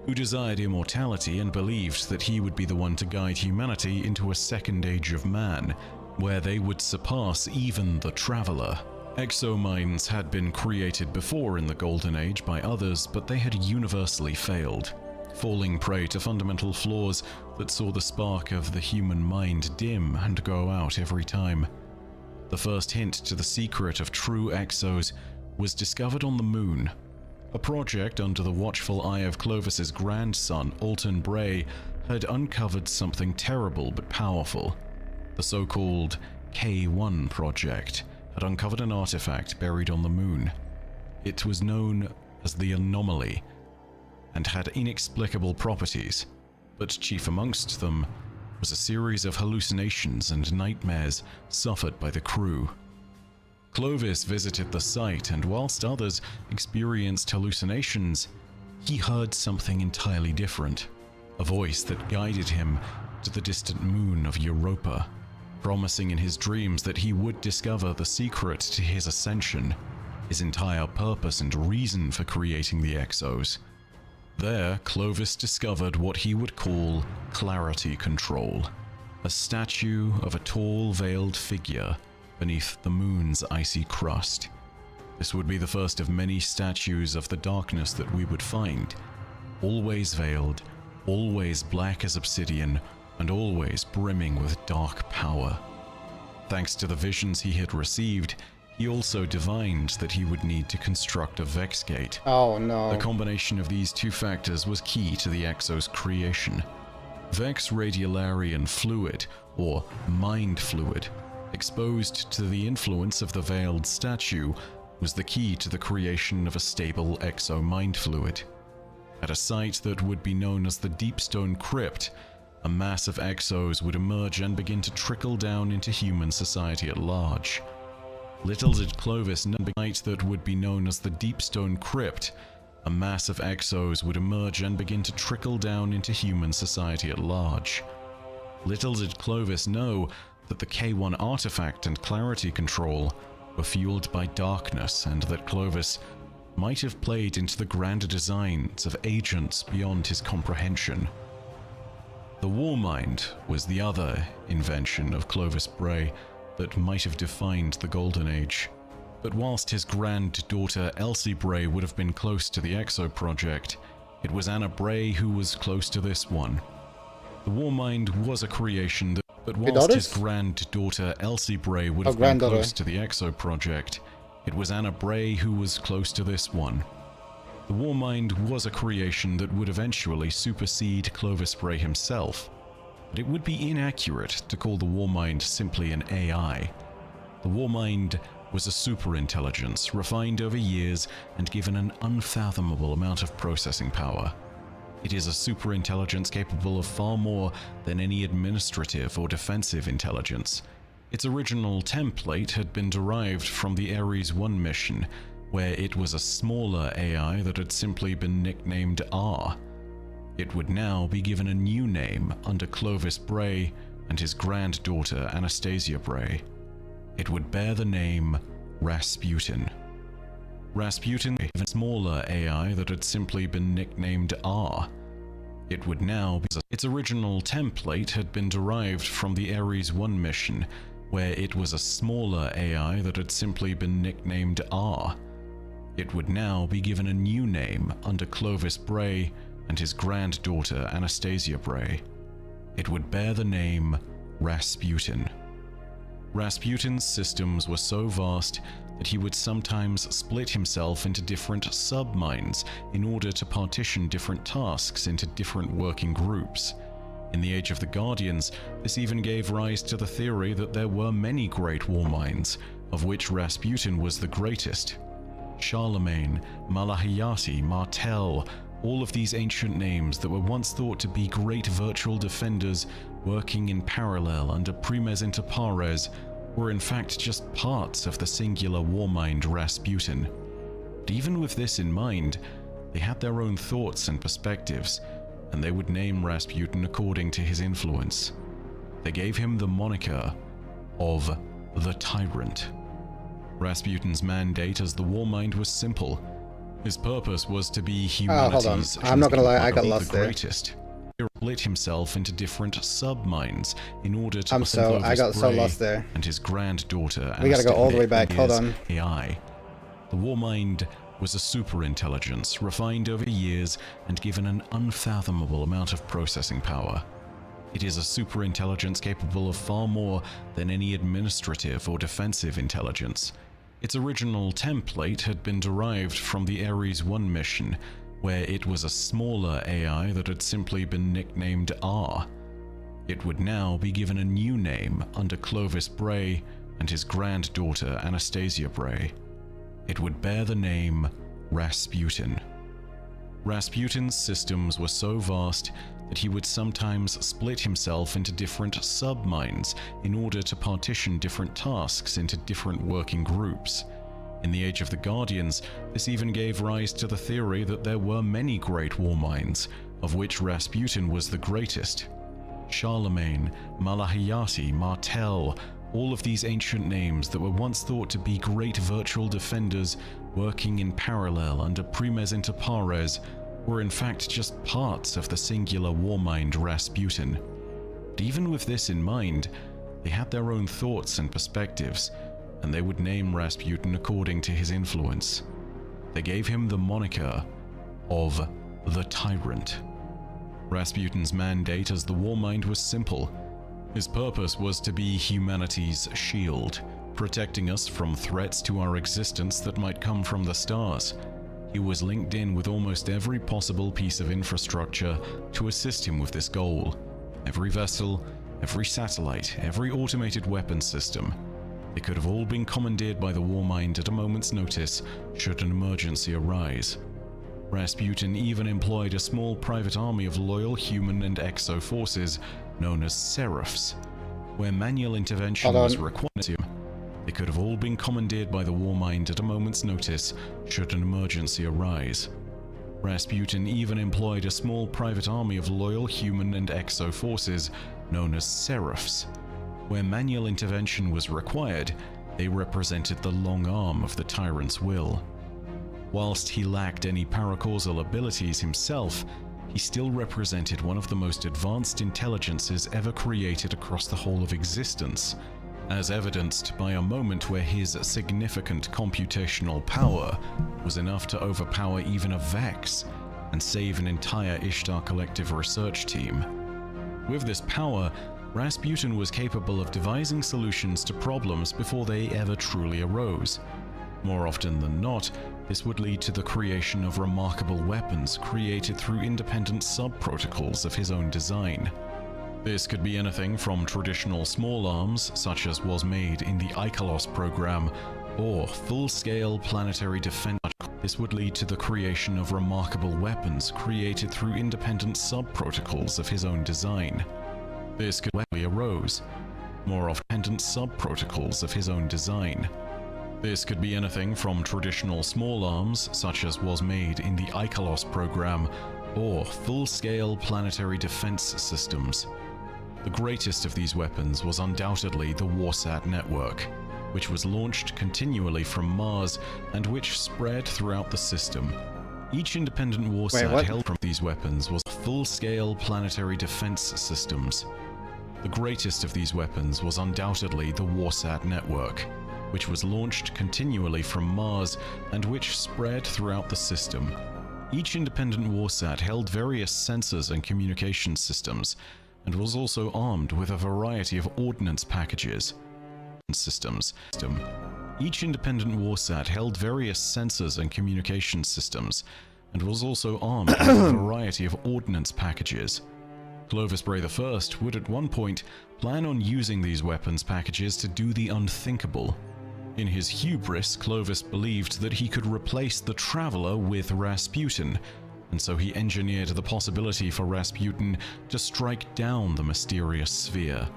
who desired immortality and believed that he would be the one to guide humanity into a second age of man, where they would surpass even the Traveler. Exomines had been created before in the Golden Age by others, but they had universally failed, falling prey to fundamental flaws that saw the spark of the human mind dim and go out every time. The first hint to the secret of true exos was discovered on the Moon. A project under the watchful eye of Clovis's grandson, Alton Bray, had uncovered something terrible but powerful. The so-called K1 project had uncovered an artifact buried on the Moon. It was known as the Anomaly and had inexplicable properties, but chief amongst them was a series of hallucinations and nightmares suffered by the crew. Clovis visited the site, and whilst others experienced hallucinations, he heard something entirely different, a voice that guided him to the distant moon of Europa, promising in his dreams that he would discover the secret to his ascension, his entire purpose and reason for creating the Exos. There, Clovis discovered what he would call clarity control, a statue of a tall, veiled figure beneath the moon's icy crust. This would be the first of many statues of the darkness that we would find, always veiled, always black as obsidian, and always brimming with dark power. Thanks to the visions he had received, he also divined that he would need to construct a Vex Gate. Oh no. The combination of these two factors was key to the Exos' creation. Vex Radiolarian fluid, or mind fluid, exposed to the influence of the veiled statue, was the key to the creation of a stable exo mind fluid. At a site that would be known as the Deepstone Crypt, a mass of exos would emerge and begin to trickle down into human society at large. Little did Clovis know the site that would be known as the Deepstone Crypt, a mass of exos would emerge and begin to trickle down into human society at large. Little did Clovis know that the K1 artifact and clarity control were fueled by darkness, and that Clovis might have played into the grander designs of agents beyond his comprehension. The Warmind was the other invention of Clovis Bray that might have defined the Golden Age. But whilst his granddaughter Elsie Bray would have been close to the Exo project, it was Anna Bray who was close to this one. The Warmind was a creation that, but whilst his granddaughter Elsie Bray would have been close to the Exo project, it was Anna Bray who was close to this one. The Warmind was a creation that would eventually supersede Clovis Bray himself, but it would be inaccurate to call the Warmind simply an AI. The Warmind was a superintelligence refined over years and given an unfathomable amount of processing power. It is a superintelligence capable of far more than any administrative or defensive intelligence. Its original template had been derived from the Ares 1 mission, where it was a smaller AI that had simply been nicknamed R. It would now be given a new name under Clovis Bray and his granddaughter Anastasia Bray. It would bear the name Rasputin. Rasputin, a smaller AI that had simply been nicknamed R. It would now be... Its original template had been derived from the Ares 1 mission, where it was a smaller AI that had simply been nicknamed R. It would now be given a new name under Clovis Bray and his granddaughter Anastasia Bray. It would bear the name Rasputin. Rasputin's systems were so vast that he would sometimes split himself into different sub-minds in order to partition different tasks into different working groups. In the Age of the Guardians, this even gave rise to the theory that there were many great war minds, of which Rasputin was the greatest. Charlemagne, Malahiyati, Martel, all of these ancient names that were once thought to be great virtual defenders working in parallel under Primes inter pares were in fact just parts of the singular war mind Rasputin. But even with this in mind, they had their own thoughts and perspectives, and they would name Rasputin according to his influence. They gave him the moniker of the Tyrant. Rasputin's mandate as the war mind was simple. His purpose was to be humanity's I'm not gonna lie, I got lost there. Greatest. He split himself into different sub-minds in order to I got so lost there. And his granddaughter. We gotta go all the way back. Hold on. AI. The war mind was a super-intelligence refined over years and given an unfathomable amount of processing power. It is a super-intelligence capable of far more than any administrative or defensive intelligence. Its original template had been derived from the Ares 1 mission, where it was a smaller AI that had simply been nicknamed R. It would now be given a new name under Clovis Bray and his granddaughter Anastasia Bray. It would bear the name Rasputin. Rasputin's systems were so vast that he would sometimes split himself into different sub-minds in order to partition different tasks into different working groups. In the Age of the Guardians, this even gave rise to the theory that there were many great war minds, of which Rasputin was the greatest. Charlemagne, Malahiyati, Martel, all of these ancient names that were once thought to be great virtual defenders working in parallel under Primes inter pares were in fact just parts of the singular war mind Rasputin. But even with this in mind, they had their own thoughts and perspectives, and they would name Rasputin according to his influence. They gave him the moniker of the Tyrant. Rasputin's mandate as the war mind was simple. His purpose was to be humanity's shield, protecting us from threats to our existence that might come from the stars. He was linked in with almost every possible piece of infrastructure to assist him with this goal. Every vessel, every satellite, every automated weapon system. They could have all been commandeered by the war mind at a moment's notice should an emergency arise. Rasputin even employed a small private army of loyal human and exo forces known as Seraphs. Where manual intervention was required, they could have all been commandeered by the war mind at a moment's notice should an emergency arise. Rasputin even employed a small private army of loyal human and exo forces known as Seraphs. Where manual intervention was required, they represented the long arm of the tyrant's will. Whilst he lacked any paracausal abilities himself, he still represented one of the most advanced intelligences ever created across the whole of existence, as evidenced by a moment where his significant computational power was enough to overpower even a Vex and save an entire Ishtar Collective research team. With this power, Rasputin was capable of devising solutions to problems before they ever truly arose. More often than not, this would lead to the creation of remarkable weapons created through independent sub-protocols of his own design. This could be anything from traditional small arms, such as was made in the Icalos program, or full-scale planetary defense. This would lead to the creation of remarkable weapons created through independent sub-protocols of his own design. This could arose. more independent sub-protocols of his own design. This could be anything from traditional small arms, such as was made in the Icalos program, or full-scale planetary defense systems. The greatest of these weapons was undoubtedly the Warsat network, which was launched continually from Mars and which spread throughout the system. Each independent Warsat held from these weapons was full-scale planetary defense systems. The greatest of these weapons was undoubtedly the Warsat network, which was launched continually from Mars and which spread throughout the system. Each independent Warsat held various sensors and communication systems, and was also armed with a variety of ordnance packages. Each independent Warsat held various sensors and communication systems, and was also armed with a variety of ordnance packages. Clovis Bray I would at one point plan on using these weapons packages to do the unthinkable. In his hubris, Clovis believed that he could replace the Traveler with Rasputin, and so he engineered the possibility for Rasputin to strike down the mysterious sphere.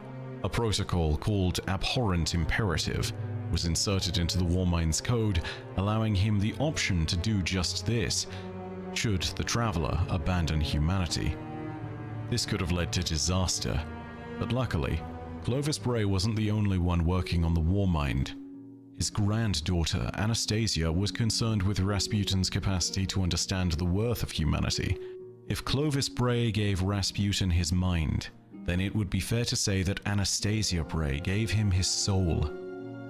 A protocol called Abhorrent Imperative was inserted into the Warmind's code, allowing him the option to do just this, should the Traveler abandon humanity. This could have led to disaster, but luckily, Clovis Bray wasn't the only one working on the Warmind. His granddaughter, Anastasia, was concerned with Rasputin's capacity to understand the worth of humanity. If Clovis Bray gave Rasputin his mind, then it would be fair to say that Anastasia Bray gave him his soul.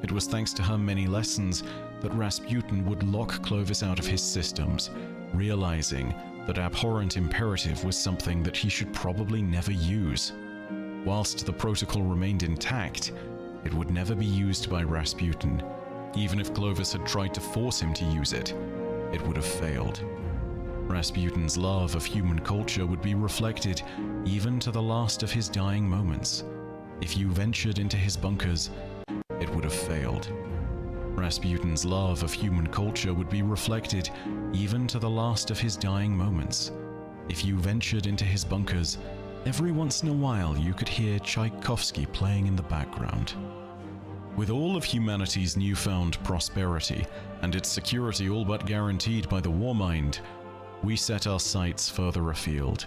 It was thanks to her many lessons that Rasputin would lock Clovis out of his systems, realizing that Abhorrent Imperative was something that he should probably never use. Whilst the protocol remained intact, it would never be used by Rasputin. Even if Clovis had tried to force him to use it, it would have failed. Rasputin's love of human culture would be reflected even to the last of his dying moments. If you ventured into his bunkers, it would have failed. Rasputin's love of human culture would be reflected even to the last of his dying moments. If you ventured into his bunkers, every once in a while you could hear Tchaikovsky playing in the background. With all of humanity's newfound prosperity and its security all but guaranteed by the Warmind, we set our sights further afield.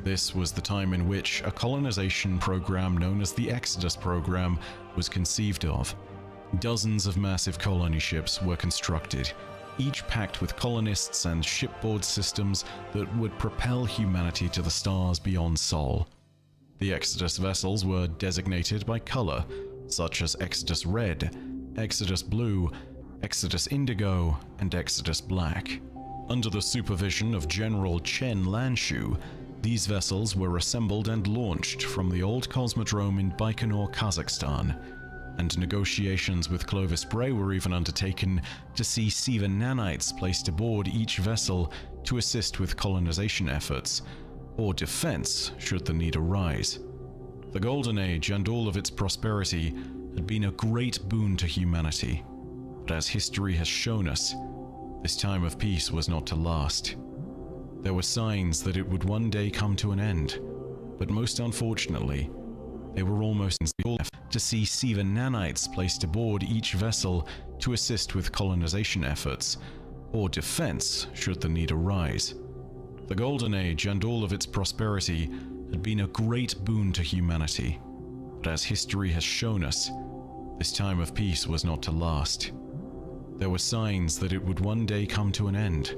This was the time in which a colonization program known as the Exodus program was conceived of. Dozens of massive colony ships were constructed, each packed with colonists and shipboard systems that would propel humanity to the stars beyond Sol. The Exodus vessels were designated by color, such as Exodus Red, Exodus Blue, Exodus Indigo, and Exodus Black. Under the supervision of General Chen Lanshu, these vessels were assembled and launched from the old cosmodrome in Baikonur, Kazakhstan, and negotiations with Clovis Bray were even undertaken to see Siva nanites placed aboard each vessel to assist with colonization efforts, or defense should the need arise. The Golden Age and all of its prosperity had been a great boon to humanity, but as history has shown us, this time of peace was not to last. There were signs that it would one day come to an end, but most unfortunately, they were almost to see Siva nanites placed aboard each vessel to assist with colonization efforts, or defense should the need arise. The Golden Age and all of its prosperity had been a great boon to humanity, but as history has shown us, this time of peace was not to last. There were signs that it would one day come to an end,